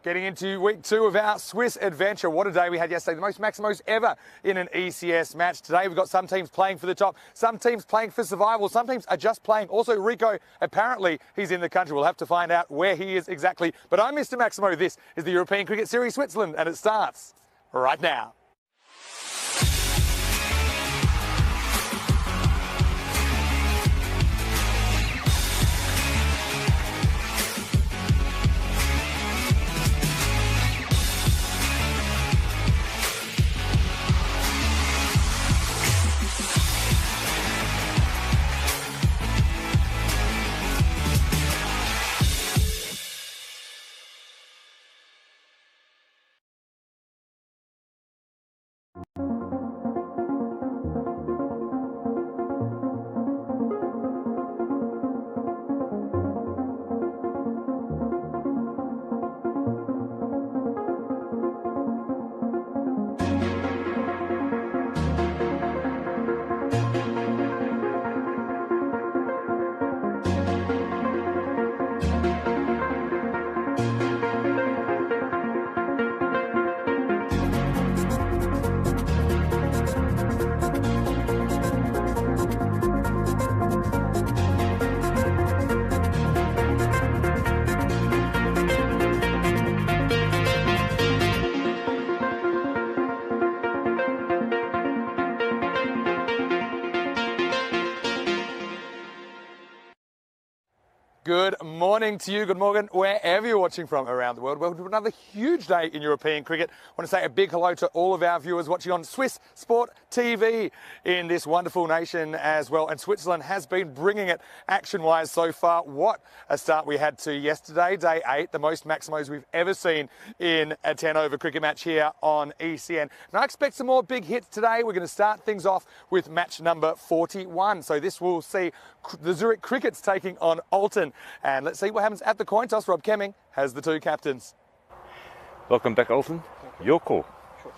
Getting into week 2 of our Swiss adventure. What a day we had yesterday. The most Maximos ever in an ECS match. Today we've got some teams playing for the top, some teams playing for survival, some teams are just playing. Also Rico, apparently he's in the country. We'll have to find out where he is exactly. But I'm Mr. Maximo. This is the European Cricket Series Switzerland and it starts right now. Good morning to you, good morning, wherever you're watching from around the world. Welcome to another huge day in European cricket. I want to say a big hello to all of our viewers watching on Swiss Sport TV in this wonderful nation as well. And Switzerland has been bringing it action-wise so far. What a start we had to yesterday, day 8, the most Maximos we've ever seen in a 10-over cricket match here on ECN. And I expect some more big hits today. We're going to start things off with match number 41. So this will see the Zurich Crickets taking on Alton. And let's see what happens at the coin toss. Rob Kemming has the two captains. Welcome back, Alton. Your call. Sure.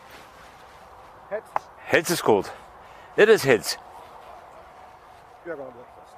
Heads. Heads is called. It is heads. You're going to work first.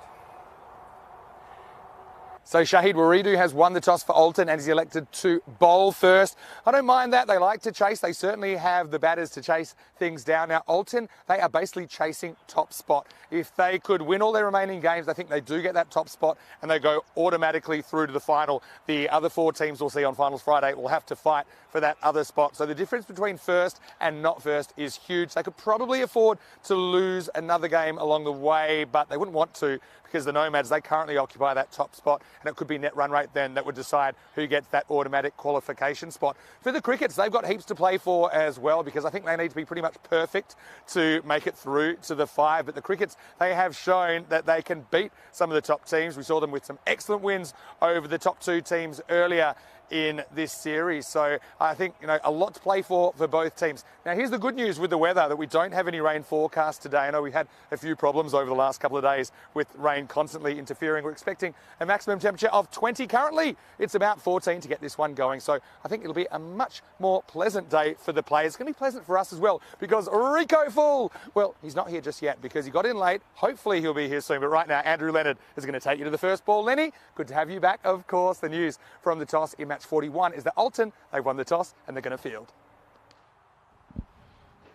So Shahid Waridu has won the toss for Alton and is elected to bowl first. I don't mind that. They like to chase. They certainly have the batters to chase things down. Now Alton, they are basically chasing top spot. If they could win all their remaining games, I think they do get that top spot and they go automatically through to the final. The other 4 teams we'll see on Finals Friday will have to fight for that other spot. So the difference between first and not first is huge. They could probably afford to lose another game along the way, but they wouldn't want to because the Nomads, they currently occupy that top spot and it could be net run rate then that would decide who gets that automatic qualification spot. For the Crickets, they've got heaps to play for as well because I think they need to be pretty much perfect to make it through to the 5. But the Crickets, they have shown that they can beat some of the top teams. We saw them with some excellent wins over the top 2 teams earlier in this series. So I think, a lot to play for both teams. Now here's the good news with the weather, that we don't have any rain forecast today. I know we had a few problems over the last couple of days with rain constantly interfering. We're expecting a maximum temperature of 20 currently. It's about 14 to get this one going. So I think it'll be a much more pleasant day for the players. It's going to be pleasant for us as well because Rico Full, well, he's not here just yet because he got in late. Hopefully he'll be here soon. But right now, Andrew Leonard is going to take you to the first ball. Lenny, good to have you back. Of course, the news from the toss in match 41 is that Alton, they've won the toss and they're going to field.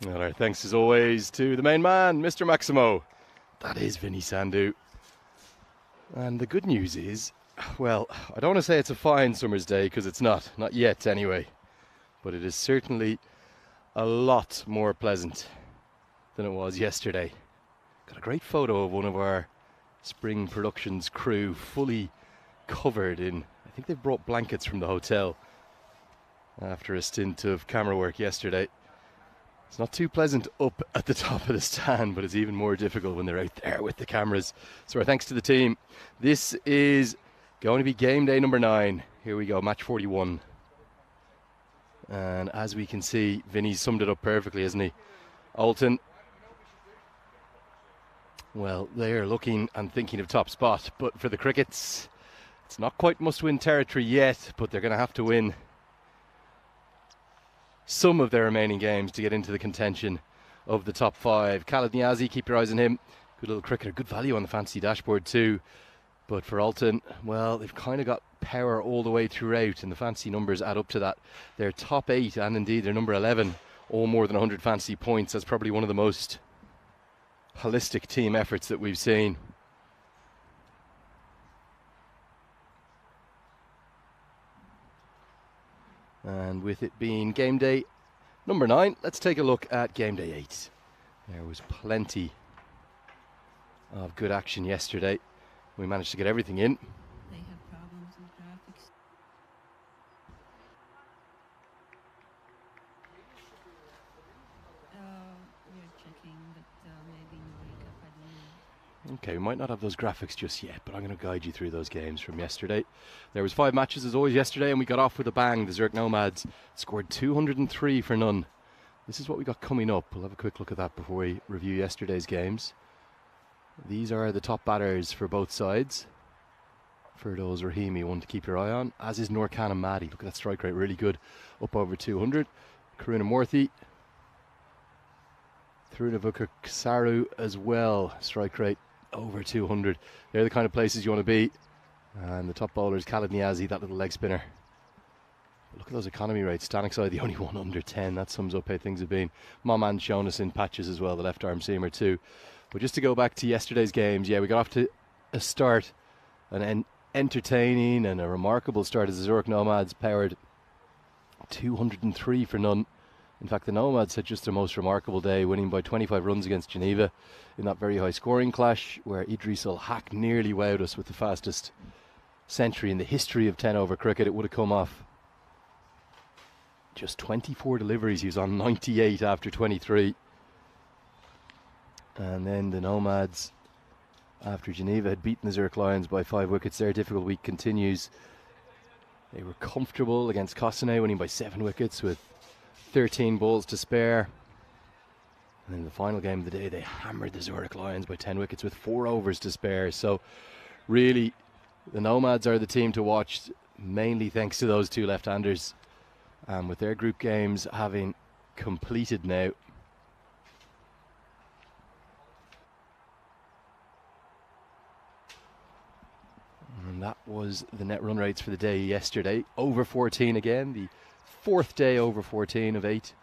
All right, thanks as always to the main man, Mr. Maximo. That is Vinny Sandhu. And the good news is, well, I don't want to say it's a fine summer's day because it's not yet anyway. But it is certainly a lot more pleasant than it was yesterday. Got a great photo of one of our Spring Productions crew fully covered in, I think they brought blankets from the hotel after a stint of camera work yesterday. It's not too pleasant up at the top of the stand, but it's even more difficult when they're out there with the cameras. So our thanks to the team. This is going to be game day number 9. Here we go, match 41. And as we can see, Vinny's summed it up perfectly, hasn't he? Alton, well, they're looking and thinking of top spot, but for the Crickets, it's not quite must-win territory yet, but they're going to have to win some of their remaining games to get into the contention of the top 5. Khaled Niazi, keep your eyes on him. Good little cricketer, good value on the fantasy dashboard too. But for Alton, well, they've kind of got power all the way throughout, and the fantasy numbers add up to that. Their top 8 and indeed their number 11, all more than 100 fantasy points. That's probably one of the most holistic team efforts that we've seen. And with it being game day number 9, let's take a look at game day 8. There was plenty of good action yesterday. We managed to get everything in. They have problems with graphics. We're checking, but maybe in the wake up, I don't know. Okay, we might not have those graphics just yet, but I'm going to guide you through those games from yesterday. There was 5 matches as always yesterday, and we got off with a bang. The Zurich Nomads scored 203 for none. This is what we got coming up. We'll have a quick look at that before we review yesterday's games. These are the top batters for both sides. Firdoz Rahimi, one to keep your eye on, as is Norkan Ahmadi. Look at that strike rate, really good, up over 200. Karuna Murthy, Thrunavukar Saru as well, strike rate over 200. They're the kind of places you want to be. And the top bowler is Khalid Niazi, that little leg spinner. Look at those economy rates. Stanikside, the only one under 10. That sums up how things have been. Maman shown us in patches as well, the left arm seamer too. But just to go back to yesterday's games, yeah, we got off to a start, an entertaining and a remarkable start as the Zurich Nomads powered 203 for none. In fact, the Nomads had just their most remarkable day, winning by 25 runs against Geneva in that very high scoring clash, where Idris Ul Haq nearly wowed us with the fastest century in the history of 10 over cricket. It would have come off just 24 deliveries. He was on 98 after 23. And then the Nomads, after Geneva had beaten the Zurich Lions by 5 wickets, their difficult week continues. They were comfortable against Cossonay, winning by 7 wickets with 13 balls to spare. And in the final game of the day, they hammered the Zurich Lions by 10 wickets with 4 overs to spare. So really, the Nomads are the team to watch, mainly thanks to those 2 left-handers. And with their group games having completed now, and that was the net run rates for the day yesterday. Over 14 again, the 4th day over 14 of 8.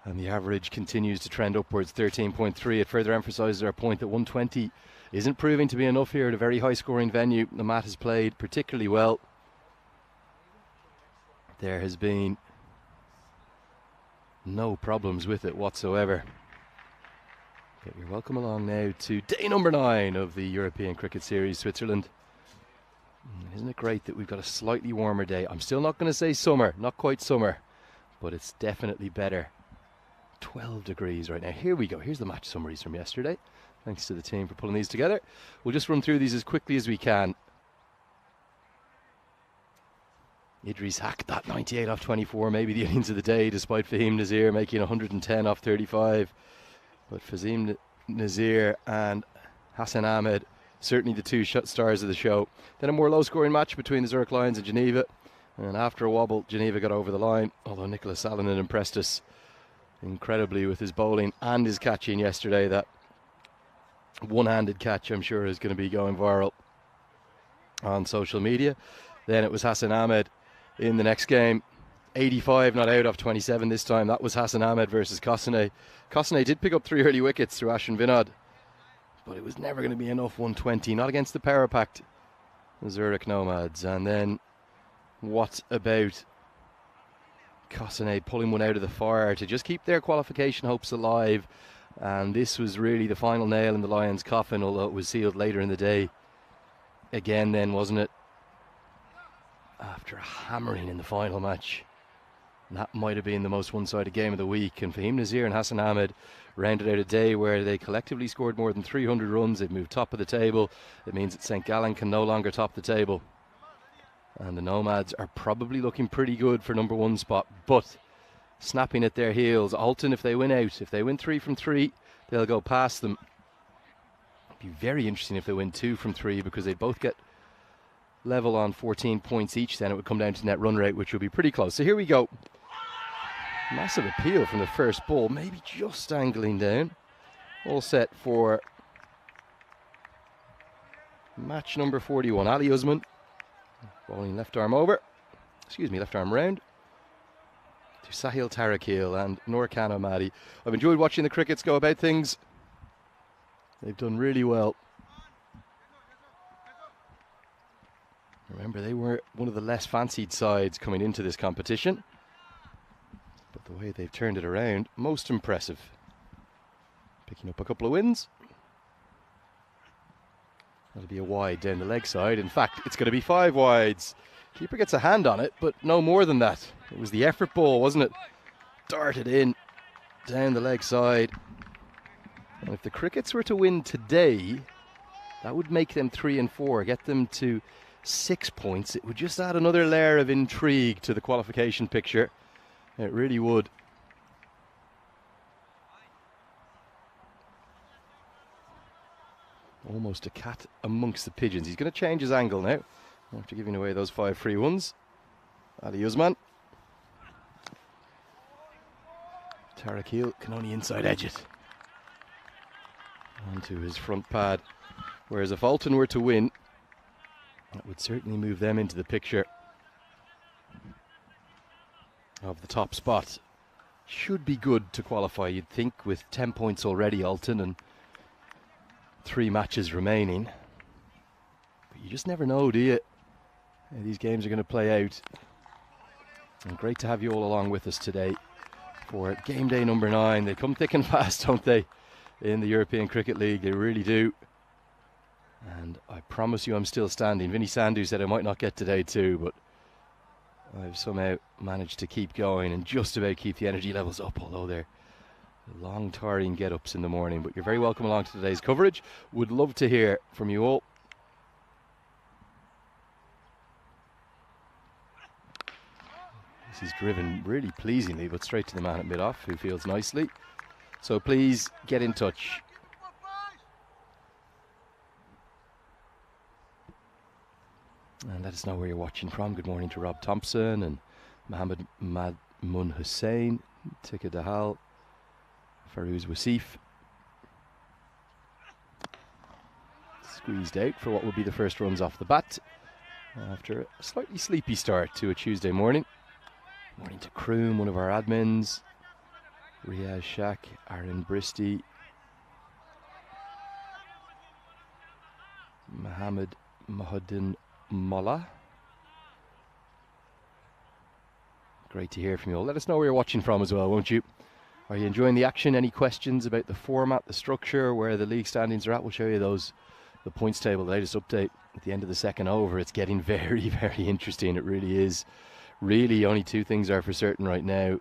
And the average continues to trend upwards, 13.3. It further emphasises our point that 120 isn't proving to be enough here at a very high scoring venue. The mat has played particularly well. There has been no problems with it whatsoever. Okay, you're welcome along now to day number 9 of the European Cricket Series, Switzerland. Isn't it great that we've got a slightly warmer day? I'm still not going to say summer, not quite summer, but it's definitely better. 12 degrees right now. Here we go. Here's the match summaries from yesterday. Thanks to the team for pulling these together. We'll just run through these as quickly as we can. Idris Haq, that 98 off 24, maybe the innings of the day, despite Fahim Nazir making 110 off 35. But Fahim Nazir and Hassan Ahmed, certainly the 2 stars of the show. Then a more low-scoring match between the Zurich Lions and Geneva. And after a wobble, Geneva got over the line, although Nicholas Salonen impressed us incredibly with his bowling and his catching yesterday. That one-handed catch, I'm sure, is going to be going viral on social media. Then it was Hassan Ahmed in the next game. 85 not out off 27 this time. That was Hassan Ahmed versus Cossonay. Cossonay did pick up 3 early wickets through Ashwin Vinod, but it was never going to be enough. 120, not against the power-packed Zurich Nomads. And then what about Cossonay pulling one out of the fire to just keep their qualification hopes alive? And this was really the final nail in the Lions' coffin, although it was sealed later in the day. Again then, wasn't it? After a hammering in the final match. And that might have been the most one-sided game of the week. And Fahim Nazir and Hassan Ahmed rounded out a day where they collectively scored more than 300 runs. They've moved top of the table. It means that St. Gallen can no longer top the table. And the Nomads are probably looking pretty good for number 1 spot. But snapping at their heels, Alton, if they win out, if they win 3 from 3, they'll go past them. It'd be very interesting if they win 2 from 3, because they'd both get level on 14 points each. Then it would come down to net run rate, which would be pretty close. So here we go. Massive appeal from the first ball, maybe just angling down. All set for Match number 41, Ali Usman. Bowling left arm over. Excuse me, left arm round. To Sahil Tarakil and Noorkan Ahmadi. I've enjoyed watching the crickets go about things. They've done really well. Remember, they were one of the less fancied sides coming into this competition. But the way they've turned it around, most impressive. Picking up a couple of wins. That'll be a wide down the leg side. In fact, it's going to be 5 wides. Keeper gets a hand on it, but no more than that. It was the effort ball, wasn't it? Darted in, down the leg side. And if the crickets were to win today, that would make them 3 and 4, get them to 6 points. It would just add another layer of intrigue to the qualification picture. It really would. Almost a cat amongst the pigeons. He's going to change his angle now after giving away those 5 free ones. Ali Usman. Tarakil can only inside edge it. Onto his front pad. Whereas if Alton were to win, that would certainly move them into the picture of the top spot. Should be good to qualify, you'd think, with 10 points already, Alton, and 3 matches remaining. But you just never know, do you? How these games are going to play out. And great to have you all along with us today for game day number 9. They come thick and fast, don't they, in the European Cricket League? They really do. And I promise you I'm still standing. Vinny Sandhu said I might not get today too, but I've somehow managed to keep going and just about keep the energy levels up, although they're long tiring get-ups in the morning. But you're very welcome along to today's coverage. Would love to hear from you all. This is driven really pleasingly, but straight to the man at mid-off, who fields nicely. So please get in touch. And let us know where you're watching from. Good morning to Rob Thompson and Mohammed Madmun Hussain, Tika Dahal, Farouz Wasif. Squeezed out for what will be the first runs off the bat after a slightly sleepy start to a Tuesday morning. Morning to Kroom, one of our admins, Riaz Shak, Aaron Bristy, Mohammed Mahudin Mullah. Great to hear from you all. Let us know where you're watching from as well, won't you? Are you enjoying the action? Any questions about the format, the structure, where the league standings are at? We'll show you those, the points table, the latest update at the end of the second over. It's getting very, very interesting. It really is. Really, only 2 things are for certain right now.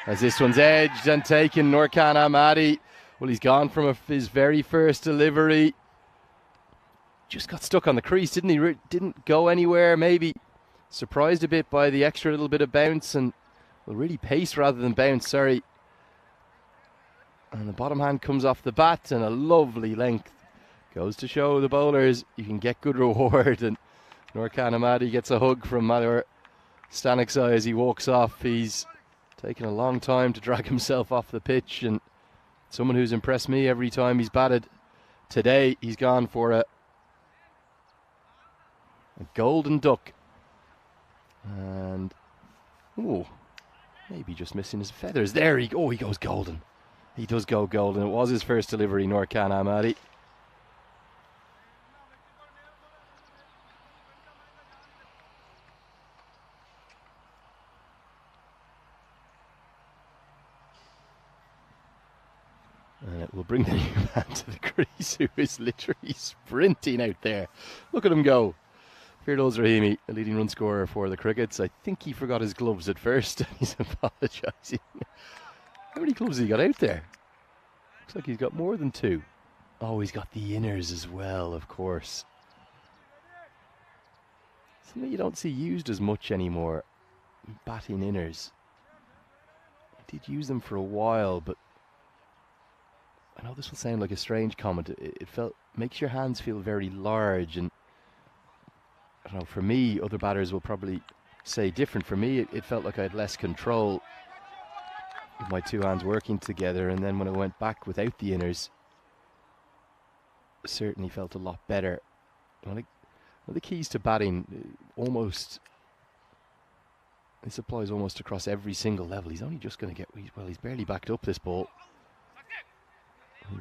As this one's edged and taken, Noorkan Ahmadi. Well, he's gone from his very first delivery. Just got stuck on the crease, didn't he? Didn't go anywhere. Maybe surprised a bit by the extra little bit of bounce, and well, really pace rather than bounce, sorry. And the bottom hand comes off the bat, and a lovely length. Goes to show the bowlers you can get good reward. And Noorkan Ahmadi gets a hug from Malur Staniksai as he walks off. He's taken a long time to drag himself off the pitch, and someone who's impressed me every time he's batted. Today he's gone for a golden duck, and maybe just missing his feathers. There he goes golden. He does go golden. It was his first delivery, Noorkan Ahmadi. And it will bring the new man to the crease, who is literally sprinting out there. Look at him go. Firdaus Rahimi, a leading run scorer for the Crickets. I think he forgot his gloves at first. He's apologising. How many gloves has he got out there? Looks like he's got more than 2. Oh, he's got the inners as well, of course. Something you don't see used as much anymore. Batting inners. I did use them for a while, but I know this will sound like a strange comment. It makes your hands feel very large, and I don't know, for me, other batters will probably say different. For me, it felt like I had less control with my 2 hands working together, and then when I went back without the inners, it certainly felt a lot better. one of the keys to batting, this applies almost across every single level. He's only just going to get, he's barely backed up this ball.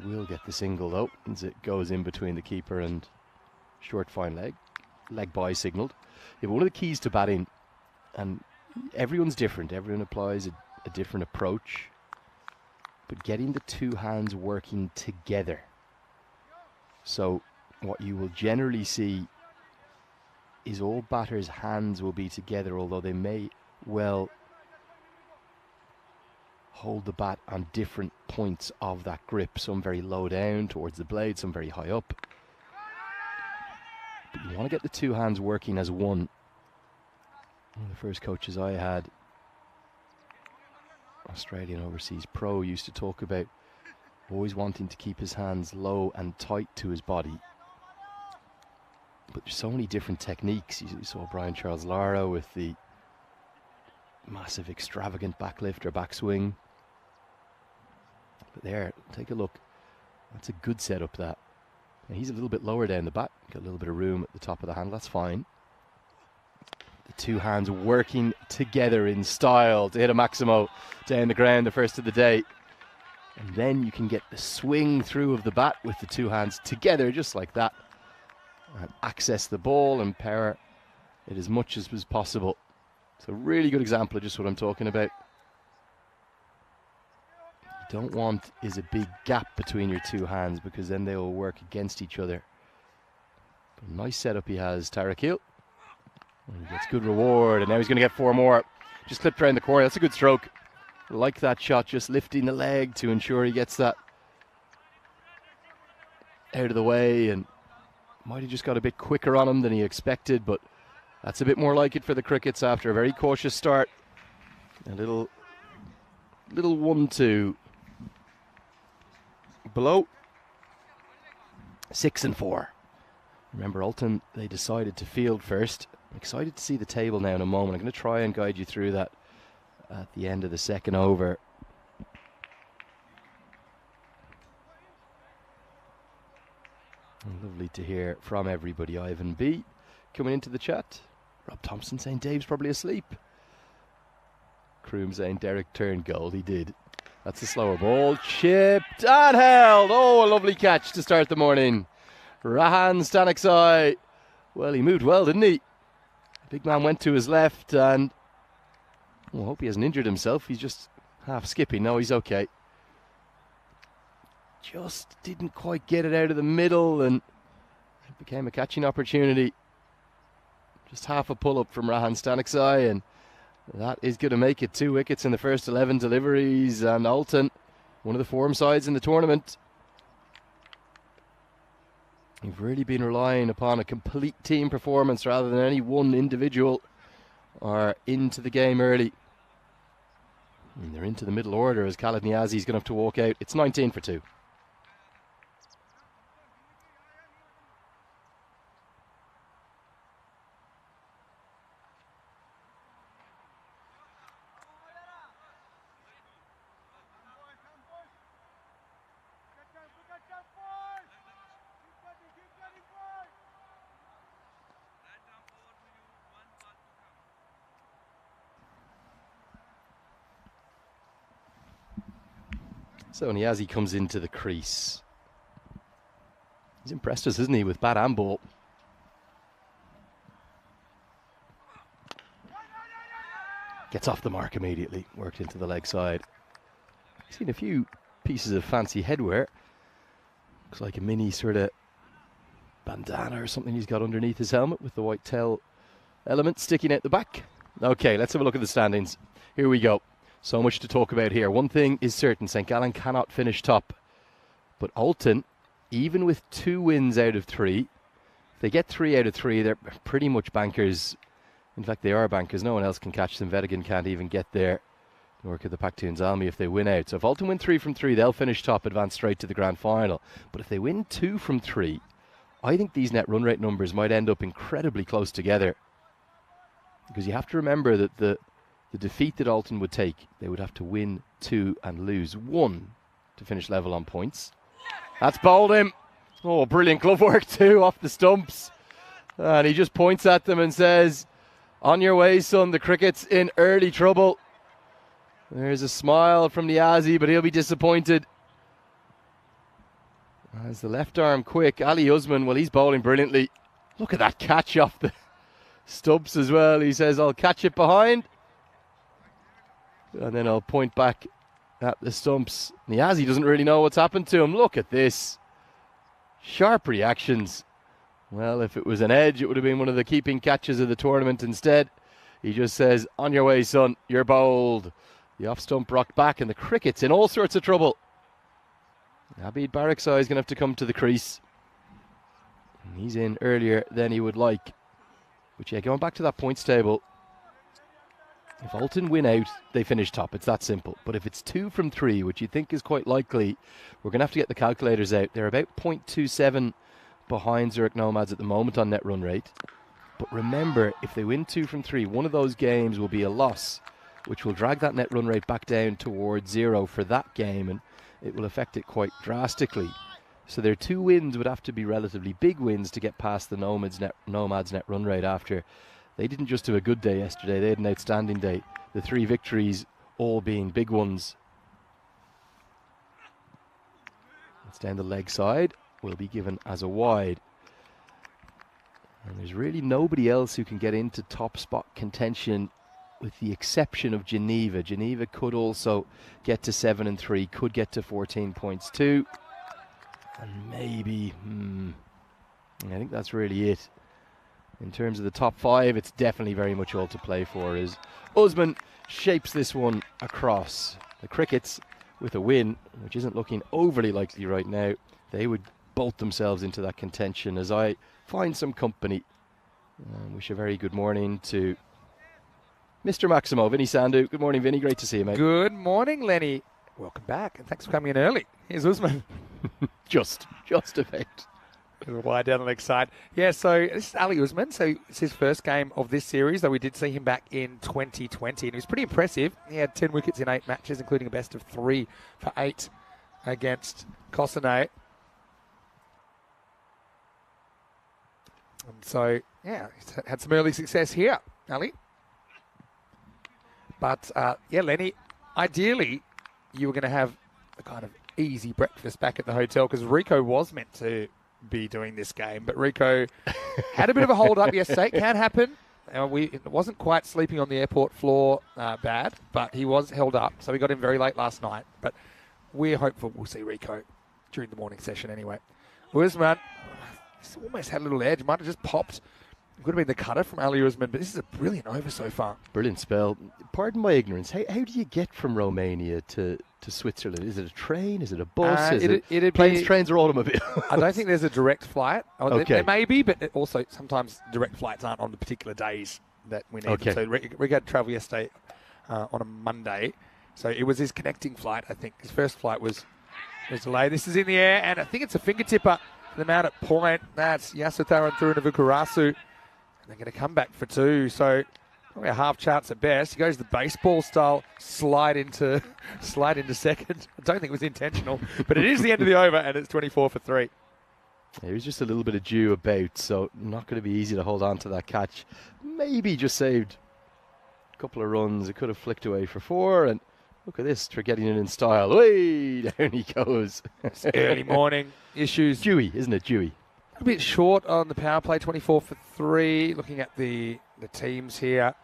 He will get the single though, as it goes in between the keeper and short fine leg by signalled. Yeah, but one of the keys to batting, and everyone's different, everyone applies a different approach, but getting the two hands working together. So what you will generally see is all batters' hands will be together, although they may well hold the bat on different points of that grip. Some very low down towards the blade, some very high up. But you want to get the two hands working as one. One of the first coaches I had, Australian overseas pro, used to talk about always wanting to keep his hands low and tight to his body. But there's so many different techniques. You saw Brian Charles Lara with the massive extravagant backlift or backswing. But there, take a look. That's a good setup, that. Now he's a little bit lower down the bat. Got a little bit of room at the top of the hand. That's fine. The two hands working together in style to hit a Maximo down the ground, the first of the day. And then you can get the swing through of the bat with the two hands together, just like that. And access the ball and power it as much as was possible. It's a really good example of just what I'm talking about. You don't want is a big gap between your two hands, because then they will work against each other. But a nice setup he has, Tarakil. And he gets good reward, and now he's going to get 4 more. Just clipped around the corner. That's a good stroke. I like that shot, just lifting the leg to ensure he gets that out of the way, and might have just got a bit quicker on him than he expected, but that's a bit more like it for the Crickets after a very cautious start. A little 1-2 below. 6 and 4. Remember, Ulton, they decided to field first. I'm excited to see the table now in a moment. I'm going to try and guide you through that at the end of the second over. Lovely to hear from everybody. Ivan B coming into the chat. Rob Thompson saying Dave's probably asleep. Kroom saying Derek turned gold. He did. That's a slower ball. Chipped and held. Oh, a lovely catch to start the morning. Rahan Staniksai. Well, he moved well, didn't he? The big man went to his left, and I hope he hasn't injured himself. He's just half skipping. No, he's okay. Just didn't quite get it out of the middle, and it became a catching opportunity. Just half a pull-up from Rahan Staniksai, and that is going to make it 2 wickets in the first 11 deliveries. And Ulton, one of the form sides in the tournament, you've really been relying upon a complete team performance rather than any one individual, are into the game early. And they're into the middle order as Khalid Niazi is going to have to walk out. It's 19 for 2. So Niazi comes into the crease. He's impressed us, isn't he, with bat and ball. Gets off the mark immediately, worked into the leg side. Seen a few pieces of fancy headwear. Looks like a mini sort of bandana or something he's got underneath his helmet with the white tail element sticking out the back. Okay, let's have a look at the standings. Here we go. So much to talk about here. One thing is certain, St. Gallen cannot finish top. But Ulton, even with 2 wins out of 3, if they get 3 out of 3, they're pretty much bankers. In fact, they are bankers. No one else can catch them. Vetigan can't even get there. Nor could the Paktoons Almi if they win out. So if Ulton win 3 from 3, they'll finish top, advance straight to the grand final. But if they win 2 from 3, I think these net run rate numbers might end up incredibly close together. Because you have to remember that the defeat that Ulton would take, they would have to win 2 and lose 1 to finish level on points. That's bowled him. Oh, brilliant glove work too, off the stumps. And he just points at them and says, on your way, son, the cricket's in early trouble. There's a smile from the Aussie, but he'll be disappointed. As the left arm quick, Ali Usman, well, he's bowling brilliantly. Look at that catch off the stumps as well. He says, I'll catch it behind. And then I'll point back at the stumps. Niazi doesn't really know what's happened to him. Look at this. Sharp reactions. Well, if it was an edge, it would have been one of the keeping catches of the tournament. Instead, he just says, on your way, son, you're bowled. The off stump rocked back, and the cricket's in all sorts of trouble. Abid Baraksai is going to have to come to the crease. And he's in earlier than he would like. But yeah, going back to that points table, if Alton win out, they finish top. It's that simple. But if it's 2 from 3, which you think is quite likely, we're going to have to get the calculators out. They're about 0.27 behind Zurich Nomads at the moment on net run rate. But remember, if they win 2 from 3, one of those games will be a loss, which will drag that net run rate back down towards 0 for that game, and it will affect it quite drastically. So their 2 wins would have to be relatively big wins to get past the Nomads net run rate after. They didn't just have a good day yesterday, they had an outstanding day. The 3 victories all being big ones. It's down the leg side, will be given as a wide. And there's really nobody else who can get into top spot contention with the exception of Geneva. Geneva could also get to 7 and 3, could get to 14 points too. And maybe, I think that's really it. In terms of the top 5, it's definitely very much all to play for as Usman shapes this one across. The Crickets, with a win, which isn't looking overly likely right now, they would bolt themselves into that contention as I find some company. Wish a very good morning to Mr. Maximo, Vinny Sandhu. Good morning, Vinny. Great to see you, mate. Good morning, Lenny. Welcome back, and thanks for coming in early. Here's Usman. just about. Wide down the leg side. Yeah, so this is Ali Usman. So it's his first game of this series, though we did see him back in 2020. And he was pretty impressive. He had 10 wickets in 8 matches, including a best of 3 for 8 against Kosanay. And so, yeah, he's had some early success here, Ali. But, yeah, Lenny, ideally, you were going to have a kind of easy breakfast back at the hotel because Rico was meant to be doing this game, but Rico had a bit of a hold up yesterday. It can happen. It wasn't quite sleeping on the airport floor bad, but he was held up, so we got him very late last night. But we're hopeful we'll see Rico during the morning session anyway. Usman almost had a little edge, might have just popped. It could have been the cutter from Ali Usman, but this is a brilliant over so far. Brilliant spell. Pardon my ignorance. How do you get from Romania to Switzerland? Is it a train? Is it a bus? It'd planes, trains, or automobiles? I don't think there's a direct flight. Okay. There may be, but also sometimes direct flights aren't on the particular days that we need them. So Rico had travel yesterday on a Monday. So it was his connecting flight, I think. His first flight was delayed. This is in the air, and I think it's a fingertipper. Them out at point. That's Yasutharan through Navukarasu. They're going to come back for 2, so probably a half chance at best. He goes the baseball style slide into second. I don't think it was intentional, but it is the end of the over, and it's 24 for 3. There was just a little bit of dew about, so not going to be easy to hold on to that catch. Maybe just saved a couple of runs. It could have flicked away for 4, and look at this, for getting it in style. Way down he goes. It's early morning issues. Dewy, isn't it? Dewy. A bit short on the power play, 24 for 3. Looking at the teams here.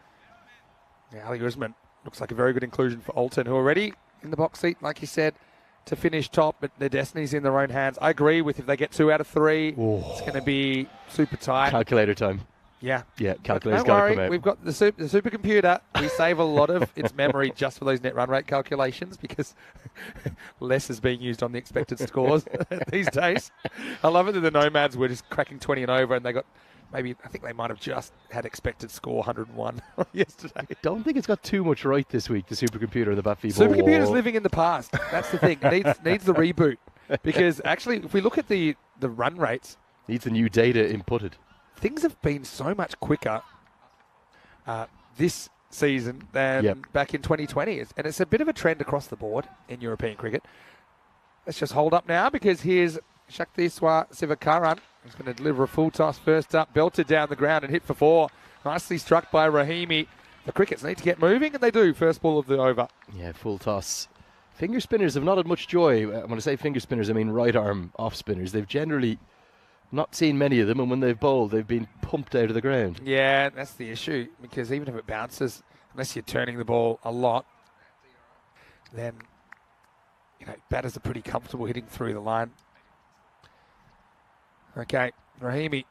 Yeah, Ali Usman looks like a very good inclusion for Alton, who are already in the box seat, like you said, to finish top, but their destiny's in their own hands. I agree with if they get 2 out of 3, it's going to be super tight. Calculator time. Yeah. Yeah, calculator's got to come out. We've got the supercomputer. We save a lot of its memory just for those net run rate calculations because less is being used on the expected scores these days. I love it that the Nomads were just cracking 20 and over, and they got I think they might have just had expected score 101 yesterday. I don't think it's got too much right this week, the supercomputer and the bat feed ball. Supercomputer's living in the past. That's the thing. It needs the reboot because actually, if we look at the run rates, needs the new data inputted. Things have been so much quicker this season than back in 2020. And it's a bit of a trend across the board in European cricket. Let's just hold up now because here's Shaktiswa Sivakaran is going to deliver a full toss first up, belted down the ground and hit for 4. Nicely struck by Rahimi. The Crickets need to get moving, and they do. First ball of the over. Yeah, full toss. Finger spinners have not had much joy. When I say finger spinners, I mean right arm off spinners. They've generally not seen many of them, and when they've bowled, they've been pumped out of the ground. Yeah, that's the issue, because even if it bounces, unless you're turning the ball a lot, then batters are pretty comfortable hitting through the line. Okay, Rahimi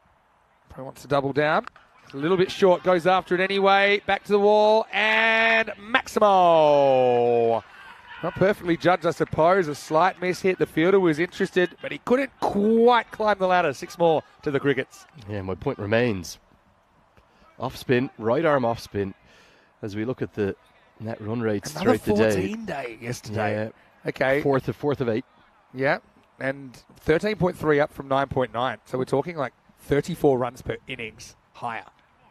probably wants to double down. A little bit short, goes after it anyway. Back to the wall, and Maximo. Not perfectly judged, I suppose. A slight miss hit. The fielder was interested, but he couldn't quite climb the ladder. 6 more to the Crickets. Yeah, my point remains. Off spin, right arm off spin. As we look at the net run rates Another throughout the day. 14 day yesterday. Yeah, Okay. fourth of 8. Yeah, and 13.3 up from 9.9. So we're talking like 34 runs per innings higher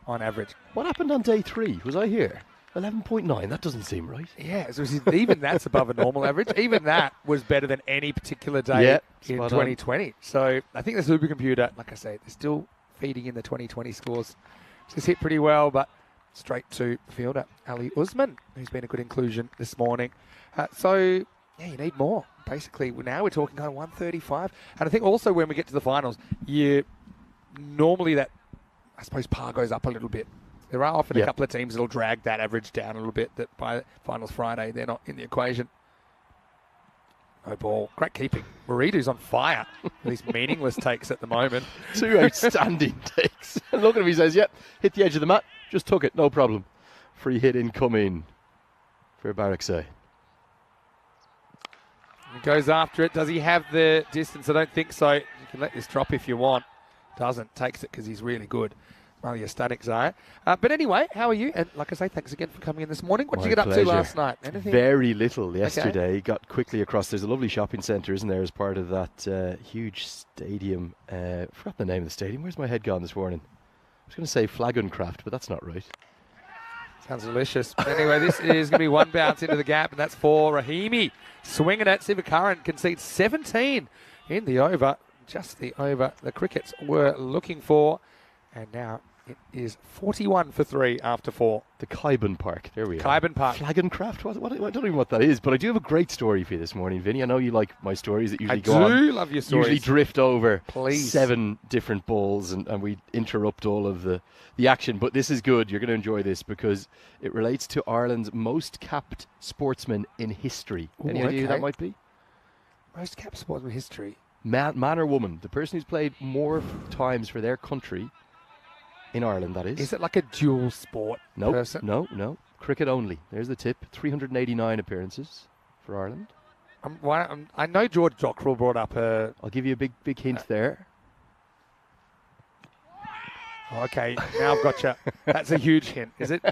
on average. What happened on day 3? Was I here? 11.9. That doesn't seem right. Yeah, so even that's above a normal average. Even that was better than any particular day in spot 2020. So I think the supercomputer, like I say, they're still feeding in the 2020 scores. Just hit pretty well, but straight to fielder Ali Usman, who's been a good inclusion this morning. So yeah, you need more. Basically, now we're talking kind of 135. And I think also when we get to the finals, normally that, I suppose, par goes up a little bit. There are often a couple of teams that'll drag that average down a little bit, that by finals Friday, they're not in the equation. No ball. Great keeping. Maridu's on fire with these meaningless takes at the moment. 2 outstanding takes. And look at him, he says, yep, hit the edge of the mat, just took it, no problem. Free hit incoming for Barakzai. He goes after it. Does he have the distance? I don't think so. You can let this drop if you want. Doesn't. Takes it because he's really good. Really ecstatic, Zaya. But anyway, how are you? And like I say, thanks again for coming in this morning. What did you get up to last night? Anything? Very little yesterday. Got quickly across. There's a lovely shopping centre, isn't there, as part of that huge stadium. I forgot the name of the stadium. Where's my head gone this morning? I was going to say Flagoncraft, but that's not right. Sounds delicious. But anyway, this is going to be one bounce into the gap, and that's for Rahimi. Swinging at Sivakaran, concedes 17 in the over. Just the over the Crickets were looking for. And now it is 41 for 3 after 4. The Kaiban Park. There we are. Kaiban Park. Flagoncraft? What, I don't even know what that is, but I do have a great story for you this morning, Vinny. I know you like my stories that usually go on. I do love your stories. Usually drift over Please. 7 different balls and we interrupt all of the action. But this is good. You're going to enjoy this because it relates to Ireland's most capped sportsman in history. Any idea who that might be? Most capped sportsman in history? Man or woman. The person who's played more times for their country in Ireland, that is. Is it like a dual sport person? No. Cricket only. There's the tip. 389 appearances for Ireland. I know George Dockrell brought up a... I'll give you a big hint there. Okay, now I've got you. That's a huge hint. Is it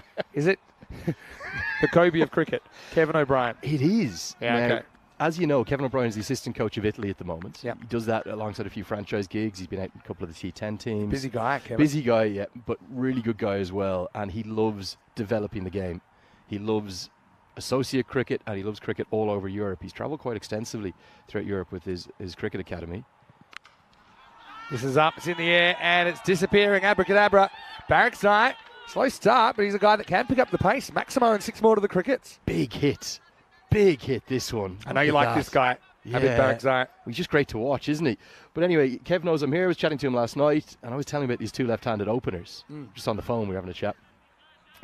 the Kobe of cricket, Kevin O'Brien? It is. Yeah, now, okay. As you know, Kevin O'Brien is the assistant coach of Italy at the moment. Yep. He does that alongside a few franchise gigs. He's been out in a couple of the T10 teams. Busy guy, Kevin. Busy guy, yeah, but really good guy as well. And he loves developing the game. He loves associate cricket and he loves cricket all over Europe. He's travelled quite extensively throughout Europe with his cricket academy. This is up, it's in the air, and it's disappearing. Abracadabra. Barakzai, slow start, but he's a guy that can pick up the pace. Maximo and 6 more to the Crickets. Big hit, this one. I know you like this guy, Abid Barakzai. He's just great to watch, isn't he? But anyway, Kev knows I'm here. I was chatting to him last night, and I was telling him about these 2 left-handed openers. Just on the phone, we were having a chat.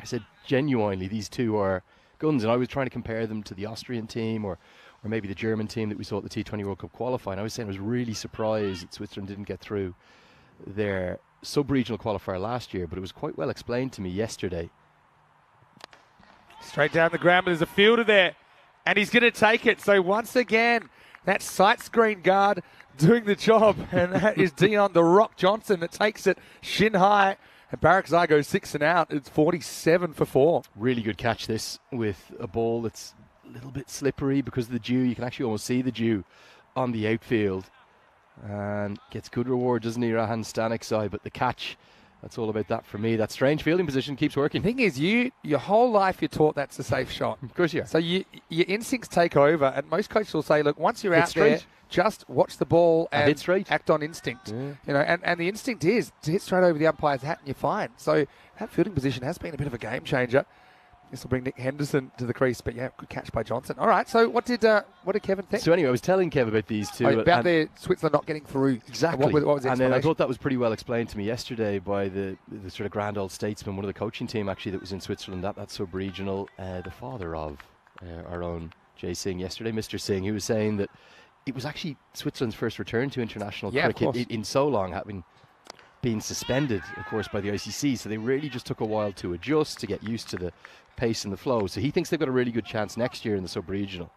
I said, genuinely, these 2 are guns, and I was trying to compare them to the Austrian team or maybe the German team that we saw at the T20 World Cup qualifying. I was saying I was really surprised that Switzerland didn't get through their sub-regional qualifier last year, but it was quite well explained to me yesterday. Straight down the ground, but there's a fielder there, and he's going to take it. So once again, that sight screen guard doing the job, and that is Dion the Rock Johnson that takes it shin high. And Barakzai goes 6 and out. It's 47 for 4. Really good catch this with a ball that's a little bit slippery because of the dew. You can actually almost see the dew on the outfield. And gets good reward, doesn't he, Rahan Stanik's side? But the catch That's all about that for me. That strange fielding position keeps working. The thing is, your whole life you're taught that's a safe shot. Of course you are. So your instincts take over, and most coaches will say, look, once you're Hit out there, straight. just watch the ball and hit straight. act on instinct. Yeah. You know, and the instinct is to hit straight over the umpire's hat and you're fine. So that fielding position has been a bit of a game changer. This will bring Nick Henderson to the crease, but yeah, good catch by Johnson. All right, so what did Kevin think? So anyway, I was telling Kev about these two. About the Switzerland not getting through. Exactly. What was the and then I explanation? thought that was pretty well explained to me yesterday by the sort of grand old statesman, one of the coaching team actually that was in Switzerland, that sub-regional, the father of our own Jay Singh yesterday, Mr. Singh, who was saying that it was actually Switzerland's first return to international cricket in so long, having been suspended, of course, by the ICC. So they really just took a while to adjust, to get used to the pace and the flow. So he thinks they've got a really good chance next year in the sub-regional.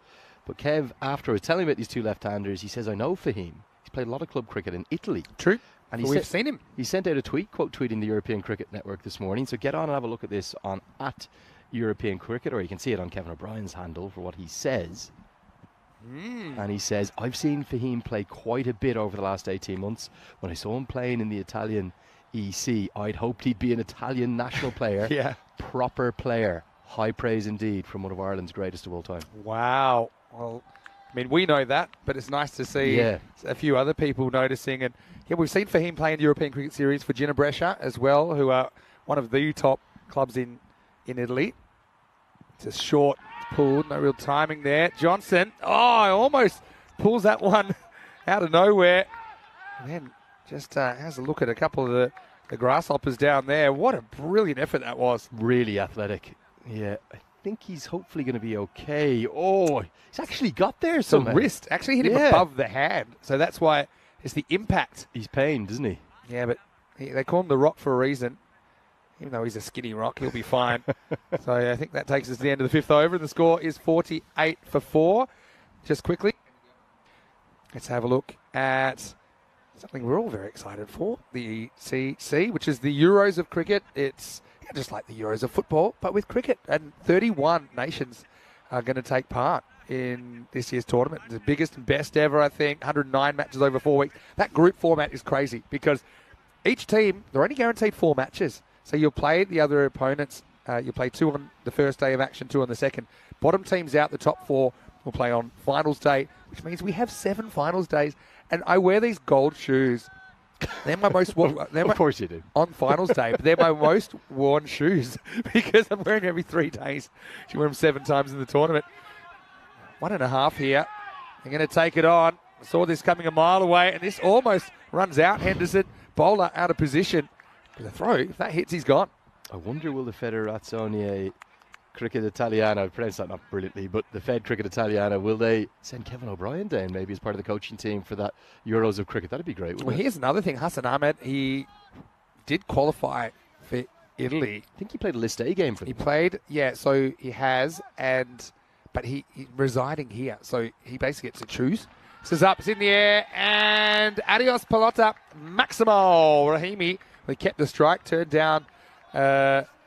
But Kev, after I was telling him about these two left-handers, he says, I know Fahim. He's played a lot of club cricket in Italy. True. And We've seen him. He sent out a tweet, quote tweeting the European Cricket Network this morning. So get on and have a look at this on @European Cricket, or you can see it on Kevin O'Brien's handle for what he says. And he says, I've seen Fahim play quite a bit over the last 18 months. When I saw him playing in the Italian EC, I'd hoped he'd be an Italian national player. Yeah. Proper player. High praise indeed from one of Ireland's greatest of all time. Wow. Well, I mean, we know that, but it's nice to see a few other people noticing. And yeah, we've seen Fahim play in the European Cricket Series for Gina Brescia as well, who are one of the top clubs in Italy. It's a short pull, no real timing there. Johnson, almost pulls that one out of nowhere. And then just has a look at a couple of the grasshoppers down there. What a brilliant effort that was. Really athletic. Yeah, I think he's hopefully going to be okay. Oh, he's actually got there somehow. The wrist actually hit him above the hand. So that's why it's the impact. He's pained, isn't he? Yeah, but they call him the Rock for a reason. Even though he's a skinny rock, he'll be fine. So I think that takes us to the end of the fifth over. And the score is 48 for 4. Just quickly, let's have a look at something we're all very excited for, the ECC, which is the Euros of cricket. It's just like the Euros of football, but with cricket. And 31 nations are going to take part in this year's tournament. The biggest and best ever, I think. 109 matches over 4 weeks. That group format is crazy because each team, they're only guaranteed 4 matches. So you'll play the other opponents. You'll play 2 on the first day of action, 2 on the second. Bottom teams out, the top 4 will play on finals day, which means we have 7 finals days. And I wear these gold shoes. They're my most of course you do. On finals day, but they're my most worn shoes because I'm wearing them every 3 days. You wear them 7 times in the tournament. 1.5 here. They're going to take it on. I saw this coming a mile away, and this almost runs out Henderson. Bowler out of position. The throw, if that hits, he's gone. I wonder will the Federazione Cricket Italiana, I pronounced that not brilliantly, but the Fed Cricket Italiana, will they send Kevin O'Brien down maybe as part of the coaching team for that Euros of cricket? That'd be great, wouldn't Well, it? here's another thing. Hassan Ahmed, he did qualify for Italy. I think he played a List A game for them. He played, so he has, but he's residing here, so he basically gets to choose. This is up, it's in the air, and adios pelota, Maximo Rahimi. They kept the strike, turned down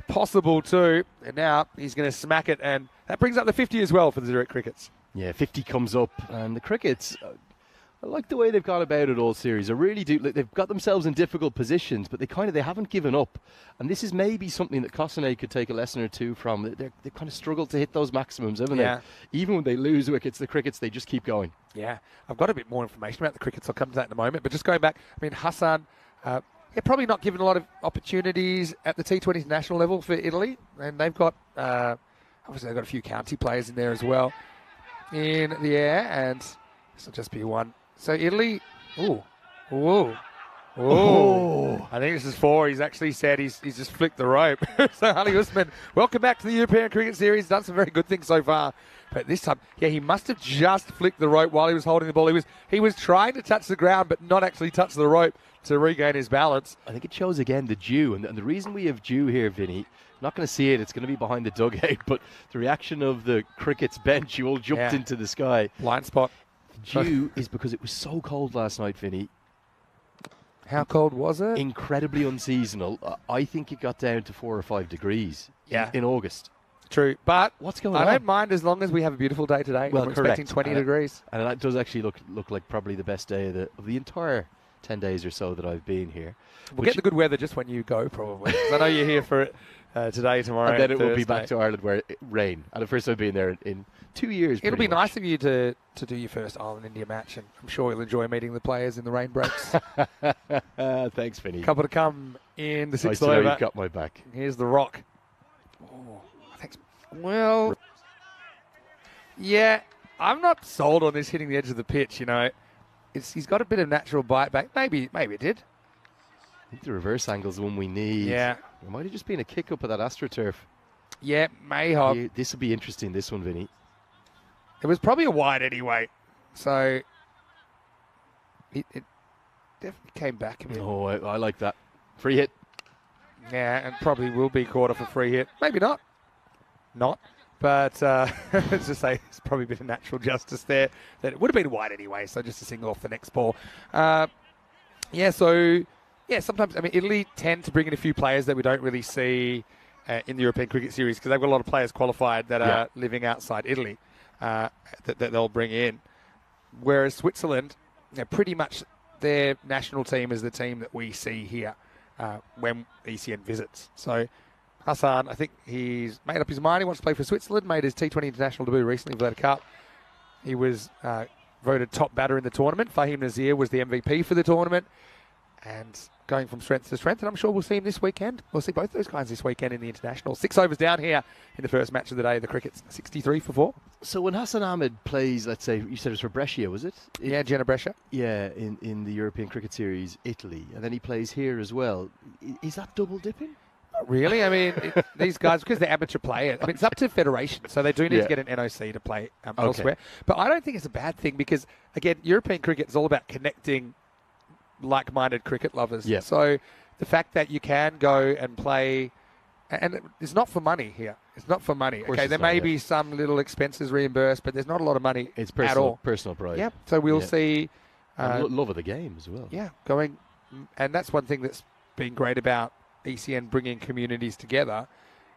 possible 2, and now he's going to smack it, and that brings up the 50 as well for the Zurich Crickets. Yeah, 50 comes up, and the Crickets, I like the way they've gone about it all series. I really do. They've got themselves in difficult positions, but they haven't given up. And this is maybe something that Kosane could take a lesson or two from. They kind of struggled to hit those maximums, haven't they? Even when they lose wickets, the Crickets, they just keep going. Yeah, I've got a bit more information about the Crickets. I'll come to that in a moment. But just going back, I mean, Hassan, probably not given a lot of opportunities at the T20 national level for Italy. And they've got, obviously they've got a few county players in there as well in the air. And this will just be one. So Italy, I think this is 4. He's actually said he's just flicked the rope. So Ali Usman, welcome back to the European Cricket Series. Done some very good things so far. But this time, he must have just flicked the rope while he was holding the ball. He was trying to touch the ground, but not actually touch the rope to regain his balance. I think it shows again the dew. And the reason we have dew here, Vinny, not going to see it. It's going to be behind the dugout. But the reaction of the Cricket's bench, you all jumped into the sky. Blind spot. Dew is because it was so cold last night, Vinny. How cold was it? Incredibly unseasonal. I think it got down to 4 or 5 degrees in August. True, but what's going on? I don't mind as long as we have a beautiful day today. Well, we're expecting 20 degrees. And that does actually look like probably the best day of the entire 10 days or so that I've been here. We'll get the good weather just when you go, probably. 'Cause I know you're here for it today, tomorrow, and then it will Thursday. be back to Ireland where it rain. And the first time I've been there in 2 years. It'll be pretty much. nice of you to do your first Ireland-India match, and I'm sure you'll enjoy meeting the players in the rain breaks. Thanks, Vinny. Couple to come in the Nice sixth to know over. you've got my back. Here's the rock. Oh, thanks. Well, yeah, I'm not sold on this hitting the edge of the pitch. You know, he's got a bit of natural bite back. Maybe it did. I think the reverse angle's the one we need. Yeah. It might have just been a kick up of that AstroTurf. Yeah, may have. Yeah, this will be interesting, this one, Vinny. It was probably a wide anyway, so it definitely came back a bit. Oh, I like that. Free hit. Yeah, and probably will be caught for a free hit. Maybe not. But let's just say it's probably a bit of natural justice there. That it would have been wide anyway, so just a single off the next ball. Sometimes, I mean, Italy tend to bring in a few players that we don't really see in the European Cricket Series because they've got a lot of players qualified that are living outside Italy that they'll bring in. Whereas Switzerland, pretty much their national team is the team that we see here when ECN visits. So Hassan, I think he's made up his mind. He wants to play for Switzerland, made his T20 international debut recently for the Cup. He was voted top batter in the tournament. Fahim Nazir was the MVP for the tournament. And going from strength to strength, and I'm sure we'll see him this weekend. We'll see both those guys this weekend in the international. 6 overs down here in the first match of the day. The cricket's 63 for 4. So when Hassan Ahmed plays, let's say, you said it was for Brescia, was it? Yeah, Jenna Brescia. Yeah, in the European Cricket Series, Italy, and then he plays here as well. Is that double dipping? Not really. I mean, these guys, because they're amateur players, I mean, it's up to federation, so they do need to get an NOC to play elsewhere. But I don't think it's a bad thing because, again, European cricket is all about connecting like-minded cricket lovers. Yeah. So the fact that you can go and play, and it's not for money here. It's not for money. Okay, there may be some little expenses reimbursed, but there's not a lot of money It's at all. personal pride. Yeah. So we'll see. Love of the game as well. Yeah, going, and that's one thing that's been great about ECN bringing communities together.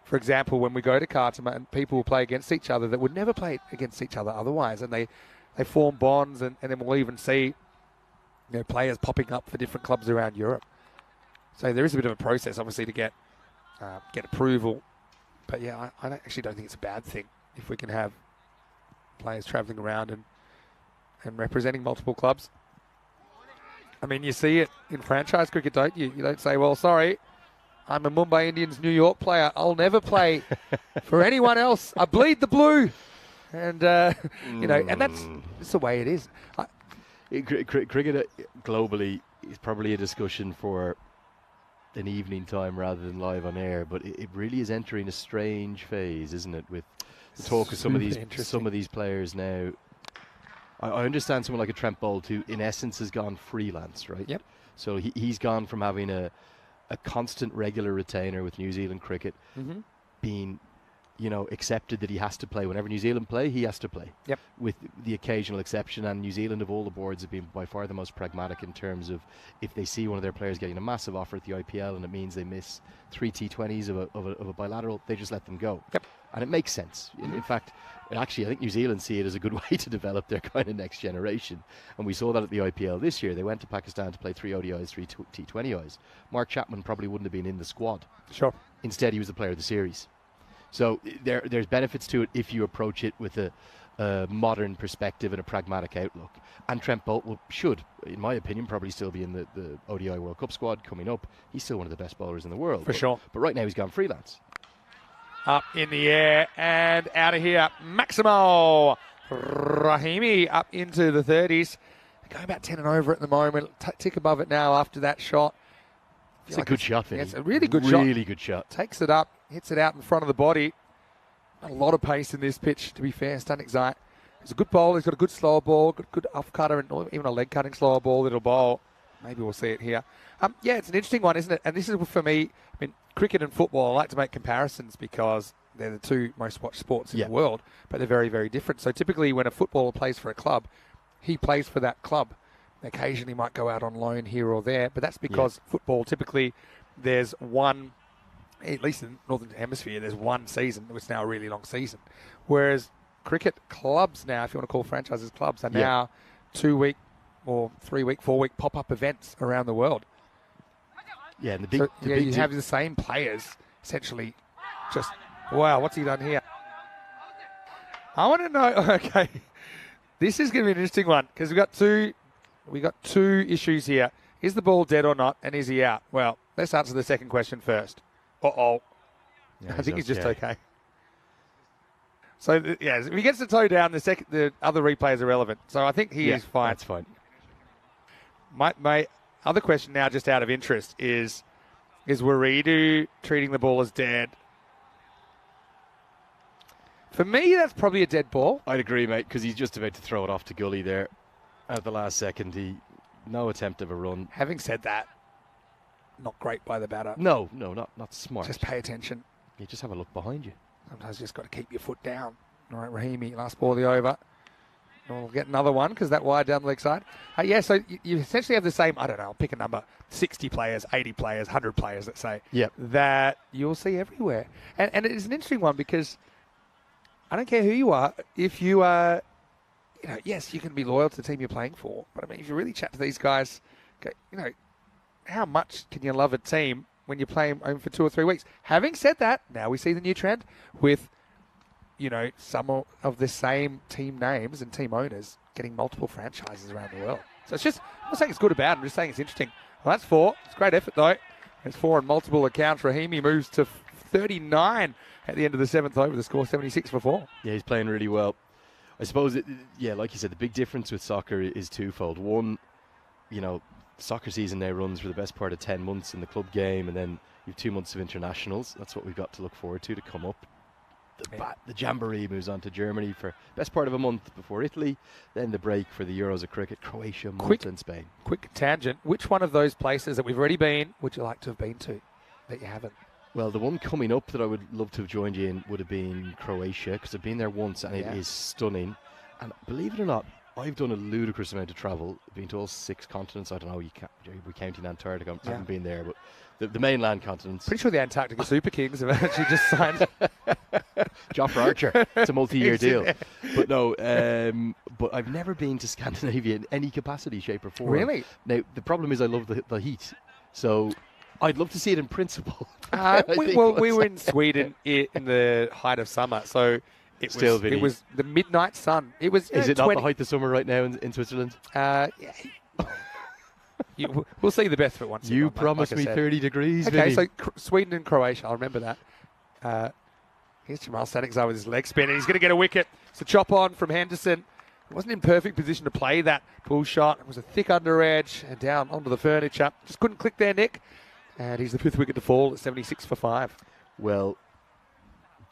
For example, when we go to Khartoum and people will play against each other that would never play against each other otherwise, and they form bonds, and then we'll even see players popping up for different clubs around Europe. So there is a bit of a process, obviously, to get approval. But yeah, I actually don't think it's a bad thing if we can have players travelling around and representing multiple clubs. I mean, you see it in franchise cricket, don't you? You don't say, well, sorry, I'm a Mumbai Indians New York player. I'll never play for anyone else. I bleed the blue. And, and that's the way it is. Cricket globally is probably a discussion for an evening time rather than live on air, but it really is entering a strange phase, isn't it? With the talk of some of these players now. I understand someone like a Trent Boult who, in essence, has gone freelance, right? Yep. So he's gone from having a constant regular retainer with New Zealand cricket, being accepted that he has to play. Whenever New Zealand play, he has to play. Yep. With the occasional exception, and New Zealand of all the boards have been by far the most pragmatic in terms of if they see one of their players getting a massive offer at the IPL and it means they miss 3 T20s of a bilateral, they just let them go. Yep. And it makes sense. In fact, actually, I think New Zealand see it as a good way to develop their kind of next generation. And we saw that at the IPL this year. They went to Pakistan to play 3 ODIs, 3 T20Is. Mark Chapman probably wouldn't have been in the squad. Sure. Instead, he was the player of the series. So there's benefits to it if you approach it with a modern perspective and a pragmatic outlook. And Trent Boult should, in my opinion, probably still be in the ODI World Cup squad coming up. He's still one of the best bowlers in the world. For sure. But right now he's gone freelance. Up in the air and out of here. Maximo Rahimi up into the 30s. Going about 10 and over at the moment. Tick above it now after that shot. It's a good shot, Vinny. It's a really good shot. Really good shot. Takes it up, hits it out in front of the body. A lot of pace in this pitch, to be fair. Stunning Zite. He's a good bowler. He's got a good slower ball, good off cutter, and even a leg cutting slower ball that'll bowl. Maybe we'll see it here. It's an interesting one, isn't it? And this is for me, I mean, cricket and football, I like to make comparisons because they're the two most watched sports in the world, but they're very, very different. So typically when a footballer plays for a club, he plays for that club. Occasionally might go out on loan here or there, but that's because football, typically there's one, at least in the Northern Hemisphere, there's one season. It's now a really long season. Whereas cricket clubs now, if you want to call franchises clubs, are now 2-week, or 3-week, 4-week pop-up events around the world. Yeah, and you have the same players essentially. Just wow, what's he done here? I want to know. Okay, this is going to be an interesting one because we got two issues here. Is the ball dead or not, and is he out? Well, let's answer the second question first. Yeah, I think he's just okay. So if he gets the toe down, the other replays are irrelevant. So I think he is fine. That's fine. My other question now, just out of interest, is Waridu treating the ball as dead? For me, that's probably a dead ball. I'd agree, mate, because he's just about to throw it off to Gully there at the last second. No attempt of a run. Having said that, not great by the batter. No, not smart. Just pay attention. You just have a look behind you. Sometimes you just got to keep your foot down. All right, Rahimi, last ball of the over. We'll get another one because that wide down the leg side. So you essentially have the same, I don't know, I'll pick a number, 60 players, 80 players, 100 players, let's say, that you'll see everywhere. And it is an interesting one because I don't care who you are. If you are, yes, you can be loyal to the team you're playing for. But, I mean, if you really chat to these guys, how much can you love a team when you're playing home for 2 or 3 weeks? Having said that, now we see the new trend with some of the same team names and team owners getting multiple franchises around the world. So it's just, I'm not saying it's good or bad, I'm just saying it's interesting. Well, that's 4. It's a great effort, though. It's 4 on multiple accounts. Rahimi moves to 39 at the end of the 7th over, the score 76 for 4. Yeah, he's playing really well. I suppose, like you said, the big difference with soccer is twofold. One, soccer season now runs for the best part of 10 months in the club game, and then you have 2 months of internationals. That's what we've got to look forward to come up. The Jamboree moves on to Germany for best part of a month before Italy, then the break for the Euros of cricket, Croatia, Malta and Spain. Quick tangent. Which one of those places that we've already been would you like to have been to that you haven't? Well, the one coming up that I would love to have joined you in would have been Croatia, because I've been there once and it is stunning. And believe it or not, I've done a ludicrous amount of travel, been to all 6 continents. I don't know, we're counting Antarctica. I haven't been there, but the mainland continents. Pretty sure the Antarctica Super Kings have actually just signed. Joffre Archer. It's a multi-year deal. But no, but I've never been to Scandinavia in any capacity, shape or form. Really? Now, the problem is I love the heat. So I'd love to see it in principle. We were in Sweden in the height of summer, so it was the midnight sun. It was. Is it not the height of summer right now in Switzerland? We'll see the best of it once. You promised me 30 degrees. Okay, so Sweden and Croatia. I'll remember that. Here's Jamal Stanikzar with his leg spin, and he's going to get a wicket. It's a chop on from Henderson. He wasn't in perfect position to play that pull shot. It was a thick under edge and down onto the furniture. Just couldn't click there, Nick. And he's the 5th wicket to fall at 76 for 5. Well,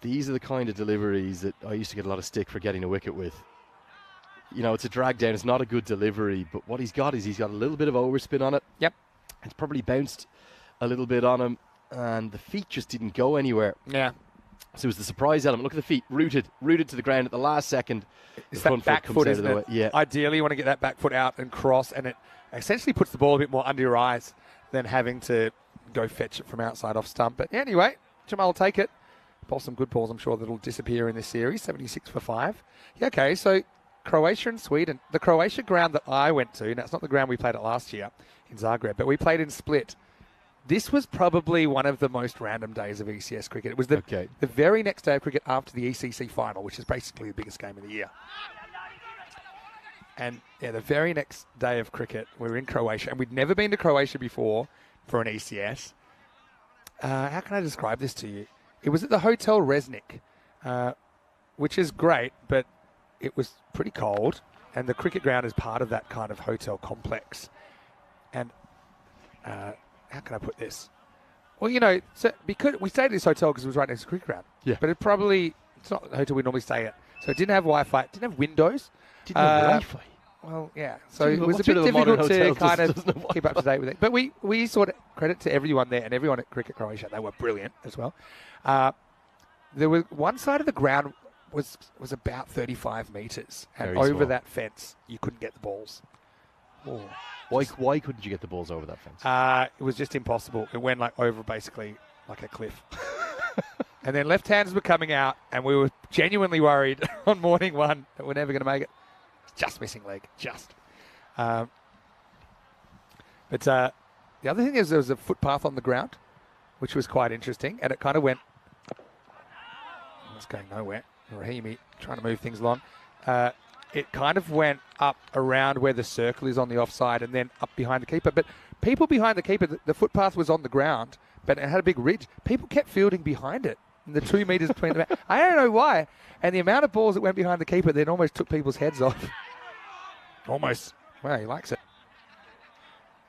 these are the kind of deliveries that I used to get a lot of stick for getting a wicket with. It's a drag down. It's not a good delivery, but what he's got is he's got a little bit of overspin on it. Yep. It's probably bounced a little bit on him, and the feet just didn't go anywhere. Yeah. So it was the surprise element. Look at the feet, rooted to the ground at the last second. It's that back foot, isn't it? Yeah. Ideally, you want to get that back foot out and cross, and it essentially puts the ball a bit more under your eyes than having to go fetch it from outside off stump. But anyway, Jamal will take it. Bowl some good balls, I'm sure, that'll disappear in this series. 76 for 5. Yeah, okay, so Croatia and Sweden. The Croatia ground that I went to, now it's not the ground we played at last year in Zagreb, but we played in Split. This was probably one of the most random days of ECS cricket. It was the very next day of cricket after the ECC final, which is basically the biggest game of the year. And the very next day of cricket, we were in Croatia, and we'd never been to Croatia before for an ECS. How can I describe this to you? It was at the Hotel Resnik, which is great, but it was pretty cold, and the cricket ground is part of that kind of hotel complex. And how can I put this? Well, so because we stayed at this hotel because it was right next to the cricket ground. Yeah. But it's not the hotel we normally stay at. So it didn't have Wi-Fi, it didn't have windows. Didn't have Wi-Fi? Well, yeah. So it was a bit difficult to kind of keep up to date with it. But we sort of credit to everyone there and everyone at Cricket Croatia. They were brilliant as well. There was one side of the ground was about 35 metres. And over that fence, you couldn't get the balls. Oh. Why couldn't you get the balls over that fence? It was just impossible. It went over basically like a cliff. And then left-handers were coming out, and we were genuinely worried on morning one that we're never going to make it. Just missing leg, just. But the other thing is there was a footpath on the ground, which was quite interesting, and it kind of went. It's going nowhere. Rahimi trying to move things along. It kind of went up around where the circle is on the offside and then up behind the keeper. But people behind the keeper, the footpath was on the ground, but it had a big ridge. People kept fielding behind it. In the 2 metres between them. I don't know why. And the amount of balls that went behind the keeper then almost took people's heads off. Almost. Wow, he likes it.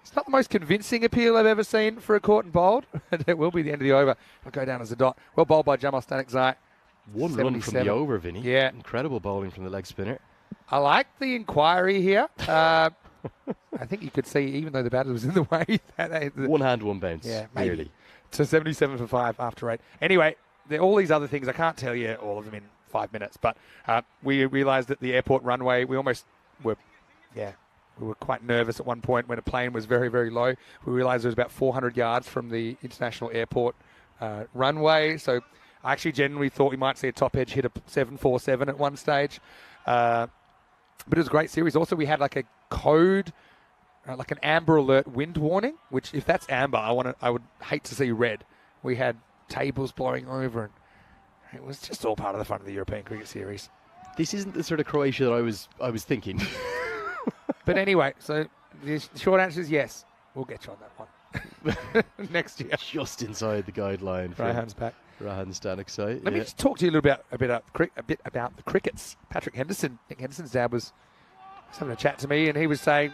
It's not the most convincing appeal I've ever seen for a caught and bowled. It will be the end of the over. It'll go down as a dot. Well bowled by Jamal Stanek-Zai. One run from the over, Vinny. Yeah. Incredible bowling from the leg spinner. I like the inquiry here. I think you could see, even though the batter was in the way. One hand, one bounce. Yeah, maybe. Nearly. So 77 for 5 after 8. Anyway, all these other things, I can't tell you all of them in 5 minutes, but we realised that the airport runway, we were quite nervous at one point when a plane was very, very low. We realised it was about 400 yards from the international airport runway. So I actually genuinely thought we might see a top edge hit a 747 at one stage. But it was a great series. Also, we had like a code, like an amber alert wind warning, which if that's amber, I would hate to see red. We had tables blowing over, and it was just all part of the fun of the European Cricket Series. This isn't the sort of Croatia that I was thinking. But anyway, so the short answer is yes. We'll get you on that one next year. Just inside the guideline. Rahan's back. Rahan Stanek-Zai. Let me just talk to you a little bit about the crickets. Patrick Henderson. I think Henderson's dad was having a chat to me, and he was saying,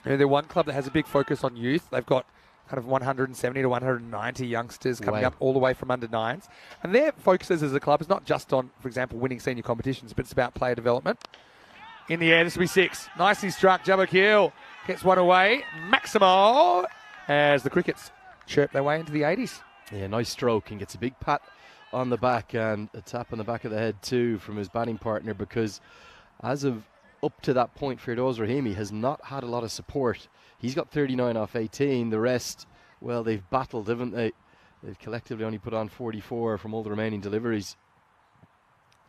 they're one club that has a big focus on youth. They've got kind of 170 to 190 youngsters coming up all the way from under nines. And their focuses as a club is not just on, for example, winning senior competitions, but it's about player development. In the air, this will be 6. Nicely struck. Jabakil gets one away. Maximo as the crickets chirp their way into the 80s. Yeah, nice stroke, and gets a big pat on the back and a tap on the back of the head too from his batting partner, because as of up to that point, Firdaus Rahimi has not had a lot of support. He's got 39 off 18. The rest, well, they've battled, haven't they? They've collectively only put on 44 from all the remaining deliveries.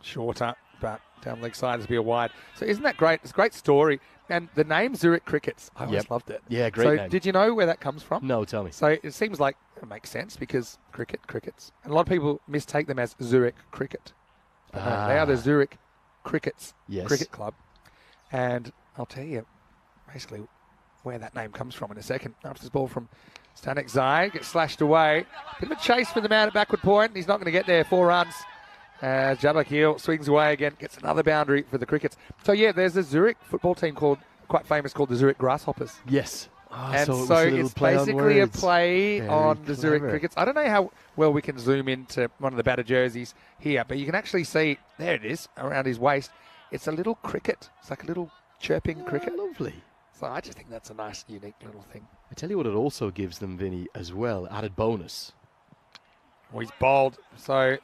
Shorter, but down leg side, this will be a wide. So isn't that great? It's a great story. And the name Zurich Crickets, I always loved it. Yeah, great name. Did you know where that comes from? No, tell me. So it seems like it makes sense because crickets. And a lot of people mistake them as Zurich Cricket. But no, they are the Zurich Crickets Cricket Club. And I'll tell you basically where that name comes from in a second. After this ball from Stanek-Zai, gets slashed away. Bit of a chase for the man at backward point. He's not going to get there. 4 runs. As Jabakil swings away again, gets another boundary for the Crickets. So yeah, there's a Zurich football team quite famous called the Zurich Grasshoppers. Yes. And so it's basically a play on the Zurich Crickets. I don't know how well we can zoom into one of the batter jerseys here, but you can actually see, there it is, around his waist. It's a little cricket. It's like a little chirping cricket. Lovely. So I just think that's a nice, unique little thing. I tell you what it also gives them, Vinny, as well, added bonus. Well, he's bowled, so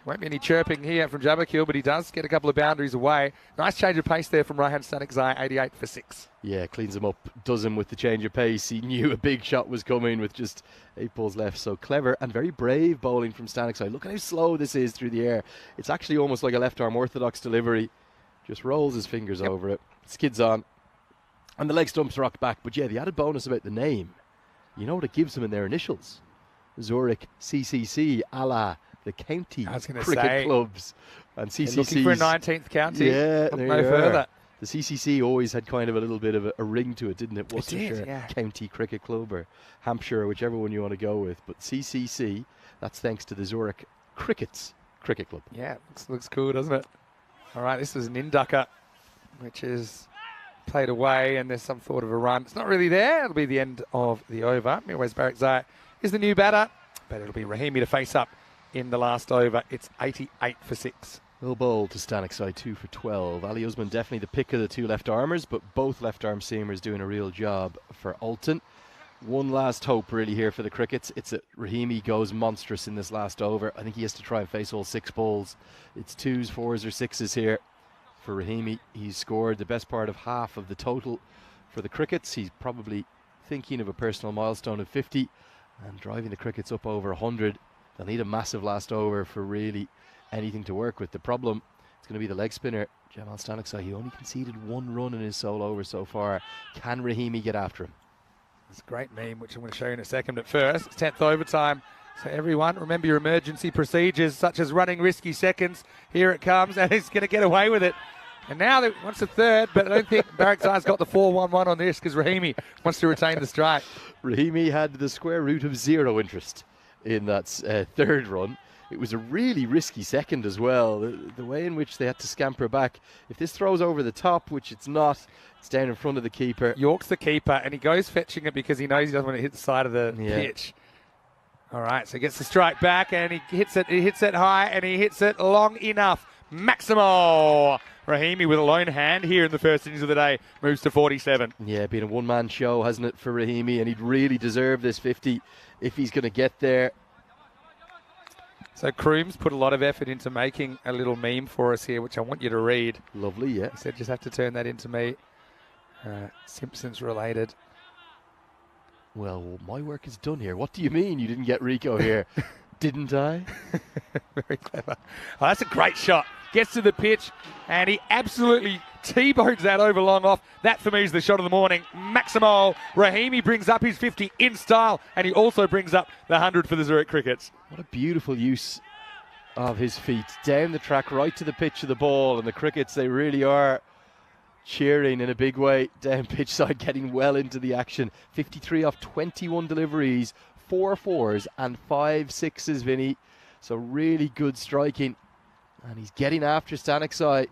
won't be any chirping here from Jabakil, but he does get a couple of boundaries away. Nice change of pace there from Rahan Stanek-Zai, 88 for 6. Yeah, cleans him up, does him with the change of pace. He knew a big shot was coming with just 8 balls left. So clever and very brave bowling from Stanek-Zai. Look at how slow this is through the air. It's actually almost like a left-arm orthodox delivery. Just rolls his fingers over it, skids on, and the leg stumps rock back. But yeah, the added bonus about the name, you know what it gives them in their initials? Zurich CCC, a la the county cricket clubs. And CCC looking for a 19th county. Yeah, no further. The CCC always had kind of a little bit of a ring to it, didn't it? Worcestershire County Cricket Club or Hampshire, whichever one you want to go with. But CCC, that's thanks to the Zurich Crickets Cricket Club. Yeah, looks cool, doesn't it? All right, this is an inducker, which is played away, and there's some thought of a run. It's not really there. It'll be the end of the over. Mirwais Barakzai is the new batter, but it'll be Rahimi to face up in the last over. It's 88 for 6. Well bowled to Stanek-Zai, 2 for 12. Ali Usman definitely the pick of the 2 left armers, but both left arm seamers doing a real job for Alton. One last hope really here for the Crickets. It's that Rahimi goes monstrous in this last over. I think he has to try and face all 6 balls. It's 2s, 4s or 6s here for Rahimi. He's scored the best part of half of the total for the Crickets. He's probably thinking of a personal milestone of 50 and driving the Crickets up over 100. They'll need a massive last over for really anything to work with. The problem is going to be the leg spinner, Jamal Stanek-Zai. He only conceded 1 run in his sole over so far. Can Rahimi get after him? It's a great meme, which I'm going to show you in a second. But first, it's 10th overtime. So everyone, remember your emergency procedures, such as running risky seconds. Here it comes, and he's going to get away with it. And now they wants a third, but I don't think Barakzai's got the 4-1-1 on this because Rahimi wants to retain the strike. Rahimi had the square root of 0 interest in that third run. It was a really risky second as well. The way in which they had to scamper back. If this throws over the top, which it's not, it's down in front of the keeper. York's the keeper, and he goes fetching it because he knows he doesn't want to hit the side of the pitch. All right, so he gets the strike back, and he hits it. He hits it high, and he hits it long enough. Maximo Rahimi with a lone hand here in the first innings of the day moves to 47. Yeah, been a one-man show, hasn't it, for Rahimi? And he'd really deserve this 50 if he's going to get there. So Crooms put a lot of effort into making a little meme for us here, which I want you to read. Lovely, yeah. He said just have to turn that into me. Simpsons related. Well, my work is done here. What do you mean you didn't get Rico here? Didn't I? Very clever. Oh, that's a great shot. Gets to the pitch, and he absolutely T-bones that over long off. That, for me, is the shot of the morning. Maximo Rahimi brings up his 50 in style, and he also brings up the 100 for the Zurich Crickets. What a beautiful use of his feet. Down the track, right to the pitch of the ball, and the Crickets, they really are cheering in a big way down pitch side, getting well into the action. 53 off 21 deliveries, 4 4s and 5 6s, Vinny. So really good striking. And he's getting after Staniksai.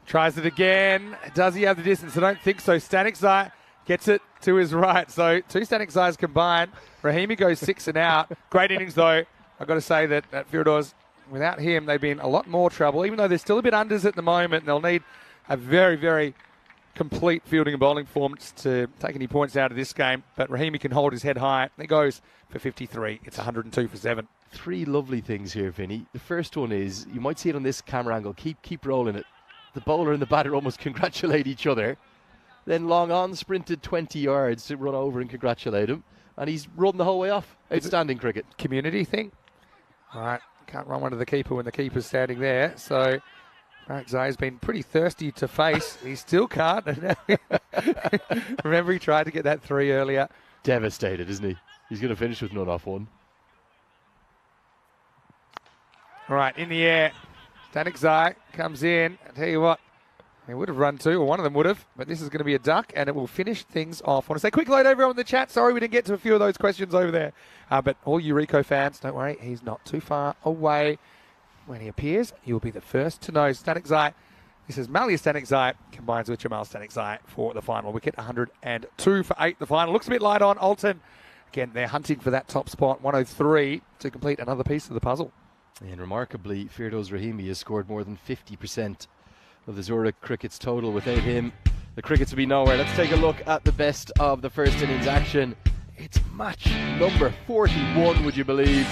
Tries it again. Does he have the distance? I don't think so. Staniksai gets it to his right. So 2 Staniksais combined. Rahimi goes 6 and out. Great innings, though. I've got to say that Firidors, without him, they've been a lot more trouble. Even though they're still a bit unders at the moment, they'll need a very, very complete fielding and bowling performance to take any points out of this game. But Rahimi can hold his head high. He goes for 53. It's 102 for 7. 3 lovely things here, Vinny. The first one is, you might see it on this camera angle, keep rolling it. The bowler and the batter almost congratulate each other. Then Long On sprinted 20 yards to run over and congratulate him. And he's run the whole way off. Outstanding cricket. Community thing. All right, can't run one to the keeper when the keeper's standing there. So Barakzai's been pretty thirsty to face. He still can't. Remember, he tried to get that 3 earlier. Devastated, isn't he? He's going to finish with none off 1. All right, in the air. Staniksai comes in. I tell you what, he would have run 2, or one of them would have, but this is going to be a duck, and it will finish things off. I want to say quick load everyone in the chat. Sorry we didn't get to a few of those questions over there. But all you Rico fans, don't worry, he's not too far away. When he appears, you'll be the first to know. Staniksai, this is Malia Staniksai, combines with Jamal Staniksai for the final wicket. 102 for 8, the final. Looks a bit light on Alton. Again, they're hunting for that top spot, 103, to complete another piece of the puzzle. And remarkably, Firdos Rahimi has scored more than 50% of the Zurich Crickets total. Without him, the Crickets would be nowhere. Let's take a look at the best of the first innings action. It's match number 41, would you believe?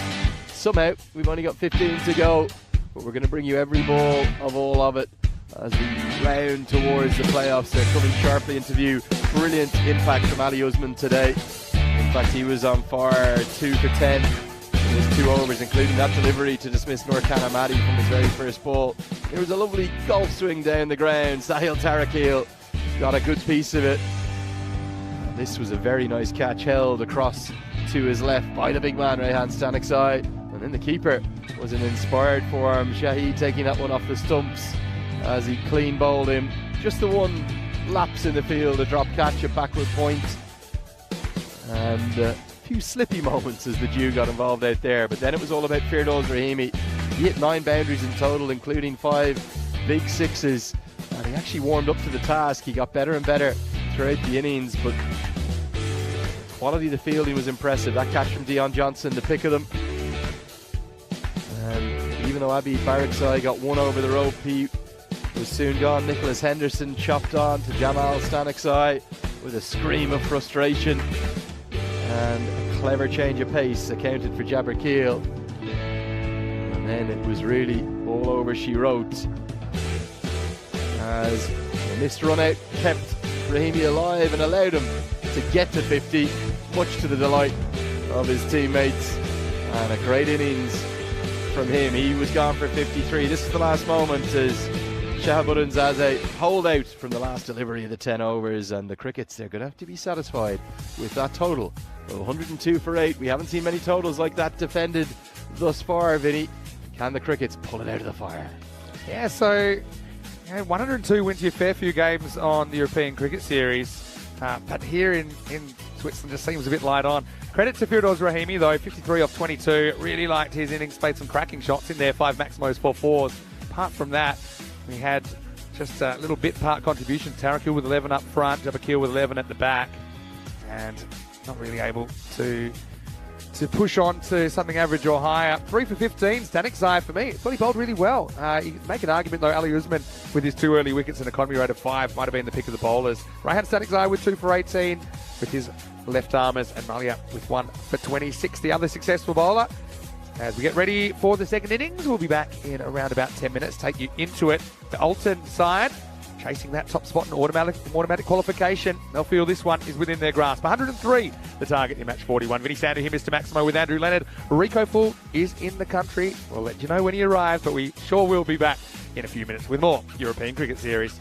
Somehow, we've only got 15 to go, but we're going to bring you every ball of all of it as we round towards the playoffs. They're coming sharply into view. Brilliant impact from Ali Usman today. In fact, he was on fire, 2 for 10. His 2 overs, including that delivery to dismiss Nurkan Ahmadi from his very first ball. It was a lovely golf swing down the ground. Sahil Tarakil got a good piece of it. And this was a very nice catch, held across to his left by the big man, Rehan Staniksai. And then the keeper was in inspired form. Shahid taking that one off the stumps as he clean bowled him. Just the one lapse in the field, a drop catch, a backward point. And few slippy moments as the Jew got involved out there, but then it was all about Firdos Rahimi. He hit 9 boundaries in total, including 5 big 6s, and he actually warmed up to the task. He got better and better throughout the innings, but the quality of the fielding was impressive. That catch from Dion Johnson, the pick of them, and even though Abi Barakzai got 1 over the rope, he was soon gone. Nicholas Henderson chopped on to Jamal Staniksai with a scream of frustration. And a clever change of pace accounted for Jabber Keel. And then it was really all over she wrote, as a missed run out kept Rahimi alive and allowed him to get to 50, much to the delight of his teammates. And a great innings from him. He was gone for 53. This is the last moment as Shahabuddin's as a holdout from the last delivery of the 10 overs, and the Crickets, they're going to have to be satisfied with that total. Well, 102 for 8. We haven't seen many totals like that defended thus far, Vinny. Can the Crickets pull it out of the fire? Yeah, so 102 wins you a fair few games on the European Cricket Series, but here in Switzerland just seems a bit light on. Credit to Firdaus Rahimi though, 53 off 22. Really liked his innings, played some cracking shots in there, 5 Maximos, 4 fours. Apart from that, we had just a little bit part contribution. Tarakil with 11 up front, Jabakil with 11 at the back, and not really able to push on to something average or higher. 3 for 15, Static Zai for me. I thought he bowled really well. You can make an argument though, Ali Usman with his 2 early wickets and economy rate of 5 might have been the pick of the bowlers. Raihan Static Zai with 2 for 18 with his left armers, and Malia with 1 for 26, the other successful bowler. As we get ready for the second innings, we'll be back in around about 10 minutes, take you into it. The Alton side chasing that top spot in automatic qualification. They'll feel this one is within their grasp. 103, the target in match 41. Vinny Sandu here, Mr. Maximo with Andrew Leonard. Rico Full is in the country. We'll let you know when he arrives, but we sure will be back in a few minutes with more European Cricket Series.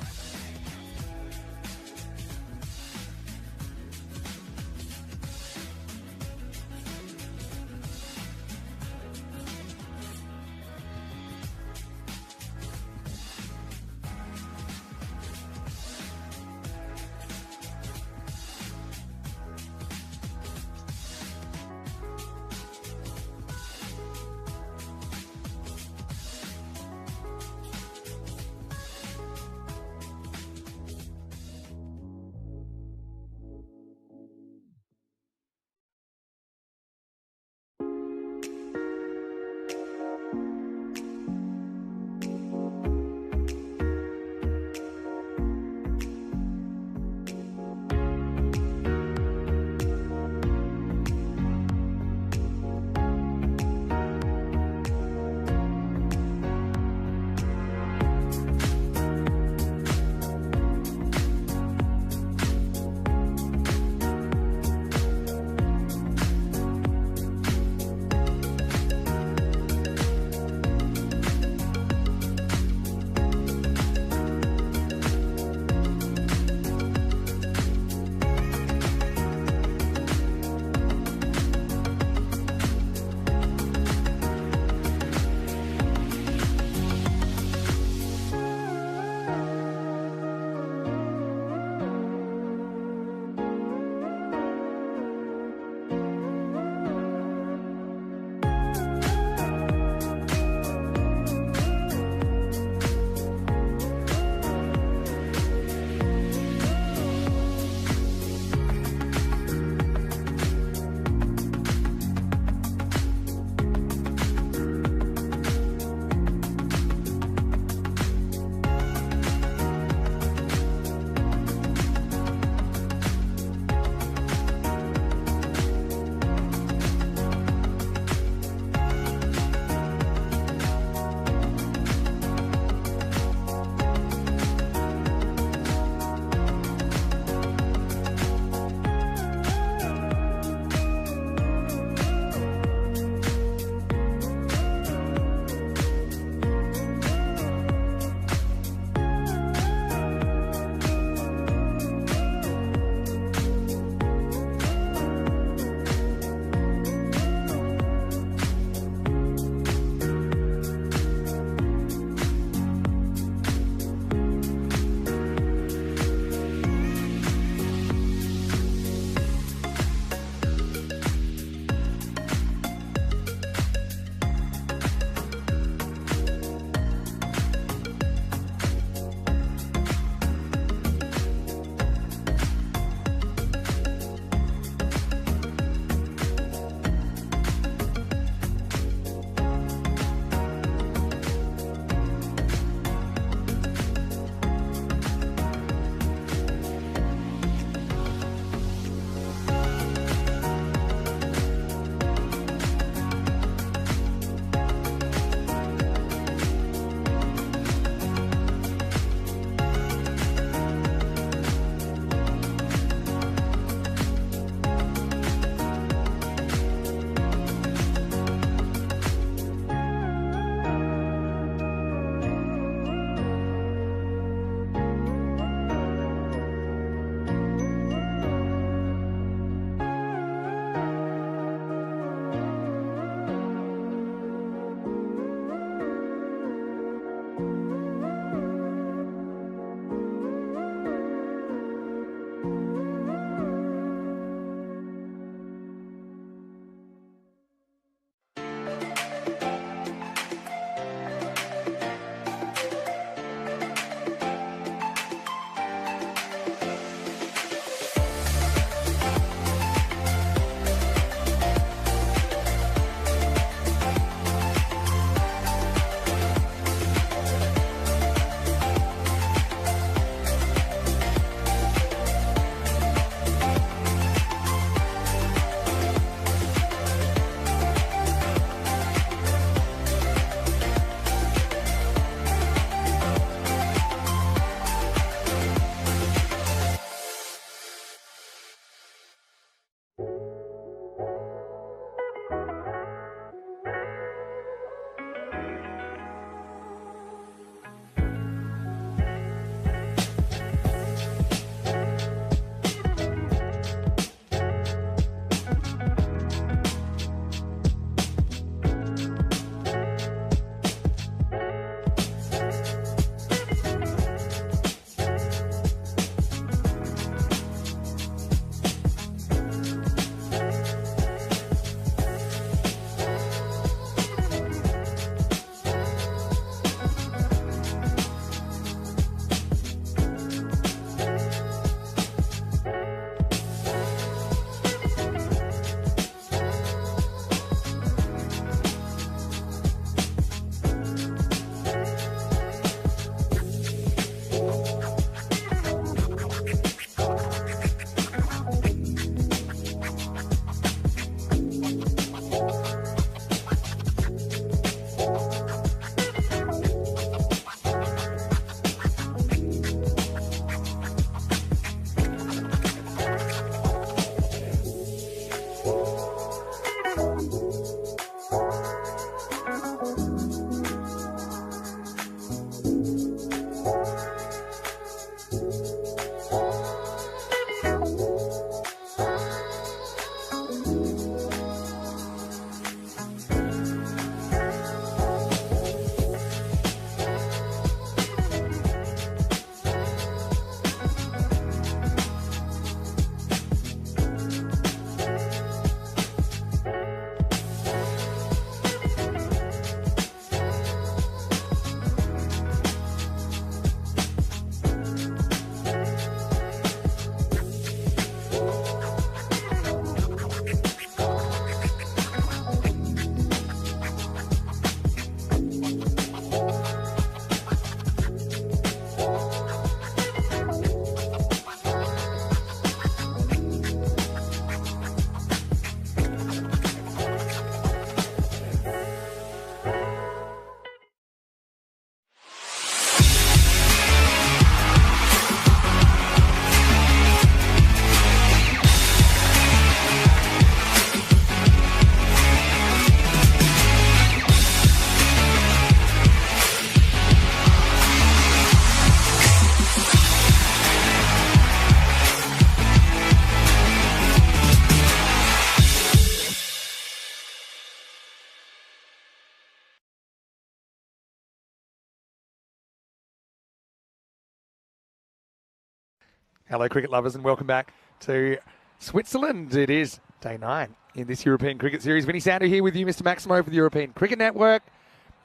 Hello, cricket lovers, and welcome back to Switzerland. It is day 9 in this European Cricket Series. Vinny Sandu here with you, Mr. Maximo, for the European Cricket Network.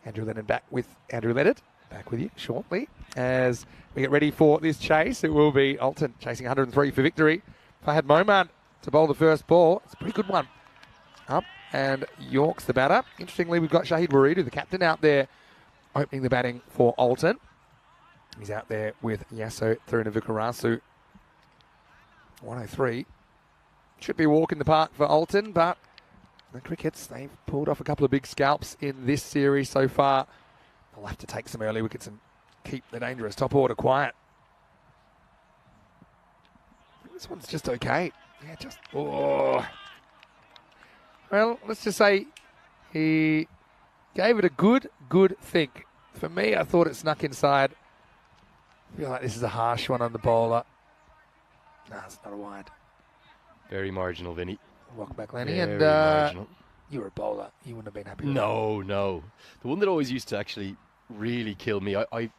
Andrew Leonard back with you shortly as we get ready for this chase. It will be Alton chasing 103 for victory. Fahad Moman to bowl the first ball. It's a pretty good one. Up and York's the batter. Interestingly, we've got Shahid Waridu, the captain, out there opening the batting for Alton. He's out there with Yasso Thirunavukarasu. 103. Should be a walk in the park for Alton, but the Crickets, they've pulled off a couple of big scalps in this series so far. They'll have to take some early wickets and keep the dangerous top order quiet. This one's just okay. Yeah, well, let's just say he gave it a good think. For me, I thought it snuck inside. I feel like this is a harsh one on the bowler. No, it's not a wide. Very marginal, Vinny. Welcome back, Lenny. Very And marginal. you were a bowler. You wouldn't have been happy with No. The one that always used to actually really kill me, whether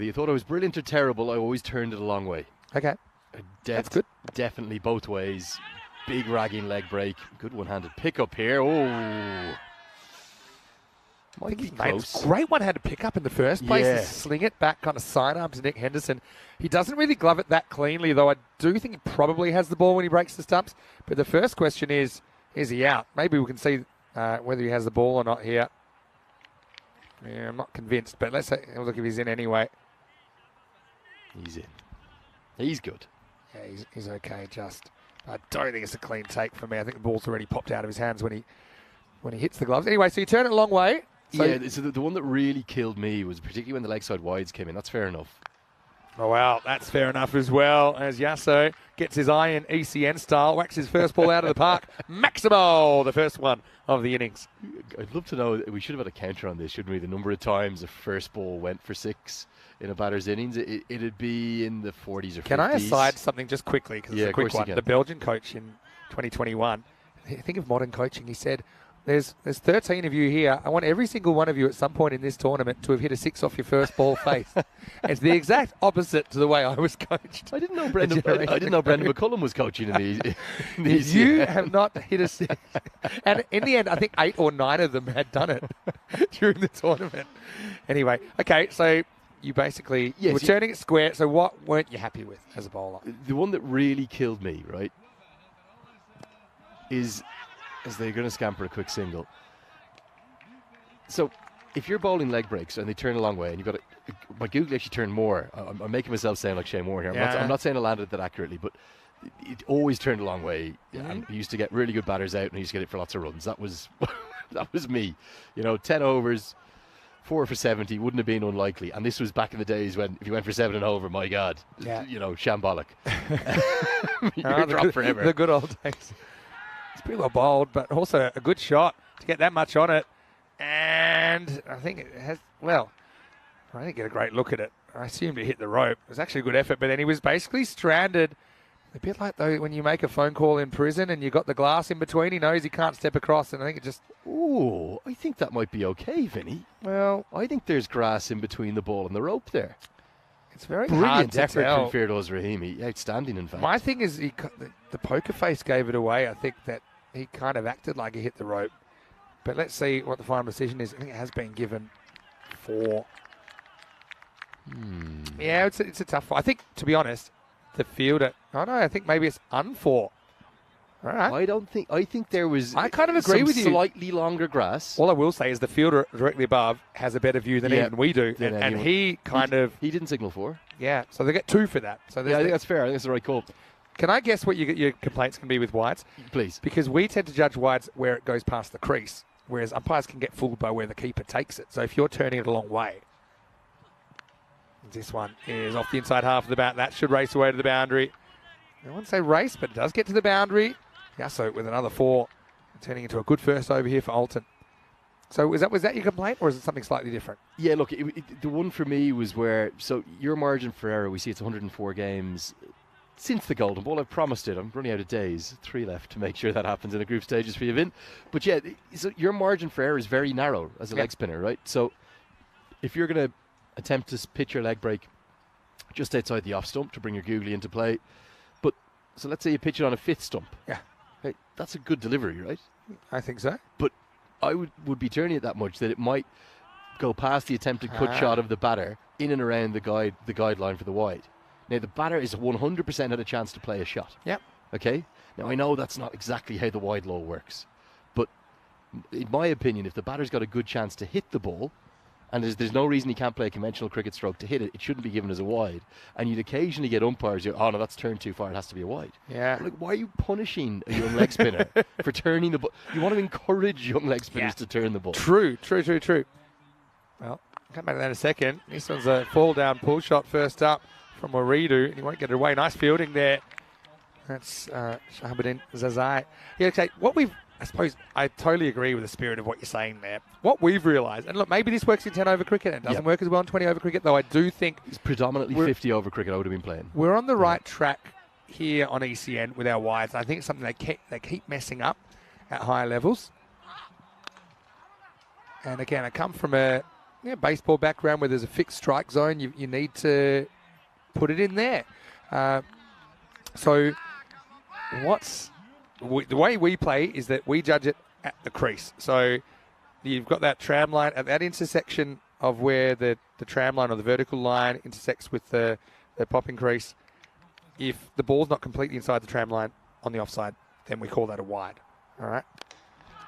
you thought I was brilliant or terrible, I always turned it a long way. that. Okay. That's good. Definitely both ways. Big ragging leg break. Good one-handed pick up here. Oh. Might be close. Great one had to pick up in the first place. Yeah. And sling it back, kind of sidearm to Nick Henderson. He doesn't really glove it that cleanly, though I do think he probably has the ball when he breaks the stumps. But the first question is he out? Maybe we can see whether he has the ball or not here. Yeah, I'm not convinced, but let's have a look if he's in anyway. He's in. He's good. Yeah, he's okay, I don't think it's a clean take for me. I think the ball's already popped out of his hands when he hits the gloves. Anyway, so you turn it a long way. So yeah, so the one that really killed me was particularly when the leg side wides came in. That's fair enough. Oh, wow, that's fair enough as well, as Yasso gets his eye in ECN style, whacks his first ball out of the park. Maximo, the first one of the innings. I'd love to know, we should have had a counter on this, shouldn't we? The number of times the first ball went for 6 in a batter's innings. It'd be in the 40s or 50s. Can I aside something just quickly, because it's a quick one. can. The Belgian coach in 2021, think of modern coaching, he said, There's 13 of you here. I want every single one of you at some point in this tournament to have hit a 6 off your first ball face. It's the exact opposite to the way I was coached. I didn't know Brendan McCullum was coaching in these. You have not hit a 6. And in the end, I think 8 or 9 of them had done it during the tournament. Anyway, okay, so you basically were turning it square. So what weren't you happy with as a bowler? The one that really killed me, right, is as they're going to scamper a quick single. So if you're bowling leg breaks and they turn a long way and you've got to, my Google actually turned more. I'm making myself sound like Shane Warne here. I'm not saying I landed that accurately, but it always turned a long way. And he used to get really good batters out and he used to get it for lots of runs. That was that was me. 10 overs, 4 for 70 wouldn't have been unlikely. And this was back in the days when if you went for 7 and over, my God, shambolic. You're dropped forever. The good old days. It's pretty well bowled, but also a good shot to get that much on it. And I think it has, I didn't get a great look at it. I assumed it hit the rope. It was actually a good effort, but then he was basically stranded. A bit like, though, when you make a phone call in prison and you got the glass in between, he knows he can't step across, and I think it just... Ooh, I think that might be okay, Vinny. Well, I think there's grass in between the ball and the rope there. It's very brilliant hard to effort tell. from Firdaus Rahimi. Outstanding, in fact. My thing is the poker face gave it away. I think that he kind of acted like he hit the rope. But let's see what the final decision is. I think it has been given 4. Yeah, it's a tough one. I think, to be honest, the fielder... I think maybe it's un-4. All right. I think there was... I kind of agree with you. Slightly longer grass. All I will say is the fielder directly above has a better view than even we do. And he kind of... He didn't signal 4. Yeah, so they get 2 for that. So I think that's fair. I think that's the right call. Can I guess what your complaints can be with wides? Please. Because we tend to judge wides where it goes past the crease, whereas umpires can get fooled by where the keeper takes it. So if you're turning it a long way, this one is off the inside half of the bat. That should race away to the boundary. I wouldn't say race, but it does get to the boundary. Yasso with another 4, turning into a good first over here for Alton. So was that your complaint, or is it something slightly different? Yeah, look, the one for me was where, so your margin for error, we see it's 104 games since the Golden Ball. I've promised it. I'm running out of days. 3 left to make sure that happens in the group stages for you, Vin. But yeah, so your margin for error is very narrow as a leg spinner, right? So if you're going to attempt to pitch your leg break just outside the off stump to bring your googly into play. But so let's say you pitch it on a 5th stump. Yeah. Hey, that's a good delivery, right? I think so. But I would be turning it that much that it might go past the attempted cut shot of the batter in and around the guideline for the wide. Now, the batter is 100% had a chance to play a shot. Yep. Okay? Now, I know that's not exactly how the wide law works. But in my opinion, if the batter's got a good chance to hit the ball, and there's no reason he can't play a conventional cricket stroke to hit it, it shouldn't be given as a wide. And you'd occasionally get umpires who, oh no, that's turned too far, it has to be a wide. Yeah. Like, why are you punishing a young leg spinner for turning the ball? You want to encourage young leg spinners to turn the ball. True. Well, come back to that in a second. This one's a fall down pull shot first up from Waridu, and he won't get it away. Nice fielding there. That's Shahabuddin Zazai. Yeah, okay, I suppose I totally agree with the spirit of what you're saying there. What we've realised, and look, maybe this works in 10 over cricket and it doesn't work as well in 20 over cricket, though I do think it's predominantly 50 over cricket I would have been playing. We're on the right track here on ECN with our wides. I think it's something they keep messing up at higher levels. And again, I come from a baseball background where there's a fixed strike zone. You need to put it in there. So the way we play is that we judge it at the crease. So you've got that tram line at that intersection of where the tram line or the vertical line intersects with the popping crease. If the ball's not completely inside the tram line on the offside, then we call that a wide. All right.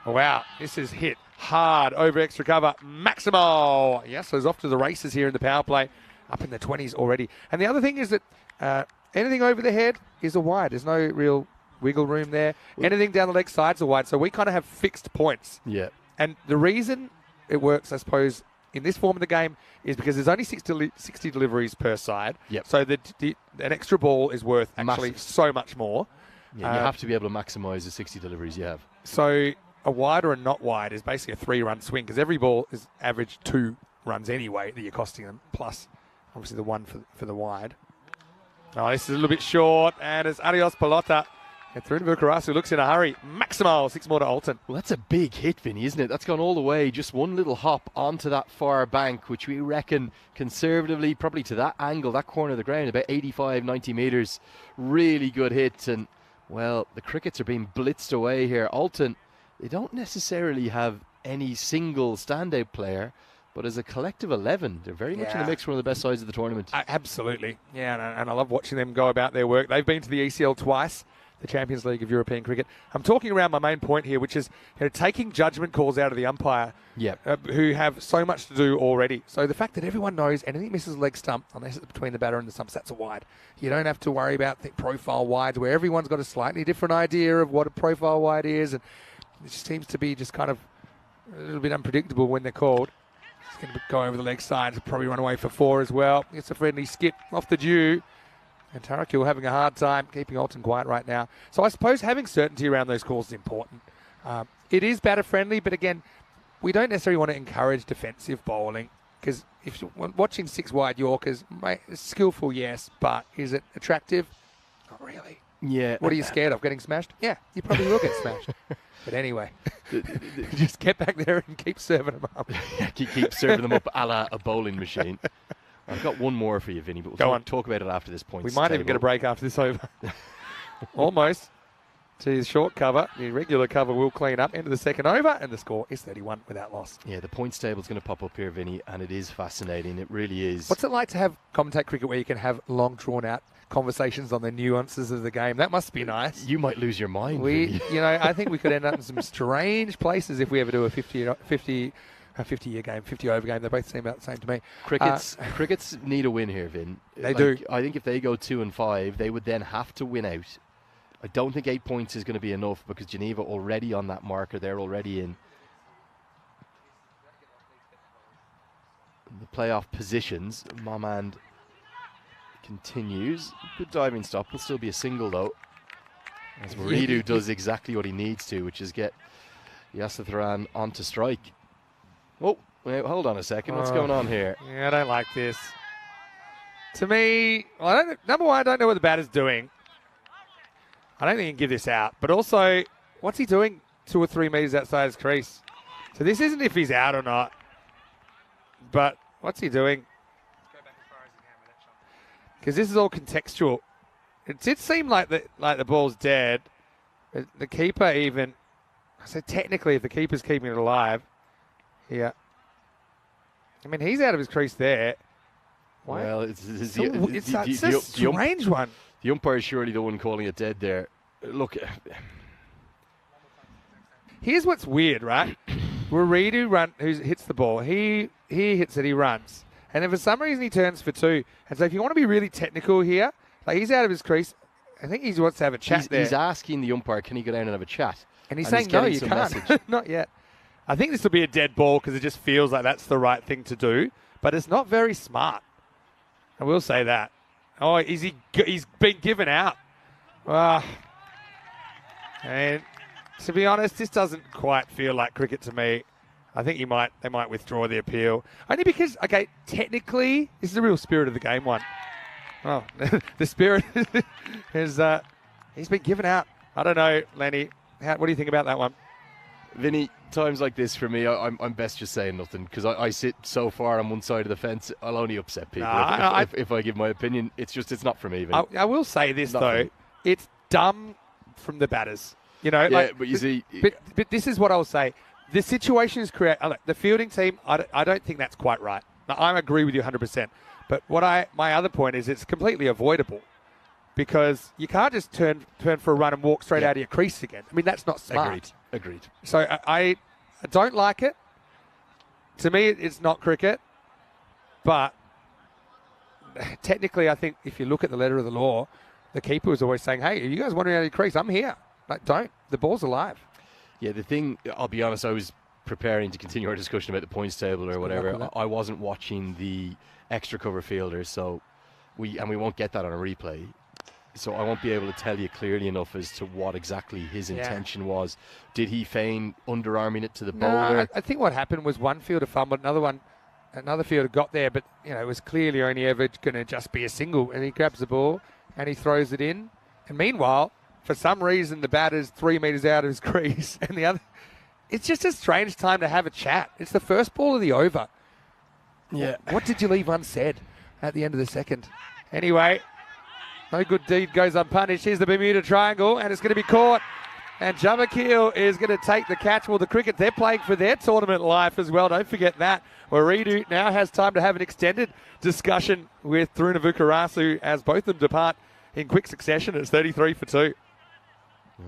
Oh, wow, this is hit hard over extra cover. Maximo. Yes, so he's off to the races here in the power play, up in the 20s already. And the other thing is that anything over the head is a wide. There's no real wiggle room there. Anything down the leg side's a wide. So we kind of have fixed points. Yeah. And the reason it works, I suppose, in this form of the game is because there's only 60 deliveries per side. Yep. So an extra ball is worth actually so much more. Yeah, you have to be able to maximise the 60 deliveries you have. So a wide or a not wide is basically a 3-run swing because every ball is average 2 runs anyway that you're costing them, plus obviously the 1 for the wide. Oh, this is a little bit short, and it's Adios Pelota. And through to Bukarasu, looks in a hurry. Maximal, 6 more to Alton. Well, that's a big hit, Vinny, isn't it? That's gone all the way. Just one little hop onto that far bank, which we reckon conservatively, probably to that angle, that corner of the ground, about 85, 90 metres. Really good hit. And, well, the crickets are being blitzed away here. Alton, they don't necessarily have any single standout player, but as a collective 11, they're very much in the mix for one of the best sides of the tournament. Absolutely. Yeah, and I love watching them go about their work. They've been to the ECL twice, the Champions League of European Cricket. I'm talking around my main point here, which is taking judgment calls out of the umpire, who have so much to do already. So the fact that everyone knows anything misses leg stump, unless it's between the batter and the stumps, that's a wide. You don't have to worry about profile wides, where everyone's got a slightly different idea of what a profile wide is, and it just seems to be just kind of a little bit unpredictable when they're called. It's going to go over the leg side, probably run away for 4 as well. It's a friendly skip off the dew. And Tarakil having a hard time keeping Alton quiet right now. So I suppose having certainty around those calls is important. It is batter friendly, but again, we don't necessarily want to encourage defensive bowling because if you're watching 6 wide Yorkers, skillful, yes, but is it attractive? Not really. Yeah. What are you scared of? Getting smashed? Yeah, you probably will get smashed. But anyway, just get back there and keep serving them up. keep serving them up a la a bowling machine. I've got one more for you, Vinny, but we'll talk about it after this point. We might even get a break after this over. Almost. To his short cover. The regular cover will clean up into the second over, and the score is 31 without loss. Yeah, the points table is going to pop up here, Vinny, and it is fascinating. It really is. What's it like to have commentate cricket where you can have long, drawn-out conversations on the nuances of the game? That must be nice. You might lose your mind. I think we could end up in some strange places if we ever do a 50-year game, 50-over game. They both seem about the same to me. Crickets need a win here, Vin. They do. I think if they go 2-5, they would then have to win out. I don't think 8 points is going to be enough because Geneva already on that marker. They're already in the playoff positions. Mamand continues. Good diving stop. Will still be a single, though. As Maridu does exactly what he needs to, which is get Yasatharan onto strike. Oh, wait, hold on a second. What's going on here? Yeah, I don't like this. To me, number one, I don't know what the batter's doing. I don't think he can give this out. But also, what's he doing 2 or 3 metres outside his crease? So this isn't if he's out or not. But what's he doing? Let's go back as far as he can with that shot. because this is all contextual. It did seem like the ball's dead. The keeper even. So technically, if the keeper's keeping it alive, yeah. I mean, he's out of his crease there. Why? Well, it's a strange one. The umpire is surely the one calling it dead there. Look, here's what's weird, right? Ruridu who hits the ball. He hits it, he runs. And then for some reason he turns for 2. And so if you want to be really technical here, like he's out of his crease. I think he wants to have a chat there. He's asking the umpire, can he go down and have a chat? And he's saying, no, you can't. Not yet. I think this will be a dead ball because it just feels like that's the right thing to do. But it's not very smart. I will say that. Oh, he's been given out. And to be honest, this doesn't quite feel like cricket to me. I think they might withdraw the appeal. Only because, okay, technically, this is the real spirit of the game one. Oh, the spirit is, he's been given out. I don't know, Lenny. What do you think about that one? Vinny, times like this for me, I'm best just saying nothing because I sit so far on one side of the fence, I'll only upset people if I give my opinion. It's not for me, Vinny. I will say this, though. It's dumb from the batters. You know, yeah, but you see... But this is what I'll say. The situation is created. The fielding team, I don't think that's quite right. Now, I agree with you 100%. But my other point is it's completely avoidable because you can't just turn for a run and walk straight out of your crease again. I mean, that's not smart. Agreed. So I don't like it. To me, it's not cricket. But technically, I think if you look at the letter of the law, the keeper was always saying, hey, are you guys wandering out of your crease? I'm here. Like, don't. The ball's alive. Yeah, the thing, I'll be honest, I was preparing to continue our discussion about the points table or whatever. I wasn't watching the extra cover fielders, so we won't get that on a replay. So I won't be able to tell you clearly enough as to what exactly his intention was. Did he feign underarming it to the bowler? I think what happened was one fielder fumbled, another fielder got there, but it was clearly only ever going to just be a single. And he grabs the ball and he throws it in. And meanwhile, for some reason, the batter's 3 meters out of his crease, and the other. It's just a strange time to have a chat. It's the first ball of the over. Yeah. What did you leave unsaid at the end of the second? Anyway, no good deed goes unpunished. Here's the Bermuda Triangle, and it's going to be caught. And Jamakil is going to take the catch. Well, the cricket, they're playing for their tournament life as well. Don't forget that. Waridu now has time to have an extended discussion with Trunavukarasu as both of them depart in quick succession. It's 33 for 2.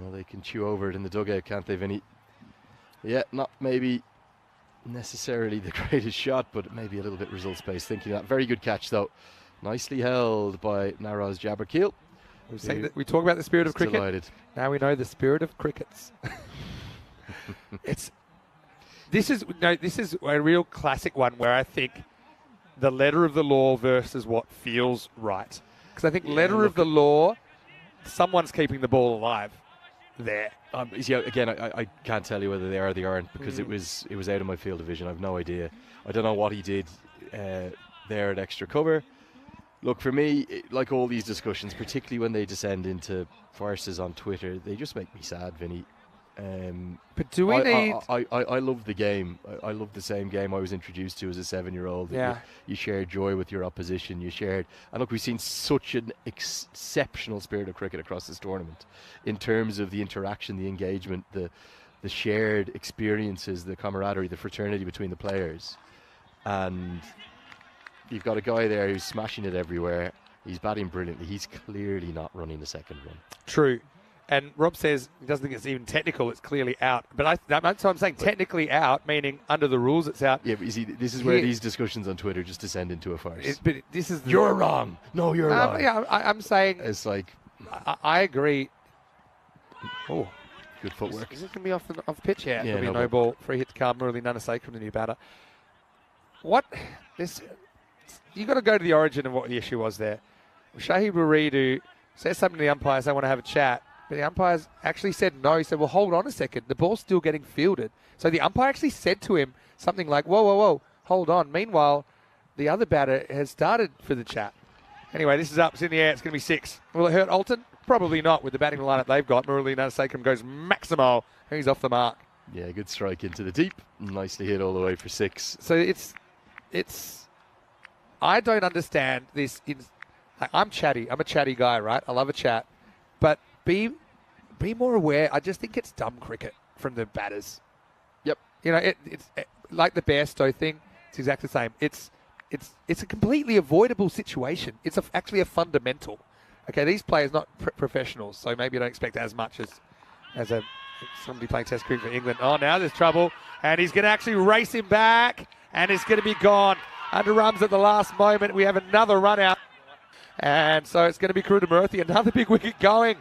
Well, they can chew over it in the dugout, can't they, Vinny? Yeah, not maybe necessarily the greatest shot, but maybe a little bit results-based thinking that. Very good catch, though. Nicely held by Naraz Jabarkeel. We talk about the spirit of cricket. Delighted. Now we know the spirit of crickets. This is a real classic one where I think the letter of the law versus what feels right. Because I think letter of the law, someone's keeping the ball alive there. Again, I can't tell you whether they are or they aren't because it was out of my field of vision. I've no idea. I don't know what he did there at extra cover. Look, for me, like all these discussions, particularly when they descend into farces on Twitter, they just make me sad, Vinny. But do we need... I love the game. I love the same game I was introduced to as a 7-year-old. Yeah. You shared joy with your opposition. And look, we've seen such an exceptional spirit of cricket across this tournament in terms of the interaction, the engagement, the shared experiences, the camaraderie, the fraternity between the players. And you've got a guy there who's smashing it everywhere. He's batting brilliantly. He's clearly not running the second run. True. And Rob says he doesn't think it's even technical. It's clearly out. But so I'm saying technically out, meaning under the rules it's out. Yeah, but you see, this is where these discussions on Twitter just descend into a farce. But this is you're wrong. No, you're wrong. Yeah, I'm saying... It's like... I agree. Oh. Good footwork. Is it going to be off pitch? Yeah, it'll be no no ball. Free hit to come. Murali Nunasake from the new batter. What? You got to go to the origin of what the issue was there. Shahid Buridu says something to the umpires. They want to have a chat. But the umpires actually said no. He said, well, hold on a second. The ball's still getting fielded. So the umpire actually said to him something like, whoa, hold on. Meanwhile, the other batter has started for the chat. Anyway, this is up. It's in the air. It's going to be 6. Will it hurt Alton? Probably not with the batting lineup they've got. Murali Nunasake goes Maximo. He's off the mark. Yeah, good strike into the deep. Nicely hit all the way for 6. So it's I don't understand this. I'm chatty. I'm a chatty guy, right? I love a chat. But be more aware. I just think it's dumb cricket from the batters. Yep. You know, it's like the Bairstow thing. It's exactly the same. It's a completely avoidable situation. It's actually a fundamental. Okay, these players not professionals, so maybe you don't expect as much as somebody playing Test cricket for England. Oh, now there's trouble, and he's going to actually race him back, and it's going to be gone. Under runs at the last moment. We have another run out, and so it's going to be Krunamurthy, another big wicket going.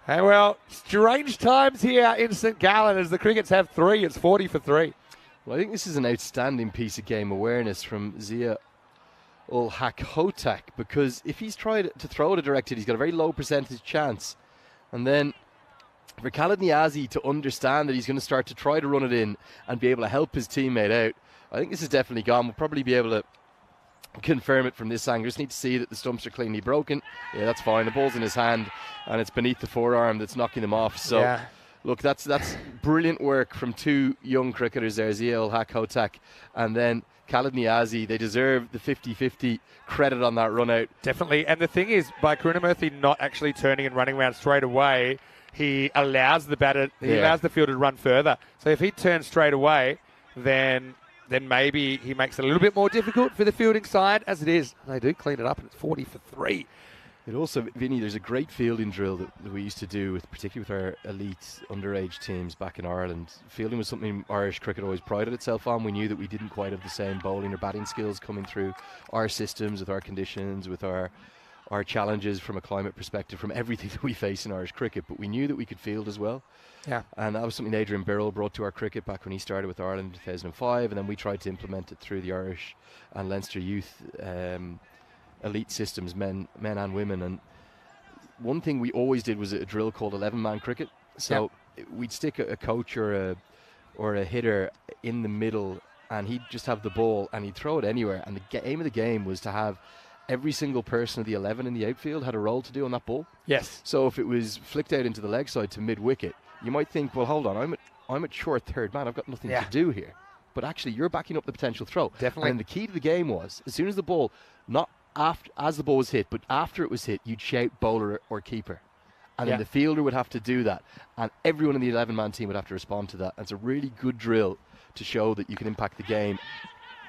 And well, strange times here in St Gallen as the Crickets have 3. It's 40 for 3. Well, I think this is an outstanding piece of game awareness from Zia ul Haq because if he's tried to throw it a direct hit, he's got a very low percentage chance. And then for Khalid Niazi to understand that he's going to start to try to run it in and be able to help his teammate out, I think this is definitely gone. We'll probably be able to confirm it from this angle. Just need to see that the stumps are cleanly broken. Yeah, that's fine. The ball's in his hand and it's beneath the forearm that's knocking him off. So, yeah. Look, that's brilliant work from 2 young cricketers there, Zia ul Haq and then Khalid Niazi. They deserve the 50-50 credit on that run out. Definitely. And the thing is, by Krunamurthy not actually turning and running around straight away, he allows the batter, allows the fielder to run further. So if he turns straight away, then maybe he makes it a little bit more difficult for the fielding side. As it is, they do clean it up, and it's 40 for 3. It also, Vinny, there's a great fielding drill that we used to do, particularly with our elite underage teams back in Ireland. Fielding was something Irish cricket always prided itself on. We knew that we didn't quite have the same bowling or batting skills coming through our systems, with our conditions, with our challenges from a climate perspective, from everything that we face in Irish cricket. But we knew that we could field as well. Yeah. And that was something Adrian Birrell brought to our cricket back when he started with Ireland in 2005. And then we tried to implement it through the Irish and Leinster youth elite systems, men and women. And one thing we always did was a drill called 11-man cricket. So we'd stick a coach or a hitter in the middle, and he'd just have the ball and he'd throw it anywhere. And the aim of the game was to have every single person of the 11 in the outfield had a role to do on that ball. Yes. So if it was flicked out into the leg side to mid-wicket, you might think, well, hold on, I'm at short third man. I've got nothing to do here. But actually, you're backing up the potential throw. Definitely. And the key to the game was, as soon as the ball, not after as the ball was hit, but after it was hit, you'd shout bowler or keeper. And then the fielder would have to do that. And everyone in the 11-man team would have to respond to that. And it's a really good drill to show that you can impact the game.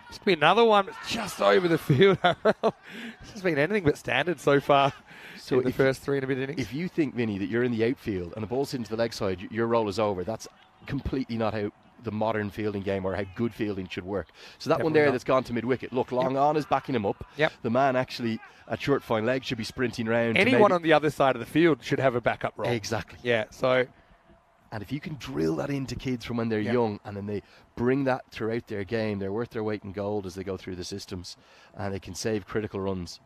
It's been another one just over the field. This has been anything but standard so far. So in the first 3 and a bit innings. If you think, Vinny, that you're in the outfield and the ball's into the leg side, your role is over. That's completely not how the modern fielding game or how good fielding should work. So that Definitely one there not. that's gone to mid-wicket. Look, long on is backing him up. Yep. The man actually at short fine leg should be sprinting round. Anyone on the other side of the field should have a backup role. Exactly. Yeah, so... And if you can drill that into kids from when they're young and then they bring that throughout their game, they're worth their weight in gold as they go through the systems and they can save critical runs.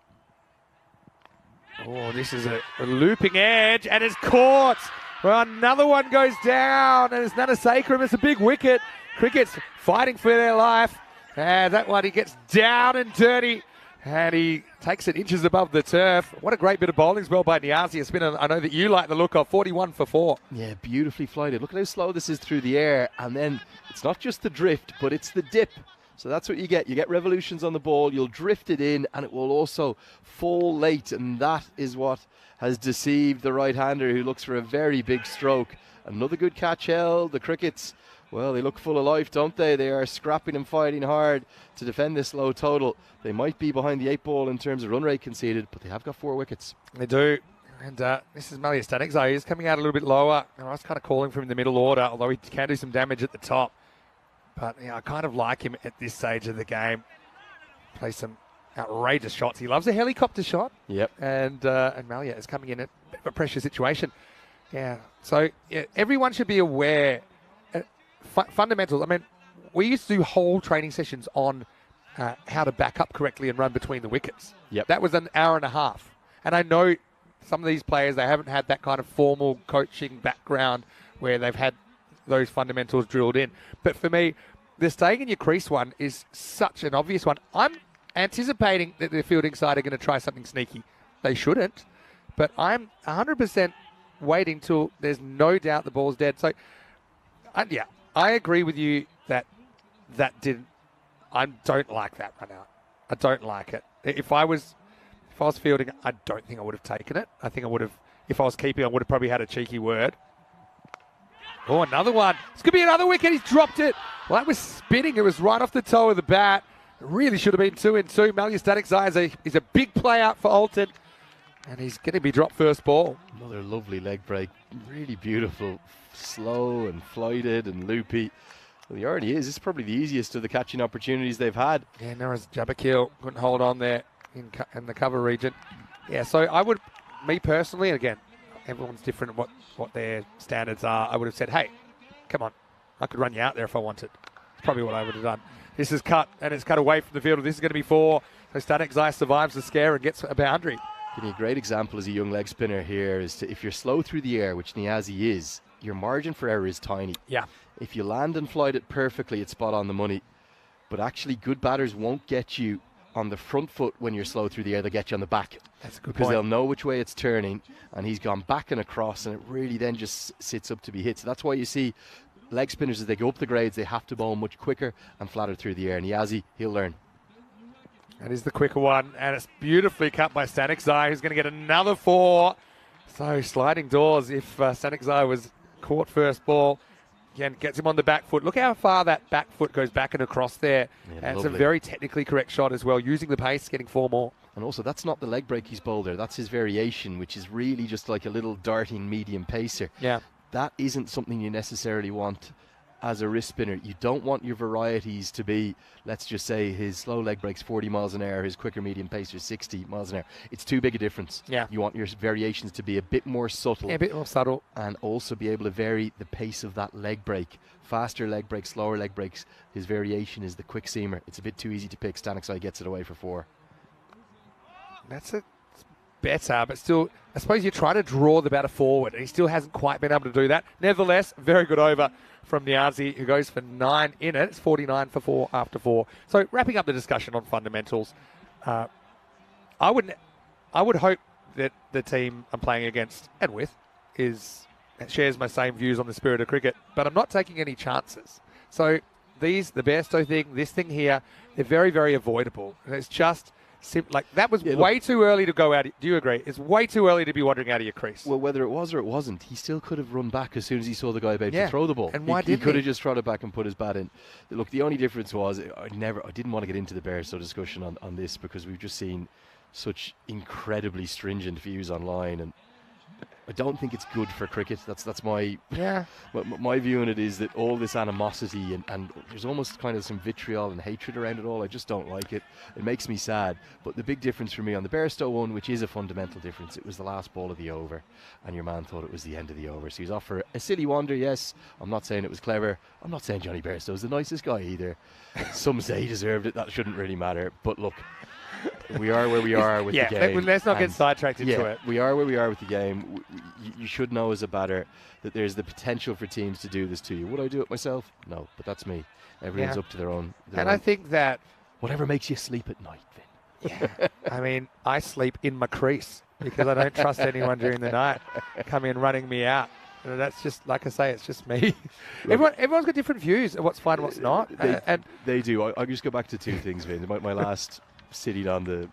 Oh, this is a looping edge and it's caught. Well, another one goes down and it's Nanasakram. It's a big wicket. Cricket's fighting for their life. And that one, he gets down and dirty. And he takes it inches above the turf. What a great bit of bowling as well by Niazi. It's been, I know that you like the look of 41 for 4. Yeah, beautifully flighted. Look at how slow this is through the air. And then it's not just the drift, but it's the dip. So that's what you get. You get revolutions on the ball. You'll drift it in and it will also fall late. And that is what has deceived the right-hander who looks for a very big stroke. Another good catch held. The Crickets, well, they look full of life, don't they? They are scrapping and fighting hard to defend this low total. They might be behind the 8 ball in terms of run rate conceded, but they have got 4 wickets. They do. And this is Malia Stanexo. He's coming out a little bit lower. And I was kind of calling for him in the middle order, although he can do some damage at the top. But I kind of like him at this stage of the game. Play some outrageous shots. He loves a helicopter shot. Yep. And Malia is coming in at a bit of a pressure situation. Yeah. So everyone should be aware. Fundamentals. I mean, we used to do whole training sessions on how to back up correctly and run between the wickets. Yep. That was an hour and a half. And I know some of these players, they haven't had that kind of formal coaching background where they've had those fundamentals drilled in. But for me, the staying in your crease one is such an obvious one. I'm anticipating that the fielding side are going to try something sneaky. They shouldn't. But I'm 100% waiting till there's no doubt the ball's dead. So, I agree with you that I don't like that run out. I don't like it. If I was If I was fielding, I don't think I would have taken it. I think I would have, if I was keeping, I would have probably had a cheeky word. Oh, another one. This could be another wicket. He's dropped it. Well, that was spinning. It was right off the toe of the bat. It really should have been 2 and 2. Malya Zai is a big play out for Alton. And he's going to be dropped first ball. Another lovely leg break. Really beautiful. Slow and flighted and loopy. Well, he already is. It's probably the easiest of the catching opportunities they've had. Yeah, Nara's Jabakil couldn't hold on there in the cover region. Yeah, so I would, me personally, again, everyone's different at what their standards are. I would have said, hey, come on. I could run you out there if I wanted. That's probably what I would have done. This is cut, and it's cut away from the field. This is going to be 4. So Stanek Zai survives the scare and gets a boundary. Give me a great example as a young leg spinner here is if you're slow through the air, which Niazi is, your margin for error is tiny. Yeah. If you land and flight it perfectly, it's spot on the money. But actually, good batters won't get you on the front foot when you're slow through the air. They'll get you on the back. That's a good because point. they'll know which way it's turning, and he's gone back and across, and it really then just sits up to be hit. So that's why you see leg spinners, as they go up the grades, they have to bowl much quicker and flatter through the air. Niazi, he'll learn. That is the quicker one, and it's beautifully cut by Stanek Zai, who's going to get another 4. So sliding doors if Stanek Zai was caught first ball. Again, gets him on the back foot. Look how far that back foot goes back and across there. Yeah, and it's lovely. a very technically correct shot as well, using the pace, getting 4 more. And also, that's not the leg break he's bowled there. That's his variation, which is really just like a little darting medium pacer. Yeah. That isn't something you necessarily want as a wrist spinner. You don't want your varieties to be, let's just say, his slow leg breaks 40 miles an hour, his quicker medium pacer 60 miles an hour. It's too big a difference. Yeah. You want your variations to be a bit more subtle. Yeah, a bit more subtle. And also be able to vary the pace of that leg break. Faster leg breaks, slower leg breaks. His variation is the quick seamer. It's a bit too easy to pick. Stanek Zai gets it away for 4. That's it. Better, but still, I suppose you try to draw the batter forward, and he still hasn't quite been able to do that. Nevertheless, very good over from Niazi, who goes for 9 in it. It's 49 for 4 after 4. So wrapping up the discussion on fundamentals, I would hope that the team I'm playing against and with shares my same views on the spirit of cricket, but I'm not taking any chances. So the Bairstow thing, this thing here, they're very, very avoidable. And it's just like that was way too early to go out. Do you agree? It's way too early to be wandering out of your crease. Well, whether it was or it wasn't, he still could have run back as soon as he saw the guy about to throw the ball. And why he didn't could have just trotted back and put his bat in. Look, the only difference was I didn't want to get into the Bairstow discussion on this because we've just seen such incredibly stringent views online, and I don't think it's good for cricket. That's my my view on it is that all this animosity and there's almost kind of some vitriol and hatred around it all. I just don't like it. It makes me sad. But the big difference for me on the Bairstow one, which is a fundamental difference, it was the last ball of the over, and your man thought it was the end of the over. So he's off for a silly wander. Yes, I'm not saying it was clever. I'm not saying Johnny Bairstow's the nicest guy either. Some say he deserved it. That shouldn't really matter. But look, we are where we are with the game. Let's not get sidetracked into it. We are where we are with the game. You should know as a batter that there's the potential for teams to do this to you. Would I do it myself? No, but that's me. Everyone's up to their own. I think that whatever makes you sleep at night, Vin. Yeah. I mean, I sleep in my crease because I don't trust anyone during the night come in running me out. And that's just, like I say, it's just me. Everyone's got different views of what's fine and what's not. They do. I'll just go back to 2 things, Vin. My last sitting on the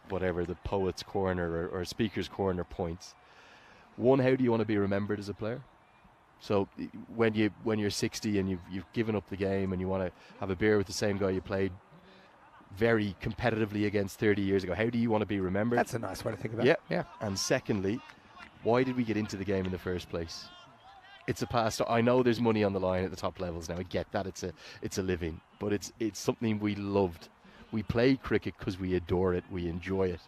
poet's corner or speaker's corner points. One, how do you want to be remembered as a player? So when you're 60 and you've given up the game and you want to have a beer with the same guy you played very competitively against 30 years ago, how do you want to be remembered? That's a nice way to think about it. Yeah. And secondly, why did we get into the game in the first place? It's a past. I know there's money on the line at the top levels now. I get that it's a living, but it's something we loved. We play cricket because we adore it, we enjoy it.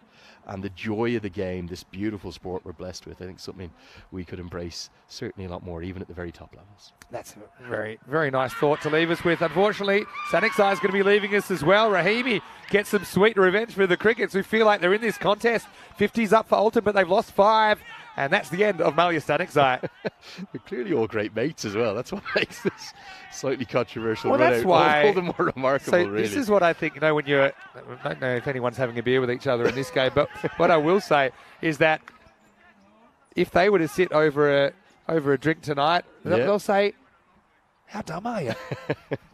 And the joy of the game, this beautiful sport we're blessed with, I think something we could embrace certainly a lot more, even at the very top levels. That's a very, very nice thought to leave us with. Unfortunately, Stanek Zai is going to be leaving us as well. Rahimi gets some sweet revenge for the Crickets, who feel like they're in this contest. 50's up for Alton, but they've lost 5. And that's the end of Malya Stanek Zai. They're clearly all great mates as well. That's what makes this slightly controversial. Well, that's why. All the more remarkable, so really. This is what I think, when I don't know if anyone's having a beer with each other in this game, but what I will say is that if they were to sit over a drink tonight, they'll say, How dumb are you?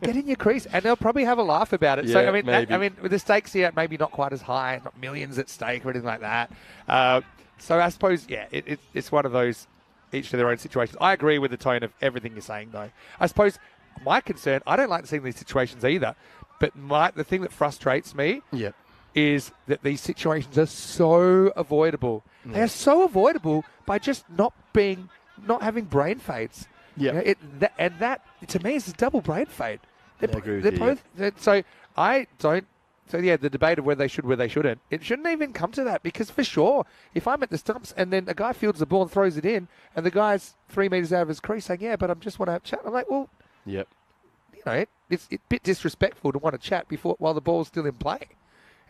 Get in your crease, and they'll probably have a laugh about it. So Yeah, I mean, with the stakes here, maybe not quite as high, not millions at stake or anything like that. So I suppose, yeah, it's one of those each to their own situations. I agree with the tone of everything you're saying, though. I suppose my concern, I don't like seeing these situations either, but the thing that frustrates me is that these situations are so avoidable. They are so avoidable by just not having brain fades. Yeah. You know, that to me is a double brain fade. I agree with you, So I don't. So yeah, the debate of where they should, where they shouldn't. It shouldn't even come to that, because for sure, if I'm at the stumps and then a guy fields the ball and throws it in, and the guy's 3 meters out of his crease saying, "Yeah, but I just want to have a chat," I'm like, well, Yep. you know, it's a bit disrespectful to want to chat while the ball's still in play.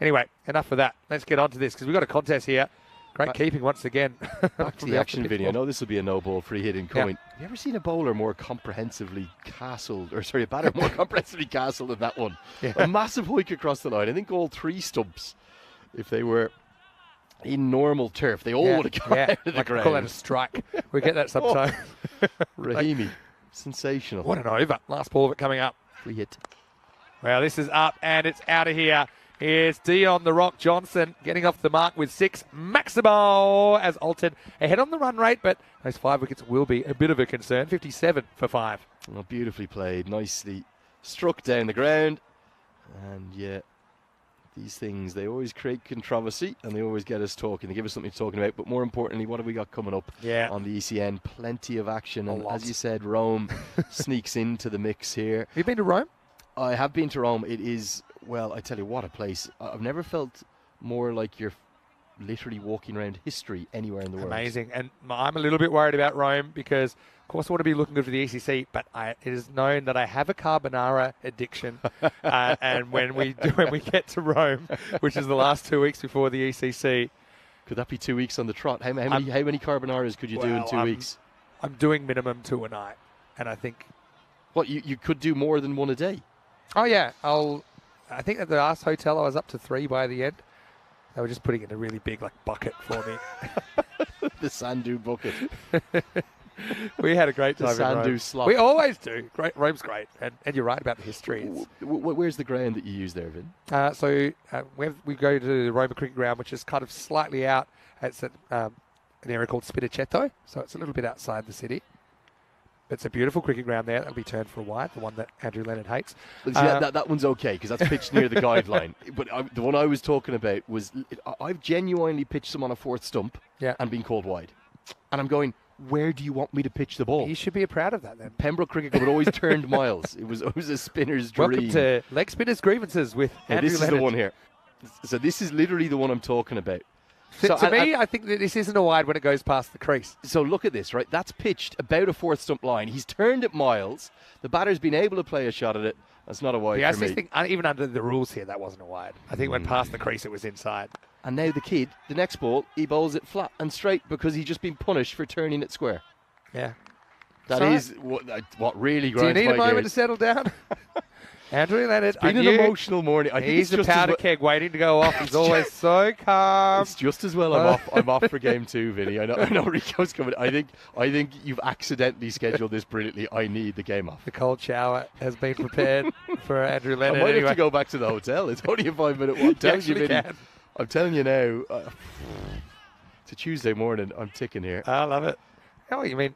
Anyway, enough of that. Let's get on to this, because we've got a contest here. Great keeping once again. Back to the action video. I know this will be a no ball free hit incoming. Have you ever seen a bowler more comprehensively castled, or sorry, a batter more comprehensively castled than that one? Yeah. A massive hoik across the line. I think all 3 stumps, if they were in normal turf, they all would have gone out of the ground. Call that a strike. We get that sometimes. Rahimi, sensational. What an over. Last ball of it coming up. Free hit. Well, this is up and it's out of here. Here's Dion the Rock Johnson getting off the mark with 6. Maximo as Alton ahead on the run rate, but those 5 wickets will be a bit of a concern. 57 for 5. Well, beautifully played. Nicely struck down the ground. And yeah, these things, they always create controversy and they always get us talking. They give us something to talk about. But more importantly, what have we got coming up on the ECN? Plenty of action. And as you said, Rome sneaks into the mix here. Have you been to Rome? I have been to Rome. It is, well, I tell you what, a place. I've never felt more like you're literally walking around history anywhere in the world. Amazing. And I'm a little bit worried about Rome because, of course, I want to be looking good for the ECC, but it is known that I have a carbonara addiction. And when we get to Rome, which is the last 2 weeks before the ECC. Could that be 2 weeks on the trot? How many carbonaras could you do in 2 weeks? I'm doing minimum 2 a night. And I think... What, you could do more than 1 a day? Oh, yeah. I think at the last hotel I was up to 3 by the end. They were just putting in a really big bucket for me. The Sandu bucket. We had a great time. The Sandu in Rome. slop. We always do. Rome's great, and you're right about the history. Where's the ground that you use there, Vin? We go to the Roma cricket ground, which is kind of slightly out. It's at an area called Spinacetto, so it's a little bit outside the city. It's a beautiful cricket ground there. That'll be turned for a wide, the one that Andrew Leonard hates. That one's okay because that's pitched near the guideline. But the one I was talking about was I've genuinely pitched them on a 4th stump and been called wide. And I'm going, where do you want me to pitch the ball? You should be proud of that then. Pembroke Cricket Club had always turned miles. It was a spinner's dream. Welcome to Leg Spinners Grievances with Andrew This Leonard. is the one here. So this is literally the one I'm talking about. To me, I think that this isn't a wide when it goes past the crease. So look at this, right? That's pitched about a 4th stump line. He's turned it miles. The batter's been able to play a shot at it. That's not a wide for me. I think even under the rules here, that wasn't a wide. I think when past the crease, it was inside. And now the kid, the next ball, he bowls it flat and straight because he's just been punished for turning it square. Yeah. That is what really grinds my gears. Do you need a moment to settle down? Andrew Leonard, it's been an emotional morning. I think he's a powder keg waiting to go off. He's always so calm. It's just as well I'm off for game 2, Vinny. I know Rico's coming. I think you've accidentally scheduled this brilliantly. I need the game off. The cold shower has been prepared for Andrew Leonard. I might have to go back to the hotel. It's only a 5-minute walk. I'm telling you now. It's a Tuesday morning. I'm ticking here. I love it. Oh, you mean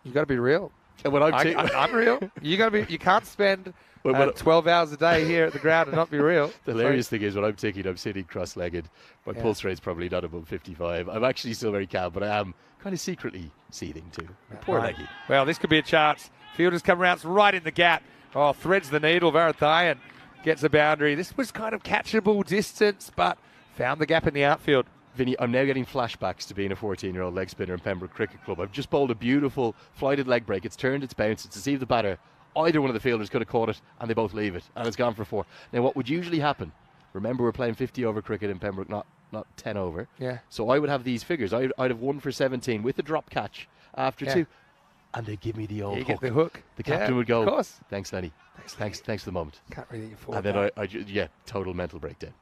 you got to be real? When I'm real. You got to be. You can't spend 12 hours a day here at the ground and not be real. The hilarious thing is when I'm ticking, I'm sitting cross-legged. My pulse rate's probably not above 55. I'm actually still very calm, but I am kind of secretly seething too. Poor leggy. Well, this could be a chance. Fielders come around right in the gap. Oh, threads the needle. Varathayan gets a boundary. This was kind of catchable distance, but found the gap in the outfield. Vinny, I'm now getting flashbacks to being a 14-year-old leg spinner in Pembroke Cricket Club. I've just bowled a beautiful flighted leg break. It's turned, it's bounced, it's deceived the batter. Either one of the fielders could have caught it, and they both leave it, and it's gone for 4. Now, what would usually happen, remember we're playing 50-over cricket in Pembroke, not 10 over. Yeah. So I would have these figures. I'd have 1 for 17 with a drop catch after 2, and they'd give me the old hook. Get the hook. The captain would go, of course. Thanks, Lenny. Thanks for the moment. Can't really afford that. And then total mental breakdown.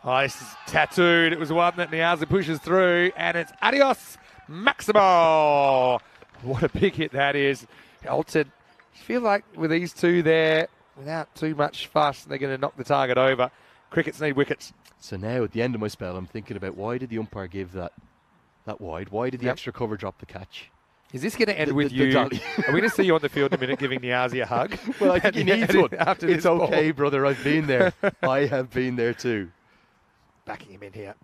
Oh, this is tattooed. It was one that Niazi pushes through, and it's adios, Maximo. What a big hit that is. Alton, feel like with these two there, without too much fuss, they're going to knock the target over. Crickets need wickets. So now at the end of my spell, I'm thinking about why did the umpire give that wide? Why did the extra cover drop the catch? Is this going to end with you? Are we going to see you on the field in a minute giving Niazi a hug? Well, I think he needs one. It's okay, ball. brother. I've been there. I have been there too. Backing him in here.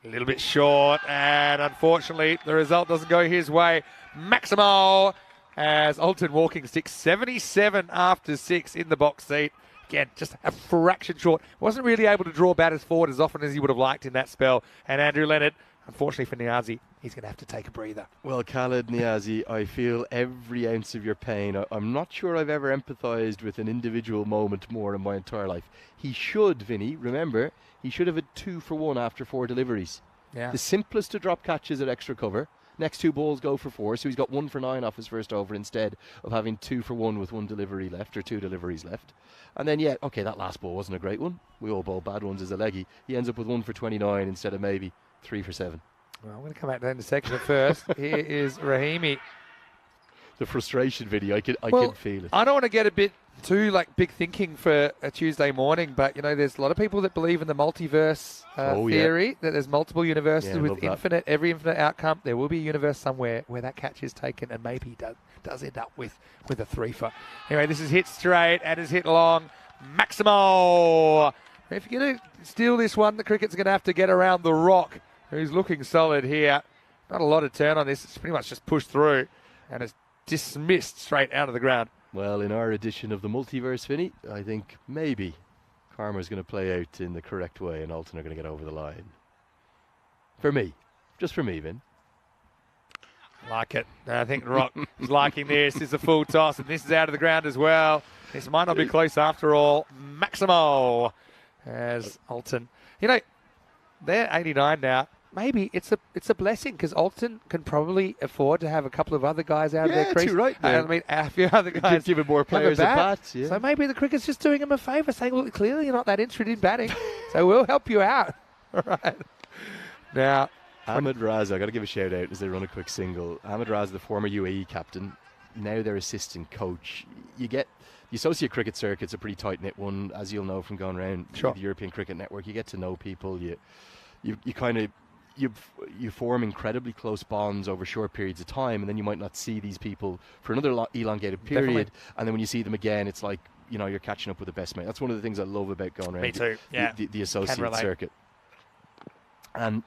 A little bit short, and unfortunately, the result doesn't go his way. Maximo as Alton walking stick 77 after 6 in the box seat. Again, just a fraction short. Wasn't really able to draw batters forward as often as he would have liked in that spell. And Andrew Leonard, unfortunately for Niazi, he's going to have to take a breather. Well, Khaled Niazi, I feel every ounce of your pain. I'm not sure I've ever empathised with an individual moment more in my entire life. He should, Vinny, remember, he should have had 2 for 1 after 4 deliveries. Yeah. The simplest to drop catches at extra cover. Next 2 balls go for 4, so he's got 1 for 9 off his first over instead of having 2 for 1 with 1 delivery left or 2 deliveries left. And then, yeah, okay, that last ball wasn't a great one. We all bowl bad ones as a leggy. He ends up with 1 for 29 instead of maybe 3 for 7. Well, I'm going to come back to that in a second. But first, here is Rahimi. The frustration video, I can feel it. I don't want to get a bit too big thinking for a Tuesday morning, but there's a lot of people that believe in the multiverse theory, that there's multiple universes with every infinite outcome. There will be a universe somewhere where that catch is taken and maybe does end up with a 3 for. Anyway, this is hit straight and is hit long. Maximo. If you're going to steal this one, the cricket's going to have to get around the rock, who's looking solid here. Not a lot of turn on this. It's pretty much just pushed through and it's dismissed straight out of the ground. Well, in our edition of the multiverse, Vinny, I think maybe karma's going to play out in the correct way and Alton are going to get over the line. For me. Just for me, Vin. Like it. I think Rock is liking this. This is a full toss, and this is out of the ground as well. This might not be close after all. Maximo as Alton. They're 89 now. Maybe it's a blessing because Alton can probably afford to have a couple of other guys out of their crease. You're right. I mean, a few other guys giving more players a bat. Yeah. So maybe the cricket's just doing him a favour, saying, "Well, clearly you're not that interested in batting, so we'll help you out." All right. Now, Ahmed Raza, I got to give a shout out as they run a quick single. Ahmed Raza, the former UAE captain, now their assistant coach. You get the associate cricket circuit's a pretty tight knit one, as you'll know from going around the European Cricket Network. You get to know people. You form incredibly close bonds over short periods of time, and then you might not see these people for another elongated period. Definitely. And then when you see them again, it's like you're catching up with the best mate. That's one of the things I love about going around. Me too. The associate circuit. And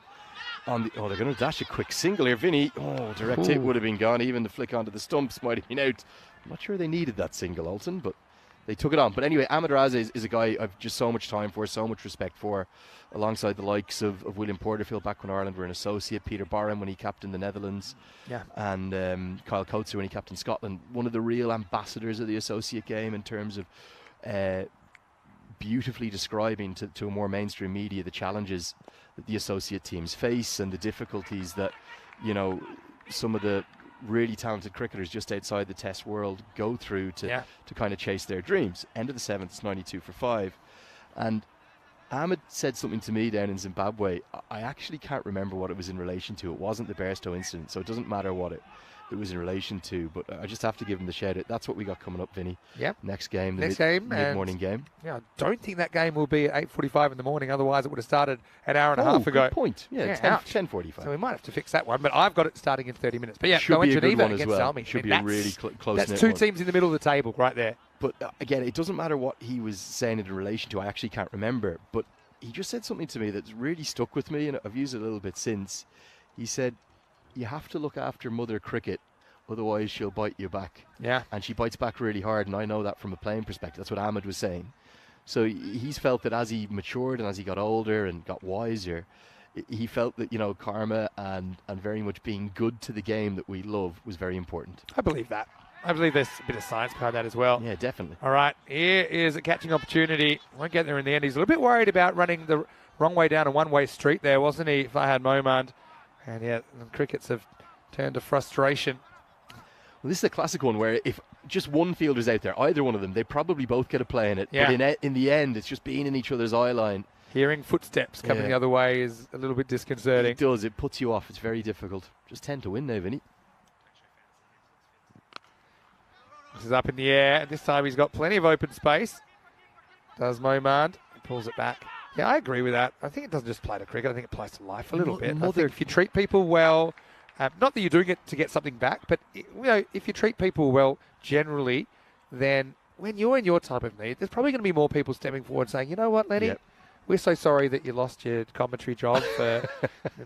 they're going to dash a quick single here, Vinny. Oh, direct hit would have been gone. Even the flick onto the stumps might have been out. I'm not sure they needed that single, Alton, but they took it on. But anyway, Ahmed Raza is a guy I've just so much time for, so much respect for, alongside the likes of William Porterfield back when Ireland were an associate, Peter Barham when he captained the Netherlands, and Kyle Coates when he captained Scotland. One of the real ambassadors of the associate game in terms of beautifully describing to a more mainstream media the challenges that the associate teams face and the difficulties that some of the really talented cricketers just outside the Test world go through to kind of chase their dreams. End of the 7th, it's 92 for 5. And Ahmed said something to me down in Zimbabwe. I actually can't remember what it was in relation to. It wasn't the Bairstow incident, so it doesn't matter what it was in relation to, but I just have to give him the shout out. That's what we got coming up, Vinny. Yep. Next game, mid-morning game. Yeah, I don't think that game will be at 8:45 in the morning. Otherwise, it would have started an hour and a half ago. Good point. Yeah, 10:45. So we might have to fix that one, but I've got it starting in 30 minutes. But yeah, should go in be a Geneva good one as against well. Salmi. Should be a really close. That's two teams in the middle of the table right there. But again, it doesn't matter what he was saying in relation to. I actually can't remember, but he just said something to me that's really stuck with me, and I've used it a little bit since. He said, "You have to look after Mother Cricket, otherwise she'll bite you back." Yeah. And she bites back really hard, and I know that from a playing perspective. That's what Ahmed was saying. So he's felt that as he matured and as he got older and got wiser, he felt that, karma and very much being good to the game that we love was very important. I believe that. I believe there's a bit of science behind that as well. Yeah, definitely. All right, here is a catching opportunity. Won't get there in the end. He's a little bit worried about running the wrong way down a one-way street there, wasn't he, Fahad Momand? And yeah, the crickets have turned to frustration. Well, this is a classic one where if just one fielder's out there, either one of them, they probably both get a play in it. Yeah. But in the end, it's just being in each other's eye line. Hearing footsteps coming the other way is a little bit disconcerting. It does. It puts you off. It's very difficult. Just 10 to win now, Vinny. This is up in the air, and this time he's got plenty of open space. Does Momand. He pulls it back. Yeah, I agree with that. I think it doesn't just play to cricket. I think it plays to life a little bit. I think if you treat people well, not that you're doing it to get something back, but if you treat people well generally, then when you're in your time of need, there's probably going to be more people stepping forward saying, you know what, Lenny, we're so sorry that you lost your commentary job for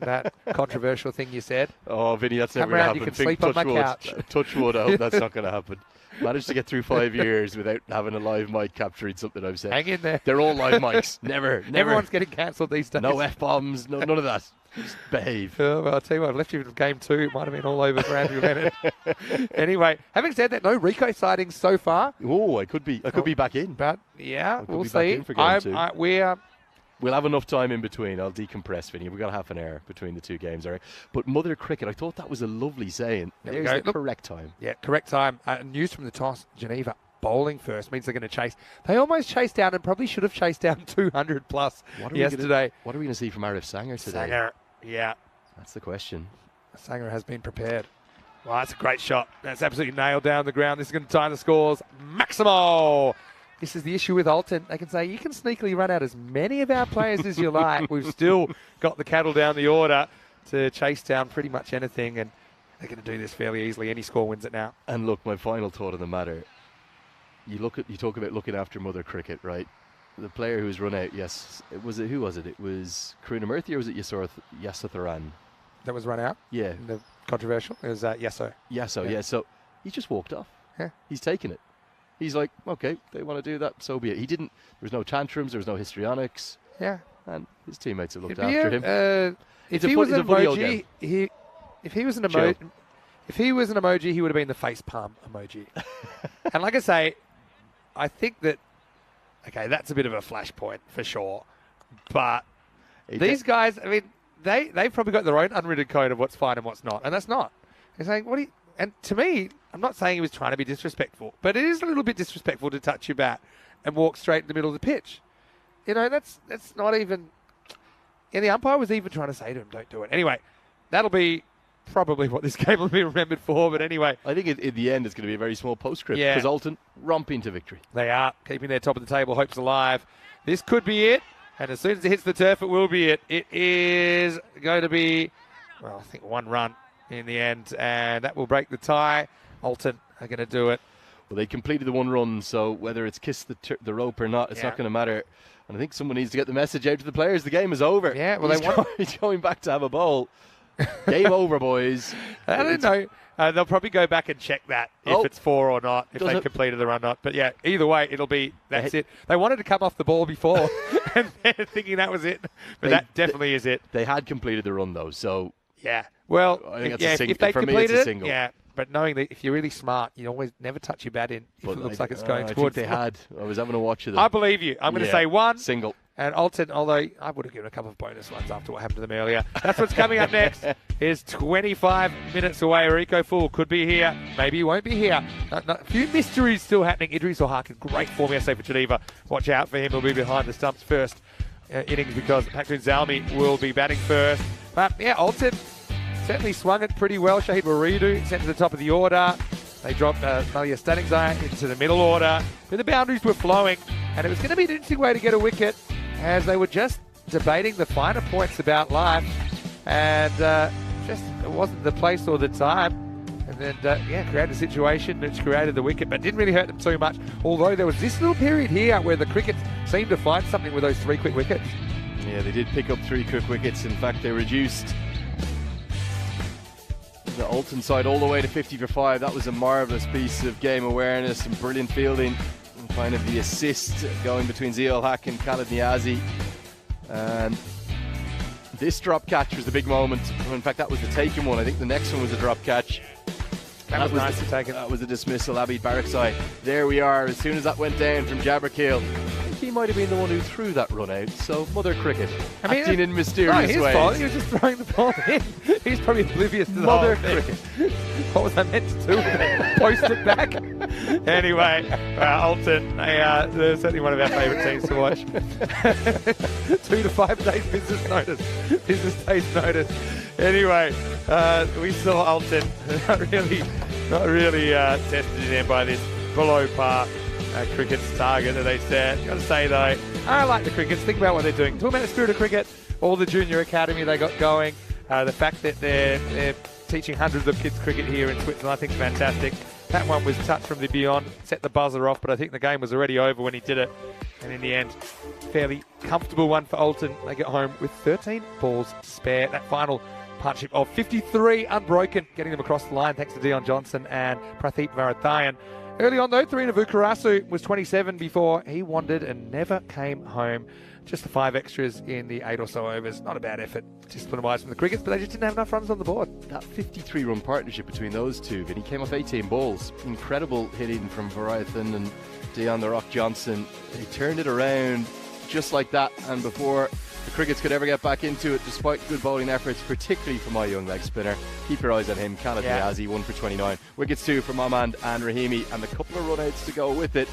that controversial thing you said. Oh, Vinny, that's never going to happen. You can sleep on my couch. Touch wood, I hope that's not going to happen. Managed to get through 5 years without having a live mic capturing something I've said. Hang in there. They're all live mics. Never. Everyone's getting cancelled these days. No F-bombs, none of that. Just behave. Well, I'll tell you what, I've left you from game 2. It might have been all over for Andrew Leonard. Anyway, having said that, no Rico sightings so far. Oh, I could be back in. But, yeah, we'll be back see. in for game 2. We'll have enough time in between. I'll decompress, Vinny. We've got half an hour between the two games, all right? But Mother Cricket, I thought that was a lovely saying. There's the correct time. Yeah, correct time. News from the toss, Geneva. Bowling first means they're going to chase. They almost chased down and probably should have chased down 200 plus yesterday. What are we going to see from Arif Sanger today? Sanger, yeah. That's the question. Sanger has been prepared. Well, that's a great shot. That's absolutely nailed down the ground. This is going to tie the scores. Maximo! This is the issue with Alton. They can say, you can sneakily run out as many of our players as you like. We've still got the cattle down the order to chase down pretty much anything, and they're going to do this fairly easily. Any score wins it now. And look, my final thought on the matter, you talk about looking after Mother Cricket, right? The player who's run out, who was it? It was Karunamurthy or was it Yasotharan? That was run out? Yeah. The controversial? It was Yasso. Yasso, yeah. So he just walked off. Yeah. He's taken it. He's like, okay, they want to do that, so be it. There was no tantrums, there was no histrionics. Yeah. And his teammates have looked after him. If he was an emoji, if he was an emoji, he would have been the face palm emoji. And like I say, I think that, okay, that's a bit of a flashpoint for sure. But these guys, I mean, they've probably got their own unwritten code of what's fine and what's not. And that's not. They're saying, and to me, I'm not saying he was trying to be disrespectful, but it is a little bit disrespectful to touch your bat and walk straight in the middle of the pitch. That's not even... And the umpire was even trying to say to him, don't do it. Anyway, that'll be probably what this game will be remembered for. But anyway... I think in the end it's going to be a very small postscript because Alton romping to victory. They are keeping their top of the table hopes alive. This could be it. And as soon as it hits the turf, it will be it. It is going to be, well, I think 1 run in the end. And that will break the tie. Alton are going to do it. Well, they completed the 1 run, so whether it's kissed the rope or not, it's not going to matter. And I think someone needs to get the message out to the players. The game is over. Yeah, well, he's going back to have a bowl. Game over, boys. I don't know. They'll probably go back and check that if it's 4 or not, if they completed the run or not. But yeah, either way, it'll be, that's it. They wanted to come off the ball before, and they're thinking that was it. But that definitely is it. They had completed the run, though, so... Yeah. Well, I think that's if they for completed me, it's a single. yeah. But knowing that if you're really smart, you always never touch your bat in if it looks like it's going towards. I think they had. I was having a watch of them. I believe you. I'm going to say 1. Single. And Alton, although I would have given a couple of bonus ones after what happened to them earlier. That's what's coming up next. Is 25 minutes away. Rico Fool could be here. Maybe he won't be here. A few mysteries still happening. Idris O'Harkin, great form yesterday for Geneva. Watch out for him. He'll be behind the stumps first innings because Paktoon Zalmi will be batting first. But yeah, Alton certainly swung it pretty well. Shahid Waridu sent to the top of the order. They dropped Malia Stanningsai into the middle order. But the boundaries were flowing, and it was going to be an interesting way to get a wicket as they were just debating the finer points about life. And just it wasn't the place or the time. And then, created a situation which created the wicket, but didn't really hurt them too much. Although there was this little period here where the cricket seemed to find something with those 3 quick wickets. Yeah, they did pick up 3 quick wickets. In fact, they reduced the Alton side all the way to 50 for 5. That was a marvellous piece of game awareness and brilliant fielding. And kind of the assist going between Ziol Haq and Khalid Niazi. And this drop catch was the big moment. In fact, that was the taken one. I think the next one was a drop catch. That was nice to take it. That was a dismissal, Abid Baraksai. There we are. As soon as that went down from Jabberkeel, I think he might have been the one who threw that run out. So, Mother Cricket, acting in mysterious ways. Fault. He was just throwing the ball in. He's probably oblivious to the Mother whole thing. Cricket. What was I meant to do? Post it back? Anyway, Alton, they're certainly one of our favourite teams to watch. 2 to 5 days business days notice. Anyway, we saw Alton not really tested in by this. below par cricket's target that they set. Got to say though, I like the crickets. Think about what they're doing. Talk about the spirit of cricket, all the junior academy they got going, the fact that they're teaching hundreds of kids cricket here in Switzerland, I think is fantastic. That one was touched from the beyond, set the buzzer off, but I think the game was already over when he did it. And in the end, fairly comfortable one for Alton. They get home with 13 balls to spare. That final partnership of 53 unbroken, getting them across the line thanks to Dion Johnson and Pradeep Varadhayan. Early on though, Tharina Vukarasu was 27 before he wandered and never came home. Just the 5 extras in the 8 or so overs. Not a bad effort, discipline-wise from the Crickets, but they just didn't have enough runs on the board. That 53-run partnership between those two, Vinny, came off 18 balls. Incredible hitting from Varadhayan and Dion the Rock Johnson. They turned it around just like that, and before the Crickets could ever get back into it, despite good bowling efforts, particularly from my young leg spinner. Keep your eyes on him. Khaled Niazi, 1 for 29. Wickets 2 from Mamand and Rahimi, and a couple of run-outs to go with it.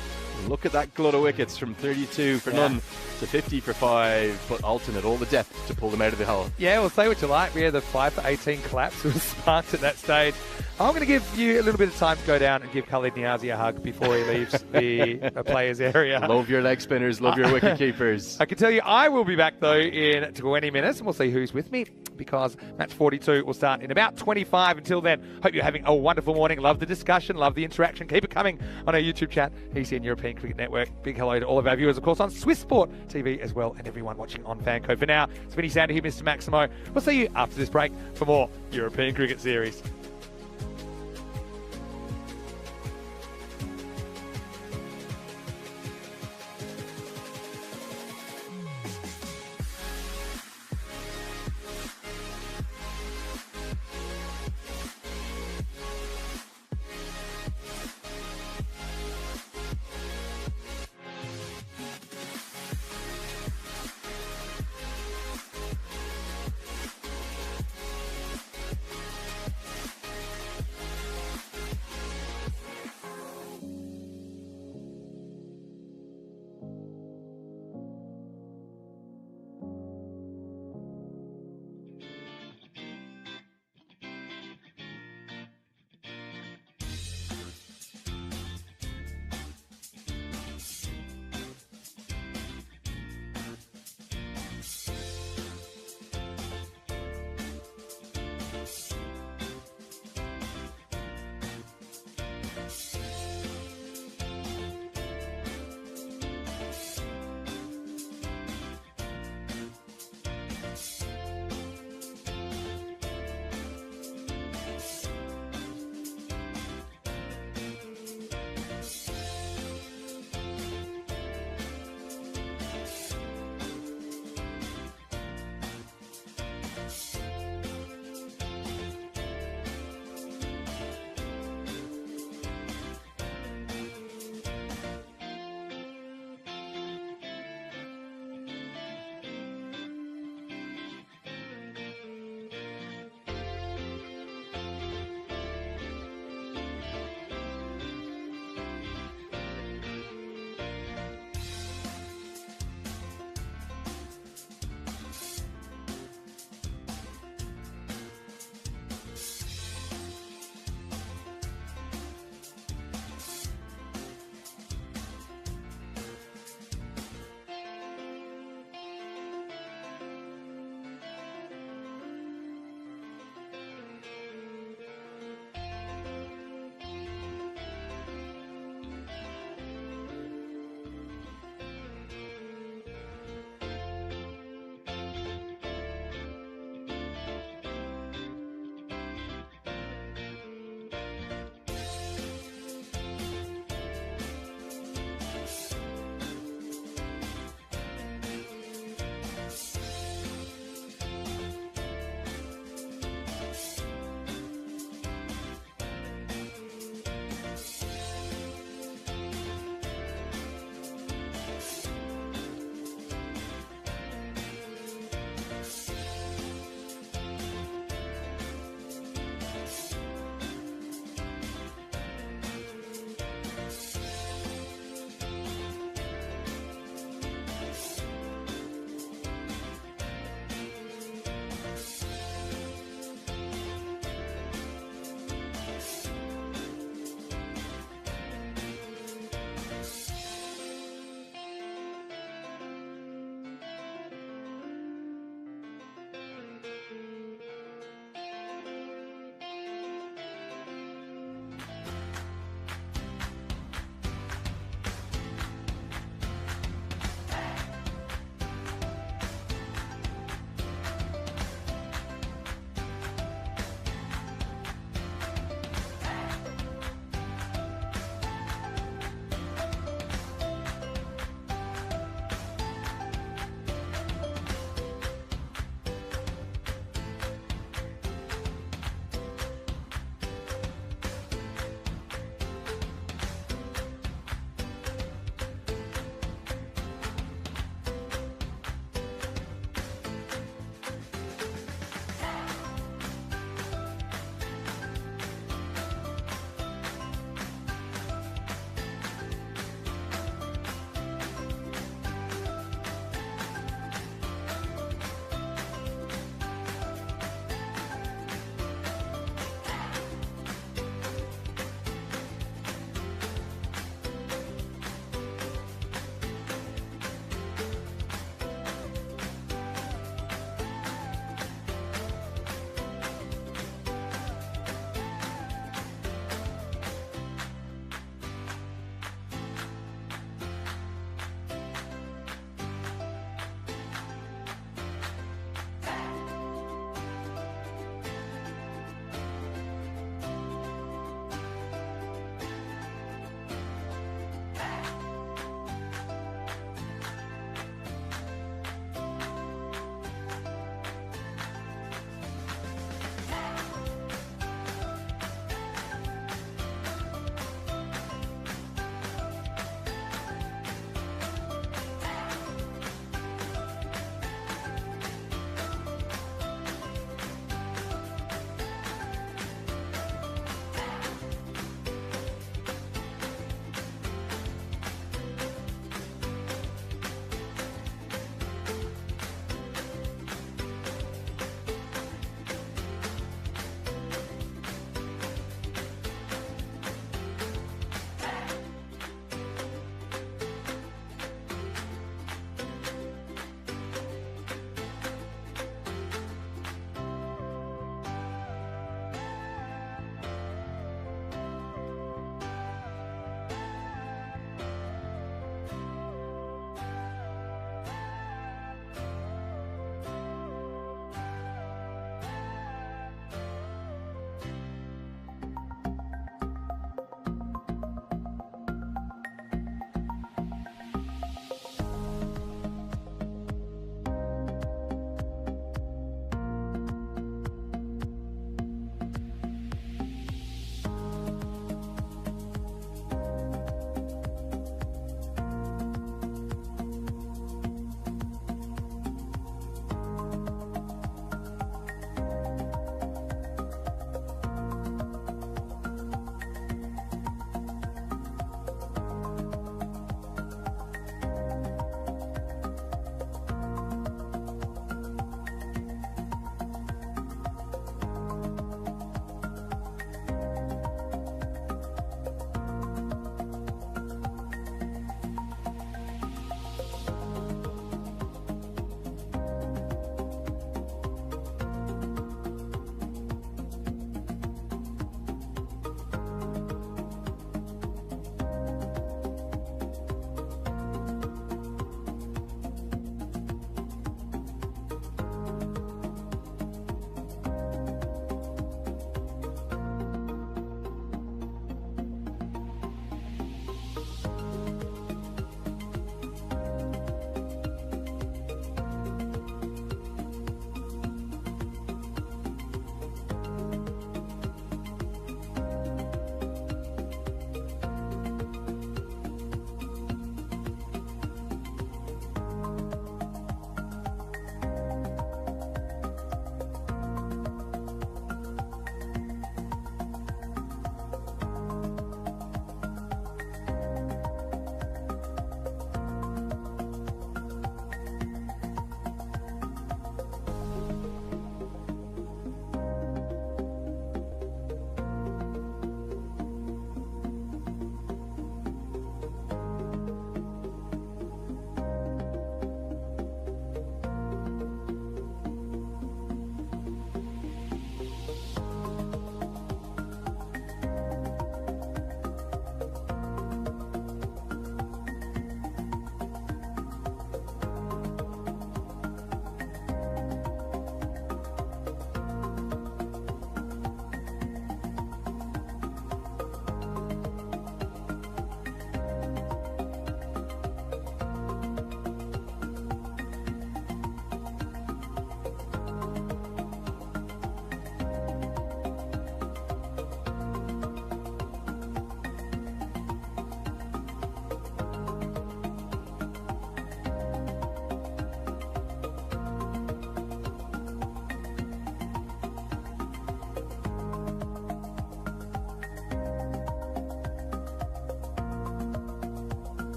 Look at that glut of wickets from 32 for none to 50 for 5, but Alton had all the depth to pull them out of the hole. Yeah, well, say what you like. We had the 5 for 18 collapse. It was sparked at that stage. I'm going to give you a little bit of time to go down and give Khalid Niazi a hug before he leaves the players area. Love your leg spinners, love your wicket keepers. I can tell you I will be back, though, in 20 minutes, and we'll see who's with me, because match 42 will start in about 25. Until then, hope you're having a wonderful morning. Love the discussion, love the interaction. Keep it coming on our YouTube chat, ECN European Cricket Network. Big hello to all of our viewers, of course, on Swiss Sport TV as well, and everyone watching on Fanco. For now, it's Vinny Sander here, Mr. Maximo. We'll see you after this break for more European Cricket Series.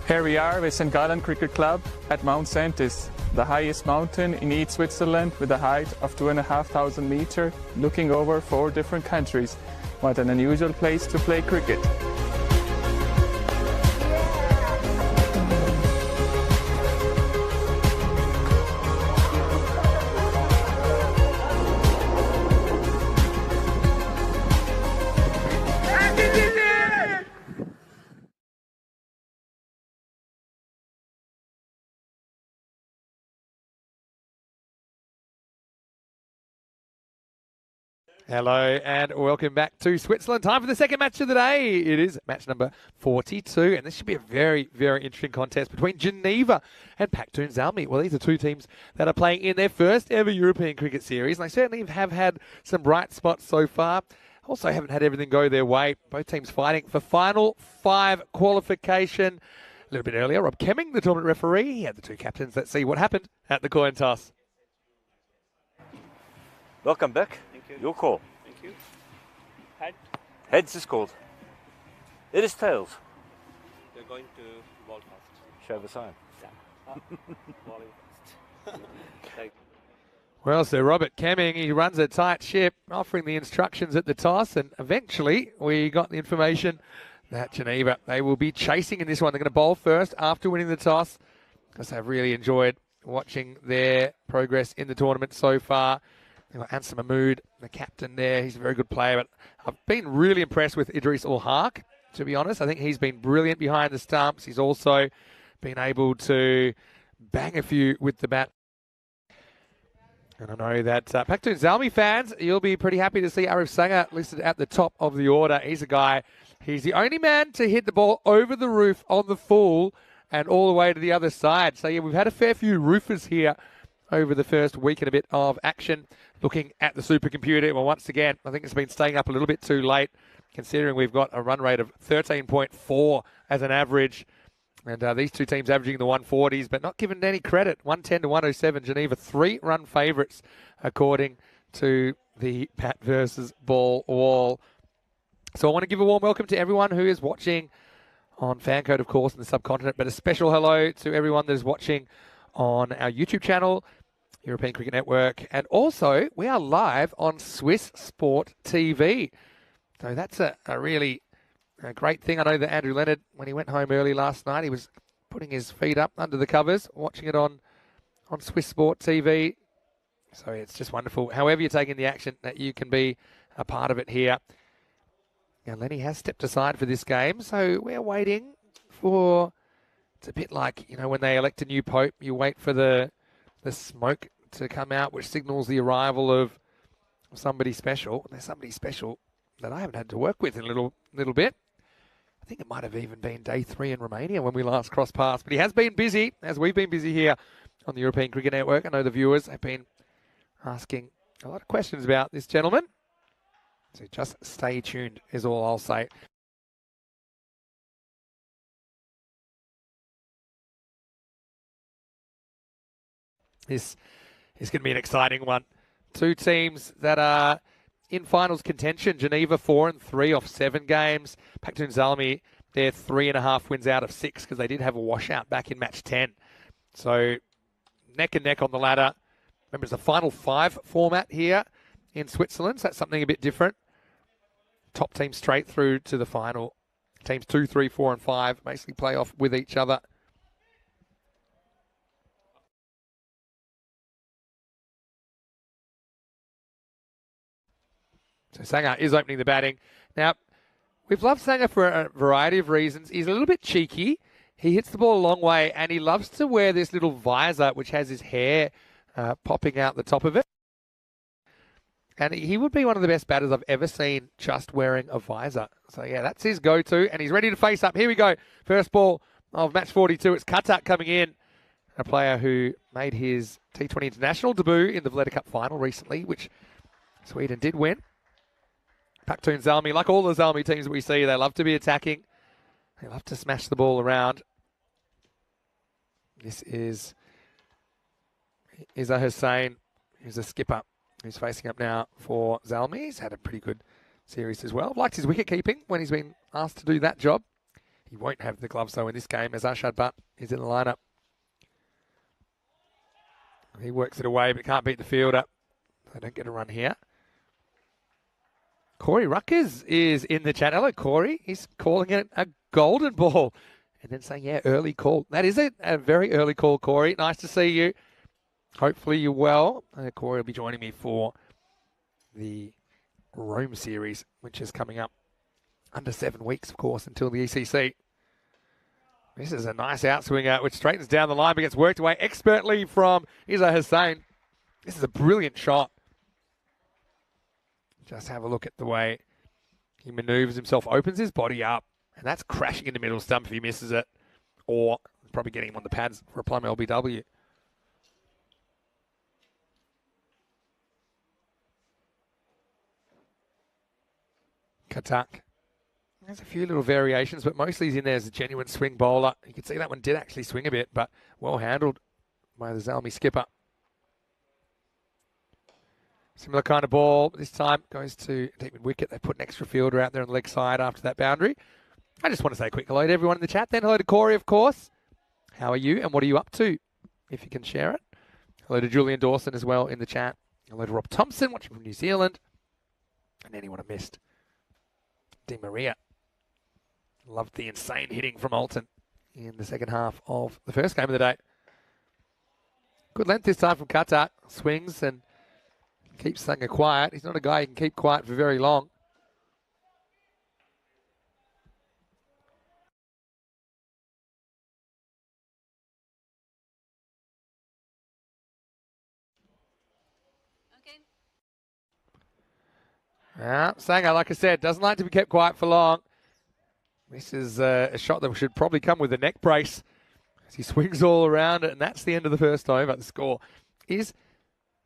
Here we are with St. Gallen Cricket Club at Mount Saintis, the highest mountain in East Switzerland with a height of 2,500 meters, looking over 4 different countries. What an unusual place to play cricket. Hello and welcome back to Switzerland. Time for the second match of the day. It is match number 42, and this should be a very, very interesting contest between Geneva and Paktoon Zalmi. Well, these are two teams that are playing in their first ever European Cricket Series, and they certainly have had some bright spots so far. Also haven't had everything go their way. Both teams fighting for Final 5 qualification. A little bit earlier, Rob Kemming, the tournament referee, he had the two captains. Let's see what happened at the coin toss. Welcome back. Your call. Thank you. Heads is called. It is tails. We're going to ball first. Show the sign. Balling first. Thank you. Well, so Robert Kemming, he runs a tight ship, offering the instructions at the toss, and eventually we got the information that Geneva, they will be chasing in this one. They're going to bowl first after winning the toss, because they've really enjoyed watching their progress in the tournament so far. They've got Ansem Mahmood, the captain there. He's a very good player, but I've been really impressed with Idris Ul-Haq, to be honest. I think he's been brilliant behind the stumps. He's also been able to bang a few with the bat. And I know that Paktoon Zalmi fans, you'll be pretty happy to see Arif Sanger listed at the top of the order. He's a guy, he's the only man to hit the ball over the roof on the full and all the way to the other side. So, yeah, we've had a fair few roofers here over the first week and a bit of action. Looking at the supercomputer, well, once again, I think it's been staying up a little bit too late, considering we've got a run rate of 13.4 as an average. And these two teams averaging the 140s, but not given any credit. 110 to 107, Geneva, 3-run favourites, according to the Bat versus Ball wall. So I want to give a warm welcome to everyone who is watching on Fancode, of course, in the subcontinent, but a special hello to everyone that is watching on our YouTube channel, European Cricket Network, and also we are live on Swiss Sport TV. So that's a really great thing. I know that Andrew Leonard, when he went home early last night, he was putting his feet up under the covers, watching it on Swiss Sport TV. So it's just wonderful. However you're taking the action, that you can be a part of it here. Now, Lenny has stepped aside for this game, so we're waiting for... It's a bit like, you know, when they elect a new pope, you wait for the smoke to come out, which signals the arrival of somebody special. There's somebody special that I haven't had to work with in a little bit. I think it might have even been day 3 in Romania when we last crossed paths. But he has been busy, as we've been busy here on the European Cricket Network. I know the viewers have been asking a lot of questions about this gentleman. So just stay tuned is all I'll say. This is going to be an exciting one. Two teams that are in finals contention. Geneva 4-3 off 7 games. Paktoon Zalmi, they're 3.5 wins out of 6 because they did have a washout back in match 10. So neck and neck on the ladder. Remember, it's a final 5 format here in Switzerland, so that's something a bit different. Top team straight through to the final. Teams 2, 3, 4, and 5 basically play off with each other. So Sanger is opening the batting. Now, we've loved Sanger for a variety of reasons. He's a little bit cheeky. He hits the ball a long way, and he loves to wear this little visor, which has his hair popping out the top of it. And he would be one of the best batters I've ever seen just wearing a visor. So, yeah, that's his go-to, and he's ready to face up. Here we go. First ball of match 42. It's Katak coming in, a player who made his T20 international debut in the Valletta Cup final recently, which Sweden did win. Paktoon Zalmi, like all the Zalmi teams that we see, they love to be attacking. They love to smash the ball around. This is Iza Hussain, who's a skipper, who's facing up now for Zalmi. He's had a pretty good series as well. I've liked his wicket keeping when he's been asked to do that job. He won't have the gloves, though, in this game, as Arshad Butt is in the lineup. He works it away, but can't beat the fielder. They don't get a run here. Corey Ruckers is in the chat. Hello, Corey. He's calling it a golden ball. And then saying, yeah, early call. That is a very early call, Corey. Nice to see you. Hopefully you're well. Corey will be joining me for the Rome series, which is coming up under 7 weeks, of course, until the ECC. This is a nice outswinger, which straightens down the line, but gets worked away expertly from Iza Hussain. This is a brilliant shot. Just have a look at the way he maneuvers himself, opens his body up, and that's crashing in the middle stump if he misses it, or probably getting him on the pads for a plum LBW. Katak. There's a few little variations, but mostly he's in there as a genuine swing bowler. You can see that one did actually swing a bit, but well handled by the Zalmi skipper. Similar kind of ball, but this time goes to deep mid wicket. They put an extra fielder out there on the leg side after that boundary. I just want to say a quick hello to everyone in the chat. Then hello to Corey, of course. How are you and what are you up to, if you can share it? Hello to Julian Dawson as well in the chat. Hello to Rob Thompson, watching from New Zealand. And anyone I missed. Di Maria. Loved the insane hitting from Alton in the second half of the first game of the day. Good length this time from Katak. Swings and keeps Sanger quiet. He's not a guy who can keep quiet for very long. Sanger, like I said, doesn't like to be kept quiet for long. This is a shot that should probably come with a neck brace as he swings all around it, and that's the end of the first over. The score is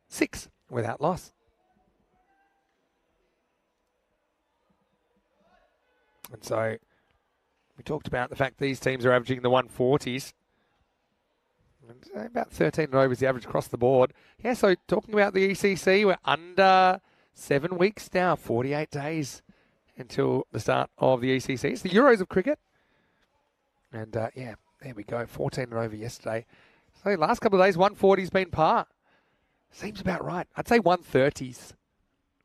6 without loss. And so we talked about the fact these teams are averaging the 140s. And about 13 overs the average across the board. Yeah, so talking about the ECC, we're under 7 weeks now, 48 days until the start of the ECC. It's the Euros of cricket. And yeah, there we go. 14 and over yesterday. So last couple of days, 140's been par. Seems about right. I'd say 130s.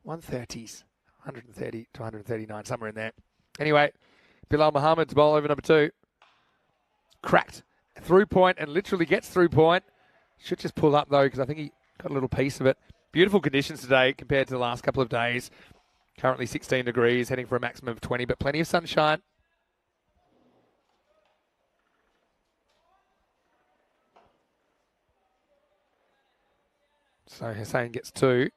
130s. 130 to 139, somewhere in there. Anyway, Bilal Muhammad's bowl over number 2. Cracked. Through point and literally gets through point. Should just pull up though, because I think he got a little piece of it. Beautiful conditions today compared to the last couple of days. Currently 16 degrees, heading for a maximum of 20, but plenty of sunshine. So Hussain gets 2.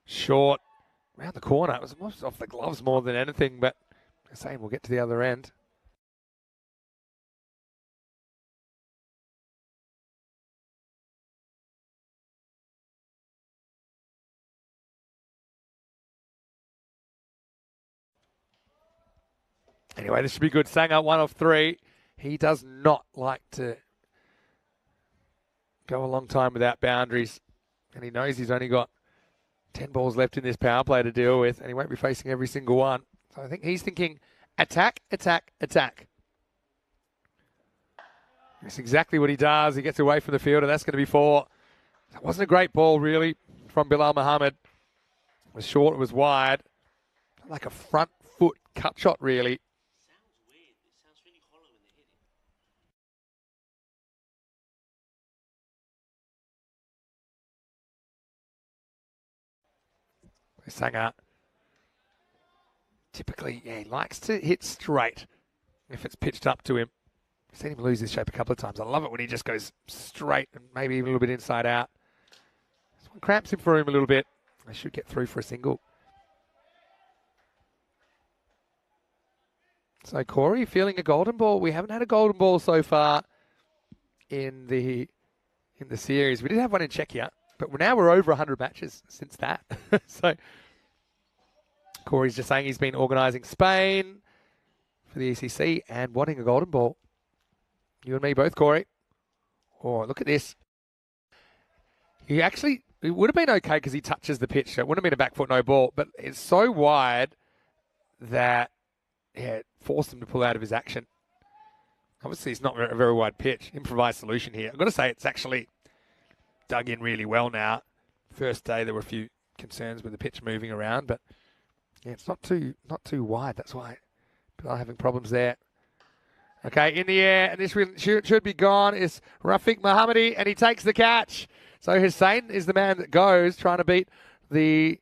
Short. Around the corner. It was almost off the gloves more than anything, but Hussain will get to the other end. Anyway, this should be good. Sanger, 1 off 3. He does not like to go a long time without boundaries. And he knows he's only got 10 balls left in this power play to deal with. And he won't be facing every single one. So I think he's thinking attack, attack, attack. That's exactly what he does. He gets away from the fielder. That's going to be 4. That wasn't a great ball, really, from Bilal Muhammad. It was short. It was wide. Like a front foot cut shot, really. Sanger, typically, yeah, he likes to hit straight if it's pitched up to him. I've seen him lose his shape a couple of times. I love it when he just goes straight and maybe even a little bit inside out. This one cramps him for him a little bit. They should get through for a single. So Corey feeling a golden ball. We haven't had a golden ball so far in the series. We did have one in Czechia. But now we're over 100 matches since that. So Corey's just saying he's been organising Spain for the ECC and wanting a golden ball. You and me both, Corey. Oh, look at this. He actually it would have been okay because he touches the pitch. So it wouldn't have been a back foot, no ball. But it's so wide that it forced him to pull out of his action. Obviously, it's not a very wide pitch. Improvised solution here. I've got to say, it's actually dug in really well now. First day, there were a few concerns with the pitch moving around, but yeah, it's not too wide. That's why people are having problems there. Okay, in the air, and this should be gone. It's Rafiq Mohammadi, and he takes the catch. So Hussein is the man that goes, trying to beat the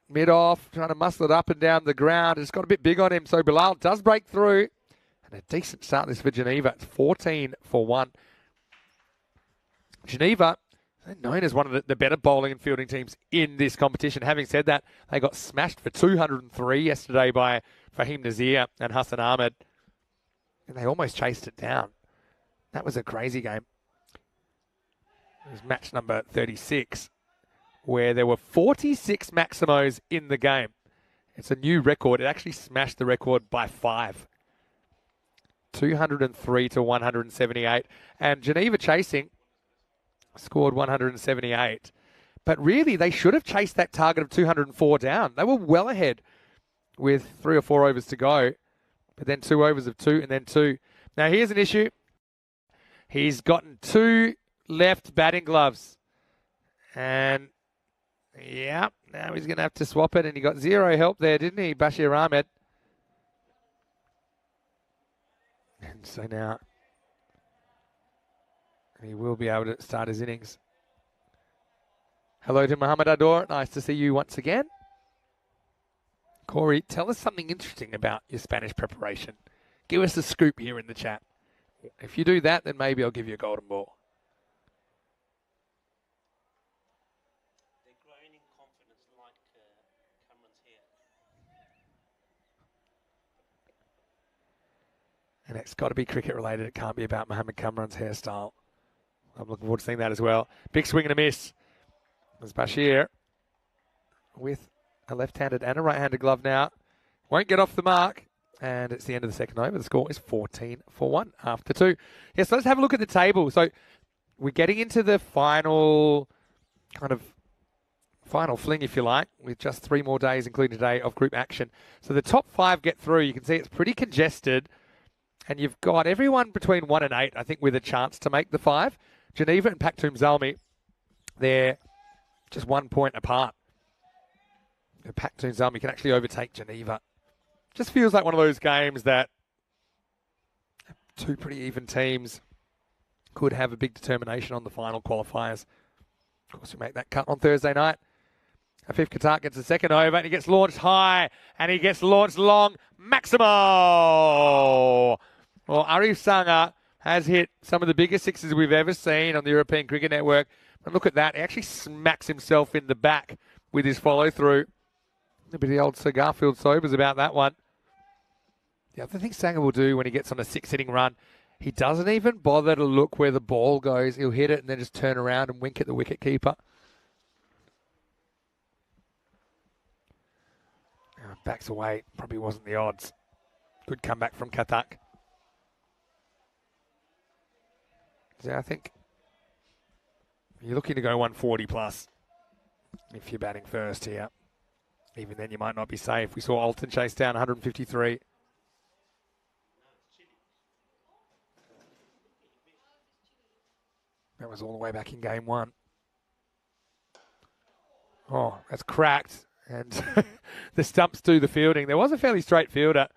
mid-off, trying to muscle it up and down the ground. It's got a bit big on him, so Bilal does break through. And a decent start this for Geneva. It's 14-1. Geneva, they're known as one of the better bowling and fielding teams in this competition. Having said that, they got smashed for 203 yesterday by Fahim Nazir and Hassan Ahmed. And they almost chased it down. That was a crazy game. It was match number 36, where there were 46 Maximos in the game. It's a new record. It actually smashed the record by 5. 203 to 178. And Geneva chasing scored 178. But really, they should have chased that target of 204 down. They were well ahead with 3 or 4 overs to go. But then 2 overs of 2 and then 2. Now, here's an issue. He's gotten 2 left batting gloves. And, yeah, now he's going to have to swap it. And he got 0 help there, didn't he, Bashir Ahmed? And so now he will be able to start his innings. Hello to Mohamed Ador. Nice to see you once again. Corey, tell us something interesting about your Spanish preparation. Give us a scoop here in the chat. If you do that, then maybe I'll give you a golden ball. They're growing in confidence like Cameron's here. And it's got to be cricket related. It can't be about Mohammed Kamran's hairstyle. I'm looking forward to seeing that as well. Big swing and a miss. There's Bashir with a left-handed and a right-handed glove now. Won't get off the mark. And it's the end of the second over. The score is 14-1 after 2. Yes, so let's have a look at the table. So we're getting into the final fling, if you like, with just 3 more days, including today, of group action. So the top 5 get through. You can see it's pretty congested. And you've got everyone between 1 and 8, I think, with a chance to make the 5. Geneva and Paktoum Zalmi, they're just 1 point apart. Paktoum Zalmi can actually overtake Geneva. Just feels like one of those games that 2 pretty even teams could have a big determination on the final qualifiers. Of course, we make that cut on Thursday night. Afif Qatar gets a second over, and he gets launched high, and he gets launched long. Maximo! Well, Arif Sanga has hit some of the biggest sixes we've ever seen on the European Cricket Network. And look at that. He actually smacks himself in the back with his follow-through. A bit of the old Sir Garfield Sobers about that one. The other thing Sanga will do when he gets on a 6-inning run, he doesn't even bother to look where the ball goes. He'll hit it and then just turn around and wink at the wicket-keeper. Backs away. Probably wasn't the odds. Good comeback from Katak. So I think you're looking to go 140 plus if you're batting first here. Even then, you might not be safe. We saw Alton chase down 153. That was all the way back in game 1. Oh, that's cracked. And the stumps do the fielding. There was a fairly straight fielder.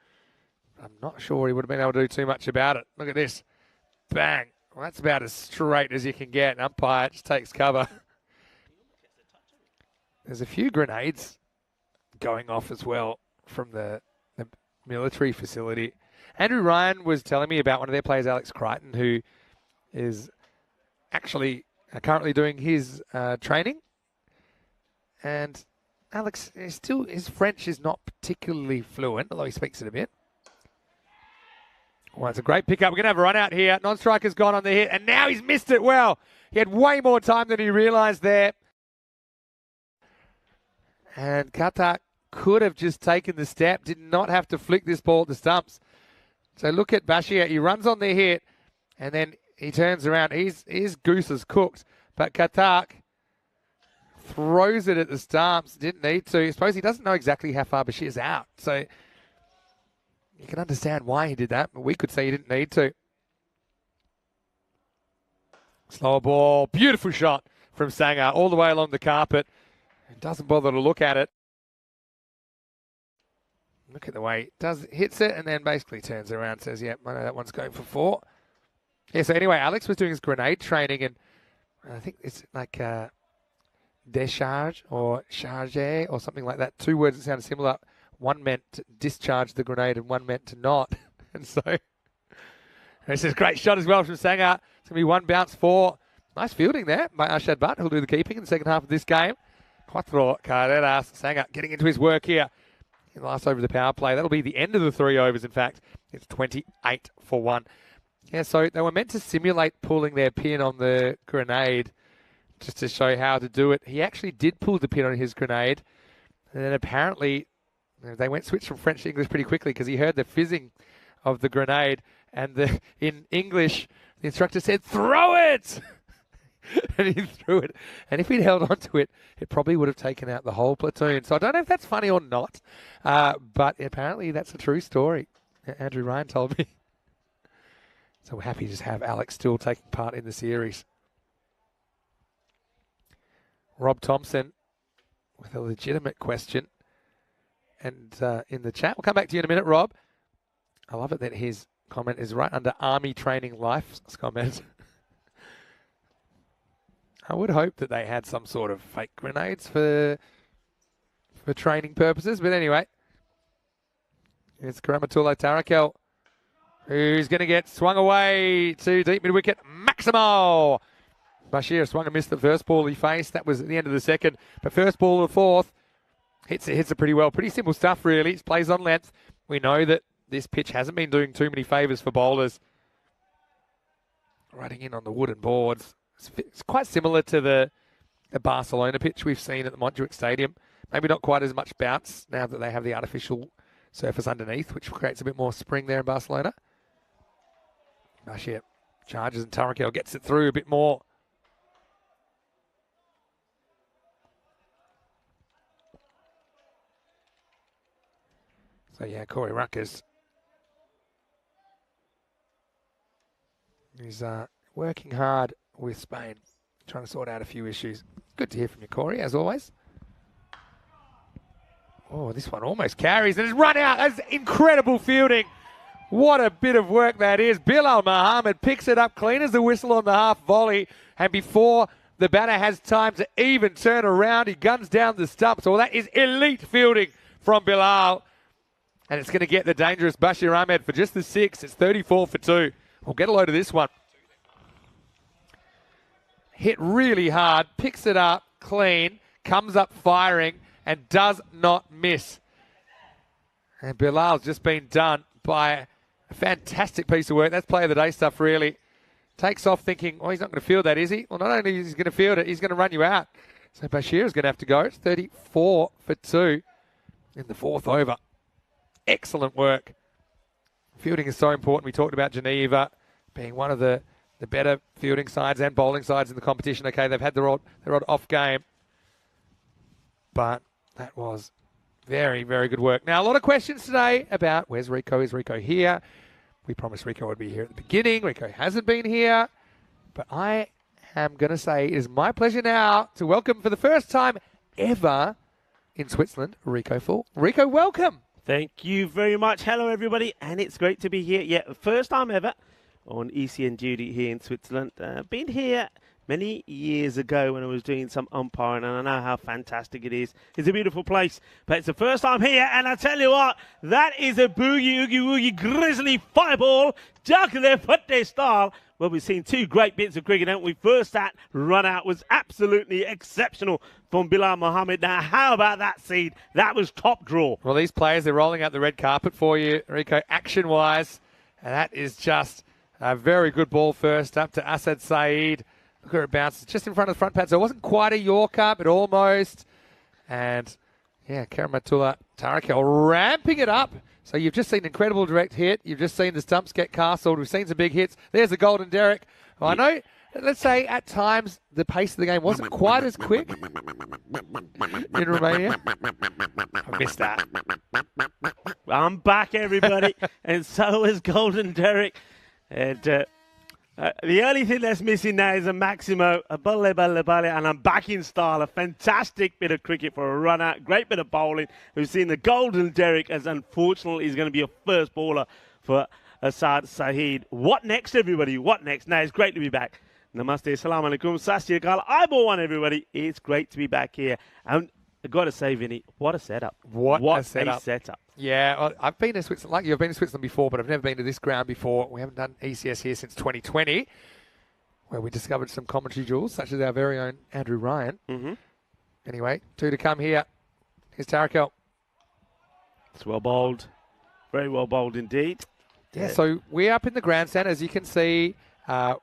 I'm not sure he would have been able to do too much about it. Look at this. Bang. Well, that's about as straight as you can get. An umpire just takes cover. There's a few grenades going off as well from the military facility. Andrew Ryan was telling me about one of their players, Alex Crichton, who is actually currently doing his training. And Alex is still, his French is not particularly fluent, although he speaks it a bit. Well, it's a great pickup. We're going to have a run out here. Non-striker's gone on the hit, and now he's missed it well. He had way more time than he realised there. And Qatar could have just taken the step, did not have to flick this ball at the stumps. So look at Bashir. He runs on the hit, and then he turns around. His goose is cooked. But Qatar throws it at the stumps. Didn't need to. I suppose he doesn't know exactly how far Bashir's out. So you can understand why he did that, but we could say he didn't need to. Slower ball. Beautiful shot from Sanger all the way along the carpet. And doesn't bother to look at it. Look at the way it hits it and then basically turns around and says, yep, I know that one's going for 4. Yeah, so anyway, Alex was doing his grenade training, and I think it's like décharge or charge or something like that. 2 words that sound similar. One meant to discharge the grenade and one meant to not. And so this is a great shot as well from Sanger. It's going to be 1 bounce 4. Nice fielding there by Arshad Butt, who'll do the keeping in the second half of this game. Cuatro carreras. Sanger getting into his work here. In the last over the power play. That'll be the end of the 3 overs, in fact. It's 28 for 1. Yeah, so they were meant to simulate pulling their pin on the grenade just to show how to do it. He actually did pull the pin on his grenade. And then apparently they went switch from French to English pretty quickly because he heard the fizzing of the grenade. And in English, the instructor said, "Throw it!" And he threw it. And if he'd held on to it, it probably would have taken out the whole platoon. So I don't know if that's funny or not. But apparently that's a true story. Andrew Ryan told me. So we're happy to just have Alex still taking part in the series. Rob Thompson with a legitimate question. And in the chat, we'll come back to you in a minute, Rob. I love it that his comment is right under Army Training Life's comment. I would hope that they had some sort of fake grenades for training purposes. But anyway, it's Karamatullah Tarakel, who's going to get swung away to deep mid-wicket. Maximo! Bashir swung and missed the first ball he faced. That was at the end of the second. But first ball of the 4th, hits it pretty well. Pretty simple stuff, really. It plays on length. We know that this pitch hasn't been doing too many favours for bowlers. Riding in on the wooden boards. It's quite similar to the Barcelona pitch we've seen at the Montjuic Stadium. Maybe not quite as much bounce now that they have the artificial surface underneath, which creates a bit more spring there in Barcelona. Bashir charges and Tarakel gets it through a bit more. So yeah, Corey Ruckers is working hard with Spain, trying to sort out a few issues. Good to hear from you, Corey, as always. Oh, this one almost carries and it's run out. That's incredible fielding. What a bit of work that is. Bilal Muhammad picks it up clean as the whistle on the half volley. And before the batter has time to even turn around, he guns down the stumps. Well, that is elite fielding from Bilal. And it's going to get the dangerous Bashir Ahmed for just the 6. It's 34 for 2. We'll get a load of this one. Hit really hard, picks it up clean, comes up firing, and does not miss. And Bilal's just been done by a fantastic piece of work. That's play of the day stuff, really. Takes off thinking, oh, he's not going to field that, is he? Well, not only is he going to field it, he's going to run you out. So Bashir is going to have to go. It's 34 for 2 in the 4th over. Excellent work. Fielding is so important. We talked about Geneva being one of the better fielding sides and bowling sides in the competition. Okay, they've had their odd off game. But that was very, very good work. Now, a lot of questions today about where's Rico? Is Rico here? We promised Rico would be here at the beginning. Rico hasn't been here. But I am going to say it is my pleasure now to welcome for the first time ever in Switzerland, Rico Full. Rico, welcome. Thank you very much. Hello, everybody, and it's great to be here. Yeah, first time ever on ECN duty here in Switzerland. Been here many years ago when I was doing some umpiring, and I know how fantastic it is. It's a beautiful place, but it's the first time here, and I tell you what, that is a boogie, oogie, woogie, grizzly fireball, juggler footday style. Well, we've seen 2 great bits of cricket, haven't we? First, that run out was absolutely exceptional from Bilal Muhammad. Now, how about that seed? That was top draw. Well, these players, they're rolling out the red carpet for you, Rico, action-wise, and that is just a very good ball first up to Asad Saeed. Look where it bounces just in front of the front pad. So it wasn't quite a Yorker, but almost. And, yeah, Karamatullah Tarakel ramping it up. So you've just seen an incredible direct hit. You've just seen the stumps get castled. We've seen some big hits. There's the Golden Derrick. Well, I know let's say at times the pace of the game wasn't quite as quick in Romania. I missed that. I'm back, everybody, and so is Golden Derek. And the only thing that's missing now is a Maximo, a balle, and I'm back in style. A fantastic bit of cricket for a runner, great bit of bowling. We've seen the Golden Derek, as unfortunately is going to be a first bowler for Asad Saeed. What next, everybody? What next? Now, it's great to be back. Namaste, salam alaikum, sasya kal. Eyeball one, everybody. It's great to be back here. And I've got to say, Vinny, what a setup. What a setup. Yeah, well, I've been to Switzerland, like you've been to Switzerland before, but I've never been to this ground before. We haven't done ECS here since 2020, where we discovered some commentary jewels, such as our very own Andrew Ryan. Mm-hmm. Anyway, 2 to come here. Here's Tarakel. It's well bowled. Very well bowled indeed. Yeah, so we're up in the grandstand, as you can see.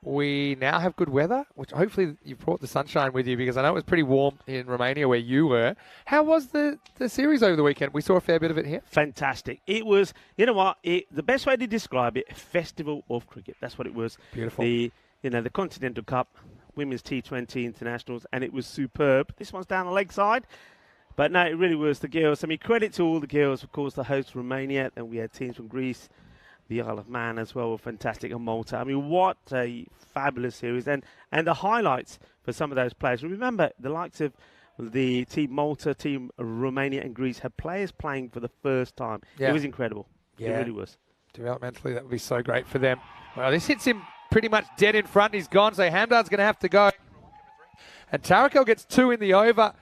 We now have good weather, which hopefully you've brought the sunshine with you, because I know it was pretty warm in Romania where you were. How was the series over the weekend? We saw a fair bit of it here. Fantastic. It was, you know what, the best way to describe it, a festival of cricket. That's what it was. Beautiful. The Continental Cup, Women's T20 Internationals, and it was superb. This one's down the leg side. But no, it really was the girls. I mean, credit to all the girls, of course, the host Romania, and we had teams from Greece, the Isle of Man as well were fantastic, and Malta. I mean, what a fabulous series. And the highlights for some of those players. Remember, the likes of the Team Malta, Team Romania and Greece had players playing for the first time. Yeah. It was incredible. Yeah. It really was. Developmentally, that would be so great for them. Well, this hits him pretty much dead in front. He's gone, so Hamdard's going to have to go. And Tarakel gets 2 in the over.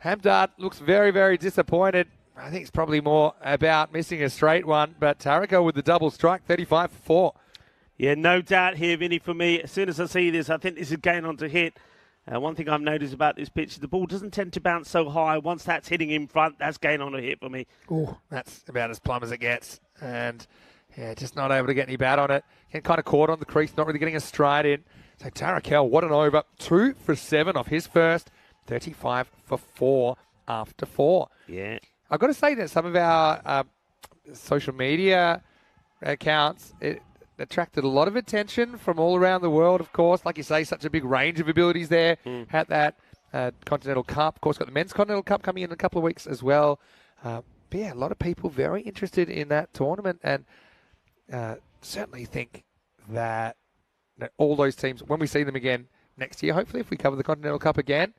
Hamdard looks very, very disappointed. I think it's probably more about missing a straight one, but Tarakel with the double strike, 35 for 4. Yeah, no doubt here, Vinny, for me. As soon as I see this, I think this is going on to hit. One thing I've noticed about this pitch is the ball doesn't tend to bounce so high. Once that's hitting in front, that's going on to hit for me. Oh, that's about as plumb as it gets. And, yeah, just not able to get any bat on it. Getting kind of caught on the crease, not really getting a stride in. So Tarakel, what an over. 2 for 7 off his first, 35 for 4 after 4. Yeah. I've got to say that some of our social media accounts, it attracted a lot of attention from all around the world, of course. Like you say, such a big range of abilities there. Had that Continental Cup. Of course, got the Men's Continental Cup coming in a couple of weeks as well. But yeah, a lot of people very interested in that tournament, and certainly think that all those teams, when we see them again next year, hopefully if we cover the Continental Cup again,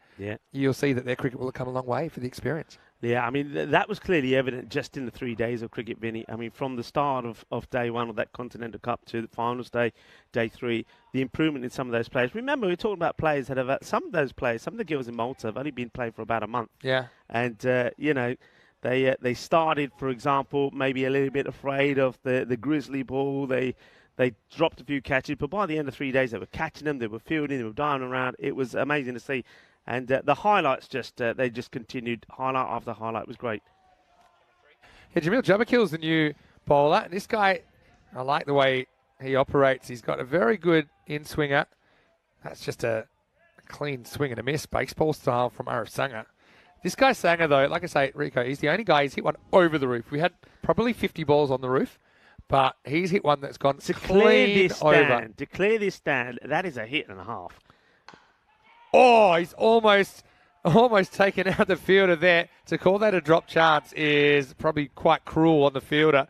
you'll see that their cricket will come a long way for the experience. Yeah, I mean, that was clearly evident just in the 3 days of cricket, Vinny. I mean, from the start of day one of that Continental Cup to the finals day 3, the improvement in some of those players. Remember, we're talking about players that have, some of those players, some of the girls in Malta have only been playing for about a month. Yeah. And, they started, for example, maybe a little bit afraid of the grizzly ball. They dropped a few catches, but by the end of 3 days, they were catching them, they were fielding, they were diving around. It was amazing to see. And the highlights they just continued. Highlight after highlight was great. Yeah, Jamil Jabakil's the new bowler. And this guy, I like the way he operates. He's got a very good in-swinger. That's just a clean swing and a miss, baseball style from Arif Sangha. This guy Sangha, though, like I say, Rico, he's the only guy who's hit one over the roof. We had probably 50 balls on the roof, but he's hit one that's gone clean over. To clear this stand, that is a hit and a half. Oh, he's almost taken out the fielder there. To call that a drop chance is probably quite cruel on the fielder.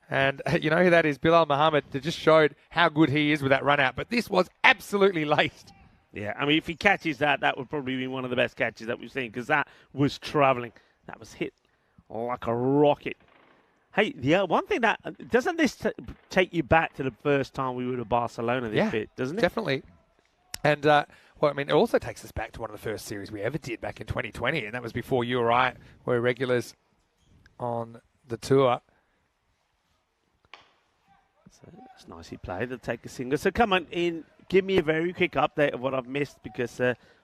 And you know who that is? Bilal Muhammad. That just showed how good he is with that run out. But this was absolutely laced. Yeah, I mean, if he catches that, that would probably be one of the best catches that we've seen, because that was travelling. That was hit like a rocket. Hey, the one thing that, doesn't this take you back to the first time we were to Barcelona this bit, doesn't it? Definitely. And, well, I mean, it also takes us back to one of the first series we ever did back in 2020, and that was before you or I were regulars on the tour. So that's nice he played. They'll take a single. So come on in, give me a very quick update of what I've missed, because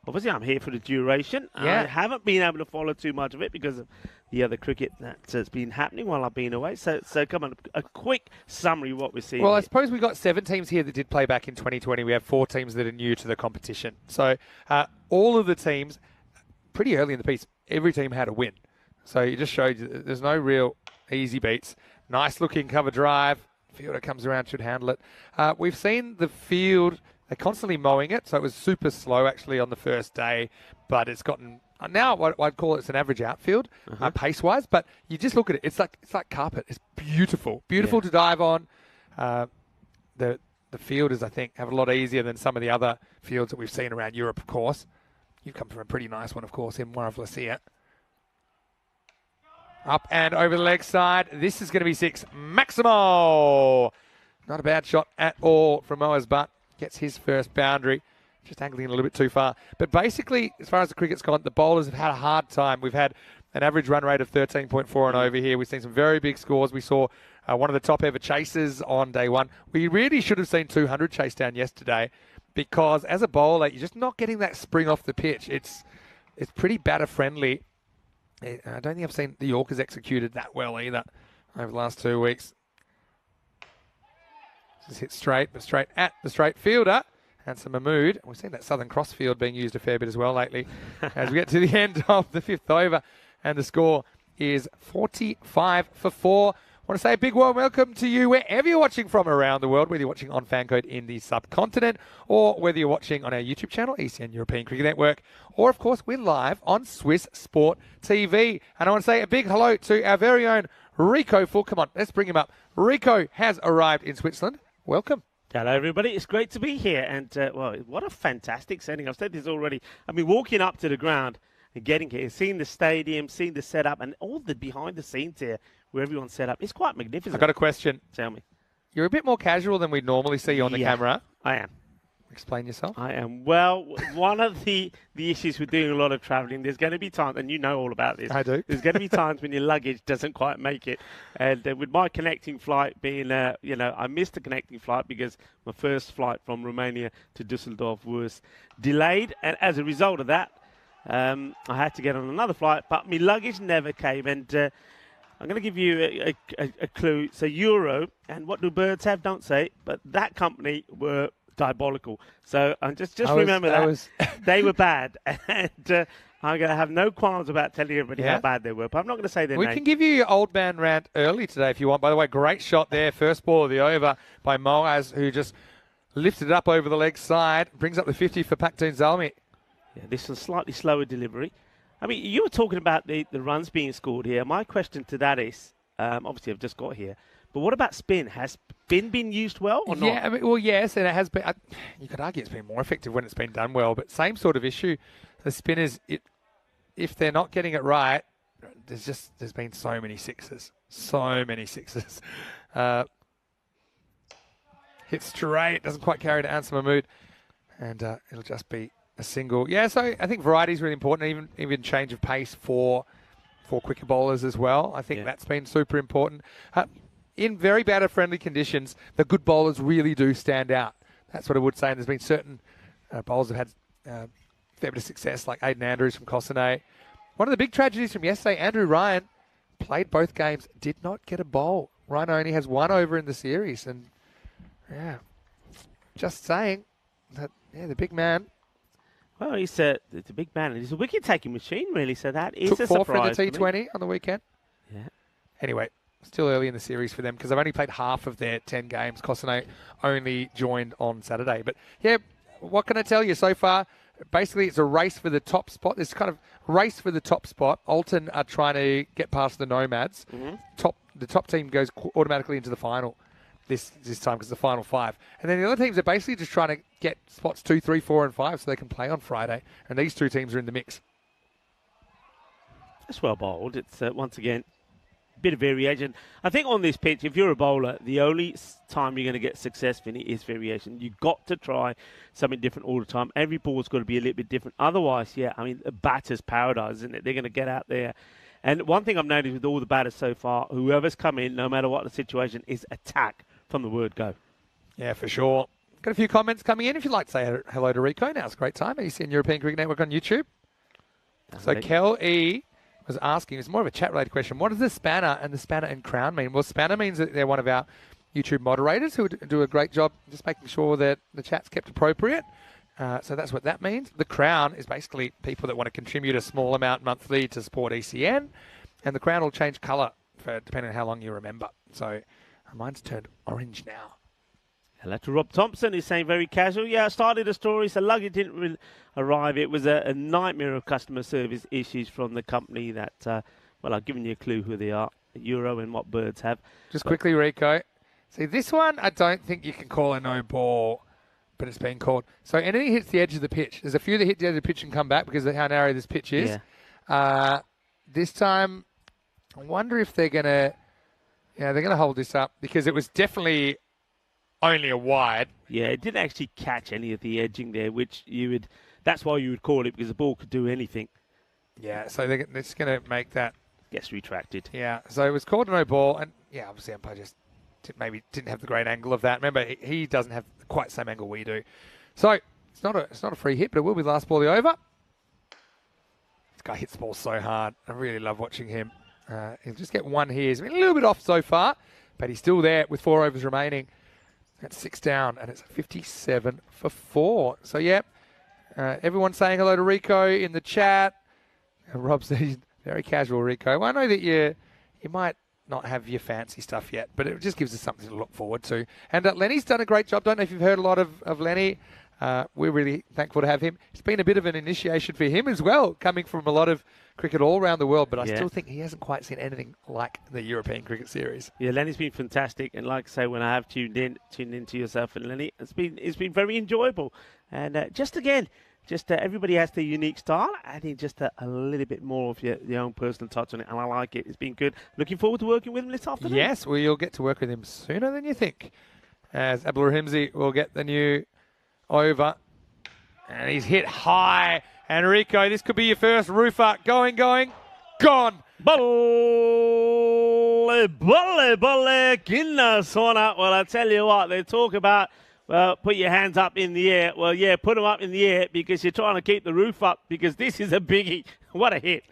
obviously I'm here for the duration. Yeah. I haven't been able to follow too much of it because of the other cricket that's been happening while I've been away. So come on, a quick summary of what we're seeing. Well, here. I suppose we've got 7 teams here that did play back in 2020. We have 4 teams that are new to the competition. So all of the teams, pretty early in the piece, every team had a win. So it just showed you that there's no real easy beats. Nice looking cover drive. Fielder comes around, should handle it. We've seen the field They're constantly mowing it, so it was super slow actually on the first day, but it's gotten now what I'd call it's an average outfield pace-wise. But you just look at it; it's like carpet. It's beautiful to dive on. The fielders, I think, have it a lot easier than some of the other fields that we've seen around Europe. Of course, you've come from a pretty nice one, of course, in Moravlesia. Up and over the leg side. This is going to be 6. Maximo, not a bad shot at all from Moa's butt. Gets his first boundary, just angling a little bit too far. But basically, as far as the cricket's gone, the bowlers have had a hard time. We've had an average run rate of 13.4 and over here. We've seen some very big scores. We saw one of the top ever chases on day one. We really should have seen 200 chase down yesterday because as a bowler, you're just not getting that spring off the pitch. It's pretty batter friendly. I don't think I've seen the Yorkers executed that well either over the last 2 weeks. Just hit straight, but straight at the straight fielder. Handsome Mahmood. We've seen that Southern Cross field being used a fair bit as well lately. As we get to the end of the 5th over, and the score is 45 for 4. I want to say a big warm welcome to you wherever you're watching from around the world, whether you're watching on Fancode in the subcontinent or whether you're watching on our YouTube channel, ECN European Cricket Network, or of course we're live on Swiss Sport TV. And I want to say a big hello to our very own Rico Full. Come on, let's bring him up. Rico has arrived in Switzerland. Welcome. Hello, everybody. It's great to be here. And, well, what a fantastic setting. I've said this already. I mean, walking up to the ground and getting here, seeing the stadium, seeing the setup, and all the behind the scenes here where everyone's set up. It's quite magnificent. I've got a question. Tell me. You're a bit more casual than we'd normally see you on the camera. I am. Explain yourself. I am. Well, one of the issues with doing a lot of travelling, there's going to be times, and you know all about this. I do. There's going to be times when your luggage doesn't quite make it. And with my connecting flight being, I missed the connecting flight because my first flight from Romania to Dusseldorf was delayed. And as a result of that, I had to get on another flight, but my luggage never came. And I'm going to give you a clue. It's a Euro, and what do birds have? Don't say. But that company were diabolical. So just remember that they were bad, and I'm going to have no qualms about telling everybody how bad they were. But I'm not going to say their name. We can give you your old man rant early today if you want. By the way, great shot there, first ball of the over by Moaz, who just lifted it up over the leg side, brings up the 50 for Paktoon Zalmi. Yeah, this was slightly slower delivery. I mean, you were talking about the runs being scored here. My question to that is, obviously I've just got here, but what about spin? Has spin been used well or not? Yeah, I mean, well, yes, and it has been. You could argue it's been more effective when it's been done well, but same sort of issue. The spinners, if they're not getting it right, there's been so many sixes. Hit straight, doesn't quite carry to Answer Mahmood, and it'll just be a single. Yeah, so I think variety is really important, even change of pace for quicker bowlers as well. I think that's been super important. In very batter-friendly conditions, the good bowlers really do stand out. That's what I would say. And there's been certain bowlers that have had fair bit of success, like Aiden Andrews from Cossonay. One of the big tragedies from yesterday, Andrew Ryan played both games, did not get a bowl. Ryan only has 1 over in the series. And, just saying that, the big man. Well, it's a big man. He's a wicket-taking machine, really, so that is took a 4 surprise. for the T20 on the weekend. Yeah. Anyway, still early in the series for them because they've only played half of their 10 games. Cossonay only joined on Saturday. But, what can I tell you so far? Basically, it's a race for the top spot. It's kind of race for the top spot. Alton are trying to get past the Nomads. Mm-hmm. The top team goes automatically into the final this time because it's the final 5. And then the other teams are basically just trying to get spots 2, 3, 4, and 5 so they can play on Friday. And these 2 teams are in the mix. That's well bowled. It's, once again, a bit of variation. I think on this pitch, if you're a bowler, the only time you're going to get success, Vinny, is variation. You've got to try something different all the time. Every ball's got to be a little bit different. Otherwise, a batter's paradise, isn't it? They're going to get out there. And one thing I've noticed with all the batters so far, whoever's come in, no matter what the situation, is attack from the word go. Yeah, for sure. Got a few comments coming in. If you'd like to say hello to Rico, now's a great time. ECN European Cricket Network on YouTube. So Kel E was asking, it's more of a chat-related question, what does the spanner and the spanner and crown mean? Well, spanner means that they're one of our YouTube moderators who do a great job just making sure that the chat's kept appropriate. So that's what that means. The crown is basically people that want to contribute a small amount monthly to support ECN. And the crown will change colour depending on how long you remember. So mine's turned orange now. Hello to Rob Thompson, who's saying very casual. Yeah, I started a story, so luggage didn't arrive. It was a nightmare of customer service issues from the company that, well, I've given you a clue who they are, Euro and what birds have. Just quickly, Rico. See, this one, I don't think you can call a no ball, but it's been called. So anything hits the edge of the pitch. There's a few that hit the edge of the pitch and come back because of how narrow this pitch is. Yeah. This time, I wonder if they're going to, they're going to hold this up because it was definitely only a wide. Yeah, it didn't actually catch any of the edging there, which that's why you would call it, because the ball could do anything. Yeah, so they're just going to make that. Gets retracted. Yeah, so it was called a no ball, and yeah, obviously umpire just maybe didn't have the great angle of that. Remember, he doesn't have quite the same angle we do. So it's not a free hit, but it will be the last ball of the over. This guy hits the ball so hard. I really love watching him. He'll just get one here. He's been a little bit off so far, but he's still there with 4 overs remaining. That's 6 down, and it's 57 for 4. So, yeah, everyone's saying hello to Rico in the chat. Rob says, very casual, Rico. Well, I know that you might not have your fancy stuff yet, but it just gives us something to look forward to. And Lenny's done a great job. Don't know if you've heard a lot of Lenny. We're really thankful to have him. It's been a bit of an initiation for him as well, coming from a lot of cricket all around the world, but I still think he hasn't quite seen anything like the European Cricket Series. Yeah, Lenny's been fantastic, and like I say, when I have tuned into yourself and Lenny, it's been very enjoyable. And everybody has their unique style, adding just a little bit more of your own personal touch on it, and I like it. It's been good. Looking forward to working with him this afternoon. Yes, well, you'll get to work with him sooner than you think, as Abdulrahimzi will get the new over, and he's hit high. And Rico, this could be your first roofer. Going, gone. Balle, Kinnasona. Well, I tell you what, they talk about, well, put your hands up in the air. Well, yeah, put them up in the air because you're trying to keep the roof up, because this is a biggie. What a hit.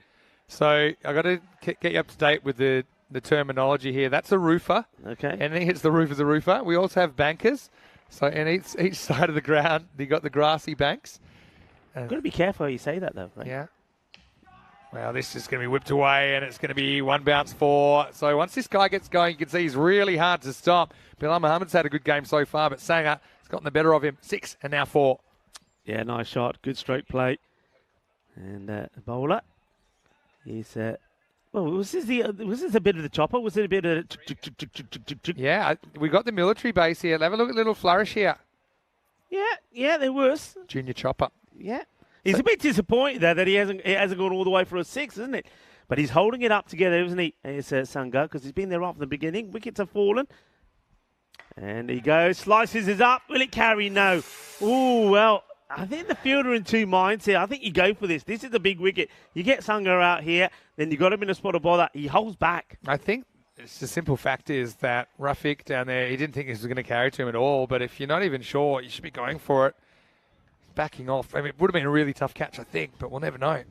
So I got to get you up to date with the terminology here. That's a roofer. Okay. Anything hits the roof is a roofer. We also have bankers. So in each side of the ground, you got the grassy banks. You've got to be careful how you say that, though. Right? Yeah. Well, this is going to be whipped away, and it's going to be 1 bounce 4. So once this guy gets going, you can see he's really hard to stop. Bilal Muhammad's had a good game so far, but Sanger has gotten the better of him. 6 and now 4. Yeah, nice shot. Good stroke play. And the bowler is... well, was this a bit of the chopper? Was it a bit of... Yeah, we got the military base here. Have a look at little flourish here. Yeah, there was. Junior chopper. Yeah. He's a bit disappointed there that he hasn't gone all the way for a 6, isn't it? But he's holding it up together, isn't he? It's Sangha, because he's been there right from the beginning. Wickets have fallen. And he goes, slices is up. Will it carry? No. Oh, well, I think the fielder in 2 minds here. I think you go for this. This is a big wicket. You get Sangha out here, then you got him in a spot of bother. He holds back. I think it's the simple fact is that Rafiq down there, he didn't think this was going to carry to him at all. But if you're not even sure, you should be going for it. Backing off. I mean, it would have been a really tough catch, I think, but we'll never know.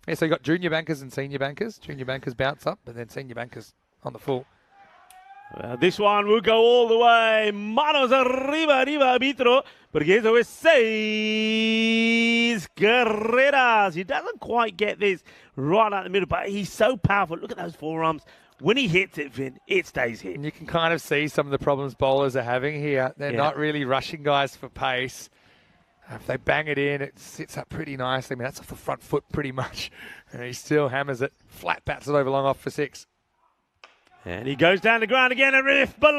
Yeah, so you got junior bankers and senior bankers. Junior bankers bounce up, and then senior bankers on the full. Well, this one will go all the way. Manos arriba, arbitro. Porque eso es 6 carreras. He doesn't quite get this right out the middle, but he's so powerful. Look at those forearms. When he hits it, Vin, it stays hit. And you can kind of see some of the problems bowlers are having here. They're not really rushing guys for pace. If they bang it in, it sits up pretty nicely. I mean, that's off the front foot pretty much. And he still hammers it. Flat bats it over long off for 6. And he goes down the ground again. A riff. Balle,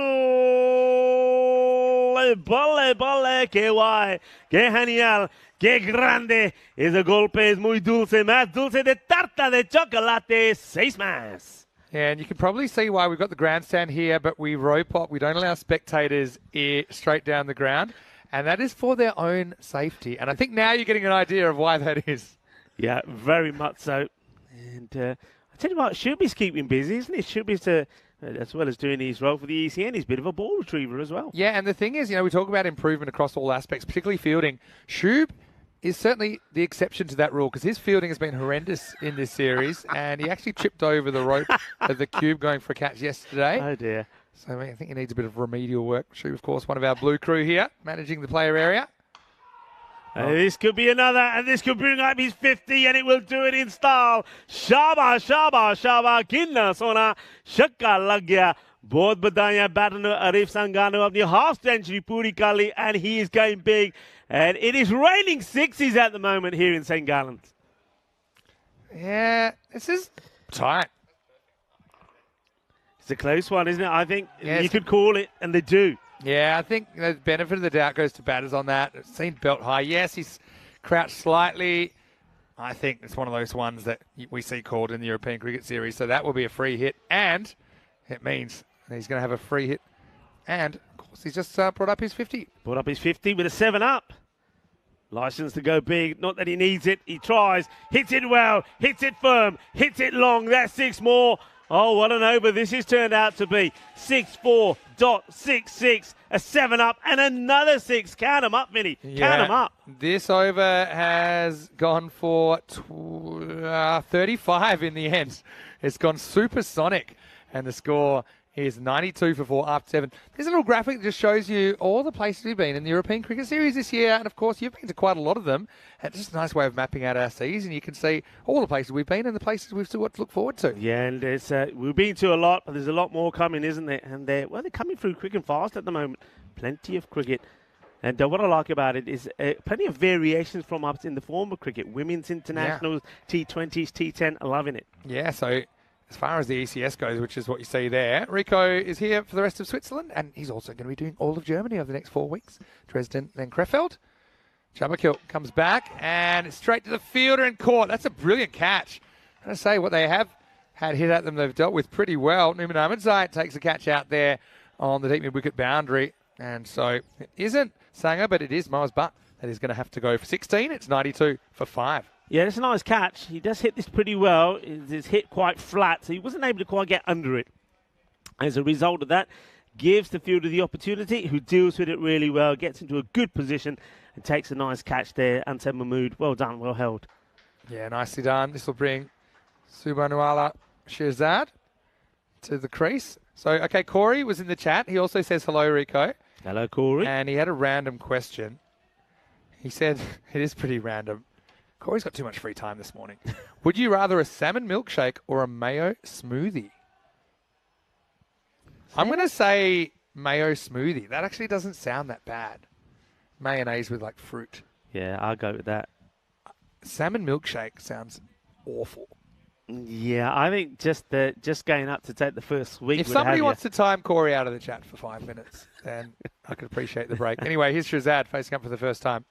que guay. Que genial. Que grande. Ese golpe es muy dulce. Más dulce de tarta de chocolate. 6 más. Yeah, and you can probably see why we've got the grandstand here, but we rope up. We don't allow spectators straight down the ground. And that is for their own safety. And I think now you're getting an idea of why that is. Yeah, very much so. And I tell you what, Shuby's keeping busy, isn't he? Shuby's, as well as doing his role for the ECN, he's a bit of a ball retriever as well. Yeah, and the thing is, we talk about improvement across all aspects, particularly fielding. Shub is certainly the exception to that rule because his fielding has been horrendous in this series. And he actually tripped over the rope of the cube going for a catch yesterday. Oh, dear. So I think he needs a bit of remedial work. Shub, of course, one of our blue crew here, managing the player area. This could be another, and this could bring up his 50, and it will do it in style. Shaba, Kinna, Sona, Shaka Lagya, बहुत बधाइयां batter Arif Sangano अपनी half century पूरी कर ली, and he is going big. And it is raining sixes at the moment here in St. Gallen's. Yeah, this is tight. It's a close one, isn't it? I think Yes. you could call it, and they do. Yeah, I think the benefit of the doubt goes to batters on that. It's seen belt high. Yes, he's crouched slightly. I think it's one of those ones that we see called in the European Cricket Series. So that will be a free hit. And it means he's going to have a free hit. And, of course, he's just brought up his 50. Brought up his 50 with a 7 up. License to go big. Not that he needs it. He tries. Hits it well. Hits it firm. Hits it long. That's 6 more. Oh, what an over this has turned out to be. 6-4.66. A 7 up and another 6. Count them up, Vinny. Count them up. This over has gone for 35 in the end. It's gone supersonic. And the score is 92 for 4 after 7. There's a little graphic that just shows you all the places we've been in the European Cricket Series this year. And, of course, you've been to quite a lot of them. It's just a nice way of mapping out our season. You can see all the places we've been and the places we've still got to look forward to. Yeah, and we've been to a lot, but there's a lot more coming, isn't there? And they're coming through quick and fast at the moment. Plenty of cricket. And what I like about it is plenty of variations from us in the form of cricket. Women's internationals, T20s, T10, loving it. Yeah, so as far as the ECS goes, which is what you see there, Rico is here for the rest of Switzerland, and he's also going to be doing all of Germany over the next 4 weeks. Dresden, then Krefeld. Jabberkill comes back, and straight to the fielder and caught. That's a brilliant catch. I'm going to say what they have had hit at them, they've dealt with pretty well. Numan Ahmedzai takes a catch out there on the deep mid-wicket boundary, and so it isn't Sanger, but it is Moaz Butt that is going to have to go for 16. It's 92 for 5. Yeah, it's a nice catch. He does hit this pretty well. It's hit quite flat, so he wasn't able to quite get under it. As a result of that, gives the fielder the opportunity, who deals with it really well, gets into a good position, and takes a nice catch there. Ansem Mahmood, well done, well held. Yeah, nicely done. This will bring Subanuala Shirzad to the crease. So, okay, Corey was in the chat. He also says hello, Rico. Hello, Corey. And he had a random question. He said, it is pretty random. Corey's got too much free time this morning. Would you rather a salmon milkshake or a mayo smoothie? I'm going to say mayo smoothie. That actually doesn't sound that bad. Mayonnaise with like fruit. Yeah, I'll go with that. Salmon milkshake sounds awful. Yeah, I think just going up to take the first swing. If somebody wants to time Corey out of the chat for 5 minutes, then I could appreciate the break. Anyway, here's Shazad facing up for the first time.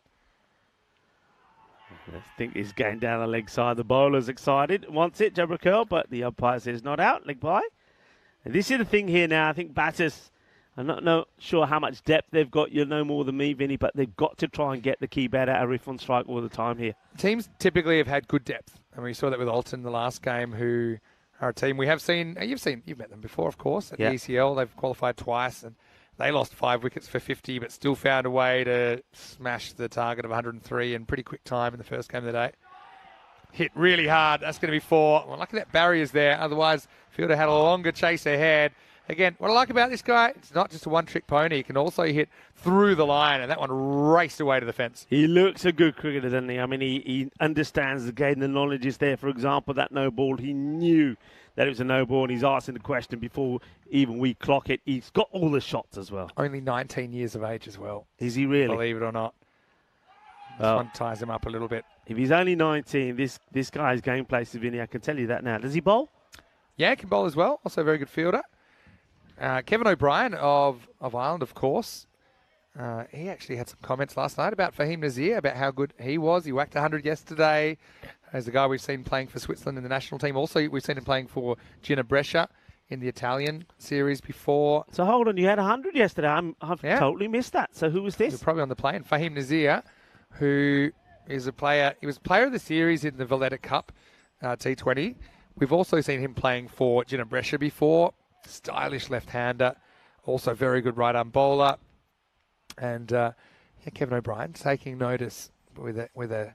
I think he's going down the leg side. The bowler's excited, wants it, Jabra Curl, but the umpire says not out, leg by. And this is the thing here now. I think batters, I'm not sure how much depth they've got. You'll know more than me, Vinny, but they've got to try and get the key batter Arif on strike all the time here. Teams typically have had good depth, and we saw that with Alton the last game, who are a team we have seen. You've met them before, of course, at the ECL. They've qualified twice, and they lost 5 wickets for 50, but still found a way to smash the target of 103 in pretty quick time in the first game of the day. Hit really hard. That's going to be 4. Well, lucky that barrier's there. Otherwise, fielder had a longer chase ahead. Again, what I like about this guy, it's not just a one-trick pony. He can also hit through the line, and that one raced away to the fence. He looks a good cricketer, doesn't he? I mean, he understands the game. The knowledge is there. For example, that no ball, he knew that it was a no ball, and he's asking the question before even we clock it. He's got all the shots as well. Only 19 years of age as well. Is he really? Believe it or not. This one ties him up a little bit. If he's only 19, this guy's game places, Vinny, I can tell you that now. Does he bowl? Yeah, can bowl as well. Also a very good fielder. Kevin O'Brien of Ireland, of course. He actually had some comments last night about Fahim Nazir, about how good he was. He whacked 100 yesterday. As a guy we've seen playing for Switzerland in the national team. Also, we've seen him playing for Gina Brescia in the Italian series before. So hold on, you had 100 yesterday. I've totally missed that. So who was this? You're probably on the plane. Fahim Nazir, who is a player. He was player of the series in the Valletta Cup T20. We've also seen him playing for Gina Brescia before. Stylish left-hander. Also very good right-arm bowler. And Kevin O'Brien taking notice with a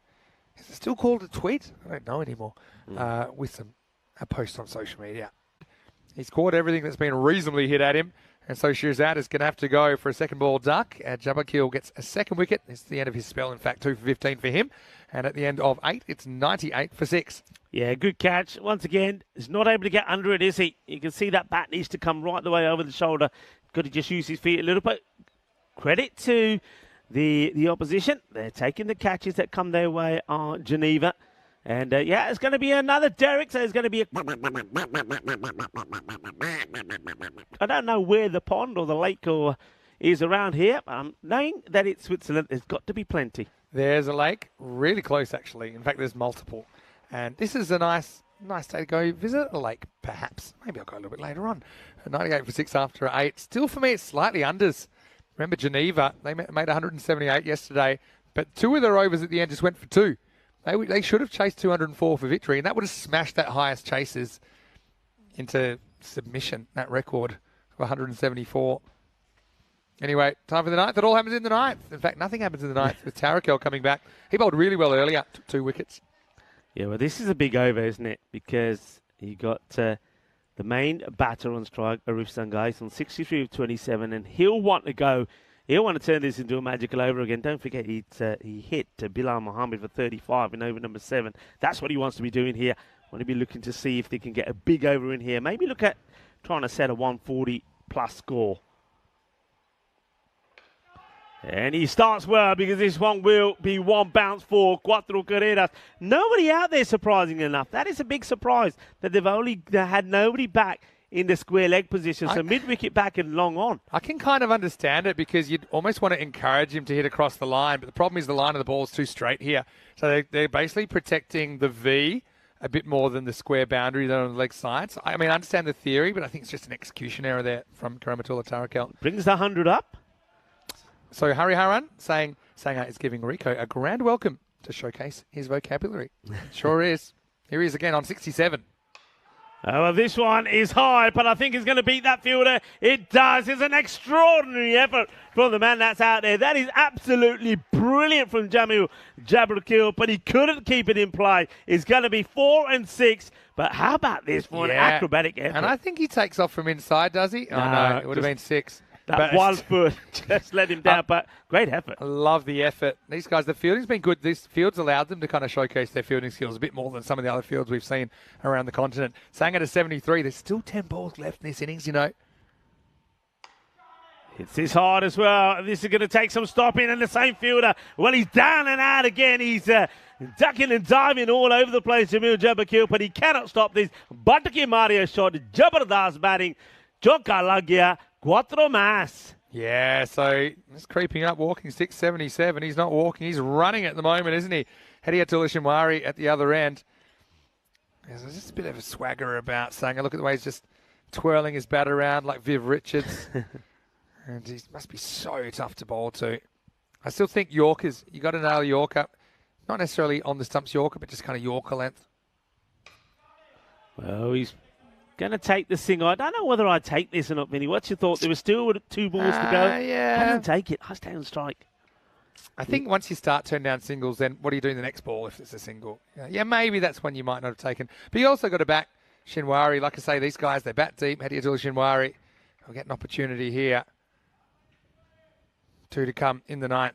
is it still called a tweet? I don't know anymore. With a post on social media. He's caught everything that's been reasonably hit at him, And so Shirzad is going to have to go for a second ball duck. And Jabakil gets a second wicket. It's the end of his spell, in fact, 2 for 15 for him. And at the end of 8, it's 98 for 6. Yeah, good catch. Once again, he's not able to get under it, is he? You can see that bat needs to come right the way over the shoulder. Got to just use his feet a little bit. Credit to the opposition. They're taking the catches that come their way on Geneva. And, yeah, it's going to be another Derek. So it's going to be a... I don't know where the pond or the lake or is around here. But I'm knowing that it's Switzerland, there's got to be plenty. There's a lake, really close, actually. In fact, there's multiple. And this is a nice day to go visit a lake, perhaps. Maybe I'll go a little bit later on. 98 for 6 after 8. Still, for me, it's slightly unders. Remember, Geneva, they made 178 yesterday, but 2 of their overs at the end just went for 2. They should have chased 204 for victory, and that would have smashed that highest chases into submission, that record of 174. Anyway, time for the 9th. It all happens in the 9th. In fact, nothing happens in the 9th with Tarakel coming back. He bowled really well earlier, took 2 wickets. Yeah, well, this is a big over, isn't it? Because you got the main batter on strike, Arif Sangais, on 63 of 27, and he'll want to go. He'll want to turn this into a magical over again. Don't forget, he hit Bilal Mohammed for 35 in over number 7. That's what he wants to be doing here. Want to be looking to see if they can get a big over in here. Maybe look at trying to set a 140-plus score. And he starts well because this one will be one bounce for Cuatro Carreras. Nobody out there, surprisingly enough. That is a big surprise that they had nobody back in the square leg position. So mid-wicket back and long on. I can kind of understand it because you'd almost want to encourage him to hit across the line. But the problem is the line of the ball is too straight here. So they're basically protecting the V a bit more than the square boundary than on the leg sides. I mean, I understand the theory, but I think it's just an execution error there from Karamatullah Tarakel. Brings the 100 up. So Hari Haran saying is giving Rico a grand welcome to showcase his vocabulary. Sure is. Here he is again on 67. Well, this one is high, but I think it's going to beat that fielder. It does. It's an extraordinary effort from the man that's out there. That is absolutely brilliant from Jamil Jabrakil, but he couldn't keep it in play. It's going to be 4 and 6. But how about this for an acrobatic effort? And I think he takes off from inside, does he? No, it would have been 6. That one foot just let him down, but great effort. I love the effort. These guys, the fielding's been good. This field's allowed them to kind of showcase their fielding skills a bit more than some of the other fields we've seen around the continent. Sang at a 73. There's still 10 balls left in this innings, you know. Hits this hard as well. This is going to take some stopping, and the same fielder, well, he's down and out again. He's ducking and diving all over the place, Jamil Jabakil, but he cannot stop this. Bataki Mario shot, Jabardast batting, Joka Lagya. Cuatro más. Yeah, so he's creeping up, walking 677. He's not walking, he's running at the moment, isn't he? Hediatullah Shinwari at the other end. There's just a bit of a swagger about Sangha. Look at the way he's just twirling his bat around like Viv Richards. And he must be so tough to bowl to. I still think Yorkers, you got to nail Yorker. Not necessarily on the stumps Yorker, but just kind of Yorker length. Well, he's going to take the single. I don't know whether I take this or not, Vinny. What's your thought? There were still 2 balls to go. Yeah. I didn't take it. I stay on strike. I think once you start turning down singles, then what do you do in the next ball if it's a single? Yeah, maybe that's one you might not have taken. But you also got to back Shinwari. Like I say, these guys, they bat deep. Hediatullah Shinwari will get an opportunity here. 2 to come in the 9th.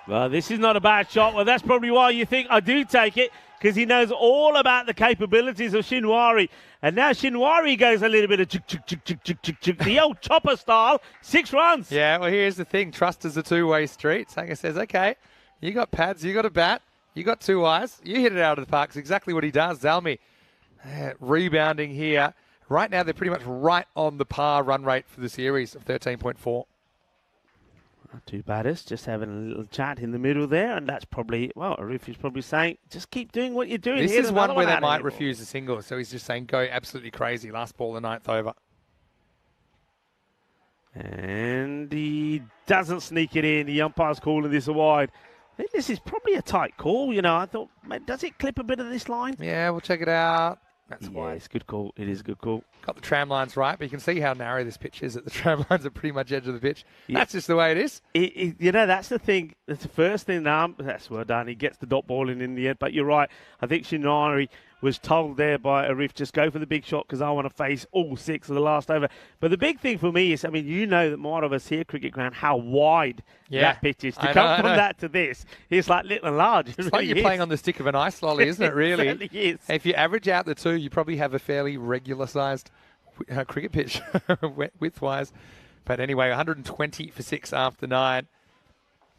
Well, this is not a bad shot. Well, that's probably why you think I do take it, because he knows all about the capabilities of Shinwari. And now Shinwari goes a little bit of the old chopper style, 6 runs. Yeah, well, here's the thing. Trust is a two-way street. Sanger says, okay, you got pads, you got a bat, you got 2 eyes, you hit it out of the park. It's exactly what he does. Zalmi rebounding here. Right now, they're pretty much right on the par run rate for the series of 13.4. Not too bad. It's just having a little chat in the middle there, and that's probably, well, Arif is probably saying, just keep doing what you're doing. This is one where they might refuse a single, so he's just saying, go absolutely crazy. Last ball, the 9th over. And he doesn't sneak it in. The umpire's calling this a wide. I think this is probably a tight call. You know, I thought, mate, does it clip a bit of this line? Yeah, we'll check it out. That's why. It's a good call. It is a good call. Got the tram lines right, but you can see how narrow this pitch is. That the tram lines are pretty much edge of the pitch. Yeah. That's just the way it is. You know, that's the thing. That's the first thing. That's well done. He gets the dot ball in the end. But you're right. I think Shinwari was told there by Arif, just go for the big shot because I want to face all 6 of the last over. But the big thing for me is, I mean, you know that more of us here, Cricket Ground, how wide that pitch is. To come from that to this, it's like little and large. It's like you're playing on the stick of an ice lolly, isn't it, really? It certainly is. If you average out the two, you probably have a fairly regular-sized cricket pitch, width-wise. But anyway, 120 for 6 after 9.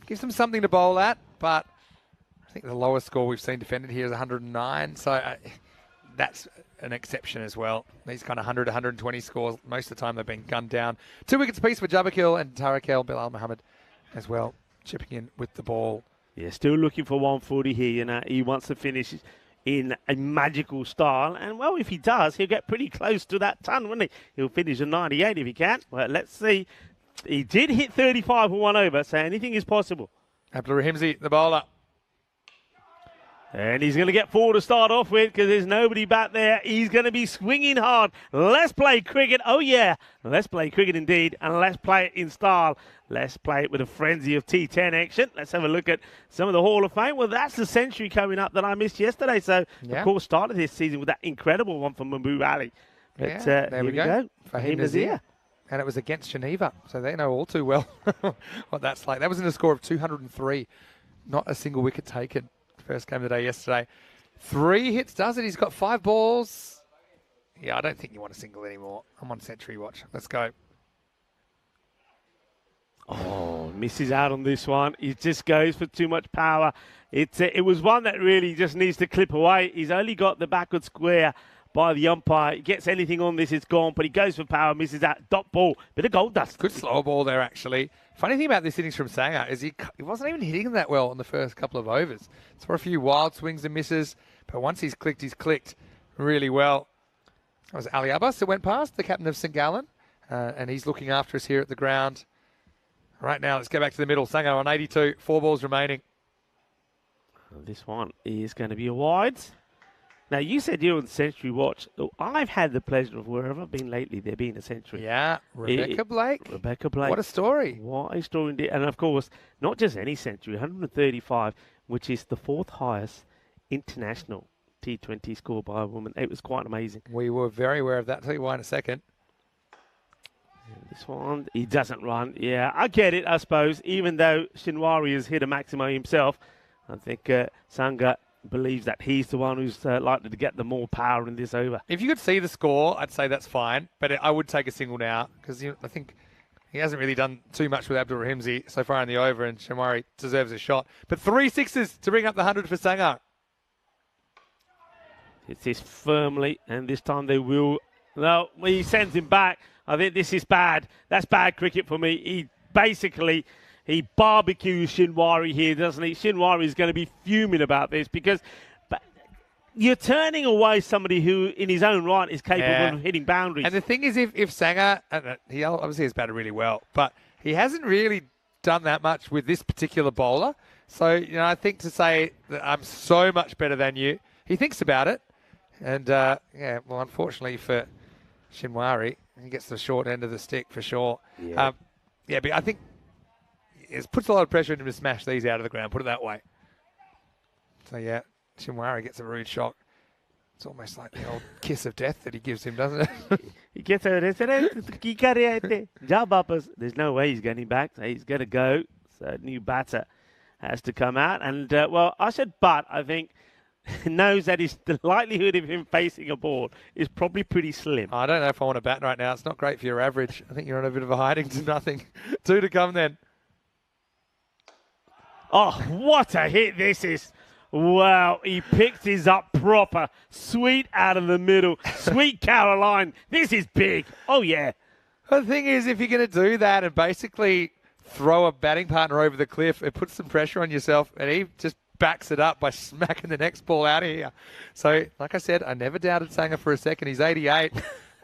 Gives them something to bowl at, but I think the lowest score we've seen defended here is 109. So that's an exception as well. These kind of 100, 120 scores, most of the time they've been gunned down. 2 wickets apiece for Jabakil and Tarakel, Bilal Muhammad as well, chipping in with the ball. Yeah, still looking for 140 here. You know, he wants to finish in a magical style. And, well, if he does, he'll get pretty close to that ton, won't he? He'll finish at 98 if he can. Well, let's see. He did hit 35 for 1 over, so anything is possible. Abdul Rahimzi, the bowler. And he's going to get 4 to start off with because there's nobody back there. He's going to be swinging hard. Let's play cricket. Oh, yeah. Let's play cricket indeed. And let's play it in style. Let's play it with a frenzy of T10 action. Let's have a look at some of the Hall of Fame. Well, that's the century coming up that I missed yesterday. So, of course, started this season with that incredible one from Mahbub Ali. But, there we go. Fahim Nazir. And it was against Geneva, so they know all too well what that's like. That was in a score of 203. Not a single wicket taken. First game of the day yesterday. 3 hits does it. He's got 5 balls. Yeah, I don't think you want a single anymore. I'm on century watch. Let's go. Oh, misses out on this one. He just goes for too much power. It was one that really just needs to clip away. He's only got the backward square by the umpire. He gets anything on this, it's gone, but he goes for power, misses that dot ball. Bit of gold dust. Good slow ball there, actually. Funny thing about this innings from Sanger is he wasn't even hitting that well in the first couple of overs. It's for a few wild swings and misses, but once he's clicked really well. That was Ali Abbas that went past, the captain of St. Gallen, and he's looking after us here at the ground. Right now, let's go back to the middle. Sanger on 82, 4 balls remaining. This one is going to be a wide. Now, you said you're on Century Watch. I've had the pleasure of wherever I've been lately, there being a Century. Yeah, Rebecca Blake. Rebecca Blake. What a story. What a story indeed. And, of course, not just any Century, 135, which is the 4th highest international T20 score by a woman. It was quite amazing. We were very aware of that. I'll tell you why in a second. This one, he doesn't run. Yeah, I get it, I suppose. Even though Shinwari has hit a maximum himself, I think Sangha believes that he's the one who's likely to get the more power in this over. If you could see the score, I'd say that's fine, but I would take a single now because I think he hasn't really done too much with Abdul Rahimzi so far in the over, and Shamari deserves a shot. But 3 sixes to bring up the 100 for Sanger. It's this firmly, and this time they will. No, he sends him back. I think this is bad. That's bad cricket for me. He barbecues Shinwari here, doesn't he? Shinwari is going to be fuming about this because you're turning away somebody who, in his own right, is capable of hitting boundaries. And the thing is, if Sanger, he obviously has batted really well, but he hasn't really done that much with this particular bowler. So, I think to say that I'm so much better than you, he thinks about it. And, unfortunately for Shinwari, he gets the short end of the stick for sure. Yeah, but I think it puts a lot of pressure on him to smash these out of the ground, put it that way. So, yeah, Shinwari gets a rude shock. It's almost like the old kiss of death that he gives him, doesn't it? He gets over there. There's no way he's getting back. So he's going to go. So new batter has to come out. And, I said I think knows that the likelihood of him facing a ball is probably pretty slim. I don't know if I want to bat right now. It's not great for your average. I think you're on a bit of a hiding to nothing. 2 to come then. Oh, what a hit this is. Wow, he picked his up proper. Sweet out of the middle. Sweet Caroline. This is big. Oh, yeah. The thing is, if you're going to do that and basically throw a batting partner over the cliff, it puts some pressure on yourself, and he just backs it up by smacking the next ball out of here. So, like I said, I never doubted Sanger for a second. He's 88.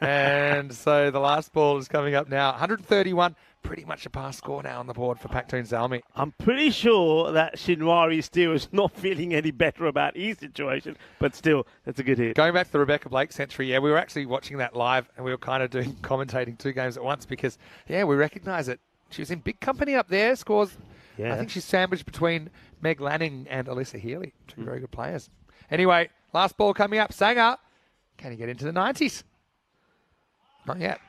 And so the last ball is coming up now. 131. Pretty much a pass score now on the board for Paktoon Zalmi. I'm pretty sure that Shinwari still is not feeling any better about his situation, but still, that's a good hit. Going back to the Rebecca Blake century, we were actually watching that live, and we were kind of commentating 2 games at once because, we recognise it. She was in big company up there, scores. Yeah. I think she's sandwiched between Meg Lanning and Alyssa Healy, 2 very good players. Anyway, Last ball coming up. Sanger. Can he get into the 90s? Not yet.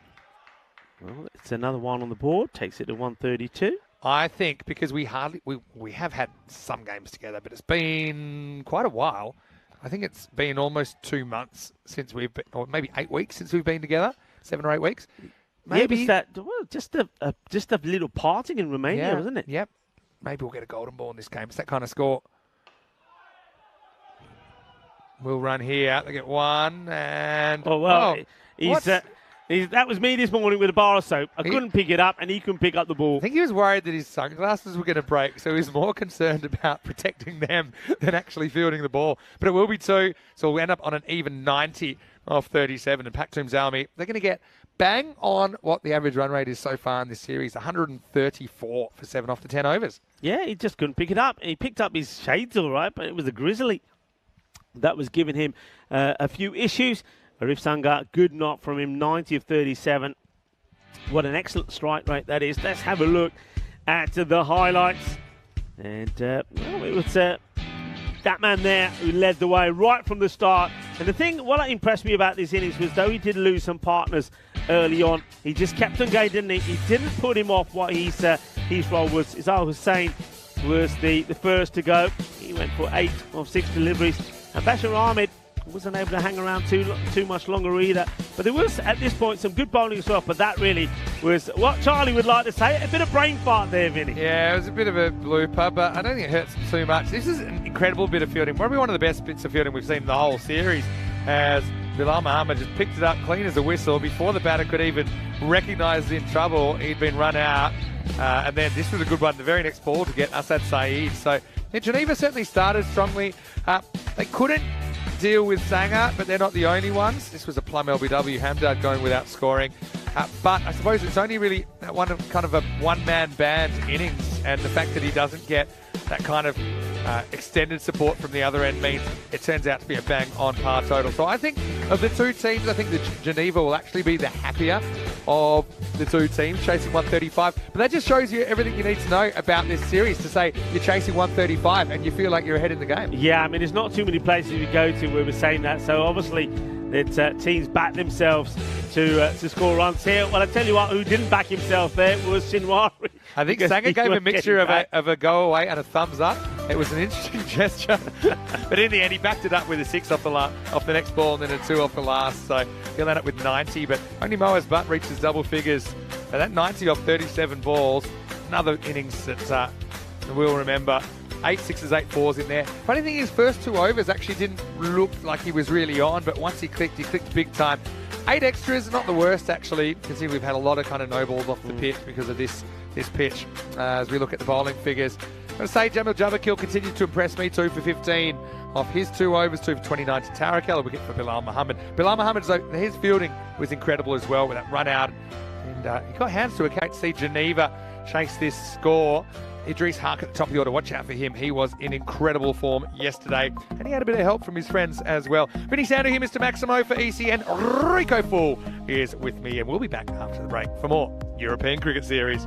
Well, it's another one on the board. Takes it to 132. I think because we have had some games together, but it's been quite a while. I think it's been almost 2 months since we've been, or maybe 8 weeks since we've been together. 7 or 8 weeks. Maybe Yeah, just a little parting in Romania, wasn't it? Yep. Maybe we'll get a golden ball in this game. It's that kind of score. We'll run here. They get one, and that was me this morning with a bar of soap. I couldn't pick it up, and he couldn't pick up the ball. I think he was worried that his sunglasses were going to break, so he was more concerned about protecting them than actually fielding the ball. But it will be 2, so we'll end up on an even 90 off 37. And Paktum Zalmi, they're going to get bang on what the average run rate is so far in this series, 134 for 7 off the 10 overs. Yeah, he just couldn't pick it up. He picked up his shades all right, but it was a grizzly that was giving him a few issues. Arif Sanga, good knock from him, 90 of 37. What an excellent strike rate that is. Let's have a look at the highlights. And it was that man there who led the way right from the start. And the thing, what impressed me about this innings was, though he did lose some partners early on, he just kept on going, didn't he? He didn't put him off what his role was. As I was saying, was the first to go. He went for 8 of 6 deliveries. And Bashir Ahmed wasn't able to hang around too much longer either. But there was, at this point, some good bowling as well. But that really was what Charlie would like to say. A bit of brain fart there, Vinny. Yeah, it was a bit of a blooper, but I don't think it hurts too much. This is an incredible bit of fielding. Probably one of the best bits of fielding we've seen in the whole series, as Bilal Muhammad just picked it up clean as a whistle before the batter could even recognise in trouble. He'd been run out. And then this was a good one, the very next ball to get Asad Saeed. So yeah, Geneva certainly started strongly. They couldn't deal with Sanger, but they're not the only ones. This was a plum LBW, Hamdard going without scoring. But I suppose it's only really kind of a one-man band innings, and the fact that he doesn't get that kind of extended support from the other end means it turns out to be a bang-on par total. So I think of the two teams, I think that Geneva will actually be the happier of the two teams chasing 135. But that just shows you everything you need to know about this series to say you're chasing 135 and you feel like you're ahead in the game. Yeah, I mean, there's not too many places we go to where we're saying that. So obviously, that teams back themselves to score runs here. Well, I tell you what, who didn't back himself there was Shinwari. I think Sanger gave a mixture of a go away and a thumbs up. It was an interesting gesture. But in the end, he backed it up with a 6 off the next ball and then a 2 off the last. So he'll end up with 90. But only Moaz Butt reaches double figures. And that 90 off 37 balls, another innings that we'll remember. 8 6s, 8 4s in there. Funny thing is, first 2 overs actually didn't look like he was really on, but once he clicked big time. 8 extras, not the worst actually. You can see we've had a lot of kind of no balls off the pitch because of this pitch. As we look at the bowling figures, I'm going to say Jamil Jabakil continued to impress me. 2 for 15 off his 2 overs, 2 for 29 to Tarakel. A wicket for Bilal Muhammad. Bilal Muhammad, his fielding was incredible as well with that run out. And he got hands to a catch. See Geneva chase this score. Idris Hark at the top of the order. Watch out for him. He was in incredible form yesterday. And he had a bit of help from his friends as well. Vinny Sandu here, Mr. Maximo for ECN. Rico Fool is with me. And we'll be back after the break for more European Cricket Series.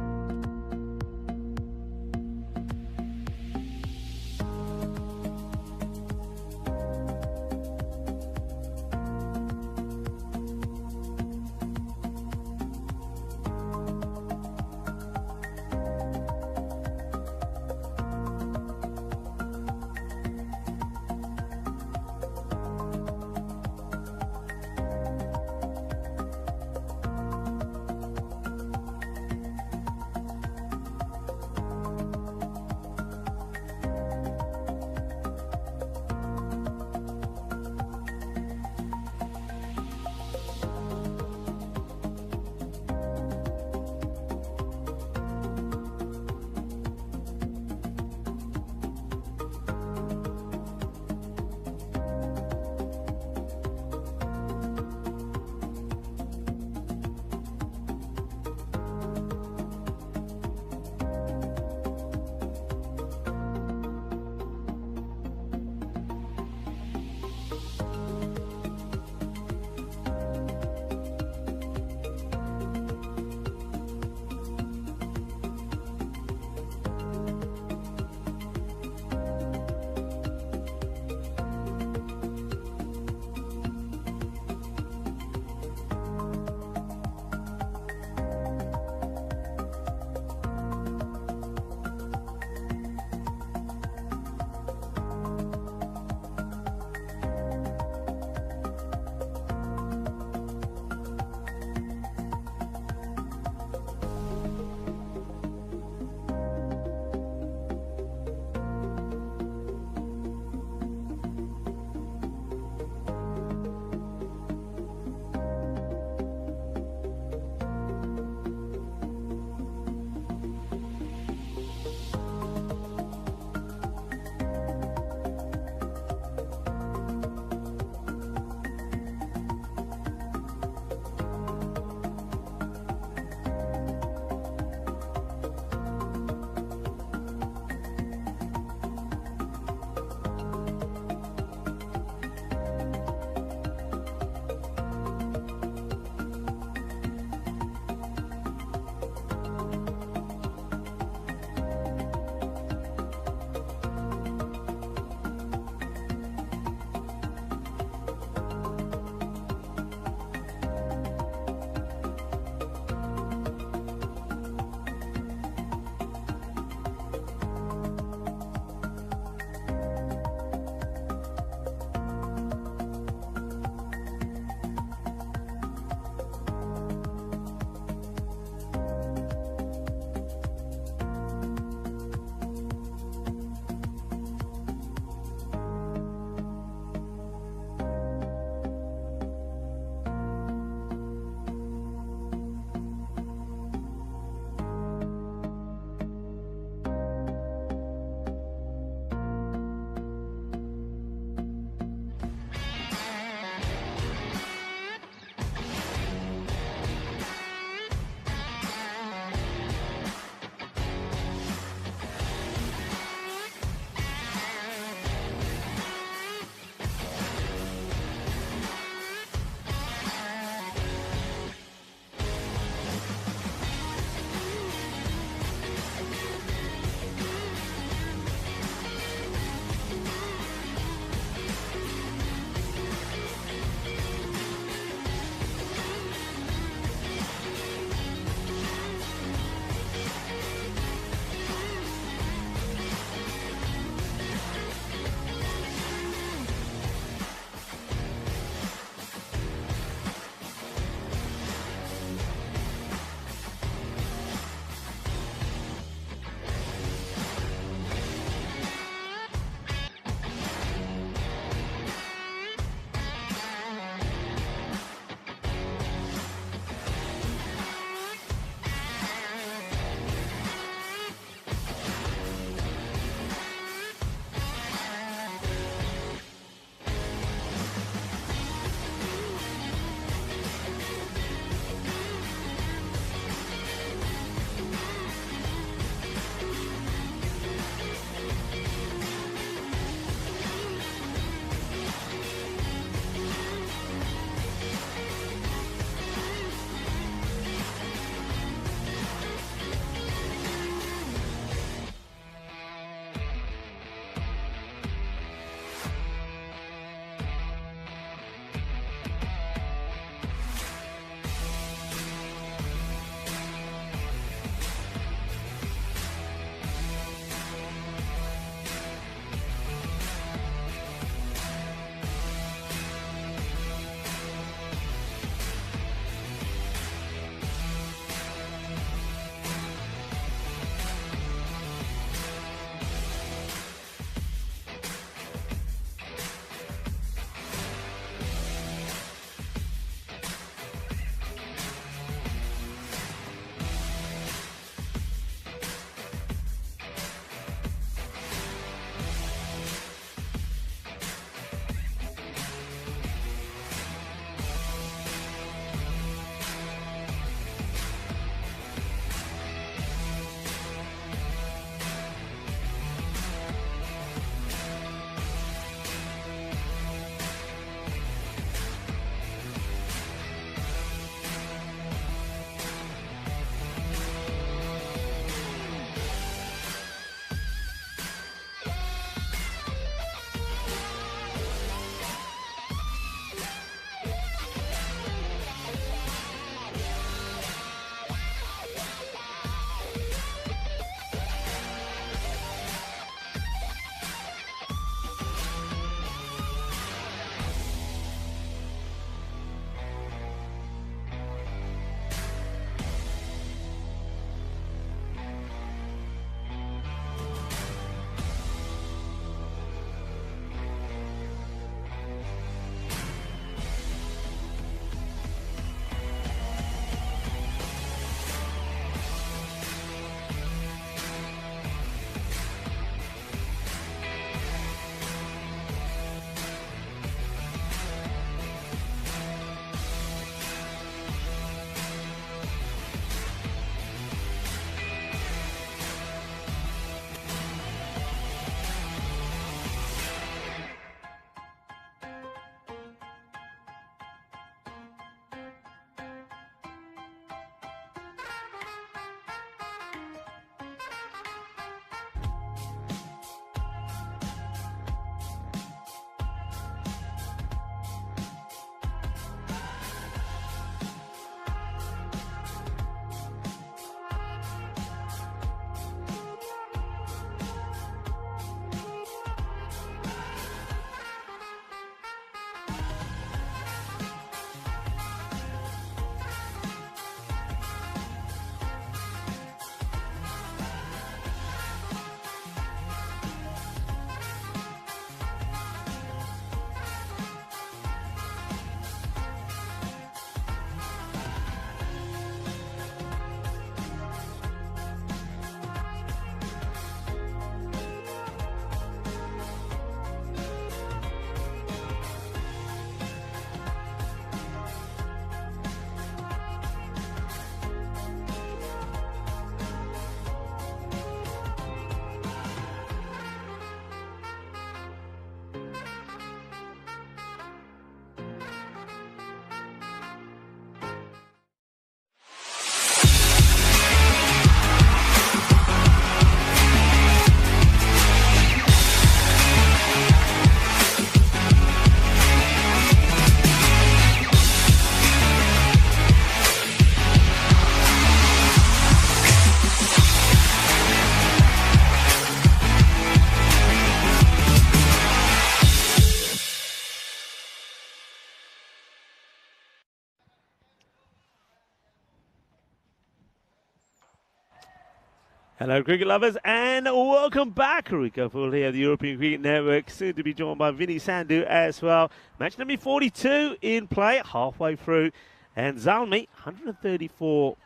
Hello, cricket lovers, and welcome back. Rico Full here, the European Cricket Network, soon to be joined by Vinny Sandhu as well. Match number 42 in play, halfway through, and Zalmi, 134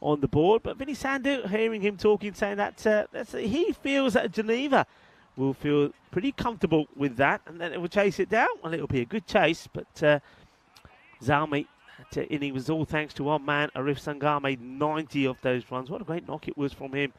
on the board. But Vinny Sandhu, hearing him talking, saying that he feels that Geneva will feel pretty comfortable with that, and then it will chase it down. Well, it'll be a good chase, but Zalmi, that inning was all thanks to one man. Arif Sangar made 90 of those runs. What a great knock it was from him.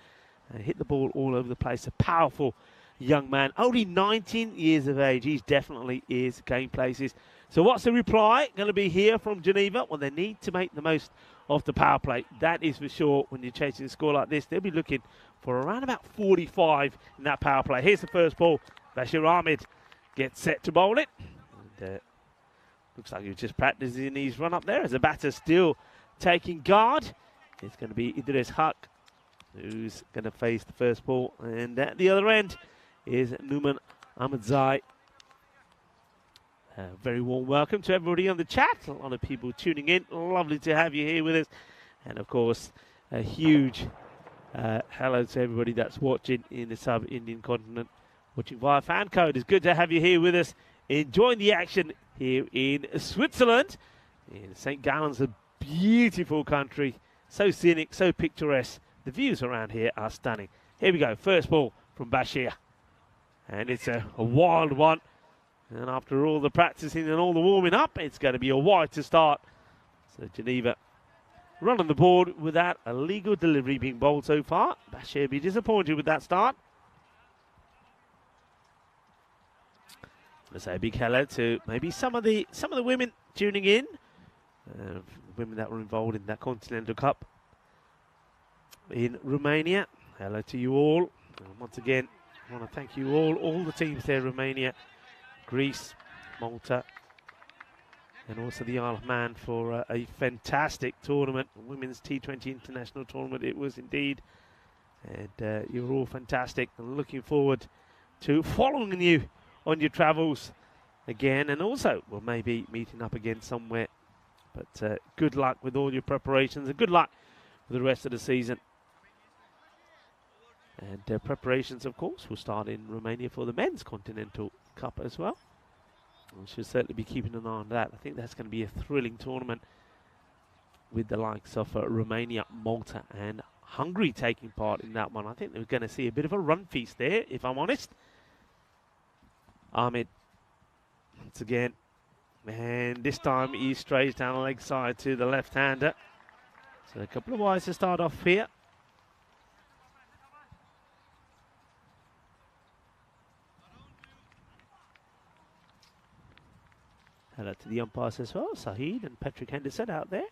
Hit the ball all over the place. A powerful young man. Only 19 years of age. He definitely is game places. So what's the reply going to be here from Geneva? Well, they need to make the most of the power play. That is for sure. When you're chasing a score like this, they'll be looking for around about 45 in that power play. Here's the first ball. Bashir Ahmed gets set to bowl it. And, looks like he was just practicing his run up there as a batter still taking guard. It's going to be Idris Haq who's going to face the first ball. And at the other end is Numan Ahmadzai. Very warm welcome to everybody on the chat. A lot of people tuning in. Lovely to have you here with us. And of course, a huge hello to everybody that's watching in the sub-Indian continent. Watching via fan code. It's good to have you here with us. Enjoying the action here in Switzerland. In St. Gallen's, a beautiful country. So scenic, so picturesque. The views around here are stunning. Here we go. First ball from Bashir. And it's a wild one. And after all the practicing and all the warming up, it's going to be a wide to start. So Geneva run on the board without a legal delivery being bowled so far. Bashir be disappointed with that start. Let's say a big hello to maybe some of the women tuning in. Women that were involved in that Continental Cup in Romania. Hello to you all. And once again, I want to thank you all the teams there, Romania, Greece, Malta, and also the Isle of Man for a fantastic tournament, Women's T20 International Tournament it was indeed. And you're all fantastic. I'm looking forward to following you on your travels again, and also we'll maybe meeting up again somewhere. But good luck with all your preparations, and good luck for the rest of the season. And preparations, of course, will start in Romania for the Men's Continental Cup as well. We should certainly be keeping an eye on that. I think that's going to be a thrilling tournament with the likes of Romania, Malta and Hungary taking part in that one. I think we're going to see a bit of a run feast there, if I'm honest. Ahmed, once again, and this time he strays down the leg side to the left-hander. So a couple of wides to start off here. Hello to the umpires as well, Saheed and Patrick Henderson out there.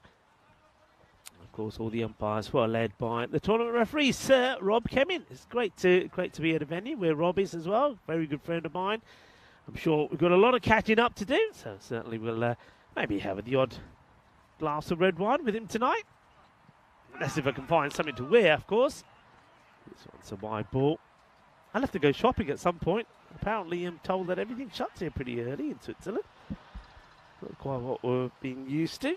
Of course, all the umpires were led by the tournament referee, Sir Rob Kemin. It's great to be at a venue where Rob is as well. Very good friend of mine. I'm sure we've got a lot of catching up to do, so certainly we'll maybe have the odd glass of red wine with him tonight. Unless if I can find something to wear, of course. This one's a wide ball. I'll have to go shopping at some point. Apparently I'm told that everything shuts here pretty early in Switzerland. Not quite what we're being used to.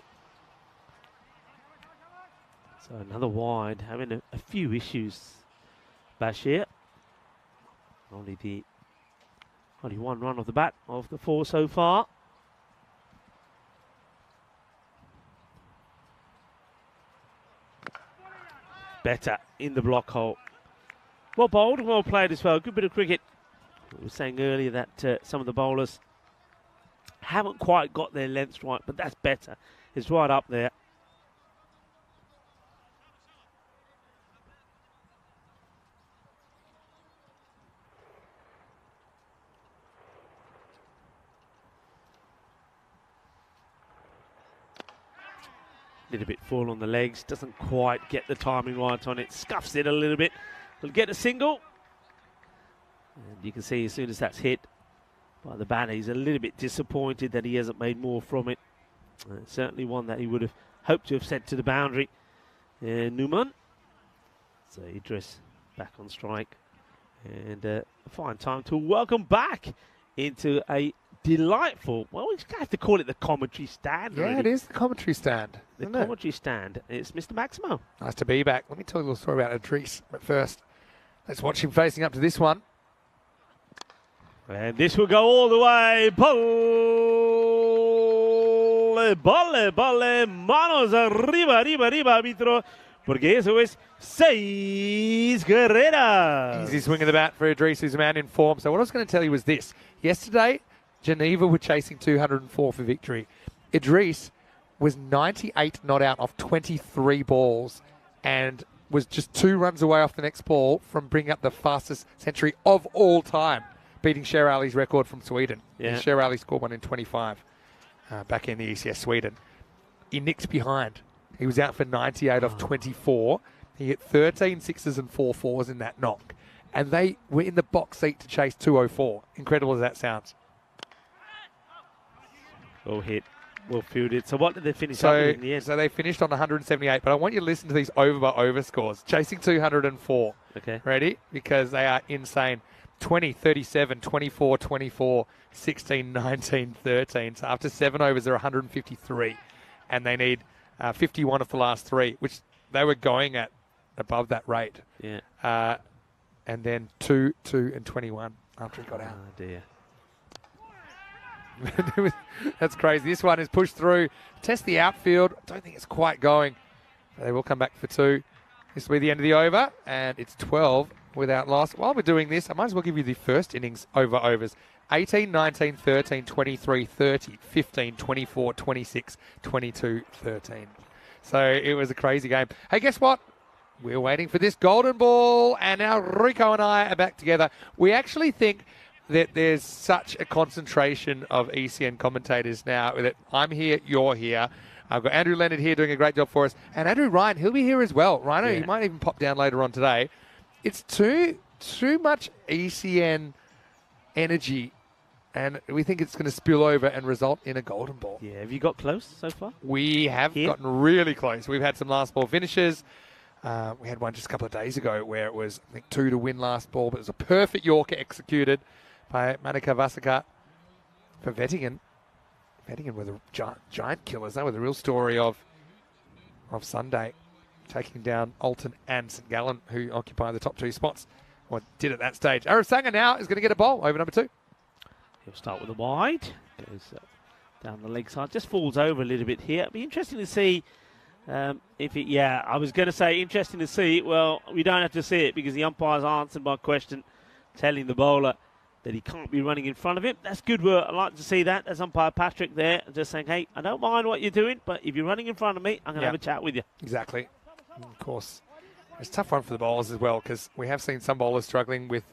So another wide, having a few issues. Bashir. Only one run off the bat of the four so far. Better in the block hole. Well bowled, well played as well. Good bit of cricket. We were saying earlier that some of the bowlers haven't quite got their lengths right, but that's better. It's right up there. Little bit full on the legs, doesn't quite get the timing right on it, scuffs it a little bit. Will get a single. And you can see as soon as that's hit by the batter, he's a little bit disappointed that he hasn't made more from it. Certainly one that he would have hoped to have sent to the boundary. Numan. So Idris back on strike. And a fine time to welcome back into a delightful, well, we have to call it the commentary stand. Yeah, really. it is the commentary stand. The commentary stand. It's Mr. Maximo. Nice to be back. Let me tell you a little story about Idris. But first, Let's watch him facing up to this one. And this will go all the way. Bolle, manos arriba, árbitro, porque eso es 6 carreras. Easy swing of the bat for Idris, who's a man in form. So what I was going to tell you was this. Yesterday, Geneva were chasing 204 for victory. Idris was 98 not out off 23 balls and was just 2 runs away off the next ball from bringing up the fastest century of all time, beating Sher Ali's record from Sweden. Yeah. Sher Ali scored one in 25 back in the ECS Sweden. He nicked behind. He was out for 98 off 24. He hit 13 sixes and 4 fours in that knock. And they were in the box seat to chase 204. Incredible as that sounds. Well hit, well fielded. So what did they finish up with in the end? So they finished on 178, but I want you to listen to these over-by-over scores. Chasing 204. Okay. Ready? Because they are insane. 20, 37, 24, 24, 16, 19, 13. So after 7 overs, they're 153. And they need 51 of the last 3, which they were going at above that rate. Yeah. And then 2, 2, and 21 after he got out. Oh, dear. That's crazy. This one is pushed through. Test the outfield. I don't think it's quite going. They will come back for 2. This will be the end of the over, and it's 12 without loss. While we're doing this, I might as well give you the first innings overs. 18, 19, 13, 23, 30, 15, 24, 26, 22, 13. So it was a crazy game. Hey, guess what? We're waiting for this golden ball, and now Rico and I are back together. We actually think that there's such a concentration of ECN commentators now that I'm here, you're here. I've got Andrew Leonard here doing a great job for us. And Andrew Ryan, he'll be here as well. Rhino, he might even pop down later on today. It's too much ECN energy, and we think it's going to spill over and result in a golden ball. Yeah, have you got close so far? We have gotten really close. We've had some last ball finishes. We had one just a couple of days ago where it was, I think, 2 to win last ball, but it was a perfect Yorker executed by Manika Vasaka for Vettingen. Vettingen were the giant killers. They were the real story of Sunday, taking down Alton and St Gallen, who occupy the top 2 spots, or did at that stage. Arasanga now is going to get a bowl over number 2. He'll start with a wide. Goes down the leg side. Just falls over a little bit here. It'll be interesting to see if it... Yeah, I was going to say interesting to see. Well, we don't have to see it because the umpire's answered my question, telling the bowler that he can't be running in front of him. That's good work. I'd like to see that. There's umpire Patrick there just saying, hey, I don't mind what you're doing, but if you're running in front of me, I'm going to have a chat with you. Exactly. And of course, it's a tough one for the bowlers as well because we have seen some bowlers struggling with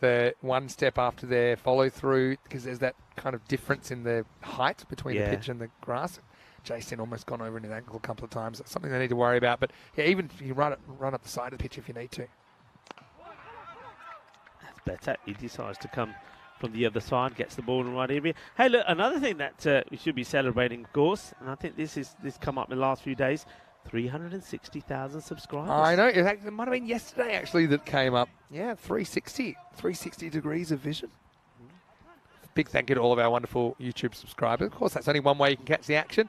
one step after their follow-through because there's that kind of difference in the height between the pitch and the grass. Jason almost gone over in his ankle a couple of times. That's something they need to worry about. But, yeah, even if you run up the side of the pitch if you need to. That's better. He decides to come from the other side, gets the ball in the right area. Hey, look, another thing that we should be celebrating, of course, and I think this come up in the last few days, 360,000 subscribers. I know. It might have been yesterday, actually, that came up. Yeah, 360 degrees of vision. Big thank you to all of our wonderful YouTube subscribers. Of course, that's only one way you can catch the action.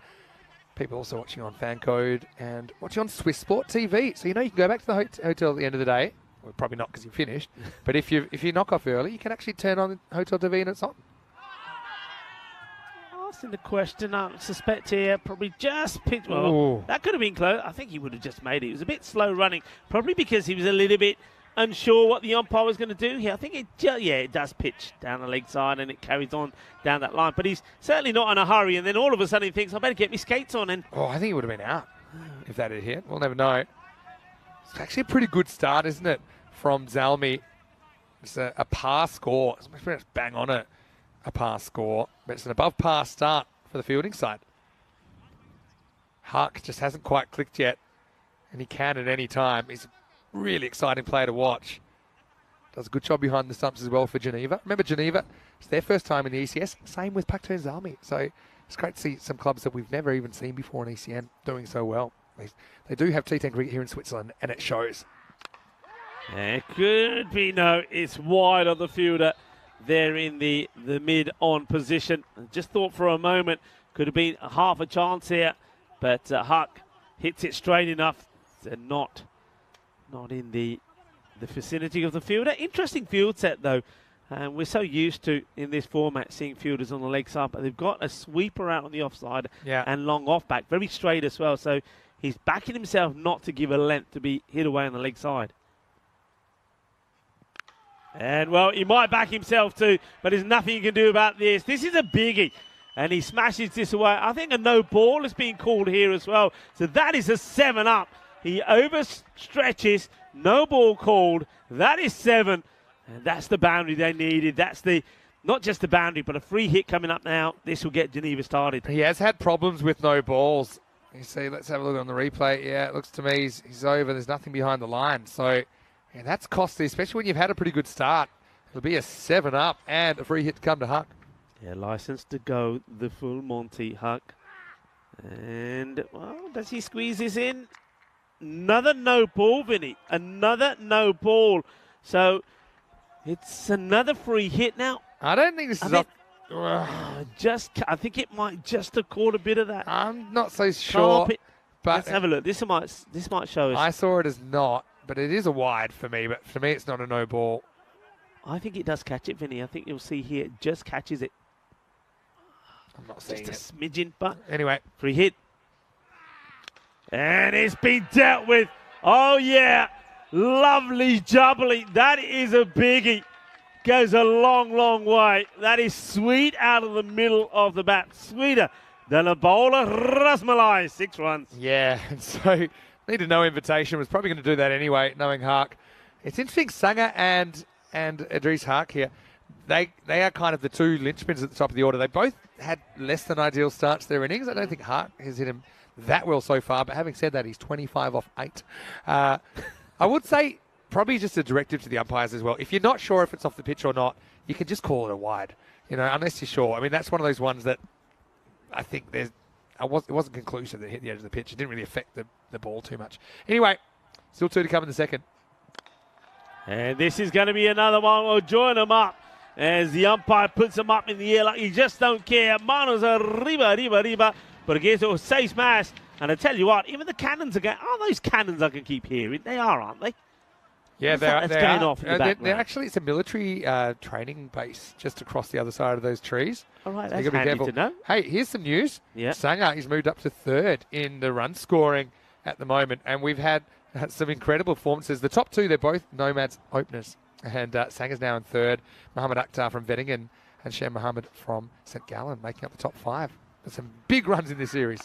People also watching on FanCode and watching on Swiss Sport TV. So, you know, you can go back to the hotel at the end of the day. Well, probably not because you finished. But if you knock off early, you can actually turn on Hotel TV and it's on. Asking the question, I suspect here, probably just pitched. Well, that could have been close. I think he would have just made it. It was a bit slow running, probably because he was a little bit unsure what the umpire was going to do here. I think it does pitch down the leg side and it carries on down that line. But he's certainly not in a hurry. And then all of a sudden he thinks, I better get my skates on. And I think he would have been out if that had hit. We'll never know. It's actually a pretty good start, isn't it, from Zalmi? It's a par score. It's pretty much bang on it, a par score. But it's an above par start for the fielding side. Huck just hasn't quite clicked yet, and he can at any time. He's a really exciting player to watch. Does a good job behind the stumps as well for Geneva. Remember, Geneva, it's their first time in the ECS. Same with Paktoon Zalmi. So it's great to see some clubs that we've never even seen before in ECN doing so well. They do have T10 cricket here in Switzerland, and it shows. It could be, no, it's wide on the fielder. They're in the mid-on position. Just thought for a moment, could have been half a chance here, but Huck hits it straight enough. They're not in the the vicinity of the fielder. Interesting field set, though. We're so used to, in this format, seeing fielders on the leg side, but they've got a sweeper out on the offside and long off back. Very straight as well, so he's backing himself not to give a length to be hit away on the leg side. And, well, he might back himself too, but there's nothing you can do about this. This is a biggie. And he smashes this away. I think a no ball is being called here as well. So that is a 7-up. He overstretches. No ball called. That is 7. And that's the boundary they needed. That's the, not just the boundary, but a free hit coming up now. This will get Geneva started. He has had problems with no balls. You see, let's have a look on the replay. Yeah, it looks to me he's over. There's nothing behind the line. So yeah, that's costly, especially when you've had a pretty good start. It'll be a 7-up and a free hit to come to Huck. Yeah, licensed to go the full Monty, Huck. And, well, does he squeeze this in? Another no ball, Vinny. Another no ball. So it's another free hit now. I don't think this is up. I think it might just have caught a bit of that. I'm not so sure. But let's have a look. This might show us. I saw it as not, but it is a wide for me. But for me, it's not a no ball. I think it does catch it, Vinny. I think you'll see here it just catches it. I'm not seeing just a smidgen, but anyway, free hit. And it's been dealt with. Oh, yeah. Lovely jubbly. That is a biggie. Goes a long, long way. That is sweet out of the middle of the bat. Sweeter than a bowler rasmalai. 6 runs. Yeah, and so needed no invitation. Was probably going to do that anyway, knowing Hark. It's interesting, Sanger and Idris Hark here. They are kind of the two linchpins at the top of the order. They both had less than ideal starts to their innings. I don't think Hark has hit him that well so far, but having said that, he's 25 off 8. I would say probably just a directive to the umpires as well. If you're not sure if it's off the pitch or not, you can just call it a wide, unless you're sure. I mean, that's one of those ones that I think it wasn't conclusive that it hit the edge of the pitch. It didn't really affect the ball too much. Anyway, still 2 to come in the second. And this is going to be another one. We'll join them up as the umpire puts them up in the air like you just don't care. Manos arriba. Borgheso 6 más. And I tell you what, even the cannons are going. Oh, those cannons I can keep hearing. They are, aren't they? Yeah, they're going off in the background. They're actually, it's a military training base just across the other side of those trees. All right, so that's handy to know. Hey, here's some news. Yeah. Sanger, he's moved up to 3rd in the run scoring at the moment. And we've had some incredible performances. The top 2, they're both Nomads openers. And Sanger's now in 3rd. Mohammed Akhtar from Vettingen and Shem Mohammed from St. Gallen making up the top 5. There's some big runs in this series.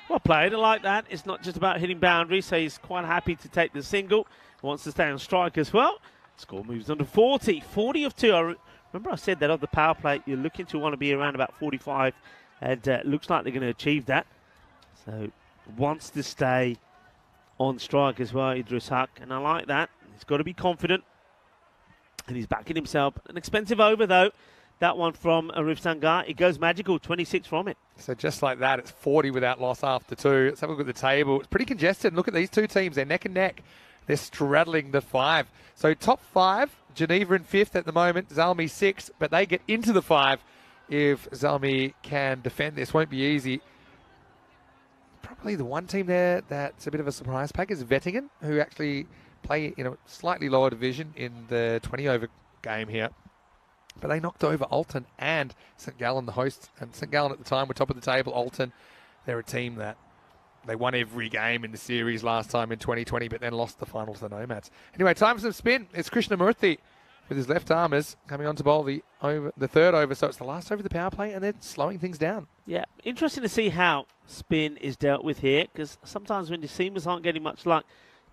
Well played, I like that. It's not just about hitting boundaries, so he's quite happy to take the single. He wants to stay on strike as well. Score moves on to 40. 40 of 2. Remember I said that of the power play, you're looking to want to be around about 45. And looks like they're going to achieve that. So wants to stay on strike as well, Idris Huck. And I like that. He's got to be confident. And he's backing himself. An expensive over, though. That one from Arif Sangar. It goes magical, 26 from it. So just like that, it's 40 without loss after 2. Let's have a look at the table. It's pretty congested. Look at these two teams. They're neck and neck. They're straddling the 5. So top 5, Geneva in 5th at the moment, Zalmi 6th, but they get into the 5 if Zalmi can defend this. Won't be easy. Probably the one team there that's a bit of a surprise pack is Vettingen, who actually play in a slightly lower division in the 20-over game here. But they knocked over Alton and St. Gallen, the hosts. And St. Gallen at the time were top of the table. Alton, they're a team that they won every game in the series last time in 2020, but then lost the final to the Nomads. Anyway, time for some spin. It's Krishnamurthy with his left armers coming on to bowl the 3rd over. So it's the last over of the power play, and they're slowing things down. Yeah, interesting to see how spin is dealt with here, because sometimes when the seamers aren't getting much luck,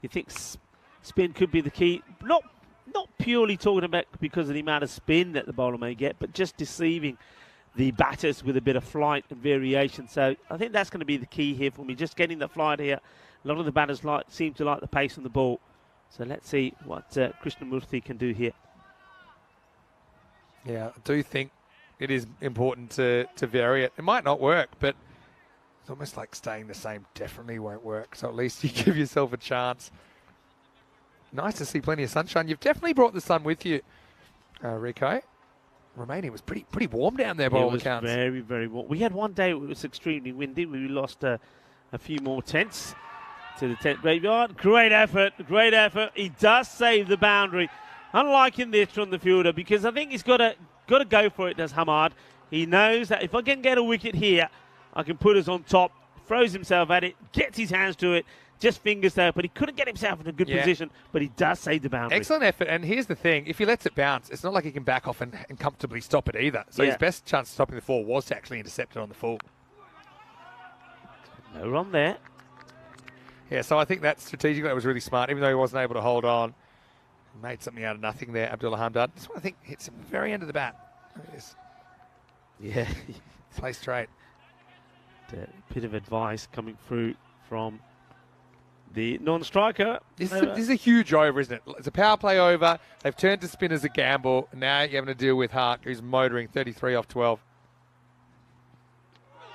you think spin could be the key. Not purely talking about because of the amount of spin that the bowler may get, but just deceiving the batters with a bit of flight and variation. So I think that's going to be the key here for me, just getting the flight here. A lot of the batters seem to like the pace on the ball. So let's see what Krishnamurthy can do here. Yeah, I do think it is important to vary it. It might not work, but it's almost like staying the same definitely won't work. So at least you give yourself a chance. Nice to see plenty of sunshine. You've definitely brought the sun with you, Rico. Romania was pretty warm down there by all accounts. It was very, very warm. We had one day it was extremely windy. We lost a few more tenths to the 10th graveyard. Great effort, great effort. He does save the boundary. Unlike in this from the fielder, because I think he's got to go for it, does Hamad. He knows that if I can get a wicket here, I can put us on top. Throws himself at it, gets his hands to it, just fingers there, but he couldn't get himself in a good position, but he does save the boundary. Excellent effort, and here's the thing. If he lets it bounce, it's not like he can back off and comfortably stop it either. So his best chance of stopping the 4 was to actually intercept it on the full. No run there. Yeah, so I think that strategically that was really smart, even though he wasn't able to hold on. He made something out of nothing there, Abdullah Hamdard. This one, I think, hits him very end of the bat. Yeah. Play straight. A bit of advice coming through from the non-striker. This is a huge over, isn't it? It's a power play over. They've turned to spin as a gamble. Now you're having to deal with Hart, who's motoring 33 off 12.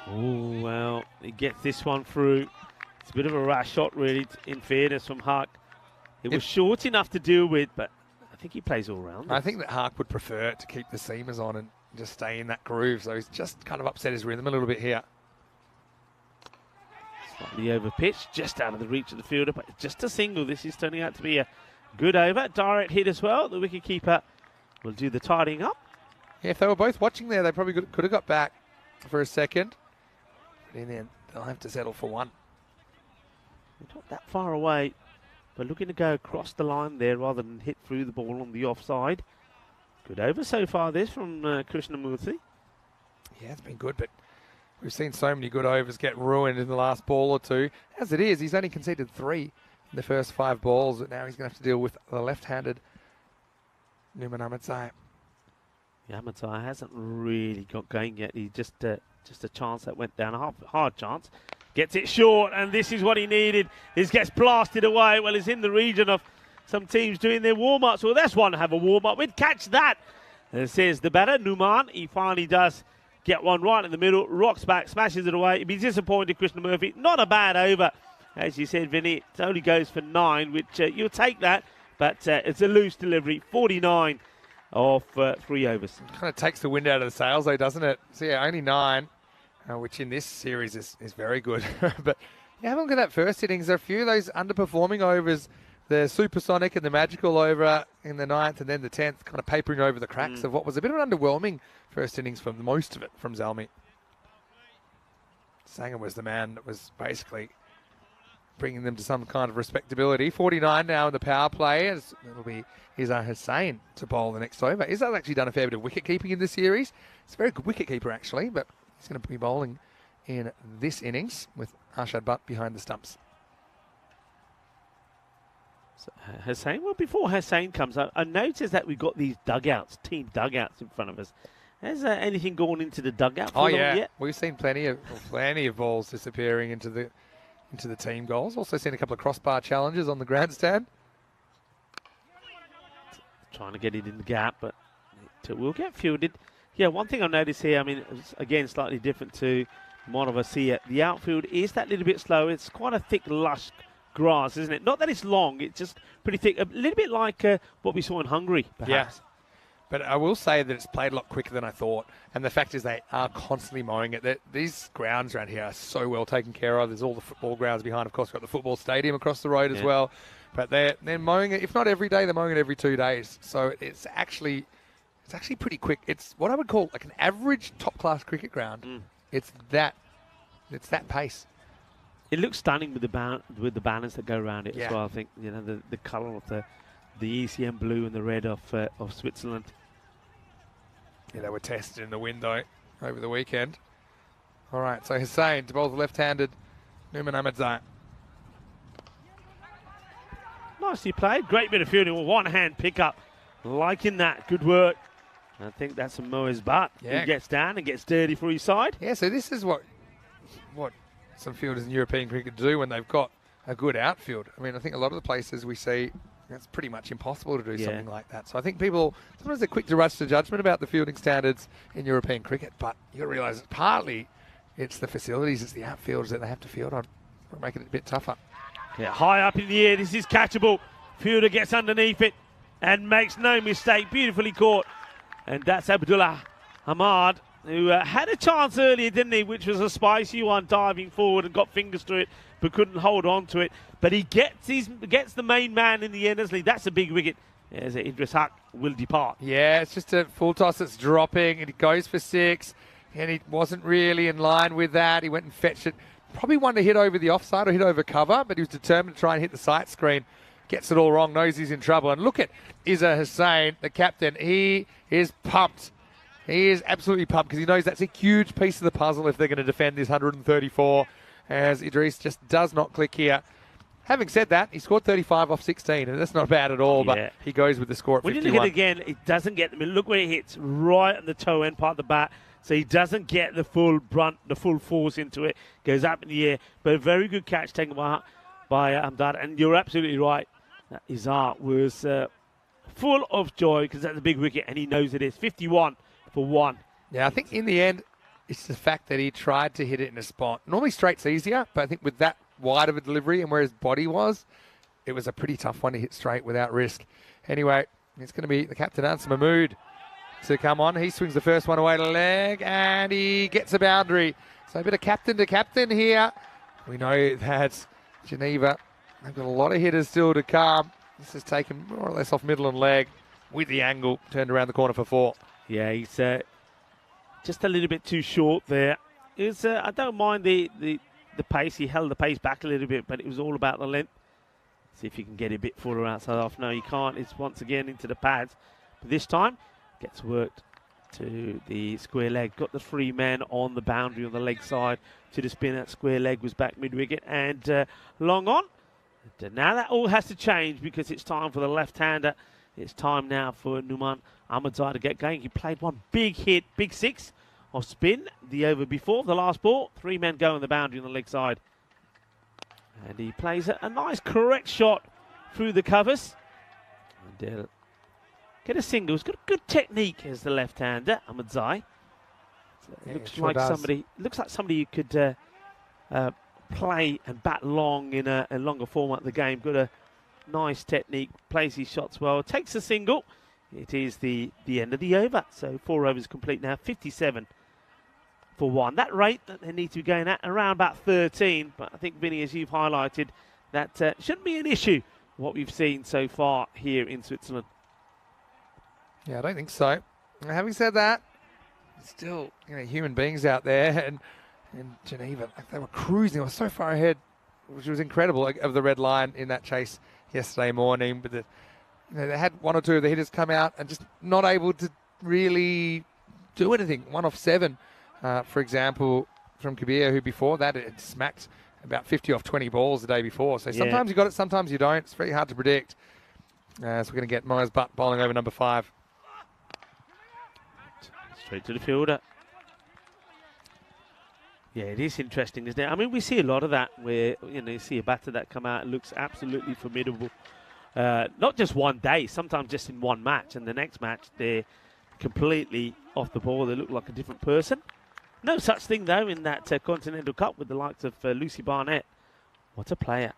Oh, well, he gets this one through. It's a bit of a rash shot, really, in fairness from Hart. It was short enough to deal with, but I think he plays all round. I think that Hart would prefer to keep the seamers on and just stay in that groove. So he's just kind of upset his rhythm a little bit here. Slightly over pitch, just out of the reach of the fielder, but just a single. This is turning out to be a good over. Direct hit as well. The wicketkeeper will do the tidying up. Yeah, if they were both watching there, they probably could have got back for a second. But then they'll have to settle for one. Not that far away, but looking to go across the line there rather than hit through the ball on the offside. Good over so far, this from Krishnamurthy. Yeah, it's been good, but we've seen so many good overs get ruined in the last ball or two. As it is, he's only conceded 3 in the first 5 balls, but now he's going to have to deal with the left-handed Numan Ahmedzai. Yeah, Ahmedzai hasn't really got going yet. He just a chance that went down, a hard chance. Gets it short, and this is what he needed. This gets blasted away. Well, it's in the region of some teams doing their warm-ups. Well, that's one to have a warm-up with. Catch that, says the batter, Numan. He finally does get one right in the middle, rocks back, smashes it away. He'd be disappointed, Krishnamurthy. Not a bad over. As you said, Vinny, it only goes for 9, which you'll take that, but it's a loose delivery. 49 off 3 overs. Kind of takes the wind out of the sails, though, doesn't it? So, yeah, only 9. Which in this series is very good. But you have a look at that first innings. There are a few of those underperforming overs. The supersonic and the magical over in the 9th and then the 10th kind of papering over the cracks of what was a bit of an underwhelming first innings from most of it from Zalmi. Sanger was the man that was basically bringing them to some kind of respectability. 49 now in the power play. It'll be Izzat Hussain to bowl the next over. Izzat's actually done a fair bit of wicket keeping in this series. He's a very good wicket keeper actually, but he's going to be bowling in this innings with Arshad Butt behind the stumps. So Hussain, well, before Hussain comes up, I noticed that we've got these dugouts, team dugouts in front of us. Has anything gone into the dugout for long yet? We've seen plenty of balls disappearing into the team goals. Also seen a couple of crossbar challenges on the grandstand. Trying to get it in the gap, but it will get fielded. Yeah, one thing I noticed here, I mean, again, slightly different to one of us here. The outfield is that little bit slow. It's quite a thick, lush grass, isn't it? Not that it's long, it's just pretty thick. A little bit like what we saw in Hungary, perhaps. Yeah. But I will say that it's played a lot quicker than I thought. And the fact is they are constantly mowing it. These grounds around here are so well taken care of. There's all the football grounds behind. Of course, we've got the football stadium across the road as well. But they're mowing it, if not every day, they're mowing it every 2 days. So it's actually pretty quick. It's what I would call like an average top-class cricket ground. It's that pace. It looks stunning with the banners that go around it as well. I think the colour of the ECN blue and the red of Switzerland. Yeah, they were tested in the window over the weekend. All right, so Hussain to bowl the left-handed Numan Ahmedzai. Nicely played. Great bit of fielding with one-hand pickup. Liking that. Good work. I think that's a Moa's butt. Yeah. He gets down and gets dirty for his side. Yeah, so this is what some fielders in European cricket do when they've got a good outfield. I mean, I think a lot of the places we see, it's pretty much impossible to do something like that. So I think people, sometimes they're quick to rush to judgment about the fielding standards in European cricket, but you've got to realise that partly it's the facilities, it's the outfielders that they have to field on. We're making it a bit tougher. Yeah, high up in the air. This is catchable. Fielder gets underneath it and makes no mistake. Beautifully caught. And that's Abdullah Hamad, who had a chance earlier, didn't he, which was a spicy one, diving forward and got fingers to it. but couldn't hold on to it. But he gets the main man in the end. That's a big wicket. As Idris Haq will depart. Yeah, it's just a full toss that's dropping, and he goes for 6, and he wasn't really in line with that. He went and fetched it. Probably wanted to hit over the offside or hit over cover, but he was determined to try and hit the sight screen. Gets it all wrong, knows he's in trouble. And look at Izzah Hussain, the captain. He is pumped. He is absolutely pumped because he knows that's a huge piece of the puzzle if they're going to defend this 134, as Idris just does not click here. Having said that, he scored 35 off 16, and that's not bad at all, but he goes with the score at 51. When you look at it again, it doesn't get them. Look where it hits, right on the toe end part of the bat, so he doesn't get the full brunt, the full force into it. Goes up in the air, but a very good catch taken by Amdad, and you're absolutely right. Izzah was full of joy because that's a big wicket, and he knows it is. 51 for 1. Yeah, I think in the end, it's the fact that he tried to hit it in a spot. Normally straight's easier, but I think with that wide of a delivery and where his body was, it was a pretty tough one to hit straight without risk. Anyway, it's going to be the captain, Answer Mahmood, to come on. He swings the first one away to leg, and he gets a boundary. So a bit of captain to captain here. We know that Geneva, they've got a lot of hitters still to come. This is taken more or less off middle and leg with the angle, turned around the corner for 4. Yeah, he's just a little bit too short there. I don't mind the pace. He held the pace back a little bit, but it was all about the length. See if you can get a bit fuller outside off. No, you can't. It's once again into the pads. But this time, gets worked to the square leg. Got the 3 men on the boundary on the leg side to the spin. That square leg was back mid-wicket and long on. And now that all has to change because it's time for the left-hander. It's time now for Numan Ahmadzai to get going. He played one big hit, big 6 of spin the over before the last ball. 3 men go on the boundary on the leg side. And he plays a nice correct shot through the covers. And get a single. He's got a good technique as the left-hander, Ahmadzai. Looks like somebody you could play and bat long in a longer format of the game. Got a nice technique, plays his shots well, takes a single. It is the end of the over. So 4 overs complete now, 57 for 1. That rate that they need to be going at around about 13, but I think, Vinny, as you've highlighted, that shouldn't be an issue, what we've seen so far here in Switzerland. Yeah, I don't think so. Having said that, still, human beings out there, and Geneva, they were cruising. They were so far ahead, which was incredible, of the red line in that chase yesterday morning. But they had 1 or 2 of the hitters come out and just not able to really do anything. 1 off 7, for example, from Kabir, who before that had smacked about 50 off 20 balls the day before. So sometimes you got it, sometimes you don't. It's very hard to predict. So we're going to get Myers Butt bowling over number 5. Straight to the fielder. Yeah, it is interesting, isn't it? I mean, we see a lot of that where, you see a batter that come out and looks absolutely formidable. Not just one day, sometimes just in one match. And the next match, they're completely off the ball. They look like a different person. No such thing, though, in that Continental Cup with the likes of Lucy Barnett. What a player.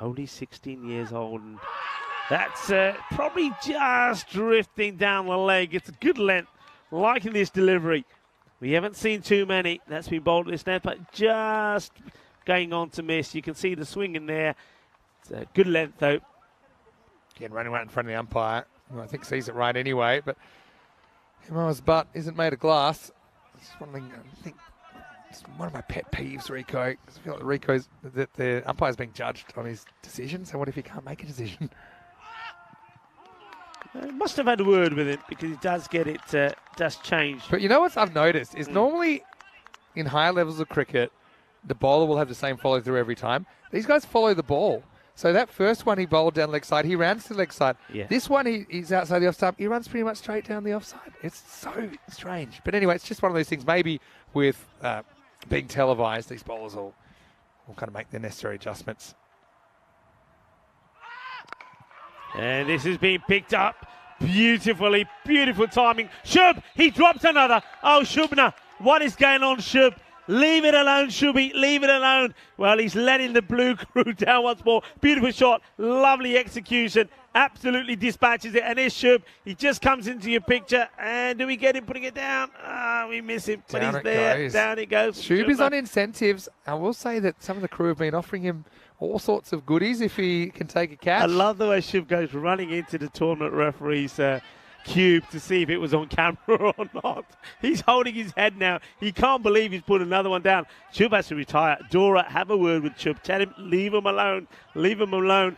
Only 16 years old. And that's probably just drifting down the leg. It's a good length. Liking this delivery. We haven't seen too many that's been bowled at this net, but just going on to miss. You can see the swing in there. It's a good length, though. Again, running right in front of the umpire, who I think sees it right anyway, but Hima's butt isn't made of glass. It's one thing, I think it's one of my pet peeves, Rico. I feel like Rico's, that the umpire's being judged on his decision, so what if he can't make a decision? Must have had a word with him because he does get it, does change. But you know what I've noticed is normally in higher levels of cricket, the bowler will have the same follow through every time. These guys follow the ball. So that first one he bowled down leg side, he ran to the leg side. Yeah. This one he's outside the offside. He runs pretty much straight down the offside. It's so strange. But anyway, it's just one of those things. Maybe with being televised, these bowlers will kind of make the necessary adjustments. And this is being picked up beautifully. Beautiful timing. Shub, he drops another. Oh, Shubna, what is going on, Shub? Leave it alone, Shubi. Leave it alone. Well, he's letting the blue crew down once more. Beautiful shot. Lovely execution. absolutely dispatches it. And there's Shub. He just comes into your picture. And do we get him putting it down? We miss him. But Down he's it there. goes. Down it goes. Shub is on incentives. I will say that some of the crew have been offering him all sorts of goodies if he can take a catch. I love the way Shub goes running into the tournament referee's cube to see if it was on camera or not. He's holding his head now. He can't believe he's put another one down. Shub has to retire. Dora, have a word with Shub. Tell him, leave him alone. Leave him alone.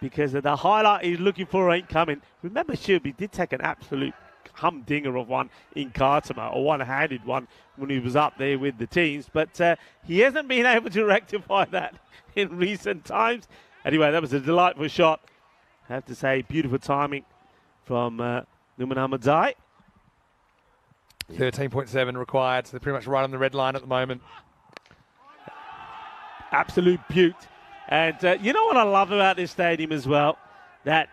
Because the highlight he's looking for ain't coming. Remember, Shub, he did take an absolute humdinger of one in Kartama, a one-handed one when he was up there with the teams. But he hasn't been able to rectify that in recent times. Anyway, that was a delightful shot. I have to say, beautiful timing from Numan Ahmadzai. 13.7 required, so they're pretty much right on the red line at the moment. Absolute beaut. And you know what I love about this stadium as well? That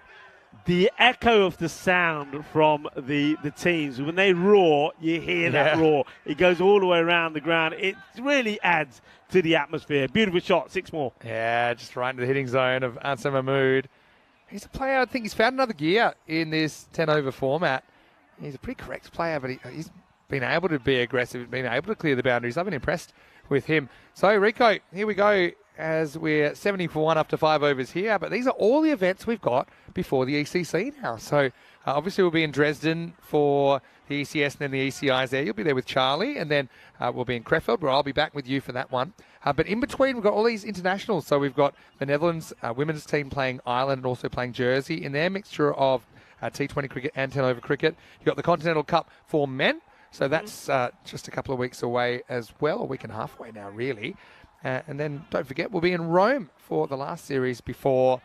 the echo of the sound from the teams, when they roar, you hear that roar. It goes all the way around the ground. It really adds to the atmosphere. Beautiful shot, 6 more. Yeah, just right into the hitting zone of Ansem Mahmood. He's a player, I think he's found another gear in this 10-over format. He's a pretty correct player, but he's been able to be aggressive, been able to clear the boundaries. I've been impressed with him. So, Rico, here we go as we're 70 for 1 after 5 overs here. But these are all the events we've got before the ECC now. So, obviously, we'll be in Dresden for the ECS and then the ECIs there. You'll be there with Charlie, and then we'll be in Krefeld, where I'll be back with you for that one. But in between, we've got all these internationals. So we've got the Netherlands women's team playing Ireland and also playing Jersey in their mixture of T20 cricket and 10-over cricket. You've got the Continental Cup for men. So that's just a couple of weeks away as well, a week and a half away now, really. And then don't forget, we'll be in Rome for the last series before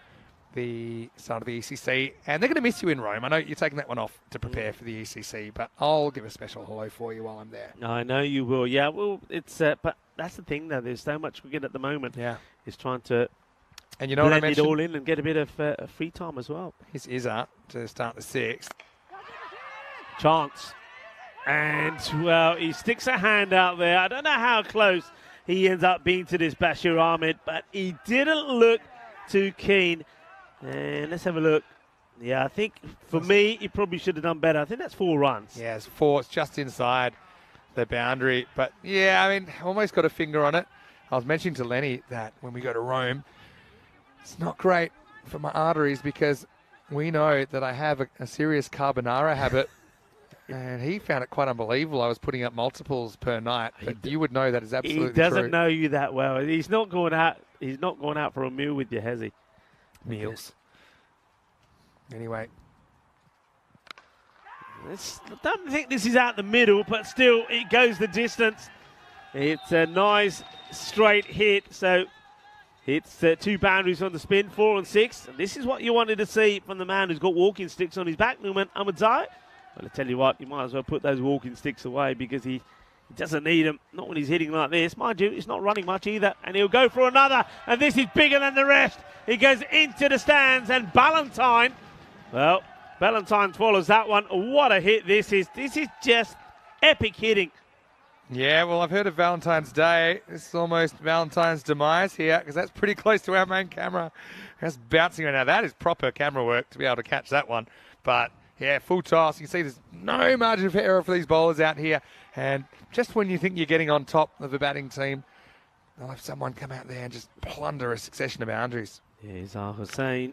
the start of the ECC. And they're going to miss you in Rome. I know you're taking that one off to prepare for the ECC, but I'll give a special hello for you while I'm there. I know you will. Yeah, well, it's but that's the thing, though. There's so much cricket at the moment. Yeah. It's trying to and you know what I blend mentioned? it all in and get a bit of free time as well. Here's Izza to start the 6th. Chance. And, well, he sticks a hand out there. I don't know how close he ends up being to this Bashir Ahmed, but he didn't look too keen. And let's have a look. Yeah, I think for me, he probably should have done better. I think that's 4 runs. Yeah, it's 4. It's just inside the boundary. But, yeah, I mean, almost got a finger on it. I was mentioning to Lenny that when we go to Rome, it's not great for my arteries because we know that I have a serious carbonara habit. And he found it quite unbelievable. I was putting up multiples per night, but you would know that is absolutely true. He doesn't know you that well. He's not going out. He's not going out for a meal with you, has he? Meals. Anyway, I don't think this is out the middle, but still, it goes the distance. It's a nice straight hit. So it's 2 boundaries on the spin, 4 and 6. And this is what you wanted to see from the man who's got walking sticks on his back, Numan Ahmadzai. Well, I tell you what, you might as well put those walking sticks away because he doesn't need them. Not when he's hitting like this. Mind you, he's not running much either. And he'll go for another. And this is bigger than the rest. He goes into the stands. And Ballantyne, well, Ballantyne follows that one. What a hit this is. This is just epic hitting. Yeah, well, I've heard of Valentine's Day. This is almost Valentine's demise here because that's pretty close to our main camera. That's bouncing right now. That is proper camera work to be able to catch that one. But yeah, full toss. You can see there's no margin of error for these bowlers out here. And just when you think you're getting on top of the batting team, they'll have someone come out there and just plunder a succession of boundaries. Here's Al Hussain.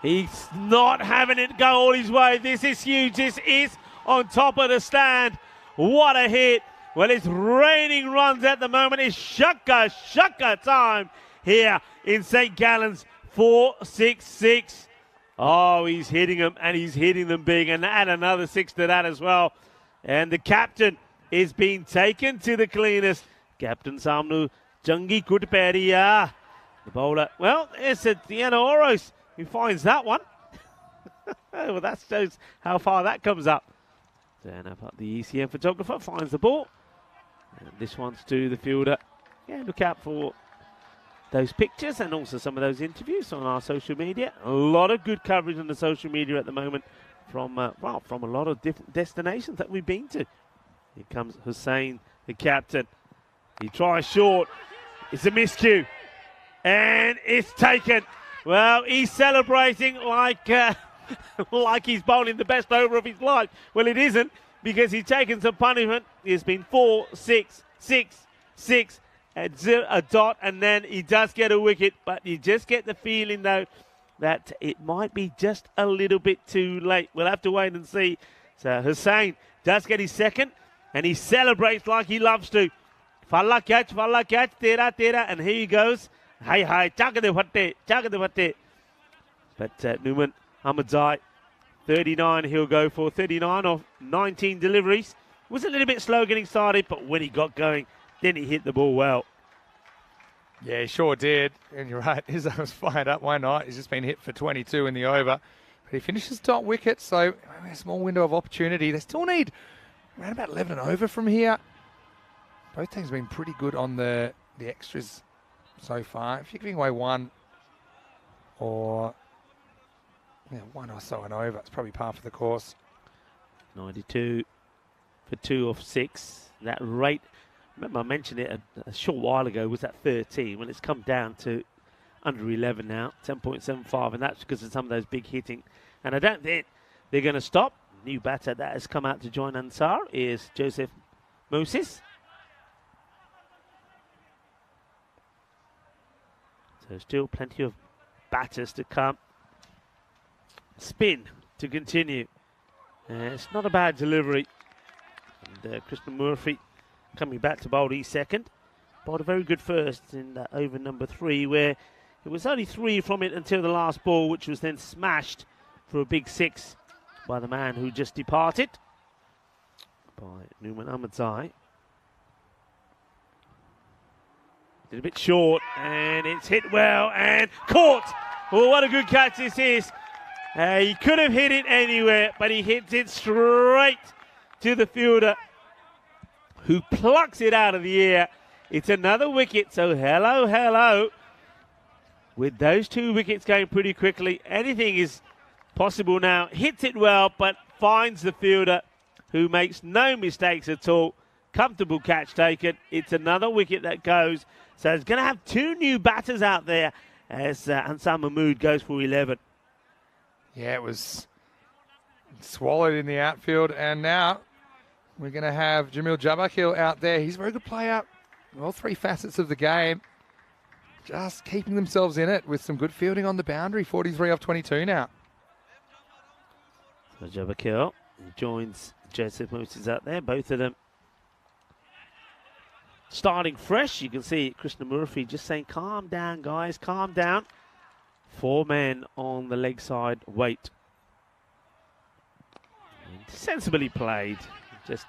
He's not having it go all his way. This is huge. This is on top of the stand. What a hit. Well, it's raining runs at the moment. It's shaka time here in St. Gallen's. 4-6-6. Oh, he's hitting them, and he's hitting them big, and add another 6 to that as well. And the captain is being taken to the cleaners. Captain Samnu Jangi Kutperia. The bowler, well, it's a Diana Oros who finds that one. Well, that shows how far that comes up. Then up the ECN photographer finds the ball. And this one's to the fielder. Yeah, look out for those pictures and also some of those interviews on our social media. A lot of good coverage on the social media at the moment from a lot of different destinations that we've been to. Here comes Hussain, the captain. He tries short. It's a miscue. And it's taken. Well, he's celebrating like like he's bowling the best over of his life. Well, it isn't, because he's taken some punishment. It's been 4, 6, 6, 6, a dot, and then he does get a wicket. But you just get the feeling, though, that it might be just a little bit too late. We'll have to wait and see. So Hussain does get his second, and he celebrates like he loves to. Falla catch, tera, tera, and here he goes. Hi, chagade fatte. But Newman Ahmadzai, 39 he'll go for. 39 of 19 deliveries. Was a little bit slow getting started, but when he got going, then he hit the ball well. Yeah, he sure did. And you're right, his arm's fired up. Why not? He's just been hit for 22 in the over. But he finishes top wicket, so a small window of opportunity. They still need around about 11 and over from here. Both teams have been pretty good on the extras so far. If you're giving away one or so and over, it's probably par for the course. 92 for 2 of 6. That rate, remember I mentioned it a short while ago, was at 13. Well, it's come down to under 11 now, 10.75, and that's because of some of those big hitting. And I don't think they're going to stop. New batter that has come out to join Ansar is Joseph Moses. So still plenty of batters to come. Spin to continue. It's not a bad delivery. And Krishna Murphy coming back to bowl his second. Bowled a very good first in over number 3, where it was only 3 from it until the last ball, which was then smashed for a big 6 by the man who just departed, by Newman Ahmadzai. Did a bit short, and it's hit well and caught. Oh, what a good catch this is. He could have hit it anywhere, but he hits it straight to the fielder, who plucks it out of the air. It's another wicket, so hello. With those 2 wickets going pretty quickly, anything is possible now. Hits it well, but finds the fielder, who makes no mistakes at all. Comfortable catch taken. It's another wicket that goes. So it's going to have 2 new batters out there as Ansar Mahmood goes for 11. Yeah, it was swallowed in the outfield, and now we're going to have Jamil Jabakil out there. He's a very good player. All 3 facets of the game. Just keeping themselves in it with some good fielding on the boundary. 43 off 22 now. So Jabakil joins Joseph Moses out there. Both of them starting fresh. You can see Krishna Murphy just saying, calm down, guys, calm down. 4 men on the leg side, wait. And sensibly played. Just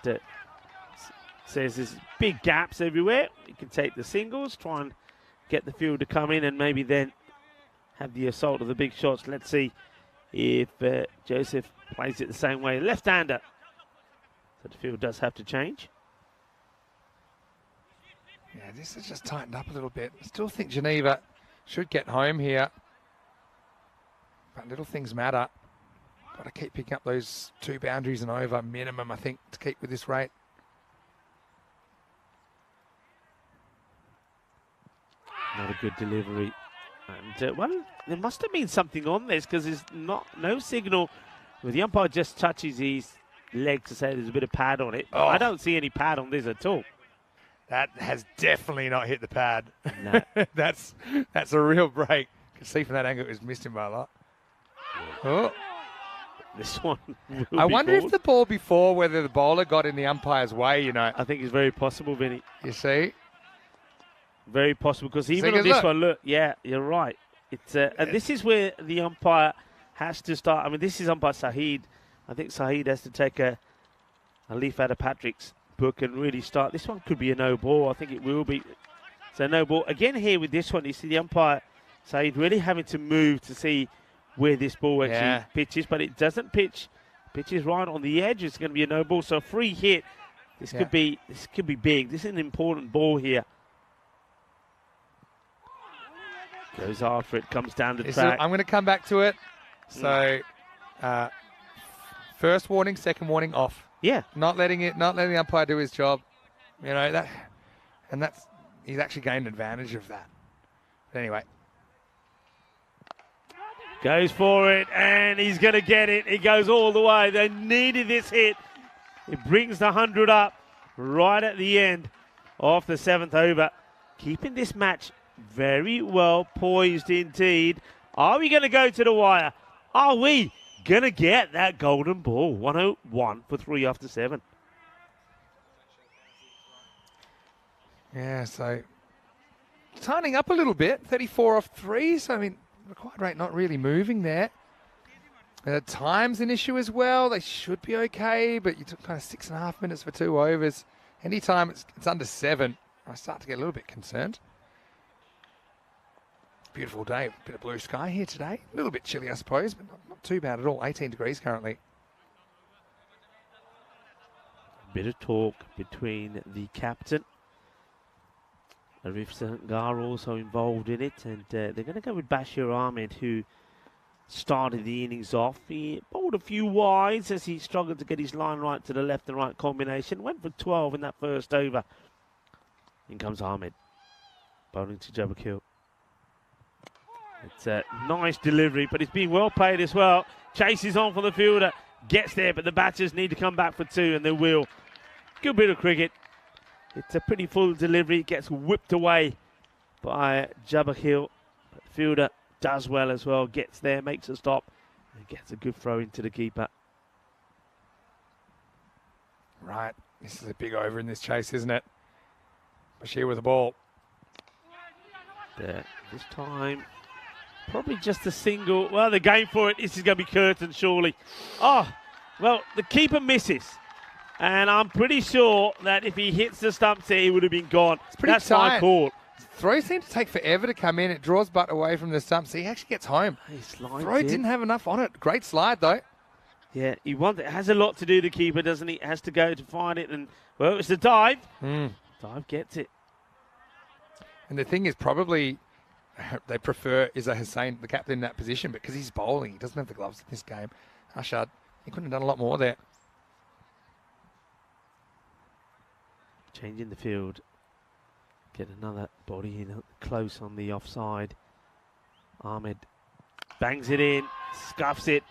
says there's big gaps everywhere. You can take the singles, try and get the field to come in, and maybe then have the assault of the big shots. Let's see if Joseph plays it the same way. Left-hander. So the field does have to change. Yeah, this has just tightened up a little bit. I still think Geneva should get home here. But little things matter. Got to keep picking up those 2 boundaries and over minimum, I think, to keep with this rate. Not a good delivery. And, well, there must have been something on this, because there's no signal. Well, the umpire just touches his leg to say there's a bit of pad on it. Oh. I don't see any pad on this at all. That has definitely not hit the pad. No. That's a real break. You can see from that angle it was missed him by a lot. Oh. This one I wonder if the ball before, whether the bowler got in the umpire's way, I think it's very possible, Vinny. You see? Very possible, because even on this one, look, yeah, you're right. It's and this is where the umpire has to start. I mean, this is umpire Saheed. I think Saheed has to take a leaf out of Patrick's book and really start. This one could be a no ball. I think it will be. So no ball. Again here with this one, you see the umpire Saheed really having to move to see where this ball actually pitches, but it doesn't pitch. Pitches right on the edge. It's going to be a no ball. So a free hit. This could be big. This is an important ball here. Goes after it, comes down the track. I'm going to come back to it. So, first warning, second warning, off. Yeah. Not letting the umpire do his job. He's actually gained advantage of that. But anyway. Goes for it, and he's going to get it. He goes all the way. They needed this hit. It brings the 100 up right at the end of the 7th over. Keeping this match very well poised indeed. Are we going to go to the wire? Are we going to get that golden ball? 101 for 3 after 7. Yeah, so tightening up a little bit. 34 off 3. So, I mean, required rate not really moving there. Time's an issue as well. They should be okay, but you took kind of 6.5 minutes for 2 overs. Anytime it's under 7, I start to get a little bit concerned. Beautiful day. Bit of blue sky here today. A little bit chilly, I suppose, but not too bad at all. 18 degrees currently. Bit of talk between the captain. Arif Sangar also involved in it, and they're going to go with Bashir Ahmed, who started the innings off. He bowled a few wides as he struggled to get his line right to the left and right combination. Went for 12 in that first over. In comes Ahmed, bowling to Jabakil. It's a nice delivery, but it's been well played as well. Chases on for the fielder, gets there, but the batters need to come back for 2, and they will. Good bit of cricket. It's a pretty full delivery. It gets whipped away by Jabakil. But the fielder does well as well. Gets there, makes a stop, and gets a good throw into the keeper. Right. This is a big over in this chase, isn't it? Bashir with the ball. There. This time, probably just a single. Well, they're going for it. This is going to be curtain, surely. Oh, well, the keeper misses. And I'm pretty sure that if he hits the stumps here, he would have been gone. It's pretty That's tight. my call. Throws seem to take forever to come in. It draws butt away from the stumps. So he actually gets home. Throw didn't have enough on it. Great slide, though. Yeah, it has a lot to do, the keeper, doesn't he? Has to go to find it. And, well, it's the dive. Dive gets it. And the thing is, probably they prefer Izzah Hussain, the captain, in that position, because he's bowling. He doesn't have the gloves in this game. Ashad, he couldn't have done a lot more there. Changing the field. Get another body in close on the offside. Ahmed bangs it in, scuffs it.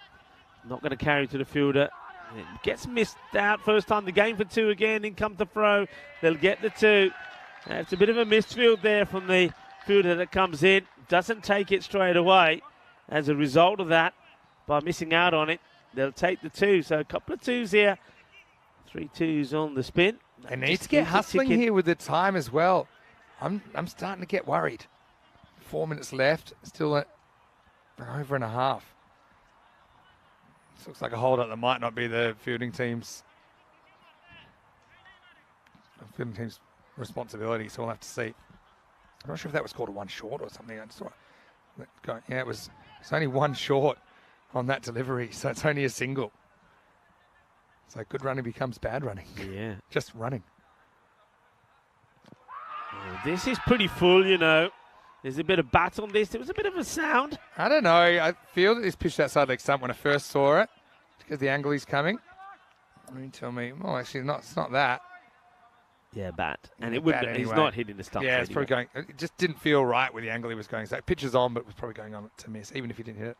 Not going to carry to the fielder. It gets missed out first time the game for 2 again. In comes the throw. They'll get the 2. It's a bit of a missed field there from the fielder that comes in. Doesn't take it straight away. As a result of that, by missing out on it, they'll take the 2. So a couple of 2s here. 3 2s on the spin. They need to get hustling here with the time as well. I'm starting to get worried. 4 minutes left, still at an over and a half. This looks like a hold-up that might not be the fielding team's responsibility, so we'll have to see. I'm not sure if that was called a 1 short or something. I just saw it go. Yeah, it's only 1 short on that delivery, so it's only a single. So good running becomes bad running. Yeah. Just running. This is pretty full, you know. There's a bit of bat on this. There was a bit of a sound. I don't know. I feel that this pitched outside leg stump when I first saw it, because the angle is coming. You tell me. Oh, actually, it's not that. Yeah, bat. And Yeah, it would. bat He's anyway. not hitting the stump. Yeah, it's probably going. It just didn't feel right with the angle he was going. So it pitches on, but it was probably going on to miss, even if he didn't hit it.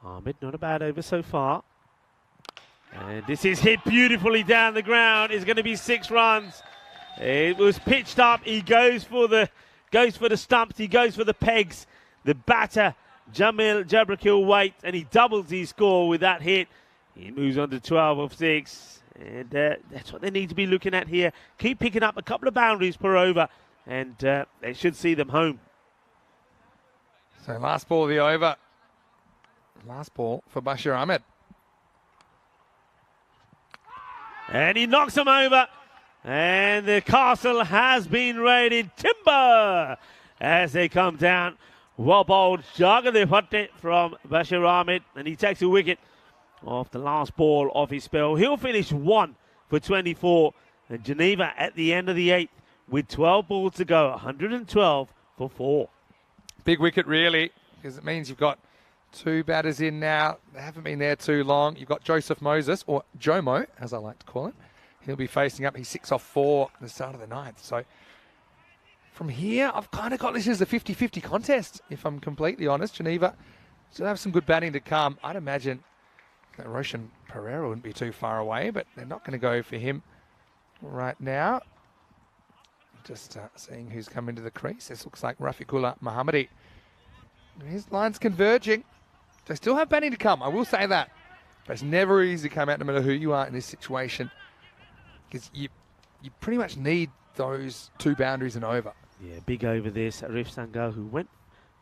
Ahmed, not a bad over so far. And this is hit beautifully down the ground. It's going to be 6 runs. It was pitched up. He goes for the stumps. He goes for the pegs. The batter, Jamil Jabrakil, waits, and he doubles his score with that hit. He moves on to 12 of 6. And that's what they need to be looking at here. Keep picking up a couple of boundaries per over, and they should see them home. So last ball of the over. Last ball for Bashir Ahmed. And he knocks him over. And the castle has been raided. Timber as they come down. Well bowled Jagadev from Bashir Ahmed. And he takes a wicket off the last ball of his spell. He'll finish 1 for 24. And Geneva at the end of the 8th with 12 balls to go. 112 for 4. Big wicket, really, because it means you've got 2 batters in now. They haven't been there too long. You've got Joseph Moses, or Jomo, as I like to call him. He'll be facing up. He's 6 off 4 at the start of the 9th. So from here, I've kind of got this as a 50-50 contest, if I'm completely honest. Geneva still have some good batting to come. I'd imagine that Roshan Pereira wouldn't be too far away, but they're not going to go for him right now. Just seeing who's come into the crease. This looks like Rafiqullah Mohammadi. His line's converging. They still have batting to come, I will say that. But it's never easy to come out no matter who you are in this situation, because you pretty much need those 2 boundaries and over. Yeah, big over this. Arif Sangar, who went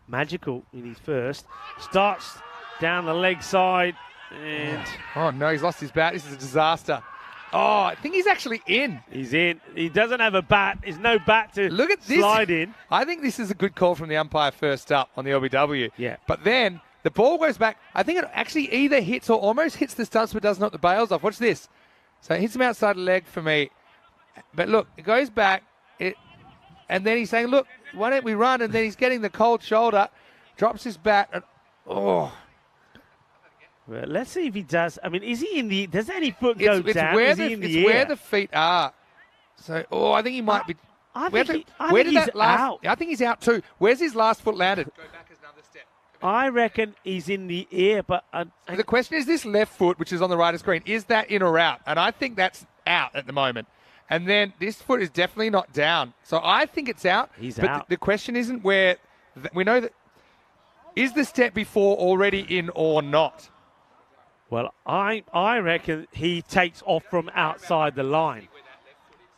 magical in his first, starts down the leg side. And oh no, he's lost his bat. This is a disaster. Oh, I think he's actually in. He's in. He doesn't have a bat. There's no bat to look at this. Slide in. I think this is a good call from the umpire first up on the LBW. Yeah. But then the ball goes back. I think it actually either hits or almost hits the stumps but does knock the bails off. Watch this. So it hits him outside the leg for me. But look, it goes back. And then he's saying, look, why don't we run? And then he's getting the cold shoulder, drops his bat, and oh. Well, let's see if he does. I mean, is he in the? Does any foot go down? Where is he in the air? Where the feet are. So, I think he might be. I think he's out. I think he's out too. Where's his last foot landed? Go back another step. I reckon he's in the air, but the question is, this left foot, which is on the right of screen, is that in or out? And I think that's out at the moment. And then this foot is definitely not down. So I think it's out. He's but out. The question isn't where. We know that. Is the step before already in or not? Well, I reckon he takes off from outside the line.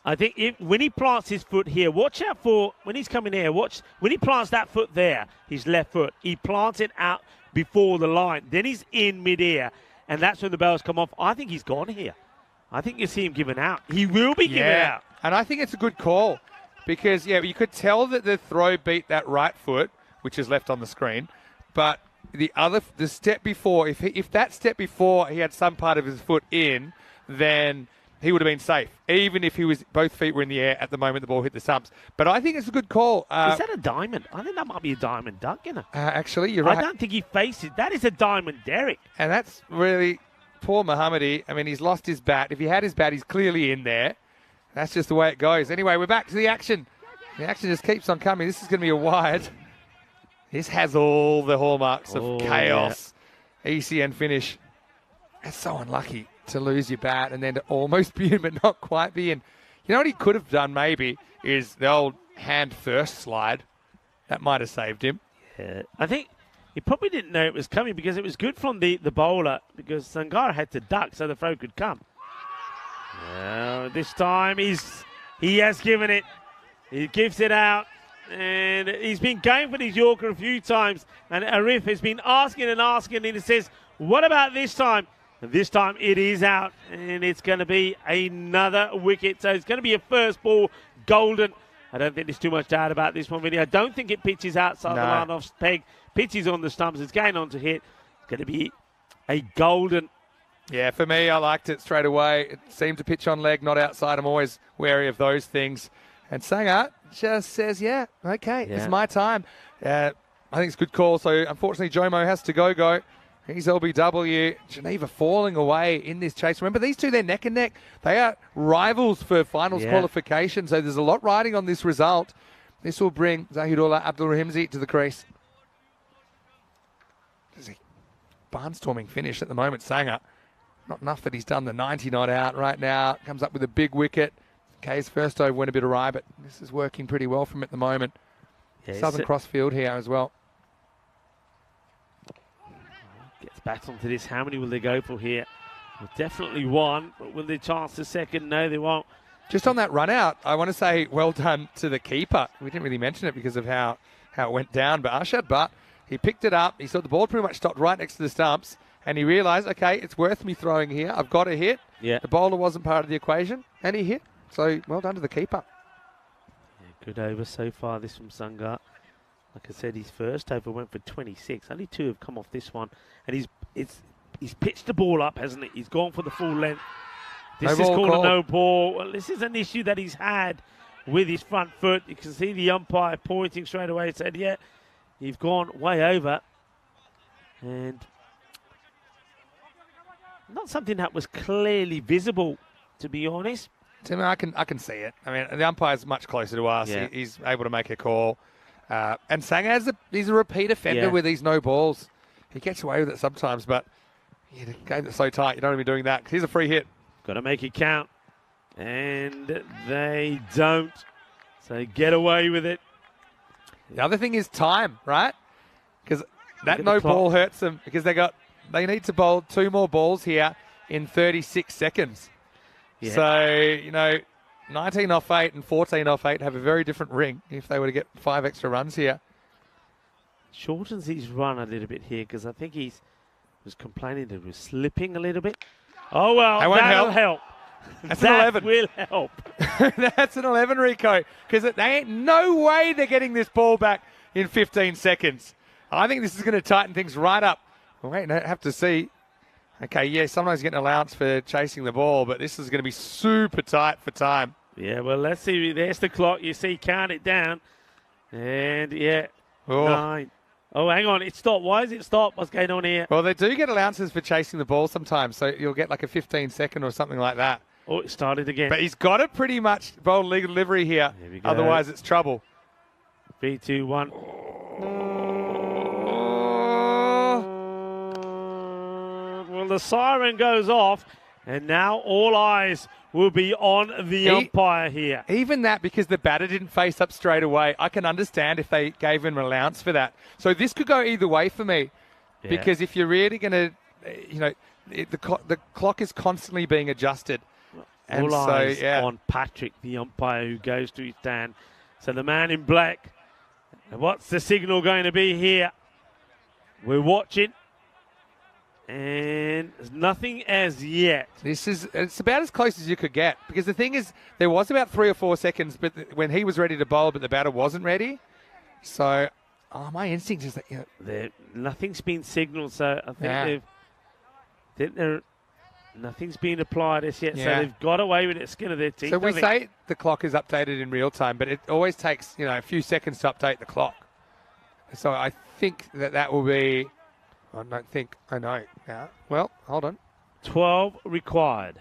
I think when he plants his foot here, watch out for when he's coming here. Watch when he plants that foot there, his left foot. He plants it out before the line. Then he's in midair, and that's when the bells come off. I think he's gone here. I think you see him given out. He will be given out. And I think it's a good call because, you could tell that the throw beat that right foot, which is left on the screen. But the step before, if that step before he had some part of his foot in, then he would have been safe, even if both feet were in the air at the moment the ball hit the stumps. But I think it's a good call. Is that a diamond? I think that might be a diamond duck, Actually, you're right. I don't think he faces. That is a diamond Derek. And that's really poor Mohammadi. I mean, he's lost his bat. If he had his bat, he's clearly in there. That's just the way it goes. Anyway, we're back to the action. The action just keeps on coming. This is going to be a wide. This has all the hallmarks of chaos. Yeah. ECN finish. That's so unlucky to lose your bat and then to almost be in but not quite be in. You know what he could have done maybe is the old hand first slide. That might have saved him. Yeah. I think he probably didn't know it was coming because it was good from the bowler because Sangar had to duck so the throw could come. This time he has given it. He gives it out. And he's been going for his Yorker a few times. And Arif has been asking and asking. And he says, what about this time? And this time it is out. And it's going to be another wicket. So it's going to be a first ball golden. I don't think there's too much doubt about this one, Vinny. I don't think it pitches outside the line off peg. Pitches on the stumps. It's going on to hit. It's going to be a golden. Yeah, for me, I liked it straight away. It seemed to pitch on leg, not outside. I'm always wary of those things. And Sangar just says, it's my time. I think it's a good call. So, unfortunately, Jomo has to go. He's LBW. Geneva falling away in this chase. Remember, these two, they're neck and neck. They are rivals for finals qualification. So, there's a lot riding on this result. This will bring Zahidullah Abdul-Rahimzi to the crease. There's a barnstorming finish at the moment, Sangar. Not enough that he's done the 90 not out right now. Comes up with a big wicket. His first over went a bit awry, but this is working pretty well for him at the moment. Yeah, Southern Cross field here as well. Gets back onto this. How many will they go for here? Well, definitely one, but will they chance the second? No, they won't. Just on that run out, I want to say well done to the keeper. We didn't really mention it because of how it went down, but Arshad Butt, he picked it up. He saw the ball pretty much stopped right next to the stumps, and he realised, okay, it's worth me throwing here. I've got to hit. Yeah. The bowler wasn't part of the equation, and he hit. So, well done to the keeper. Yeah, good over so far, this from Sangar. Like I said, his first over went for 26. Only 2 have come off this one. And he's pitched the ball up, hasn't he? He's gone for the full length. This is called a no ball. Well, this is an issue that he's had with his front foot. You can see the umpire pointing straight away and said, yeah, you've gone way over. And not something that was clearly visible, to be honest. Tim, I can see it. I mean, the umpire's much closer to us. Yeah. He's able to make a call. And Sanger he's a repeat offender with these no balls. He gets away with it sometimes, but the game that's so tight, you don't want to be doing that. Here's a free hit. Got to make it count. And they don't. So get away with it. The other thing is time, right? Because that at no the clock. ball hurts them because they need to bowl 2 more balls here in 36 seconds. Yeah. So, 19 off 8 and 14 off 8 have a very different ring if they were to get 5 extra runs here. Shortens his run a little bit here because I think he was complaining that he was slipping a little bit. Oh, well, That won't that'll help. That's an That 11. will help. That's an 11, Rico, because they ain't no way they're getting this ball back in 15 seconds. I think this is going to tighten things right up. Wait, no, have to see. Okay, yeah, sometimes you get an allowance for chasing the ball, but this is going to be super tight for time. Yeah, well, let's see. There's the clock. You see, count it down. And, 9. Oh, hang on. It stopped. Why is it stopped? What's going on here? Well, they do get allowances for chasing the ball sometimes, so you'll get like a 15-second or something like that. Oh, it started again. But he's got to pretty much bowl legal delivery here. Here we go. Otherwise, it's trouble. 3, 2, 1. Well, the siren goes off, and now all eyes will be on the umpire here. Even that, because the batter didn't face up straight away, I can understand if they gave him an allowance for that. So this could go either way for me, because if you're really going to, the clock is constantly being adjusted. And All so, eyes on Patrick, the umpire, who goes to his stand. So the man in black. And what's the signal going to be here? We're watching. And there's nothing as yet. It's about as close as you could get, because the thing is, there was about 3 or 4 seconds when he was ready to bowl, but the batter wasn't ready. So, my instinct is that nothing's been signalled, so I think nothing's been applied as yet. So they've got away with it, skin of their teeth. So we say the clock is updated in real time, but it always takes a few seconds to update the clock. So I think that will be. I don't think I know. Yeah. Well, hold on. 12 required.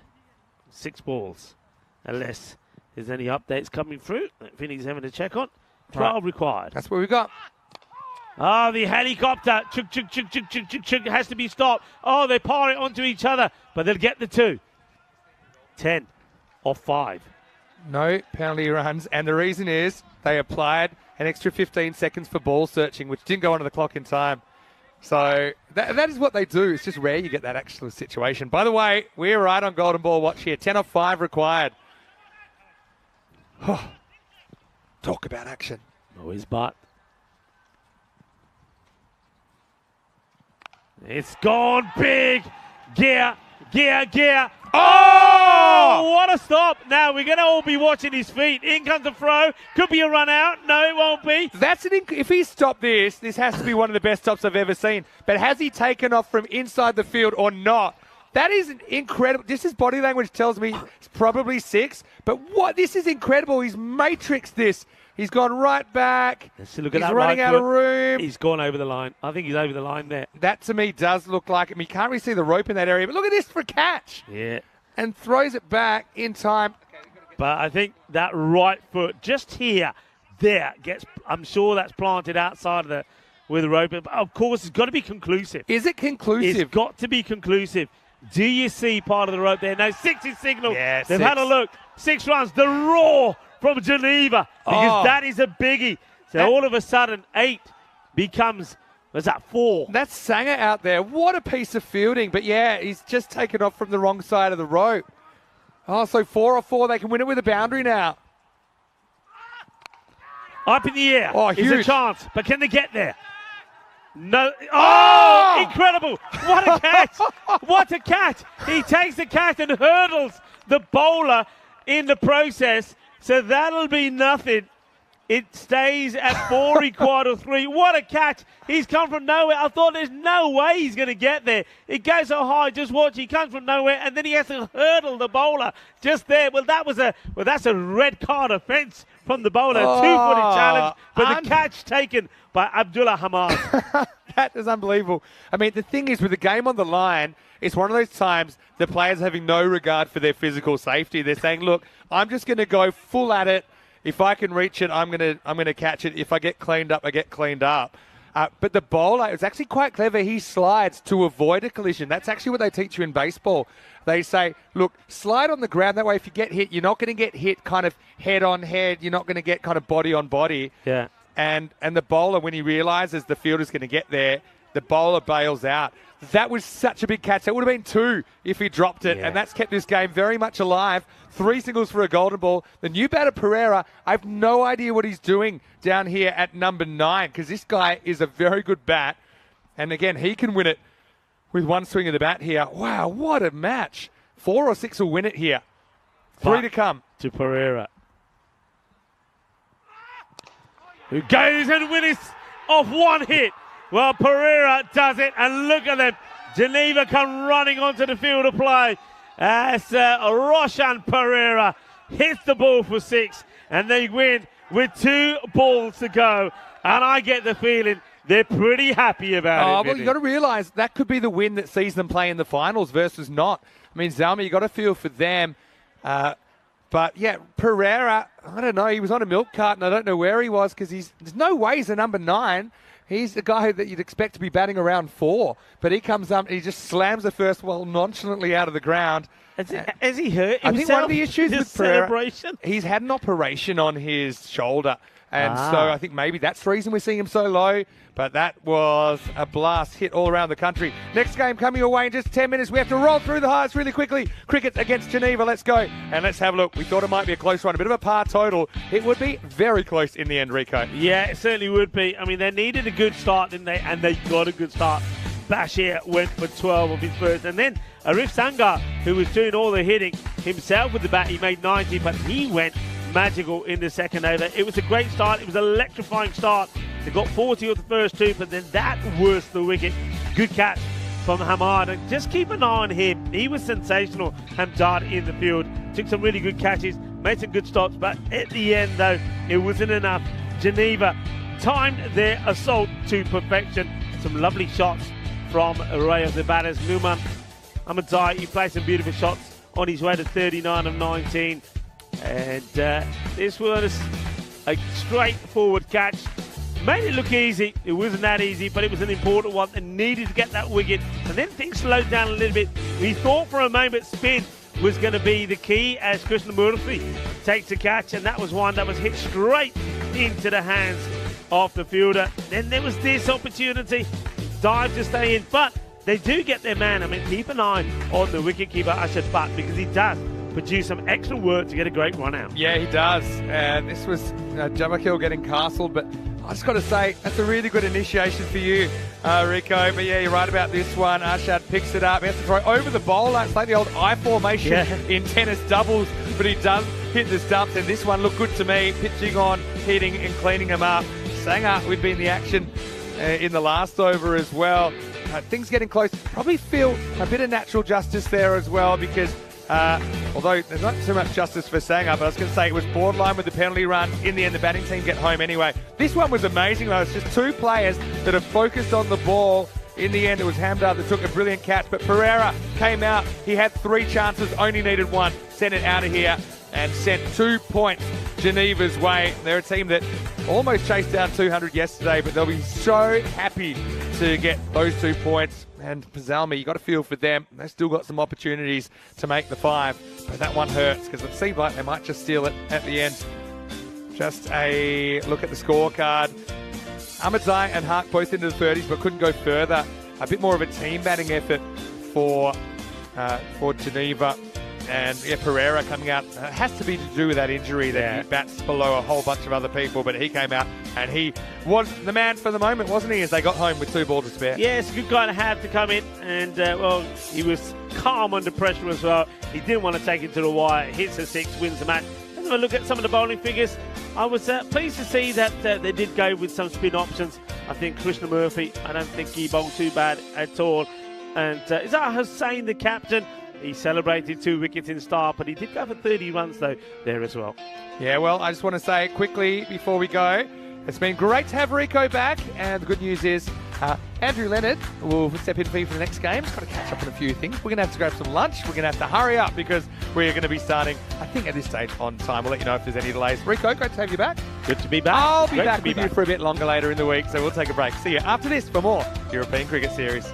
6 balls. Unless there's any updates coming through that Vinny's having to check on. 12 required. That's what we got. Oh, the helicopter. Chuk, chuk, chuk, chuk, chuk, chuk, chuk. It has to be stopped. Oh, they par it onto each other, but they'll get the 2. 10 off 5. No penalty runs, and the reason is they applied an extra 15 seconds for ball searching, which didn't go onto the clock in time. So that is what they do. It's just rare you get that actual situation. By the way, we're right on Golden Ball Watch here. 10 off 5 required. Talk about action. Always but. It's gone big. Gear, gear, gear. Oh, what a stop. Now we're going to all be watching his feet. In comes the throw. Could be a run out. No, it won't be. If he stopped this has to be one of the best stops I've ever seen. But has he taken off from inside the field or not? That is incredible. This is body language tells me it's probably 6. But this is incredible. He's matrixed this. He's gone right back. Let's look at He's that running right out of room. He's gone over the line. I think he's over the line there. That to me does look like it. I mean, you can't really see the rope in that area. But look at this for a catch. Yeah. And throws it back in time. But I think that right foot just here, I'm sure that's planted outside of with the rope. But of course, it's got to be conclusive. Is it conclusive? It's got to be conclusive. Do you see part of the rope there? No, 6 is signal. Yeah, They've 6. had a look. 6 runs. The roar from Geneva, because that is a biggie. So all of a sudden, 8 becomes, 4? That's Sanger out there. What a piece of fielding. But yeah, he's just taken off from the wrong side of the rope. Oh, so 4 off 4. They can win it with a boundary now. Up in the air. Oh, Is huge. a chance, but can they get there? No. Oh, incredible. What a catch. What a catch. He takes the catch and hurdles the bowler in the process. So that'll be nothing. It stays at 4 required or 3. What a catch. He's come from nowhere. I thought there's no way he's going to get there. It goes so high. Just watch. He comes from nowhere, and then he has to hurdle the bowler just there. Well, that's a red card offence from the bowler. 2-footed challenge, but the catch taken by Abdullah Hamad. That is unbelievable. I mean, the thing is, with the game on the line, it's one of those times the players having no regard for their physical safety. They're saying, look, I'm just going to go full at it. If I can reach it, I'm gonna catch it. If I get cleaned up, I get cleaned up. But the bowler is actually quite clever. He slides to avoid a collision. That's actually what they teach you in baseball. They say, look, slide on the ground. That way, if you get hit, you're not going to get hit kind of head on head. You're not going to get kind of body on body. Yeah. And the bowler, when he realises the fielder's going to get there, the bowler bails out. That was such a big catch. That would have been 2 if he dropped it. Yeah. And that's kept this game very much alive. 3 singles for a golden ball. The new batter, Pereira, I have no idea what he's doing down here at number 9 because this guy is a very good bat. And again, he can win it with one swing of the bat here. Wow, what a match. 4 or 6 will win it here. 3 to come. To Pereira, who goes and wins off one hit. Well, Pereira does it, and look at them. Geneva come running onto the field of play as Roshan Pereira hits the ball for 6, and they win with 2 balls to go. And I get the feeling they're pretty happy about it. Well, you've got to realise that could be the win that sees them play in the finals versus not. I mean, Zalma, you've got to feel for them. But, yeah, Pereira, I don't know, he was on a milk carton. I don't know where he was because there's no way he's a number 9. He's the guy that you'd expect to be batting around 4. But he comes up and he just slams the first ball nonchalantly out of the ground. Has he hurt himself? I think one of the issues with Pereira, celebration? He's had an operation on his shoulder. And so I think maybe that's the reason we're seeing him so low. But that was a blast hit all around the country. Next game coming your way in just 10 minutes. We have to roll through the highlights really quickly. Cricket against Geneva. Let's go. And let's have a look. We thought it might be a close one. A bit of a par total. It would be very close in the end, Rico. Yeah, it certainly would be. I mean, they needed a good start, didn't they? And they got a good start. Bashir went for 12 of his first. And then Arif Sangha, who was doing all the hitting himself with the bat, he made 90, but he went magical in the second over. It was a great start. It was an electrifying start. They got 40 of the first 2, but then that was the wicket. Good catch from Hamad. And just keep an eye on him. He was sensational, Hamdard, in the field. Took some really good catches, made some good stops, but at the end, though, it wasn't enough. Geneva timed their assault to perfection. Some lovely shots from an array of the batters. Numan Ahmadzai, he played some beautiful shots on his way to 39 of 19. And this was a straightforward catch. Made it look easy. It wasn't that easy, but it was an important one and needed to get that wicket. And then things slowed down a little bit. We thought for a moment spin was going to be the key as Krishna Murthy takes a catch, and that was one that was hit straight into the hands of the fielder. Then there was this opportunity, dive to stay in, but they do get their man. I mean, keep an eye on the wicketkeeper Ashad Butt because he does produce some excellent work to get a great run out. Yeah, he does. And this was Jamakil getting castled, but I just got to say, that's a really good initiation for you, Rico. But yeah, you're right about this one. Ashad picks it up. He has to throw over the bowler. It's like the old I formation in tennis doubles, but he does hit the stumps. And this one looked good to me, pitching on, hitting and cleaning them up. Sangha would be in the action in the last over as well. Things getting close. Probably feel a bit of natural justice there as well because although there's not too much justice for Sangha, but I was going to say it was borderline with the penalty run. In the end, the batting team get home anyway. This one was amazing, though. It's just 2 players that have focused on the ball. In the end, it was Hamdard that took a brilliant catch, but Pereira came out. He had 3 chances, only needed 1. Sent it out of here and sent 2 points Geneva's way. They're a team that almost chased down 200 yesterday, but they'll be so happy to get those 2 points. And Pazalmi, you got to feel for them. They've still got some opportunities to make the 5, but that one hurts because it seems like they might just steal it at the end. Just a look at the scorecard. Ahmadzai and Hart both into the 30s, but couldn't go further. A bit more of a team batting effort for Geneva. And yeah, Pereira coming out. It has to be to do with that injury that he bats below a whole bunch of other people, but he came out and he was the man for the moment, wasn't he, as they got home with 2 balls to spare. Yeah, it's a good guy to have to come in, and well, he was calm under pressure as well. He didn't want to take it to the wire. Hits a 6, wins the match. Let's have a look at some of the bowling figures. I was pleased to see that they did go with some spin options. I think Krishna Murthy, I don't think he bowled too bad at all. And Izzat Hussain, the captain, he celebrated 2 wickets in start, but he did go for 30 runs, though, there as well. Yeah, well, I just want to say quickly before we go, it's been great to have Rico back, and the good news is Andrew Leonard will step in for you for the next game. He's got to catch up on a few things. We're going to have to grab some lunch. We're going to have to hurry up because we're going to be starting, I think, at this stage on time. We'll let you know if there's any delays. Rico, great to have you back. Good to be back. I'll be Great back to be with you back. for a bit longer later in the week, so we'll take a break. See you after this for more European Cricket Series.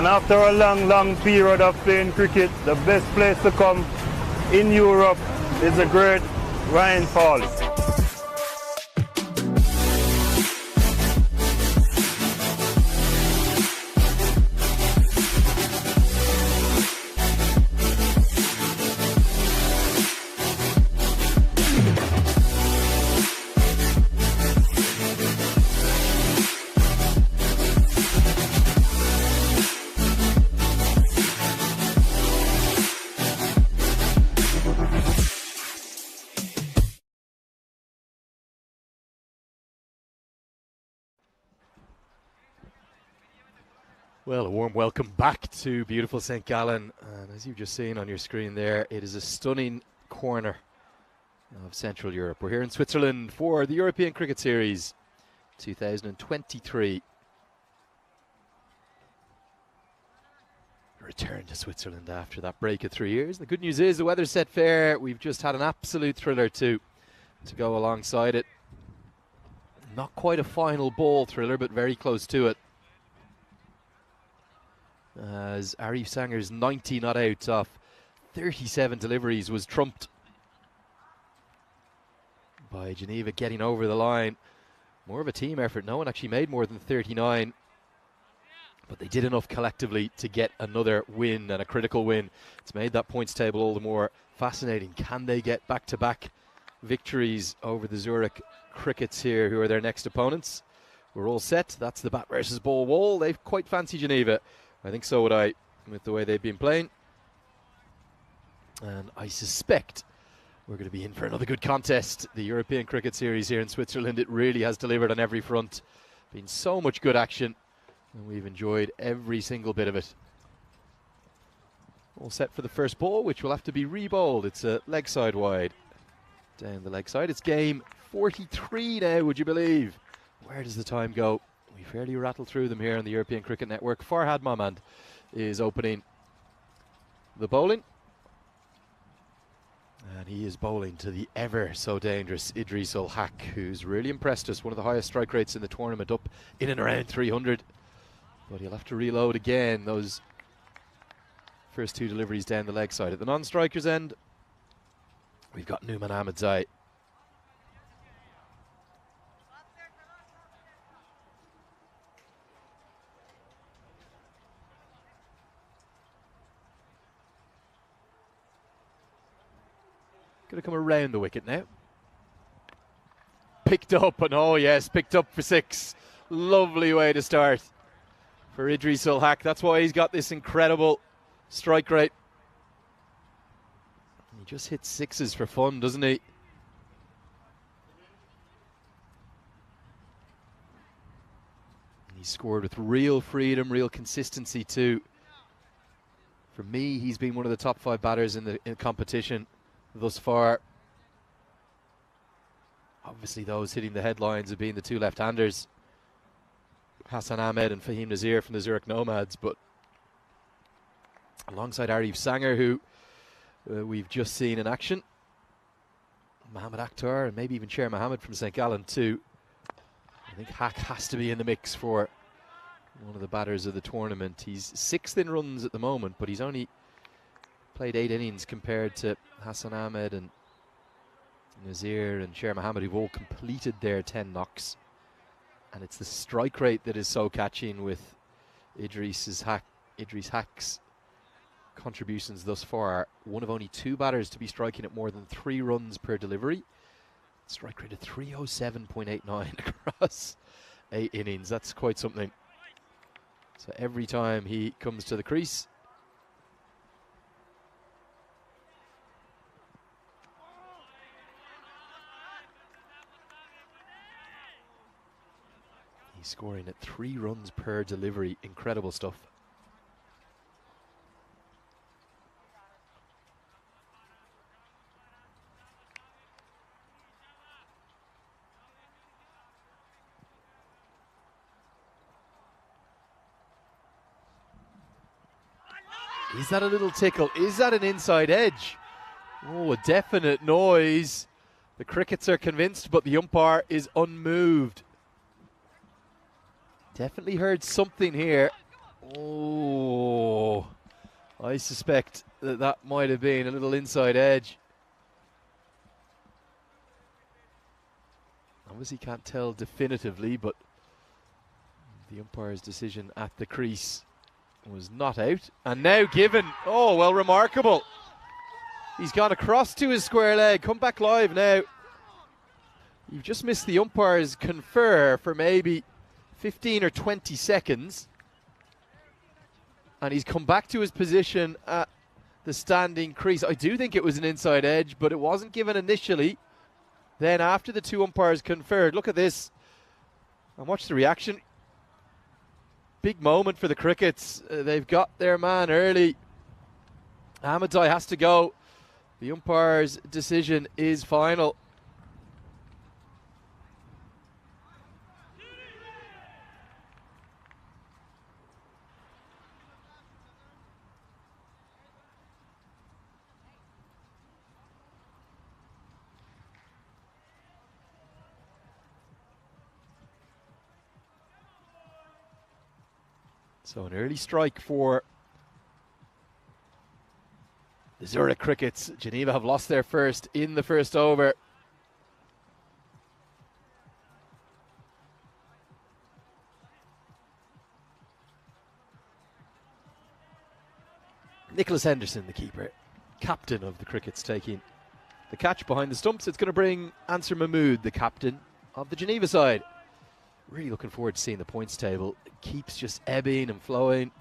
And after a long period of playing cricket, the best place to come in Europe is the great Ryan Falls. Well, a warm welcome back to beautiful St. Gallen. And as you've just seen on your screen there, it is a stunning corner of Central Europe. We're here in Switzerland for the European Cricket Series 2023. Return to Switzerland after that break of 3 years. The good news is the weather's set fair. We've just had an absolute thriller to go alongside it. Not quite a final ball thriller, but very close to it. As Arif Sanger's 90 not out off 37 deliveries was trumped by Geneva getting over the line. More of a team effort. No one actually made more than 39, but they did enough collectively to get another win, and a critical win. It's made that points table all the more fascinating. Can they get back-to-back victories over the Zurich Crickets here, who are their next opponents? We're all set. That's the bat versus ball wall. They quite fancy Geneva. I think so would I, with the way they've been playing. And I suspect we're going to be in for another good contest. The European Cricket Series here in Switzerland, it really has delivered on every front. Been so much good action, and we've enjoyed every single bit of it. All set for the first ball, which will have to be re-bowled. It's a leg side wide. Down the leg side. It's game 43 now, would you believe? Where does the time go? We fairly rattle through them here on the European Cricket Network. Farhad Mahmand is opening the bowling. And he is bowling to the ever so dangerous Idris Ul Haq, who's really impressed us. One of the highest strike rates in the tournament, up in and around 300. But he'll have to reload again those first two deliveries down the leg side. At the non-striker's end, we've got Nouman Ahmedzai. Going to come around the wicket now. Picked up, and oh yes, picked up for 6. Lovely way to start for Idris Ul Haq. That's why he's got this incredible strike rate. He just hits 6s for fun, doesn't he? He scored with real freedom, real consistency too. For me, he's been one of the top 5 batters in the competition thus far. Obviously those hitting the headlines have been the two left-handers, Hassan Ahmed and Fahim Nazir from the Zurich Nomads, but alongside Arif Sanger, who we've just seen in action, Mohamed Akhtar, and maybe even Sher Mohammed from St. Gallen too. I think Haq has to be in the mix for one of the batters of the tournament. He's 6th in runs at the moment, but he's only played 8 innings compared to Hassan Ahmed and Nazir and Sher Mohammed, who've all completed their 10 knocks. And it's the strike rate that is so catching with Idris Haq's contributions thus far. One of only 2 batters to be striking at more than 3 runs per delivery. Strike rate of 307.89 across 8 innings. That's quite something. So every time he comes to the crease, he's scoring at 3 runs per delivery. Incredible stuff. Is that a little tickle? Is that an inside edge? Oh, a definite noise. The crickets are convinced, but the umpire is unmoved. Definitely heard something here. Oh, I suspect that that might have been a little inside edge. Obviously can't tell definitively, but the umpire's decision at the crease was not out. And now given. Oh, well, remarkable. He's gone across to his square leg. Come back live now. You've just missed the umpire's confer for maybe 15 or 20 seconds. And he's come back to his position at the standing crease. I do think it was an inside edge, but it wasn't given initially. Then after the two umpires conferred, look at this. And watch the reaction. Big moment for the Crickets. They've got their man early. Ahmedai has to go. The umpire's decision is final. So an early strike for the Zurich Crickets. Geneva have lost their first in the first over. Nicholas Henderson, the keeper, captain of the Crickets, taking the catch behind the stumps. It's going to bring Ansar Mahmood, the captain of the Geneva side. Really looking forward to seeing the points table. It keeps just ebbing and flowing.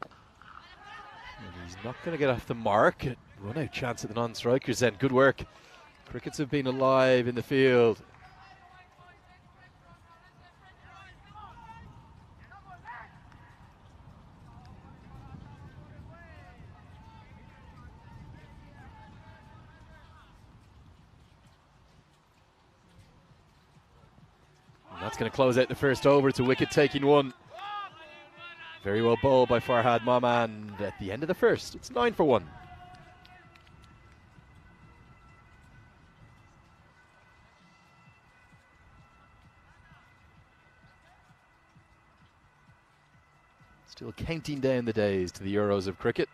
And he's not going to get off the mark. Run out chance at the non-strikers then. Good work. Crickets have been alive in the field. That's going to close out the first over. It's a wicket taking one. Very well bowled by Farhad Mahmand at the end of the first. It's 9 for 1. Still counting down the days to the Euros of cricket.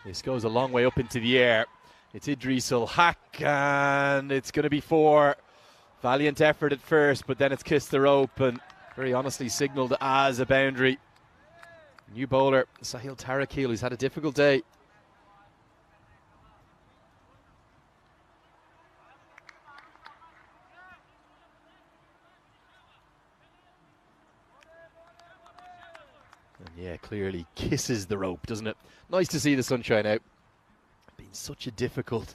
This goes a long way up into the air. It's Idris Ul Haq, and it's going to be 4. Valiant effort at first, but then it's kissed the rope and very honestly signalled as a boundary. New bowler, Sahil Tarakil, who's had a difficult day. And yeah, clearly kisses the rope, doesn't it? Nice to see the sunshine out. Been such a difficult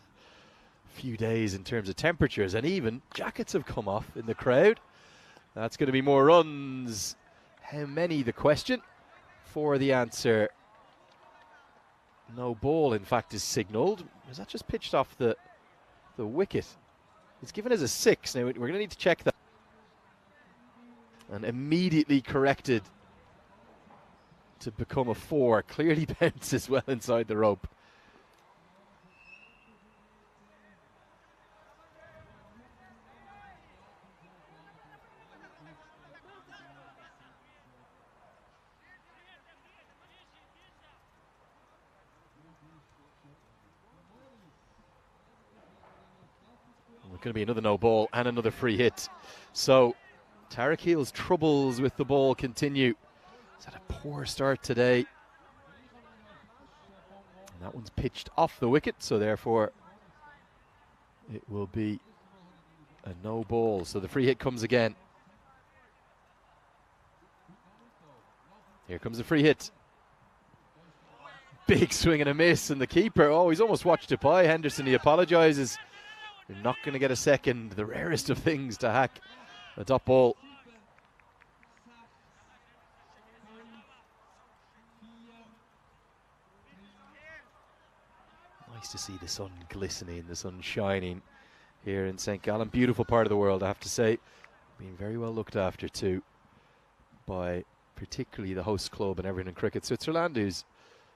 few days in terms of temperatures, and even jackets have come off in the crowd. That's going to be more runs. How many, the question? For the answer, no ball, in fact, is signalled. Was that just pitched off the wicket? It's given as a 6. Now, we're going to need to check that. And immediately corrected to become a 4. Clearly bounces well inside the rope. It's going to be another no ball and another free hit. So Tarakil's troubles with the ball continue. He's had a poor start today. And that one's pitched off the wicket, so therefore it will be a no ball. So the free hit comes again. Here comes the free hit. Big swing and a miss, and the keeper, oh, he's almost watched it by. Henderson, he apologises. You're not going to get a second, the rarest of things, to hack a top ball. Nice to see the sun glistening, the sun shining here in St. Gallen. Beautiful part of the world, I have to say. Being very well looked after too by particularly the host club and everyone in Cricket Switzerland, who's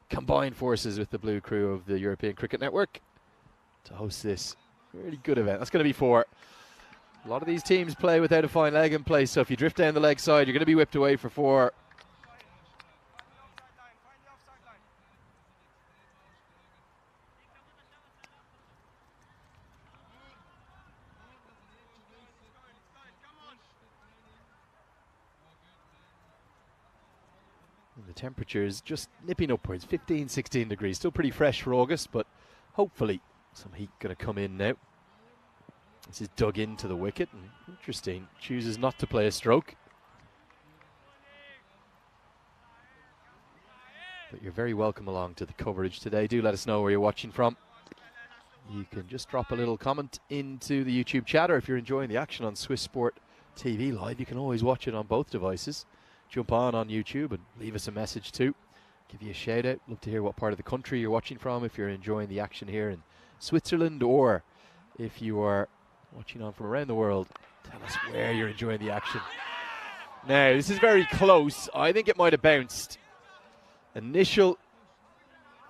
combined forces with the blue crew of the European Cricket Network to host this really good event. That's going to be 4. A lot of these teams play without a fine leg in place, so if you drift down the leg side, you're going to be whipped away for 4. The temperature is just nipping upwards, 15, 16 degrees. Still pretty fresh for August, but hopefully some heat going to come in now. This is dug into the wicket, and interesting, chooses not to play a stroke. But you're very welcome along to the coverage today. Do let us know where you're watching from. You can just drop a little comment into the YouTube chat, or if you're enjoying the action on Swiss Sport TV Live, you can always watch it on both devices. Jump on YouTube and leave us a message too. Give you a shout out. Love to hear what part of the country you're watching from, if you're enjoying the action here in Switzerland, or if you are watching on from around the world, tell us where you're enjoying the action. Now, this is very close. I think it might have bounced. Initial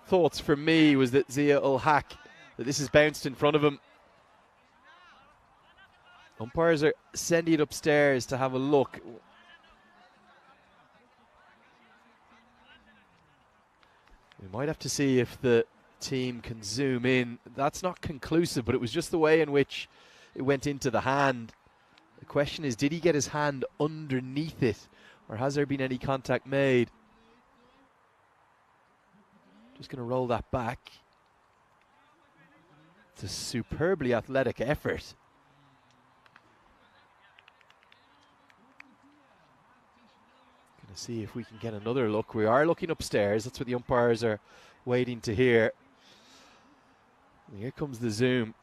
thoughts for me was that Zia-ul-Haq, that this has bounced in front of him. Umpires are sending it upstairs to have a look. We might have to see if the team can zoom in. That's not conclusive, but it was just the way in which it went into the hand. The question is, did he get his hand underneath it, or has there been any contact made? Just going to roll that back. It's a superbly athletic effort. Going to see if we can get another look. We are looking upstairs. That's what the umpires are waiting to hear. And here comes the zoom.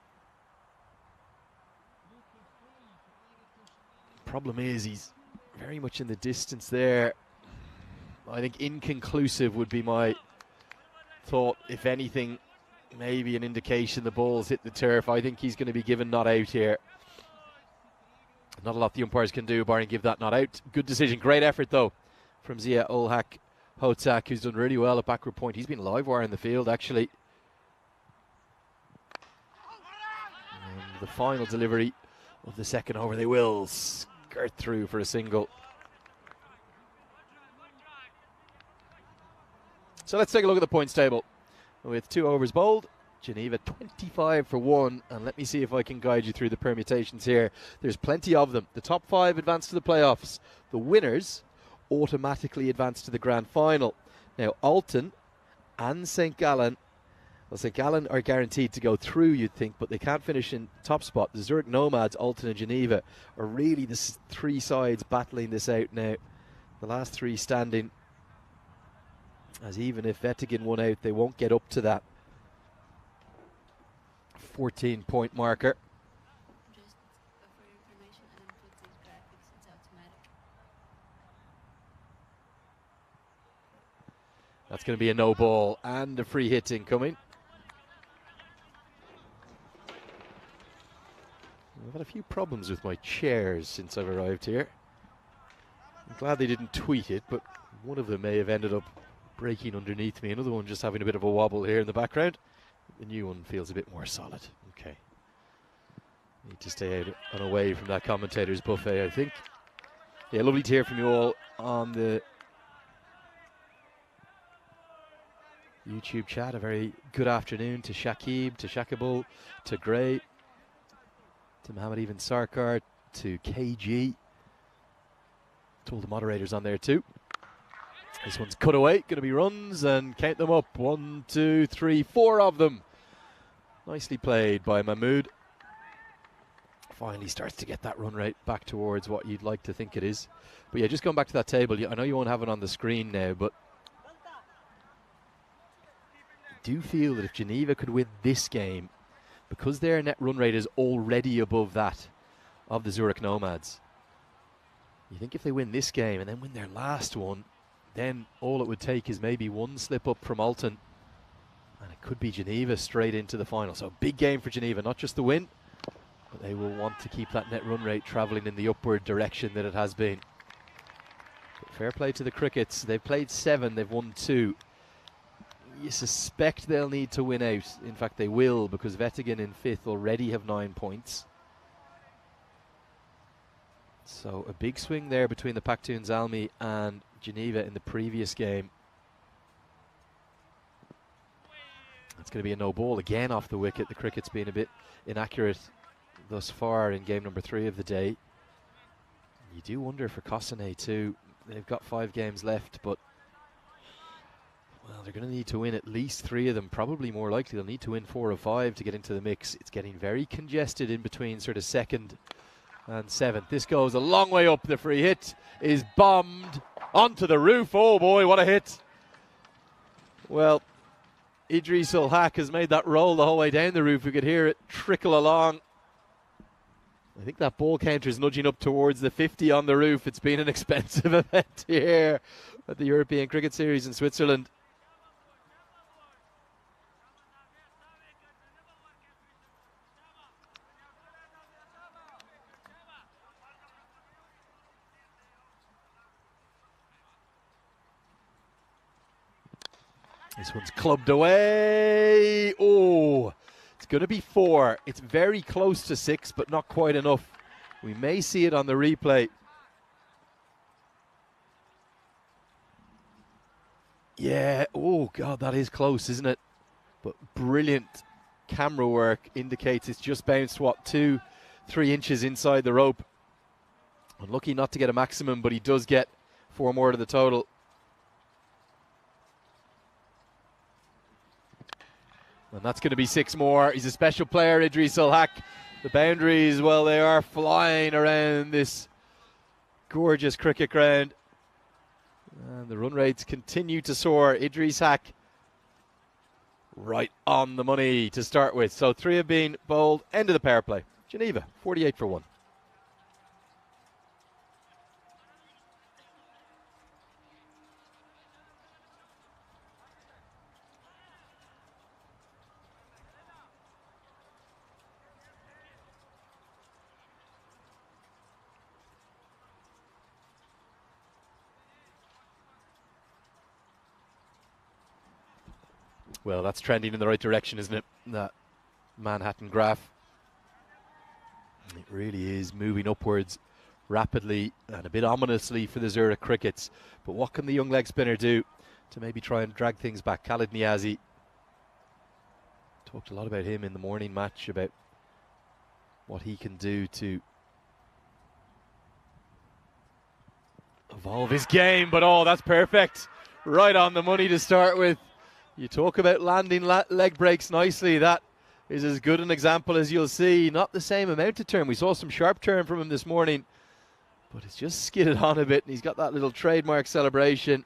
Problem is, he's very much in the distance there. I think inconclusive would be my thought. If anything, maybe an indication the ball's hit the turf. I think he's going to be given not out here. Not a lot the umpires can do barring give that not out. Good decision. Great effort though from Zia-ul-Haq Hotzak, who's done really well at backward point. He's been live wire in the field actually. And the final delivery of the second over, they will skirt through for a single. So let's take a look at the points table. With 2 overs bowled, Geneva 25 for 1, and let me see if I can guide you through the permutations here. There's plenty of them. The top 5 advance to the playoffs. The winners automatically advance to the grand final. Now Alton and St. Gallen, well, St. Gallen are guaranteed to go through, you'd think, but they can't finish in top spot. The Zurich Nomads, Alton and Geneva are really the 3 sides battling this out now. The last 3 standing, as even if Vettigen won out, they won't get up to that 14-point marker. Just for your information, I don't put these brackets, it's automatic. That's going to be a no ball and a free hit incoming. I've had a few problems with my chairs since I've arrived here. I'm glad they didn't tweet it, but one of them may have ended up breaking underneath me. Another one just having a bit of a wobble here in the background. The new one feels a bit more solid. Okay. Need to stay out and away from that commentator's buffet, I think. Yeah, lovely to hear from you all on the YouTube chat. A very good afternoon to Shakib, to Shakibul, to Gray, to Mohammed Even Sarkar, to KG. To all the moderators on there too. This one's cut away, going to be runs, and count them up. 1, 2, 3, 4 of them. Nicely played by Mahmood. Finally starts to get that run rate back towards what you'd like to think it is. But yeah, just going back to that table, I know you won't have it on the screen now, but I do feel that if Geneva could win this game, because their net run rate is already above that of the Zurich Nomads. You think if they win this game and then win their last one, then all it would take is maybe one slip up from Alton, and it could be Geneva straight into the final. So big game for Geneva, not just the win, but they will want to keep that net run rate travelling in the upward direction that it has been. But fair play to the Crickets. They've played 7, they've won 2. You suspect they'll need to win out. In fact, they will, because Wettingen in 5th already have 9 points. So a big swing there between the Paktoon Zalmi and Geneva in the previous game. It's going to be a no ball again off the wicket. The Cricket's been a bit inaccurate thus far in game number 3 of the day. You do wonder for Cossonay too. They've got 5 games left, but well, they're going to need to win at least 3 of them. Probably more likely they'll need to win 4 or 5 to get into the mix. It's getting very congested in between sort of 2nd and 7th. This goes a long way up. The free hit is bombed onto the roof. Oh boy, what a hit. Well, Idris Ul Haq has made that roll the whole way down the roof. You could hear it trickle along. I think that ball counter is nudging up towards the 50 on the roof. It's been an expensive event here at the European Cricket Series in Switzerland. This one's clubbed away. Oh, it's going to be 4. It's very close to 6, but not quite enough. We may see it on the replay. Yeah, oh God, that is close, isn't it? But brilliant camera work indicates it's just bounced, what, 2-3 inches inside the rope. Unlucky not to get a maximum, but he does get 4 more to the total. And that's going to be 6 more. He's a special player, Idris Ul Haq. The boundaries, well, they are flying around this gorgeous cricket ground. And the run rates continue to soar. Idris Haq right on the money to start with. So 3 have been bowled. End of the power play. Geneva, 48 for 1. Well, that's trending in the right direction, isn't it? That Manhattan graph. It really is moving upwards rapidly and a bit ominously for the Zurich Crickets. But what can the young leg spinner do to maybe try and drag things back? Khalid Niazi. Talked a lot about him in the morning match, about what he can do to evolve his game. But oh, that's perfect. Right on the money to start with. You talk about landing leg breaks nicely. That is as good an example as you'll see. Not the same amount of turn. We saw some sharp turn from him this morning, but it's just skidded on a bit, and he's got that little trademark celebration.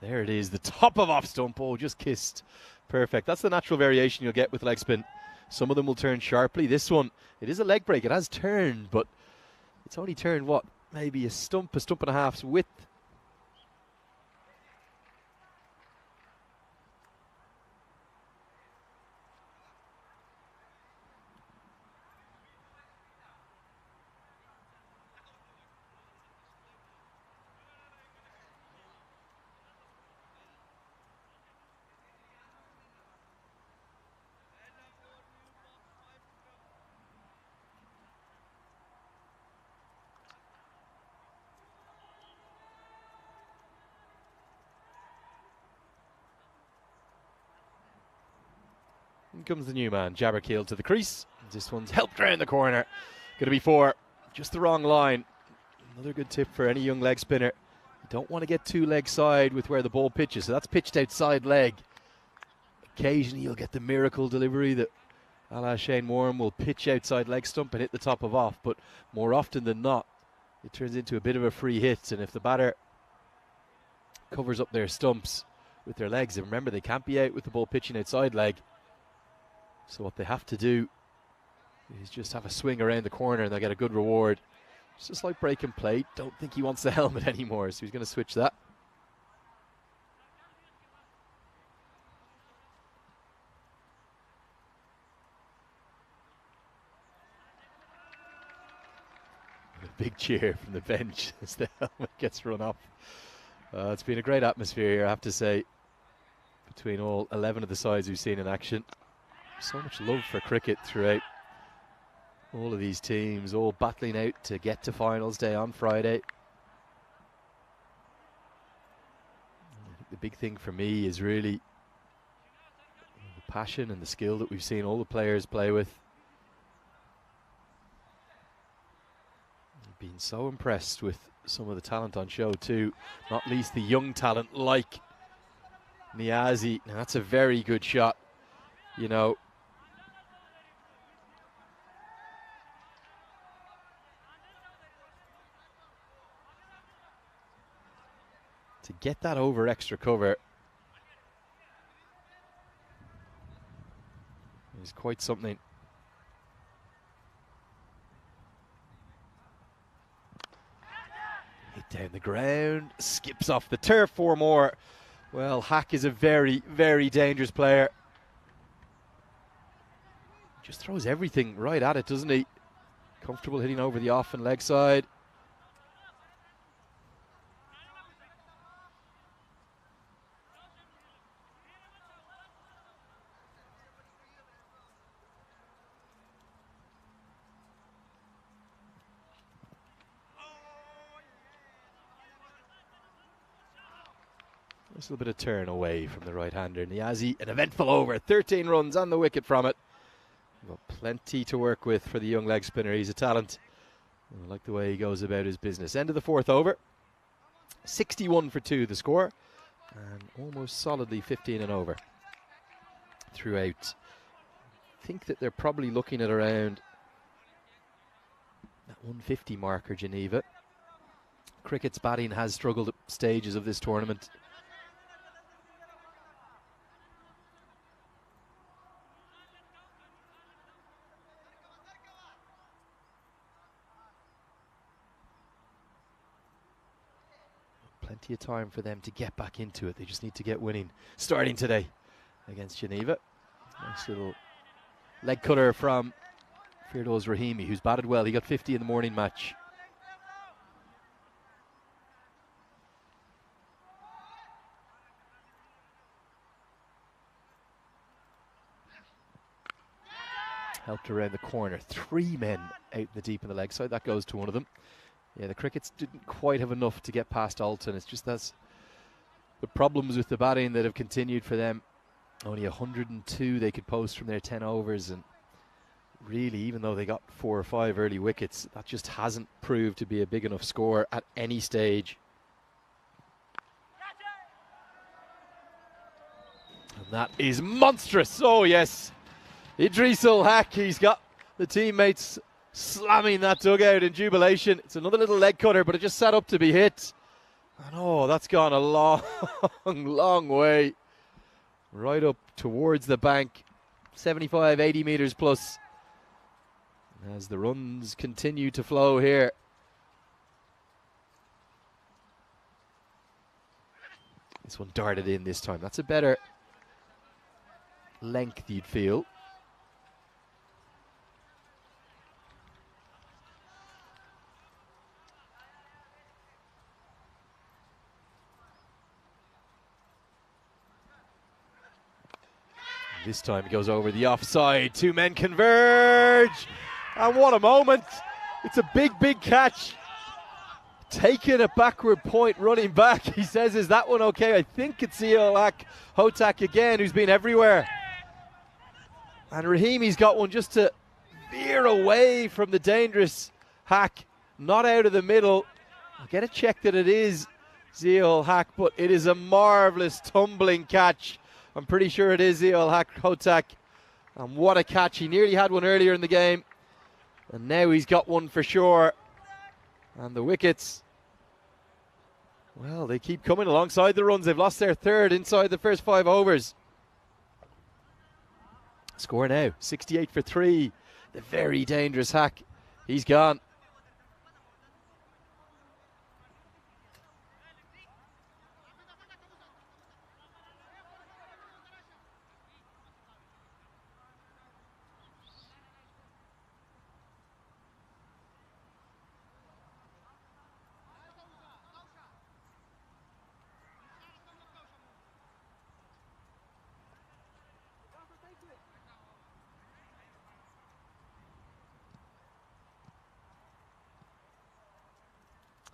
There it is, the top of off stump. Oh, just kissed. Perfect. That's the natural variation you'll get with leg spin. Some of them will turn sharply. This one, it is a leg break. It has turned, but it's only turned, what, maybe a stump and a half's width. In comes the new man, Jabberkeel to the crease. This one's helped round the corner. Going to be 4. Just the wrong line. Another good tip for any young leg spinner. You don't want to get too leg side with where the ball pitches. So that's pitched outside leg. Occasionally you'll get the miracle delivery that a la Shane Warren will pitch outside leg stump and hit the top of off. But more often than not, it turns into a bit of a free hit, and if the batter covers up their stumps with their legs, and remember they can't be out with the ball pitching outside leg, so what they have to do is just have a swing around the corner and they'll get a good reward. It's just like breaking play. Don't think he wants the helmet anymore, so he's going to switch that. Big cheer from the bench as the helmet gets run off. It's been a great atmosphere here, I have to say, between all 11 of the sides we've seen in action. So much love for cricket throughout all of these teams, all battling out to get to finals day on Friday. I think the big thing for me is really the passion and the skill that we've seen all the players play with. Been so impressed with some of the talent on show too, not least the young talent like Niazi. Now that's a very good shot, you know. To get that over extra cover is quite something. Down the ground, skips off the turf, 4 more. Well, Hack is a very, very dangerous player. Just throws everything right at it, doesn't he? Comfortable hitting over the off and leg side. Nice little bit of turn away from the right-hander. Niazi, an eventful over. 13 runs on the wicket from it. Got plenty to work with for the young leg spinner. He's a talent. I like the way he goes about his business. End of the 4th over. 61 for 2 the score. And almost solidly 15 and over throughout. I think that they're probably looking at around that 150 marker, Geneva. Cricket's batting has struggled at stages of this tournament. Plenty of time for them to get back into it. They just need to get winning. Starting today against Geneva. Nice little leg cutter from Firdaus Rahimi, who's batted well. He got 50 in the morning match. Helped around the corner. 3 men out in the deep in the leg side. That goes to one of them. Yeah, the Crickets didn't quite have enough to get past Alton. It's just that's the problems with the batting that have continued for them. Only 102 they could post from their 10 overs, and really, even though they got 4 or 5 early wickets, that just hasn't proved to be a big enough score at any stage. And that is monstrous. Oh yes, Idris Ul Haq, he's got the teammates slamming that dugout in jubilation. It's another little leg cutter, but it just sat up to be hit. And oh, that's gone a long, long way. Right up towards the bank. 75, 80 metres plus. As the runs continue to flow here. This one darted in this time. That's a better length, you'd feel. This time he goes over the offside. 2 men converge. And what a moment. It's a big, big catch. Taking a backward point, running back. He says, is that one okay? I think it's Hotak again, who's been everywhere. And Rahimi's got one just to veer away from the dangerous Hack. Not out of the middle. I'll get a check that it is Zia Haq, but it is a marvellous tumbling catch. I'm pretty sure it is Zia Hotak. And what a catch. He nearly had one earlier in the game. And now he's got one for sure. And the wickets, well, they keep coming alongside the runs. They've lost their third inside the first 5 overs. Score now, 68 for 3. The very dangerous Hack. He's gone.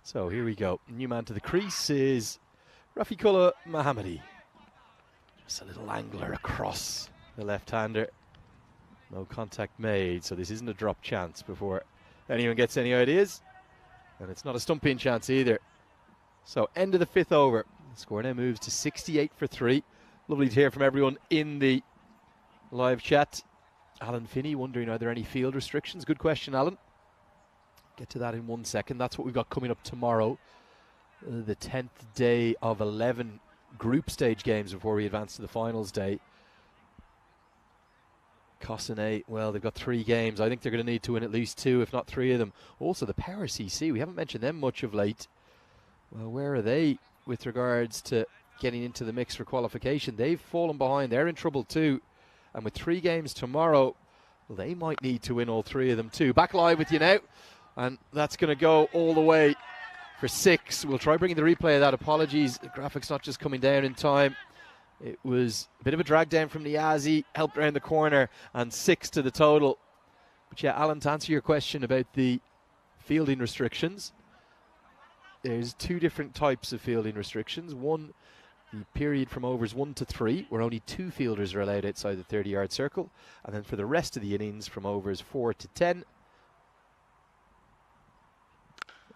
So here we go. New man to the crease is Rafiqullah Mohammadi. Just a little angler across the left-hander. No contact made, so this isn't a drop chance before anyone gets any ideas. And it's not a stumping chance either. So end of the 5th over. The score now moves to 68 for 3. Lovely to hear from everyone in the live chat. Alan Finney wondering, are there any field restrictions? Good question, Alan. Get to that in 1 second. That's what we've got coming up tomorrow. The 10th day of 11 group stage games before we advance to the finals day. Cossonay, well, they've got 3 games. I think they're going to need to win at least 2, if not 3 of them. Also, the Power CC, we haven't mentioned them much of late. Well, where are they with regards to getting into the mix for qualification? They've fallen behind. They're in trouble too. And with 3 games tomorrow, well, they might need to win all 3 of them too. Back live with you now. And that's going to go all the way for 6. We'll try bringing the replay of that. Apologies, the graphics not just coming down in time. It was a bit of a drag down from Niazi, helped around the corner, and 6 to the total. But yeah, Alan, to answer your question about the fielding restrictions, there's 2 different types of fielding restrictions. One, the period from overs 1 to 3, where only 2 fielders are allowed outside the 30-yard circle. And then for the rest of the innings, from overs 4 to 10,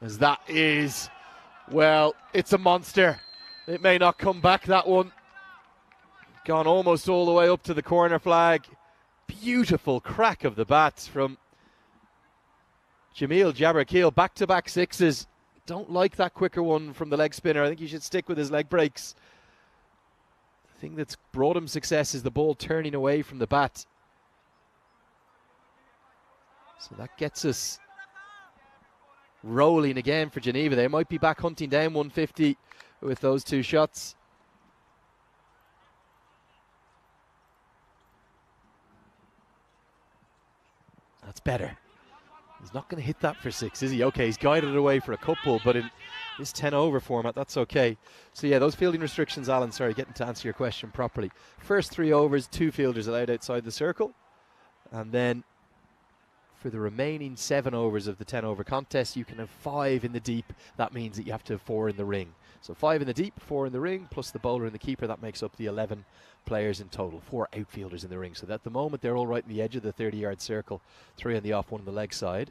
as that is, well, it's a monster. It may not come back, that one. Gone almost all the way up to the corner flag. Beautiful crack of the bats from Jamil Jabbarkeel. Back-to-back 6s. Don't like that quicker one from the leg spinner. I think he should stick with his leg breaks. The thing that's brought him success is the ball turning away from the bat. So that gets us rolling again for Geneva. They might be back hunting down 150 with those 2 shots. That's better. He's not going to hit that for 6, is he? Okay, he's guided it away for a couple, but in this 10-over format, that's okay. So yeah, those fielding restrictions, Alan, sorry, getting to answer your question properly. First 3 overs, 2 fielders allowed outside the circle. And then for the remaining 7 overs of the 10-over contest, you can have 5 in the deep. That means that you have to have 4 in the ring. So 5 in the deep, 4 in the ring, plus the bowler and the keeper. That makes up the 11 players in total. 4 outfielders in the ring. So at the moment, they're all right in the edge of the 30-yard circle. 3 on the off, 1 on the leg side.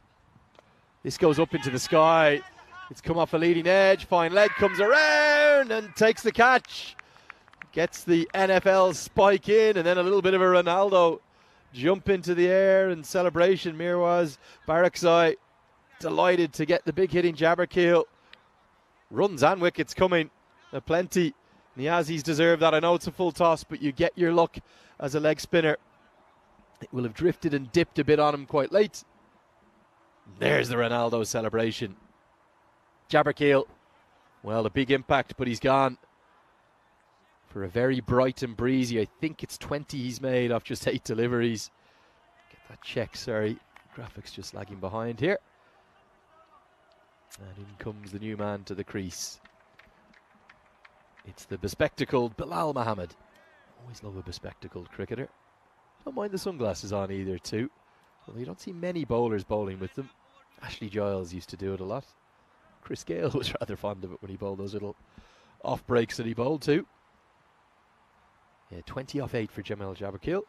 This goes up into the sky. It's come off a leading edge. Fine leg comes around and takes the catch. Gets the NFL spike in, and then a little bit of a Ronaldo jump into the air and celebration. Mirwaz Barakzai delighted to get the big hitting Jabbarkeel. Runs and wickets coming plenty. Niazi's deserve that. I know it's a full toss, but you get your luck as a leg spinner. It will have drifted and dipped a bit on him quite late. There's the Ronaldo celebration. Jabbarkeel, well, a big impact, but he's gone for a very bright and breezy. I think it's 20 he's made off just 8 deliveries. Get that check, sorry. Graphics just lagging behind here. And in comes the new man to the crease. It's the bespectacled Bilal Mohammed. Always love a bespectacled cricketer. Don't mind the sunglasses on either too. Well, you don't see many bowlers bowling with them. Ashley Giles used to do it a lot. Chris Gale was rather fond of it when he bowled those little off breaks that he bowled too. Yeah, 20 off 8 for Jamil Jabbarkeel.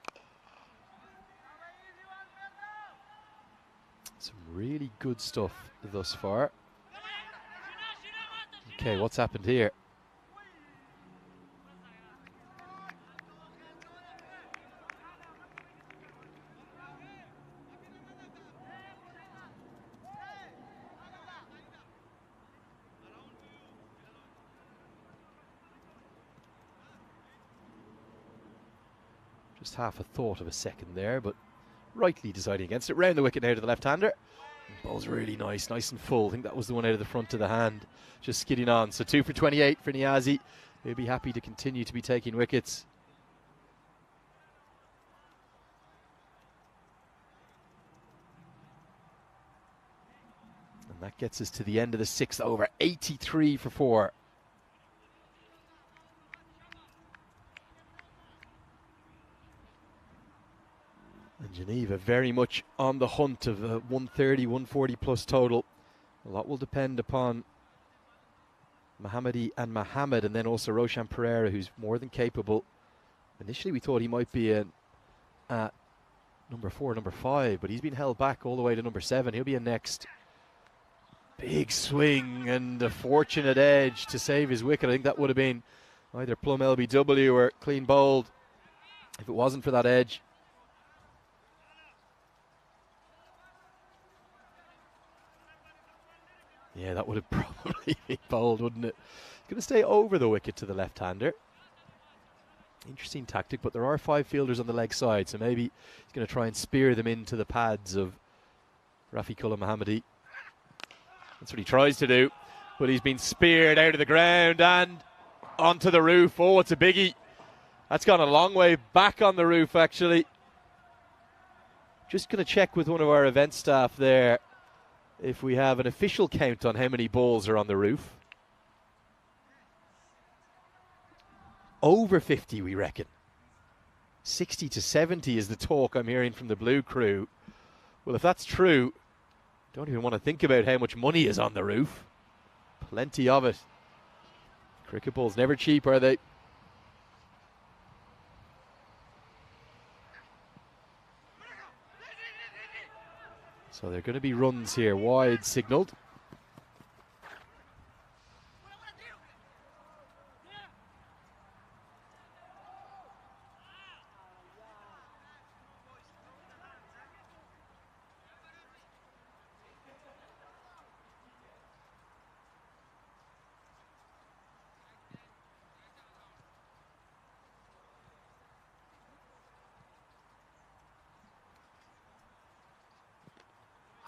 Some really good stuff thus far. Okay, what's happened here? Just half a thought of a second there, but rightly deciding against it. Round the wicket now to the left-hander. Ball's really nice and full. I think that was the one out of the front of the hand, just skidding on. So 2 for 28 for Niazi. He'll be happy to continue to be taking wickets. And that gets us to the end of the 6th over. 83 for 4. And Geneva very much on the hunt of a 130, 140 plus total. A lot will depend upon Mohammadi and Mohammed, and then also Roshan Pereira, who's more than capable. Initially we thought he might be a number 4, number 5, but he's been held back all the way to number 7. He'll be a next. Big swing and a fortunate edge to save his wicket. I think that would have been either plumb LBW or clean bowled if it wasn't for that edge. Yeah, that would have probably been bowled, wouldn't it? He's going to stay over the wicket to the left-hander. Interesting tactic, but there are 5 fielders on the leg side, so maybe he's going to try and spear them into the pads of Rafiqullah Mohammadi. That's what he tries to do, but he's been speared out of the ground and onto the roof. Oh, it's a biggie. That's gone a long way back on the roof, actually. Just going to check with one of our event staff there if we have an official count on how many balls are on the roof. Over 50, we reckon. 60 to 70 is the talk I'm hearing from the Blue crew. Well, if that's true, don't even want to think about how much money is on the roof. Plenty of it. Cricket balls never cheap, are they? So they're going to be runs here, wide signalled.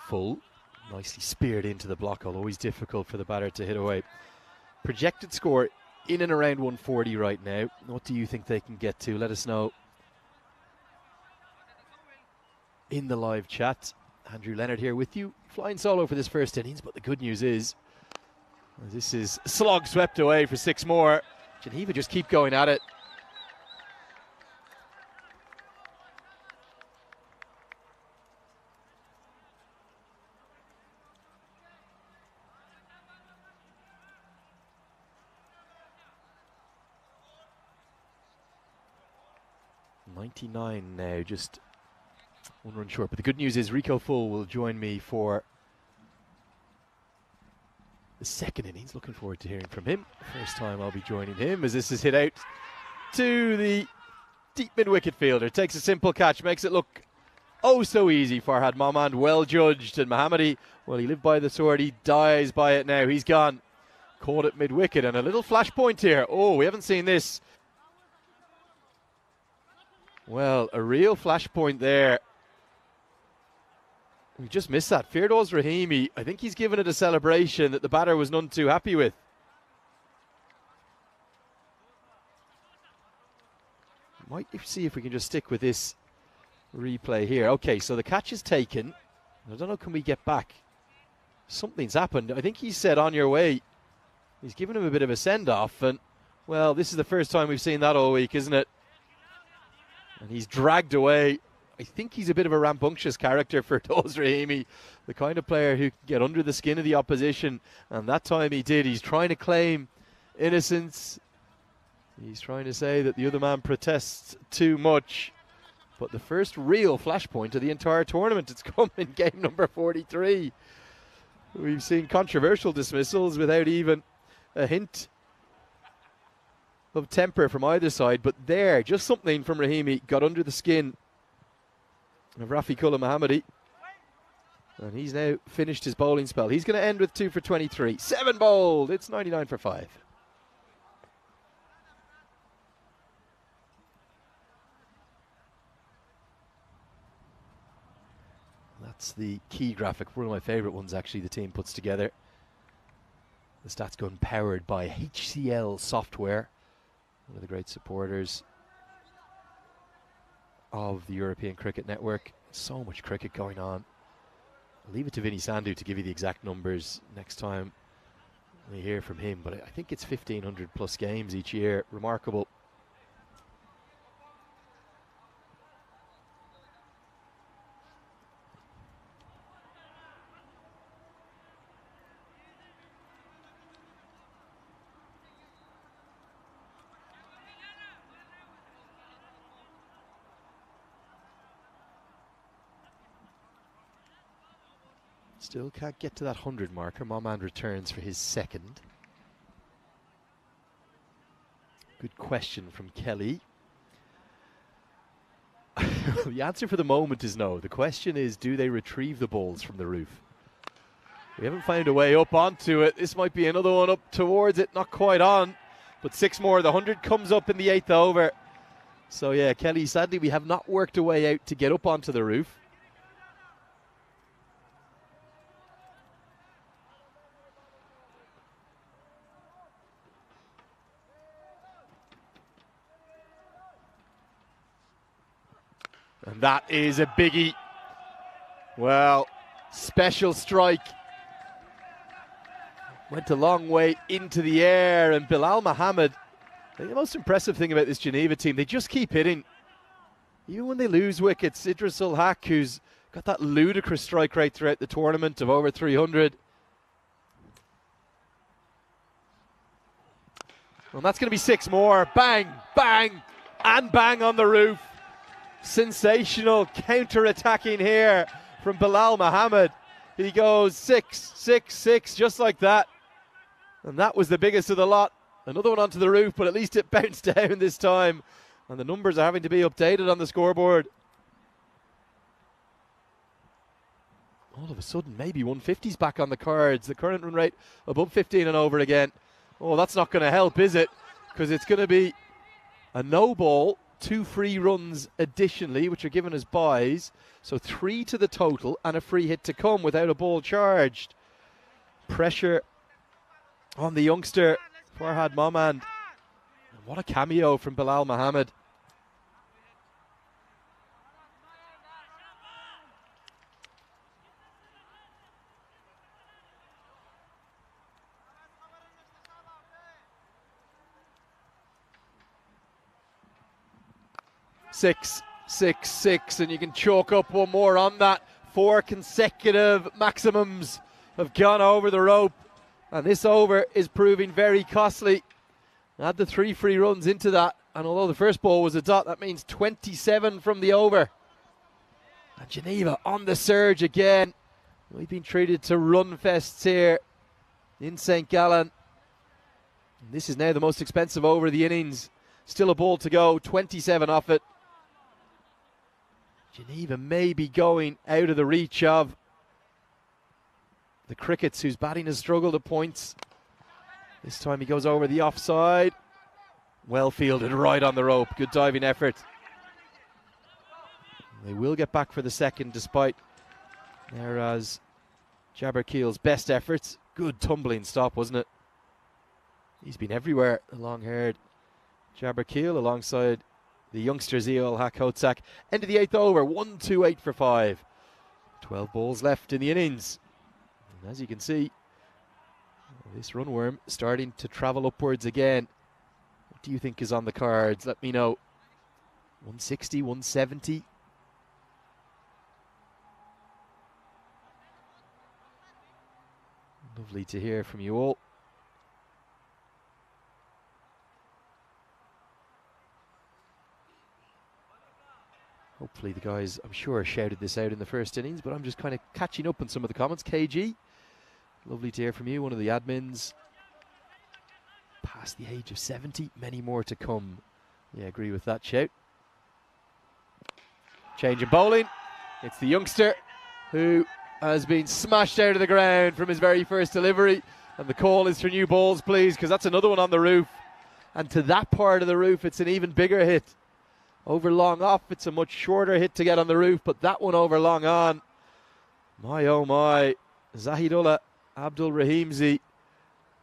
Full, nicely speared into the block, always difficult for the batter to hit away. Projected score in and around 140 right now. What do you think they can get to? Let us know in the live chat. Andrew Leonard here with you, flying solo for this first innings, but the good news is this is slog swept away for 6 more. Geneva just keep going at it. Now, just 1 run short. But the good news is Rico Full will join me for the second innings. Looking forward to hearing from him. First time I'll be joining him as this is hit out to the deep mid-wicket fielder. Takes a simple catch, makes it look oh so easy. Farhad Mamand, well judged. And Mohammadi, well, he lived by the sword. He dies by it now. He's gone. Caught at mid-wicket. And a little flashpoint here. Oh, we haven't seen this. Well, a real flashpoint there. We just missed that. Firdaus Rahimi, I think he's given it a celebration that the batter was none too happy with. Might see if we can just stick with this replay here. Okay, so the catch is taken. I don't know, can we get back? Something's happened. I think he said on your way. He's given him a bit of a send-off. And, well, this is the first time we've seen that all week, isn't it? And he's dragged away. I think he's a bit of a rambunctious character for Firdaus Rahimi, the kind of player who can get under the skin of the opposition. And that time he did. He's trying to claim innocence. He's trying to say that the other man protests too much. But the first real flashpoint of the entire tournament, it's come in game number 43. We've seen controversial dismissals without even a hint of temper from either side, but there, just something from Rahimi got under the skin of Rafiqullah Mohammadi, and he's now finished his bowling spell. He's going to end with 2 for 23. 7 bowled. It's 99 for 5. That's the key graphic, one of my favourite ones actually the team puts together. The stats gun powered by HCL Software, one of the great supporters of the European Cricket Network. So much cricket going on. I'll leave it to Vinny Sandhu to give you the exact numbers next time we hear from him, but I think it's 1,500 plus games each year. Remarkable. Still can't get to that 100 marker. Momand returns for his second. Good question from Kelly. The answer for the moment is no. The question is, do they retrieve the balls from the roof? We haven't found a way up onto it. This might be another one up towards it. Not quite on, but 6 more. The 100 comes up in the 8th over. So yeah, Kelly, sadly we have not worked a way out to get up onto the roof. And that is a biggie. Well, special strike. Went a long way into the air, and Bilal Mohammed, I think the most impressive thing about this Geneva team, they just keep hitting. Even when they lose wickets, Idris Ul Haq, who's got that ludicrous strike rate throughout the tournament of over 300. Well, that's going to be 6 more. Bang, bang, and bang on the roof. Sensational counter-attacking here from Bilal Mohammed. He goes 6, 6, 6, just like that. And that was the biggest of the lot. Another one onto the roof, but at least it bounced down this time. And the numbers are having to be updated on the scoreboard. All of a sudden, maybe 150's back on the cards. The current run rate above 15 and over again. Oh, that's not going to help, is it? Because it's going to be a no ball. 2 free runs additionally, which are given as buys. So 3 to the total and a free hit to come without a ball charged. Pressure on the youngster, Farhad Momand. And what a cameo from Bilal Mohammed. Six, 6, 6, and you can chalk up one more on that. 4 consecutive maximums have gone over the rope, and this over is proving very costly. Add the 3 free runs into that, and although the first ball was a dot, that means 27 from the over. And Geneva on the surge again. We've been treated to run fests here in St. Gallen. And this is now the most expensive over of the innings. Still a ball to go, 27 off it. Geneva may be going out of the reach of the Crickets, whose batting has struggled at points. This time he goes over the offside. Well fielded, right on the rope. Good diving effort. They will get back for the second, despite Neraz Jabberkeel's best efforts. Good tumbling stop, wasn't it? He's been everywhere, the long-haired Jabberkeel, alongside the youngster Zia Haq-Hotzak. End of the 8th over, 1-2-8 for 5. 12 balls left in the innings. And as you can see, this runworm starting to travel upwards again. What do you think is on the cards? Let me know. 160, 170. Lovely to hear from you all. Hopefully the guys, I'm sure, shouted this out in the first innings, but I'm just kind of catching up on some of the comments. KG, lovely to hear from you, one of the admins. Past the age of 70, many more to come. Yeah, agree with that shout. Change of bowling. It's the youngster who has been smashed out of the ground from his very first delivery. And the call is for new balls, please, because that's another one on the roof. And to that part of the roof, it's an even bigger hit. Over long off, it's a much shorter hit to get on the roof, but that one over long on. My oh my, Zahidullah Abdul Rahimzi,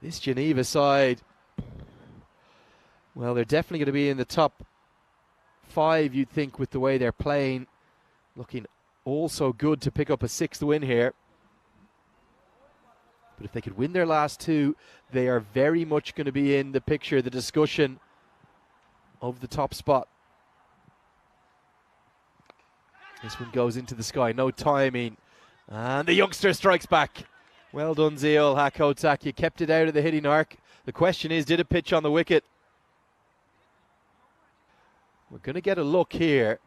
this Geneva side, well, they're definitely going to be in the top 5, you'd think, with the way they're playing. Looking also good to pick up a 6th win here. But if they could win their last 2, they are very much going to be in the picture, the discussion of the top spot. This one goes into the sky, no timing. And the youngster strikes back. Well done, Ziol Hakotak. You kept it out of the hitting arc. The question is, did it pitch on the wicket? We're going to get a look here.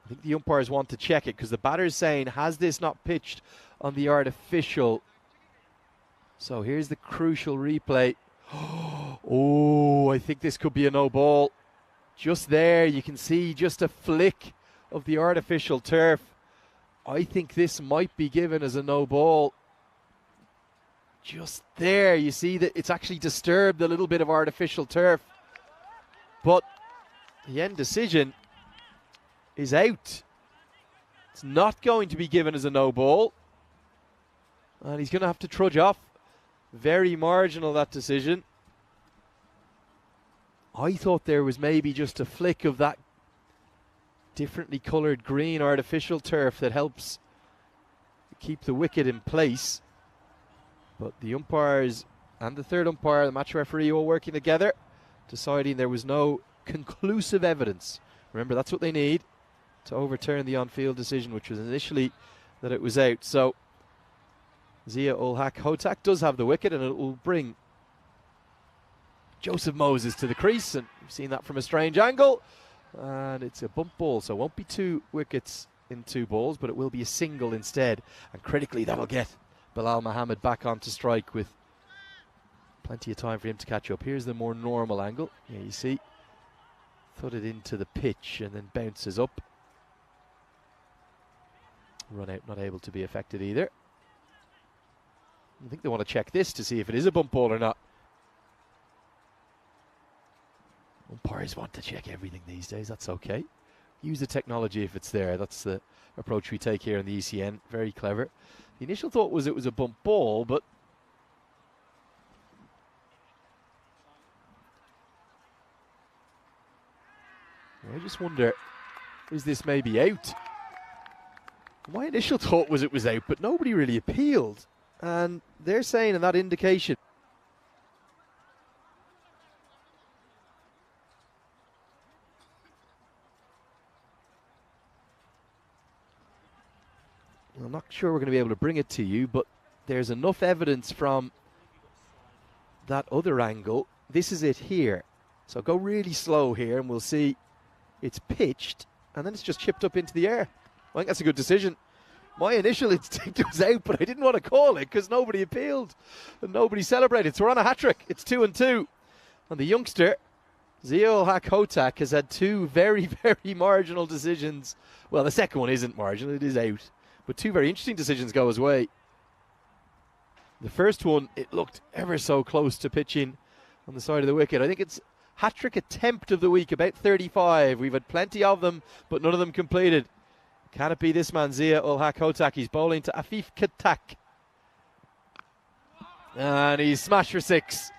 I think the umpires want to check it because the batter's saying, has this not pitched on the artificial? So here's the crucial replay. Oh, I think this could be a no ball. Just there, you can see just a flick of the artificial turf. I think this might be given as a no ball. Just there, you see that it's actually disturbed a little bit of artificial turf. But the end decision is out. It's not going to be given as a no ball. And he's going to have to trudge off. Very marginal, that decision. I thought there was maybe just a flick of that differently coloured green artificial turf that helps keep the wicket in place. But the umpires and the third umpire, the match referee, all working together, deciding there was no conclusive evidence. Remember, that's what they need to overturn the on-field decision, which was initially that it was out. So Zia ul Haq Hotak does have the wicket, and it will bring Joseph Moses to the crease, and we've seen that from a strange angle. And it's a bump ball, so it won't be 2 wickets in 2 balls, but it will be a single instead. And critically, that'll get Bilal Muhammad back onto strike with plenty of time for him to catch up. Here's the more normal angle. Yeah, you see, thudded into the pitch and then bounces up. Run out, not able to be affected either. I think they want to check this to see if it is a bump ball or not. Umpires want to check everything these days, that's okay. Use the technology if it's there. That's the approach we take here in the ECN. Very clever. The initial thought was it was a bump ball, but I just wonder, is this maybe out? My initial thought was it was out, but nobody really appealed. And they're saying in that indication, I'm not sure we're going to be able to bring it to you, but there's enough evidence from that other angle. This is it here. So go really slow here and we'll see it's pitched and then it's just chipped up into the air. I think that's a good decision. My initial instinct was out, but I didn't want to call it because nobody appealed and nobody celebrated. So we're on a hat-trick. It's 2-2. And the youngster, Ziol Haq Hotak, has had 2 very, very marginal decisions. Well, the second one isn't marginal. It is out. But 2 very interesting decisions go his way. The first one, it looked ever so close to pitching on the side of the wicket. I think it's hat-trick attempt of the week, about 35. We've had plenty of them, but none of them completed. Can it be this man, Zia ul Haq Hotak? He's bowling to Afif Katak. And he's smashed for 6.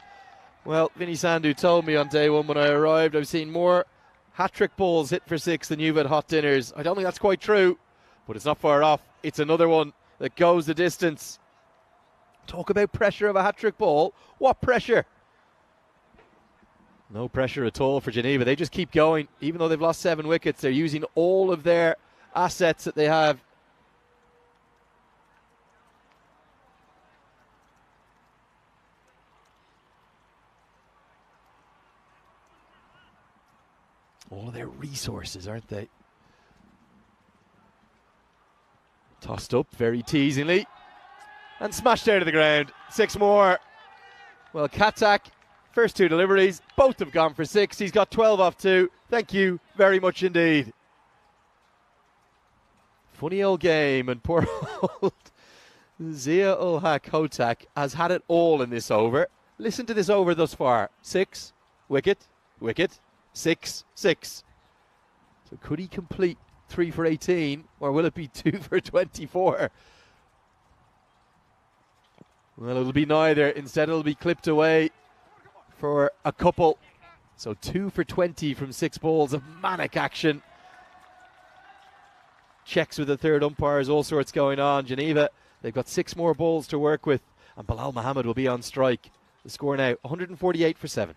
Well, Vinny Sandhu told me on day 1 when I arrived, I've seen more hat-trick balls hit for 6 than you've had hot dinners. I don't think that's quite true, but it's not far off. It's another one that goes the distance. Talk about pressure of a hat-trick ball. What pressure? No pressure at all for Geneva. They just keep going. Even though they've lost 7 wickets, they're using all of their assets that they have. All of their resources, aren't they? Tossed up very teasingly and smashed out of the ground. 6 more. Well, Katak, first 2 deliveries, both have gone for 6. He's got 12 off 2. Thank you very much indeed. Funny old game, and poor old Zia ul Haq Hotak has had it all in this over. Listen to this over thus far. 6, wicket, wicket, 6, 6. So could he complete 3 for 18, or will it be 2 for 24? Well, it'll be neither. Instead, it'll be clipped away for a couple. So 2 for 20 from 6 balls of manic action. Checks with the third umpires, all sorts going on. Geneva, they've got 6 more balls to work with, and Bilal Mohammed will be on strike. The score now 148 for 7.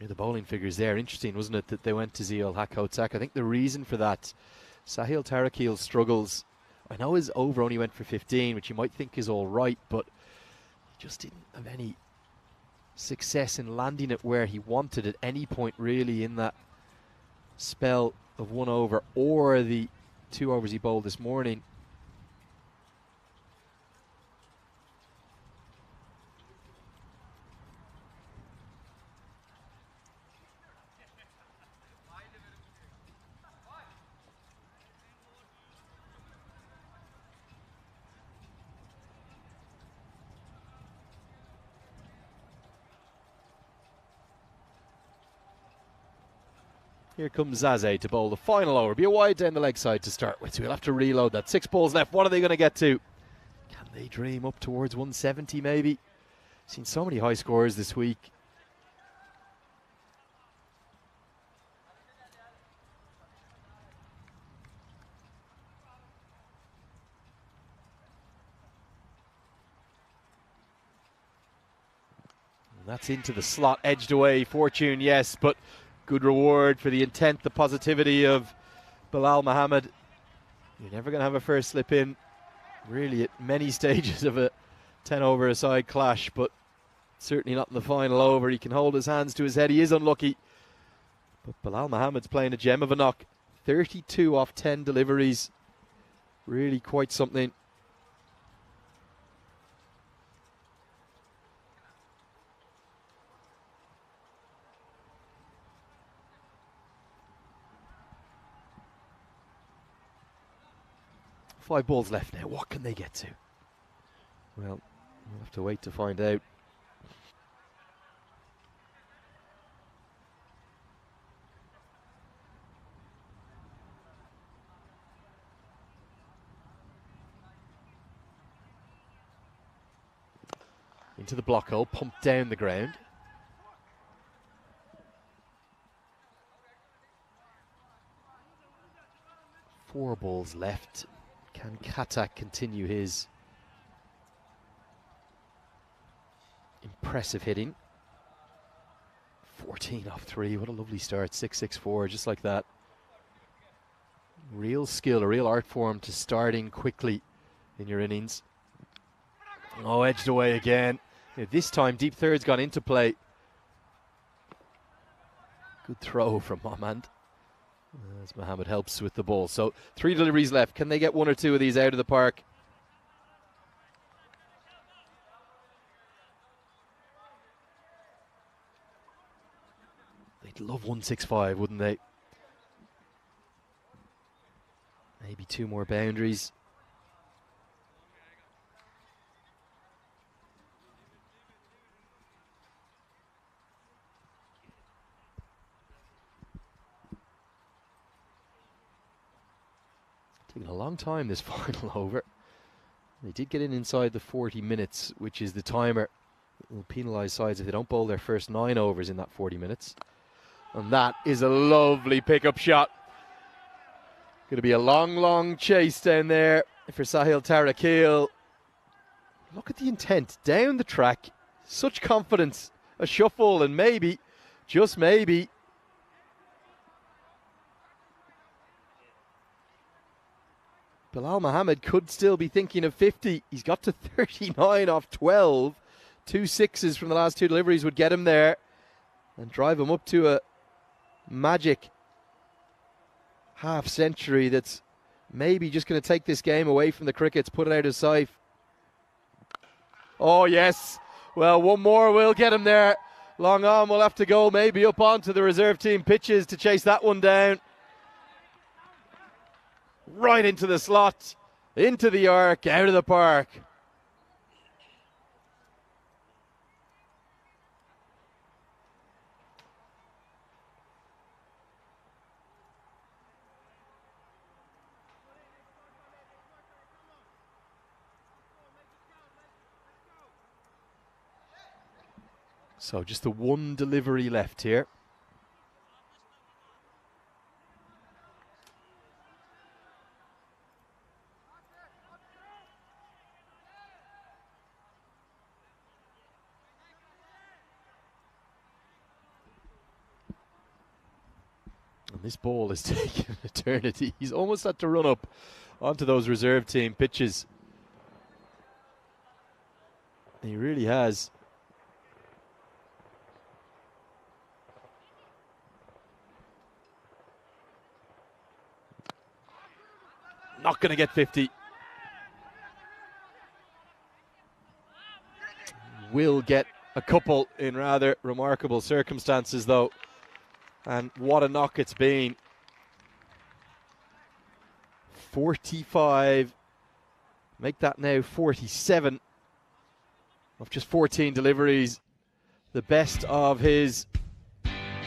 Yeah, the bowling figures there, interesting, wasn't it, that they went to Ziol Hakotzak? I think the reason for that, Sahil Tarakil's struggles. I know his over only went for 15, which you might think is all right, but he just didn't have any success in landing it where he wanted at any point really in that spell of 1 over or the 2 overs he bowled this morning. Here comes Zaze to bowl the final over. Be a wide down the leg side to start with. So we'll have to reload that. 6 balls left. What are they going to get to? Can they dream up towards 170 maybe? Seen so many high scores this week. And that's into the slot, edged away. Fortune, yes, but good reward for the intent, the positivity of Bilal Mohammed. You're never going to have a first slip in, really, at many stages of a 10 over a side clash, but certainly not in the final over. He can hold his hands to his head. He is unlucky. But Bilal Mohammed's playing a gem of a knock. 32 off 10 deliveries. Really quite something. Five balls left now. What can they get to? Well, we'll have to wait to find out. Into the block hole, pumped down the ground. Four balls left. Can Katak continue his impressive hitting? 14 off 3. What a lovely start. 6-6-4, just like that. Real skill, a real art form to starting quickly in your innings. Oh, edged away again. Yeah, this time, deep third's gone into play. Good throw from Mohammed. As Mohammed helps with the ball. So 3 deliveries left. Can they get 1 or 2 of these out of the park? They'd love 165, wouldn't they? Maybe 2 more boundaries. Taking a long time, this final over. They did get in inside the 40 minutes, which is the timer. It will penalise sides if they don't bowl their first 9 overs in that 40 minutes. And that is a lovely pickup shot. Going to be a long, long chase down there for Sahil Tarakil. Look at the intent down the track. Such confidence. A shuffle and maybe, just maybe, Bilal Mohammed could still be thinking of 50. He's got to 39 off 12. 2 sixes from the last 2 deliveries would get him there and drive him up to a magic half century that's maybe just going to take this game away from the Crickets, put it out of sight. Oh, yes. Well, 1 more will get him there. Long on will have to go maybe up onto the reserve team pitches to chase that one down. Right into the slot, into the arc, out of the park. So just the one delivery left here. And this ball is taking an eternity. He's almost had to run up onto those reserve team pitches. He really has. Not going to get 50. Will get a couple in rather remarkable circumstances, though. And what a knock it's been. 45. Make that now 47 of just 14 deliveries. The best of his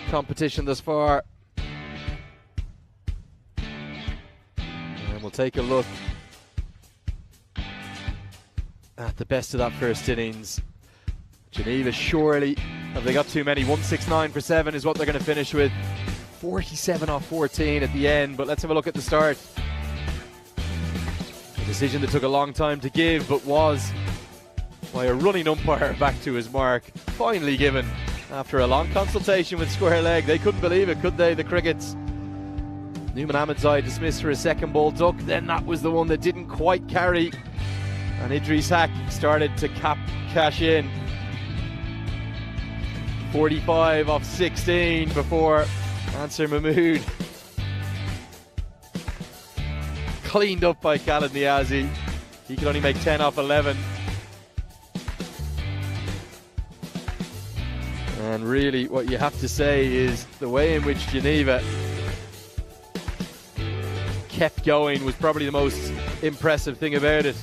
competition thus far. And we'll take a look at the best of that first innings. Geneva surely, have they got too many? 169 for 7 is what they're going to finish with. 47 off 14 at the end, but let's have a look at the start. A decision that took a long time to give, but was, by a running umpire, back to his mark. Finally given after a long consultation with square leg. They couldn't believe it, could they, the Crickets? Newman Ahmedzai dismissed for a second ball duck, then that was the one that didn't quite carry. And Idris Hack started to cash in. 45 off 16 before Ansar Mahmood. Cleaned up by Khaled Niazi. He could only make 10 off 11. And really what you have to say is the way in which Geneva kept going was probably the most impressive thing about it.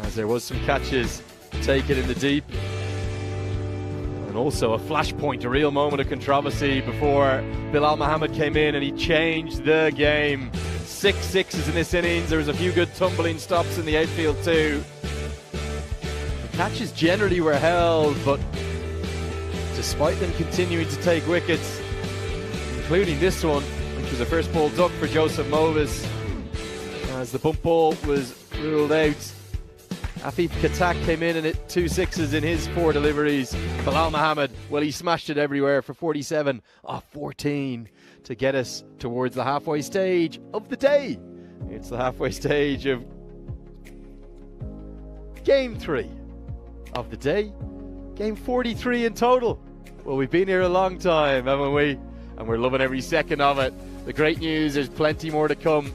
As there was some catches taken in the deep. And also a flashpoint, a real moment of controversy before Bilal Muhammad came in and he changed the game. 6 sixes in this innings. There was a few good tumbling stops in the outfield too. The catches generally were held, but despite them continuing to take wickets, including this one, which was a first ball duck for Joseph Movis, as the bump ball was ruled out. Afif Katak came in and hit 2 sixes in his 4 deliveries. Bilal Muhammad, well, he smashed it everywhere for 47 off 14 to get us towards the halfway stage of the day. It's the halfway stage of Game 3 of the day. Game 43 in total. Well, we've been here a long time, haven't we? And we're loving every second of it. The great news, there's plenty more to come.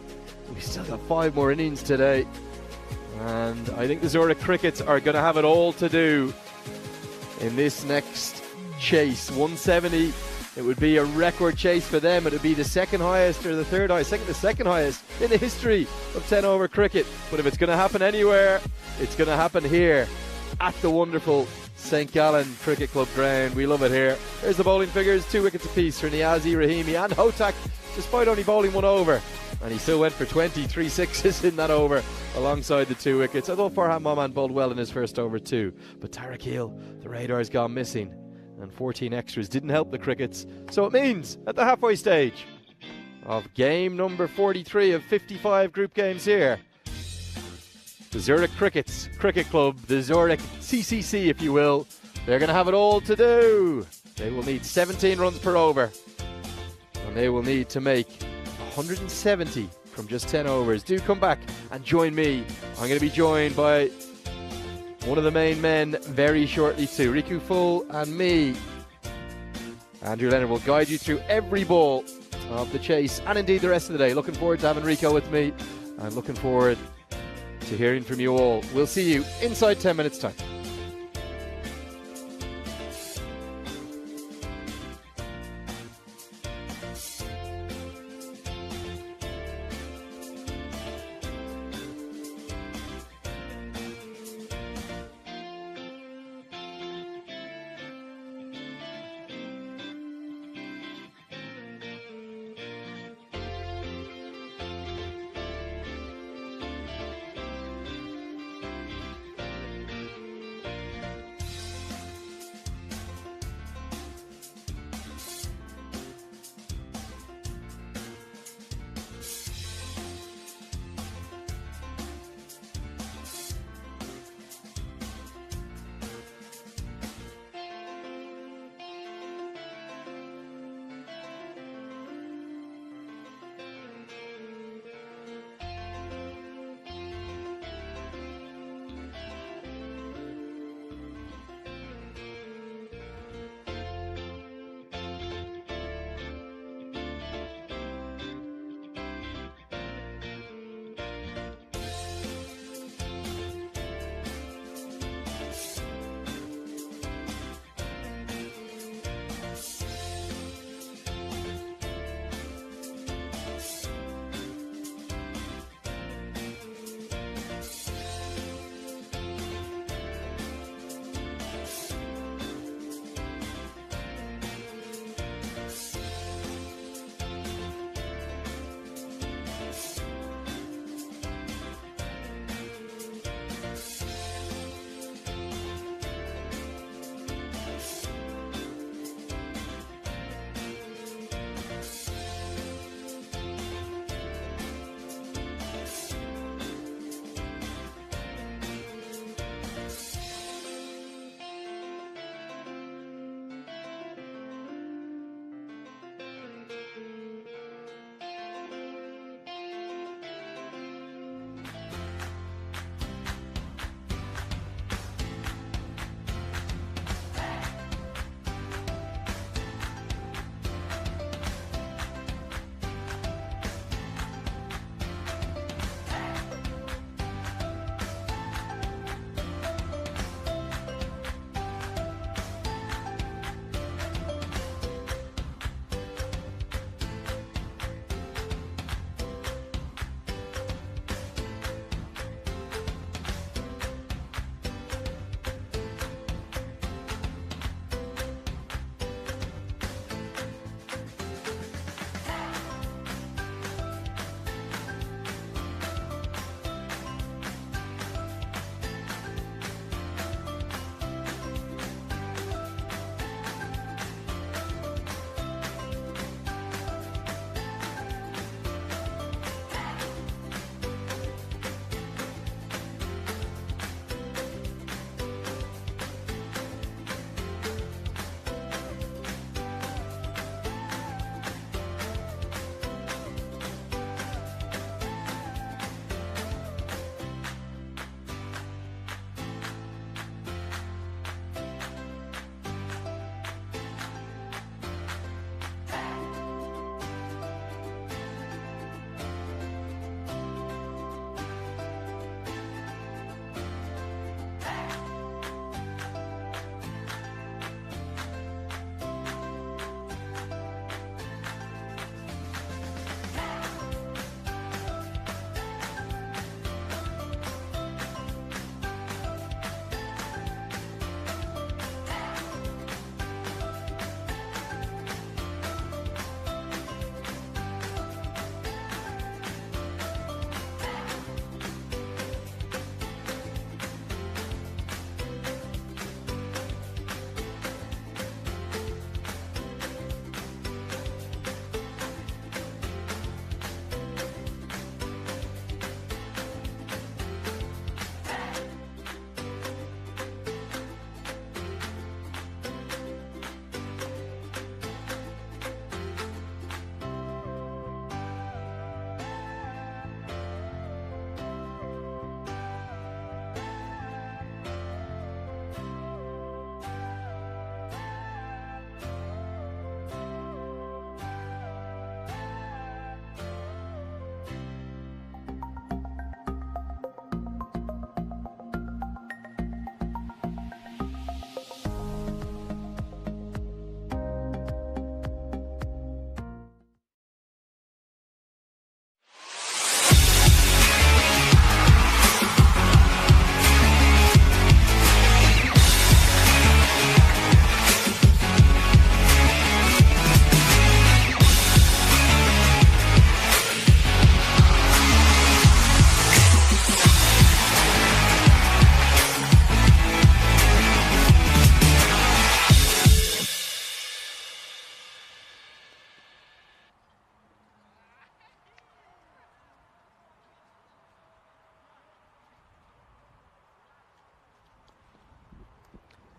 We've still got 5 more innings today. And I think the Zurich Crickets are going to have it all to do in this next chase. 170, it would be a record chase for them. It would be the second highest or the third highest, the second highest in the history of 10 over cricket. But if it's going to happen anywhere, it's going to happen here at the wonderful St. Gallen Cricket Club ground. We love it here. There's the bowling figures, 2 wickets apiece for Niazi, Rahimi and Hotak, despite only bowling 1 over. And he still went for 23 sixes in that over alongside the 2 wickets. I thought Farhan Moman bowled well in his first over too. But Tarek Hill, the radar's gone missing. And 14 extras didn't help the Crickets. So it means at the halfway stage of game number 43 of 55 group games here, the Zurich Crickets Cricket Club, the Zurich CCC if you will, they're going to have it all to do. They will need 17 runs per over. And they will need to make 170 from just 10 overs. Do come back and join me. I'm going to be joined by one of the main men very shortly too. Riku Full and me. Andrew Leonard will guide you through every ball of the chase and indeed the rest of the day. Looking forward to having Rico with me and looking forward to hearing from you all. We'll see you inside 10 minutes time.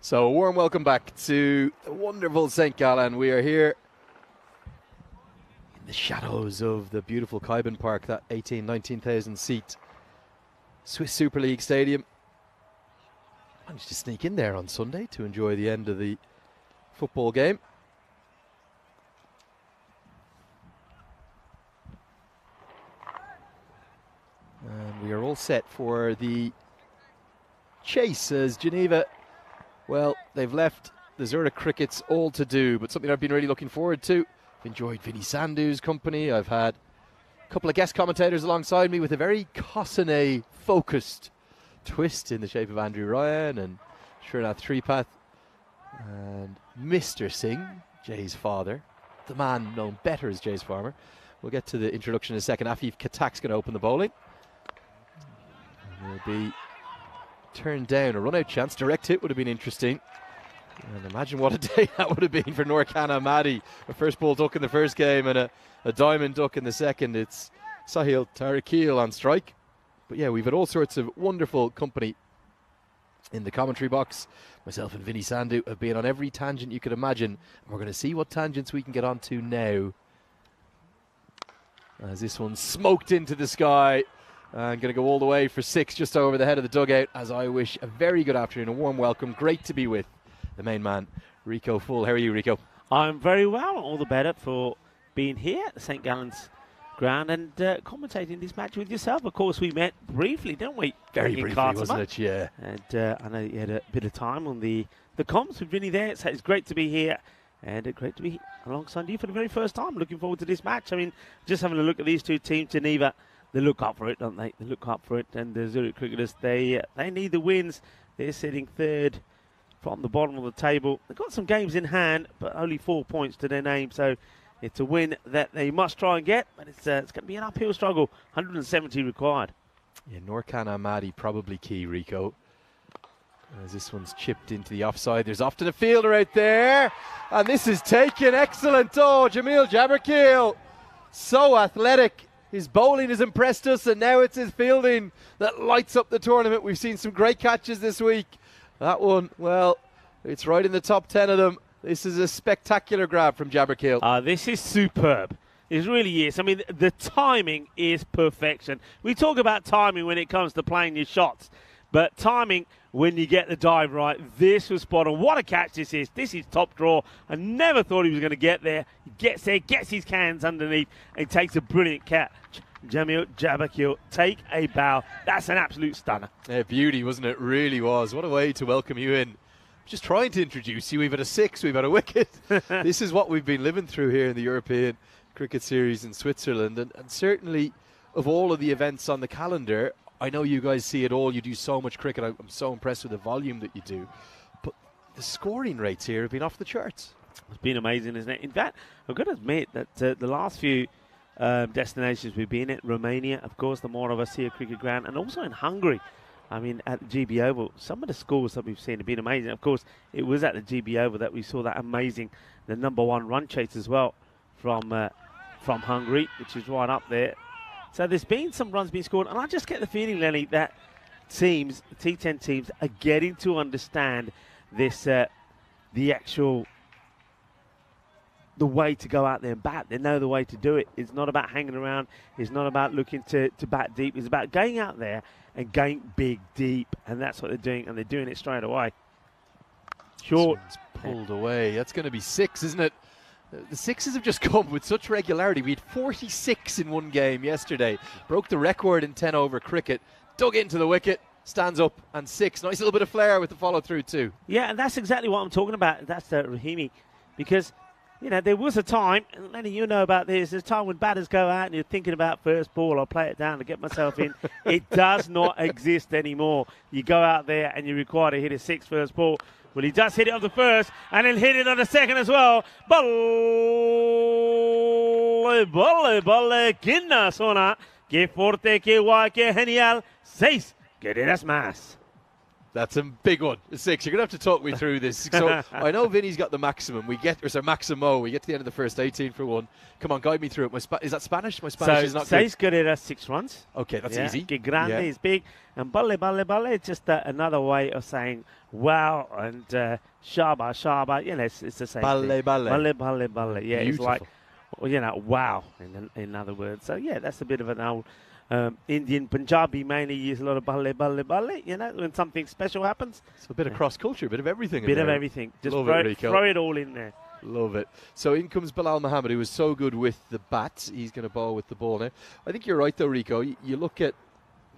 So a warm welcome back to the wonderful St. Gallen. We are here in the shadows of the beautiful Kaiben Park, that 19,000 seat Swiss Super League stadium. Managed to sneak in there on Sunday to enjoy the end of the football game. And we are all set for the chase as Geneva, well, they've left the Zurich Crickets all to do, but something I've been really looking forward to. I've enjoyed Vinny Sandu's company. I've had a couple of guest commentators alongside me with a very Kosane focused twist in the shape of Andrew Ryan and Srinath Tripath and Mr. Singh, Jay's father, the man known better as Jay's farmer. We'll get to the introduction in a second. Afif Katak's going to open the bowling. Will be turned down. A run-out chance. Direct hit would have been interesting. And imagine what a day that would have been for Norkana Mahdi. A first ball duck in the first game and a diamond duck in the second. It's Sahil Tarakil on strike. But yeah, we've had all sorts of wonderful company in the commentary box. Myself and Vinny Sandu have been on every tangent you could imagine. And we're going to see what tangents we can get onto now. As this one smoked into the sky. And going to go all the way for 6 just over the head of the dugout. As I wish a very good afternoon, a warm welcome. Great to be with the main man, Rico Full. How are you, Rico? I'm very well. All the better for being here at St. Gallen's ground and commentating this match with yourself. Of course, we met briefly, didn't we? Very briefly, wasn't it? Yeah. And I know you had a bit of time on the comms with Vinny there. So it's great to be here and great to be alongside you for the very first time. Looking forward to this match. I mean, just having a look at these two teams, Geneva, they look up for it, don't they? They look up for it. And the Zurich Cricketers, they need the wins. They're sitting third from the bottom of the table. They've got some games in hand, but only 4 points to their name. So it's a win that they must try and get. But it's going to be an uphill struggle. 170 required. Yeah, Norkana Mahdi probably key, Rico. As this one's chipped into the offside. There's often a fielder out there. And this is taken. Excellent. Oh, Jamil Jabberkeel. So athletic. His bowling has impressed us, and now it's his fielding that lights up the tournament. We've seen some great catches this week. That one, well, it's right in the top 10 of them. This is a spectacular grab from Jabberkeel. This is superb. It really is. I mean, the timing is perfection. We talk about timing when it comes to playing your shots, but timing when you get the dive right, this was spot on. What a catch this is. This is top draw. I never thought he was going to get there. He gets there, gets his hands underneath, and takes a brilliant catch. Jamil Jabberkeel, take a bow. That's an absolute stunner. Yeah, beauty, wasn't it? Really was. What a way to welcome you in. Just trying to introduce you. We've had a 6, we've had a wicket. This is what we've been living through here in the European Cricket Series in Switzerland. And certainly, of all of the events on the calendar, I know you guys see it all. You do so much cricket. I'm so impressed with the volume that you do. But the scoring rates here have been off the charts. It's been amazing, isn't it? In fact, I've got to admit that the last few destinations we've been at, Romania, of course, the Moravia Cricket Ground, and also in Hungary. I mean, at the GB Oval, some of the scores that we've seen have been amazing. Of course, it was at the GB Oval that we saw that amazing, the #1 run chase as well from Hungary, which is right up there. So there's been some runs being scored, and I just get the feeling, Lenny, that teams, T10 teams, are getting to understand this, the way to go out there and bat. They know the way to do it. It's not about hanging around. It's not about looking to bat deep. It's about going out there and going big, deep, and that's what they're doing, and they're doing it straight away. Short. Pulled away. That's going to be 6, isn't it? The 6s have just come with such regularity. We had 46 in one game yesterday. Broke the record in 10 over cricket. Dug into the wicket. Stands up and 6. Nice little bit of flair with the follow through too. Yeah, and that's exactly what I'm talking about. That's Rahimi. Because, you know, there was a time, and Lenny, you know about this, there's a time when batters go out and you're thinking about first ball, I'll play it down to get myself in. It does not exist anymore. You go out there and you're required to hit a 6 first ball. Well, he does hit it on the first and then hit it on the second as well. Bolle, quinna zona. Que forte, que guay, que genial. 6. Que eras más. That's a big one. 6. You're going to have to talk me through this. So I know Vinny's got the maximum. Maximo. We get to the end of the first 18 for 1. Come on, guide me through it. Is that Spanish? My Spanish is not good. Seis carreras, 6 runs. Okay, that's easy. Que grande is big. And balle is just another way of saying wow and shaba. You know, it's the same thing. Balle. Yeah, Beautiful. it's like, well, you know, wow, in other words. So, yeah, that's a bit of an old Indian Punjabi mainly use a lot of balle, you know, when something special happens. So a bit of cross-culture, a bit of everything. Bit of everything. Just throw it all in there. Love it. So in comes Bilal Muhammad, who was so good with the bat. He's going to bowl with the ball now. I think you're right, though, Rico. You look at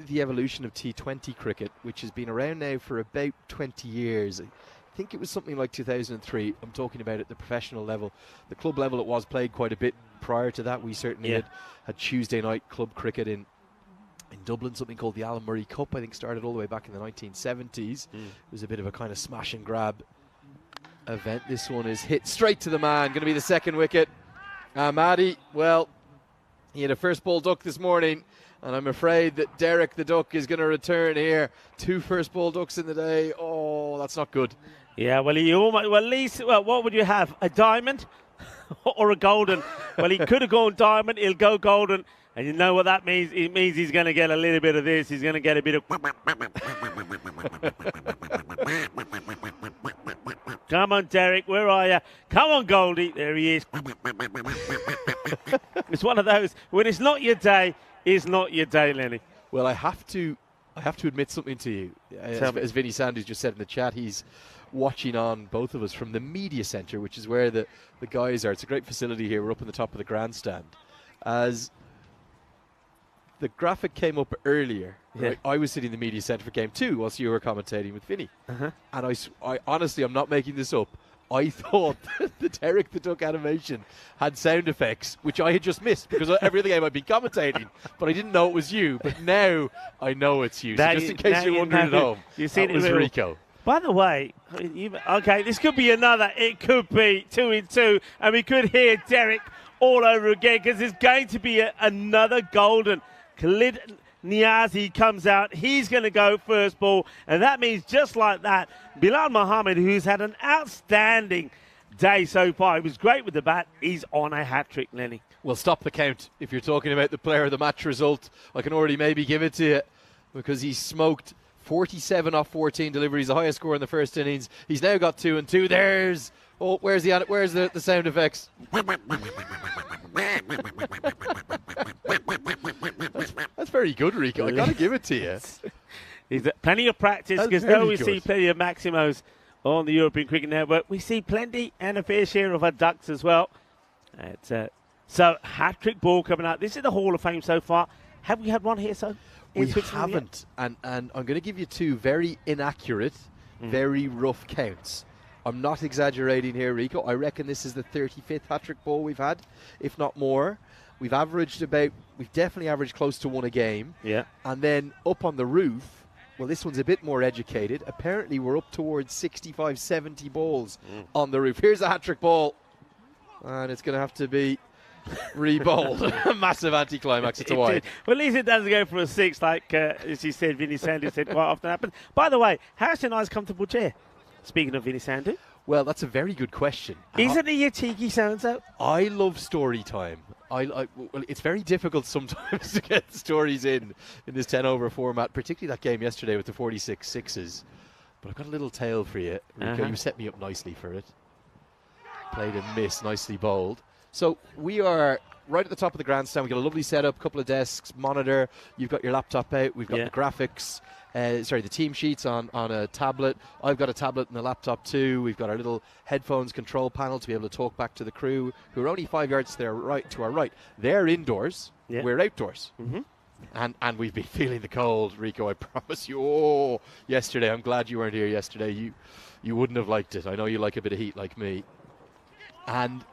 the evolution of T20 cricket, which has been around now for about 20 years. I think it was something like 2003. I'm talking about at the professional level. The club level, it was played quite a bit prior to that. We certainly had Tuesday night club cricket in Dublin, something called the Alan Murray Cup, I think started all the way back in the 1970s. It was a bit of a kind of smash and grab event. This one is hit straight to the man, going to be the second wicket. Ahmadi, well, he had a first ball duck this morning, and I'm afraid that Derek the duck is going to return here. 2 first ball ducks in the day. Oh, that's not good. Yeah, well, at least, what would you have? A diamond or a golden? Well, he could have gone diamond, he'll go golden. And you know what that means? It means he's going to get a little bit of this. He's going to get a bit of... Come on, Derek, where are you? Come on, Goldie. There he is. It's one of those, when it's not your day, it's not your day, Lenny. Well, I have to admit something to you. As Vinny Sanders just said in the chat, he's watching on both of us from the media centre, which is where the guys are. It's a great facility here. We're up on the top of the grandstand. As the graphic came up earlier, right? I was sitting in the media centre for game 2 whilst you were commentating with Vinny. And I honestly, I'm not making this up, I thought the Derek the Duck animation had sound effects, which I had just missed because every other game I'd been commentating, but I didn't know it was you. But now I know it's you. So just in case you're wondering at home, that was Rico. By the way, okay, this could be another. It could be 2 in 2, and we could hear Derek all over again because there's going to be another golden. Khalid Niazi comes out. He's going to go first ball. And that means just like that, Bilal Muhammad, who's had an outstanding day so far, he was great with the bat, he's on a hat-trick, Lenny. Well, stop the count. If you're talking about the player of the match result, I can already maybe give it to you because he smoked 47 off 14 deliveries, the highest score in the first innings. He's now got 2 and 2. There's... Oh, where's the sound effects? That's very good, Rico. I got to give it to you. He's plenty of practice because now we see plenty of Maximos on the European Cricket Network. We see plenty and a fair share of our ducks as well. So hat-trick ball coming out. This is the Hall of Fame so far. Have we had one here, so? We haven't. And I'm going to give you 2 very inaccurate, very rough counts. I'm not exaggerating here, Rico. I reckon this is the 35th hat-trick ball we've had, if not more. We've definitely averaged close to 1 a game. Yeah. And then up on the roof, well, this one's a bit more educated. Apparently, we're up towards 65, 70 balls on the roof. Here's a hat-trick ball. And it's going to have to be re-bowled. Massive anticlimax. It's a wide. Well, at least it doesn't go for a 6, like, as you said, Vinny Sanders said quite often happens. By the way, how's your nice comfortable chair? Speaking of Vinny Sandu. Well, that's a very good question. Isn't he a cheeky so-and-so? I love story time. Well, it's very difficult sometimes to get stories in this 10-over format, particularly that game yesterday with the 46 sixes. But I've got a little tale for you, Rico. You set me up nicely for it. Played a miss, nicely bowled. So we are right at the top of the grandstand. We've got a lovely setup, couple of desks, monitor. You've got your laptop out. We've got the graphics. The team sheets on a tablet. I've got a tablet and a laptop too. We've got our little headphones control panel to be able to talk back to the crew, who are only 5 yards to our right. They're indoors. Yeah. We're outdoors. And we've been feeling the cold, Rico, I promise you. Oh, yesterday, I'm glad you weren't here yesterday. You wouldn't have liked it. I know you like a bit of heat like me. And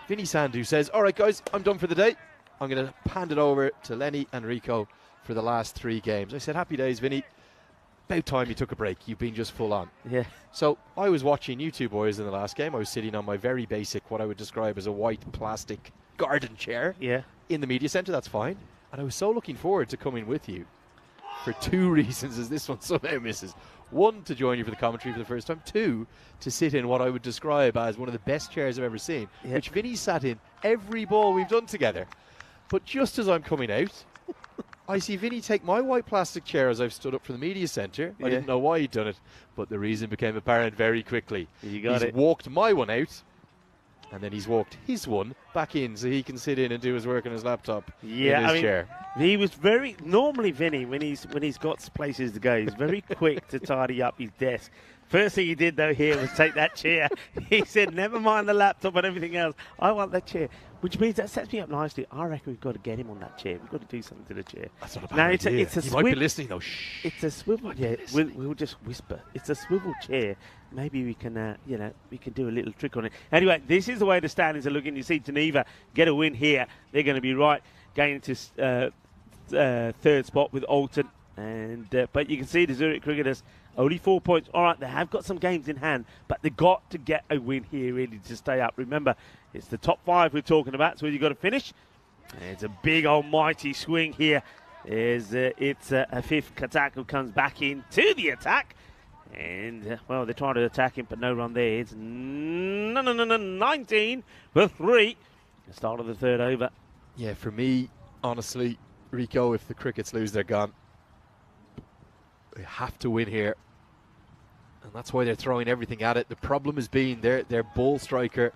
Vinny Sandu says, all right, guys, I'm done for the day. I'm going to hand it over to Lenny and Rico for the last 3 games. I said, happy days, Vinny. About time you took a break. You've been just full on. Yeah. So I was watching you 2 boys in the last game. I was sitting on my very basic, what I would describe as a white plastic garden chair in the media centre. That's fine. And I was so looking forward to coming with you for 2 reasons as this one somehow misses. 1, to join you for the commentary for the first time. 2, to sit in what I would describe as one of the best chairs I've ever seen, which Vinny sat in every ball we've done together. But just as I'm coming out, I see Vinny take my white plastic chair as I've stood up for the media centre. I didn't know why he'd done it, but the reason became apparent very quickly. He's walked my one out, and then he's walked his one back in so he can sit in and do his work on his laptop in his chair. He was normally Vinny, when he's got places to go, he's very quick to tidy up his desk. First thing he did, though, here was take that chair. He said, never mind the laptop and everything else. I want that chair, which means that sets me up nicely. I reckon we've got to get him on that chair. We've got to do something to the chair. That's not a bad idea. It's a you might be listening, though. Shh. It's a swivel. Yeah, we'll just whisper. It's a swivel chair. Maybe we can, we can do a little trick on it. Anyway, this is the way the standings are looking. You see Geneva get a win here. They're going to be right going into third spot with Alton. But you can see the Zurich Cricketers only 4 points. All right, they have got some games in hand, but they've got to get a win here really to stay up. Remember, it's the top 5 we're talking about, so you've got to finish. It's a big almighty swing here. It's a fifth Katak who comes back into the attack. And, well, they try to attack him, but no run there. It's 19 for 3. The start of the third over. Yeah, for me, honestly, Rico, if the Crickets lose, they're gone. They have to win here. And that's why they're throwing everything at it. The problem has been their ball striker,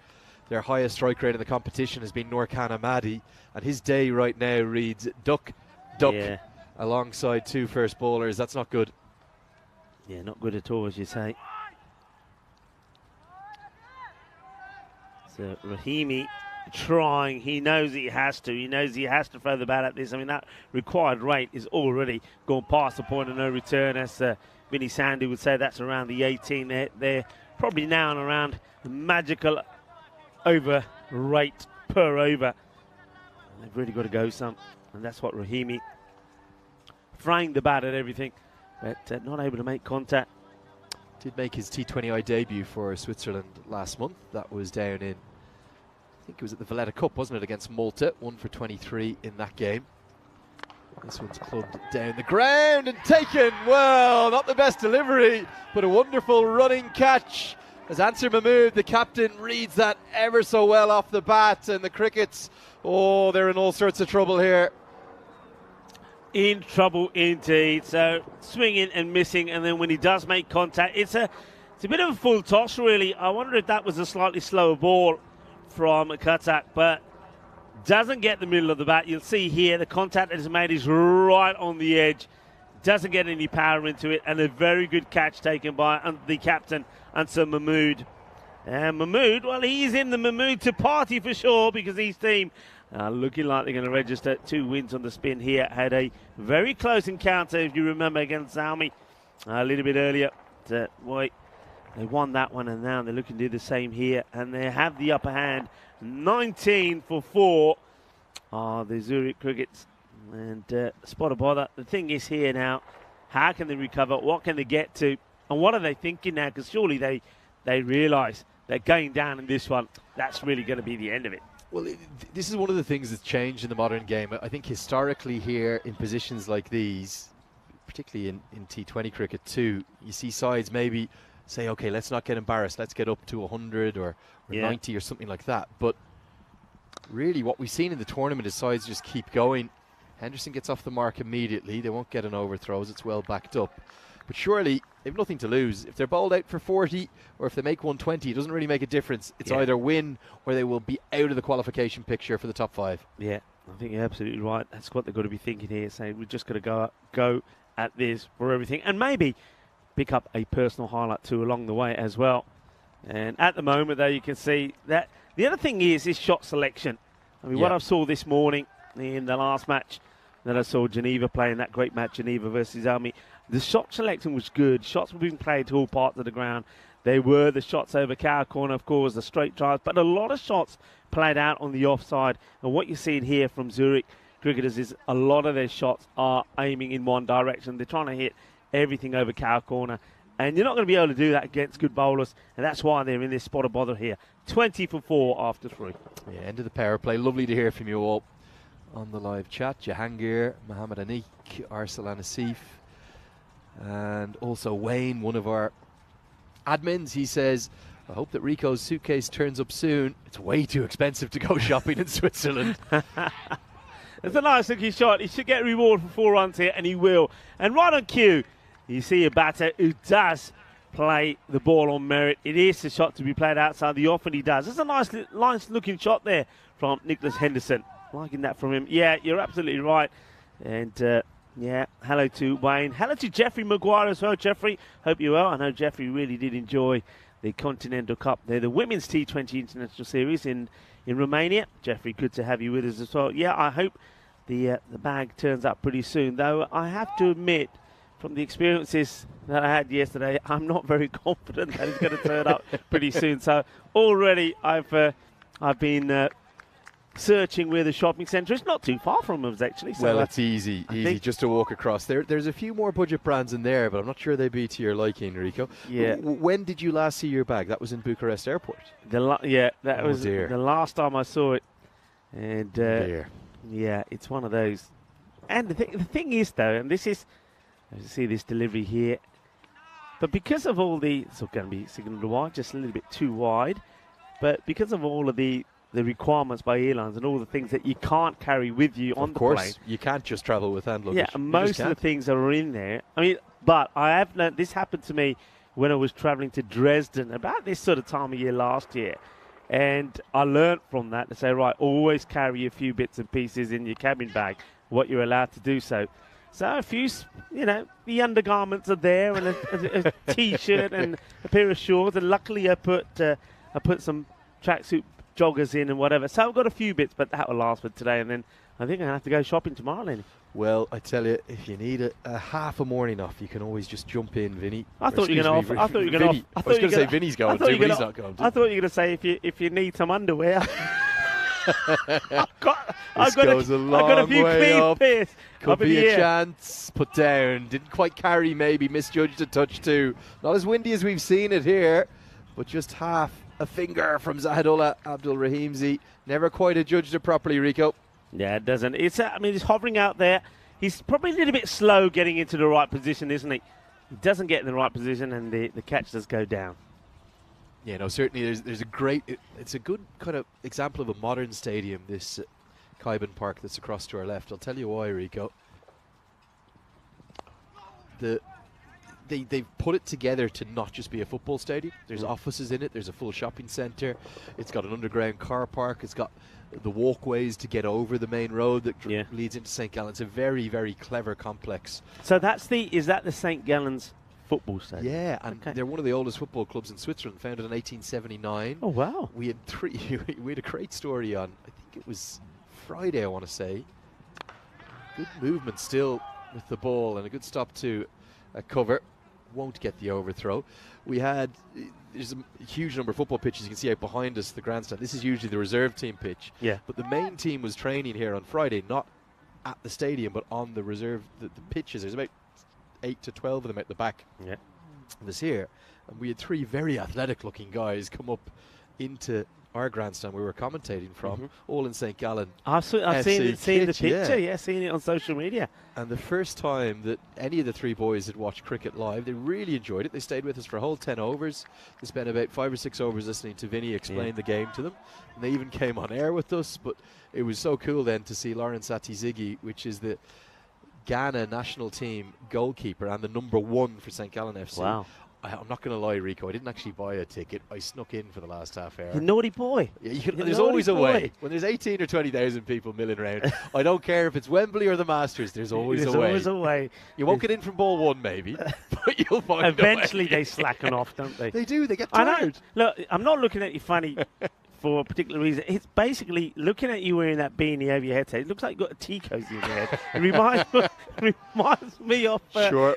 their highest strike rate in the competition has been Nurkan Ahmadi. And his day right now reads duck, alongside 2 first bowlers. That's not good. Yeah, not good at all, as you say. So Rahimi trying. He knows he has to. He knows he has to throw the bat at this. I mean, that required rate is already gone past the point of no return. As Vinny Sandu would say, that's around the 18. They're probably now and around the magical over rate per over. They've really got to go some. And that's what Rahimi throwing the bat at everything, but not able to make contact. Did make his T20I debut for Switzerland last month. That was down in, I think it was at the Valletta Cup, wasn't it, against Malta. 1 for 23 in that game. This one's clubbed down the ground and taken. Well, not the best delivery, but a wonderful running catch. As Ansar Mahmood, the captain, reads that ever so well off the bat. And the Crickets, they're in all sorts of trouble here. In trouble indeed. So swinging and missing, and then when he does make contact, it's a bit of a full toss really. I wonder if that was a slightly slower ball from Katak, but doesn't get the middle of the bat. You'll see here the contact that is made is right on the edge. Doesn't get any power into it, and a very good catch taken by the captain, Ansar Mahmood. And Mahmood, well, he's in the Mahmood to party for sure, because his team looking like they're going to register 2 wins on the spin here. Had a very close encounter, if you remember, against Zalmi a little bit earlier. They won that one, and now they're looking to do the same here. And they have the upper hand. 19 for 4 are the Zurich Crickets. And spot of bother. The thing is here now, how can they recover? What can they get to? And what are they thinking now? Because surely they realise that going down in this one, that's really going to be the end of it. Well, this is one of the things that's changed in the modern game. I think historically here in positions like these, particularly in T20 cricket too, you see sides maybe say, okay, let's not get embarrassed. Let's get up to 100 or 90 or something like that. But really what we've seen in the tournament is sides just keep going. Henderson gets off the mark immediately. They won't get an overthrows. It's well backed up. But surely they've nothing to lose. If they're bowled out for 40 or if they make 120, it doesn't really make a difference. It's either win or they will be out of the qualification picture for the top 5. Yeah, I think you're absolutely right. That's what they've got to be thinking here, saying we've just got to go at this for everything, and maybe pick up a personal highlight too along the way as well. And at the moment, though, you can see that the other thing is shot selection. I mean, what I saw this morning in the last match that I saw Geneva playing, that great match, Geneva versus Army, the shot selection was good. Shots were being played to all parts of the ground. They were the shots over cow corner, of course, the straight drives, but a lot of shots played out on the offside. And what you're seeing here from Zurich cricketers is a lot of their shots are aiming in one direction. They're trying to hit everything over cow corner. And you're not going to be able to do that against good bowlers. And that's why they're in this spot of bother here. 20 for 4 after 3. Yeah, end of the power play. Lovely to hear from you all. on the live chat. Jahangir, Mohammed Anik, Arsalan Asif, and also Wayne, one of our admins. He says, I hope that Rico's suitcase turns up soon. It's way too expensive to go shopping in Switzerland. It's a nice looking shot. He should get a reward for 4 runs here, and he will. And right on cue, you see a batter who does play the ball on merit. It is a shot to be played outside the off, and he does. It's a nice looking shot there from Nicholas Henderson. Liking that from him. Yeah, you're absolutely right. And yeah, hello to Wayne. Hello to Jeffrey Maguire as well. Jeffrey, hope you're well. I know Jeffrey really did enjoy the Continental Cup there, the Women's T20 International Series in Romania. Jeffrey, good to have you with us as well. Yeah, I hope the bag turns up pretty soon, though I have to admit, from the experiences that I had yesterday, I'm not very confident that it's going to turn up pretty soon. So already I've been searching where the shopping centre is. Not too far from us, actually. So well, it's easy just to walk across. There's a few more budget brands in there, but I'm not sure they'd be to your liking, Rico. Yeah. When did you last see your bag? That was in Bucharest Airport. That was the last time I saw it. And yeah, it's one of those. And the thing is, though, and this is, as you see this delivery here, but because of all the, it's going to be signalled wide, just a little bit too wide, but because of all of the requirements by airlines and all the things that you can't carry with you on the plane. Of course, you can't just travel with hand luggage. Yeah, and most of the things that are in there. I mean, but I have learned, this happened to me when I was travelling to Dresden about this sort of time of year last year. And I learned from that to say, right, always carry a few bits and pieces in your cabin bag, what you're allowed to do so. So a few, the undergarments are there, and a T-shirt and a pair of shorts. And luckily, I put some tracksuit joggers in and whatever. So I've got a few bits, but that will last for today. And then I think I'm going to have to go shopping tomorrow, Lenny. Well, I tell you, if you need a half a morning off, you can always just jump in, Vinny. I was going to say Vinny's going too, but he's not going to. I thought you were going to say if you need some underwear. I've got a few clean pairs. Could be a chance. Put down. Didn't quite carry, maybe. Misjudged a touch too. Not as windy as we've seen it here, but just half a finger from Zahidullah Abdul Rahimzi. Never quite adjudged it properly, Rico. Yeah, it doesn't. It's he's hovering out there. He's probably a little bit slow getting into the right position, isn't he? He doesn't get in the right position, and the catch does go down. Yeah, no, certainly there's a great, it's a good kind of example of a modern stadium, this Kaiban Park that's across to our left. I'll tell you why, Rico. They've put it together to not just be a football stadium. There's offices in it, there's a full shopping centre, it's got an underground car park, it's got the walkways to get over the main road that leads into St. Gallen. It's a very, very clever complex. So is that the St. Gallen's football stadium? Yeah, and they're one of the oldest football clubs in Switzerland, founded in 1879. Oh, wow. We had we had a great story on, I think it was Friday, I want to say. Good movement still with the ball and a good stop to cover. Won't get the overthrow. There's a huge number of football pitches you can see out behind us, the grandstand. This is usually the reserve team pitch. Yeah. But the main team was training here on Friday, not at the stadium, but on the reserve, the pitches. There's about 8 to 12 of them at the back. Yeah. This here. And we had 3 very athletic looking guys come up into our grandstand we were commentating from, all in St. Gallen. I've seen the picture, seen it on social media. And the first time that any of the 3 boys had watched cricket live, they really enjoyed it. They stayed with us for a whole 10 overs. They spent about 5 or 6 overs listening to Vinny explain the game to them. And they even came on air with us, but it was so cool then to see Lawrence Atizigi, which is the Ghana national team goalkeeper and the number 1 for St. Gallen FC. Wow. I'm not going to lie, Rico, I didn't actually buy a ticket. I snuck in for the last half hour. You naughty boy. Yeah, there's always a way. When there's 18 or 20,000 people milling around, I don't care if it's Wembley or the Masters, there's always a way. There's always a way. You won't get in from ball 1 maybe, but you'll find Eventually they slacken off, don't they? They do, they get tired. Look, I'm not looking at you funny for a particular reason. It's basically looking at you wearing that beanie over your head. It looks like you've got a tea cozy in your head. It reminds me of... Sure.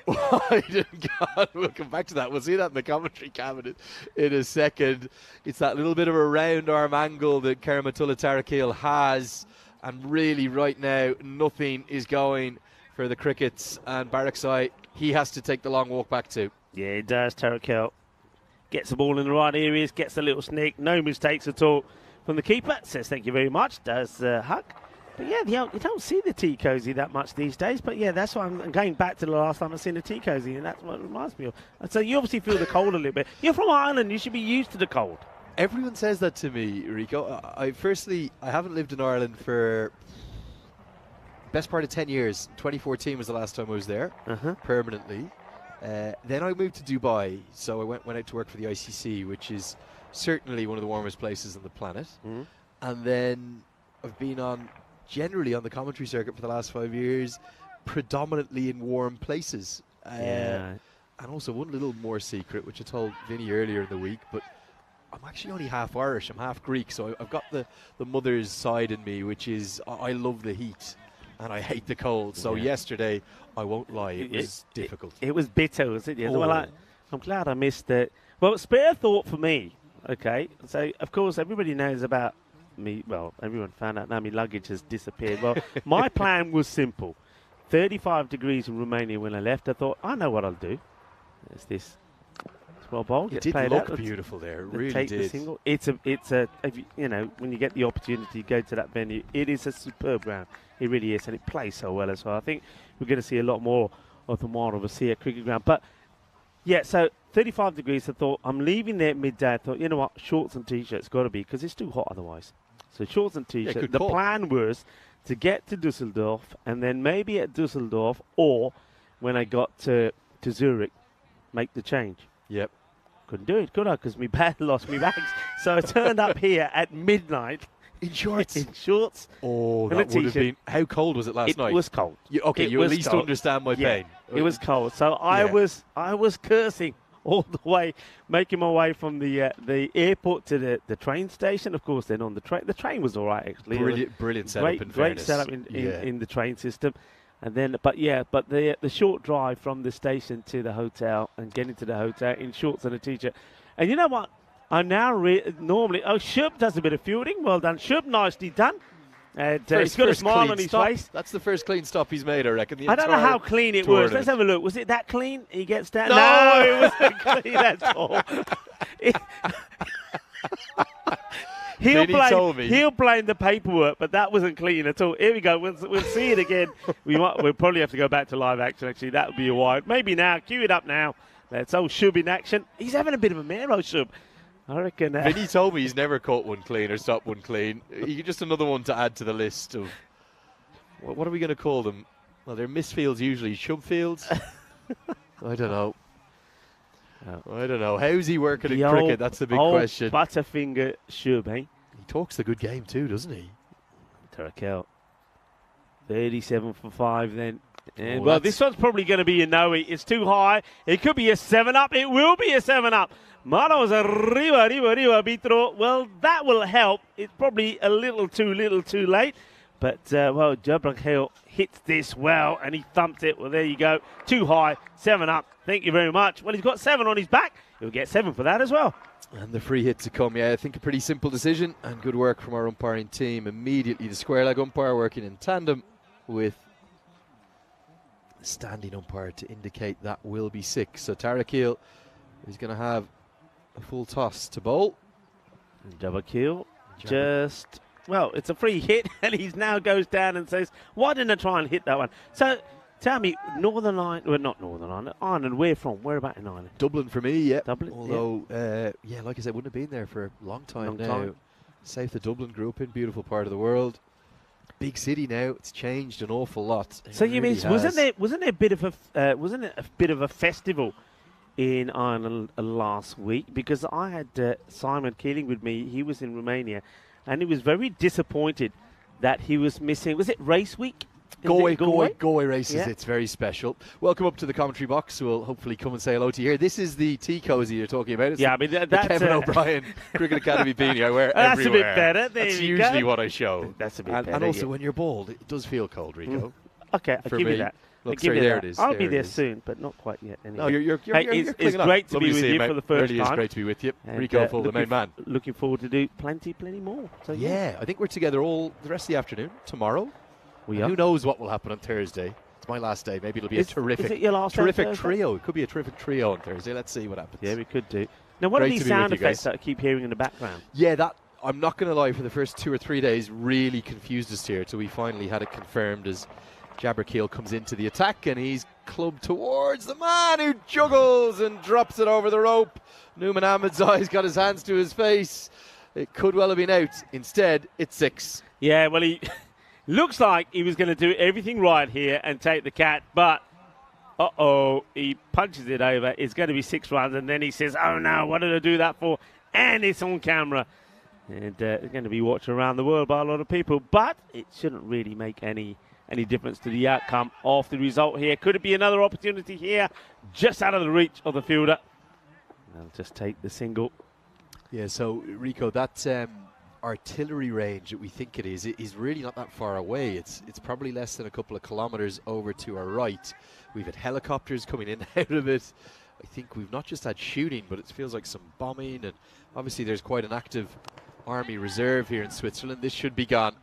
We'll come back to that. We'll see that in the commentary cabinet in a second. It's that little bit of a round arm angle that Karamatullah Tarakil has. And really right now, nothing is going for the Crickets. And Baraksai, he has to take the long walk back too. Yeah, he does, Tarakil. Gets the ball in the right areas, gets a little sneak, no mistakes at all from the keeper. Says thank you very much, does Huck. But yeah, you don't see the tea cozy that much these days. But yeah, that's why I'm going back to the last time I seen a tea cozy, and that's what it reminds me of. And so you obviously feel the cold a little bit. You're from Ireland, you should be used to the cold. Everyone says that to me, Rico. I haven't lived in Ireland for best part of 10 years. 2014 was the last time I was there permanently. Then I moved to Dubai, so I went out to work for the ICC, which is certainly one of the warmest places on the planet. And then I've been generally on the commentary circuit for the last 5 years, predominantly in warm places. And also one little more secret, which I told Vinny earlier in the week, but I'm actually only half Irish, I'm half Greek, so I've got the mother's side in me, which is I love the heat and I hate the cold. So yesterday, I won't lie, it was difficult. It was bitter, was it? Yeah. Well, I'm glad I missed it. Well, spare thought for me, okay? So, of course, everybody knows about me. Well, everyone found out now my luggage has disappeared. Well, my plan was simple. 35 degrees in Romania when I left. I thought, I know what I'll do. There's this 12 bowl. It did look beautiful there. It really take did. The single. It's a you know, when you get the opportunity to go to that venue, it is a superb ground. It really is, and it plays so well as well. I think we're going to see a lot more of the Marvel-Vasia cricket ground. But yeah, so 35 degrees. I thought I'm leaving there at midday. I thought, you know what, shorts and t-shirts got to be, because it's too hot otherwise. So shorts and t-shirts. The plan was to get to Dusseldorf, and then maybe at Dusseldorf, or when I got to Zurich, make the change. Yep. Couldn't do it, could I? Because my bag lost my bags. So I turned up here at midnight. In shorts? In shorts. Oh, that would have been... How cold was it last night? It was cold. You at least understand my pain. It was cold. So I was cursing all the way, making my way from the airport to the train station. Of course, then on the train. The train was all right, actually. Brilliant setup, great setup in the train system. And then, but the short drive from the station to the hotel and getting to the hotel in shorts and a t-shirt. And you know what? I now normally... Oh, Shub does a bit of fielding. Well done, Shub. Nicely done. And he's got a smile on his face. That's the first clean stop he's made, I reckon. I don't know how clean it was. Let's have a look. Was it that clean? He gets down. No, it wasn't clean at all. He'll blame the paperwork, but that wasn't clean at all. Here we go. We'll see it again. We'll probably have to go back to live action, actually. That would be a while. Maybe now. Cue it up now. That's old Shub in action. He's having a bit of a mare, old Shub. I reckon. Vinny told me he's never caught one clean or stopped one clean. Just another one to add to the list of... What are we going to call them? Well, they're misfields usually. Shubfields? I don't know. I don't know. How's he working in cricket? That's the big question. Butterfinger Shub, eh? He talks the good game too, doesn't he? Tarakel. 37 for 5 then. And well, this one's probably going to be a no. It's too high. It could be a 7-up. It will be a 7-up. Manos arriba, Vitro. Well, that will help. It's probably a little too late. But, well, Jabrangel hits this well, and he thumped it. Well, there you go. Too high. 7-up. Thank you very much. Well, he's got 7 on his back. He'll get 7 for that as well. And the free hit to come. Yeah, I think a pretty simple decision and good work from our umpiring team. Immediately, the square leg umpire working in tandem with the standing umpire to indicate that will be 6. So Tarakil is going to have a full toss to bowl. Jabakil just... Well, it's a free hit, and he now goes down and says, why didn't I try and hit that one? So, tell me, Northern Ireland, well, not Northern Ireland, Ireland, where from? Where about in Ireland? Dublin for me, yeah. Dublin, although, yeah, like I said, wouldn't have been there for a long time. South of Dublin, grew up in, beautiful part of the world. Big city now, it's changed an awful lot. So you mean, wasn't there a bit of a festival in Ireland last week? Because I had Simon Keeling with me, he was in Romania, and he was very disappointed that he was missing. Was it race week? Galway races. Yeah. It's very special. Welcome up to the commentary box. We'll hopefully come and say hello to you here. This is the tea cozy you're talking about. It's I mean, that's the Kevin O'Brien Cricket Academy beanie I wear that's everywhere. That's a bit better. That's usually what I show. That's a bit better. And also, when you're bald, it does feel cold, Rico. Okay, I'll give you that. Look, sorry, there it is. I'll be there soon, but not quite yet. Anyway. No, you're it's great to be with you for the first time. It is great to be with you. Rico Full, the main man. Looking forward to do plenty more. So, yeah, I think we're together all the rest of the afternoon. Tomorrow. Who knows what will happen on Thursday? It's my last day. Maybe it'll be a terrific, is it your last terrific trio. It could be a terrific trio on Thursday. Let's see what happens. Yeah, we could do. Now, what are these sound effects that I keep hearing in the background? Yeah, that I'm not going to lie, for the first 2 or 3 days, really confused us here till we finally had it confirmed as Jabberkeel comes into the attack and he's clubbed towards the man who juggles and drops it over the rope. Newman Ahmed's eyes got his hands to his face. It could well have been out. Instead, it's 6. Yeah, well, he looks like he was going to do everything right here and take the cat, but he punches it over. It's going to be 6 runs, and then he says, oh no, what did I do that for? And it's on camera. And it's going to be watched around the world by a lot of people, but it shouldn't really make any difference to the outcome of the result here. Could it be another opportunity here, just out of the reach of the fielder? They'll just take the single. Yeah, so Rico, that artillery range that we think it is really not that far away. It's probably less than a couple of kilometers over to our right. We've had helicopters coming in and out of it. I think we've not just had shooting, but it feels like some bombing, and obviously there's quite an active army reserve here in Switzerland. This should be gone.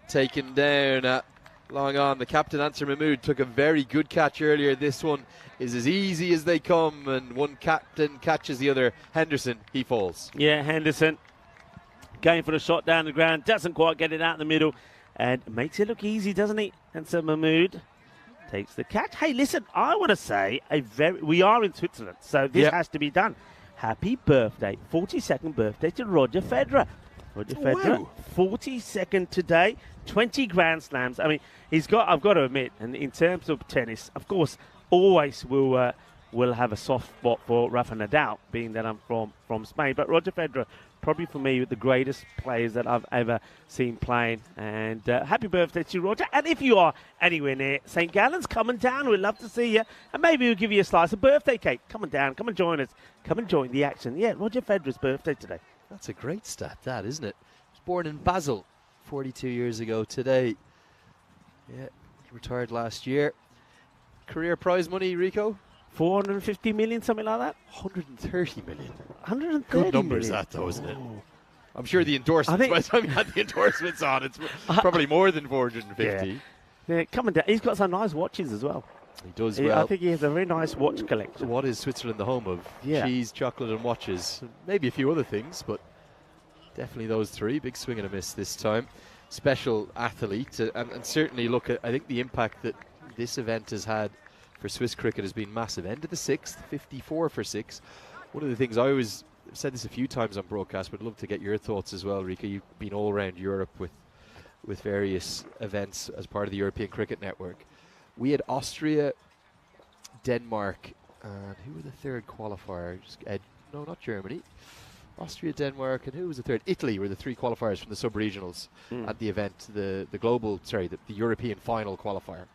Taken down long on. The captain, Ansar Mahmoud, took a very good catch earlier. This one is as easy as they come, and one captain catches the other. Henderson, he falls. Yeah, Henderson going for the shot down the ground, doesn't quite get it out in the middle, and makes it look easy, doesn't he? Ansar Mahmoud takes the catch. Hey, listen, I want to say we are in Switzerland, so this has to be done. Happy birthday, 42nd birthday to Roger Federer. Roger Federer, 42nd today, 20 Grand Slams. I mean, I've got to admit, and in terms of tennis, of course, always will have a soft spot for Rafa Nadal, being that I'm from Spain. But Roger Federer, probably for me, the greatest players that I've ever seen playing. And happy birthday to you, Roger. And if you are anywhere near St. Gallen's, come on down. We'd love to see you. And maybe we'll give you a slice of birthday cake. Come on down. Come and join us. Come and join the action. Yeah, Roger Federer's birthday today. That's a great stat, that, isn't it? He was born in Basel 42 years ago today. Yeah, he retired last year. Career prize money, Rico? 450 million, something like that? 130 million. 130 Good numbers, million. that, though, isn't it? I'm sure the endorsements, by the time you had the endorsements on, it's probably more than 450. Yeah, coming down. He's got some nice watches as well. He does well. I think he has a very nice watch collection. What is Switzerland the home of? Cheese, chocolate and watches. Maybe a few other things, but definitely those 3. Big swing and a miss this time. Special athlete. And certainly, look, I think the impact that this event has had for Swiss cricket has been massive. End of the 6th, 54 for 6. One of the things I always said this a few times on broadcast, but I'd love to get your thoughts as well, Rika. You've been all around Europe with various events as part of the European Cricket Network. We had Austria, Denmark, and who were the third qualifier? No, not Germany. Austria, Denmark, and who was the third? Italy were the 3 qualifiers from the sub-regionals at the event, the European final qualifier.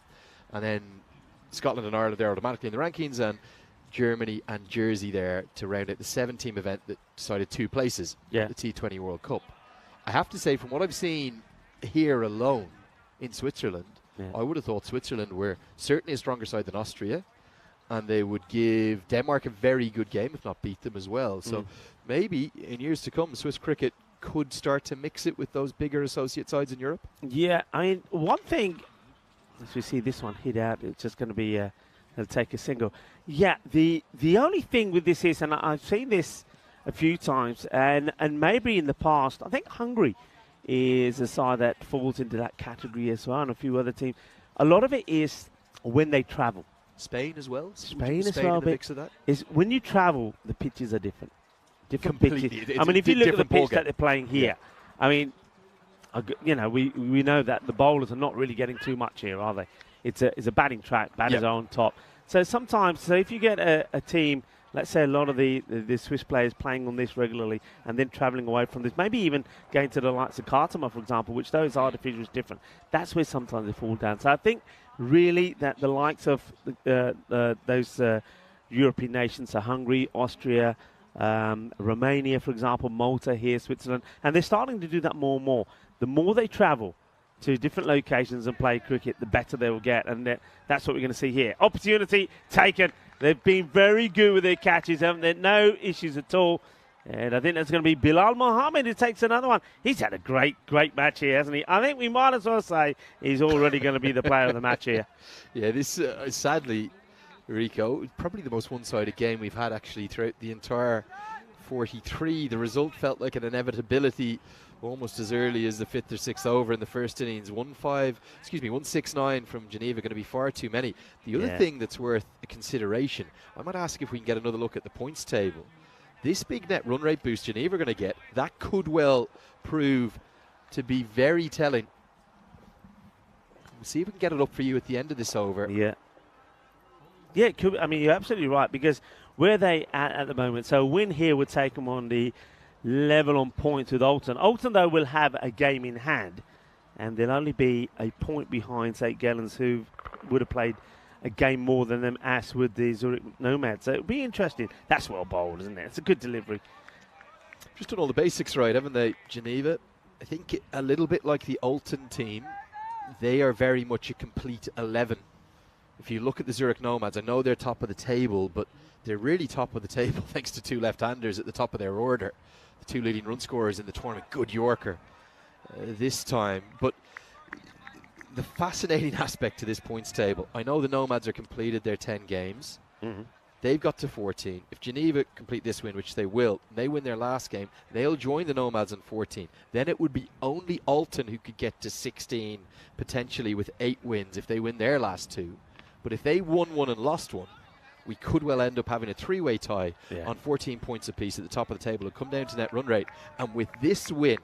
And then Scotland and Ireland, they're automatically in the rankings, and Germany and Jersey there to round out the 7-team event that decided 2 places at the T20 World Cup. I have to say, from what I've seen here alone in Switzerland, I would have thought Switzerland were certainly a stronger side than Austria, and they would give Denmark a very good game, if not beat them as well. So maybe in years to come, Swiss cricket could start to mix it with those bigger associate sides in Europe. Yeah, I mean, one thing, as we see this one hit out, it's just going to be, they'll take a single. Yeah, the only thing with this is, and I've seen this a few times, and maybe in the past, I think Hungary is a side that falls into that category as well, and a few other teams. A lot of it is when they travel. Spain as well? Spain as well. In the mix of that? Is when you travel, the pitches are different. Different Completely. pitches. I mean, if you look at the pitch that they're playing here, I mean, we know that the bowlers are not really getting too much here, are they? It's a batting track. Batters are on top. So sometimes, if you get a team, let's say a lot of the Swiss players playing on this regularly and then travelling away from this, maybe even going to the likes of Kartama, for example, which those artificials different. That's where sometimes they fall down. So I think really that the likes of those European nations, so Hungary, Austria, Romania, for example, Malta here, Switzerland, and they're starting to do that more and more. The more they travel to different locations and play cricket, the better they will get, and that's what we're going to see here. Opportunity taken. They've been very good with their catches, haven't they? No issues at all. And I think that's going to be Bilal Mohammed who takes another one. He's had a great match here, hasn't he? I think we might as well say he's already going to be the player of the match here. Yeah, this, sadly, Rico, probably the most one-sided game we've had actually throughout the entire 43. The result felt like an inevitability almost as early as the 5th or 6th over in the first innings. 169 from Geneva, going to be far too many. The other thing that's worth a consideration, I might ask if we can get another look at the points table. This big net run rate boost Geneva are going to get, that could well prove to be very telling. We'll see if we can get it up for you at the end of this over. Yeah, it could. I mean, you're absolutely right, because where they at the moment, so a win here would take them on the level on points with Alton. Alton, though, will have a game in hand, and they'll only be a point behind St. Gallen's, who would have played a game more than them, as with the Zurich Nomads. So it'll be interesting. That's well bowled, isn't it? It's a good delivery. Just done all the basics right, haven't they, Geneva? I think a little bit like the Alton team, they are very much a complete 11. If you look at the Zurich Nomads, I know they're top of the table, but they're really top of the table thanks to two left-handers at the top of their order. The two leading run scorers in the tournament, good Yorker this time. But the fascinating aspect to this points table, I know the Nomads are completed their 10 games. They've got to 14. If Geneva complete this win, which they will, and they win their last game, they'll join the Nomads on 14. Then it would be only Alton who could get to 16, potentially with 8 wins if they win their last 2. But if they won one and lost one, we could well end up having a 3-way tie on 14 points apiece at the top of the table. It'll come down to net run rate. And with this win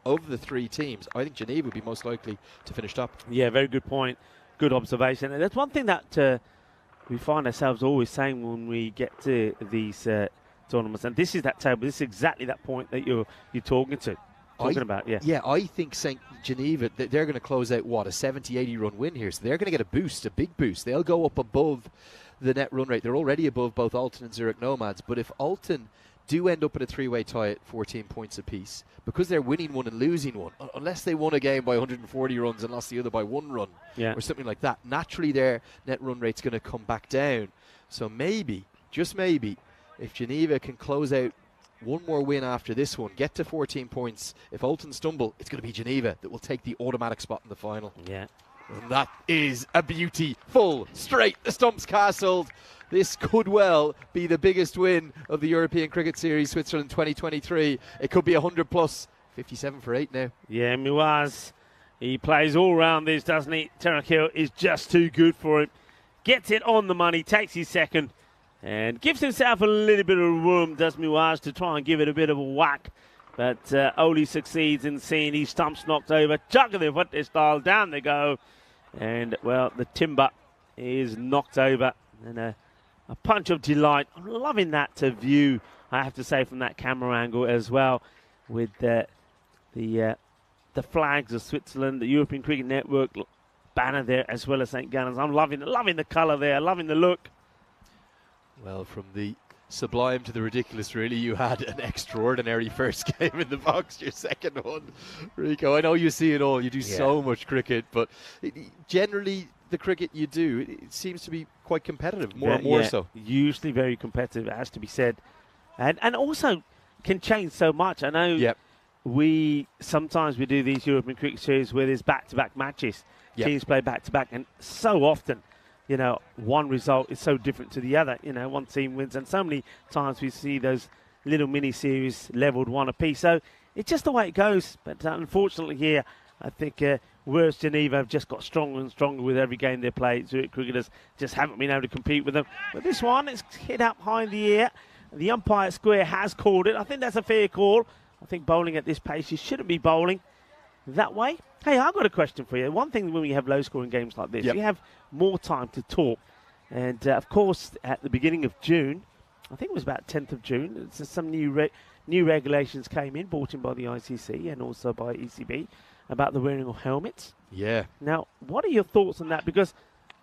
of the 3 teams, I think Geneva would be most likely to finish top. Yeah, very good point. Good observation. And that's one thing that we find ourselves always saying when we get to these tournaments. And this is that table. This is exactly that point that you're talking about. Yeah, I think St. Geneva, they're going to close out, what, a 70-80 run win here. So they're going to get a boost, a big boost. They'll go up above the net run rate. They're already above both Alton and Zurich Nomads. But if Alton do end up in a 3-way tie at 14 points apiece, because they're winning one and losing one, unless they won a game by 140 runs and lost the other by 1 run or something like that, naturally their net run rate's going to come back down. So maybe, just maybe, if Geneva can close out one more win after this one, get to 14 points, if Alton stumble, it's going to be Geneva that will take the automatic spot in the final. Yeah. And that is a beauty. Full straight, the stumps castled. This could well be the biggest win of the European Cricket Series Switzerland 2023. It could be 100 plus. 57 for 8 now. Yeah, Muaz, he plays all round this, doesn't he? Terakil is just too good for him. Gets it on the money, takes his second, and gives himself a little bit of room, does Muaz, to try and give it a bit of a whack. But Oli succeeds in seeing his stumps knocked over. Chuck of the foot style, down they go. And, well, the timber is knocked over. And a punch of delight. I'm loving that to view, I have to say, from that camera angle as well, with the flags of Switzerland, the European Cricket Network banner there, as well as St. Gallen's. I'm loving the colour there, loving the look. Well, from the sublime to the ridiculous, really, you had an extraordinary first game in the box, your second one, Rico. I know you see it all, you do so much cricket, but generally the cricket you do, it seems to be quite competitive, more and more so. Usually very competitive, it has to be said. And also can change so much. I know sometimes we do these European Cricket Series where there's back-to-back matches. Teams play back-to-back, and so often, you know, one result is so different to the other. You know, one team wins, and so many times we see those little mini-series levelled one apiece. So it's just the way it goes. But unfortunately here, I think whereas Geneva have just got stronger and stronger with every game they play, Zurich cricketers just haven't been able to compete with them. But this one, it's hit up high in the air. The umpire square has called it. I think that's a fair call. I think bowling at this pace, you shouldn't be bowling that way. Hey, I've got a question for you. One thing when we have low-scoring games like this, you have more time to talk. And, of course, at the beginning of June, I think it was about 10th of June, some new regulations came in, brought in by the ICC and also by ECB, about the wearing of helmets. Yeah. Now, what are your thoughts on that? Because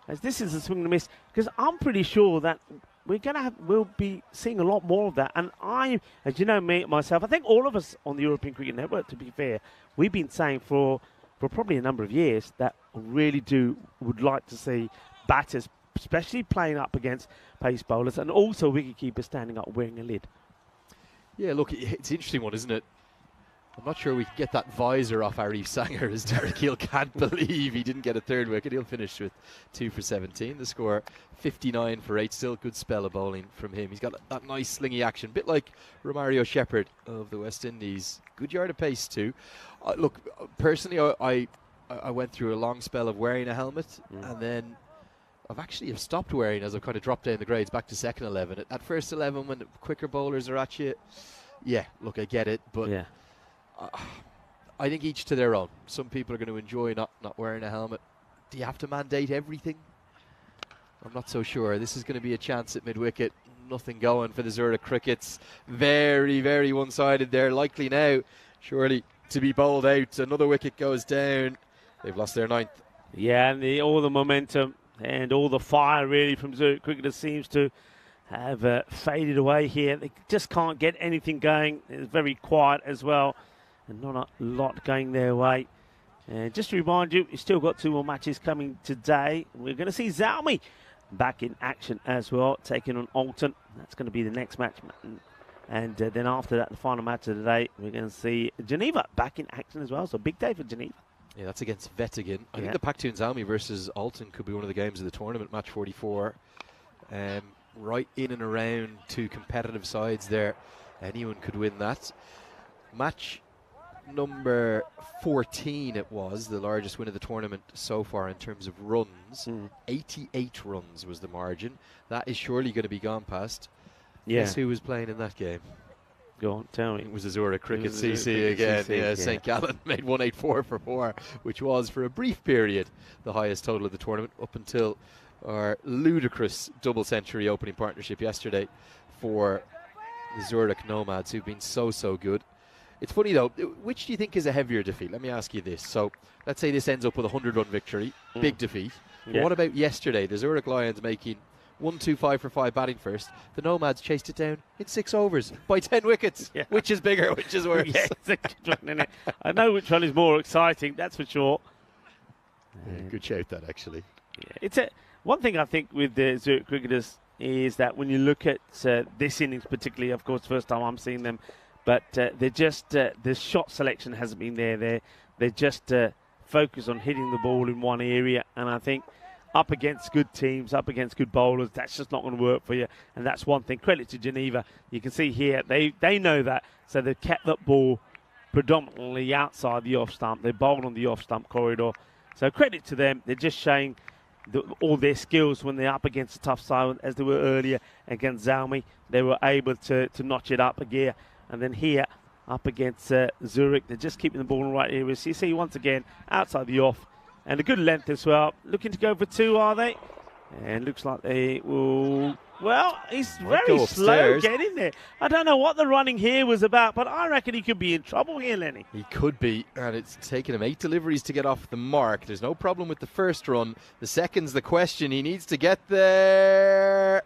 as this is a swing and a miss, because I'm pretty sure that we'll be seeing a lot more of that. And I, as you know, myself, I think all of us on the European Cricket Network, to be fair, we've been saying for probably a number of years that really would like to see batters, especially playing up against pace bowlers, and also wicketkeepers standing up wearing a lid. Yeah, look, it's an interesting one, isn't it? I'm not sure we can get that visor off Arif Sanger, as Derek Hill can't believe he didn't get a third wicket. He'll finish with 2 for 17. The score 59 for 8. Still good spell of bowling from him. He's got that nice slingy action, bit like Romario Shepherd of the West Indies. Good yard of pace too. Look, personally, I went through a long spell of wearing a helmet, and then I've stopped wearing as I've kind of dropped down the grades back to second 11. At first 11, when the quicker bowlers are at you, yeah, look, I get it, but Yeah. I think each to their own. Some people are going to enjoy not wearing a helmet. Do you have to mandate everything? I'm not so sure. This is going to be a chance at mid-wicket. Nothing going for the Zurich Crickets. Very, very one-sided there. Likely now, surely, to be bowled out. Another wicket goes down. They've lost their 9th. Yeah, and all the momentum and all the fire really from Zurich cricketers seems to have faded away here. They just can't get anything going. It's very quiet as well, and not a lot going their way. And just to remind you, you've still got 2 more matches coming today. We're going to see Zalmi back in action as well, taking on Alton. That's going to be the next match. And then after that, the final match of the day, we're going to see Geneva back in action as well. So big day for Geneva. Yeah, that's against Vet again. I think the Pakhtun Zalmi versus Alton could be one of the games of the tournament, match 44. Right in and around 2 competitive sides there. Anyone could win that. Match number 14 it was, the largest win of the tournament so far in terms of runs. 88 runs was the margin. That is surely going to be gone past. Yeah. Guess who was playing in that game? Go on, tell me. It was Azura Cricket CC again. Yeah, St. Gallen made 184 for 4, which was for a brief period the highest total of the tournament up until our ludicrous double century opening partnership yesterday for the Zurich Nomads, who've been so good. It's funny though, which do you think is a heavier defeat? Let me ask you this. So let's say this ends up with a 100-run victory, big defeat. But what about yesterday? The Zurich Lions making 1-2-5 for 5 batting first. The Nomads chased it down in 6 overs by 10 wickets. Which is bigger, which is worse? Yeah, it's a good one, isn't it? I know which one is more exciting, that's for sure. Good shout that, actually. Yeah, one thing I think with the Zurich cricketers is that when you look at this innings particularly, of course, first time I'm seeing them, but they're just, the shot selection hasn't been there. They're just focused on hitting the ball in one area, and I think up against good teams, up against good bowlers, that's just not going to work for you. And that's one thing. Credit to Geneva. You can see here, they know that. So they've kept that ball predominantly outside the off stump. They bowled on the off stump corridor. So credit to them. They're just showing all their skills when they're up against a tough side, as they were earlier against Zalmi. They were able to notch it up a gear. And then here, up against Zurich, they're just keeping the ball in the right areas. So you see, once again, outside the off. And a good length as well. Looking to go for 2, are they? And looks like they will... Well, he's very slow getting there. I don't know what the running here was about, but I reckon he could be in trouble here, Lenny. He could be, and it's taken him 8 deliveries to get off the mark. There's no problem with the first run. The second's the question. He needs to get there.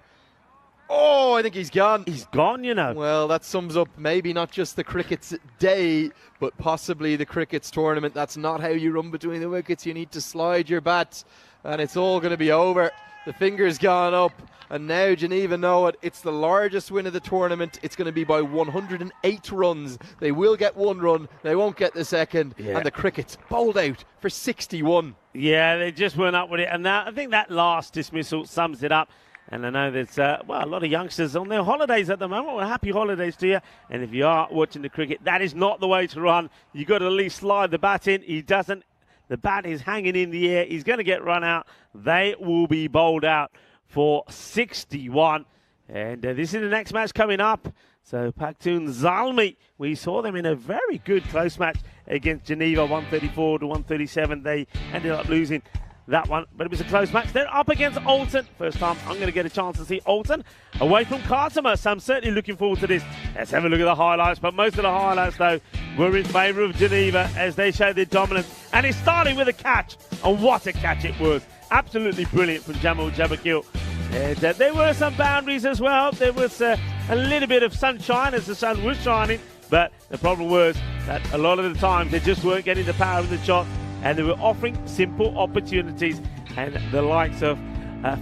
Oh, I think he's gone. He's gone, you know. Well, that sums up maybe not just the cricket's day, but possibly the cricket's tournament. That's not how you run between the wickets. You need to slide your bat, and it's all going to be over. The finger's gone up, and now Geneva know it. It's the largest win of the tournament. It's going to be by 108 runs. They will get 1 run. They won't get the second. Yeah. And the crickets bowled out for 61. Yeah, they just weren't up with it. And I think that last dismissal sums it up. And I know there's a lot of youngsters on their holidays at the moment. Well, happy holidays to you. And if you are watching the cricket, that is not the way to run. You've got to at least slide the bat in. He doesn't. The bat is hanging in the air. He's going to get run out. They will be bowled out for 61. And this is the next match coming up. So Pakhtun Zalmi, we saw them in a very good close match against Geneva, 134 to 137. They ended up losing that one, but it was a close match. They're up against Alton. First time I'm going to get a chance to see Alton away from Cartama, so I'm certainly looking forward to this. Let's have a look at the highlights, but most of the highlights, though, were in favour of Geneva as they showed their dominance. And it started with a catch, and what a catch it was. Absolutely brilliant from Jamal Jabakil. And there were some boundaries as well. There was a little bit of sunshine as the sun was shining, but the problem was that a lot of the times they just weren't getting the power of the shot, and they were offering simple opportunities, and the likes of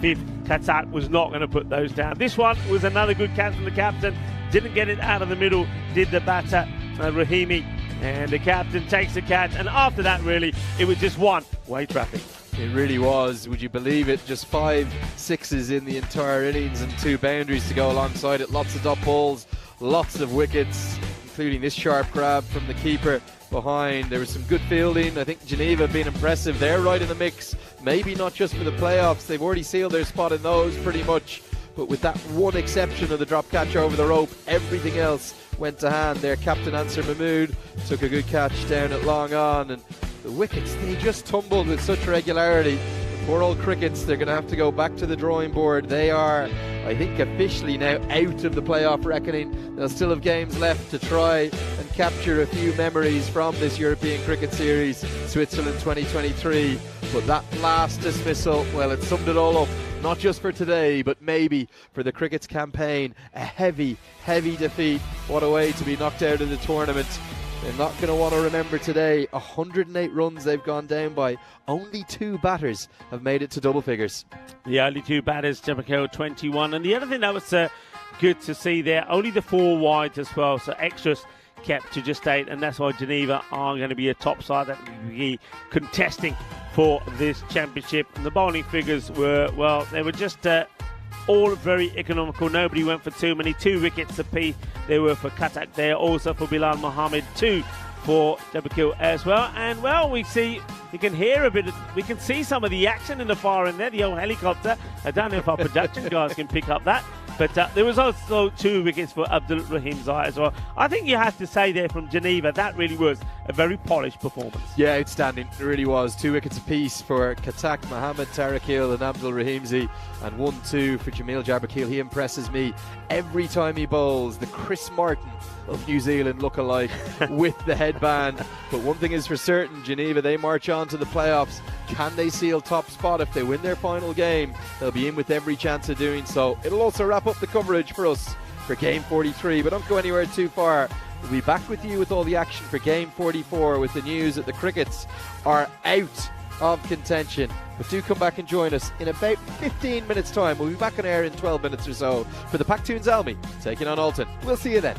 Fifth Katat was not going to put those down. This one was another good catch from the captain. Didn't get it out of the middle, did the batter, Rahimi. and the captain takes the catch, and after that, really, it was just one-way traffic. It really was. Would you believe it? Just 5 sixes in the entire innings and 2 boundaries to go alongside it. Lots of dot balls, lots of wickets, including this sharp grab from the keeper behind. There was some good fielding. I think Geneva have been impressive. They're right in the mix. Maybe not just for the playoffs. They've already sealed their spot in those pretty much. But with that one exception of the drop catch over the rope, everything else went to hand. Their captain Ansar Mahmood took a good catch down at long on, and the wickets, they just tumbled with such regularity. The poor old crickets, they're going to have to go back to the drawing board. They are, I think, officially now out of the playoff reckoning. They'll still have games left to try and capture a few memories from this European Cricket Series, Switzerland 2023. But that last dismissal, well, it summed it all up. Not just for today, but maybe for the cricket's campaign. A heavy, heavy defeat. What a way to be knocked out of the tournament. They're not going to want to remember today. 108 runs they've gone down by. Only 2 batters have made it to double figures. The only 2 batters, Jabakil 21. And the other thing that was good to see there, only the 4 wides as well. So extras kept to just 8. And that's why Geneva are going to be a top side that will be contesting for this championship. And the bowling figures were, well, they were just all very economical. Nobody went for too many. 2 wickets apiece. They were for Katak there, also for Bilal Mohammed, 2 for Jabakil as well. And well, we see, you can hear a bit, we can see some of the action in the far end there, the old helicopter. I don't know if our production guys can pick up that. But there was also 2 wickets for Abdul Rahim Zai as well. I think you have to say there from Geneva, that really was a very polished performance. Yeah, outstanding. It really was. 2 wickets apiece for Katak, Mohammed Tarakil and Abdul Rahimzi, and 1-2 for Jamil Jarbakil. He impresses me every time he bowls. The Chris Martin of New Zealand look-alike with the headband. But one thing is for certain, Geneva, they march on to the playoffs. Can they seal top spot? If they win their final game, they'll be in with every chance of doing so. It'll also wrap up the coverage for us for Game 43, but don't go anywhere too far. We'll be back with you with all the action for Game 44 with the news that the Crickets are out of contention. But do come back and join us in about 15 minutes time. We'll be back on air in 12 minutes or so for the Paktoons Almy taking on Alton. We'll see you then.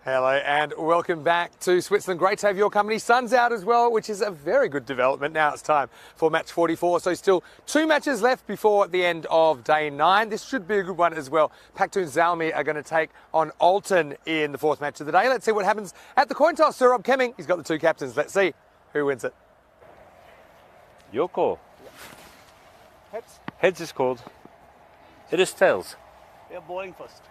Hello and welcome back to Switzerland. Great to have your company. Sun's out as well, which is a very good development. Now it's time for match 44. So still 2 matches left before the end of day 9. This should be a good one as well. Paktoon Zalmi are going to take on Alton in the 4th match of the day. Let's see what happens at the coin toss. Sir Rob Kemming, he's got the 2 captains. Let's see who wins it. Your call. Heads. Heads is called. It is tails. We are bowling first.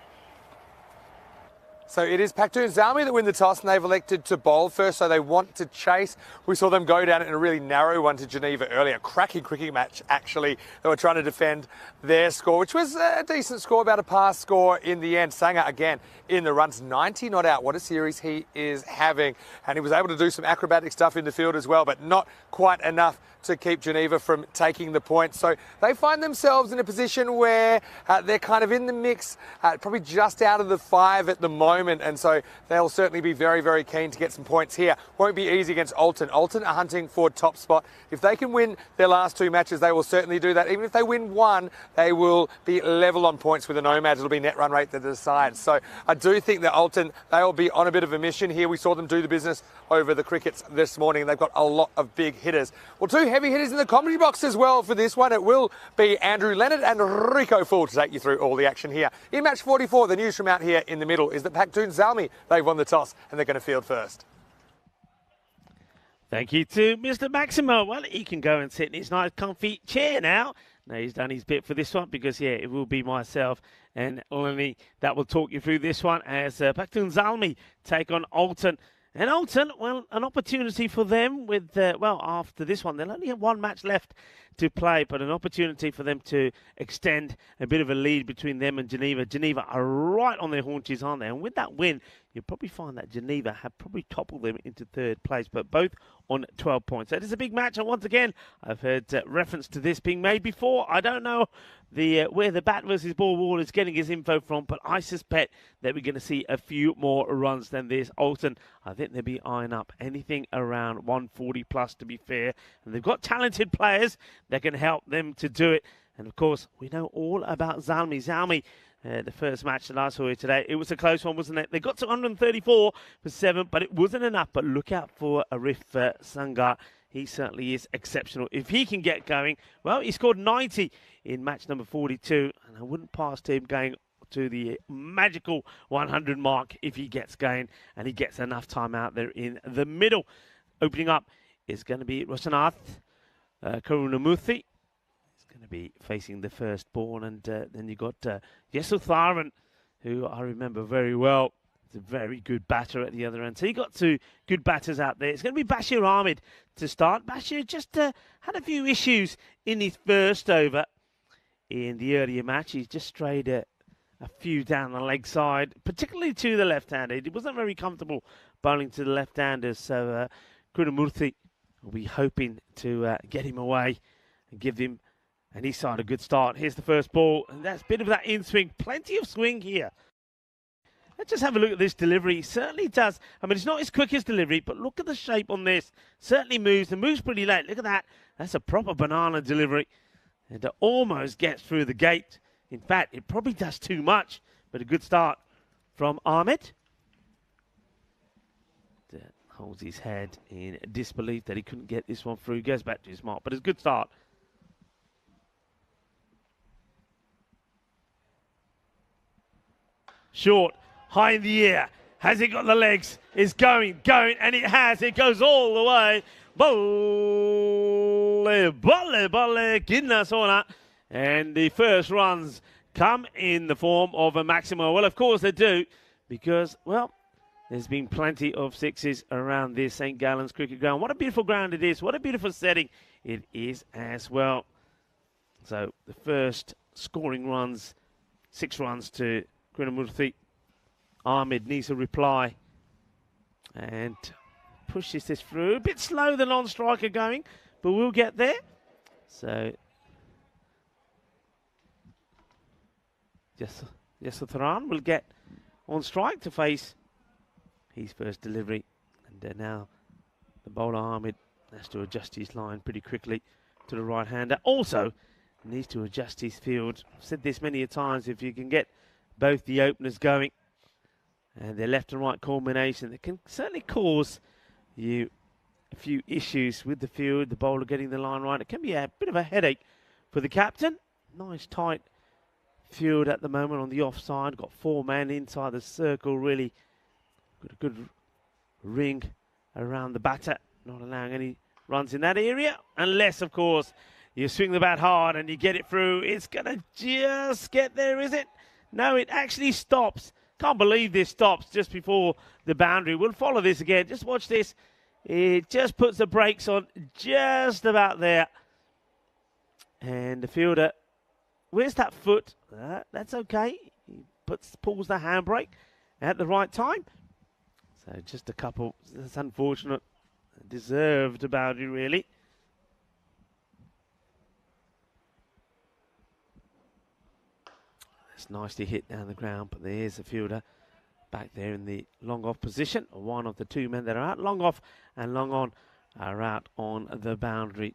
So it is Paktoon Zalmi that win the toss, and they've elected to bowl first, so they want to chase. We saw them go down in a really narrow one to Geneva earlier. Cracking cricket match, actually. They were trying to defend their score, which was a decent score, about a pass score in the end. Sanger, again, in the runs, 90 not out. What a series he is having. And he was able to do some acrobatic stuff in the field as well, but not quite enough to keep Geneva from taking the point. So they find themselves in a position where they're kind of in the mix, probably just out of the 5 at the moment, and so they'll certainly be very, very keen to get some points here. Won't be easy against Alton. Alton are hunting for top spot. If they can win their last 2 matches, they will certainly do that. Even if they win 1, they will be level on points with the Nomads. It'll be net run rate that decides. So I do think that Alton, they'll be on a bit of a mission here. We saw them do the business over the Crickets this morning. They've got a lot of big hitters. Well, 2 heavy hitters in the comedy box as well for this one. It will be Andrew Leonard and Rico Full to take you through all the action here. In match 44, the news from out here in the middle is that Paktoon Zalmi, they've won the toss and they're going to field first. Thank you to Mr. Maximo. Well, he can go and sit in his nice comfy chair now. Now he's done his bit for this one because, yeah, it will be myself and Lenny that will talk you through this one as Paktoon Zalmi take on Alton. And Alton, well, an opportunity for them with, well, after this one, they'll only have 1 match left to play, but an opportunity for them to extend a bit of a lead between them and Geneva. Geneva are right on their haunches, aren't they? And with that win, you'll probably find that Geneva have probably toppled them into 3rd place, but both on 12 points. So it is a big match, and once again, I've heard reference to this being made before. I don't know where the bat versus ball wall is getting his info from, but I suspect that we're going to see a few more runs than this. Alton, I think they'll be eyeing up anything around 140 plus, to be fair, and they've got talented players that can help them to do it. And of course, we know all about Zalmi. Zalmi, the first match that I saw here today, it was a close one, wasn't it? They got to 134 for 7, but it wasn't enough. But look out for Arif Sangar. He certainly is exceptional. If he can get going, well, he scored 90 in match number 42, and I wouldn't pass him going to the magical 100 mark if he gets going and he gets enough time out there in the middle. Opening up is going to be Rosanath Karunamuthi. Going to be facing the firstborn, and then you got Yesutharan, who I remember very well. He's a very good batter at the other end. So you got 2 good batters out there. It's going to be Bashir Ahmed to start. Bashir just had a few issues in his first over in the earlier match. He's just strayed a few down the leg side, particularly to the left-hander. He wasn't very comfortable bowling to the left-handers, so Krunamurthy will be hoping to get him away and give him and he's had a good start. Here's the first ball, and that's a bit of that in-swing. Plenty of swing here. Let's just have a look at this delivery. He certainly does. I mean, it's not his quickest delivery, but look at the shape on this. Certainly moves, and moves pretty late. Look at that. That's a proper banana delivery. And it almost gets through the gate. In fact, it probably does too much, but a good start from Ahmed. Holds his head in disbelief that he couldn't get this one through. Goes back to his mark, but it's a good start. Short, high in the air. Has it got the legs? It's going, and it has. It goes all the way. And the first runs come in the form of a Maximo. Well, of course they do, because, well, there's been plenty of 6s around this St. Gallen's cricket ground. What a beautiful ground it is. What a beautiful setting it is as well. So the first scoring runs, 6 runs to Krunamurthy. Ahmed needs a reply and pushes this through. A bit slow, the non-striker going, but we'll get there. So, Yesutharan will get on strike to face his first delivery. And now the bowler Ahmed has to adjust his line pretty quickly to the right-hander. Also, needs to adjust his field. I've said this many a times, if you can get both the openers going, and their left and right combination that can certainly cause you a few issues with the field, the bowler getting the line right. It can be a bit of a headache for the captain. Nice tight field at the moment on the offside. Got 4 men inside the circle, really got a good ring around the batter, not allowing any runs in that area, unless, of course, you swing the bat hard and you get it through. It's going to just get there, is it? No, it actually stops. Can't believe this stops just before the boundary. We'll follow this again. Just watch this. It just puts the brakes on just about there. And the fielder, where's that foot? That's okay. He pulls the handbrake at the right time. So just a couple. That's unfortunate. Deserved boundary, really. It's nicely hit down the ground, but there's the fielder back there in the long off position. One of the 2 men that are out. Long off and long on are out on the boundary.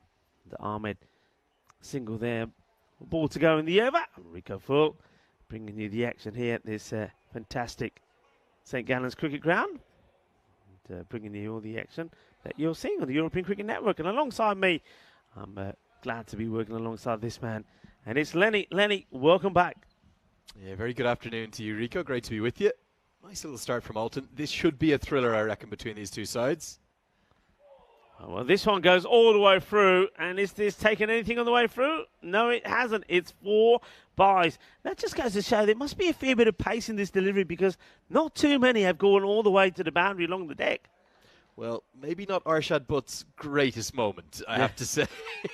The Ahmed single there. Ball to go in the over. Rico Full bringing you the action here at this fantastic St. Gallen's cricket ground. And, bringing you all the action that you're seeing on the European Cricket Network. And alongside me, I'm glad to be working alongside this man. And it's Lenny. Lenny, welcome back. Yeah, very good afternoon to you, Rico. Great to be with you. Nice little start from Alton. This should be a thriller, I reckon, between these two sides. Well, this one goes all the way through. And is this taking anything on the way through? No, it hasn't. It's 4 byes. That just goes to show there must be a fair bit of pace in this delivery, because not too many have gone all the way to the boundary along the deck. Well, maybe not Arshad Butt's greatest moment, I have to say.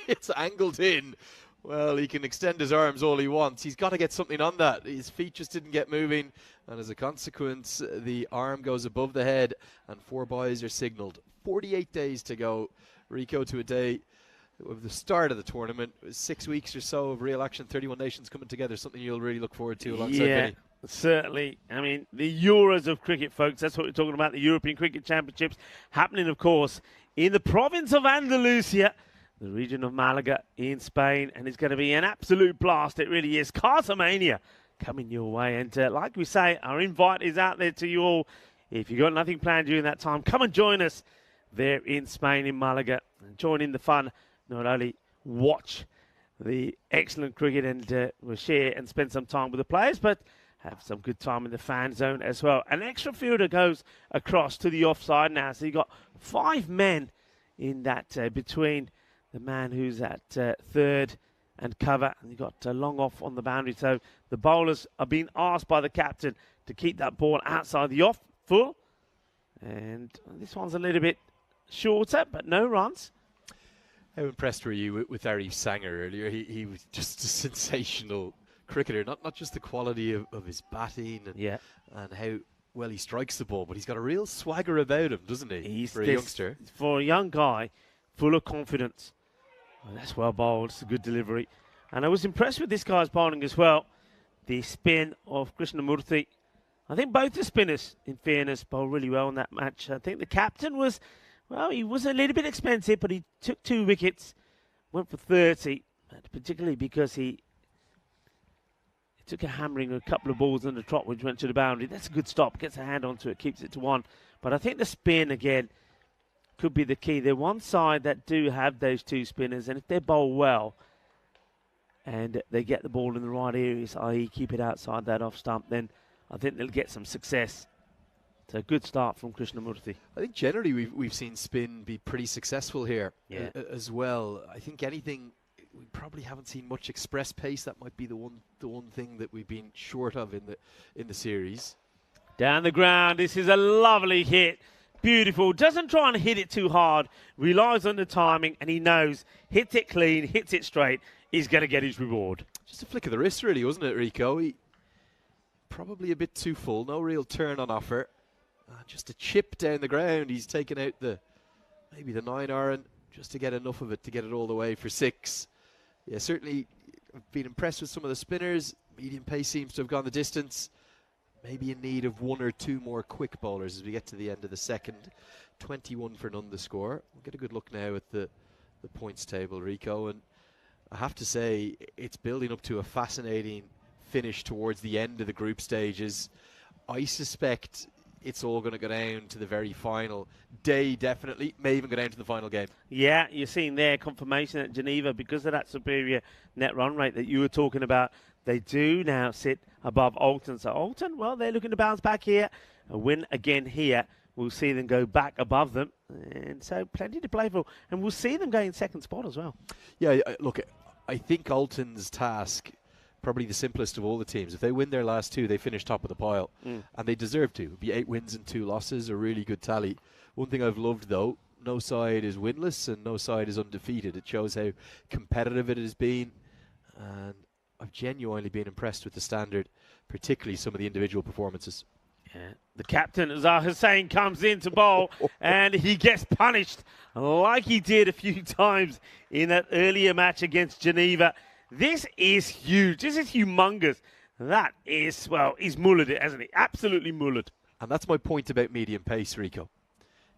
It's angled in. Well, he can extend his arms all he wants. He's got to get something on that. His feet just didn't get moving. And as a consequence, the arm goes above the head and 4 byes are signalled. 48 days to go, Rico, to a day of the start of the tournament. 6 weeks or so of real action, 31 nations coming together. Something you'll really look forward to alongside Vinny. Certainly. I mean, the Euros of cricket, folks. That's what we're talking about. The European Cricket Championships happening, of course, in the province of Andalusia, the region of Malaga in Spain. And it's going to be an absolute blast. It really is. Cartamania coming your way. And like we say, our invite is out there to you all. If you've got nothing planned during that time, come and join us there in Spain, in Malaga. And join in the fun. Not only watch the excellent cricket and we'll share and spend some time with the players, but have some good time in the fan zone as well. An extra fielder goes across to the offside now. So you've got 5 men in that between the man who's at third and cover. And you've got long off on the boundary. So the bowlers are being asked by the captain to keep that ball outside the off full. And this one's a little bit shorter, but no runs. How impressed were you with Arif Sanger earlier? He was just a sensational cricketer, not just the quality of his batting and how well he strikes the ball, but he's got a real swagger about him, doesn't he, for a youngster? For a young guy, full of confidence. Well, that's well bowled. It's a good delivery. And I was impressed with this guy's bowling as well. The spin of Krishnamurthy. I think both the spinners, in fairness, bowled really well in that match. I think the captain was, well, he was a little bit expensive, but he took 2 wickets, went for 30, particularly because he took a hammering of a couple of balls in the trot, which went to the boundary. That's a good stop. Gets a hand onto it, keeps it to 1. But I think the spin, again, could be the key. They're one side that do have those 2 spinners, and if they bowl well and they get the ball in the right areas, i.e. keep it outside that off stump, then I think they'll get some success. It's a good start from Krishnamurthy. I think generally we've seen spin be pretty successful here as well. I think anything, we probably haven't seen much express pace. That might be the one thing that we've been short of in the series. Down the ground, this is a lovely hit. Beautiful. Doesn't try and hit it too hard. Relies on the timing, and he knows. Hits it clean, hits it straight. He's going to get his reward. Just a flick of the wrist, really, wasn't it, Rico? He probably a bit too full. No real turn on offer. Just a chip down the ground. He's taken out maybe the 9 iron just to get enough of it to get it all the way for 6. Yeah, certainly I've been impressed with some of the spinners. Medium pace seems to have gone the distance. Maybe in need of 1 or 2 more quick bowlers as we get to the end of the second. 21 for none the score. We'll get a good look now at the points table, Rico. And I have to say, it's building up to a fascinating finish towards the end of the group stages. I suspect it's all going to go down to the very final day, definitely. May even go down to the final game. Yeah, you're seeing there confirmation that Geneva, because of that superior net run rate that you were talking about, they do now sit above Alton. So Alton, well, they're looking to bounce back here. A win again here. We'll see them go back above them. And so plenty to play for. And we'll see them go in second spot as well. Yeah, look, I think Alton's task, probably the simplest of all the teams. If they win their last two, they finish top of the pile. And they deserve to. It'd be 8 wins and 2 losses, a really good tally. One thing I've loved, though, no side is winless and no side is undefeated. It shows how competitive it has been. And I've genuinely been impressed with the standard, particularly some of the individual performances. Yeah. The captain, Azar Hussein, comes in to bowl and he gets punished like he did a few times in that earlier match against Geneva. This is huge. This is humongous. That is, well, he's mullered it, hasn't he? Absolutely mullered. And that's my point about medium pace, Rico.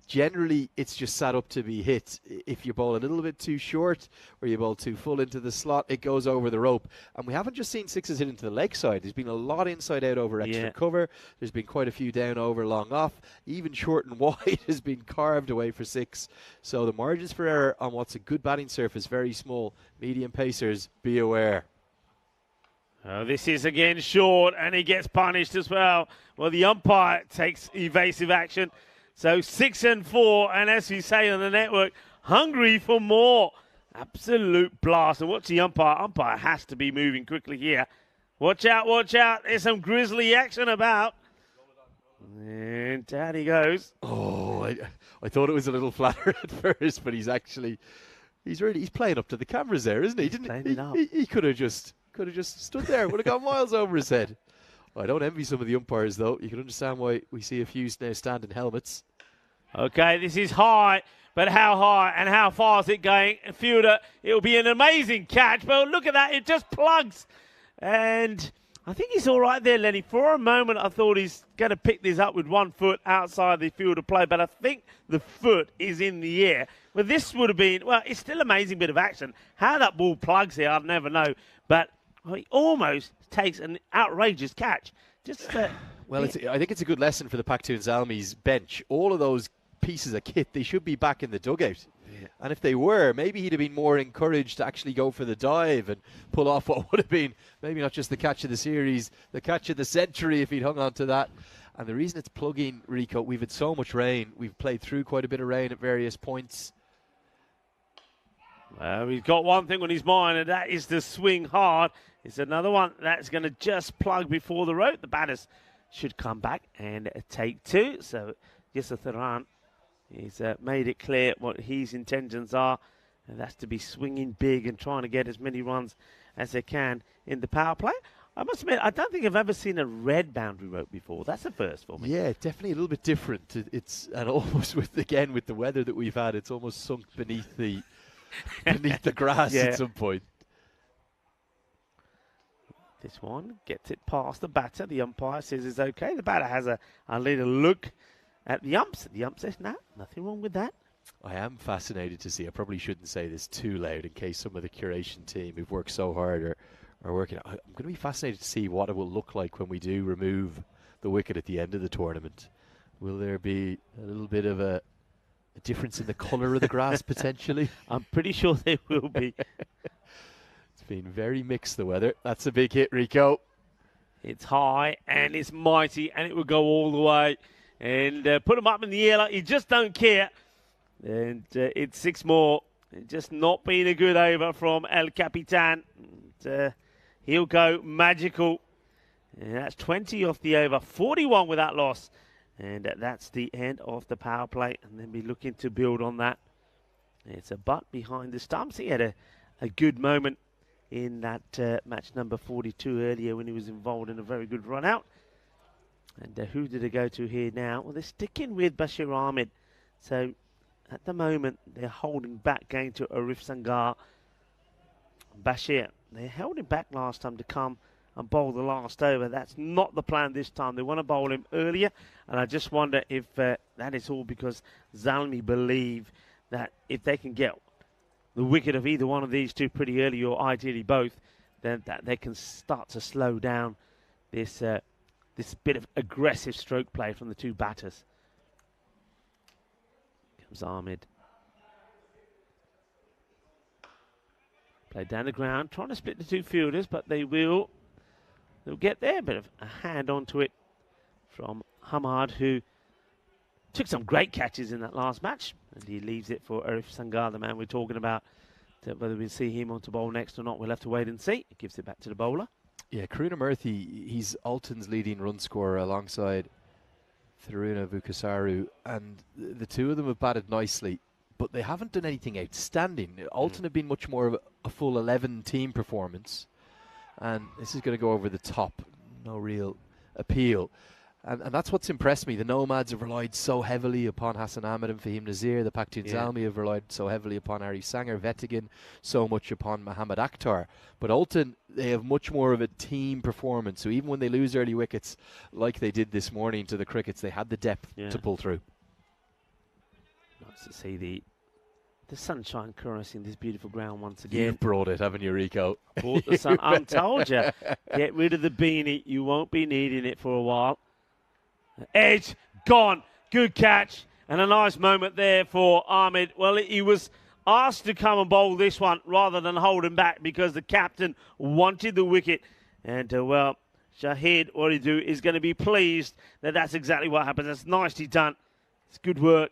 Generally, it's just set up to be hit. If you bowl a little bit too short or you bowl too full into the slot, it goes over the rope. And we haven't just seen sixes hit into the leg side. There's been a lot inside out over extra cover. There's been quite a few down over long off. Even short and wide has been carved away for 6. So the margins for error on what's a good batting surface, very small. Medium pacers, be aware. Oh, this is again short and he gets punished as well. Well, the umpire takes evasive action. So 6 and 4, and as we say on the network, hungry for more. Absolute blast. And watch the umpire. Umpire has to be moving quickly here. Watch out, watch out. There's some grisly action about. And down he goes. Oh, I thought it was a little flatter at first, but he's playing up to the cameras there, isn't he? He could have just stood there. Would have gone miles over his head. I don't envy some of the umpires, though. You can understand why we see a few now stand in helmets. Okay, this is high, but how high and how far is it going? Fielder, it'll be an amazing catch, but look at that, it just plugs. And I think he's all right there, Lenny. For a moment, I thought he's going to pick this up with 1 foot outside the field of play, but I think the foot is in the air. Well, this would have been, well, it's still an amazing bit of action. How that ball plugs here, I'd never know. But well, he almost takes an outrageous catch. Well, I think it's a good lesson for the Paktoon Zalmi's bench. All of those pieces of kit, they should be back in the dugout. Yeah. And if they were, maybe he'd have been more encouraged to actually go for the dive and pull off what would have been maybe not just the catch of the series, the catch of the century if he'd hung on to that. And the reason it's plugging, Rico, we've had so much rain. We've played through quite a bit of rain at various points. Well, he's got one thing on his mind, and that is to swing hard. It's another one that's going to just plug before the rope. The batters should come back and take 2. So, Yusuf Thuran, he's made it clear what his intentions are, and that's to be swinging big and trying to get as many runs as they can in the power play. I must admit, I don't think I've ever seen a red boundary rope before. That's the first for me. Yeah, definitely a little bit different. And almost with the weather that we've had, it's almost sunk beneath the grass at some point. This one gets it past the batter. The umpire says it's okay. The batter has a little look at the umps. The ump says, no, nothing wrong with that. I am fascinated to see. I probably shouldn't say this too loud in case some of the curation team who've worked so hard are working. I'm going to be fascinated to see what it will look like when we do remove the wicket at the end of the tournament. Will there be a little bit of a difference in the colour of the grass potentially? I'm pretty sure there will be. It's been very mixed, the weather. That's a big hit, Rico. It's high and it's mighty and it will go all the way. And put them up in the air like you just don't care. And it's 6 more. Just not been a good over from El Capitan. And, he'll go magical. And that's 20 off the over. 41 with that loss. And that's the end of the power play. And then be looking to build on that. It's a butt behind the stumps. He had a good moment in that match number 42 earlier when he was involved in a very good run out. And who did they go to here now? Well, they're sticking with Bashir Ahmed. So at the moment, they're holding back going to Arif Sangar. Bashir, they held him back last time to come and bowl the last over. That's not the plan this time. They want to bowl him earlier. And I just wonder if that is all because Zalmi believe that if they can get the wicket of either one of these two pretty early, or ideally both, then that they can start to slow down this this bit of aggressive stroke play from the two batters. Comes Ahmed. Played down the ground, trying to split the two fielders, but they'll get there. A bit of a hand onto it from Hamad, who took some great catches in that last match. And he leaves it for Arif Sangar, the man we're talking about. Whether we'll see him on to bowl next or not, we'll have to wait and see. He gives it back to the bowler. Yeah, Karuna Murthy, he's Alton's leading run scorer alongside Tharuna Vukasaru, and the two of them have batted nicely, but they haven't done anything outstanding. Alton have been much more of a full 11 team performance, and this is going to go over the top. No real appeal. And that's what's impressed me. The Nomads have relied so heavily upon Hassan Ahmed and Fahim Nazir. The Pakhtun Zalmi have relied so heavily upon Arif Sanger, Vettigan, so much upon Mohammad Akhtar. But Alton, they have much more of a team performance. So even when they lose early wickets, like they did this morning to the Crickets, they had the depth to pull through. Nice to see the sunshine caressing this beautiful ground once again. You've brought it, haven't you, Rico? Brought the sun. I told you, get rid of the beanie. You won't be needing it for a while. Edge, gone. Good catch. And a nice moment there for Ahmed. Well, he was asked to come and bowl this one rather than hold him back because the captain wanted the wicket. And, well, Shahid, what he do is going to be pleased that that's exactly what happens. That's nicely done. It's good work.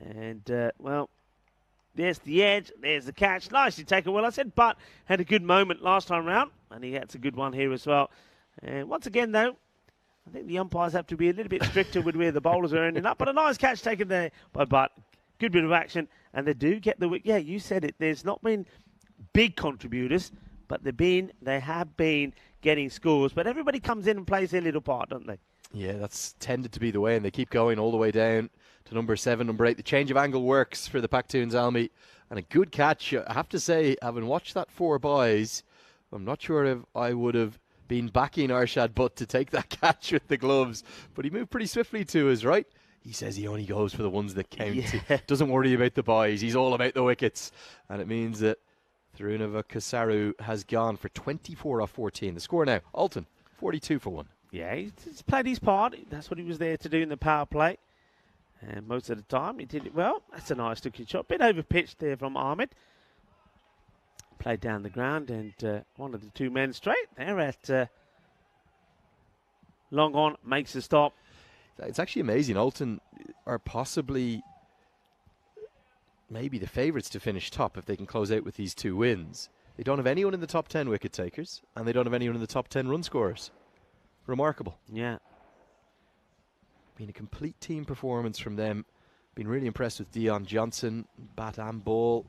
And, well, there's the edge. There's the catch. Nicely taken. Well, I said Butt had a good moment last time round. And he gets a good one here as well. And once again, though, I think the umpires have to be a little bit stricter with where the bowlers are ending up. But a nice catch taken there by Butt. Good bit of action. And they do get the wicket. Yeah, you said it. There's not been big contributors, but they have been getting scores. But everybody comes in and plays their little part, don't they? Yeah, that's tended to be the way. And they keep going all the way down to number 7, number 8. The change of angle works for the Pakhtun Zalmi. And a good catch. I have to say, having watched that 4 byes, I'm not sure if I would have been backing Arshad Butt to take that catch with the gloves, but he moved pretty swiftly to his right. He says he only goes for the ones that count. Yeah. Doesn't worry about the byes. He's all about the wickets. And it means that Tharuna Kasaru has gone for 24 off 14. The score now, Alton, 42 for 1. Yeah, he's played his part. That's what he was there to do in the power play. And most of the time, he did it well. That's a nice looking shot. Bit over pitched there from Ahmed. Played down the ground, and one of the two men straight there at long on makes a stop. It's actually amazing. Alton are possibly maybe the favourites to finish top if they can close out with these 2 wins. They don't have anyone in the top 10 wicket takers, and they don't have anyone in the top 10 run scorers. Remarkable. Yeah. Been a complete team performance from them. Been really impressed with Dion Johnson, bat and ball.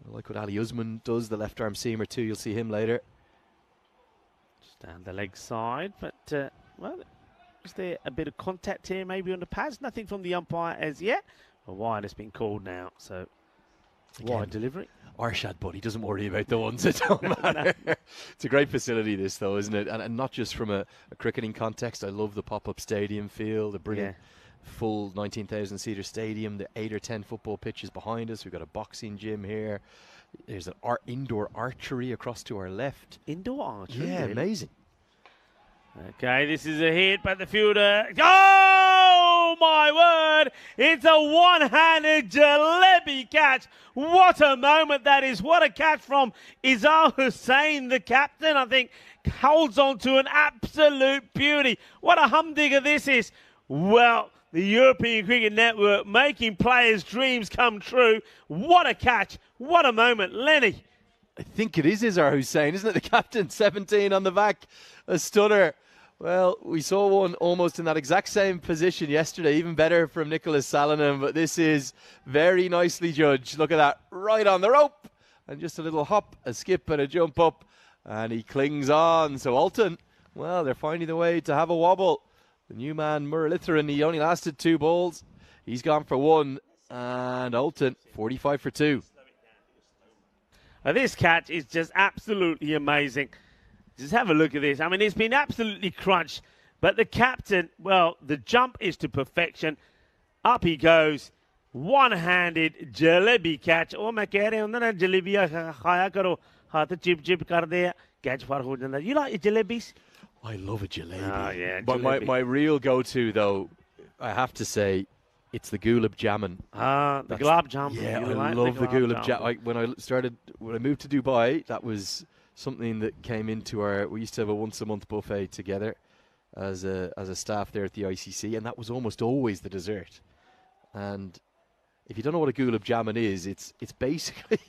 I like what Ali Usman does, the left arm seamer too. You'll see him later. Just down the leg side, but well, is there a bit of contact here maybe on the pads? Nothing from the umpire as yet. A wide has been called now, so again, wide delivery. Arshad Butt, he doesn't worry about the ones that don't matter. It's a great facility, this though, isn't it? And not just from a cricketing context. I love the pop-up stadium feel, the brilliant full 19,000 seater stadium, the 8 or 10 football pitches behind us. We've got a boxing gym here. There's an indoor archery across to our left. Indoor archery? Yeah, really? amazing. Okay, this is a hit by the fielder. Oh, my word! It's a one-handed jalebi catch. What a moment that is. What a catch from Izar Hussain, the captain, I think, holds on to an absolute beauty. What a humdinger this is. Well, the European Cricket Network making players' dreams come true. What a catch. What a moment. Lenny. I think it is Izar Hussain, isn't it? The captain, 17 on the back. A stunner. Well, we saw one almost in that exact same position yesterday. Even better from Nicholas Salonen. But this is very nicely judged. Look at that. Right on the rope. And just a little hop, a skip and a jump up. And he clings on. So Alton, well, they're finding the way to have a wobble. The new man, Muralitharan, he only lasted 2 balls. He's gone for 1. And Alton, 45 for 2. Now, this catch is just absolutely amazing. Just have a look at this. I mean, it's been absolutely crunched. But the captain, well, the jump is to perfection. Up he goes. One-handed jalebi catch. Oh, मैं कह रहे हूँ ना जलेबियाँ खाया करो. हाथ chip chip कर दे. Catch far हो जाता. You like your jalebis? I love a jalebi. Oh, yeah, But jalebi. my real go-to, though, I have to say, it's the gulab jamun. The gulab jamun. Yeah, You I like love the gulab jamun. jamun. When I moved to Dubai, that was something that came into we used to have a once-a-month buffet together as a staff there at the ICC, and that was almost always the dessert. And if you don't know what a gulab jamun is, it's basically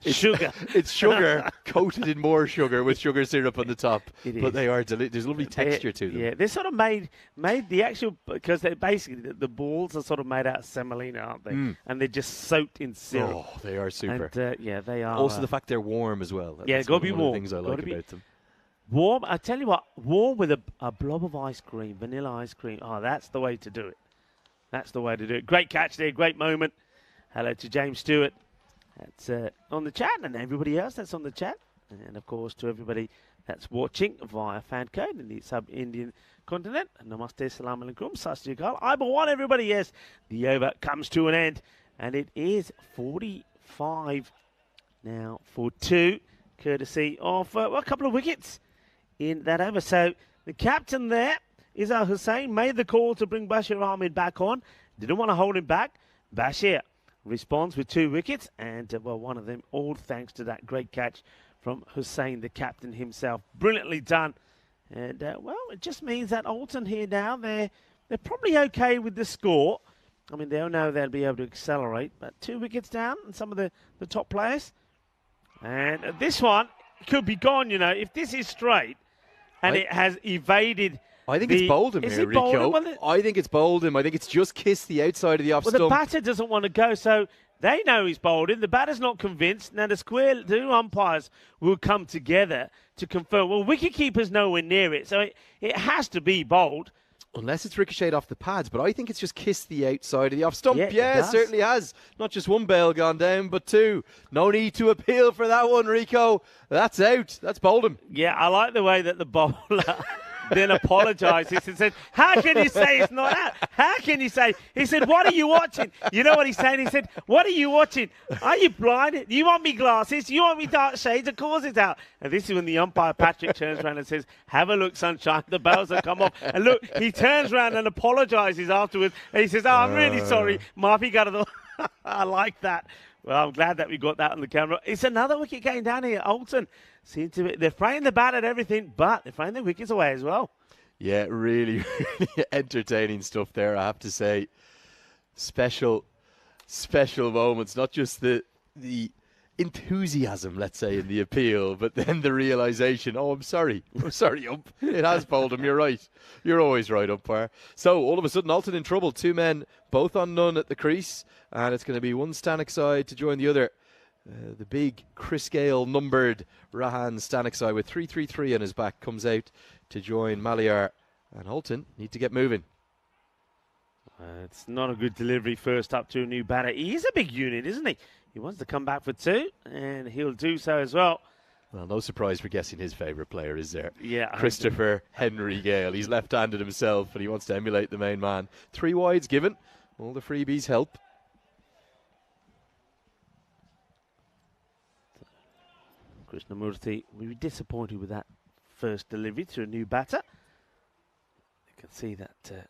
sugar. It's sugar coated in more sugar with sugar syrup on the top. But they are there's a lovely texture to them. Yeah, they're sort of made the actual, because they're basically the balls are sort of made out of semolina, aren't they? And they're just soaked in syrup. Oh, they are super. And yeah, they are. Also, the fact they're warm as well. Yeah, That's got to be one of warm. the things I like about them. Warm. I tell you what, warm with a blob of ice cream, vanilla ice cream. Oh, that's the way to do it. That's the way to do it. Great catch there, great moment. Hello to James Stewart. That's on the chat, and everybody else that's on the chat. And, of course, to everybody that's watching via fan code in the sub-Indian continent. Namaste, salam alaikum, sat sri akal. I one, everybody. Yes, the over comes to an end, and it is 45 now for 2, courtesy of a couple of wickets in that over. So the captain there, Izzat Hussain, made the call to bring Bashir Ahmed back on. Didn't want to hold him back. Bashir responds with 2 wickets, and one of them all thanks to that great catch from Hussain, the captain himself. Brilliantly done. And, it just means that Alton here now, they're probably okay with the score. I mean, they'll know they'll be able to accelerate, but 2 wickets down and some of the top players. And this one could be gone, if this is straight and it has evaded. I think it's bowled him is here, it bowled Rico. him? I think it's bowled him. I think it's just kissed the outside of the off Well, stump. the batter doesn't want to go, so they know he's bowled him. The batter's not convinced. Now, the 2 umpires will come together to confirm. Well, wicketkeeper's nowhere near it, so it has to be bowled. Unless it's ricocheted off the pads, but I think it's just kissed the outside of the off stump. Yeah, it certainly has. Not just 1 bail gone down, but 2. No need to appeal for that one, Rico. That's out. That's bowled him. Yeah, I like the way that the bowler then apologises and said, how can you say it's not out? How can you say? He said, what are you watching? You know what he's saying? He said, what are you watching? Are you blind? You want me glasses? You want me dark shades? Of course it's out. And this is when the umpire, Patrick, turns around and says, have a look, sunshine. The bells have come off. And look, he turns around and apologises afterwards. And he says, oh, I'm really sorry. Marfy got it. I like that. Well, I'm glad that we got that on the camera. It's another wicket going down here. Alton seem to be, they're playing the bat at everything, but they're throwing the wickets away as well. Yeah, really, really entertaining stuff there, I have to say. Special moments, not just the enthusiasm, let's say, in the appeal, but then the realisation, oh, I'm sorry, ump. It has bowled him, you're right. You're always right, umpire. So, all of a sudden, Alton in trouble. 2 men, both on none at the crease, and it's going to be one Stanek side to join the other. The big Chris Gale numbered Rahan Stanek side with 3-3-3 on his back comes out to join Maliar, and Alton need to get moving. It's not a good delivery first up to a new batter. He is a big unit, isn't he? He wants to come back for 2, and he'll do so as well. Well, no surprise for guessing his favourite player, is there? Yeah. Christopher Henry Gale. He's left-handed himself, and he wants to emulate the main man. 3 wides given. All the freebies help. Krishnamurthy will be disappointed with that first delivery to a new batter. You can see that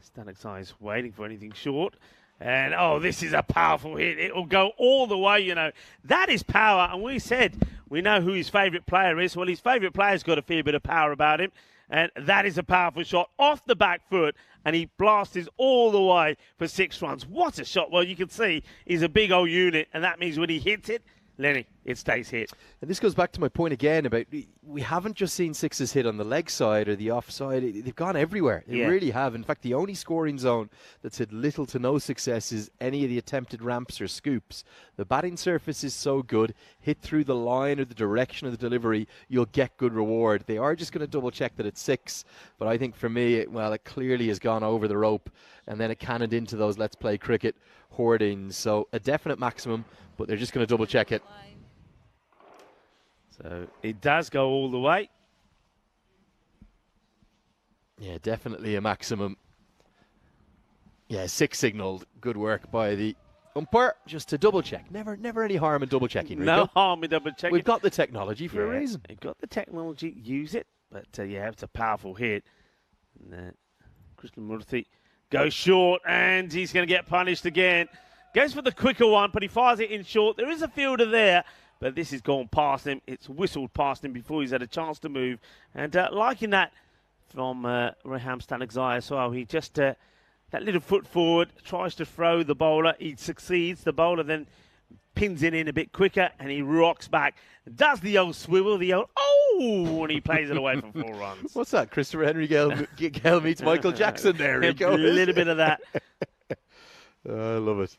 Stanek's eyes waiting for anything short. And, oh, this is a powerful hit. It will go all the way, That is power. And we said we know who his favourite player is. Well, his favourite player's got a fair bit of power about him. And that is a powerful shot off the back foot. And he blasts all the way for 6 runs. What a shot. Well, you can see he's a big old unit. And that means when he hits it, Lenny, it stays hit. And this goes back to my point again about we haven't just seen 6s hit on the leg side or the off side. They've gone everywhere. They really have. In fact, the only scoring zone that's had little to no success is any of the attempted ramps or scoops. The batting surface is so good. Hit through the line or the direction of the delivery, you'll get good reward. They are just going to double check that it's 6. But I think for me, it clearly has gone over the rope. And then it cannoned into those Let's Play Cricket hoardings. So a definite maximum, but they're just going to double check it. So it does go all the way. Yeah, definitely a maximum. Yeah, 6 signalled. Good work by the umpire. Just to double check. Never any harm in double checking, Rico. No harm in double checking. We've got the technology for a reason. We've got the technology. Use it. But, yeah, it's a powerful hit. And, Krishnamurthy goes short, and he's going to get punished again. Goes for the quicker one, but he fires it in short. There is a fielder there, but this has gone past him. It's whistled past him before he's had a chance to move. And liking that from Reham Stanagzai as well. He just, that little foot forward, tries to throw the bowler. He succeeds. The bowler then pins it in a bit quicker, and he rocks back. Does the old swivel, the old, oh, and he plays it away for 4 runs. What's that? Christopher Henry Gale meets Michael Jackson there, Rico. A little bit of that. I love it.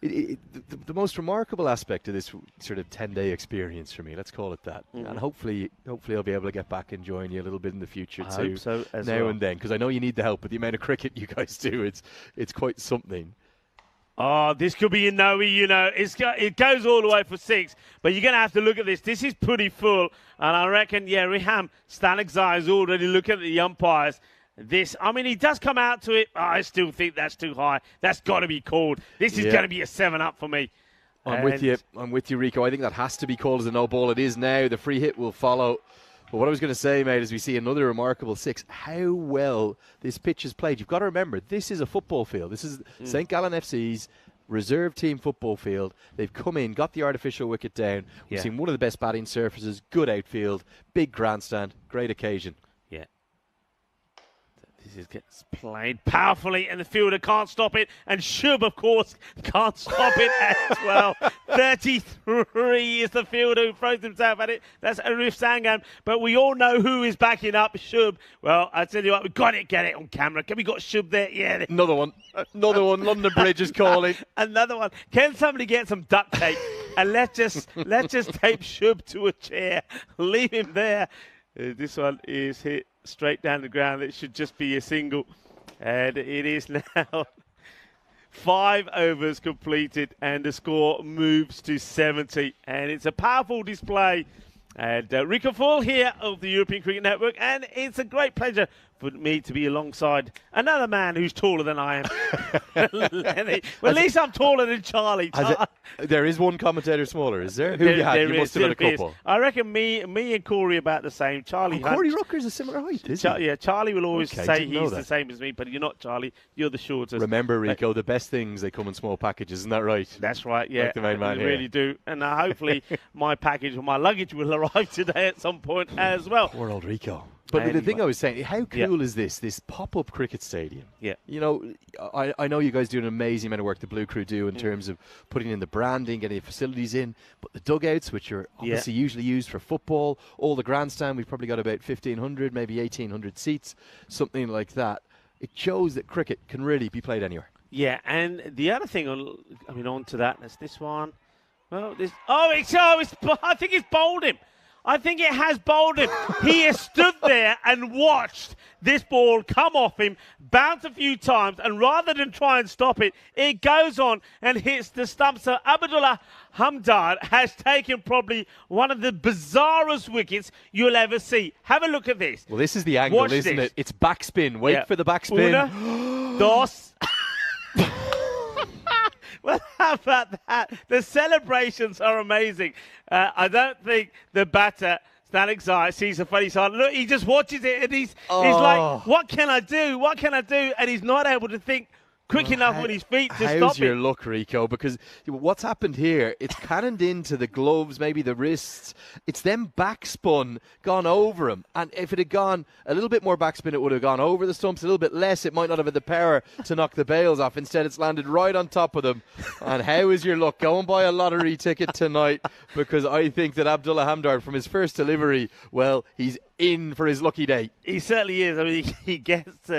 The most remarkable aspect of this sort of 10-day experience for me, let's call it that, and hopefully I'll be able to get back and join you a little bit in the future I too, hope so as now well. and then, because I know you need the help with the amount of cricket you guys do. It's quite something. Oh, this could be a no, you know. It goes all the way for 6, but you're going to have to look at this. This is pretty full, and I reckon, yeah, Reham Stanagzai is already looking at the umpires. I mean, he does come out to it. I still think that's too high. That's got to be called. This is going to be a 7-up for me. I'm with you, Rico. I think that has to be called as a no ball. It is now. The free hit will follow. But what I was going to say, mate, is we see another remarkable 6. How well this pitch is played. You've got to remember, this is a football field. This is St. Gallen FC's reserve team football field. They've come in, got the artificial wicket down. We've seen one of the best batting surfaces, good outfield, big grandstand, great occasion. Yeah. This gets played powerfully, and the fielder can't stop it. And Shub, of course, can't stop it as well. 33 is the fielder who throws himself at it. That's Arif Sangam. But we all know who is backing up Shub. Well, I tell you what, we've got to get it on camera. Can we got Shub there? Yeah. Another one. London Bridge is calling. Another one. Can somebody get some duct tape? And let's just tape Shub to a chair. Leave him there. This one is hit straight down the ground. It should just be a single. And it is now 5 overs completed, and the score moves to 70. And it's a powerful display. And Rico Fall here of the European Cricket Network. And it's a great pleasure for me to be alongside another man who's taller than I am. Lenny. Well, at least I'm taller than Charlie. There is one commentator smaller, is there? Who you had? You must have had a couple. I reckon me and Corey about the same. Charlie. Corey Rucker's a similar height, isn't he? Yeah, Charlie will always say he's the same as me, but you're not, Charlie. You're the shortest. Remember, Rico, the best things, they come in small packages, isn't that right? That's right, yeah. Like the main man here. Really do. And hopefully my package or my luggage will arrive today at some point as well. Poor old Rico. But anyway, the thing I was saying, how cool is this pop-up cricket stadium? Yeah. You know, I know you guys do an amazing amount of work, the Blue Crew do, in terms of putting in the branding, getting the facilities in, but the dugouts, which are obviously usually used for football, all the grandstand, we've probably got about 1,500, maybe 1,800 seats, something like that. It shows that cricket can really be played anywhere. Yeah, and the other thing, on to that, that's this one. Well, I think it's bowled him. I think it has bowled him. He has stood there and watched this ball come off him, bounce a few times, and rather than try and stop it, it goes on and hits the stump. So Abdullah Hamdard has taken probably one of the bizarrest wickets you'll ever see. Have a look at this. Well, this is the angle, isn't it? It's backspin. Wait for the backspin. Una, dos. Well, how about that? The celebrations are amazing. I don't think the batter, Stanagzai, sees a funny side. Look, he just watches it and he's like, what can I do? What can I do? And he's not able to think quick enough on his feet to stop it. How's your luck, Rico? Because what's happened here, it's cannoned into the gloves, maybe the wrists. It's then backspun, gone over him. And if it had gone a little bit more backspin, it would have gone over the stumps. A little bit less, it might not have had the power to knock the bails off. Instead, it's landed right on top of them. And how is your luck? Go and buy a lottery ticket tonight, because I think that Abdullah Hamdard, from his first delivery, well, he's in for his lucky day. He certainly is. I mean, he gets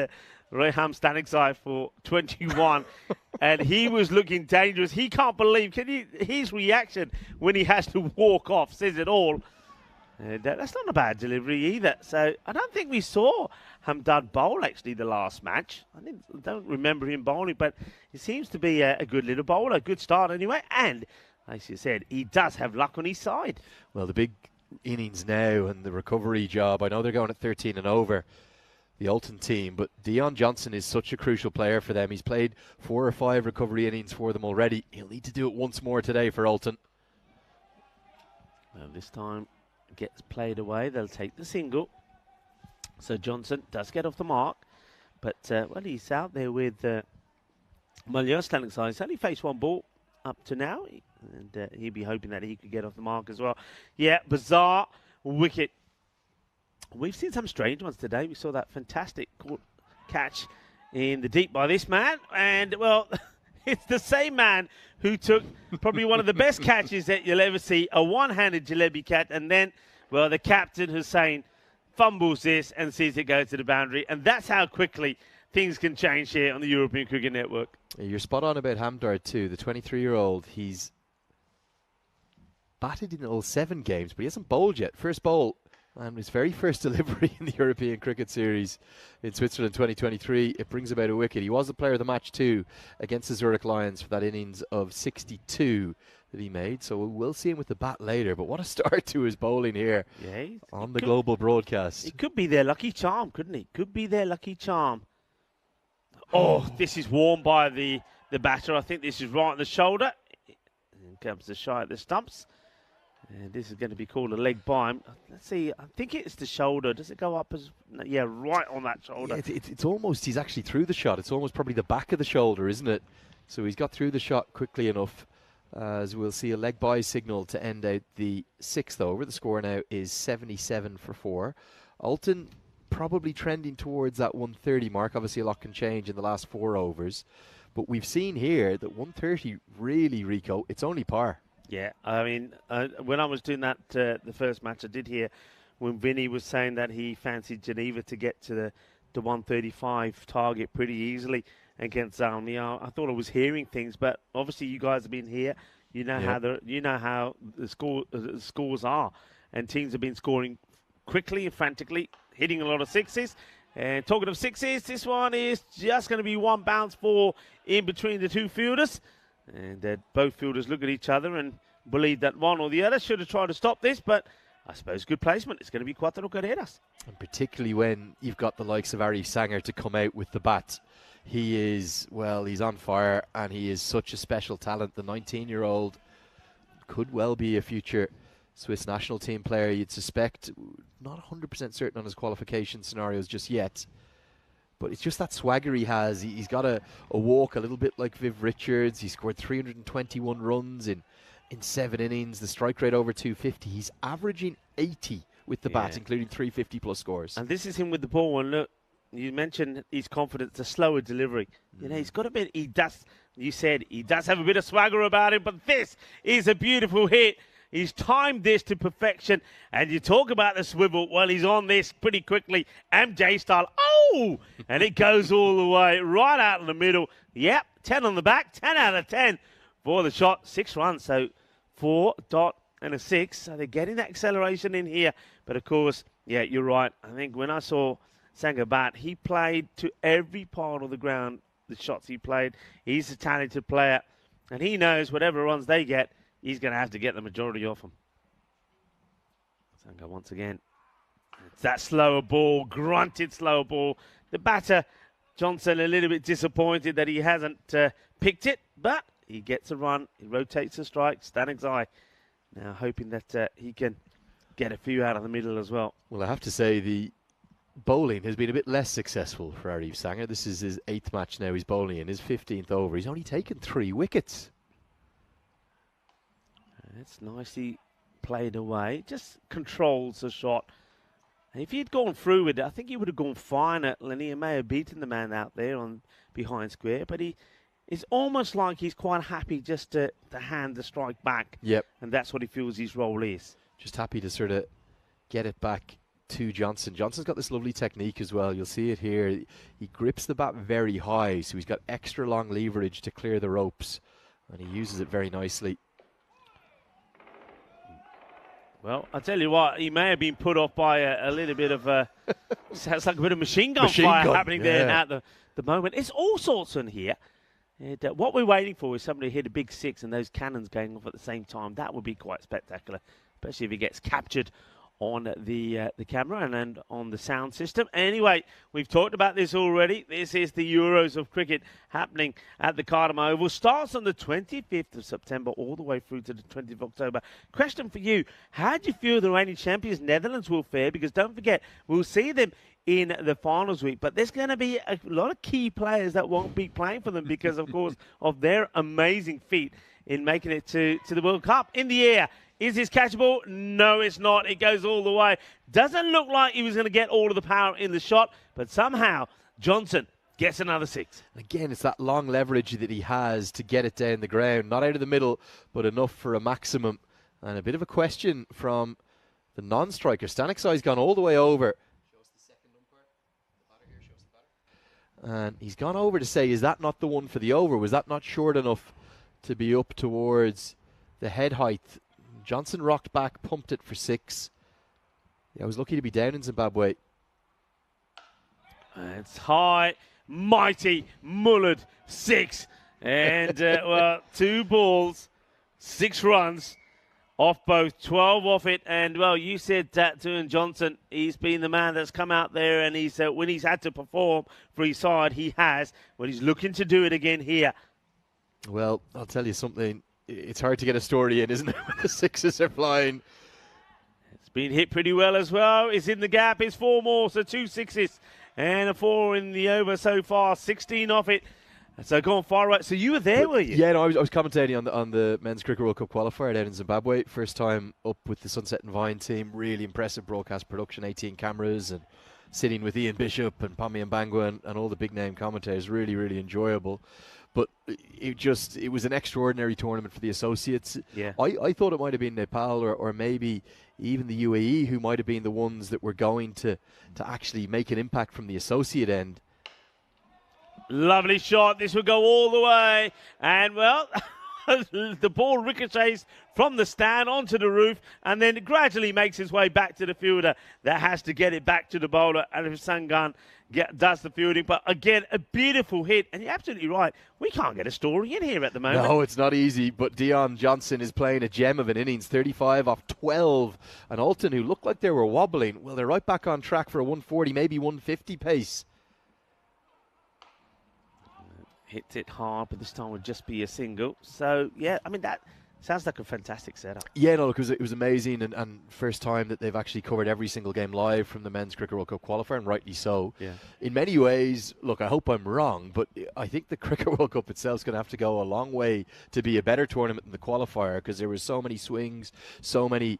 Reham Stanagzai for 21, and he was looking dangerous. He can't believe his reaction when he has to walk off says it all. And that's not a bad delivery either. So I don't think we saw Hamdard bowl actually the last match. I don't remember him bowling, but he seems to be a good little bowler, a good start anyway. And as you said, he does have luck on his side. Well, the big innings now and the recovery job. I know they're going at 13 and over, the Ulton team, but Dion Johnson is such a crucial player for them. He's played 4 or 5 recovery innings for them already. He'll need to do it once more today for Ulton. This time gets played away. They'll take the single. So Johnson does get off the mark. But, well, he's out there with Muller standing side. He's only faced one ball up to now. And he'd be hoping that he could get off the mark as well. Yeah, bizarre wicket. We've seen some strange ones today. We saw that fantastic catch in the deep by this man. And, well, it's the same man who took probably one of the best catches that you'll ever see, a one-handed jalebi catch. And then, well, the captain Hussain fumbles this and sees it go to the boundary. And that's how quickly things can change here on the European Cricket Network. You're spot on about Hamdard too. The 23-year-old, he's batted in all 7 games, but he hasn't bowled yet. First bowl and his very first delivery in the European Cricket Series in Switzerland 2023. It brings about a wicket. He was the player of the match too against the Zurich Lions for that innings of 62 that he made. So we'll see him with the bat later. But what a start to his bowling here on the global broadcast. It could be their lucky charm, couldn't it? Could be their lucky charm. Oh, this is warm by the batter. I think this is right on the shoulder. In comes the shy at the stumps. And this is going to be called a leg by him. Let's see. I think it's the shoulder. Does it go up as... Yeah, right on that shoulder. Yeah, it's almost... He's actually through the shot. It's almost probably the back of the shoulder, isn't it? So he's got through the shot quickly enough. As we'll see a leg by signal to end out the 6th over. The score now is 77 for 4. Alton probably trending towards that 130 mark. Obviously, a lot can change in the last 4 overs. But we've seen here that 130 really, Rico, it's only par. Yeah, I mean, when I was doing that, the first match, I did hear when Vinny was saying that he fancied Geneva to get to the 135 target pretty easily against Zalmi. I thought I was hearing things, but obviously you guys have been here. You know how the scores are, and teams have been scoring quickly and frantically, hitting a lot of sixes. And talking of sixes, this one is just going to be one bounce ball in between the two fielders. And both fielders look at each other and believe that one or the other should have tried to stop this, but I suppose good placement. It's going to be Quattro Carreras. And particularly when you've got the likes of Arif Sanger to come out with the bat. He is, well, he's on fire, and he is such a special talent. The 19-year-old could well be a future Swiss national team player. You'd suspect, not 100% certain on his qualification scenarios just yet. But it's just that swagger he has. He's got a walk a little bit like Viv Richards. He scored 321 runs in 7 innings. The strike rate over 250. He's averaging 80 with the bat, including 350-plus scores. And this is him with the ball. And look, you mentioned his confidence, a slower delivery. You know, he's got a bit, you said he does have a bit of swagger about him, but this is a beautiful hit. He's timed this to perfection. And you talk about the swivel. Well, he's on this pretty quickly. MJ style. Oh! And it goes all the way right out in the middle. Yep, 10 on the back. 10 out of 10 for the shot. 6 runs. So 4 dot and a 6. So they're getting that acceleration in here. But, of course, yeah, you're right. I think when I saw Sanger bat, he played to every part of the ground, the shots he played. He's a talented player. And he knows whatever runs they get, he's going to have to get the majority off them. Sanger once again. It's that slower ball, grunted slower ball. The batter, Johnson, a little bit disappointed that he hasn't picked it, but he gets a run. He rotates the strike. Stanig's eye. Now hoping that he can get a few out of the middle as well. Well, I have to say the bowling has been a bit less successful for Arif Sanger. This is his 8th match now he's bowling in, his 15th over. He's only taken 3 wickets. It's nicely played away. Just controls the shot. And if he'd gone through with it, I think he would have gone fine at Lenny and may have beaten the man out there on behind square. But it's almost like he's quite happy just to hand the strike back. Yep. And that's what he feels his role is. Just happy to sort of get it back to Johnson. Johnson's got this lovely technique as well. You'll see it here. He grips the bat very high, so he's got extra long leverage to clear the ropes. And he uses it very nicely. Well, I'll tell you what, he may have been put off by a little bit of sounds like a bit of machine gun fire happening there at the moment. It's all sorts in here. And, what we're waiting for is somebody to hit a big 6 and those cannons going off at the same time. That would be quite spectacular, especially if he gets captured on the camera and on the sound system. Anyway, we've talked about this already. This is the Euros of cricket happening at the Cardiff Oval. Starts on the 25th of September all the way through to the 20th of October. Question for you, how do you feel the reigning champions Netherlands will fare? Because don't forget, we'll see them in the finals week, but there's going to be a lot of key players that won't be playing for them because, of course, of their amazing feat in making it to the World Cup. In the air. Is this catchable? No, it's not. It goes all the way. Doesn't look like he was going to get all of the power in the shot, but somehow Johnson gets another 6. Again, it's that long leverage that he has to get it down the ground. Not out of the middle, but enough for a maximum. And a bit of a question from the non-striker. Stanik's gone all the way over. And he's gone over to say, is that not the one for the over? Was that not short enough to be up towards the head height? Johnson rocked back, pumped it for 6. Yeah, I was lucky to be down in Zimbabwe. It's high, mighty, mullered 6. And, well, 2 balls, 6 runs off both, 12 off it. And, well, you said that to Johnson. He's been the man that's come out there, and he's when he's had to perform for his side, he has. Well, he's looking to do it again here. Well, I'll tell you something. It's hard to get a story in, isn't it, when the 6s are flying? It's been hit pretty well as well. It's in the gap. It's 4 more, so 2 6s and a 4 in the over so far. 16 off it. So going far right. So you were there, were you? Yeah, no, I was commentating on the Men's Cricket World Cup qualifier down in Zimbabwe. First time up with the Sunset and Vine team. Really impressive broadcast production, 18 cameras, and sitting with Ian Bishop and Pami Mbangwa and all the big name commentators. Really, really enjoyable. But it was an extraordinary tournament for the associates. Yeah. I thought it might have been Nepal or maybe even the UAE who might have been the ones that were going to actually make an impact from the associate end. Lovely shot. This will go all the way. And, well, the ball ricochets from the stand onto the roof and then gradually makes his way back to the fielder that has to get it back to the bowler. And if Sangan does the fielding. But, again, a beautiful hit. And you're absolutely right. We can't get a story in here at the moment. No, it's not easy. But Dion Johnson is playing a gem of an innings, 35 off 12. And Alton, who looked like they were wobbling, well, they're right back on track for a 140, maybe 150 pace. Hits it hard, but this time would just be a single. So, yeah, I mean, that sounds like a fantastic setup. Yeah, no, because it was amazing and first time that they've actually covered every single game live from the Men's Cricket World Cup qualifier, and rightly so. Yeah. In many ways, look, I hope I'm wrong, but I think the Cricket World Cup itself is going to have to go a long way to be a better tournament than the qualifier, because there were so many swings, so many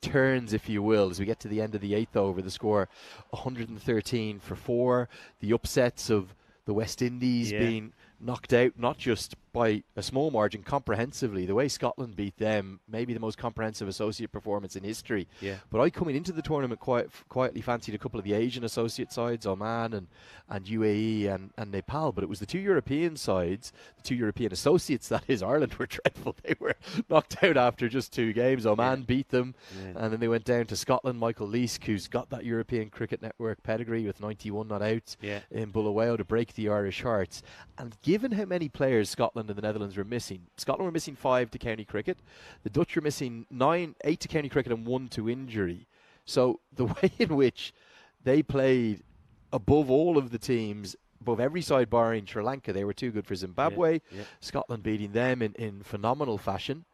turns, if you will, as we get to the end of the 8th over. The score 113 for 4. The upsets of the West Indies being knocked out, not just by a small margin, comprehensively. The way Scotland beat them, maybe the most comprehensive associate performance in history. Yeah. But I, coming into the tournament, quietly fancied a couple of the Asian associate sides, Oman and UAE and Nepal. But it was the 2 European sides, the 2 European associates, that is. Ireland were dreadful. They were knocked out after just 2 games. Oman beat them, and then they went down to Scotland. Michael Leask, who's got that European Cricket Network pedigree with 91 not out in Bulawayo to break the Irish hearts. And given how many players Scotland and the Netherlands were missing, Scotland were missing 5 to county cricket. The Dutch were missing 8 to county cricket and 1 to injury. So the way in which they played above all of the teams, above every side barring Sri Lanka, they were too good for Zimbabwe. Scotland beating them in phenomenal fashion.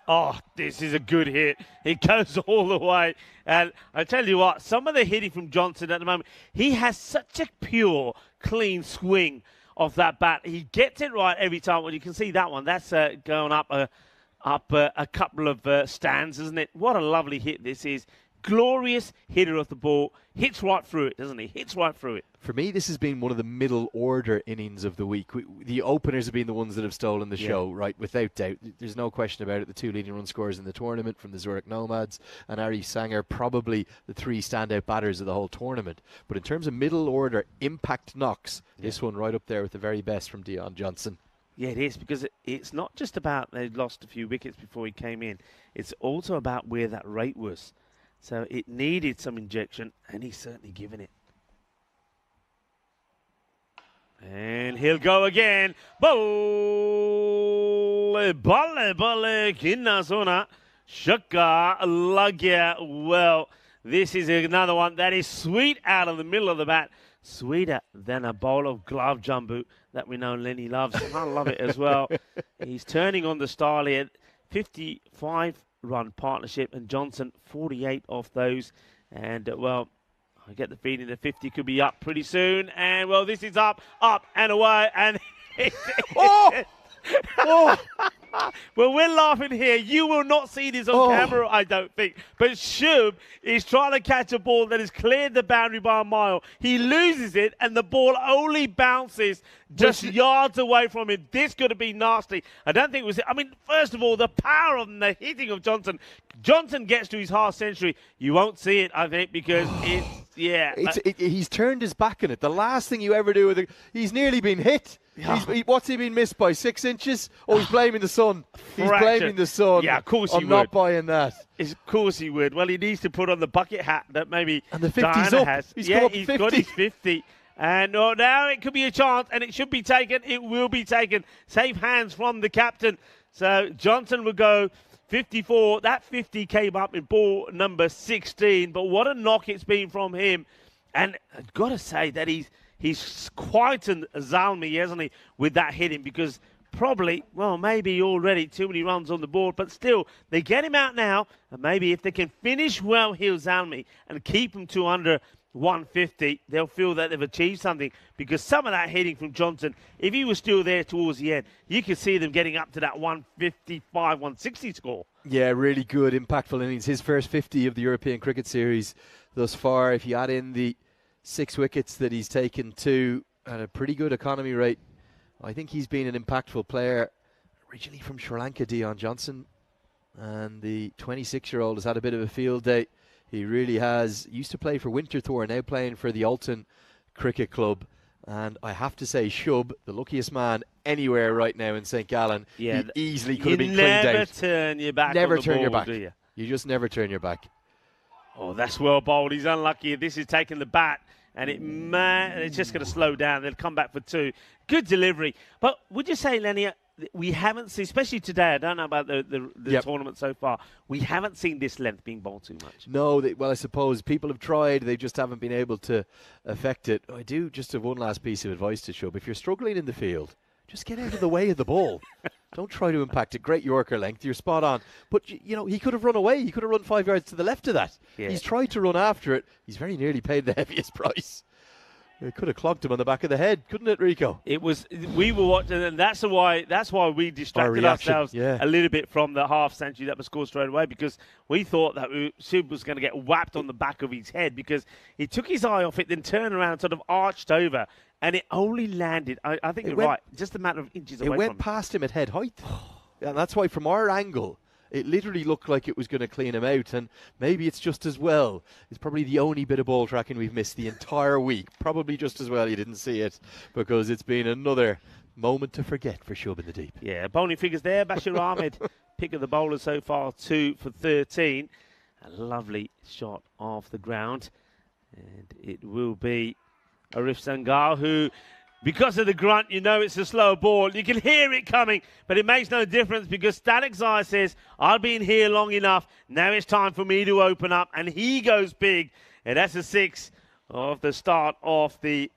Oh, this is a good hit. It goes all the way. And I tell you what, some of the hitting from Johnson at the moment, he has such a pure, clean swing off that bat. He gets it right every time. Well, you can see that one. That's going up a couple of stands, isn't it? What a lovely hit this is. Glorious hitter of the ball. Hits right through it, doesn't he? Hits right through it. For me, this has been one of the middle order innings of the week. The openers have been the ones that have stolen the show, right? Without doubt. There's no question about it. The 2 leading run scorers in the tournament from the Zurich Nomads and Ari Sanger, probably the 3 standout batters of the whole tournament. But in terms of middle order impact knocks, this one right up there with the very best from Dion Johnson. Yeah, it is, because it's not just about they lost a few wickets before he came in. It's also about where that rate was. So it needed some injection, and he's certainly given it. And he'll go again. Balle, balle, kinna zona. Shaka Lugya. Well, this is another one that is sweet out of the middle of the bat. Sweeter than a bowl of glove jumbo that we know Lenny loves. I love it as well. He's turning on the style here. 55-run partnership, and Johnson 48 off those. And, well, I get the feeling the 50 could be up pretty soon. And, well, this is up and away. And Oh! Oh! Well, we're laughing here. You will not see this on camera, I don't think. But Shub is trying to catch a ball that has cleared the boundary by a mile. He loses it, and the ball only bounces just yards away from him. This could have been nasty. I don't think it was. I mean, first of all, the power of the hitting of Johnson. Johnson gets to his half century. You won't see it, I think, because it's, yeah. He's turned his back on it. The last thing you ever do with it, he's nearly been hit. What's he been missed by? 6 inches? Oh, he's blaming the sun. He's blaming the sun. Yeah, of course he would. I'm not buying that. Of course he would. Well, he needs to put on the bucket hat that maybe and the 50's Diana up. has. He's Got his 50. And now it could be a chance, and it should be taken. It will be taken. Safe hands from the captain. So Johnson will go 54. That 50 came up in ball number 16. But what a knock it's been from him. And I've got to say that he's quietened Zalmi, hasn't he, with that hitting, because probably, well, maybe already too many runs on the board, but still, they get him out now, and maybe if they can finish well here, Zalmi, and keep him to under 150, they'll feel that they've achieved something, because some of that hitting from Johnson, if he was still there towards the end, you could see them getting up to that 155, 160 score. Yeah, really good, impactful innings. His first 50 of the European Cricket Series thus far. If you add in the 6 wickets that he's taken to at a pretty good economy rate, I think he's been an impactful player. Originally from Sri Lanka, Dion Johnson, and the 26-year-old has had a bit of a field day. He really has. Used to play for Winterthur, now playing for the Alton Cricket Club. And I have to say, Shub, the luckiest man anywhere right now in St. Gallen, he easily could have been cleaned out. You never turn your back never on the turn ball, your back. do you? You just never turn your back. Oh, that's well bowled. He's unlucky. This is taking the bat, and it's just going to slow down. They'll come back for 2. Good delivery. But would you say, Lenny, we haven't seen, especially today, I don't know about the tournament so far, we haven't seen this length being bowled too much. No, well, I suppose people have tried. They just haven't been able to affect it. I do just have one last piece of advice to Shub. If you're struggling in the field, just get out of the way of the ball. Don't try to impact it. Great Yorker length. You're spot on. But, you know, he could have run away. He could have run 5 yards to the left of that. Yeah. He's tried to run after it. He's very nearly paid the heaviest price. It could have clogged him on the back of the head, couldn't it, Rico? It was. We were watching, and that's why we distracted ourselves a little bit from the half century that was scored straight away, because we thought that Shub was going to get whapped on the back of his head, because he took his eye off it, then turned around and sort of arched over, and it only landed, I think you're right, just a matter of inches away from him. It went past him at head height. And that's why from our angle, it literally looked like it was going to clean him out, and maybe it's just as well. It's probably the only bit of ball tracking we've missed the entire week. Probably just as well you didn't see it, because it's been another moment to forget for Shub in the deep. Yeah, bowling figures there. Bashir Ahmed, pick of the bowlers so far, 2 for 13. A lovely shot off the ground. And it will be Arif Sangal, who, because of the grunt, you know it's a slow ball. You can hear it coming, but it makes no difference, because Static Zai says, I've been here long enough. Now it's time for me to open up. And he goes big. And that's a 6 of the start of the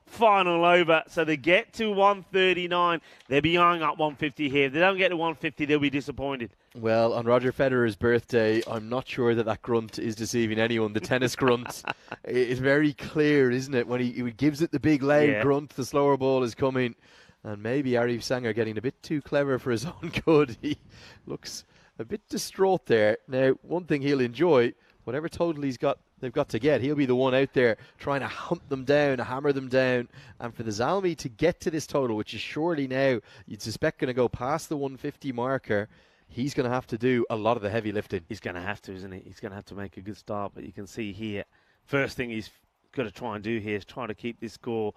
final over. So they get to 139. They'll be eyeing up 150 here. If they don't get to 150, they'll be disappointed. Well, on Roger Federer's birthday, I'm not sure that grunt is deceiving anyone. The tennis grunt is very clear, isn't it? When he gives it the big loud grunt, the slower ball is coming. And maybe Arif Sanger getting a bit too clever for his own good. He looks a bit distraught there. Now, one thing he'll enjoy, whatever total they've got to get, he'll be the one out there trying to hunt them down, hammer them down. And for the Zalmi to get to this total, which is surely now, you'd suspect, going to go past the 150 marker, he's going to have to do a lot of the heavy lifting. He's going to have to, isn't he? He's going to have to make a good start. But you can see here, first thing he's got to try and do here is try to keep this score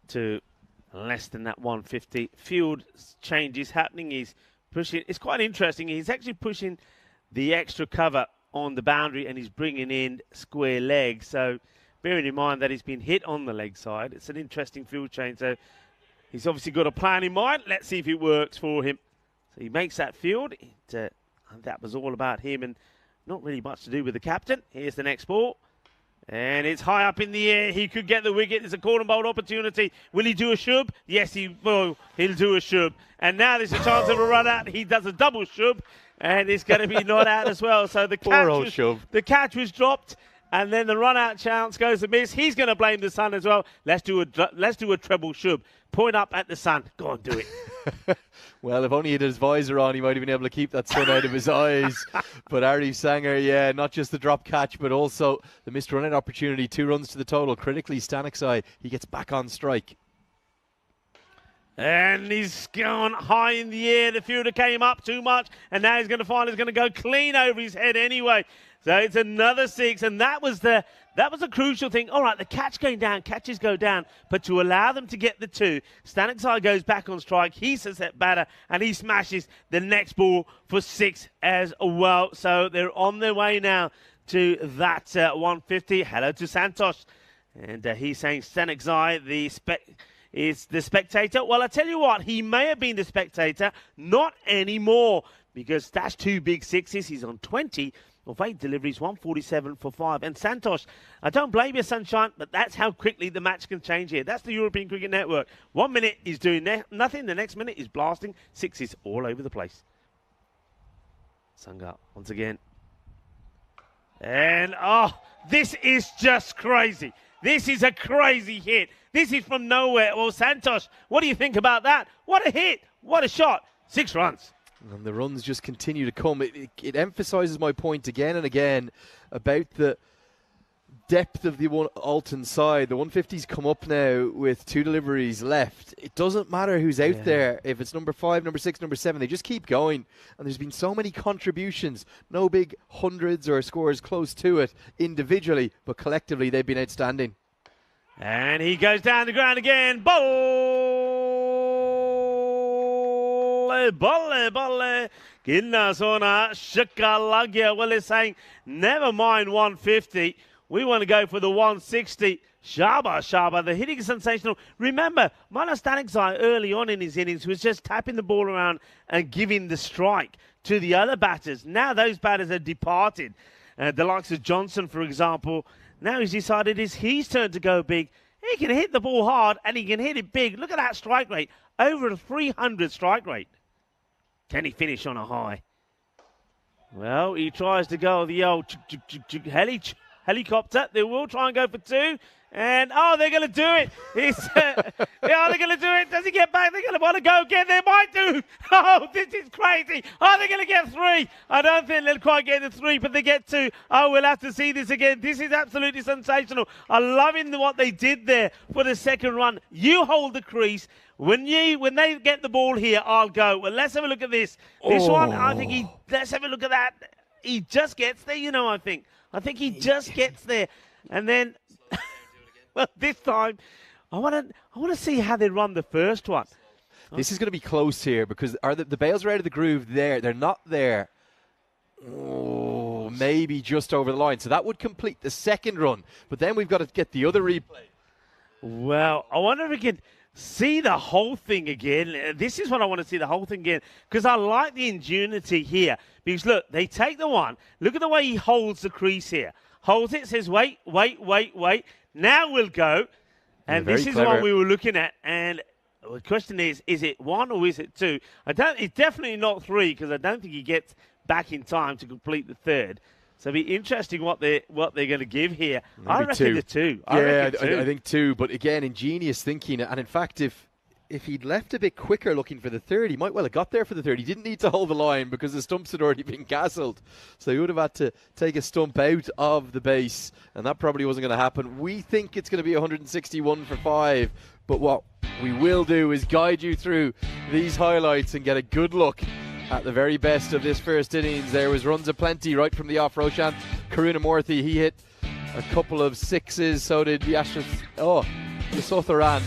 to less than that 150. Field changes happening. He's pushing. It's quite interesting. He's actually pushing the extra cover on the boundary, and he's bringing in square leg. So bearing in mind that he's been hit on the leg side, it's an interesting field change. So he's obviously got a plan in mind. Let's see if it works for him. So he makes that field. It And that was all about him and not really much to do with the captain. Here's the next ball. And it's high up in the air. He could get the wicket. It's a corner bowl opportunity. Will he do a shub? Yes, he will. He'll do a shub. And now there's a chance of a run out. He does a double shub. And it's going to be not out as well. So the catch was dropped. And then the run-out chance goes to miss. He's going to blame the sun as well. Let's do a treble shub. Point up at the sun. Go on, do it. Well, if only he had his visor on, he might have been able to keep that sun out of his eyes. But Arif Sanger, yeah, not just the drop catch, but also the missed run-out opportunity. 2 runs to the total. Critically, Staniksai, he gets back on strike. And he's gone high in the air. The fielder came up too much, and now he's going to find he's going to go clean over his head anyway. So it's another 6, and that was a crucial thing. All right, the catch going down, catches go down, but to allow them to get the 2, Staniksai goes back on strike. He's a set batter, and he smashes the next ball for 6 as well. So they're on their way now to that 150. Hello to Santosh, and he's saying Staniksai, is the spectator. Well, I tell you what, he may have been the spectator, not anymore, because that's 2 big 6s. He's on 20 of 8 deliveries, 147 for 5. And Santosh, I don't blame you, Sunshine, but that's how quickly the match can change here. That's the European Cricket Network. 1 minute he's doing nothing, the next minute he's blasting 6s all over the place. Sangha once again. And, this is just crazy. This is a crazy hit. This is from nowhere. Well, Santosh, what do you think about that? What a hit. What a shot. 6 runs. And the runs just continue to come. It emphasises my point again and again about the depth of the Alton side. The 150s come up now with 2 deliveries left. It doesn't matter who's out there. If it's number 5, number 6, number 7, they just keep going. And there's been so many contributions. No big hundreds or scores close to it individually, but collectively they've been outstanding. And he goes down the ground again. Balle. Ginna sona shaka lagya. Well, it's saying, never mind 150. We want to go for the 160. Shaba. The hitting is sensational. Remember, Mana Staniksai early on in his innings was just tapping the ball around and giving the strike to the other batters. Now those batters have departed. The likes of Johnson, for example. Now he's decided it's his turn to go big. He can hit the ball hard and he can hit it big. Look at that strike rate. Over a 300 strike rate. Can he finish on a high? Well, he tries to go the old helicopter. They will try and go for 2. And, they're going to do it. They're going to do it. Does he get back? They're going to want to go again. They might do. Oh, this is crazy. They're going to get 3. I don't think they'll quite get the 3, but they get 2. We'll have to see this again. This is absolutely sensational. I'm loving what they did there for the second run. You hold the crease. When they get the ball here, I'll go. Well, let's have a look at this. This one, I think let's have a look at that. He just gets there, I think. I think he just gets there. And then, well, this time, I want to see how they run the first one. This is going to be close here because the bails are out of the groove there. They're not there. Oh, maybe just over the line. So that would complete the second run. But then we've got to get the other replay. Well, I wonder if we can see the whole thing again. This is what I want to see, the whole thing again, because I like the ingenuity here. Because, look, they take the one. Look at the way he holds the crease here. Holds it, says, wait. Now we'll go. And this is the one we were looking at. And the question is it 1 or is it 2? It's definitely not 3 because I don't think he gets back in time to complete the third. So it'll be interesting what they're going to give here. Maybe I reckon 2. the 2. I think 2. But again, ingenious thinking. And in fact, if he'd left a bit quicker looking for the third, he might well have got there for the third. He didn't need to hold the line because the stumps had already been castled. So he would have had to take a stump out of the base. And that probably wasn't going to happen. We think it's going to be 161 for 5. But what we will do is guide you through these highlights and get a good look at the very best of this first innings. There was runs aplenty right from the off. Roshant Karunamurthy, he hit a couple of 6s. So did Yasotharan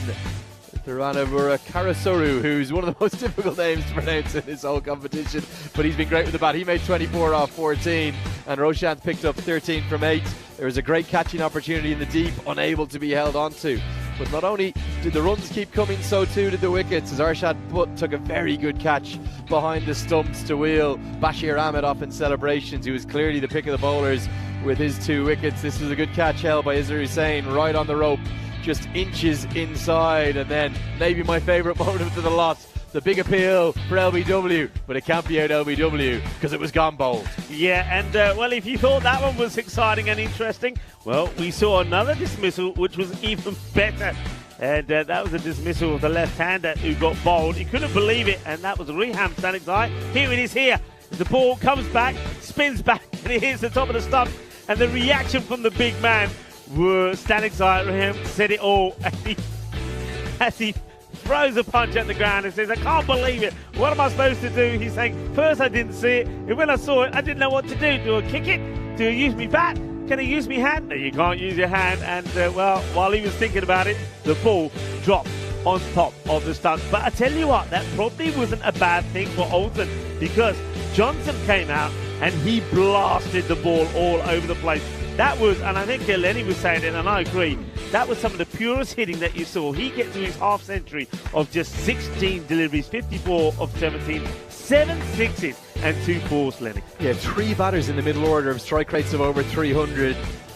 Karasoru, who's one of the most difficult names to pronounce in this whole competition. But he's been great with the bat. He made 24 off 14, and Roshant picked up 13 from 8. There was a great catching opportunity in the deep, unable to be held onto. But not only did the runs keep coming, so too did the wickets, as Arshad Butt took a very good catch behind the stumps to wheel Bashir Ahmed off in celebrations. He was clearly the pick of the bowlers with his 2 wickets. This was a good catch held by Izzer Hussain right on the rope, just inches inside. And then maybe my favourite moment of the lot, the big appeal for LBW, but it can't be out LBW because it was gone bowled. Yeah, and well, if you thought that one was exciting and interesting, well, we saw another dismissal which was even better. And that was a dismissal of the left-hander who got bowled. He couldn't believe it, and that was Reham Stanikzai. Here it is here. The ball comes back, spins back, and it hits the top of the stump. And the reaction from the big man was Stanikzai. Reham said it all as he throws a punch at the ground and says, I can't believe it. What am I supposed to do? He's saying, first I didn't see it, and when I saw it, I didn't know what to do. Do I kick it? Do I use my bat? Can I use my hand? No, you can't use your hand. And, well, while he was thinking about it, the ball dropped on top of the stump. But I tell you what, that probably wasn't a bad thing for Alton, because Johnson came out and he blasted the ball all over the place. That was, and I think Lenny was saying it, and I agree, that was some of the purest hitting that you saw. He gets to his half century of just 16 deliveries, 54 of 17, 7 sixes and 2 fours, Lenny. Yeah, 3 batters in the middle order of strike rates of over 300.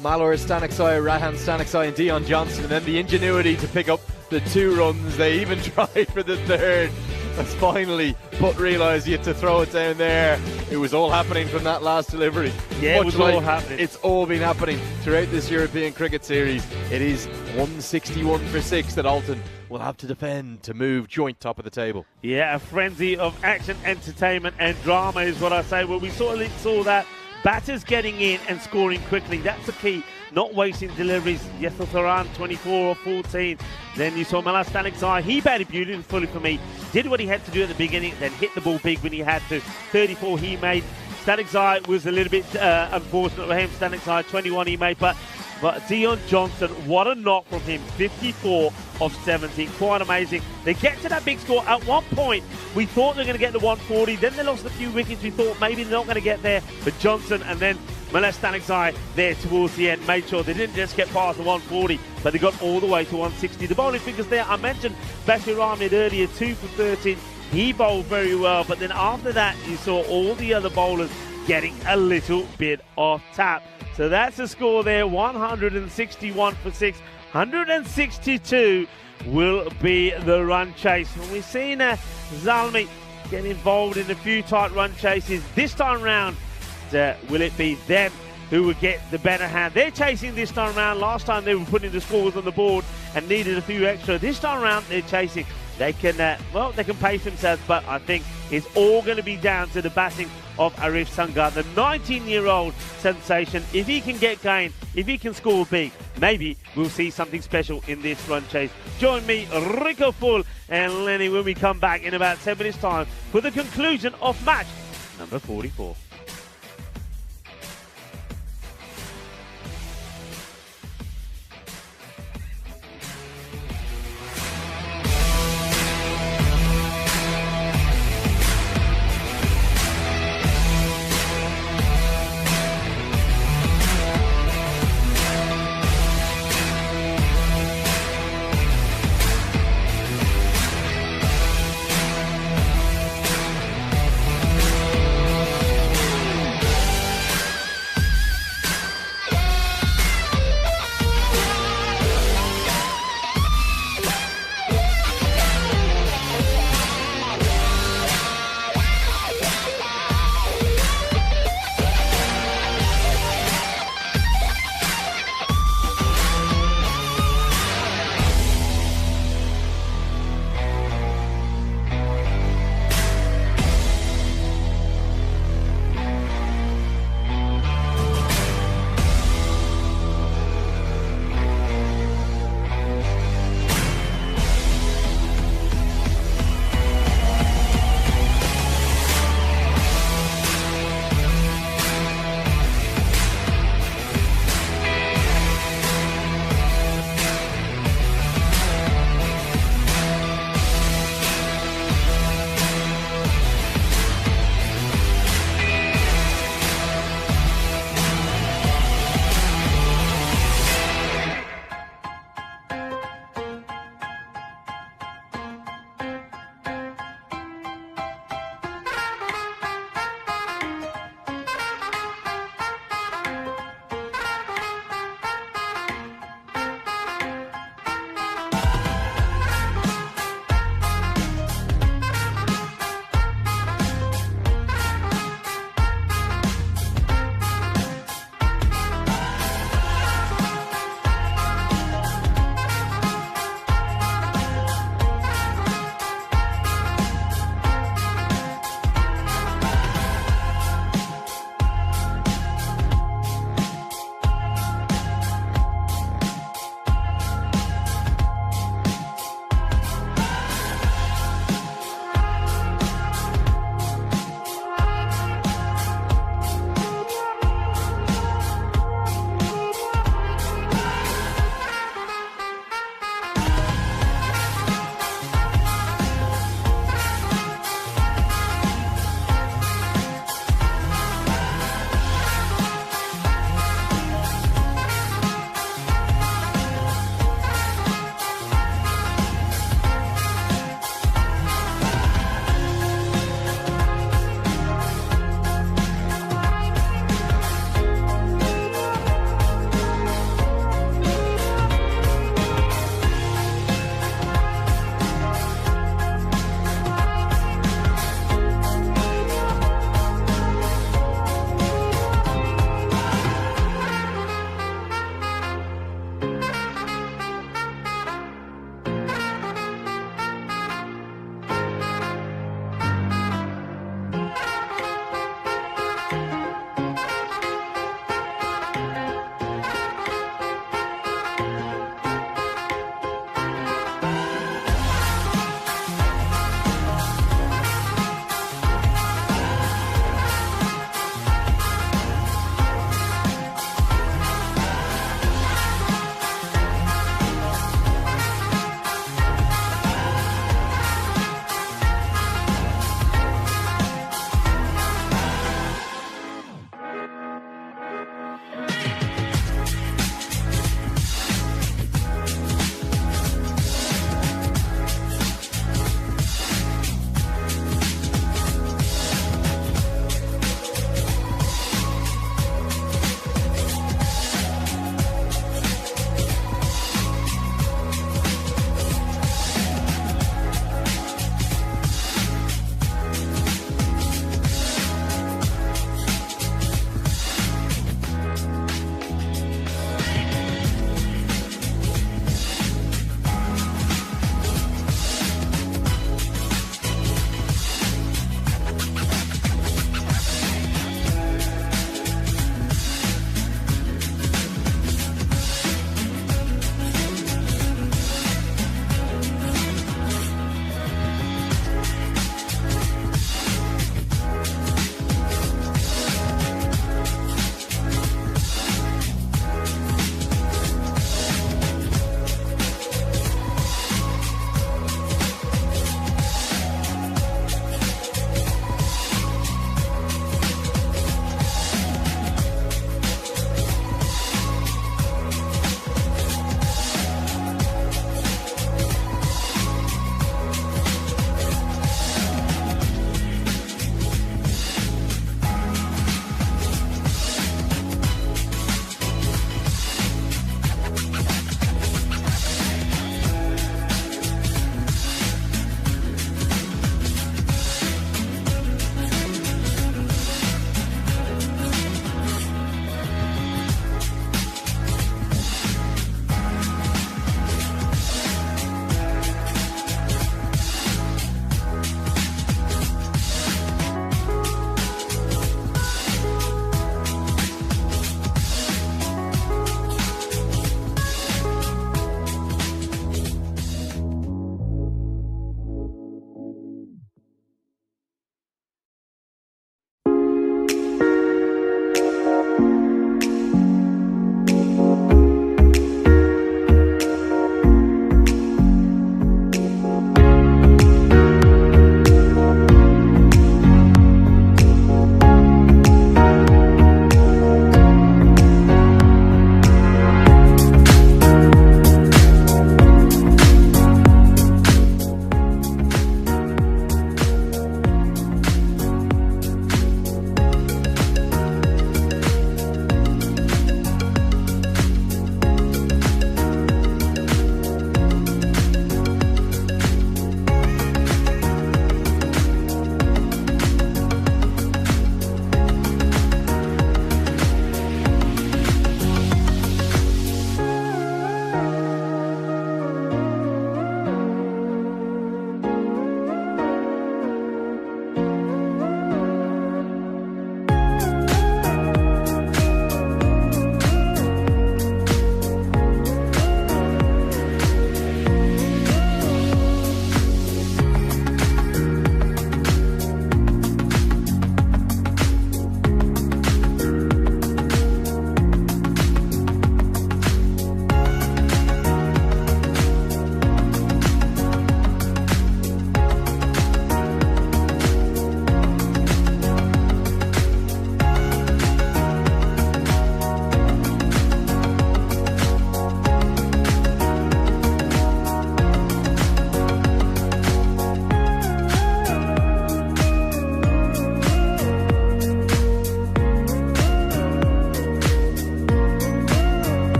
Malor Stanikzai, Rahan Stanikzai and Dion Johnson, and then the ingenuity to pick up the 2 runs. They even tried for the 3rd. As finally Butt realised you had to throw it down there. It was all happening from that last delivery. Yeah, it was all happening. It's all been happening throughout this European cricket series. It is 161 for 6 that Alton will have to defend to move joint top of the table. Yeah, a frenzy of action, entertainment and drama is what I say. Well, we saw that. Batters getting in and scoring quickly. That's the key. Not wasting deliveries. Yesel Thoran, 24 or 14. Then you saw Malor Stanikzai. He batted beautifully for me. Did what he had to do at the beginning, then hit the ball big when he had to. 34 he made. Stanikzai was a little bit unfortunate for him. Stanikzai, 21 he made. But Dion Johnson, what a knock from him. 54 of 17. Quite amazing. They get to that big score. At one point, we thought they were going to get to 140. Then they lost a few wickets. We thought maybe they're not going to get there. But Johnson and then Malor Stanikzai there towards the end made sure they didn't just get past the 140, but they got all the way to 160. The bowling figures there, I mentioned Bashir Ahmed earlier, 2 for 13. He bowled very well, but then after that, you saw all the other bowlers getting a little bit off tap. So that's the score there, 161 for 6. 162 will be the run chase. And we've seen Zalmi get involved in a few tight run chases. This time round, will it be them who will get the better hand? They're chasing this time round. Last time they were putting the scores on the board and needed a few extra. This time round, they're chasing. They can, they can pace themselves, but I think it's all going to be down to the batting of Arif Sangar, the 19-year-old sensation. If he can get going, if he can score big, maybe we'll see something special in this run chase. Join me, Rico Full and Lenny, when we come back in about 10 minutes' time for the conclusion of match number 44.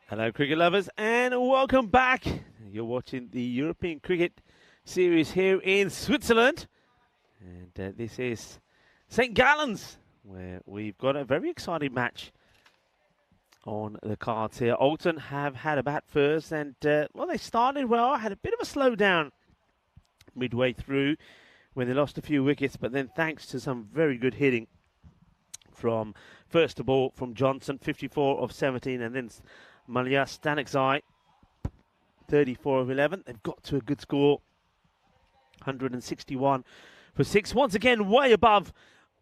Hello, cricket lovers, and welcome back. You're watching the European Cricket Series here in Switzerland. And this is St. Gallen's, where we've got a very exciting match on the cards here. Alton have had a bat first, and, well, they started well, had a bit of a slowdown midway through when they lost a few wickets, but then thanks to some very good hitting from, first of all, from Johnson, 54 of 17, and then Malia Stanexai, 34 of 11. They've got to a good score, 161 for 6. Once again, way above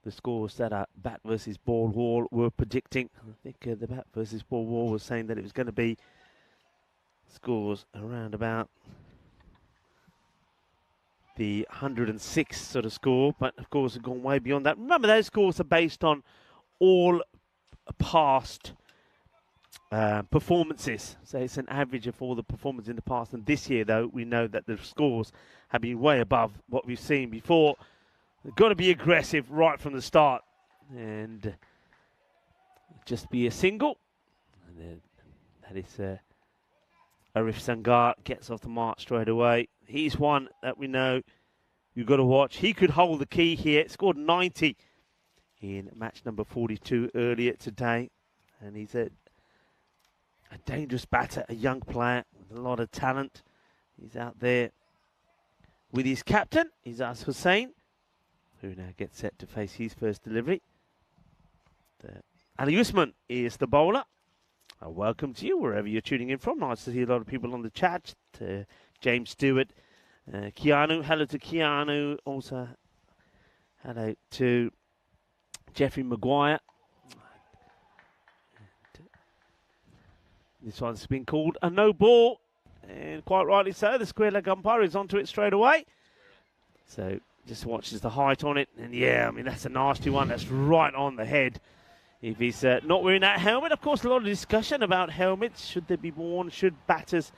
the scores that bat versus ball wall were predicting. I think the bat versus ball wall was saying that it was going to be scores around about the 106 sort of score, but of course have gone way beyond that. Remember, those scores are based on all past performances, so it's an average of all the performances in the past. And this year, though, we know that the scores have been way above what we've seen before. They've got to be aggressive right from the start, and just be a single. And then that is Arif Sangar gets off the mark straight away. He's one that we know you've got to watch. He could hold the key here. Scored 90 in match number 42 earlier today, and he's a dangerous batter, a young player with a lot of talent. He's out there with his captain, Izaz Hussain, who now gets set to face his first delivery. Ali Usman is the bowler. Welcome to you wherever you're tuning in from. Nice to see a lot of people on the chat. James Stewart, Keanu, hello to Keanu. Also, hello to Jeffrey Maguire. This one's been called a no ball, and quite rightly so. The square leg umpire is onto it straight away. So just watches the height on it, and yeah, I mean, that's a nasty one. That's right on the head. If he's not wearing that helmet, of course, a lot of discussion about helmets. Should they be worn? Should batters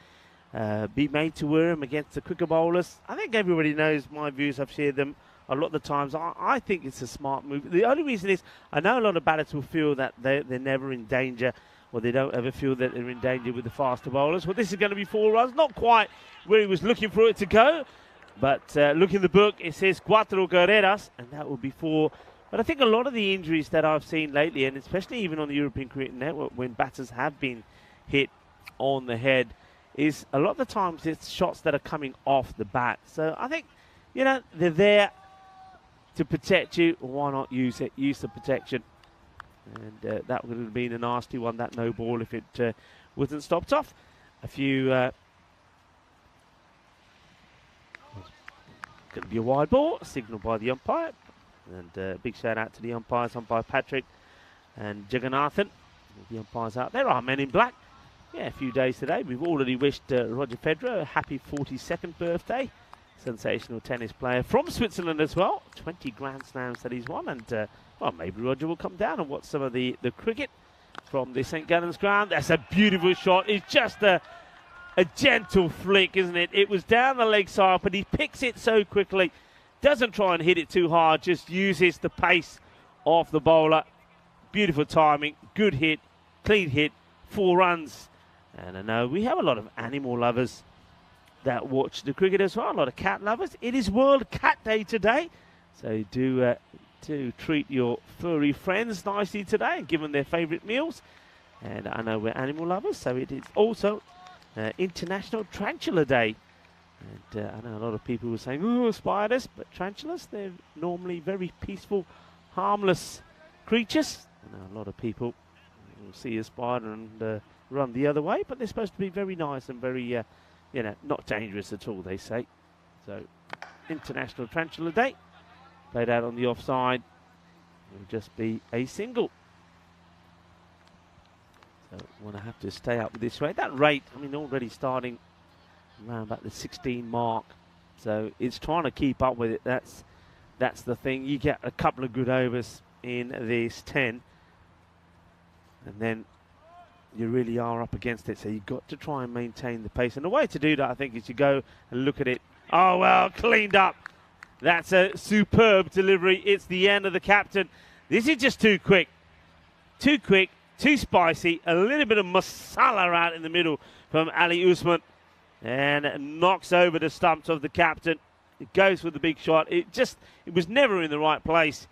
be made to wear them against the quicker bowlers? I think everybody knows my views. I've shared them a lot of the times. I think it's a smart move. The only reason is I know a lot of batters will feel that they're never in danger, or they don't ever feel that they're in danger with the faster bowlers. Well, this is going to be 4 runs. Not quite where he was looking for it to go. But look in the book, it says cuatro carreras, and that will be 4. But I think a lot of the injuries that I've seen lately, and especially even on the European Cricket Network, when batters have been hit on the head, is a lot of the times it's shots that are coming off the bat. So I think, you know, they're there to protect you. Why not use it? Use the protection. And that would have been a nasty one, that no ball, if it wasn't stopped off. A few... going to be a wide ball, signalled by the umpire. And big shout out to the umpires, umpire Patrick and Jagannathan. The umpires out there are men in black. Yeah, a few days today. We've already wished Roger Federer a happy 42nd birthday. Sensational tennis player from Switzerland as well. 20 Grand Slams that he's won. And, well, maybe Roger will come down and watch some of the cricket from the St. Gallen's ground. That's a beautiful shot. It's just a gentle flick, isn't it? It was down the leg side, but he picks it so quickly. Doesn't try and hit it too hard, just uses the pace of the bowler. Beautiful timing, good hit, clean hit, 4 runs. And I know we have a lot of animal lovers that watch the cricket as well, a lot of cat lovers. It is World Cat Day today, so do treat your furry friends nicely today and give them their favourite meals. And I know we're animal lovers, so it is also International Tarantula Day. And I know a lot of people were saying, oh, spiders, but tarantulas, they're normally very peaceful, harmless creatures. I know a lot of people will see a spider and run the other way, but they're supposed to be very nice and very, you know, not dangerous at all, they say. So, International Tarantula Day, played out on the offside, will just be a single. So, want to have to stay up with this rate. That rate, I mean, already starting around about the 16 mark, so it's trying to keep up with it. That's the thing. You get a couple of good overs in this 10, and then you really are up against it, so you've got to try and maintain the pace. And the way to do that, I think, is you go and look at it. Oh, well, cleaned up. That's a superb delivery. It's the end of the captain. This is just too quick. Too quick, too spicy. A little bit of masala out in the middle from Ali Usman. And knocks over the stumps of the captain. It goes for the big shot. It was never in the right place.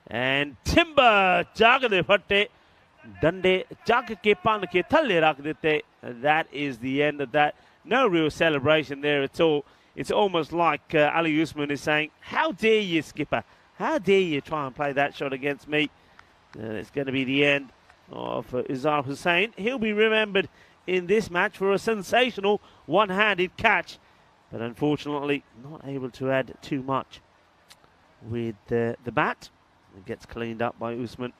And Timber jagade fatte dande jagake panke thalle rakh dete. That is the end of that. No real celebration there at all. It's almost like Ali Usman is saying, "How dare you, skipper? How dare you try and play that shot against me?" It's going to be the end of Izar Hussain. He'll be remembered in this match for a sensational one-handed catch, but unfortunately not able to add too much with the bat. It gets cleaned up by Usman.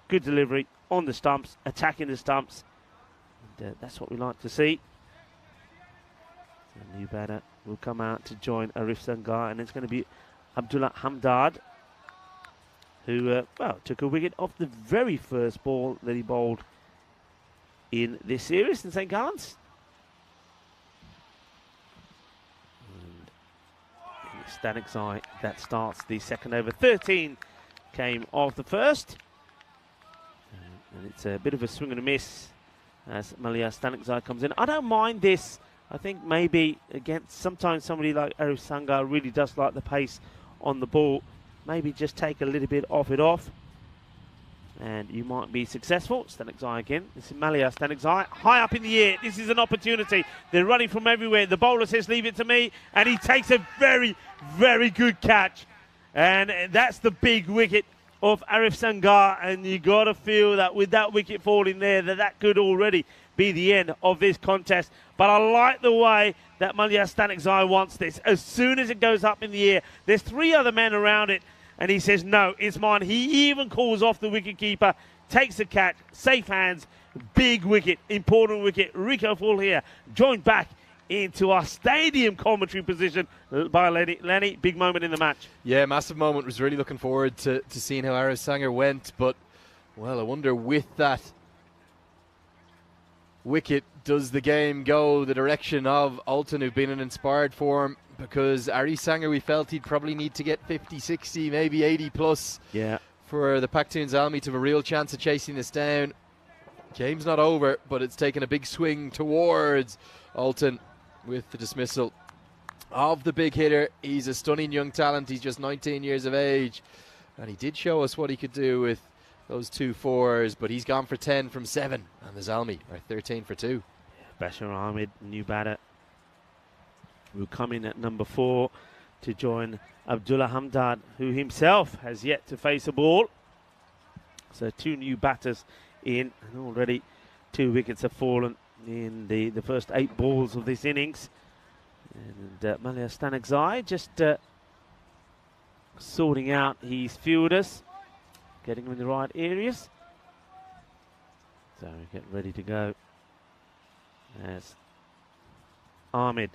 Good delivery on the stumps, attacking the stumps. And, that's what we like to see. A new batter will come out to join Arif Sangar, and it's going to be Abdullah Hamdard, who took a wicket off the very first ball that he bowled in this series in St. Gallen's. And Stanek Zai, that starts the second over. 13 came off the first. And it's a bit of a swing and a miss as Malia Stanek Zai comes in. I don't mind this. I think maybe against sometimes somebody like Arif Sangar really does like the pace on the ball. Maybe just take a little bit of it off, and you might be successful. Stanek Zai again. This is Malia Stanek Zai. High up in the air. This is an opportunity. They're running from everywhere. The bowler says, leave it to me. And he takes a very, very good catch. And that's the big wicket of Arif Sangar. And you got to feel that with that wicket falling there, that could already be the end of this contest. But I like the way that Malia Stanek Zai wants this. As soon as it goes up in the air, there's three other men around it. And he says, no, it's mine. He even calls off the wicketkeeper, takes the catch, safe hands, big wicket, important wicket. Rico Full here, joined back into our stadium commentary position by Lenny. Lenny, big moment in the match. Yeah, massive moment. Was really looking forward to seeing how Arif Sangar went. But, well, I wonder with that wicket, does the game go the direction of Alton, who've been in inspired form? Because Arif Sangar, we felt he'd probably need to get 50, 60, maybe 80 plus for the Pakhtun Zalmi to have a real chance of chasing this down. Game's not over, but it's taken a big swing towards Alton with the dismissal of the big hitter. He's a stunning young talent. He's just 19 years of age, and he did show us what he could do with those 2 fours, but he's gone for 10 from 7, and the Zalmi are 13 for 2. Bashir Ahmed, new batter, will come in at number 4 to join Abdullah Hamdard, who himself has yet to face a ball. So 2 new batters in, and already 2 wickets have fallen in the first 8 balls of this innings. And Malia Stanek Zai just sorting out his fielders, getting them in the right areas. So we get ready to go as Ahmed.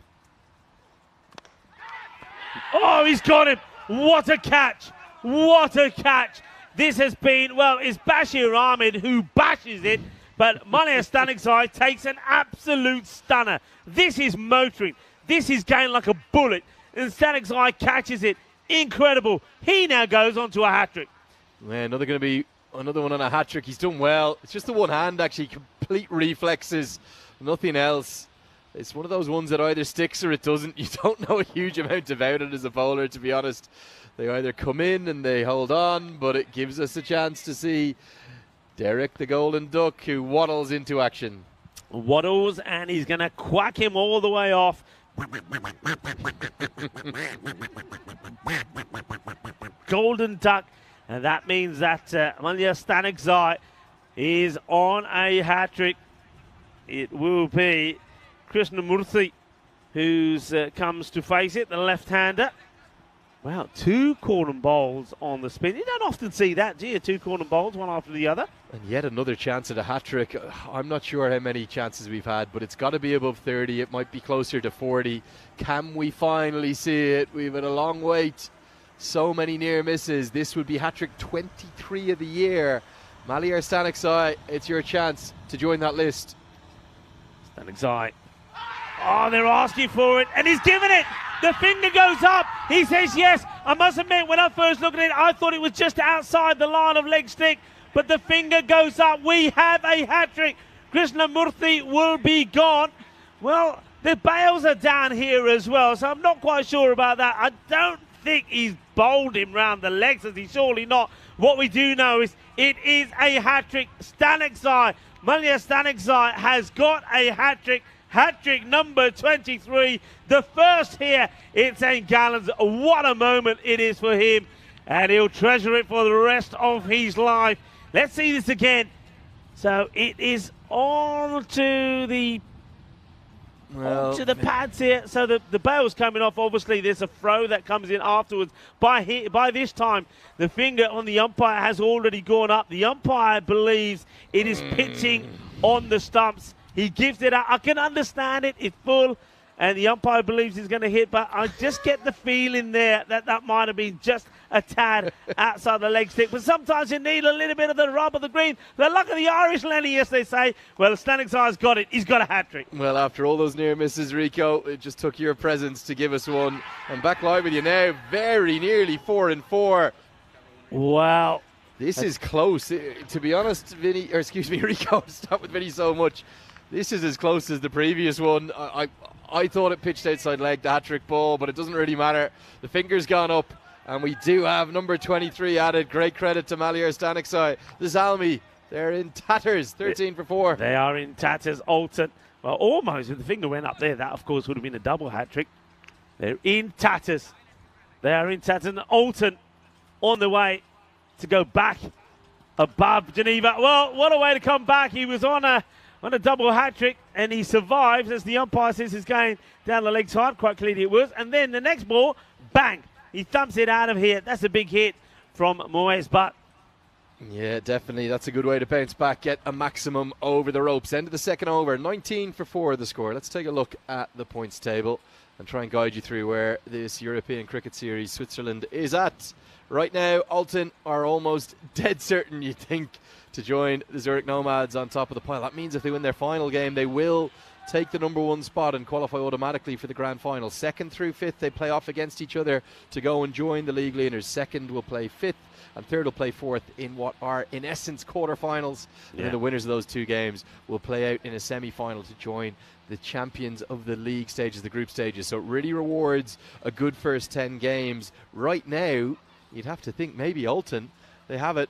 Oh, he's got him. What a catch. What a catch. This has been, well, it's Bashir Ahmed who bashes it, but Malia Stanek Zai takes an absolute stunner. This is motoring. This is going like a bullet. And Stanek Zai catches it. Incredible. He now goes on to a hat-trick. Yeah, another one on a hat-trick. He's done well. It's just the one hand, actually. Complete reflexes. Nothing else. It's one of those ones that either sticks or it doesn't. You don't know a huge amount about it as a bowler, to be honest. They either come in and they hold on, but it gives us a chance to see Derek the Golden Duck, who waddles into action. Waddles, and he's going to quack him all the way off. Golden Duck. And that means that Malia Stanek Zai is on a hat-trick. It will be Krishnamurthy who comes to face it, the left-hander. Wow, 2 corner bowls on the spin. You don't often see that, do you? 2 corner bowls, one after the other. And yet another chance at a hat-trick. I'm not sure how many chances we've had, but it's got to be above 30. It might be closer to 40. Can we finally see it? We've had a long wait. So many near misses. This would be hat-trick 23 of the year. Malia Stanek Zai, it's your chance to join that list. Stanek Zai. Oh, they're asking for it, and he's given it. The finger goes up. He says yes. I must admit, when I first looked at it, I thought it was just outside the line of leg stick. but the finger goes up. We have a hat-trick. Krishnamurthy will be gone. Well, the bails are down here as well, so I'm not quite sure about that. I don't think he's bowled him round the legs, as he's surely not. What we do know is it is a hat-trick. Stanexai, Malia Stanexai has got a hat-trick. Hat-trick number 23. The first here in St. Gallen's. What a moment it is for him. And he'll treasure it for the rest of his life. Let's see this again. So it is on to the pads here. So the bail's coming off. Obviously, there's a throw that comes in afterwards. By this time, the finger on the umpire has already gone up. The umpire believes it is pitching on the stumps. He gives it out. I can understand it. It's full. And the umpire believes he's going to hit. But I just get the feeling there that might have been just a tad outside the leg stick. But sometimes you need a little bit of the rub of the green. The luck of the Irish, Lenny, yes, they say. Well, Stanexai's got it. He's got a hat-trick. Well, after all those near misses, Rico, it just took your presence to give us one. I'm back live with you now. Very nearly 4 and 4. Wow. This is close. To be honest, Rico, stop with Vinny so much. This is as close as the previous one. I thought it pitched outside leg, the hat-trick ball, but it doesn't really matter. The finger's gone up, and we do have number 23 added. Great credit to Malier Stanexai. The Zalmi, they're in tatters, 13 for 4. They are in tatters. Alton, well, almost, if the finger went up there, that, of course, would have been a double hat-trick. They're in tatters. They are in tatters. And Alton on the way to go back above Geneva. Well, what a way to come back. He was on a double hat-trick, and he survives as the umpire says he's going down the leg side. Quite clearly it was. And then the next ball, bang, he thumps it out of here. That's a big hit from Moez Butt. Yeah, definitely. That's a good way to bounce back, get a maximum over the ropes. End of the second over, 19 for 4 the score. Let's take a look at the points table and try and guide you through where this European Cricket Series Switzerland is at. Right now, Alton are almost dead certain, you think, to join the Zurich Nomads on top of the pile. That means if they win their final game, they will take the number 1 spot and qualify automatically for the grand final. 2nd through 5th, they play off against each other to go and join the league leaders. 2nd will play 5th, and 3rd will play 4th in what are, in essence, quarterfinals. And then the winners of those 2 games will play out in a semi-final to join the champions of the league stages, the group stages. So it really rewards a good first 10 games. Right now, you'd have to think maybe Alton, they have it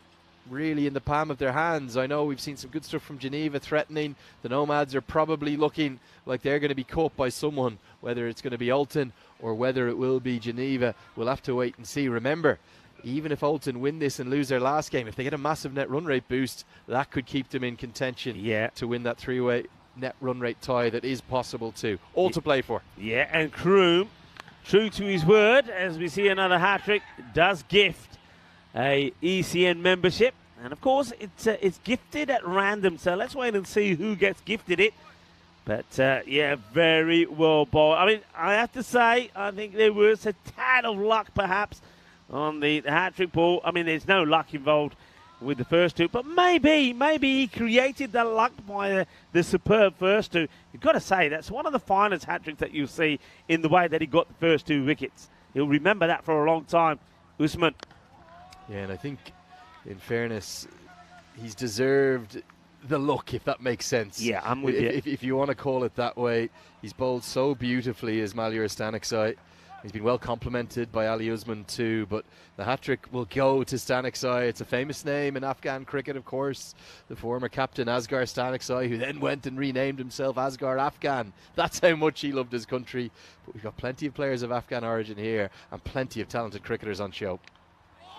really in the palm of their hands. I know we've seen some good stuff from Geneva threatening. The Nomads are probably looking like they're going to be caught by someone, whether it's going to be Alton or whether it will be Geneva. We'll have to wait and see. Remember, even if Alton win this and lose their last game, if they get a massive net run rate boost, that could keep them in contention to win that 3-way net run rate tie that is possible too. All to play for. Yeah, and Kroom, true to his word, as we see another hat-trick, does gift a ECN membership. And of course, it's gifted at random, so let's wait and see who gets gifted it. But yeah, very well bowled. I mean, I have to say, I think there was a tad of luck perhaps on the hat-trick ball. I mean, there's no luck involved with the first 2, but maybe he created the luck by the superb first 2. You've got to say, that's one of the finest hat-tricks that you'll see in the way that he got the first 2 wickets. He'll remember that for a long time, Usman. Yeah, and I think, in fairness, he's deserved the luck, if that makes sense. Yeah, I'm with you. If you want to call it that way. He's bowled so beautifully as Malier Stanexai. He's been well complimented by Ali Usman too, but the hat-trick will go to Stanexai. It's a famous name in Afghan cricket, of course. The former captain Asghar Stanexai, who then went and renamed himself Asghar Afghan. That's how much he loved his country. But we've got plenty of players of Afghan origin here and plenty of talented cricketers on show.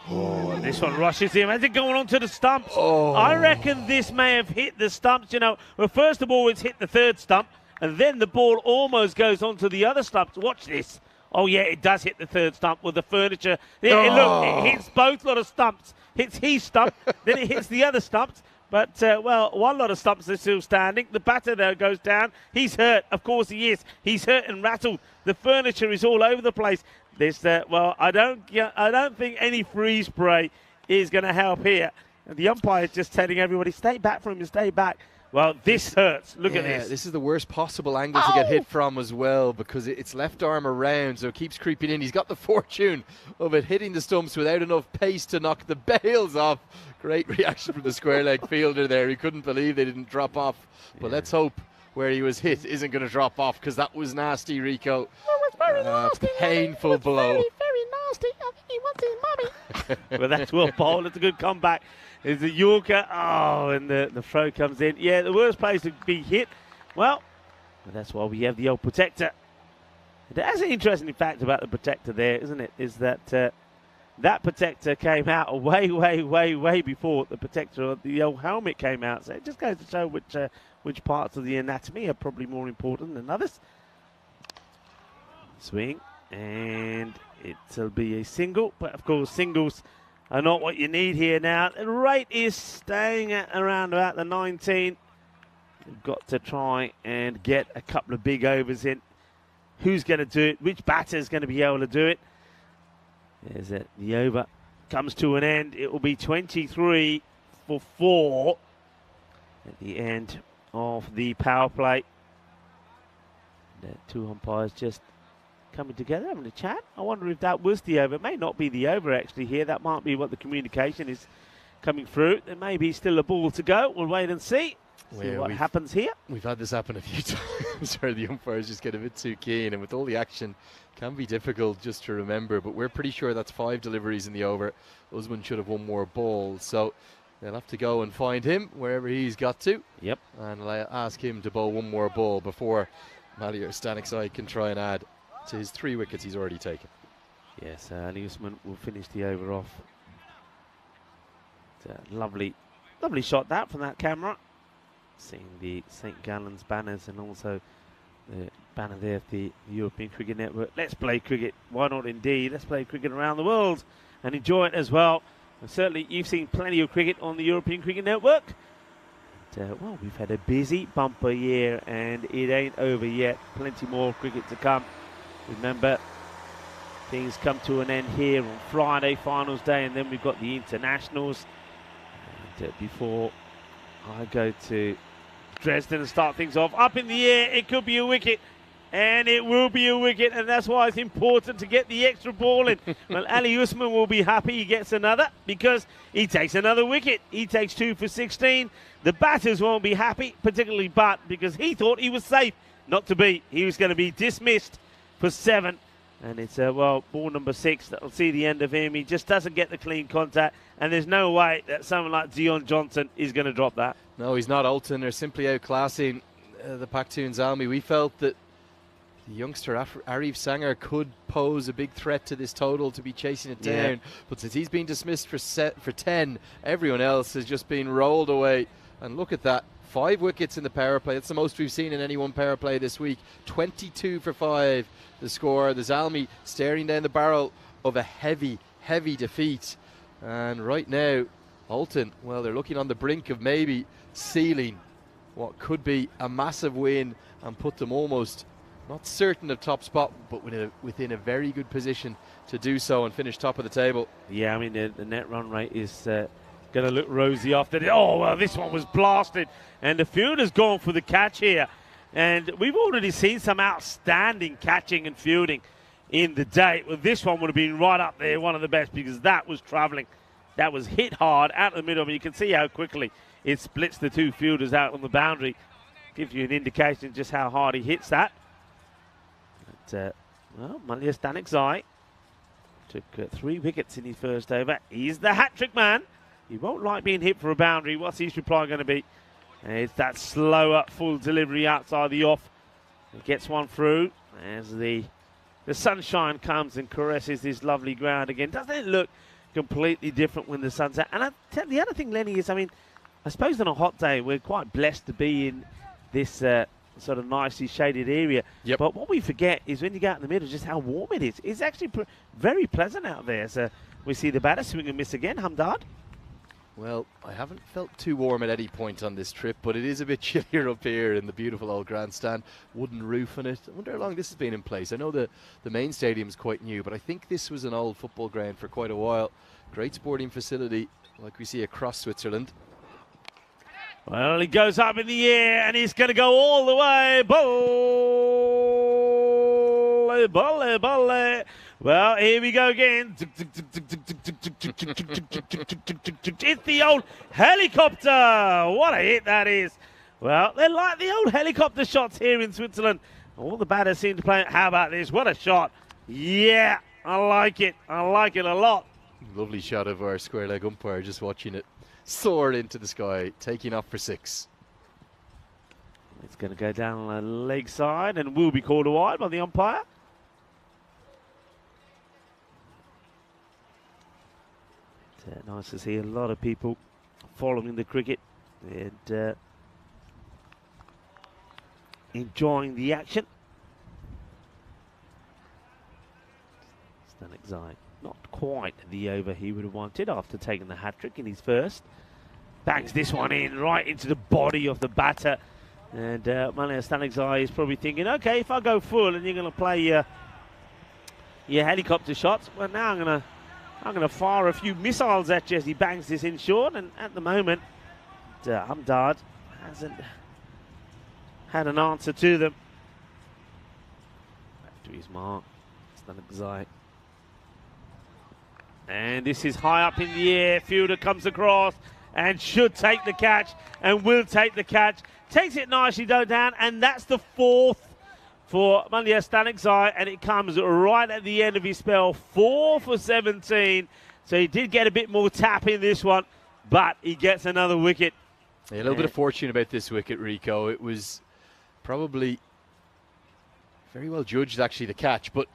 Oh, this one rushes him. Is it going on to the stumps? I reckon this may have hit the stumps. You know, well, first of all, it's hit the 3rd stump, and then the ball almost goes onto the other stumps. Watch this. Oh, yeah, it does hit the 3rd stump with the furniture. Look, it hits both lot of stumps. Hits his stump, then it hits the other stumps. But, well, one lot of stumps are still standing. The batter, there, goes down. He's hurt. Of course he is. He's hurt and rattled. The furniture is all over the place. This, well, I don't think any freeze spray is going to help here. And the umpire just telling everybody, stay back from him, stay back. Well, this hurts. Look at this. This is the worst possible angle to get hit from as well, because it's left arm around, so it keeps creeping in. He's got the fortune of it hitting the stumps without enough pace to knock the bails off. Great reaction from the square leg fielder there. He couldn't believe they didn't drop off. But let's hope where he was hit isn't going to drop off, because that was nasty, Rico. Very nasty. Painful blow. Very nasty. I think he wants his mummy. Well, that's well bowled. It's a good comeback. Is the Yorker. Oh, and the throw comes in. Yeah, the worst place to be hit. Well, that's why we have the old protector. That's an interesting fact about the protector there, isn't it? Is that that protector came out way before the protector, the old helmet came out. So it just goes to show which parts of the anatomy are probably more important than others. Swing, and it'll be a single, but of course singles are not what you need here now. The rate is staying at around about the 19. You've got to try and get a couple of big overs in. Who's going to do it? Which batter is going to be able to do it? There's it. The over comes to an end. It will be 23 for 4 at the end of the power play. The two umpires just coming together, having a chat. I wonder if that was the over. It may not be the over actually here. That might be what the communication is coming through. There may be still a ball to go. We'll wait and see. See what happens here. We've had this happen a few times where the umpires just get a bit too keen, and with all the action, can be difficult just to remember. But we're pretty sure that's 5 deliveries in the over. Usman should have one more ball, so they'll have to go and find him wherever he's got to. Yep. And I'll ask him to bowl one more ball before Malier Staniksai can try and add to his 3 wickets he's already taken. Yes, Ali Usman will finish the over off. Lovely shot that from that camera. Seeing the St. Gallen's banners and also the banner there of the European Cricket Network. Let's play cricket. Why not indeed? Let's play cricket around the world and enjoy it as well. And certainly you've seen plenty of cricket on the European Cricket Network. Well, we've had a busy bumper year and it ain't over yet. Plenty more cricket to come. Remember, things come to an end here on Friday, finals day, and then we've got the internationals. And before I go to Dresden and start things off, up in the air, it could be a wicket, and it will be a wicket, and that's why it's important to get the extra ball in. Well, Ali Usman will be happy he gets another because he takes another wicket. He takes 2 for 16. The batters won't be happy, particularly Butt, because he thought he was safe. Not to be. He was going to be dismissed for 7. And it's, ball number 6 that'll see the end of him. He just doesn't get the clean contact, and there's no way that someone like Dion Johnson is going to drop that. No, he's not. Alton are simply outclassing the Pakhtun Zalmi. We felt that the youngster Arif Sanger could pose a big threat to this total, to be chasing it down. But since he's been dismissed for 10, everyone else has just been rolled away. And look at that. 5 wickets in the power play. That's the most we've seen in any one power play this week. 22 for 5 the score. The Zalmi staring down the barrel of a heavy defeat. And right now, Alton, well, they're looking on the brink of maybe sealing what could be a massive win and put them almost, not certain of top spot, but within a very good position to do so and finish top of the table. Yeah, I mean, the net run rate is going to look rosy after this. Oh, well, this one was blasted. And the fielder's gone for the catch here. And we've already seen some outstanding catching and fielding in the day. Well, this one would have been right up there, one of the best, because that was travelling. That was hit hard out of the middle. I mean, you can see how quickly it splits the 2 fielders out on the boundary. Gives you an indication just how hard he hits that. But, well, Malier Staniksai took 3 wickets in his first over. He's the hat-trick man. He won't like being hit for a boundary. What's his reply going to be? It's that slower full delivery outside the off. He gets one through as the sunshine comes and caresses this lovely ground again. Doesn't it look completely different when the sun's out? And I tell the other thing, Lenny, is, I mean, I suppose on a hot day we're quite blessed to be in this sort of nicely shaded area. Yep. But what we forget is when you go out in the middle, just how warm it is. It's actually very pleasant out there. So we see the batter swing and miss again, Hamdard. Well, I haven't felt too warm at any point on this trip, but it is a bit chillier up here in the beautiful old grandstand. Wooden roof on it. I wonder how long this has been in place. I know the main stadium is quite new, but I think this was an old football ground for quite a while. Great sporting facility. like we see across Switzerland. Well, he goes up in the air and he's going to go all the way. Bolle, bolle, bolle. Well, here we go again. It's the old helicopter. What a hit that is. Well, they like the old helicopter shots here in Switzerland. All the batters seem to play it. How about this? What a shot. Yeah, I like it. I like it a lot. Lovely shot of our square leg umpire just watching it soar into the sky, taking off for 6. It's going to go down the leg side and will be called a wide by the umpire. It's nice to see a lot of people following the cricket and enjoying the action. Stanek Zai, not quite the over he would have wanted after taking the hat-trick in his first. Bangs this one in right into the body of the batter. And Stanek Zai is probably thinking, okay, if I go full and you're going to play your helicopter shots, well, now I'm going to fire a few missiles at you as he bangs this in short. And at the moment, Hamdard hasn't had an answer to them. Back to his mark, Stanek Zai. And this is high up in the air. Fielder comes across and should take the catch and will take the catch. Takes it nicely down, and that's the 4th for Stanek Zai, and it comes right at the end of his spell. 4 for 17. So he did get a bit more tap in this one, but he gets another wicket. Yeah, a little bit of fortune about this wicket, Rico. It was probably very well judged, actually, the catch, but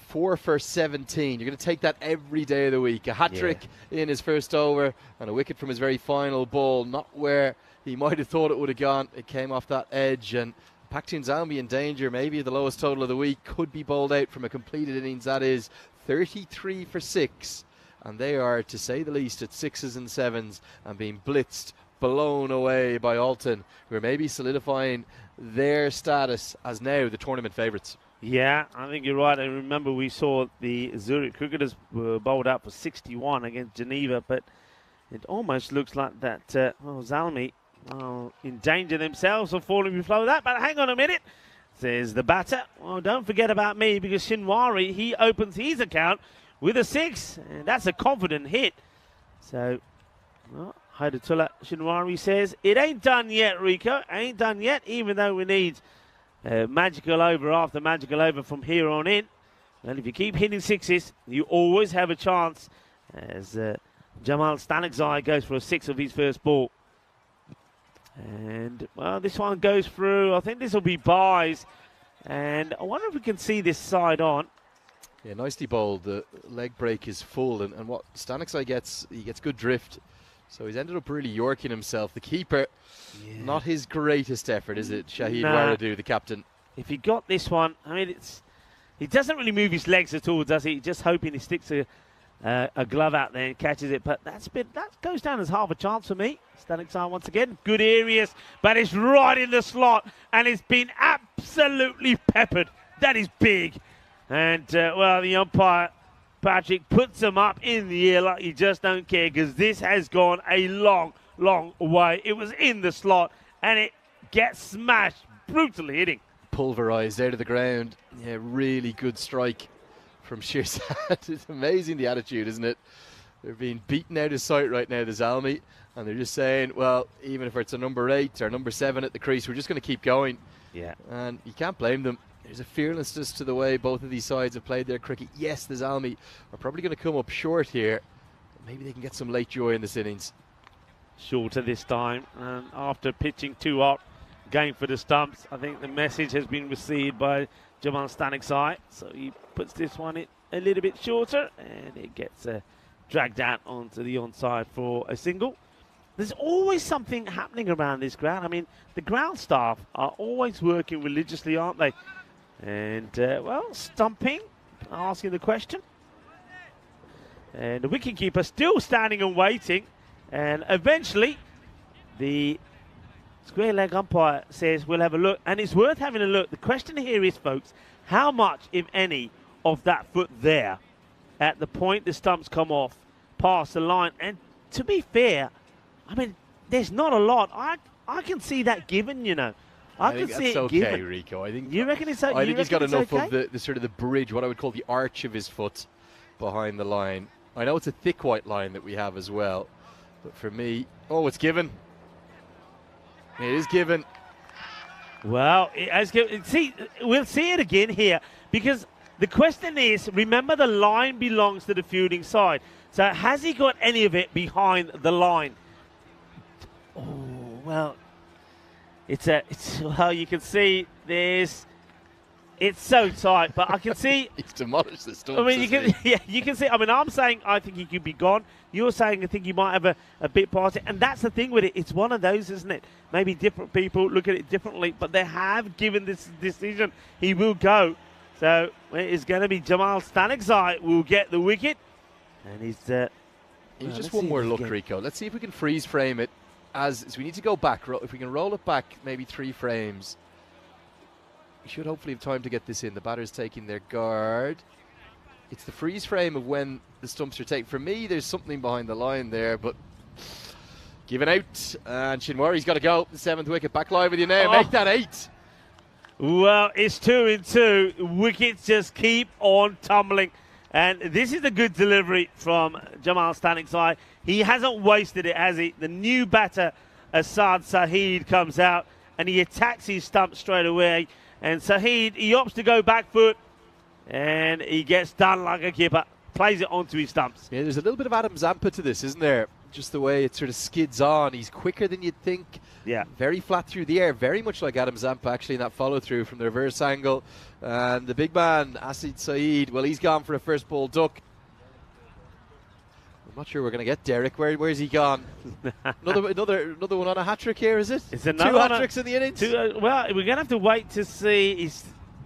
4 for 17. You're going to take that every day of the week. A hat-trick in his first over and a wicket from his very final ball. Not where he might have thought it would have gone. It came off that edge, and Paktin Zambi in danger. Maybe the lowest total of the week. Could be bowled out from a completed innings. That is 33 for 6. And they are, to say the least, at 6s and 7s and being blitzed, blown away by Alton, who are maybe solidifying their status as now the tournament favourites. Yeah, I think you're right. And remember, we saw the Zurich cricketers were bowled out for 61 against Geneva, but it almost looks like that Zalmi endanger themselves of falling below that. But hang on a minute, says the batter. Well, don't forget about me, because Shinwari, he opens his account with a 6, and that's a confident hit. So, Haidatullah Shinwari says, it ain't done yet, Rico. Ain't done yet, even though we need magical over after magical over from here on in. And if you keep hitting 6s, you always have a chance, as Jamal Stanek Zai goes for a 6 of his first ball. And, well, this one goes through. I think this will be buys. And I wonder if we can see this side on. Yeah, nicely bowled. The leg break is full. And what Stanek Zai gets, he gets good drift. So he's ended up really yorking himself. The keeper, not his greatest effort, is it? Shahid Waradu, the captain. If he got this one, I mean, he doesn't really move his legs at all, does he? Just hoping he sticks a glove out there and catches it. But that goes down as half a chance for me. Stanek Zai once again. Good areas, but it's right in the slot. And it's been absolutely peppered. That is big. And, well, the umpire, Patrick, puts them up in the air like you just don't care, because this has gone a long, long way. It was in the slot, and it gets smashed, brutally hitting. Pulverised out of the ground. Yeah, really good strike from Shirzad. It's amazing, the attitude, isn't it? They're being beaten out of sight right now, the Zalmi, and they're just saying, well, even if it's a number 8 or number 7 at the crease, we're just going to keep going. Yeah. And you can't blame them. There's a fearlessness to the way both of these sides have played their cricket. Yes, the Zalmi are probably going to come up short here. Maybe they can get some late joy in this innings. Shorter this time. And after pitching 2 up, going for the stumps, I think the message has been received by Jamal Stanek Zai. So he puts this one in a little bit shorter, and it gets dragged out onto the onside for a single. There's always something happening around this ground. I mean, the ground staff are always working religiously, aren't they? And, well, stumping, asking the question. And the wicketkeeper still standing and waiting. And eventually, the square leg umpire says, we'll have a look. And it's worth having a look. The question here is, folks, how much, if any, of that foot there at the point the stumps come off past the line? And to be fair, I mean, there's not a lot. I can see that given, you know. I can think see that's it okay, given. Rico. I think You reckon it's okay? I think he's got enough okay? of the sort of the bridge, what I would call the arch of his foot behind the line. I know it's a thick white line that we have as well, but for me, it's given. It is given. Well, see, we'll see it again here because the question is, remember the line belongs to the fielding side. So has he got any of it behind the line? Oh, well, it's well, you can see it's so tight, but I can see He's demolished the stumps. I mean, you can see. I mean, I'm saying I think he could be gone. You're saying I think he might have a bit past it, and that's the thing with it. It's one of those, isn't it? Maybe different people look at it differently, but they have given this decision he will go. So it's going to be Jamal Stanekzai will get the wicket, and he's just one more look, Rico. Let's see if we can freeze frame it. So we need to go back. If we can roll it back, maybe 3 frames. We should hopefully have time to get this in. The batter's taking their guard. It's the freeze frame of when the stumps are taken. For me, there's something behind the line there, but given out. And Shinwari's got to go. The 7th wicket. Back live with you now. Make that 8. Well, it's 2 in 2. Wickets just keep on tumbling. And this is a good delivery from Jamal Stanekzai. He hasn't wasted it, has he? The new batter, Asad Saeed, comes out and he attacks his stump straight away. And Saeed, he opts to go back foot and he gets done like a keeper. Plays it onto his stumps. Yeah, there's a little bit of Adam Zampa to this, isn't there? Just the way it sort of skids on. He's quicker than you'd think. Yeah. Very flat through the air. Very much like Adam Zampa, actually, in that follow-through from the reverse angle. And the big man, Asad Saeed, well, he's gone for a first ball duck. I'm not sure we're going to get Derek. Where's he gone? another one on a hat-trick here, is it? It's another 2 hat-tricks in the innings? Well, we're going to have to wait to see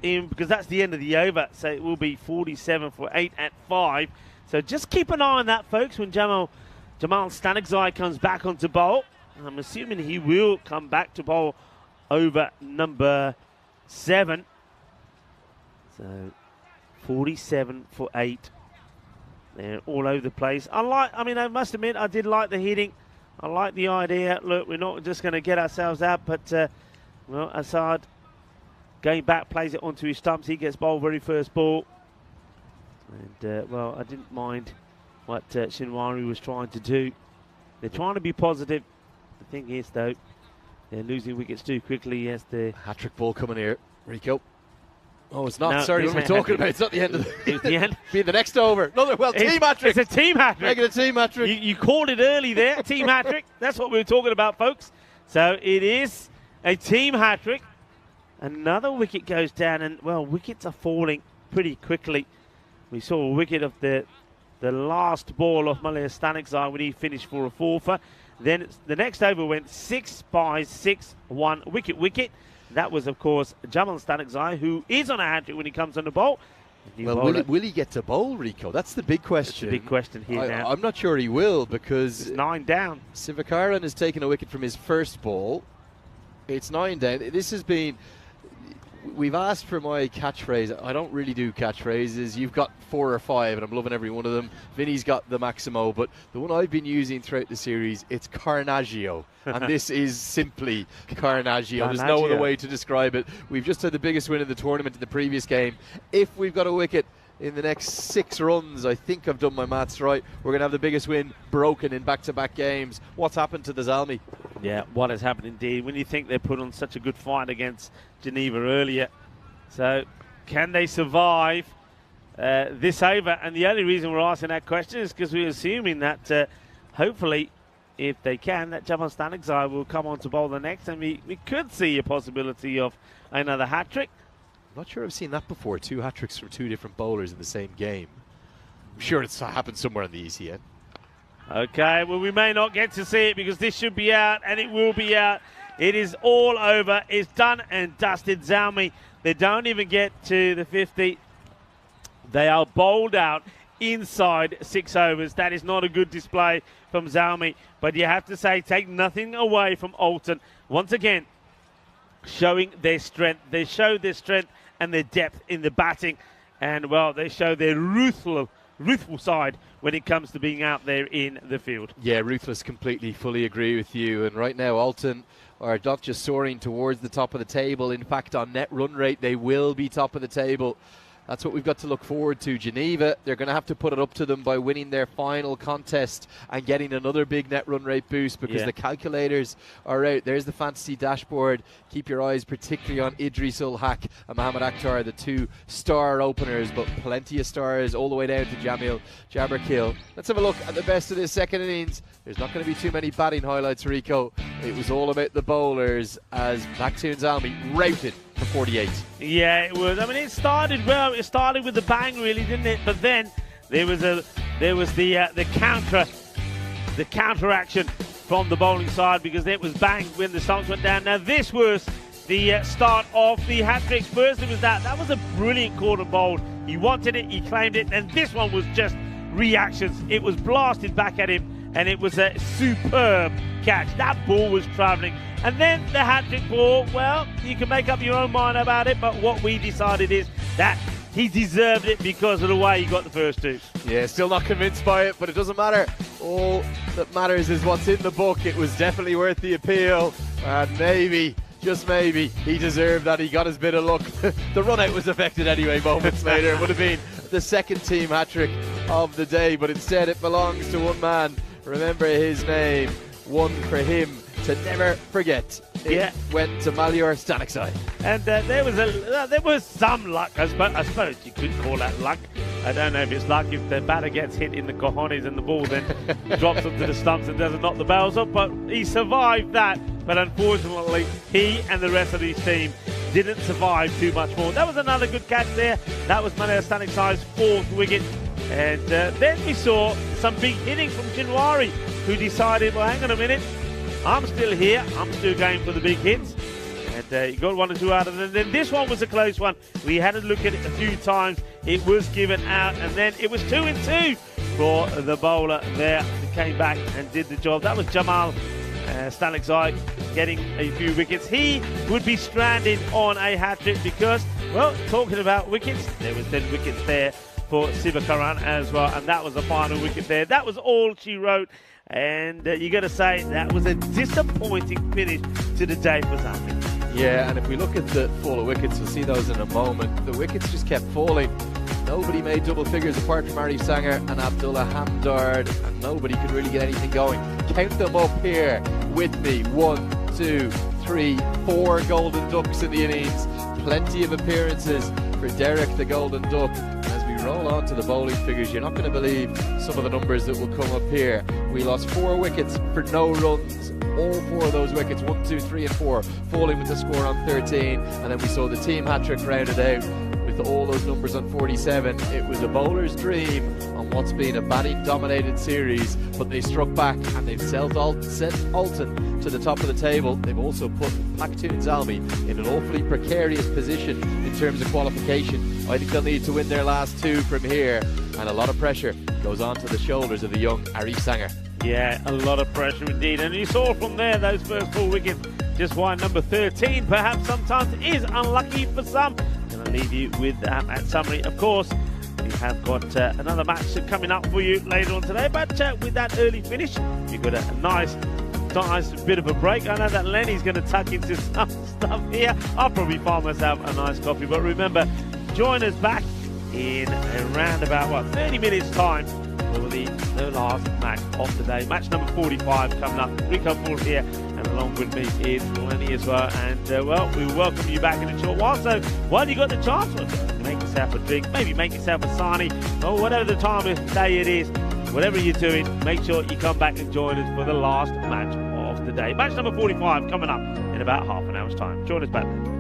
because that's the end of the over. So it will be 47 for 8 at 5. So just keep an eye on that, folks, when Jamal Stanekzai comes back onto bowl. I'm assuming he will come back to bowl over number 7. So 47 for 8. They're all over the place. I must admit, I did like the hitting. I like the idea. Look, we're not just going to get ourselves out, but, Asad going back, plays it onto his stumps. He gets bowled very first ball. And, I didn't mind what Shinwari was trying to do. They're trying to be positive. The thing is, though, they're losing wickets too quickly. Yes, the hat-trick ball coming here, Rico. Oh, it's not. No, Sorry, what we're talking about. It's not the end of the end. Being the next over. Team hat-trick. It's a team hat-trick. Making a team hat-trick. You called it early there, team hat-trick. That's what we were talking about, folks. So it is a team hat-trick. Another wicket goes down, and, wickets are falling pretty quickly. We saw a wicket of the last ball of Malia Stanekzai when he finished for a 4-fer. Then the next over went 6 by 6, 1 wicket. That was, of course, Jamal Stanekzai, who is on a hat-trick when he comes on the bowl. Well, will he get to bowl, Rico? That's the big question. That's the big question here now. I'm not sure he will because it's 9 down. Sivakaran has taken a wicket from his first ball. It's 9 down. This has been... We've asked for my catchphrase. I don't really do catchphrases. You've got 4 or 5, and I'm loving every one of them. Vinny's got the Maximo, but the one I've been using throughout the series, it's Carnaggio. And this is simply Carnaggio. There's no other way to describe it. We've just had the biggest win of the tournament in the previous game. If we've got a wicket in the next 6 runs, I think I've done my maths right, we're going to have the biggest win broken in back-to-back games. What's happened to the Zalmi? Yeah, what has happened indeed. When you think they put on such a good fight against Geneva earlier. So, can they survive this over? And the only reason we're asking that question is because we're assuming that hopefully, if they can, that Jamal Stanekzai will come on to bowl the next, and we could see a possibility of another hat-trick. I'm not sure I've seen that before. 2 hat-tricks from 2 different bowlers in the same game. I'm sure it's happened somewhere in the ECN. Okay, well, we may not get to see it because this should be out, and it will be out. It is all over. It's done and dusted. Zalmi, they don't even get to the 50. They are bowled out inside 6 overs. That is not a good display from Zalmi, but you have to say, take nothing away from Alton. Once again, showing their strength. They show their strength and their depth in the batting, and, they show their ruthful side when it comes to being out there in the field. Yeah, ruthless, completely, fully agree with you. And right now, Alton are not just soaring towards the top of the table. In fact, on net run rate, they will be top of the table. That's what we've got to look forward to. Geneva, they're going to have to put it up to them by winning their final contest and getting another big net run rate boost, because the calculators are out. There's the fantasy dashboard. Keep your eyes particularly on Idris Ul Haq and Mohamed Akhtar, the 2 star openers, but plenty of stars all the way down to Jamil Jaberkil. Let's have a look at the best of this second innings. There's not going to be too many batting highlights, Rico. It was all about the bowlers as Maktoum Zalmi routed for 48. Yeah, it was. I mean, it started well. It started with a bang, really, didn't it? But then there was the counter action from the bowling side, because it was bang when the stumps went down. Now this was the start of the hat trick. First it was that was a brilliant corner bowled. He wanted it, he claimed it, and this one was just reactions. It was blasted back at him, and it was a superb catch. That ball was travelling. And then the hat-trick ball, well, you can make up your own mind about it, but what we decided is that he deserved it because of the way he got the first 2. Yeah, still not convinced by it, but it doesn't matter. All that matters is what's in the book. It was definitely worth the appeal, and maybe, just maybe, he deserved that. He got his bit of luck. The run-out was affected anyway moments later. It would have been the second team hat-trick of the day, but instead it belongs to one man. Remember his name, one for him to never forget. It went to Malyor Staniksai. And there was some luck. I suppose you could call that luck. I don't know if it's luck if the batter gets hit in the cojones and the ball then drops onto the stumps and doesn't knock the barrels off. But he survived that. But unfortunately, he and the rest of his team didn't survive too much more. That was another good catch there. That was Malyor Staniksai's 4th wicket. And then we saw some big hitting from January, who decided, well, hang on a minute, I'm still here, I'm still going for the big hits. And he got 1 or 2 out of them. Then this one was a close one. We had to look at it a few times. It was given out, and then it was 2 and 2 for the bowler there, who came back and did the job. That was Jamal Staniksai getting a few wickets. He would be stranded on a hat-trick because, well, talking about wickets, there was 10 wickets there for Sivakaran as well, and that was the final wicket there. That was all she wrote, and you got to say that was a disappointing finish to the day for Zambia. Yeah, and if we look at the fall of wickets, we'll see those in a moment. The wickets just kept falling. Nobody made double figures apart from Arif Sanger and Abdullah Hamdard, and nobody could really get anything going. Count them up here with me. 1, 2, 3, 4 Golden Ducks in the innings. Plenty of appearances for Derek the Golden Duck. As we roll on to the bowling figures, you're not going to believe some of the numbers that will come up here. We lost 4 wickets for no runs. All 4 of those wickets, 1, 2, 3 and 4, falling with the score on 13. And then we saw the team hat-trick rounded out with all those numbers on 47. It was a bowler's dream on what's been a batting-dominated series, but they struck back and they've sent Alton to the top of the table. They've also put Maktoum Zalmi in an awfully precarious position in terms of qualification. I think they'll need to win their last 2 from here, and a lot of pressure goes on to the shoulders of the young Arif Sanger. Yeah, a lot of pressure indeed. And you saw from there, those first 4 wickets, just why number 13 perhaps sometimes is unlucky for some. And I'll leave you with that summary. Of course, we have got another match coming up for you later on today. But with that early finish, you've got a nice bit of a break. I know that Lenny's going to tuck into some stuff here. I'll probably find myself a nice coffee. But remember, join us back in around about, 30 minutes time for the last match of the day. Match number 45 coming up. Rico Paul here, and along with me is Lenny as well. And, well, we welcome you back in a short while. So while you got the chance, make yourself a drink, maybe make yourself a sarnie, or whatever the time of day it is, whatever you're doing, make sure you come back and join us for the last match of the day. Match number 45 coming up in about half an hour's time. Join us back then.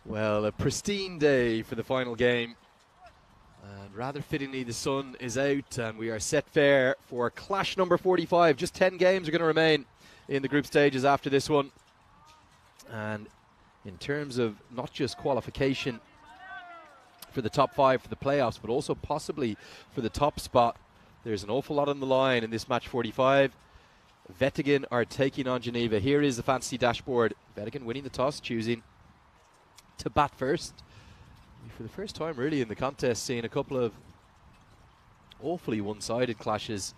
Well, a pristine day for the final game. And rather fittingly, the sun is out and we are set fair for clash number 45. Just 10 games are going to remain in the group stages after this one. And in terms of not just qualification for the top 5 for the playoffs, but also possibly for the top spot, there's an awful lot on the line in this match 45. Breathtaking are taking on Geneva. Here is the fantasy dashboard. Breathtaking winning the toss, choosing to bat first. For the first time really in the contest, seeing a couple of awfully one-sided clashes,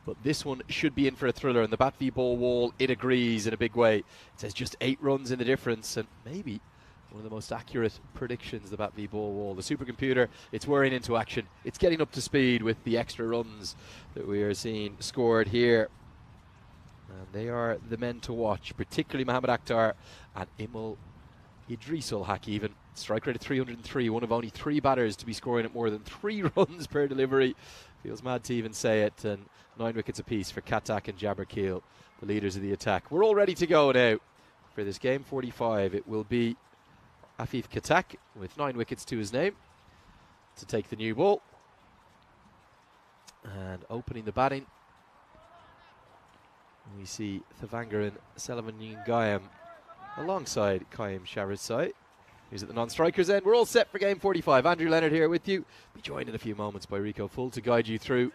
but this one should be in for a thriller. And the bat v ball wall, it agrees in a big way. It says just 8 runs in the difference, and maybe one of the most accurate predictions, the bat v ball wall. The supercomputer, it's whirring into action. It's getting up to speed with the extra runs that we are seeing scored here. And they are the men to watch, particularly Mohamed Akhtar and Imel Idrisul Hakivan. Strike rate of 303, one of only 3 batters to be scoring at more than 3 runs per delivery. Feels mad to even say it. And 9 wickets apiece for Katak and Jabber Keel, the leaders of the attack. We're all ready to go now for this game 45. It will be Afif Katak with 9 wickets to his name to take the new ball. And opening the batting, we see Thavangaran Selvanungayam alongside Qaim Sharazai, who's at the non-strikers end. We're all set for game 45. Andrew Leonard here with you. Be joined in a few moments by Rico Full to guide you through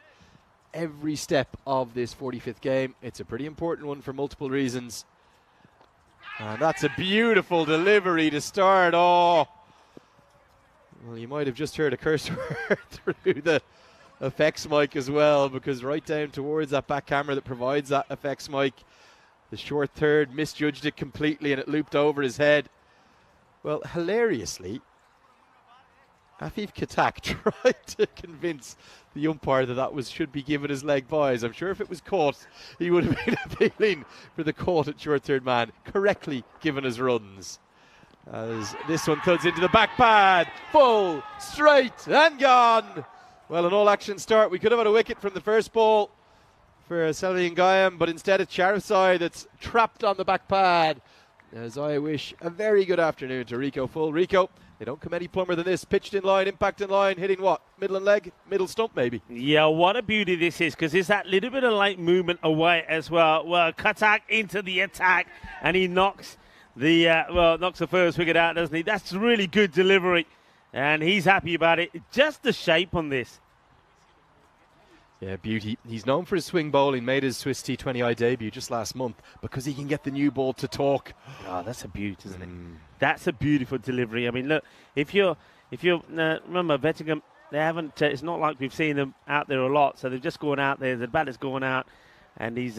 every step of this 45th game. It's a pretty important one for multiple reasons. And that's a beautiful delivery to start. Oh, well, you might have just heard a cursor through the effects mic as well, because right down towards that back camera that provides that effects mic, the short third misjudged it completely and it looped over his head. Well, hilariously, Afif Katak tried to convince the umpire that should be given as leg byes. I'm sure if it was caught, he would have been appealing for the caught at short third man, correctly given as runs. As this one thuds into the back pad, full, straight and gone. Well, an all-action start. We could have had a wicket from the first ball for Selvanungayam, but instead it's Sharazai that's trapped on the back pad. As I wish a very good afternoon to Rico Full. Rico, they don't come any plumber than this. Pitched in line, impact in line, hitting what? Middle and leg? Middle stump maybe. Yeah, what a beauty this is, because there's that little bit of light movement away as well. Well, Katak into the attack, and he knocks the first wicket out, doesn't he? That's really good delivery, and he's happy about it. Just the shape on this. Yeah, beauty. He's known for his swing bowling, made his Swiss T20I debut just last month because he can get the new ball to talk. Oh, that's a beauty, isn't it? That's a beautiful delivery. I mean, look, if you're remember, Breathtaking, they haven't, it's not like we've seen them out there a lot, so they've just gone out there, the batter's gone out, and he's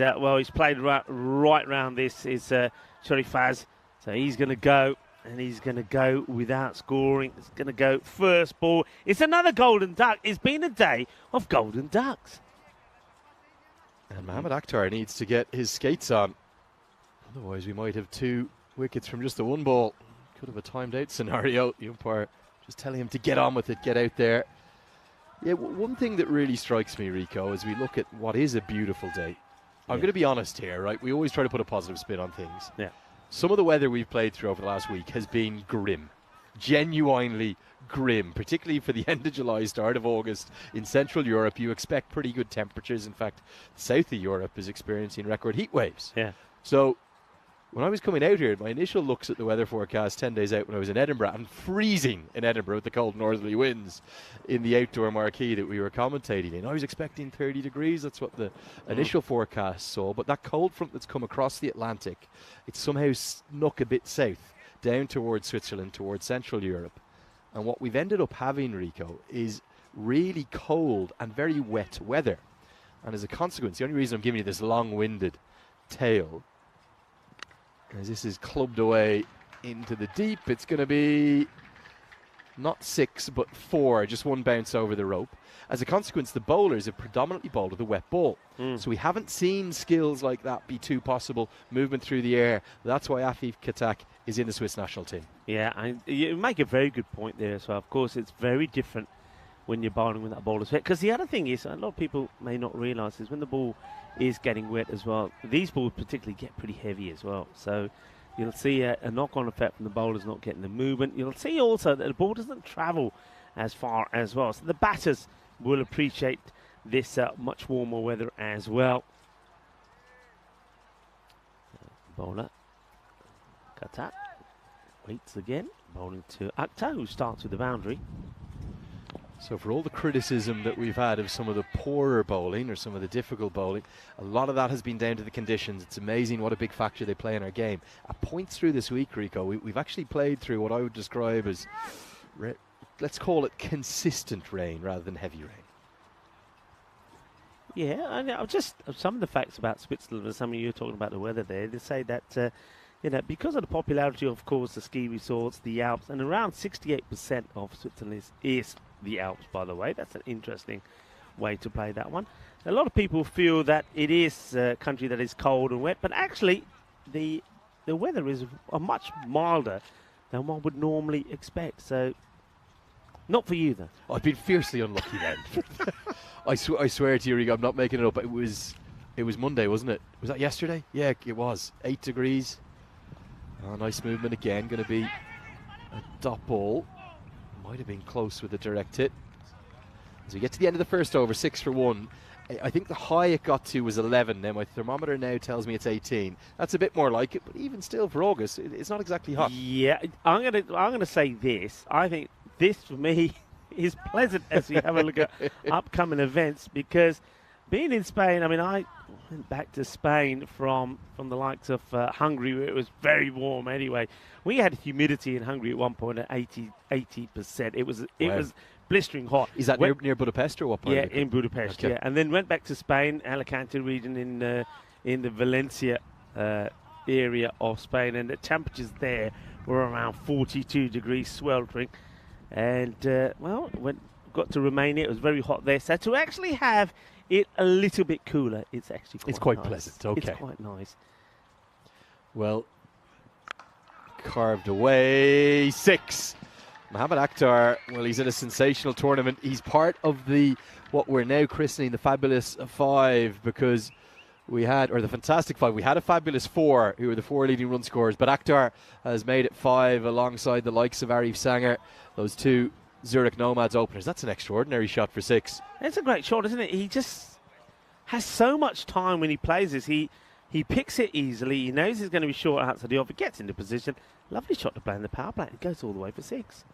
played right round this, is Sharifaz, so he's going to go, and he's going to go without scoring. It's going to go first ball. It's another golden duck. It's been a day of golden ducks. And Mohamed Akhtar needs to get his skates on. Otherwise, we might have 2 wickets from just the 1 ball. Could have a timed out scenario. The umpire just telling him to get on with it, get out there. Yeah, one thing that really strikes me, Rico, as we look at what is a beautiful day. I'm going to be honest here, right? We always try to put a positive spin on things. Yeah. Some of the weather we've played through over the last week has been grim, genuinely grim, particularly for the end of July, start of August. In Central Europe, you expect pretty good temperatures. In fact, the south of Europe is experiencing record heat waves. Yeah. So when I was coming out here, my initial looks at the weather forecast 10 days out when I was in Edinburgh, and freezing in Edinburgh with the cold northerly winds in the outdoor marquee that we were commentating in, I was expecting 30 degrees. That's what the initial forecast saw. But that cold front that's come across the Atlantic, it's somehow snuck a bit south, down towards Switzerland, towards Central Europe. And what we've ended up having, Rico, is really cold and very wet weather. And as a consequence, the only reason I'm giving you this long-winded tale, as this is clubbed away into the deep, it's going to be not 6 but 4, just 1 bounce over the rope. As a consequence, the bowlers have predominantly bowled with a wet ball. So we haven't seen skills like that be too possible, movement through the air. That's why Afif Katak is in the Swiss national team. Yeah, and you make a very good point there as well. Of course, it's very different when you're bowling with that bowler's wet. Because the other thing is, a lot of people may not realise, is when the ball is getting wet as well, these balls particularly get pretty heavy as well. So You'll see a knock-on effect from the bowlers not getting the movement. You'll see also that the ball doesn't travel as far as well. So the batters will appreciate this much warmer weather as well. Bowler, Qatar, waits again. Bowling to Akhtar, who starts with the boundary. So for all the criticism that we've had of some of the poorer bowling or some of the difficult bowling, a lot of that has been down to the conditions. It's amazing what a big factor they play in our game. At points through this week, Rico, we've actually played through what I would describe as, let's call it consistent rain rather than heavy rain. Yeah, I know. Just some of the facts about Switzerland, and some of you are talking about the weather there. They say that, because of the popularity, of course, the ski resorts, the Alps, and around 68% of Switzerland is the Alps, by the way. That's an interesting way to play that one. A lot of people feel that it is a country that is cold and wet, but actually the weather is much milder than one would normally expect. So, not for you, though. I've been fiercely unlucky then. I swear to you, Rico, I'm not making it up. It was Monday, wasn't it? Was that yesterday? Yeah, it was. 8 degrees. Oh, nice movement again. Going to be a dot ball. Might have been close with a direct hit. As we get to the end of the first over, 6 for 1. I think the high it got to was 11. Now my thermometer now tells me it's 18. That's a bit more like it, but even still for August, it's not exactly hot. Yeah, I'm gonna say this. I think this for me is pleasant as we have a look at upcoming events, because being in Spain, I mean, I went back to Spain from the likes of Hungary, where it was very warm anyway. We had humidity in Hungary at one point at 80%. It was blistering hot. Is that near Budapest or what part? Yeah, in Budapest. Okay. Yeah, and then went back to Spain, Alicante region in the Valencia area of Spain, and the temperatures there were around 42 degrees, sweltering. And got to Romania, it was very hot there. So to actually have it a little bit cooler, it's actually quite nice. Pleasant. Okay, it's quite nice. Well, carved away 6. Mohamed Akhtar, well, he's in a sensational tournament. He's part of what we're now christening the Fabulous 5, because the Fantastic 5. We had a Fabulous 4, who were the 4 leading run scorers, but Akhtar has made it 5 alongside the likes of Arif Sanger, those 2 Zurich Nomads openers. That's an extraordinary shot for 6. It's a great shot, isn't it? He just has so much time when he plays this. He picks it easily. He knows he's going to be short outside the off. He gets into position. Lovely shot to play in the power play. It goes all the way for 6.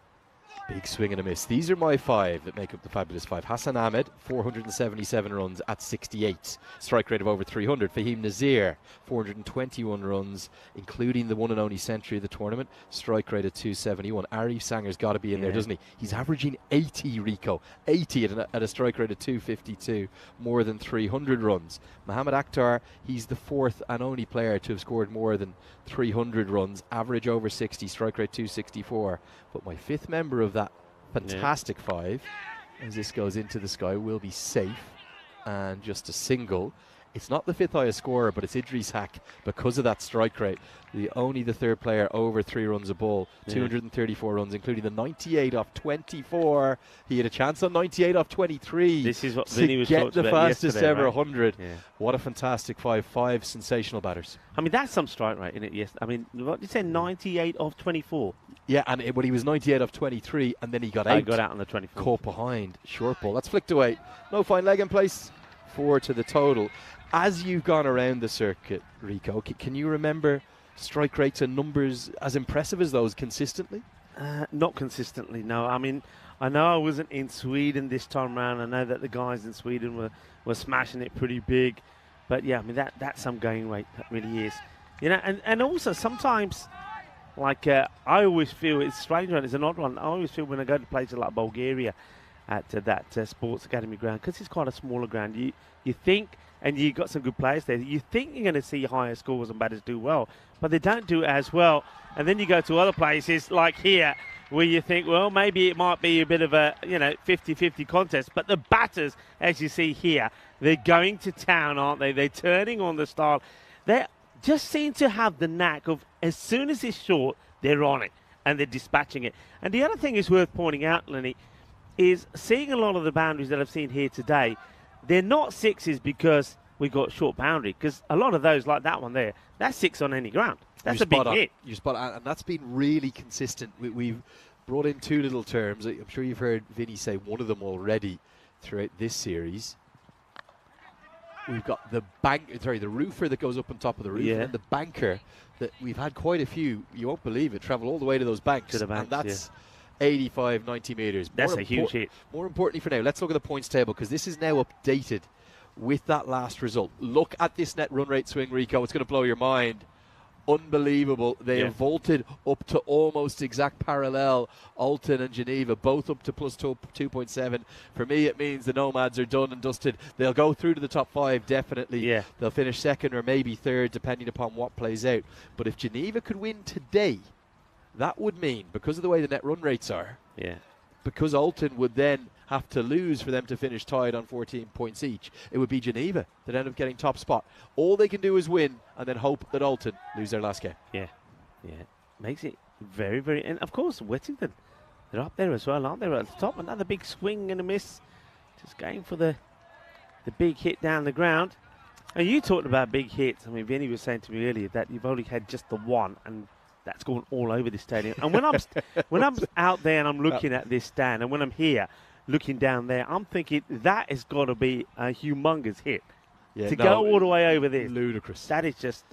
Big swing and a miss. These are my 5 that make up the Fabulous 5. Hassan Ahmed, 477 runs at 68. Strike rate of over 300. Fahim Nazir, 421 runs, including the one and only century of the tournament. Strike rate of 271. Arif Sanger's got to be in there, doesn't he? He's averaging 80, Rico. 80 at a strike rate of 252. More than 300 runs. Mohamed Akhtar, he's the 4th and only player to have scored more than 300 runs. Average over 60. Strike rate 264. But my 5th member of that Fantastic 5, as this goes into the sky, will be safe and just a single. It's not the 5th highest scorer, but it's Idris Hack because of that strike rate. Only the 3rd player over 3 runs a ball, 234 runs, including the 98 off 24. He had a chance on 98 off 23. This is what Vinny was get the fastest ever 100. Yeah. What a Fantastic 5. 5 sensational batters. I mean, that's some strike rate, isn't it? Yes. I mean, what did you say, 98 off 24? Yeah, and he was 98 off 23, and then he got out. He got out on the 24. Caught behind. Short ball. That's flicked away. No fine leg in place. 4 to the total. As you've gone around the circuit, Rico, can you remember strike rates and numbers as impressive as those consistently? Not consistently, no. I mean, I know I wasn't in Sweden this time around. I know that the guys in Sweden were smashing it pretty big. But yeah, I mean, that's some going rate. That really is. You know, and also sometimes, like, I always feel, it's a strange one, it's an odd one. I always feel when I go to places like Bulgaria at that sports academy ground, because it's quite a smaller ground, you think, and you've got some good players there, you think you're going to see higher scores and batters do well, but they don't do it as well. And then you go to other places like here, where you think, well, maybe it might be a bit of a 50-50 contest, but the batters, as you see here, they're going to town, aren't they? They're turning on the style. They just seem to have the knack of, as soon as it's short, they're on it and they're dispatching it. And the other thing is worth pointing out, Lenny, is seeing a lot of the boundaries that I've seen here today, they're not 6s because we got short boundary, because a lot of those, like that one there, that's 6 on any ground. That's You're a big spot on. hit. You're spot on, and that's been really consistent. We've brought in 2 little terms. I'm sure you've heard Vinny say one of them already throughout this series. We've got the the roofer that goes up on top of the roof, Yeah. and the banker that we've had quite a few. You won't believe it. Travel all the way to those banks, To the banks, and that's 85, 90 meters. That's a huge hit. More importantly for now, let's look at the points table, because this is now updated with that last result. Look at this net run rate swing, Rico. It's going to blow your mind. Unbelievable. They have vaulted up to almost exact parallel. Alton and Geneva both up to plus 2.7. For me, it means the Nomads are done and dusted. They'll go through to the top 5, definitely. Yeah. They'll finish second or maybe third, depending upon what plays out. But if Geneva could win today, that would mean, because of the way the net run rates are, because Alton would then have to lose for them to finish tied on 14 points each, it would be Geneva that end up getting top spot. All they can do is win and then hope that Alton lose their last game. Yeah. Makes it very, very... And, of course, Wettington, they're up there as well, aren't they? At the top, another big swing and a miss. Just going for the big hit down the ground. And you talked about big hits. I mean, Vinny was saying to me earlier that you've only had just the one, and that's gone all over the stadium. And when I'm out there and I'm looking at this stand, and when I'm here looking down there, I'm thinking that has got to be a humongous hit. To go all the way over this. Ludicrous. That is just...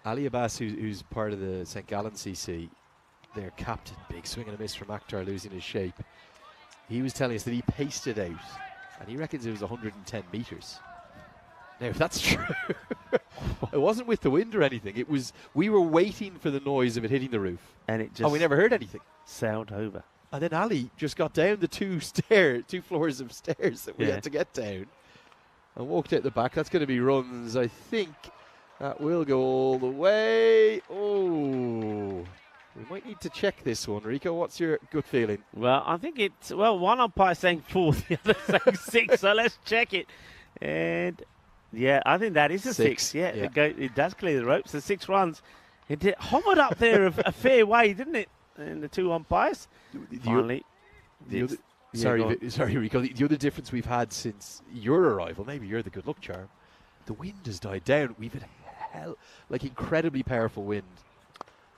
Ali Abbas, who's part of the St. Gallen CC, their captain, big swing and a miss from Akhtar, losing his shape. He was telling us that he paced it out, and he reckons it was 110 metres. Now, if that's true, it wasn't with the wind or anything. It was, we were waiting for the noise of it hitting the roof. And it just... we never heard anything. Sailed over. And then Ali just got down the 2 floors of stairs that we had to get down, and walked out the back. That's going to be runs, I think. That will go all the way. Oh, we might need to check this one. Rico, what's your gut feeling? Well, I think it's... Well, one umpire saying 4, the other saying 6, so let's check it. And... yeah, I think that is a 6. Yeah. It does clear the ropes. The 6 runs. It hovered up there a fair way, didn't it? And the 2 umpires. Finally. Sorry, Rico. The other difference we've had since your arrival, maybe you're the good luck charm, the wind has died down. We've had incredibly powerful wind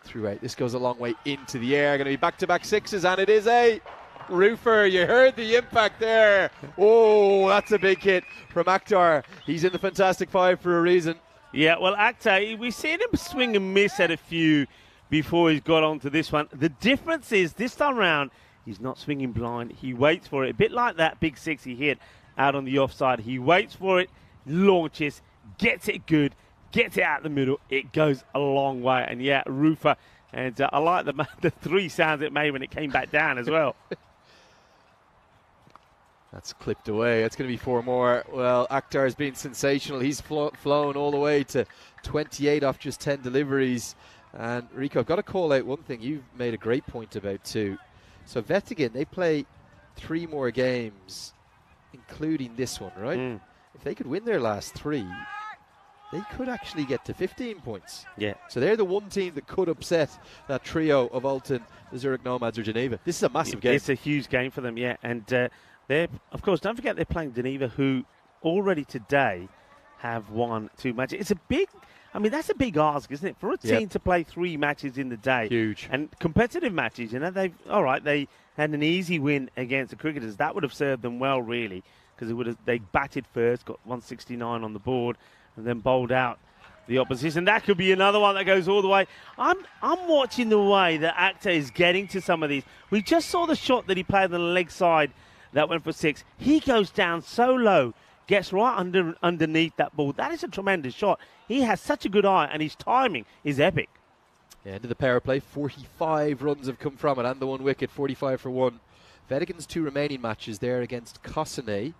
throughout. This goes a long way into the air. Going to be back-to-back 6s, and it is a roofer. You heard the impact there. Oh, that's a big hit from Akhtar. He's in the Fantastic 5 for a reason. Yeah, well, Akhtar, we've seen him swing and miss at a few before he's got onto this one. The difference is this time round, he's not swinging blind. He waits for it. A bit like that big 6 he hit out on the offside. He waits for it, launches, gets it good, gets it out the middle. It goes a long way. And, yeah, roofer. And I like the 3 sounds it made when it came back down as well. That's clipped away. That's going to be 4 more. Well, Akhtar has been sensational. He's flown all the way to 28 off just 10 deliveries. And Rico, I've got to call out one thing you've made a great point about too. So Vettingen, they play 3 more games, including this one, right? If they could win their last 3, they could actually get to 15 points. Yeah. So they're the one team that could upset that trio of Alton, the Zurich Nomads, or Geneva. This is a massive game. It's a huge game for them, yeah. And they're, of course, don't forget they're playing Geneva, who already today have won 2 matches. It's a big... I mean, that's a big ask, isn't it? For a team to play 3 matches in the day. Huge. And competitive matches, you know, they had an easy win against the Cricketers. That would have served them well, really, because they batted first, got 169 on the board, and then bowled out the opposition. That could be another one that goes all the way. I'm watching the way that Akhtar is getting to some of these. We just saw the shot that he played on the leg side that went for 6. He goes down so low, gets right underneath that ball. That is a tremendous shot. He has such a good eye, and his timing is epic. Yeah, end of the power play. 45 runs have come from it, and the 1 wicket, 45 for 1. Vettigen's 2 remaining matches there against Cossonay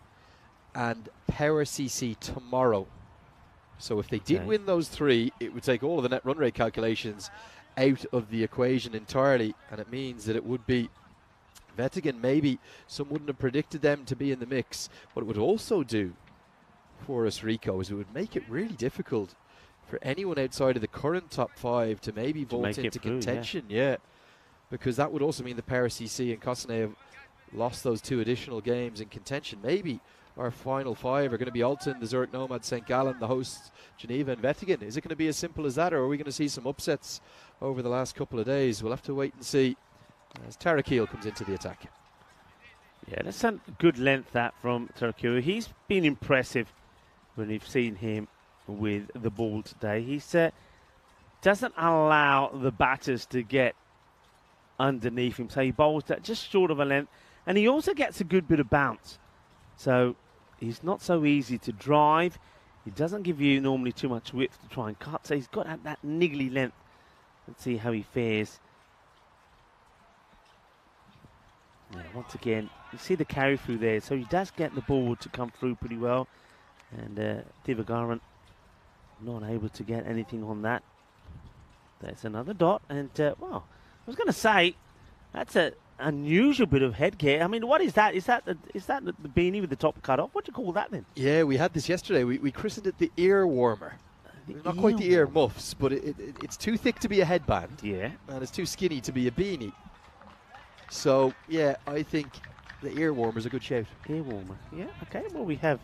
and Power CC tomorrow. So if they did win those 3, it would take all of the net run rate calculations out of the equation entirely, and it means that it would be Vettingen. Maybe some wouldn't have predicted them to be in the mix. What it would also do for us, Rico, is it would make it really difficult for anyone outside of the current top 5 to maybe vault into contention. Yeah, because that would also mean the Power CC and Cossonay have lost those 2 additional games in contention. Maybe Our final five are going to be Alton, the Zurich Nomad, St. Gallen, the hosts Geneva and Wettingen. Is it going to be as simple as that, or are we going to see some upsets over the last couple of days? We'll have to wait and see as Tarakil comes into the attack. Yeah, that's some good length that from Tarakil. He's been impressive when we've seen him with the ball today. He doesn't allow the batters to get underneath him, so he bowls that just short of a length, and he also gets a good bit of bounce. So he's not so easy to drive. He doesn't give you normally too much width to try and cut, so he's got that niggly length. Let's see how he fares. Yeah, once again, you see the carry through there, so he does get the ball to come through pretty well, and Divagaran not able to get anything on that. There's another dot, and well, I was going to say that's an unusual bit of headgear. I mean, what is that? Is that the beanie with the top cut off? What do you call that then? Yeah, we had this yesterday. We christened it the ear warmer. Not quite the ear muffs, but it's too thick to be a headband. Yeah, and it's too skinny to be a beanie. So yeah, I think the ear warmer is a good shout. Ear warmer. Yeah. Okay. Well, we have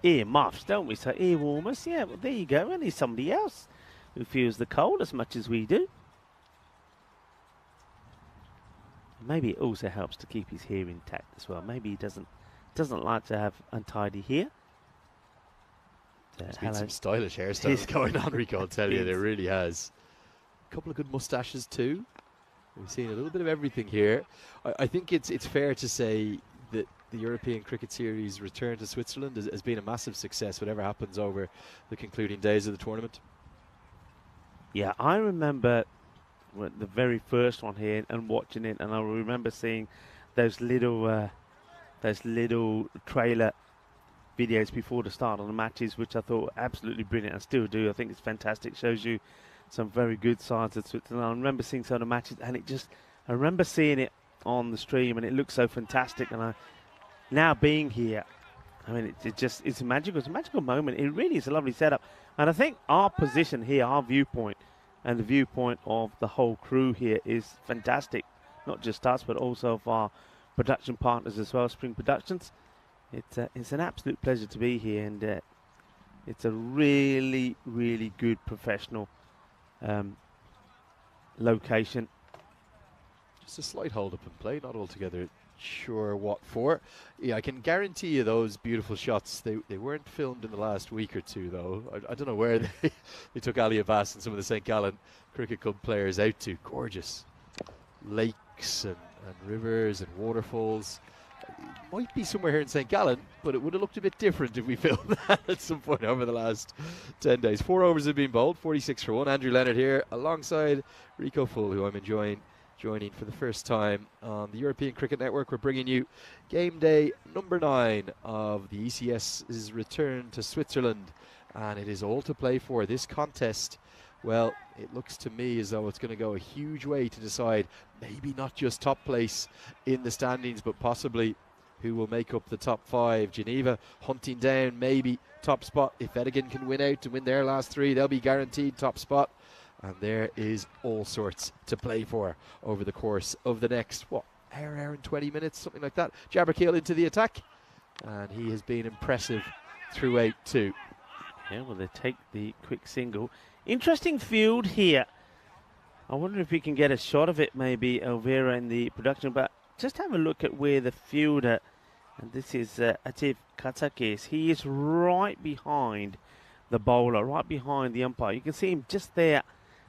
ear muffs, don't we? So ear warmers. Yeah. Well, there you go. And there's somebody else who feels the cold as much as we do. Maybe it also helps to keep his hair intact as well. Maybe he doesn't like to have untidy hair. There's been some stylish hairstyles going on, Rico, I'll tell you. There really has. A couple of good moustaches too. We've seen a little bit of everything here. I think it's fair to say that the European Cricket Series return to Switzerland has been a massive success, whatever happens over the concluding days of the tournament. Yeah, I remember the very first one here and watching it, and I remember seeing those little trailer videos before the start of the matches, which I thought were absolutely brilliant. I still do. I think it's fantastic. Shows you some very good sides of Switzerland. I remember seeing some of the matches, and I remember seeing it on the stream, and it looked so fantastic. And now being here, I mean, it's a magical moment. It really is a lovely setup. And I think our position here, our viewpoint, and the viewpoint of the whole crew here is fantastic. Not just us, but also of our production partners as well, Spring Productions. It's an absolute pleasure to be here, and it's a really, really good professional location. Just a slight hold up in play, not altogether sure what for. Yeah, I can guarantee you those beautiful shots, they weren't filmed in the last week or two though. I don't know where they took Ali Abbas and some of the St. Gallen Cricket Club players out to. Gorgeous lakes and rivers and waterfalls. It might be somewhere here in St. Gallen, but it would have looked a bit different if we filmed that at some point over the last 10 days. 4 overs have been bowled, 46 for 1. Andrew Leonard here alongside Rico Full, who I'm enjoying joining for the first time on the European Cricket Network. We're bringing you game day number 9 of the ECS's return to Switzerland, and it is all to play for. This contest, well, it looks to me as though it's going to go a huge way to decide maybe not just top place in the standings, but possibly who will make up the top 5. Geneva hunting down maybe top spot. If Wettingen can win out and win their last 3, they'll be guaranteed top spot. And there is all sorts to play for over the course of the next, hour and 20 minutes, something like that. Jabberkeel into the attack, and he has been impressive throughout too. Yeah, well, they take the quick single. Interesting field here. I wonder if we can get a shot of it, maybe, Elvira, in the production. But just have a look at where the fielder, and this is Atif Katakis. He is right behind the bowler, right behind the umpire. You can see him just there.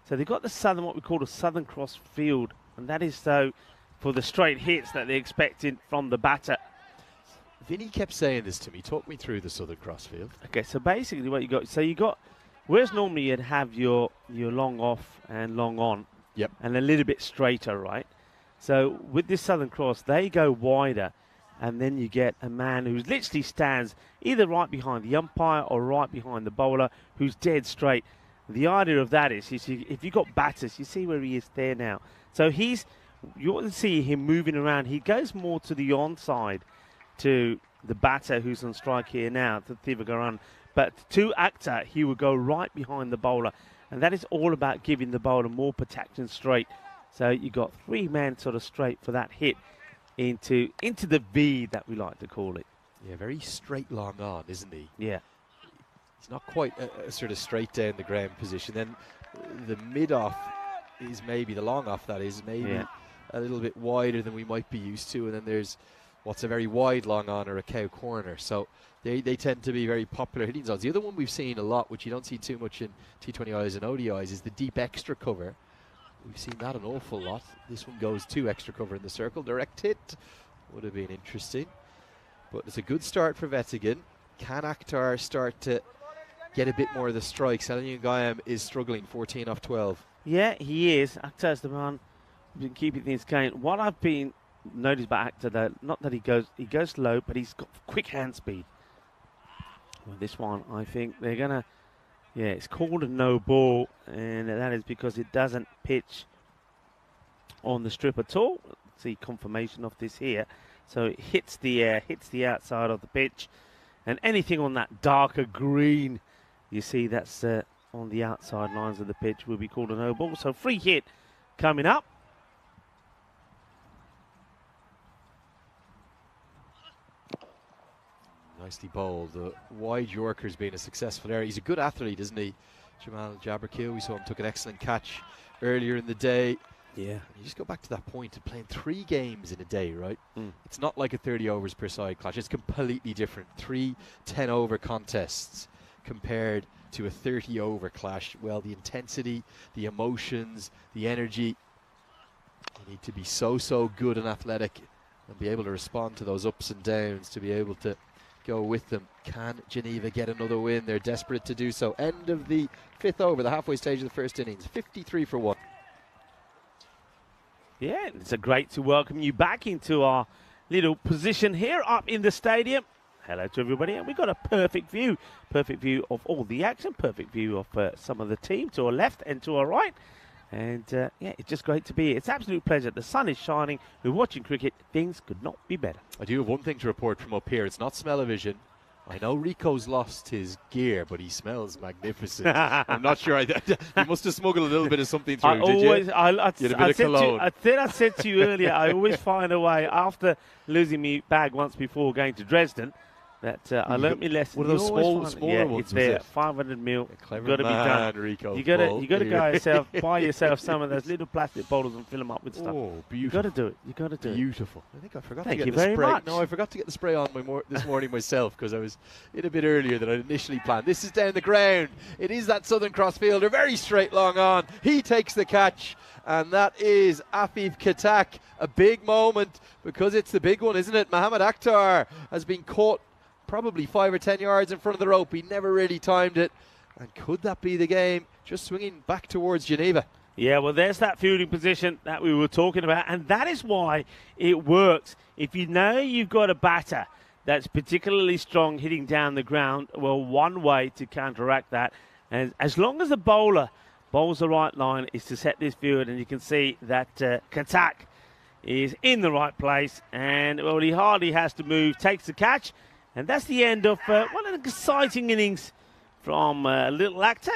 So they've got the southern, what we call the southern cross field, and that is so for the straight hits that they're expecting from the batter. Vinny kept saying this to me. Talk me through the southern cross field. Okay, so basically what you got, whereas normally you'd have your long off and long on, yep, and a little bit straighter, right? So with this southern cross, they go wider, and then you get a man who literally stands either right behind the umpire or right behind the bowler, who's dead straight. The idea of that is, if you've got batters, you see where he is there now. So you want to see him moving around. He goes more to the onside to the batter who's on strike here now, to Thivagaran. But to Akhtar, he would go right behind the bowler. And that is all about giving the bowler more protection straight. So you got 3 men sort of straight for that hit into the V that we like to call it. Yeah, very straight long on, isn't he? Yeah. He's not quite a sort of straight down the ground position. Then the mid off is maybe, the long off that is, maybe a little bit wider than we might be used to. And then there's what's a very wide long on or a cow corner. So they tend to be very popular hitting zones. The other one we've seen a lot, which you don't see too much in T20Is and ODIs, is the deep extra cover. We've seen that an awful lot. This one goes to extra cover in the circle. Direct hit would have been interesting. But it's a good start for Vettigan. Can Akhtar start to get a bit more of the strikes? Alun Gayam is struggling, 14 off 12. Yeah, he is. Akhtar's the man who's been keeping things going. What I've been noticed by Akhtar, though, not that he goes low, but he's got quick hand speed. Well, this one, I think they're going to, it's called a no ball, and that is because it doesn't pitch on the strip at all. See confirmation of this here. So it hits the outside of the pitch, and anything on that darker green, you see that's on the outside lines of the pitch, will be called a no ball. So free hit coming up. Nicely bowled. The wide Yorker's been a successful area. He's a good athlete, isn't he? Jamal Jabberkill, we saw him took an excellent catch earlier in the day. Yeah. You just go back to that point of playing 3 games in a day, right? It's not like a 30 overs per side clash. It's completely different. 3 10-over contests compared to a 30-over clash. Well, the intensity, the emotions, the energy. You need to be so good and athletic and be able to respond to those ups and downs, to be able to go with them. Can Geneva get another win? They're desperate to do so. End of the 5th over, the halfway stage of the first innings. 53 for 1. Yeah, it's a great to welcome you back into our little position here up in the stadium. Hello to everybody, and we've got a perfect view of all the action, perfect view of some of the team to our left and to our right. And it's just great to be here. It's an absolute pleasure. The sun is shining. We're watching cricket. Things could not be better. I do have one thing to report from up here. It's not smell-o-vision. I know Rico's lost his gear, but he smells magnificent. I'm not sure. You must have smuggled a little bit of something through, did you? You had a bit of cologne. I said to you earlier, I always find a way, after losing my bag once before going to Dresden, that I learnt my lesson. One of those smaller ones, it's there, 500 mil. Clever Got to be done. Rico. You got to buy yourself some of those little plastic bowls and fill them up with stuff. Oh, beautiful! You got to do it. You got to do it. Beautiful. I think I forgot Thank to you get the very spray. much. No, I forgot to get the spray on this morning myself because I was in a bit earlier than I initially planned. This is down the ground. It is that Southern Cross fielder, very straight long on. He takes the catch, and that is Afif Khatak. A big moment because it's the big one, isn't it? Mohammad Akhtar has been caught probably 5 or 10 yards in front of the rope. He never really timed it. And could that be the game? Just swinging back towards Geneva. Yeah, well, there's that fielding position that we were talking about, and that is why it works. If you know you've got a batter that's particularly strong hitting down the ground, well, one way to counteract that, and as long as the bowler bowls the right line, is to set this field, and you can see that Khatak is in the right place, and, well, he hardly has to move, takes the catch. And that's the end of one of the exciting innings from little Akhtar.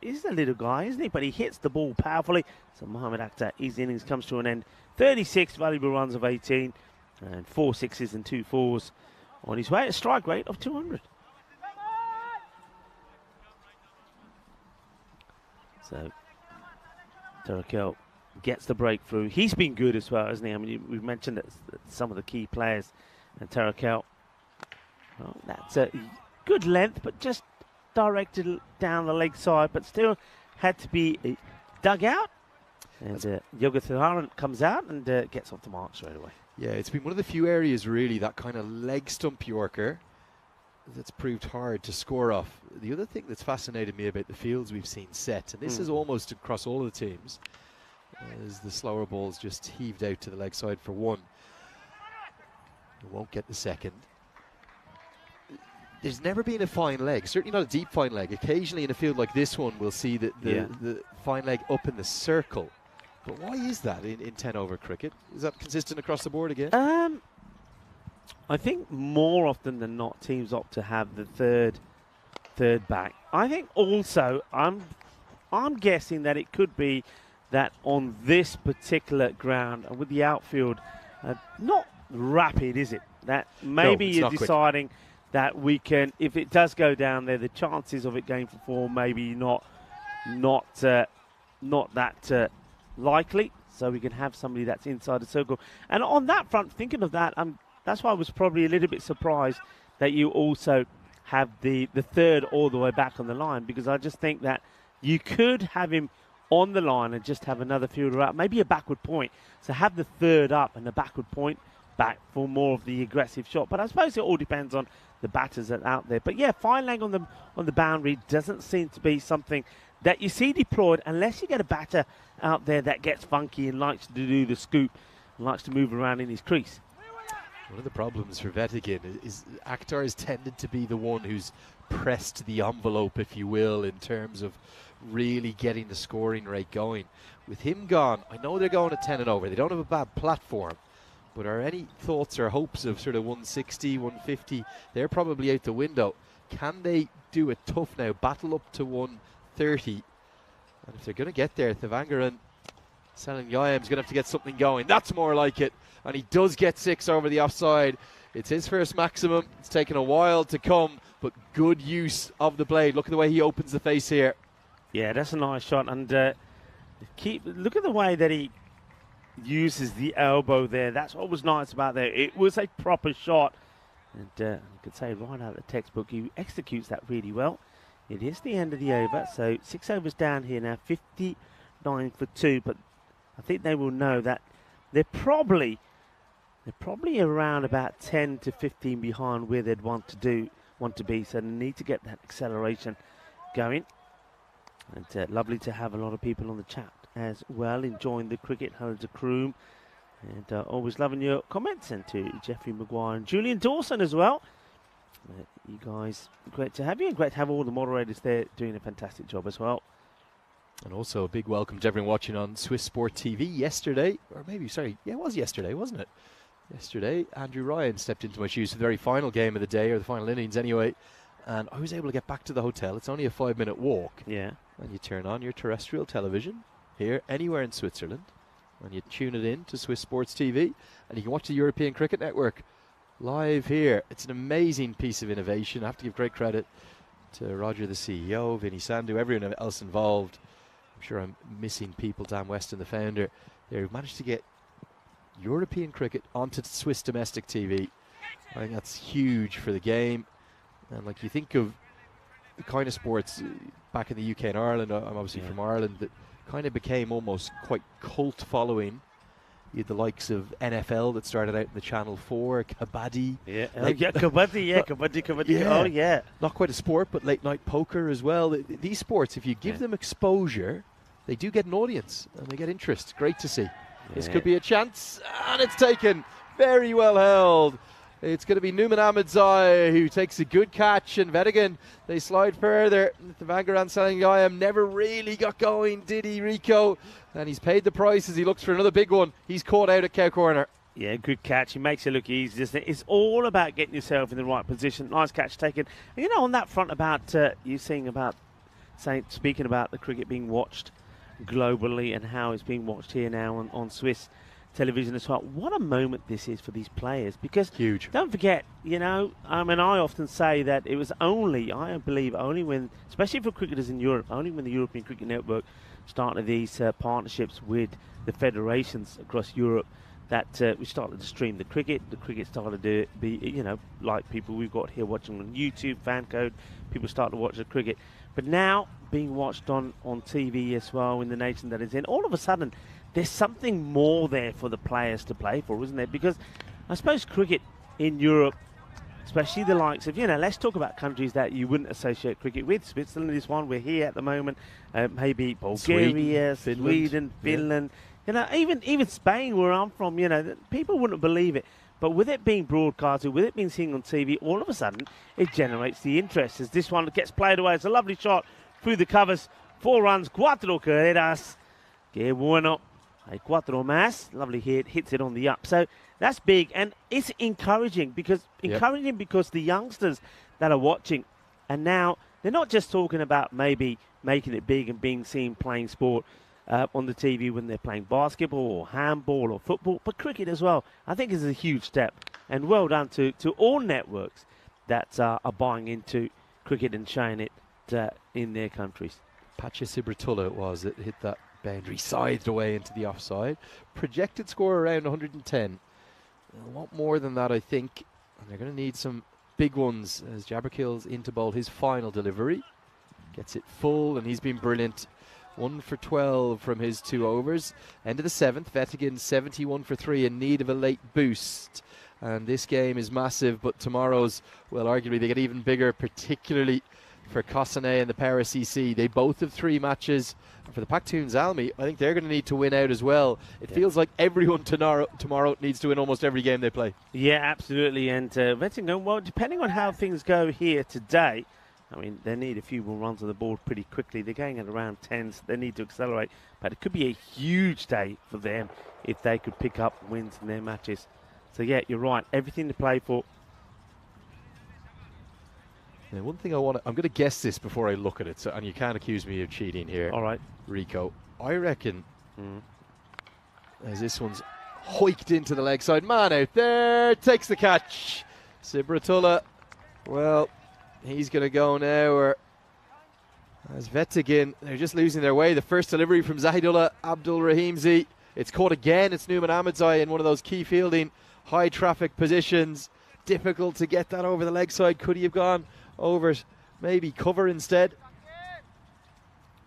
He's a little guy, isn't he? But he hits the ball powerfully. So Mohammad Akhtar, his innings comes to an end. 36 valuable runs of 18 and 4 sixes and 2 fours on his way. A strike rate of 200. So Tarakel gets the breakthrough. He's been good as well, hasn't he? I mean, we've mentioned that some of the key players, and Tarakel. Well, that's a good length, but just directed down the leg side, but still had to be dug out. And Yogatharan comes out and gets off the mark straight away. Yeah, it's been one of the few areas, really, that kind of leg stump Yorker that's proved hard to score off. The other thing that's fascinated me about the fields we've seen set, and this is almost across all of the teams, is the slower balls just heaved out to the leg side for one. It won't get the second. There's never been a fine leg, certainly not a deep fine leg. Occasionally in a field like this one, we'll see the fine leg up in the circle. But why is that in 10-over cricket? Is that consistent across the board again? I think more often than not, teams opt to have the third back. I think also, I'm guessing that it could be that on this particular ground, with the outfield, not rapid, is it? That maybe it's you're not quick. deciding that we can, if it does go down there, the chances of it going for 4 maybe not that likely. So we can have somebody that's inside the circle. And on that front, thinking of that, that's why I was probably a little bit surprised that you also have the third all the way back on the line, because I just think that you could have him on the line and just have another fielder up, maybe a backward point. So have the third up and the backward point back for more of the aggressive shot. But I suppose it all depends on the batters that are out there. But yeah, fine leg on the boundary doesn't seem to be something that you see deployed unless you get a batter out there that gets funky and likes to do the scoop and likes to move around in his crease. One of the problems for Vetigan is Akhtar has tended to be the one who's pressed the envelope, if you will, in terms of really getting the scoring rate going. With him gone, I know they're going to 10 and over. They don't have a bad platform. But are any thoughts or hopes of sort of 160, 150? They're probably out the window. Can they do it tough now, battle up to 130? And if they're going to get there, Thevangaran, Selin Yayam's going to have to get something going. That's more like it. And he does get 6 over the offside. It's his first maximum. It's taken a while to come, but good use of the blade. Look at the way he opens the face here. Yeah, that's a nice shot. And look at the way that he uses the elbow there. That's what was nice about there. It was a proper shot. And you could say right out of the textbook, he executes that really well. It is the end of the over. So 6 overs down here now, 59 for 2. But I think they will know that they're probably around about 10 to 15 behind where they'd want to be. So they need to get that acceleration going. And lovely to have a lot of people on the chat as well, enjoying the cricket. Hello to Kroom. And always loving your comments, and to Jeffrey Maguire and Julian Dawson as well. You guys, great to have you, and great to have all the moderators there doing a fantastic job as well. And also a big welcome to everyone watching on Swiss Sport TV yesterday. Or maybe, sorry, yeah, it was yesterday, wasn't it? Yesterday, Andrew Ryan stepped into my shoes for the very final game of the day, or the final innings anyway. And I was able to get back to the hotel. It's only a 5-minute walk. Yeah. And you turn on your terrestrial television here, anywhere in Switzerland. And you tune it in to Swiss Sports TV. And you can watch the European Cricket Network live here. It's an amazing piece of innovation. I have to give great credit to Roger, the CEO, Vinny Sandu, everyone else involved. I'm sure I'm missing people, Dan Weston, the founder. They've managed to get European cricket onto Swiss domestic TV. I think that's huge for the game. And like you think of the kind of sports back in the UK and Ireland, I'm obviously from Ireland, that kind of became almost quite cult following. You had the likes of NFL that started out in the Channel 4, Kabaddi. Yeah, Kabaddi. Yeah. Oh, yeah. Not quite a sport, but late night poker as well. These sports, if you give them exposure, they do get an audience and they get interest. Great to see. Yeah. This could be a chance, and it's taken. Very well held. It's going to be Numan Ahmedzai who takes a good catch, and Vetigan, they slide further. The Vangaran Selin Yayam never really got going, did he, Rico? And he's paid the price as he looks for another big one. He's caught out at Cow Corner. Yeah, good catch. He makes it look easy, doesn't it? It's all about getting yourself in the right position. Nice catch taken. And you know, on that front about you speaking about the cricket being watched globally and how it's being watched here now on Swiss television as well. What a moment this is for these players, because huge. Don't forget, you know, I mean, I often say that it was only, I believe, only when, especially for cricketers in Europe, only when the European Cricket Network started these partnerships with the federations across Europe, that we started to stream the cricket. The cricket started to be, you know, like people we've got here watching on YouTube, fan code, people start to watch the cricket. But now being watched on TV as well in the nation that it's in, all of a sudden there's something more there for the players to play for, isn't there? Because I suppose cricket in Europe, especially the likes of, you know, let's talk about countries that you wouldn't associate cricket with. Switzerland is one. We're here at the moment. Maybe Bulgaria, Sweden, Finland. You know, even Spain, where I'm from, you know, people wouldn't believe it. But with it being broadcasted, with it being seen on TV, all of a sudden it generates the interest. As this one gets played away, it's a lovely shot through the covers. 4 runs, 4 carreras. Que bueno. A 4 más. Lovely hit, hits it on the up. So that's big, and it's encouraging because the youngsters that are watching, and now they're not just talking about maybe making it big and being seen playing sport. on the TV when they're playing basketball or handball or football, but cricket as well. I think is a huge step, and well done to all networks that are buying into cricket and showing it in their countries. Pacha Sibratullah it was that hit that boundary, scythed away into the offside. Projected score around 110. A lot more than that, I think. And they're going to need some big ones as Jabberkill's into bowl his final delivery. Gets it full, and he's been brilliant. 1 for 12 from his 2 overs. End of the 7th, Vettigan 71 for 3 in need of a late boost. And this game is massive, but tomorrow's, well, arguably they get even bigger, particularly for Cossonay and the Power CC. They both have 3 matches. And for the Paktoons Almy, I think they're going to need to win out as well. It feels like everyone tomorrow needs to win almost every game they play. Yeah, absolutely. And Vettigan, well, depending on how things go here today, I mean, they need a few more runs on the board pretty quickly. They're going at around 10, so they need to accelerate. But it could be a huge day for them if they could pick up wins in their matches. So, yeah, you're right. Everything to play for. Now, one thing I'm going to guess this before I look at it, and you can't accuse me of cheating here. All right. Rico. I reckon as this one's hoiked into the leg side. Man out there, takes the catch. Sibratullah, well, he's going to go now. Or as Vettigan, they're just losing their way. The first delivery from Zahidullah Abdul Rahimzi. It's caught again. It's Numan Ahmedzai in one of those key fielding, high traffic positions. Difficult to get that over the leg side. Could he have gone over maybe cover instead?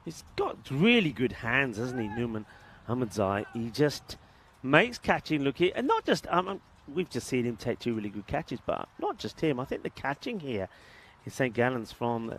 He's got really good hands, hasn't he, Numan Ahmedzai? He just makes catching look here. And not just, we've just seen him take 2 really good catches, but not just him. I think the catching here in St. Gallen's from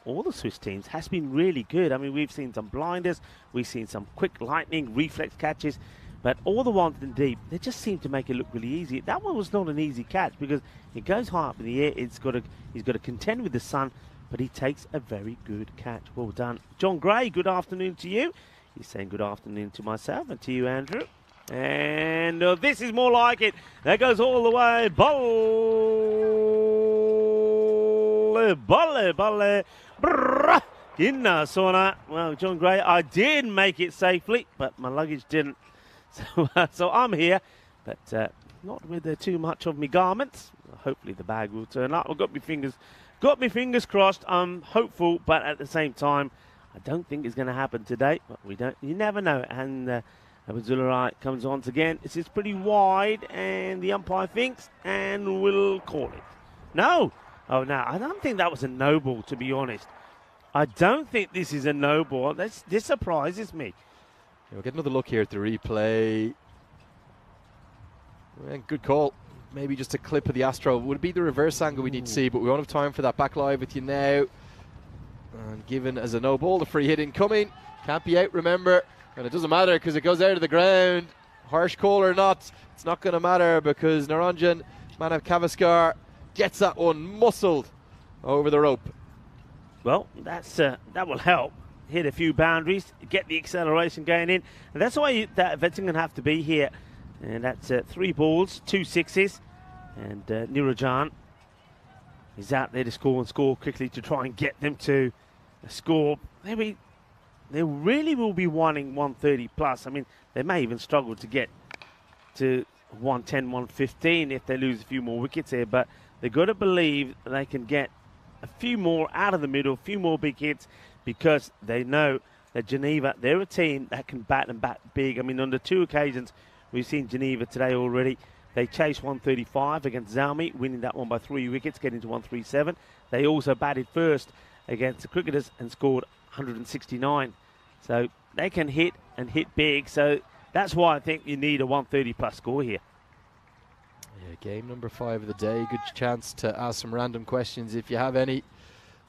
all the Swiss teams has been really good. I mean, we've seen some blinders, we've seen some quick lightning, reflex catches, but all the ones in deep, they just seem to make it look really easy. That one was not an easy catch because it goes high up in the air. He's got to contend with the sun, but he takes a very good catch. Well done. John Gray, good afternoon to you. He's saying good afternoon to myself and to you, Andrew. And this is more like it. That goes all the way. Balle. Brrrr. Inna Sona. Well, John Gray, I did make it safely, but my luggage didn't. So I'm here, but not with too much of me garments. Hopefully the bag will turn up. I've got my fingers crossed. I'm hopeful, but at the same time, I don't think it's going to happen today. But you never know. And Abdullah comes on again. This is pretty wide, and the umpire thinks and will call it. No. Oh, no. I don't think that was a no ball, to be honest. I don't think this is a no ball. This surprises me. We'll get another look here at the replay. And good call. Maybe just a clip of the Astro. Would it be the reverse angle we need to see, but we won't have time for that. Back live with you now. And given as a no ball, the free hit incoming. Can't be out, remember. And it doesn't matter because it goes out of the ground. Harsh call or not, it's not going to matter because Naranjan Manav Kavaskar gets that one muscled over the rope. Well, that will help. Hit a few boundaries, get the acceleration going in. And that's why that Vettigan have to be here. And that's 3 balls, 2 sixes. And Niranjan is out there to score quickly to try and get them to score. They really will be wanting 130 plus. I mean, they may even struggle to get to 110, 115 if they lose a few more wickets here. But they've got to believe they can get a few more out of the middle, a few more big hits, because they know that Geneva, they're a team that can bat and bat big. I mean, on the 2 occasions we've seen Geneva today already, they chased 135 against Zalmi, winning that one by 3 wickets, getting to 137. They also batted first against the Cricketers and scored 169. So they can hit and hit big. So that's why I think you need a 130 plus score here. Yeah, game number 5 of the day. Good chance to ask some random questions if you have any.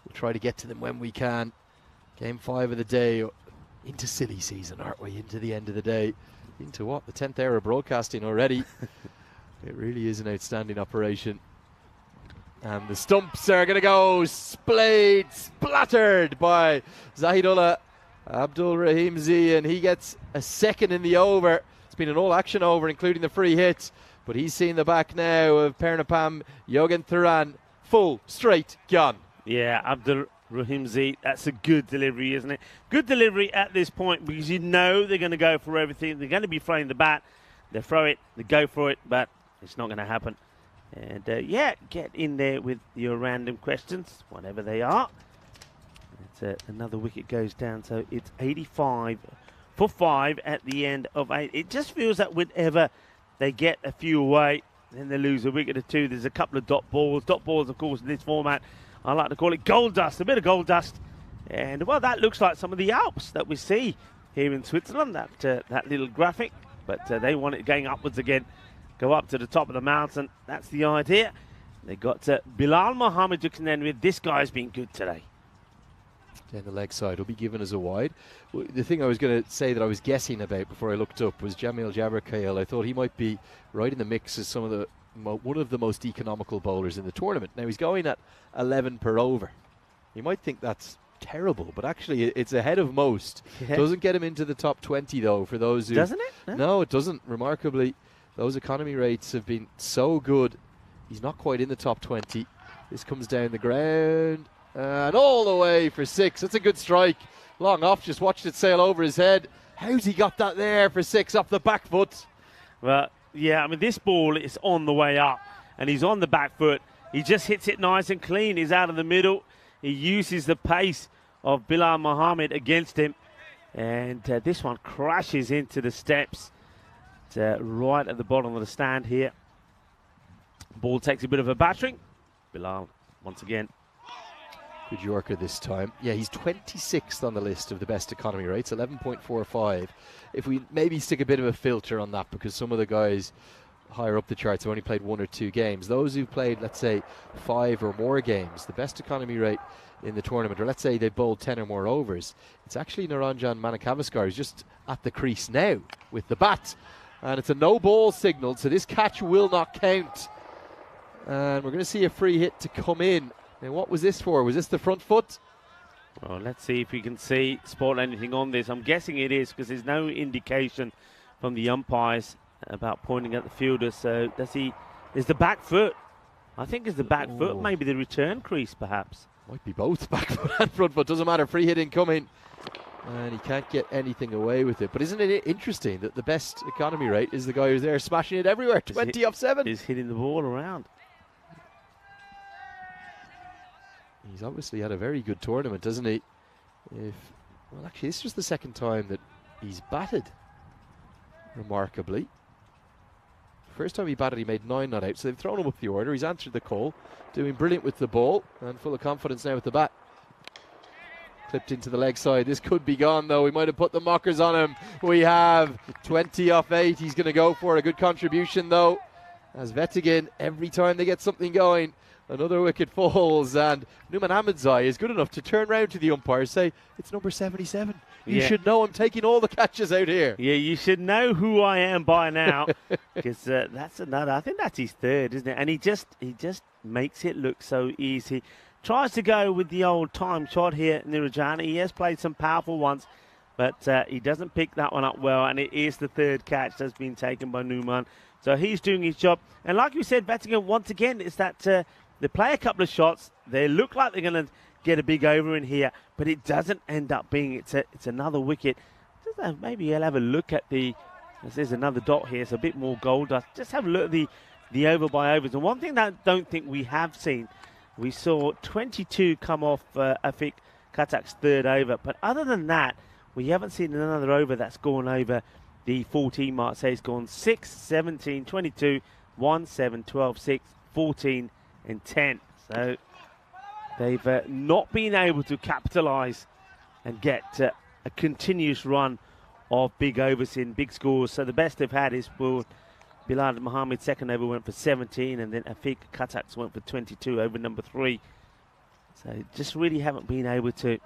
We'll try to get to them when we can. Game 5 of the day. Into silly season, aren't we? Into the end of the day. Into what? The 10th hour of broadcasting already. It really is an outstanding operation. And the stumps are going to go splattered by Zahidullah Abdul Rahimzi, and he gets a second in the over. It's been an all-action over, including the free hit. But he's seen the back now of Pernapam Yogan Thuran. Full, straight, gone. Yeah, Rahimzi, that's a good delivery, isn't it? Good delivery at this point because you know they're going to go for everything. They're going to be throwing the bat. They throw it, they go for it, but it's not going to happen. And yeah, get in there with your random questions, whatever they are. It's, another wicket goes down, so it's 85 for 5 at the end of 8. It just feels that whenever they get a few away, then they lose a wicket or two. There's a couple of dot balls. Dot balls, of course, in this format, I like to call it gold dust, a bit of gold dust. And, well, that looks like some of the Alps that we see here in Switzerland, that little graphic. But they want it going upwards again, go up to the top of the mountain. That's the idea. They got Bilal Mohammed to contend with. This guy's been good today. Down the leg side will be given as a wide. The thing I was going to say that I was guessing about before I looked up was Jamil Jabarkhail. I thought he might be right in the mix as one of the most economical bowlers in the tournament. Now he's going at 11 per over. You might think that's terrible, but actually it's ahead of most. Yeah. Doesn't get him into the top 20 though for those who... Doesn't it? No, it doesn't. Remarkably, those economy rates have been so good. He's not quite in the top 20. This comes down the ground. And all the way for 6. That's a good strike. Long off, just watched it sail over his head. How's he got that there for 6 off the back foot? Well, yeah, I mean, this ball is on the way up, and he's on the back foot. He just hits it nice and clean. He's out of the middle. He uses the pace of Bilal Mohammed against him. And this one crashes into the steps. It's, right at the bottom of the stand here. Ball takes a bit of a battering. Bilal, once again. Good Yorker this time. Yeah, he's 26th on the list of the best economy rates, 11.45. If we maybe stick a bit of a filter on that, because some of the guys higher up the charts have only played 1 or 2 games. Those who've played, let's say, 5 or more games, the best economy rate in the tournament, or let's say they bowled 10 or more overs, it's actually Naranjan Manakavaskar who's just at the crease now with the bat. And it's a no ball signal, so this catch will not count. And we're going to see a free hit to come in. Now, what was this for? Was this the front foot? Well, let's see if we can spot anything on this. I'm guessing it is because there's no indication from the umpires about pointing at the fielder. So is the back foot? I think it's the back foot, maybe the return crease perhaps. Might be both back foot and front foot. Doesn't matter. Free hit incoming. And he can't get anything away with it. But isn't it interesting that the best economy rate is the guy who's there smashing it everywhere? 20 off 7. He's hitting the ball around. He's obviously had a very good tournament, doesn't he? Well, actually, this is just the second time that he's batted, remarkably. First time he batted, he made 9 not out, so they've thrown him up the order. He's answered the call, doing brilliant with the ball, and full of confidence now with the bat. Clipped into the leg side. This could be gone, though. We might have put the mockers on him. We have 20 off 8. He's going to go for a good contribution, though. As Vettigan, every time they get something going, another wicket falls, and Numan Ahmedzai is good enough to turn round to the umpire and say, it's number 77. You should know I'm taking all the catches out here. Yeah, you should know who I am by now, because that's another. I think that's his 3rd, isn't it? And he just makes it look so easy. Tries to go with the old time shot here, Nirajana. He has played some powerful ones, but he doesn't pick that one up well, and it is the 3rd catch that's been taken by Numan. So he's doing his job. And like we said, Vettigan, once again, is that they play a couple of shots. They look like they're going to get a big over in here, but it doesn't end up being. It's another wicket. Maybe you'll have a look at there's another dot here. It's a bit more gold dust. Just have a look at the over by overs. And one thing that I don't think we have seen, we saw 22 come off Afik Katak's 3rd over. But other than that, we haven't seen another over that's gone over the 14 mark. So it's gone 6, 17, 22, 1, 7, 12, 6, 14, and 10. So they've not been able to capitalise and get a continuous run of big overs in big scores. So the best they've had is Bilal Mohammed's 2nd over went for 17, and then Afik Katak's went for 22 over number 3. So just really haven't been able to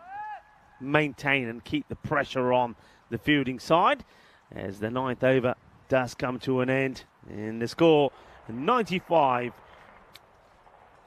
maintain and keep the pressure on the fielding side as the 9th over does come to an end. And the score 95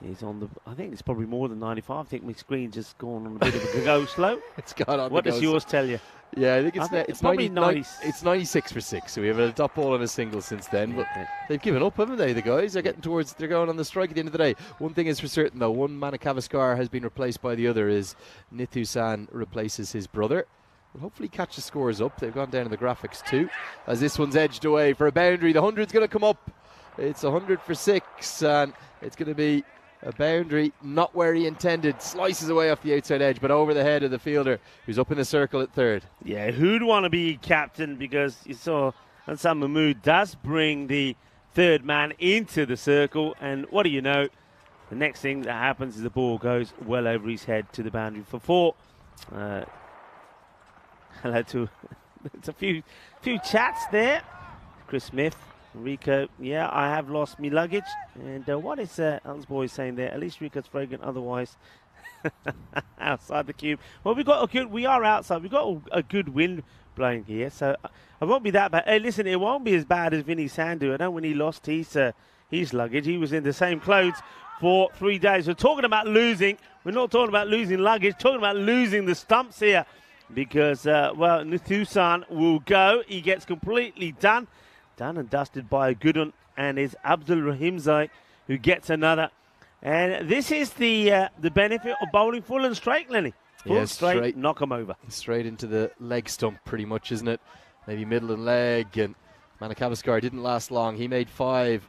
He's on the. I think it's probably more than 95. I think my screen's just gone on a bit of a go slow. It's gone on. What does yours tell you? Yeah, I think it's probably 90, it's 96 for 6. So we have a top ball and a single since then. But they've given up, haven't they? The guys are getting towards. They're going on the strike at the end of the day. One thing is for certain though. One Manakavaskar has been replaced by the other. Is Nithusan replaces his brother. Will hopefully catch the scores up. They've gone down in the graphics too. As this one's edged away for a boundary. The 100's going to come up. It's 100 for 6, and it's going to be a boundary, not where he intended. Slices away off the outside edge, but over the head of the fielder, who's up in the circle at third. Yeah, who'd want to be captain? Because you saw Ansar Mahmood does bring the third man into the circle, and what do you know? The next thing that happens is the ball goes well over his head to the boundary for 4. Hello to it's a few chats there. Chris Smith. Rico, yeah, I have lost me luggage. And what is Hans Boy saying there? At least Rico's fragrant, otherwise outside the cube. Well, we are outside. We've got a good wind blowing here, so I won't be that bad. Hey, listen, it won't be as bad as Vinny Sandu. I know when he lost his luggage, he was in the same clothes for 3 days. We're talking about losing. We're not talking about losing luggage, talking about losing the stumps here. Because, well, Nithusan will go. He gets completely done and dusted by a good one, and it's Abdul Rahimzai who gets another. And this is the benefit of bowling full and straight, Lenny. Full straight, knock them over. Straight into the leg stump, pretty much, isn't it? Maybe middle and leg. And Manakavaskar didn't last long. He made 5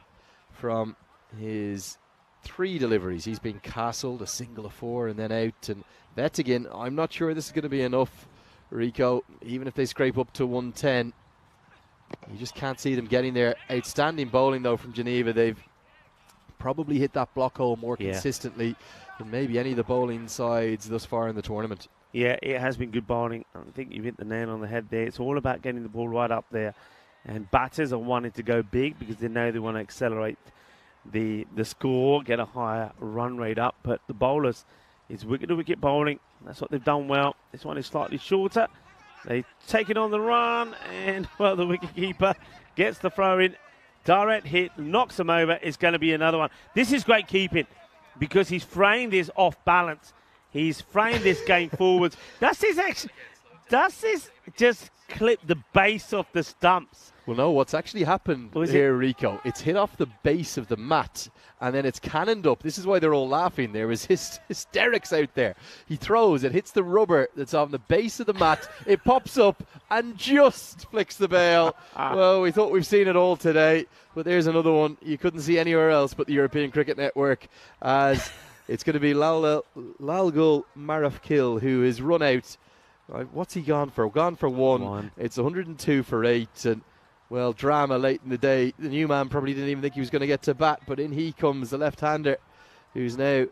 from his 3 deliveries. He's been castled, a single, a 4, and then out. And Vettigan, I'm not sure this is going to be enough, Rico. Even if they scrape up to 110. You just can't see them getting there. Outstanding bowling, though, from Geneva. They've probably hit that block hole more consistently than maybe any of the bowling sides thus far in the tournament. Yeah, it has been good bowling. I think you've hit the nail on the head there. It's all about getting the ball right up there. And batters are wanting to go big because they know they want to accelerate the score, get a higher run rate up. But the bowlers, it's wicket-to-wicket bowling. That's what they've done well. This one is slightly shorter. They take it on the run, and, well, the wicketkeeper gets the throw in. Direct hit, knocks them over. It's going to be another one. This is great keeping because he's framed this off balance. He's framed this game forwards. Does this just clip the base of the stumps? Well, no, what's actually happened here, Rico, it's hit off the base of the mat and then it's cannoned up. This is why they're all laughing. There was hysterics out there. He throws, it hits the rubber that's on the base of the mat. It pops up and just flicks the bail. Well, we thought we've seen it all today, but there's another one you couldn't see anywhere else but the European Cricket Network, as it's going to be Lalgul Marafkil who is run out. What's he gone for? Gone for 1. It's 102 for 8. And well, drama late in the day. The new man probably didn't even think he was going to get to bat, but in he comes, the left-hander, who's now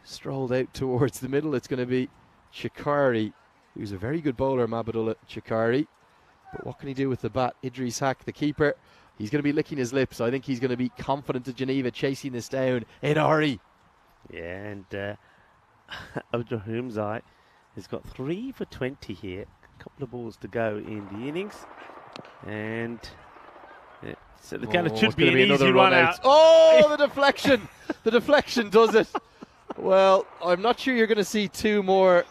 strolled out towards the middle. It's going to be Chikari, who's a very good bowler, Mabadullah Chikari. But what can he do with the bat? Idris Hack, the keeper, he's going to be licking his lips. I think he's going to be confident of Geneva chasing this down in a hurry. Yeah, and Abdul Rahimzai has got 3 for 20 here. A couple of balls to go in the innings. And so the kind of should be an easy run out. Oh, the deflection. The deflection does it. Well, I'm not sure you're going to see 2 more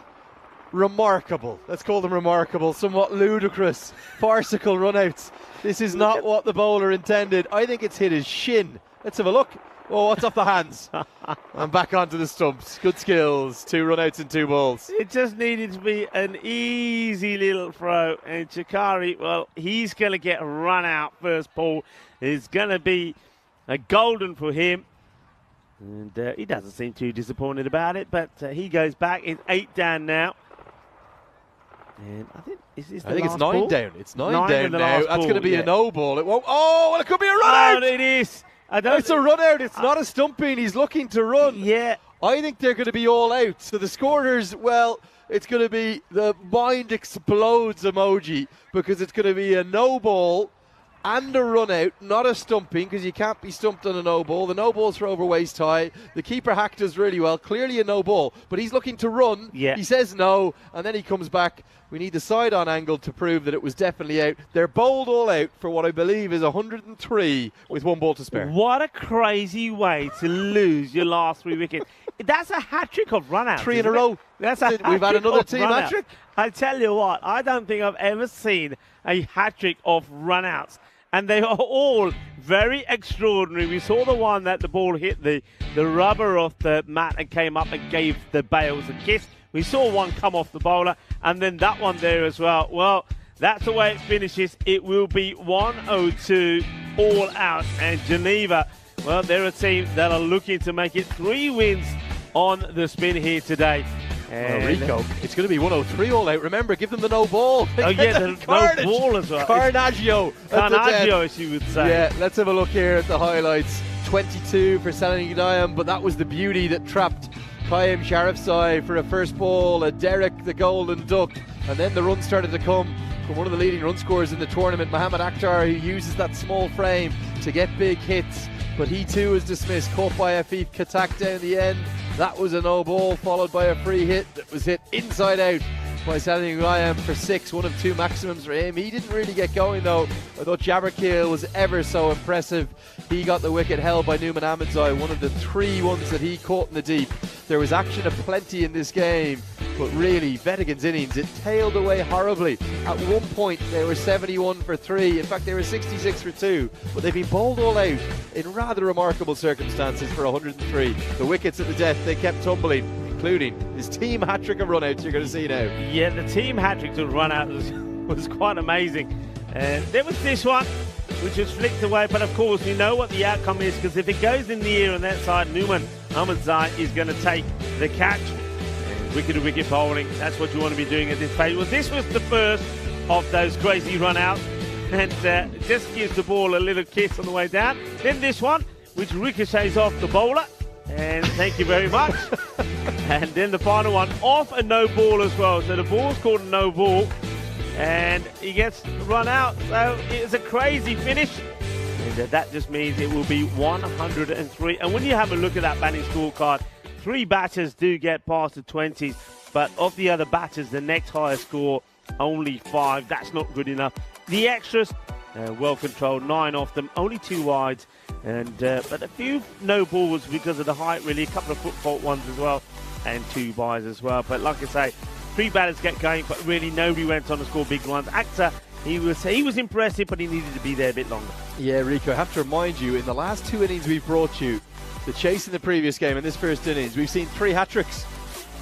remarkable, let's call them remarkable, somewhat ludicrous, farcical runouts. This is not what the bowler intended. I think it's hit his shin. Let's have a look. Oh, what's off the hands? And back onto the stumps. Good skills. 2 runouts and 2 balls. It just needed to be an easy little throw. And Chikari, well, he's going to get run out first ball. It's going to be a golden for him. And he doesn't seem too disappointed about it. But he goes back. It's 8 down now. And I think it's 9 ball? Down. It's 9 down now. That's going to be a no ball. It won't. Oh, well, it could be a run out. It is. It's a run out. It's not a stumping. He's looking to run. Yeah. I think they're going to be all out. So the scorers, well, it's going to be the mind explodes emoji because it's going to be a no ball and a run out, not a stumping, because you can't be stumped on a no ball. The no ball's for over waist high. The keeper hacked us really well. Clearly a no ball, but he's looking to run. Yeah. He says no, and then he comes back. We need the side-on angle to prove that it was definitely out. They're bowled all out for what I believe is 103 with 1 ball to spare. What a crazy way to lose your last 3 wickets. That's a hat-trick of run-outs. 3 in a row. That's a We've had another hat-trick team of run-outs. hat-trick. I tell you what, I don't think I've ever seen a hat-trick of run-outs. And they are all very extraordinary. We saw the one that the ball hit the rubber of the mat and came up and gave the bails a kiss. We saw one come off the bowler, and then that one there as well. Well, that's the way it finishes. It will be 102 all out. And Geneva, well, they're a team that are looking to make it 3 wins on the spin here today. Well, Rico, it's going to be 103 all out. Remember, give them the no ball. Oh, yeah, the no ball as well. Carnaggio. Carnaggio, as you would say. Yeah, let's have a look here at the highlights. 22 for Salah Gidayam, but that was the beauty that trapped Qayyum Sharifzai for a first ball, a Derek the Golden Duck, and then the run started to come from one of the leading run scorers in the tournament, Mohammad Akhtar, who uses that small frame to get big hits, but he too was dismissed, caught by Afif Katak down the end. That was a no ball, followed by a free hit that was hit inside out by Salah Gidayam for 6, 1 of 2 maximums for him. He didn't really get going though. I thought Jabberkeel was ever so impressive. He got the wicket held by Numan Ahmedzai, one of the 3 ones that he caught in the deep. There was action aplenty in this game, but really Vetigan's innings, it tailed away horribly. At one point they were 71 for 3, in fact they were 66 for 2, but they've been bowled all out in rather remarkable circumstances for 103. The wickets at the death, they kept tumbling, including his team hat-trick of run-outs you're going to see now. Yeah, the team hat-trick of run-out was quite amazing. There was this one, which was flicked away, but of course we know what the outcome is, because if it goes in the air on that side, Numan Ahmedzai is going to take the catch. Wicket bowling, that's what you want to be doing at this phase. Well, this was the first of those crazy run-outs, and just gives the ball a little kiss on the way down. Then this one, which ricochets off the bowler, and thank you very much. And then the final one, off a no ball as well. So the ball's called a no ball, and he gets run out. So it's a crazy finish, and that just means it will be 103. And when you have a look at that batting scorecard, 3 batters do get past the 20s, but of the other batters, the next highest score, only 5. That's not good enough. The extras, well controlled, 9 of them, only 2 wides, and but a few no balls because of the height, really, a couple of foot fault ones as well, and 2 byes as well. But like I say, 3 batters get going, but really nobody went on to score big ones. Akhtar, he was impressive, but he needed to be there a bit longer. Yeah, Rico, I have to remind you, in the last 2 innings we've brought you, the chase in the previous game and this first innings, we've seen 3 hat-tricks.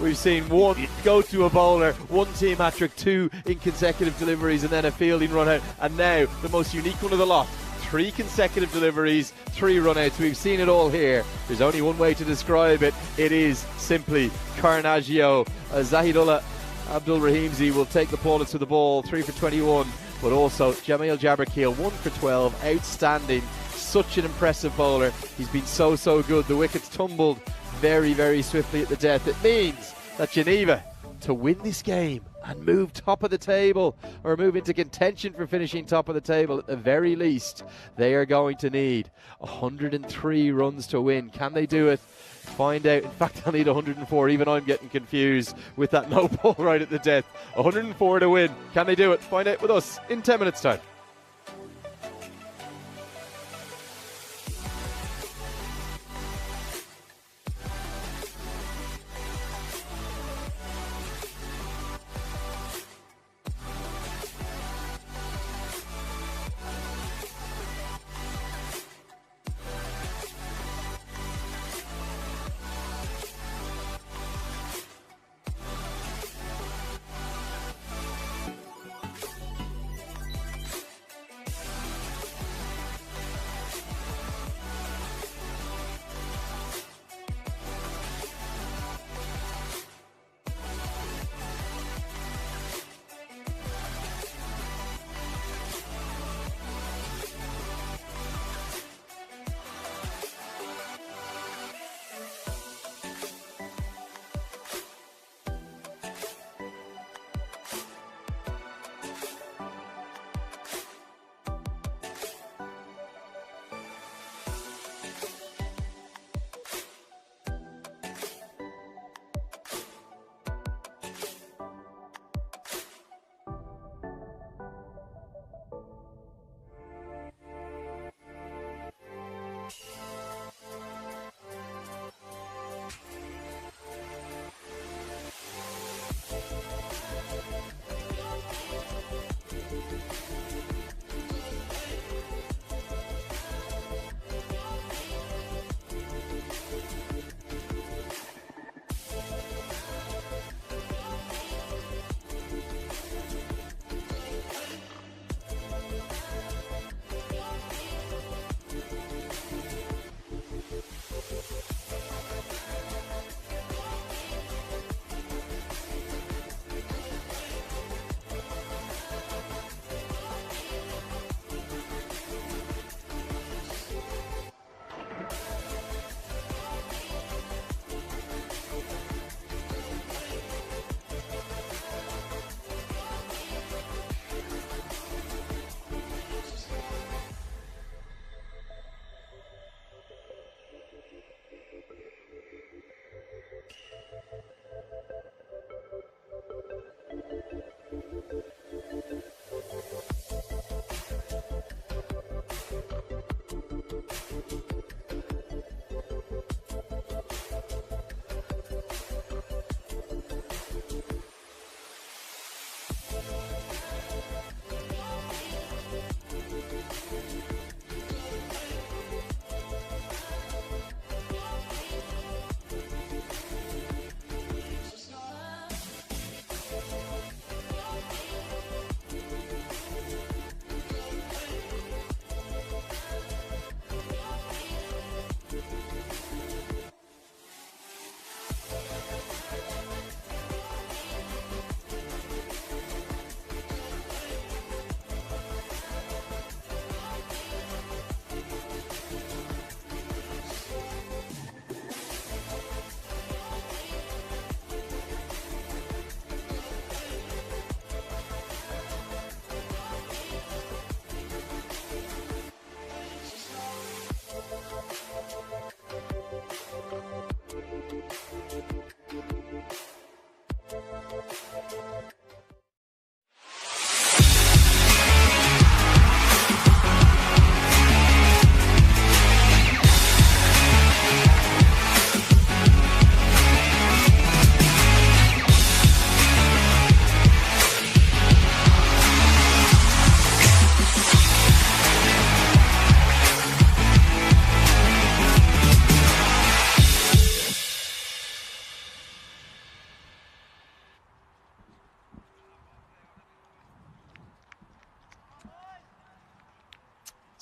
We've seen 1 go to a bowler, 1 team hat-trick, 2 in consecutive deliveries, and then a fielding run-out. And now, the most unique one of the lot, 3 consecutive deliveries, 3 run-outs. We've seen it all here. There's only one way to describe it. It is simply Carnaggio. Zahidullah Abdul Rahimzi will take the ball to the ball, 3 for 21. But also, Jamil Jabberkeel, 1 for 12, outstanding. Such an impressive bowler. He's been so good. The wickets tumbled very, very swiftly at the death. It means that Geneva, to win this game and move top of the table, or move into contention for finishing top of the table at the very least, they are going to need 103 runs to win. Can they do it? Find out. In fact, they'll need 104. Even I'm getting confused with that no ball right at the death. 104 to win. Can they do it? Find out with us in 10 minutes time.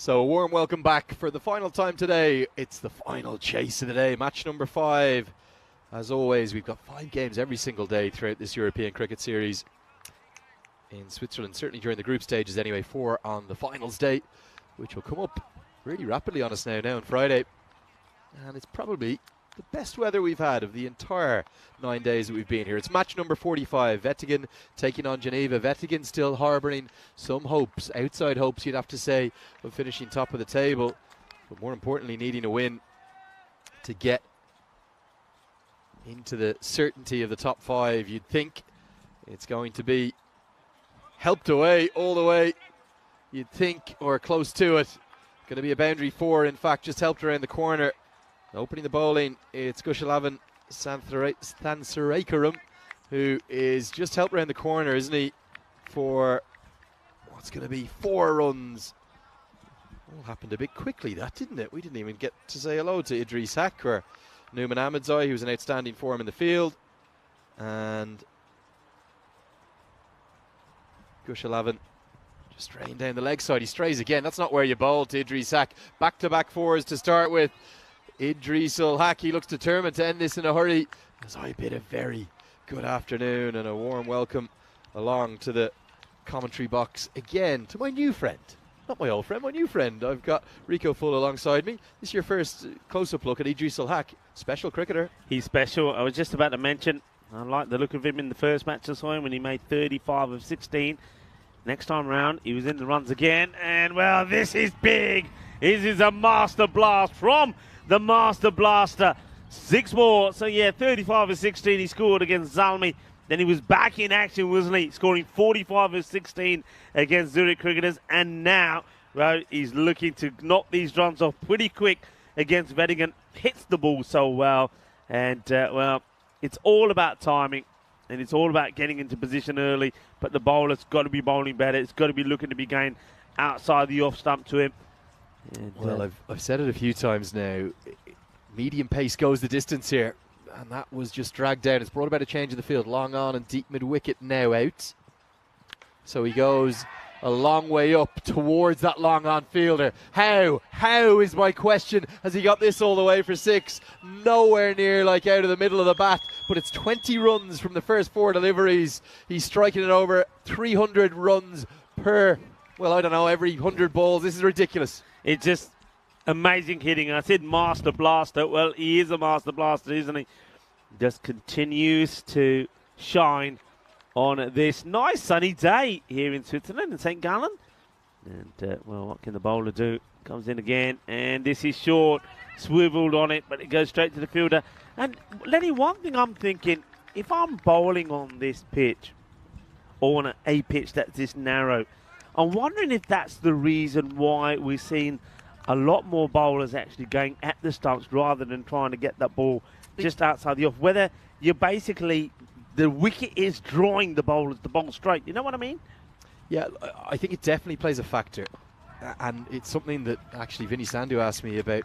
So a warm welcome back for the final time today. It's the final chase of the day, match number 5. As always, we've got 5 games every single day throughout this European cricket series in Switzerland, certainly during the group stages anyway, 4 on the finals day, which will come up really rapidly on us now on Friday. And it's probably the best weather we've had of the entire 9 days that we've been here. It's match number 45, Wettingen taking on Geneva. Wettingen still harbouring some hopes, outside hopes you'd have to say, of finishing top of the table, but more importantly needing a win to get into the certainty of the top 5. You'd think it's going to be helped away all the way, you'd think, or close to it. Going to be a boundary 4, in fact, just helped around the corner. Opening the bowling, it's Gushalavan Stansurakaram, who is just helped around the corner, isn't he, for what's going to be 4 runs. All happened a bit quickly, that, didn't it? We didn't even get to say hello to Idris Hack or Numan Ahmedzai, who was an outstanding form in the field. And Gushalavan just straying down the leg side. He strays again. That's not where you bowl to Idris Hack. Back-to-back 4s to start with. Idris Hack, he looks determined to end this in a hurry. As I bid a very good afternoon and a warm welcome along to the commentary box again to my new friend. Not my old friend, my new friend. I've got Rico Full alongside me. This is your first close-up look at Idris Hack. Special cricketer. He's special. I was just about to mention, I like the look of him in the first match I saw him when he made 35 of 16. Next time round, he was in the runs again. And, well, this is big. This is a master blast from the Master Blaster. 6 more. So, yeah, 35 of 16 he scored against Zalmi. Then he was back in action, wasn't he? Scoring 45 of 16 against Zurich cricketers. And now, well, he's looking to knock these runs off pretty quick against Wettingen. Hits the ball so well. And, well, it's all about timing. And it's all about getting into position early. But the bowler's got to be bowling better. It's got to be looking to be going outside the off stump to him. And, well, I've said it a few times now. Medium pace goes the distance here, and that was just dragged down. It's brought about a change in the field. Long on and deep mid-wicket now out. So he goes a long way up towards that long on fielder. How is my question? Has he got this all the way for 6? Nowhere near like out of the middle of the bat, but it's 20 runs from the first 4 deliveries. He's striking it over 300 runs per, well, I don't know, every 100 balls. This is ridiculous. It's just amazing hitting. I said Master Blaster. Well, he is a Master Blaster, isn't he? Just continues to shine on this nice sunny day here in Switzerland, in St. Gallen. And, well, what can the bowler do? Comes in again, and this is short. Swiveled on it, but it goes straight to the fielder. And, Lenny, one thing I'm thinking, if I'm bowling on this pitch, or on a pitch that's this narrow, I'm wondering if that's the reason why we're seeing a lot more bowlers actually going at the stumps rather than trying to get that ball just outside the off. Whether you're basically, the wicket is drawing the bowlers to bowl straight. You know what I mean? Yeah, I think it definitely plays a factor. And it's something that actually Vinny Sandhu asked me about.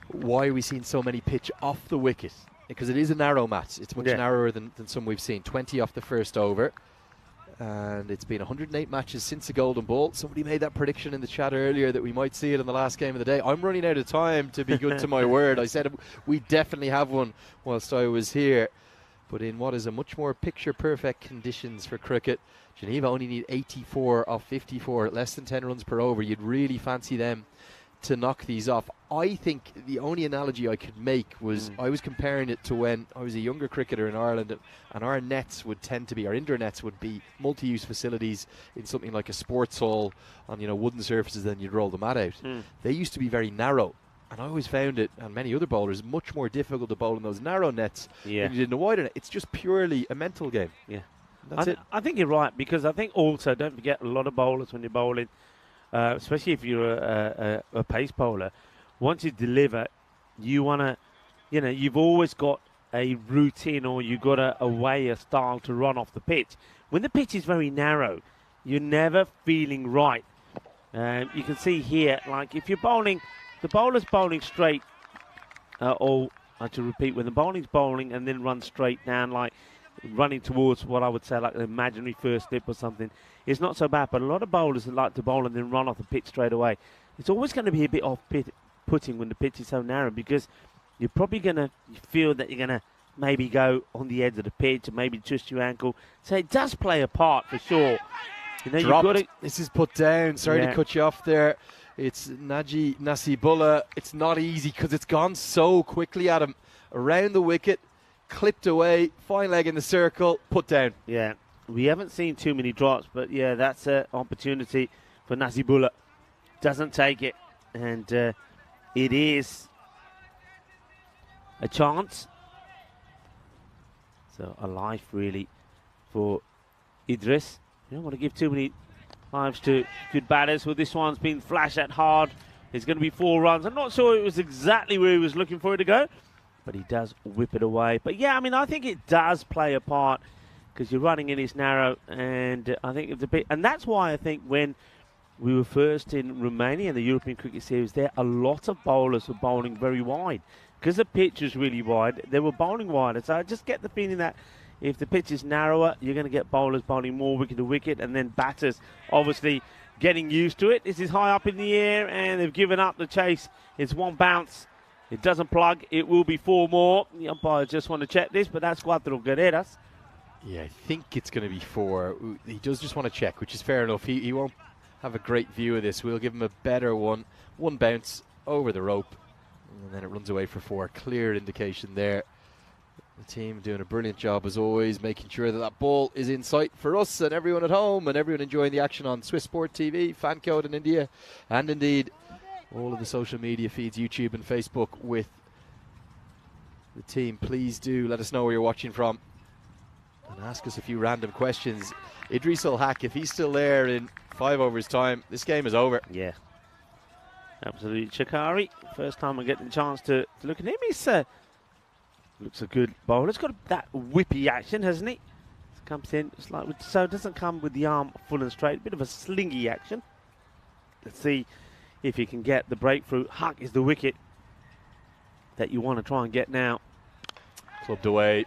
Why are we seeing so many pitch off the wicket? Because it is a narrow match. It's much narrower than some we've seen. 20 off the first over. And it's been 108 matches since the Golden Ball. Somebody made that prediction in the chat earlier that we might see it in the last game of the day. I'm running out of time to be good to my word. I said we definitely have one whilst I was here. But in what is a much more picture-perfect conditions for cricket, Geneva only need 84 off 54, less than 10 runs per over. You'd really fancy them to knock these off. I think the only analogy I could make was I was comparing it to when I was a younger cricketer in Ireland, and our nets would tend to be, our indoor nets would be multi-use facilities in something like a sports hall on, you know, wooden surfaces, then you'd roll the mat out. They used to be very narrow, and I always found it, and many other bowlers, much more difficult to bowl in those narrow nets than you did in a wider net. It's just purely a mental game. Yeah, that's it. I think you're right, because I think also, don't forget, a lot of bowlers when you're bowling, especially if you're a pace bowler, once you deliver, you want to, you know, you've always got a routine or you've got a way, a style to run off the pitch. When the pitch is very narrow, you're never feeling right. You can see here, like if you're bowling, the bowler's bowling straight, or I should repeat, when the bowling's bowling and then run straight down, like running towards what I would say like an imaginary first slip or something, it's not so bad. But a lot of bowlers that like to bowl and then run off the pitch straight away, it's always going to be a bit off-putting when the pitch is so narrow, because you're probably going to feel that you're going to maybe go on the edge of the pitch and maybe twist your ankle. So it does play a part for sure. You know, Dropped. you've got to. This is put down. Sorry to cut you off there. It's Nasibullah. It's not easy because it's gone so quickly at him. Around the wicket, clipped away, fine leg in the circle, put down. Yeah, we haven't seen too many drops, but yeah, that's an opportunity for Nasibullah. Doesn't take it, and it is a chance. So a life really for Idris. You don't want to give too many lives to good batters. Well, this one's been flashed at hard. It's going to be 4 runs. I'm not sure it was exactly where he was looking for it to go, but he does whip it away. But yeah, I mean, I think it does play a part because you're running in this narrow, and I think it's a bit. And that's why I think when we were first in Romania in the European Cricket Series, there a lot of bowlers were bowling very wide because the pitch was really wide. They were bowling wider. So I just get the feeling that if the pitch is narrower, you're going to get bowlers bowling more wicket to wicket, and then batters obviously getting used to it. This is high up in the air, and they've given up the chase. It's 1 bounce. It doesn't plug. It will be 4 more. The umpires just want to check this, but that's cuatro carreras. Yeah, I think it's going to be 4. He does just want to check, which is fair enough. He won't have a great view of this. We'll give him a better one. 1 bounce over the rope, and then it runs away for 4. Clear indication there. The team doing a brilliant job as always, making sure that that ball is in sight for us and everyone at home and everyone enjoying the action on Swiss Sport TV, Fan Code in India, and indeed all of the social media feeds, YouTube and Facebook with the team. Please do let us know where you're watching from and ask us a few random questions. Idris Ul Haq, if he's still there in 5 overs time, this game is over. Yeah, absolutely. Chakari, first time I get the chance to look at him. He's looks a good bowler. It's got that whippy action, hasn't it? Comes in, so it doesn't come with the arm full and straight. Bit of a slingy action. Let's see if he can get the breakthrough. Huck is the wicket that you want to try and get now. Clubbed away,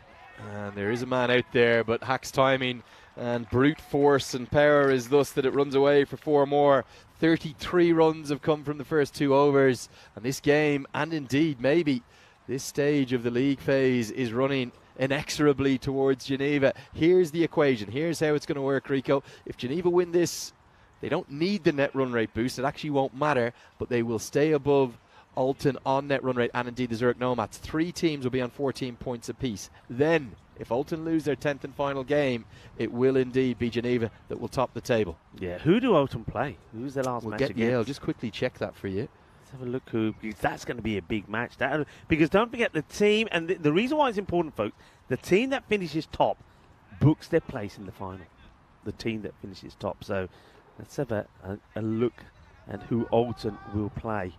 and there is a man out there, but Hack's timing and brute force and power is thus that it runs away for 4 more. 33 runs have come from the first 2 overs, and this game, and indeed maybe this stage of the league phase, is running inexorably towards Geneva. Here's the equation. Here's how it's going to work, Rico. If Geneva win this, they don't need the net run rate boost. It actually won't matter, but they will stay above Alton on net run rate and indeed the Zurich Nomads. 3 teams will be on 14 points apiece. Then, if Alton lose their 10th and final game, it will indeed be Geneva that will top the table. Yeah, who do Alton play? Who's their last match against? Yeah, I'll just quickly check that for you. Let's have a look who, because that's going to be a big match. Because don't forget the team, and the reason why it's important, folks, the team that finishes top books their place in the final. The team that finishes top. So let's have a look at who Alton will play.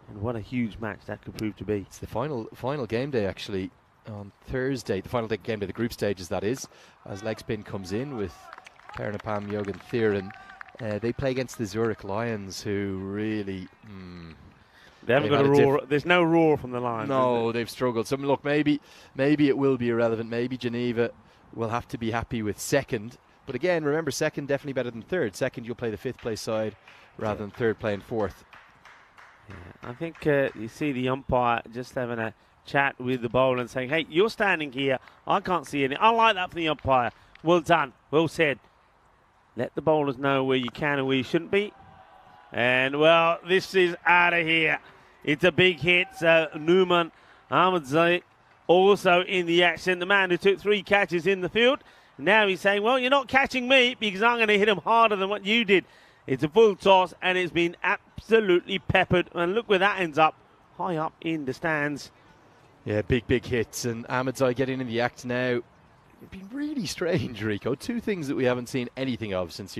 And what a huge match that could prove to be. It's the final game day, actually, on Thursday. The final game day, the group stages, that is, as leg spin comes in with Pernapam, Yogan Thiran. They play against the Zurich Lions, who really... They haven't got a roar. There's no roar from the Lions. No, they've struggled. So, look, maybe it will be irrelevant. Maybe Geneva will have to be happy with 2nd. But again, remember, 2nd definitely better than 3rd. 2nd, you'll play the 5th place side rather than 3rd playing 4th. Yeah, I think you see the umpire just having a chat with the bowler and saying, hey, you're standing here. I can't see any. I like that from the umpire. Well done. Well said. Let the bowlers know where you can and where you shouldn't be. And, well, this is out of here. It's a big hit. So, Numan Ahmadzai also in the action. The man who took 3 catches in the field. Now he's saying, well, you're not catching me because I'm going to hit him harder than what you did. It's a full toss, and it's been absolutely peppered. And look where that ends up, high up in the stands. Yeah, big hits. And Ahmadzai getting in the act now. It's been really strange, Rico. 2 things that we haven't seen anything of since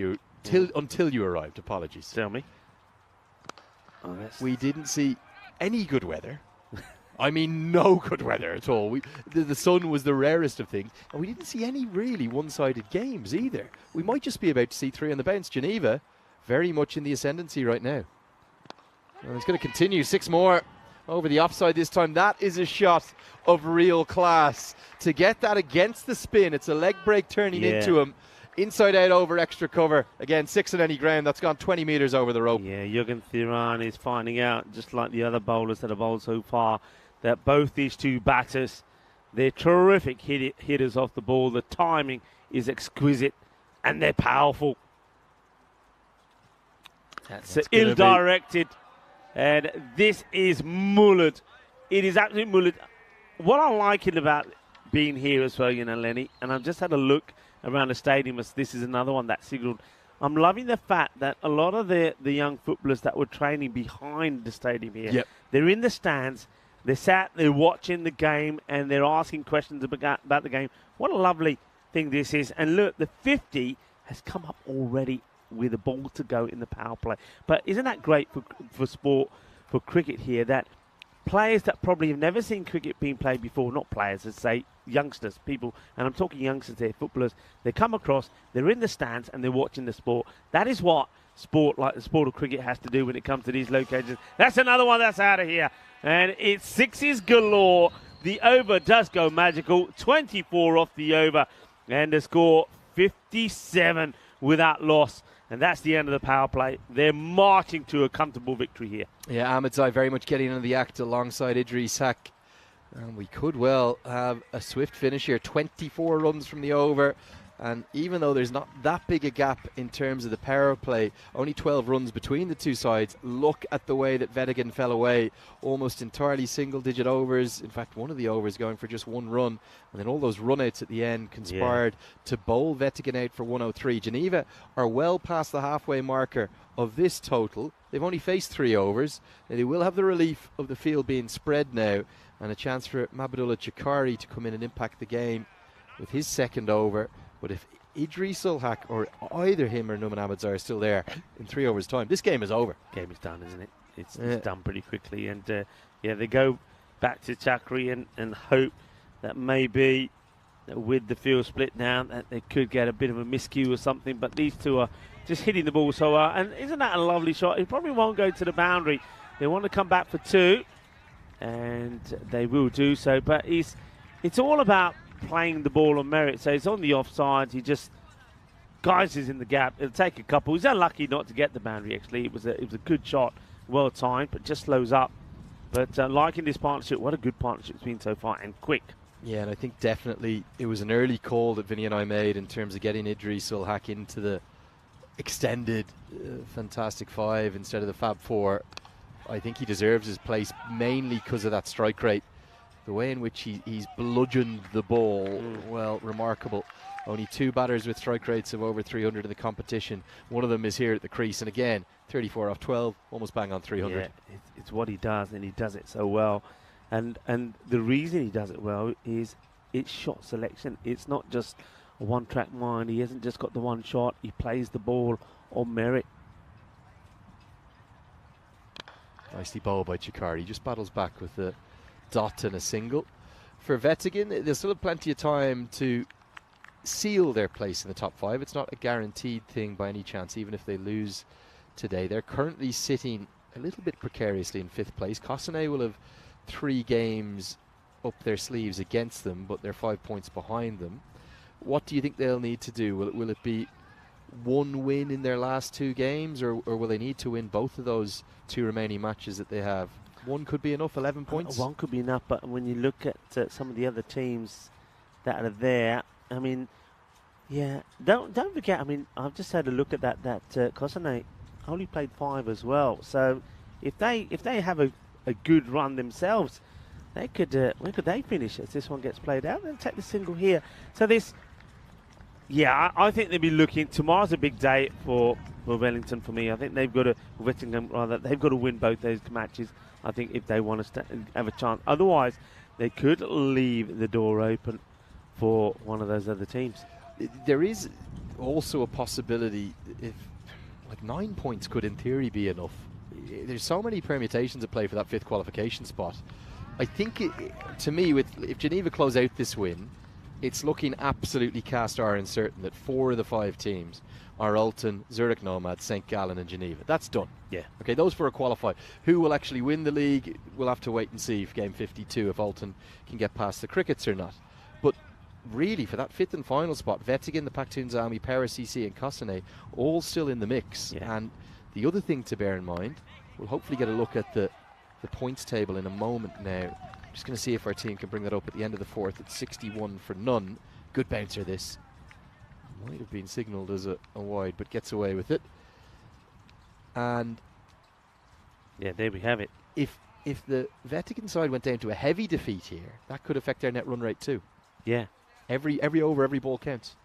until you arrived. Apologies. Tell me. We didn't see any good weather. I mean, no good weather at all. The sun was the rarest of things. And we didn't see any really one-sided games either. We might just be about to see 3 on the bounce. Geneva, very much in the ascendancy right now. And it's going to continue. 6 more over the offside this time. That is a shot of real class. To get that against the spin, it's a leg break turning into him. Inside out over extra cover. Again, 6 on any ground. That's gone 20 metres over the rope. Yeah, Jürgen Thiran is finding out, just like the other bowlers that have bowled so far, that both these two batters, they're terrific hitters off the ball. The timing is exquisite, and they're powerful. That's ill-directed, and this is mullered. It is absolutely mullered. What I like it about being here as well, you know, Lenny, and I've just had a look around the stadium as this is another one that signalled. I'm loving the fact that a lot of the young footballers that were training behind the stadium here, they're in the stands, they're watching the game, and they're asking questions about the game. What a lovely thing this is. And look, the 50 has come up already with a ball to go in the power play. But isn't that great for sport, for cricket here, that players that probably have never seen cricket being played before, not players, let's say youngsters, people, and I'm talking youngsters here, footballers, they come across, they're in the stands and they're watching the sport. That is what sport, like the sport of cricket, has to do when it comes to these locations. That's another one that's out of here. And it's sixes galore. The over does go magical. 24 off the over. And the score 57 without loss. And that's the end of the power play. They're marching to a comfortable victory here. Yeah, Ahmedzai very much getting into the act alongside Idris Hack. And we could well have a swift finish here. 24 runs from the over. And even though there's not that big a gap in terms of the power play, only 12 runs between the two sides, look at the way that Vettigan fell away. Almost entirely single-digit overs. In fact, one of the overs going for just 1 run. And then all those run-outs at the end conspired to bowl Vettigan out for 103. Geneva are well past the halfway marker of this total. They've only faced 3 overs. Now, they will have the relief of the field being spread now, and a chance for Mabdullah Chakari to come in and impact the game with his second over. But if Idris Hack or either him or Numan Ahmedzai are still there in 3 overs' time, this game is over. Game is done, isn't it? It's done pretty quickly. And, they go back to Chakri and hope that maybe with the field split now that they could get a bit of a miscue or something. But these two are just hitting the ball so well. And isn't that a lovely shot? It probably won't go to the boundary. They want to come back for 2, and they will do so. But it's all about playing the ball on merit. So he's on the offside. He just guys is in the gap. It'll take a couple. He's unlucky not to get the boundary. Actually, it was a good shot, well timed, but just slows up. But liking this partnership, what a good partnership it's been so far, and quick. Yeah, and I think definitely it was an early call that Vinny and I made in terms of getting Idris Hack into the extended Fantastic 5 instead of the Fab 4. I think he deserves his place mainly because of that strike rate. The way in which he's bludgeoned the ball, well, remarkable. Only 2 batters with strike rates of over 300 in the competition. One of them is here at the crease, and again, 34 off 12, almost bang on 300. Yeah, it's what he does, and he does it so well. And the reason he does it well is it's shot selection. It's not just a one-track mind. He hasn't just got the one shot. He plays the ball on merit. Nicely bowled by Chikari. He just battles back with the dot and a single. For Vettigan, there's still plenty of time to seal their place in the top 5. It's not a guaranteed thing by any chance, even if they lose today. They're currently sitting a little bit precariously in 5th place. Cossonay will have 3 games up their sleeves against them, but they're 5 points behind them. What do you think they'll need to do? Will it be 1 win in their last 2 games, or will they need to win both of those 2 remaining matches that they have? 1 could be enough, 11 points? 1 could be enough, but when you look at some of the other teams that are there, I mean, yeah, don't forget, I mean, I've just had a look at that Cossonay only played 5 as well. So if they have a good run themselves, they could, where could they finish as this one gets played out? They'll take the single here. So this, yeah, I think they'll be looking, tomorrow's a big day for Wellington for me. I think they've got to, they've got to win both those matches, I think, if they want to have a chance. Otherwise, they could leave the door open for one of those other teams. There is also a possibility if, like, 9 points could in theory be enough. There's so many permutations at play for that 5th qualification spot. I think, to me, if Geneva close out this win, it's looking absolutely cast iron certain that 4 of the 5 teams are Ulton, Zurich Nomad, St. Gallen and Geneva. That's done. Yeah. Okay, those 4 are qualified. Who will actually win the league? We'll have to wait and see for game 52 if Ulton can get past the Crickets or not. But really, for that 5th and final spot, Vettigan, the Pakhtun's Army, Power CC and Kosane, all still in the mix. Yeah. And the other thing to bear in mind, we'll hopefully get a look at the points table in a moment now. Just going to see if our team can bring that up at the end of the 4th. It's 61 for none. Good bouncer, this. Might have been signalled as a wide, but gets away with it. And yeah, there we have it. if the Vettigan side went down to a heavy defeat here, that could affect their net run rate too. Yeah. Every over, every ball counts.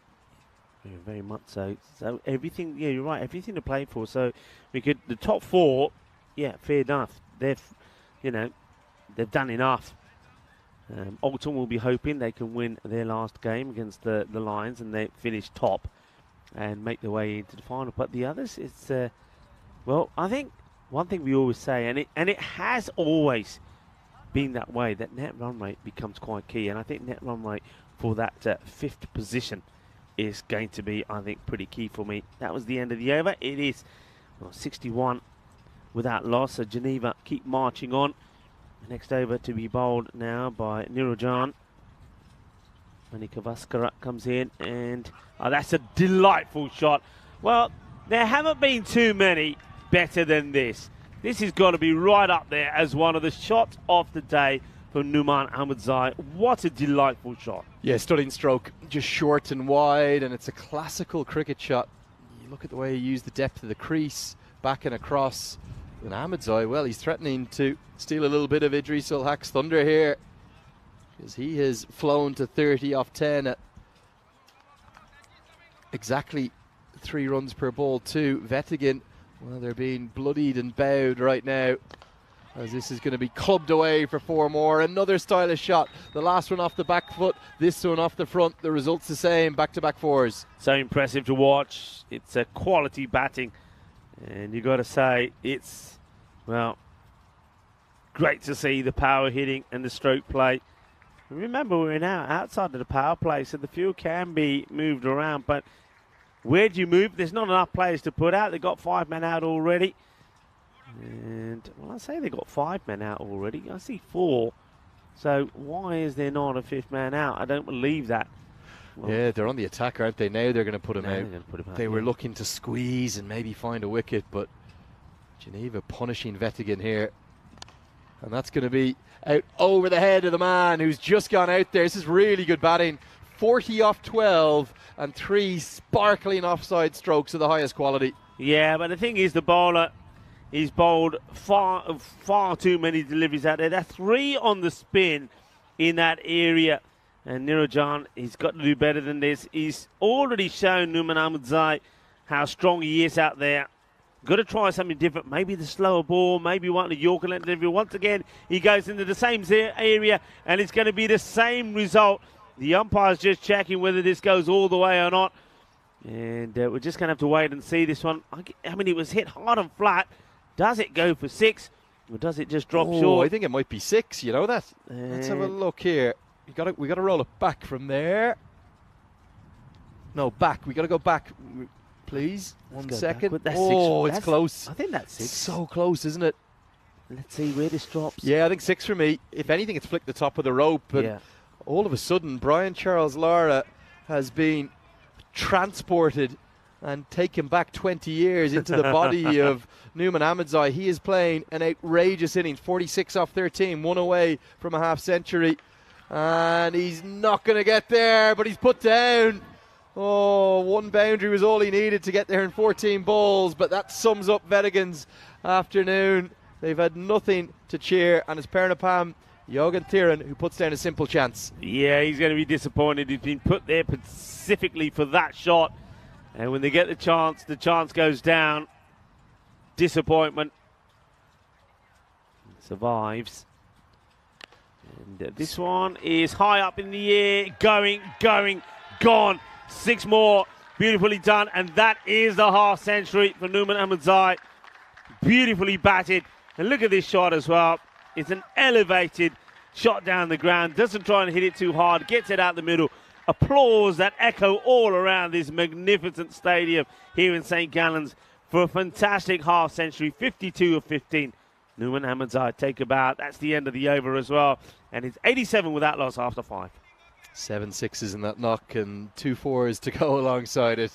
Yeah, very much so. So everything, yeah, you're right. Everything to play for. So we could the top 4. Yeah, fair enough. They've done enough. Alton will be hoping they can win their last game against the Lions and they finish top and make their way into the final. But the others, it's well, I think one thing we always say, and it has always been that way, that net run rate becomes quite key. And I think net run rate for that 5th position is going to be, I think, pretty key for me. That was the end of the over. It is 61 without loss. So Geneva keep marching on. The next over to be bowled now by Nirojan. Manika Vaskara comes in and that's a delightful shot. Well, there haven't been too many better than this. This has got to be right up there as one of the shots of the day from Numan Ahmedzai. What a delightful shot. Yeah, stunning stroke, just short and wide, and it's a classical cricket shot. You look at the way he used the depth of the crease, back and across. And Ahmedzai, well, he's threatening to steal a little bit of Idris ul Haq's thunder here, because he has flown to 30 off 10 at exactly 3 runs per ball too. Vettigan, well, they're being bloodied and bowed right now, as this is going to be clubbed away for 4 more. Another stylish shot. The last one off the back foot, this one off the front. The result's the same, back-to-back 4s. So impressive to watch. It's a quality batting. And you got to say, it's, well, great to see the power hitting and the stroke play. Remember, we're now outside of the power play, so the field can be moved around. But where do you move? There's not enough players to put out. They've got 5 men out already. And, well, I say they've got 5 men out already. I see 4. So why is there not a 5th man out? I don't believe that. Well, yeah, they're on the attack, aren't they? Now they're going to put him out. They were yeah. looking to squeeze and maybe find a wicket, but Geneva punishing Vettigan here. And that's going to be out over the head of the man who's just gone out there. This is really good batting. 40 off 12 and 3 sparkling offside strokes of the highest quality. Yeah, but the thing is, the bowler, he's bowled far too many deliveries out there. That's 3 on the spin in that area. And Nirojan, he's got to do better than this. He's already shown Numan Ahmedzai how strong he is out there. Got to try something different. Maybe the slower ball, maybe one of the Yorker length delivery. Once again, he goes into the same area, and it's going to be the same result. The umpire's just checking whether this goes all the way or not. And we're just going to have to wait and see this one. I mean, it was hit hard and flat. Does it go for 6, or does it just drop short? I think it might be 6, you know that. Let's have a look here. We got to roll it back from there. No, back. We got to go back, please. 1 second. Oh, it's close. I think that's 6. It's so close, isn't it? Let's see where this drops. Yeah, I think 6 for me. If anything, it's flicked the top of the rope. And all of a sudden, Brian Charles Lara has been transported and taken back 20 years into the body of Numan Ahmedzai. He is playing an outrageous innings. 46 off 13, 1 away from a half century. And he's not going to get there, but he's put down. Oh, 1 boundary was all he needed to get there in 14 balls, but that sums up Vettigan's afternoon. They've had nothing to cheer, and it's Pernapam Yogan Thiran who puts down a simple chance. Yeah, he's going to be disappointed. He's been put there specifically for that shot, and when they get the chance goes down. Disappointment. Survives. And this one is high up in the air, going, gone. 6 more, beautifully done, and that is the half century for Numan Ahmedzai. Beautifully batted, and look at this shot as well. It's an elevated shot down the ground, doesn't try and hit it too hard, gets it out the middle. Applause that echo all around this magnificent stadium here in St. Gallen's for a fantastic half century, 52 of 15. Numan Ahmedzai take about. That's the end of the over as well. And it's 87 without loss after 5. 7 sixes in that knock and 2 fours to go alongside it.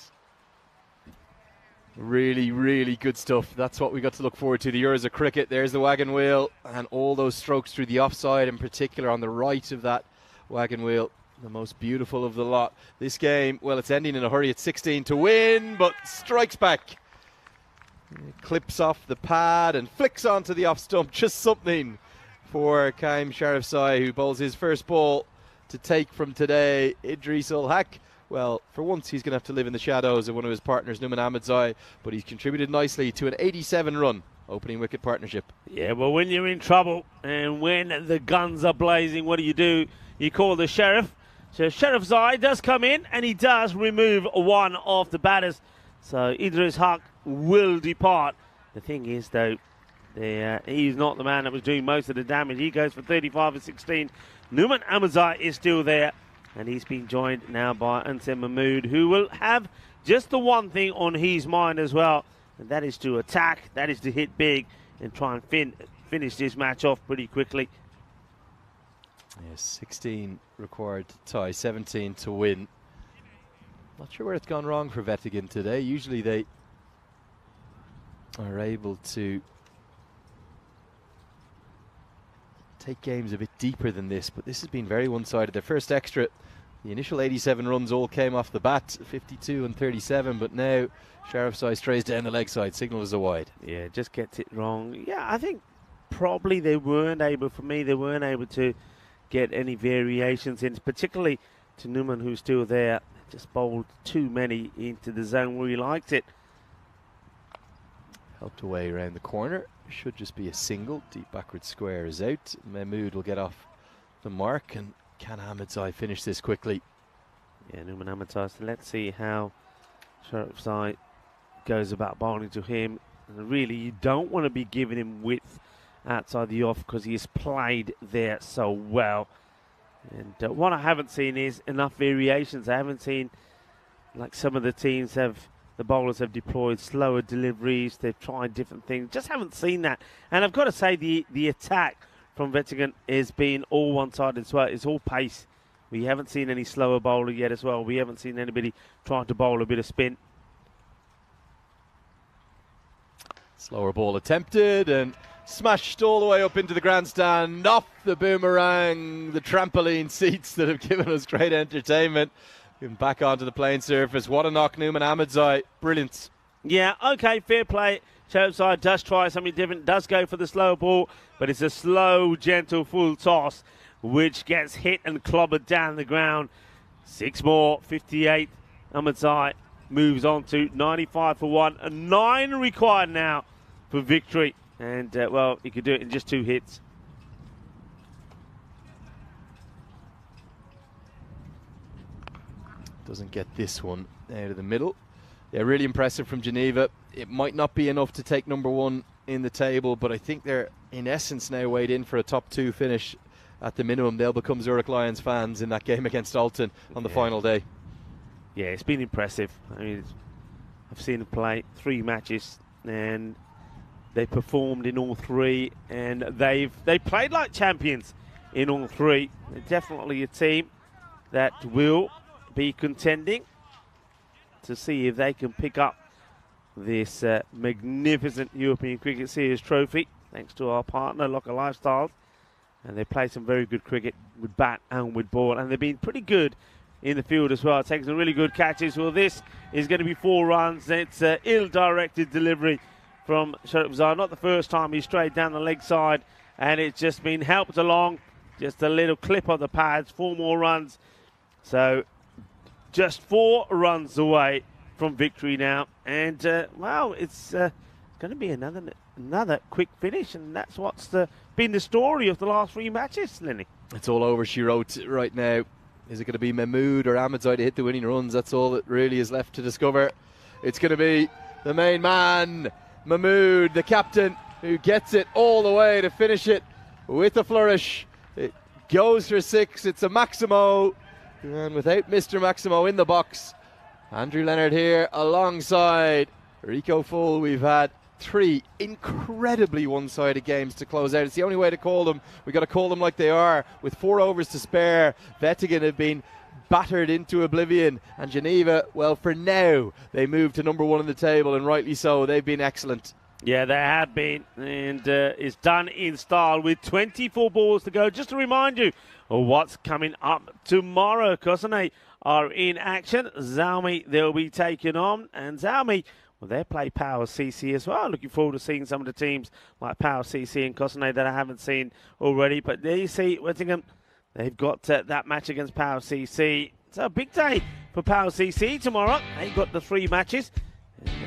Really, really good stuff. That's what we got to look forward to. The Euros of cricket. There's the wagon wheel and all those strokes through the offside, in particular on the right of that wagon wheel. The most beautiful of the lot. This game, well, it's ending in a hurry. It's 16 to win, but strikes back. It clips off the pad and flicks onto the off stump. Just something for Kaim Sharifzai, who bowls his first ball to take from today. Idris ul Haq. Well, for once he's going to have to live in the shadows of one of his partners, Numan Ahmedzai, but he's contributed nicely to an 87-run opening wicket partnership. Yeah, well, when you're in trouble and when the guns are blazing, what do? You call the sheriff. So Sharifzai does come in and he does remove one of the batters. So Idris Haq will depart. The thing is, though, he's not the man that was doing most of the damage. He goes for 35 and 16. Numan Ahmedzai is still there. And he's been joined now by Ansem Mahmood, who will have just the one thing on his mind as well, and that is to attack, that is to hit big and try and finish this match off pretty quickly. Yeah, 16 required to tie, 17 to win. Not sure where it's gone wrong for Vettigan today. Usually they are able to take games a bit deeper than this, but this has been very one-sided. Their first extra, the initial 87 runs all came off the bat, 52 and 37, but now Sharifzai strays down the leg side, signal is a wide. Yeah, just gets it wrong. Yeah, I think probably they weren't able to get any variations in, particularly to Numan, who's still there. Just bowled too many into the zone where he liked it. Helped away around the corner. Should just be a single. Deep backward square is out. Mahmood will get off the mark, and can Ahmedzai finish this quickly? Yeah, Numan Ahmedzai. So let's see how Sharifzai goes about bowling to him. And really, you don't want to be giving him width outside the off because he has played there so well. And what I haven't seen is enough variations. I haven't seen, like some of the teams have, the bowlers have deployed slower deliveries. They've tried different things. Just haven't seen that. And I've got to say the attack from Vettigan has been all one-sided as well. It's all pace. We haven't seen any slower bowler yet as well. We haven't seen anybody trying to bowl a bit of spin. Slower ball attempted and smashed all the way up into the grandstand, off the boomerang, the trampoline seats that have given us great entertainment. And back onto the playing surface. What a knock, Numan Ahmedzai. Brilliant. Yeah, okay, fair play. Sharifzai does try something different, does go for the slow ball, but it's a slow, gentle, full toss, which gets hit and clobbered down the ground. 6 more, 58. Ahmedzai moves on to 95 for 1. And 9 required now for victory. And, well, he could do it in just 2 hits. Doesn't get this one out of the middle. Yeah, really impressive from Geneva. It might not be enough to take number 1 in the table, but I think they're in essence now weighed in for a top 2 finish at the minimum. They'll become Zurich Lions fans in that game against Alton on the final day. Yeah, it's been impressive. I mean, I've seen them play 3 matches and they performed in all 3, and they played like champions in all 3. They're definitely a team that will be contending to see if they can pick up this magnificent European Cricket Series trophy, thanks to our partner, Locker Lifestyles. And they play some very good cricket with bat and with ball, and they've been pretty good in the field as well, taking some really good catches. Well, this is going to be 4 runs. It's an ill-directed delivery from Sharifzai. Not the first time he strayed down the leg side, and it's just been helped along. Just a little clip on the pads, 4 more runs. So just 4 runs away from victory now. And, well, it's going to be another quick finish, and that's what's been the story of the last 3 matches, Lenny. It's all over, she wrote, right now. Is it going to be Mahmood or Ahmedzai to hit the winning runs? That's all that really is left to discover. It's going to be the main man, Mahmood, the captain, who gets it all the way to finish it with a flourish. It goes for 6. It's a Maximo. And without Mr. Maximo in the box, Andrew Leonard here alongside Rico Full. We've had 3 incredibly one-sided games to close out. It's the only way to call them. We've got to call them like they are. With 4 overs to spare, Wettingen have been battered into oblivion, and Geneva, well, for now, they move to number 1 on the table, and rightly so. They've been excellent. Yeah, they have been, and it's done in style with 24 balls to go. Just to remind you of what's coming up tomorrow. Cossonay are in action. Zalmi they'll be taking on, and Zalmi, well, they play Power CC as well. Looking forward to seeing some of the teams like Power CC and Cossonay that I haven't seen already. But there you see, Wettingen, they've got that match against Power CC. It's a big day for Power CC tomorrow. They've got the 3 matches.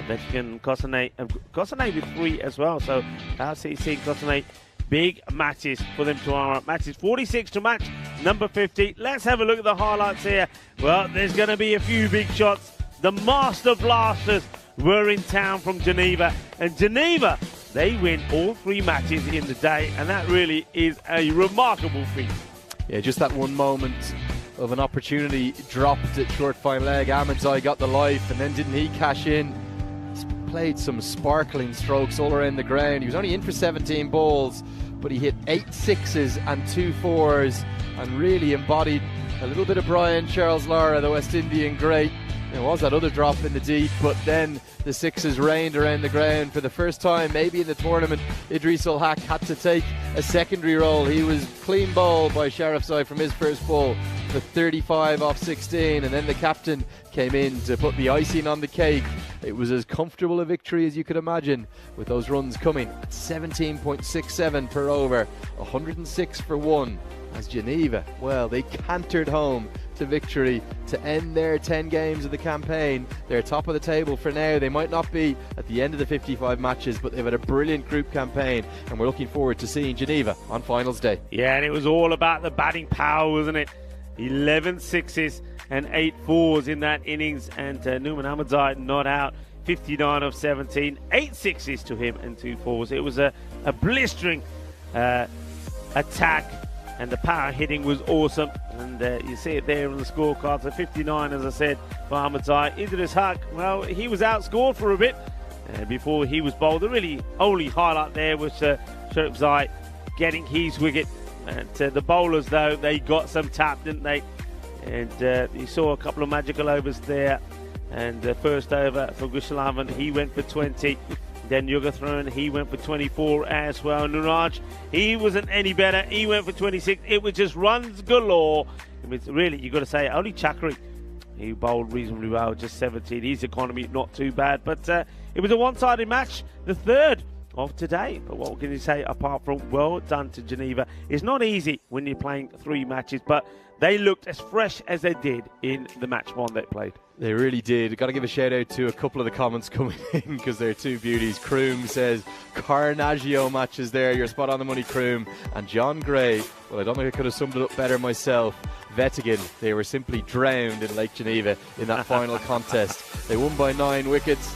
Wettingen, Cossonay with 3 as well. So Power CC and Cossonay, big matches for them tomorrow. Matches 46 to match number 50. Let's have a look at the highlights here. Well, there's going to be a few big shots. The Master Blasters were in town from Geneva, and Geneva, they win all 3 matches in the day, and that really is a remarkable feat. Yeah, just that one moment of an opportunity dropped at short fine leg. Ahmedzai got the life, and then didn't he cash in? He's played some sparkling strokes all around the ground. He was only in for 17 balls, but he hit 8 sixes and 2 fours, and really embodied a little bit of Brian Charles Lara, the West Indian great. There was that other drop in the deep, but then the sixes rained around the ground for the first time maybe in the tournament. Idris Ul Haq had to take a secondary role. He was clean bowled by Sharifzai from his first ball for 35 off 16, and then the captain came in to put the icing on the cake. It was as comfortable a victory as you could imagine, with those runs coming at 17.67 per over, 106 for 1, as Geneva, well, they cantered home to victory to end their 10 games of the campaign. They're top of the table for now. They might not be at the end of the 55 matches, but they've had a brilliant group campaign, and we're looking forward to seeing Geneva on finals day. Yeah, and it was all about the batting power, wasn't it? 11 sixes and 8 fours in that innings, and Nouman Ahmedzai not out, 59 of 17, 8 sixes to him and 2 fours. It was a blistering attack, and the power hitting was awesome, and you see it there on the scorecards. So 59, as I said, for Ahmedzai. Idris Haq, well, he was outscored for a bit before he was bowled. The really only highlight there was Sharifzai getting his wicket. And the bowlers, though, they got some tap, didn't they? And you saw a couple of magical overs there. And the first over for Gushalavan, he went for 20. Then Yugathrone, he went for 24 as well. Nuraj, he wasn't any better. He went for 26. It was just runs galore. I mean, really, you've got to say, only Chakri, he bowled reasonably well, just 17. His economy, not too bad. But it was a one-sided match, the third of today. But what can you say apart from well done to Geneva? It's not easy when you're playing 3 matches, but they looked as fresh as they did in the match 1 they played. They really did. Got to give a shout out to a couple of the comments coming in, because they're 2 beauties. Kroom says, Carnaggio matches there. You're spot on the money, Kroom. And John Gray, well, I don't think I could have summed it up better myself. Wettingen, they were simply drowned in Lake Geneva in that final contest. They won by 9 wickets.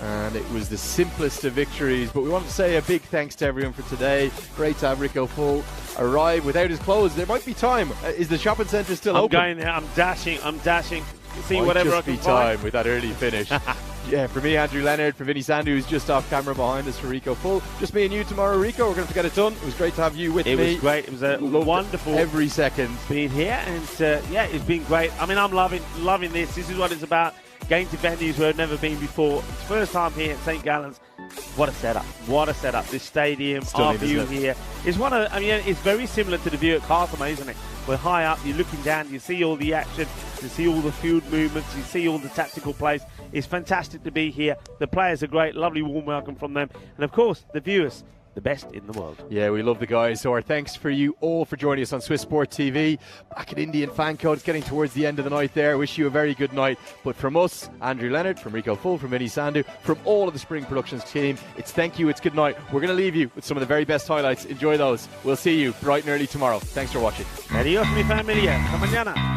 And it was the simplest of victories, but we want to say a big thanks to everyone for today. Great to have Rico Full arrive without his clothes. There might be time. Is the shopping centre still open? I'm going there. I'm dashing. See might whatever just I can be find. time with that early finish. Yeah, for me, Andrew Leonard, for Vinny Sandu, who's just off camera behind us, for Rico Full. Just me and you tomorrow, Rico. We're going to get it done. It was great to have you with me. It was great. It was a wonderful every second being here, and yeah, it's been great. I mean, I'm loving this. This is what it's about. Going to venues where I've never been before. It's first time here at St. Gallen's. What a setup. What a setup. This stadium, our view here is one of, I mean, it's very similar to the view at Castlemaine, isn't it? We're high up, you're looking down, you see all the action, you see all the field movements, you see all the tactical plays. It's fantastic to be here. The players are great, lovely warm welcome from them. And of course, the viewers, the best in the world. Yeah, we love the guys. So our thanks for you all for joining us on Swiss Sport TV. Back at Indian Fan Code, it's getting towards the end of the night there. Wish you a very good night. But from us, Andrew Leonard, from Rico Full, from Vinny Sandu, from all of the Spring Productions team, it's thank you, it's good night. We're going to leave you with some of the very best highlights. Enjoy those. We'll see you bright and early tomorrow. Thanks for watching. Adios, mi familia. Hasta mañana.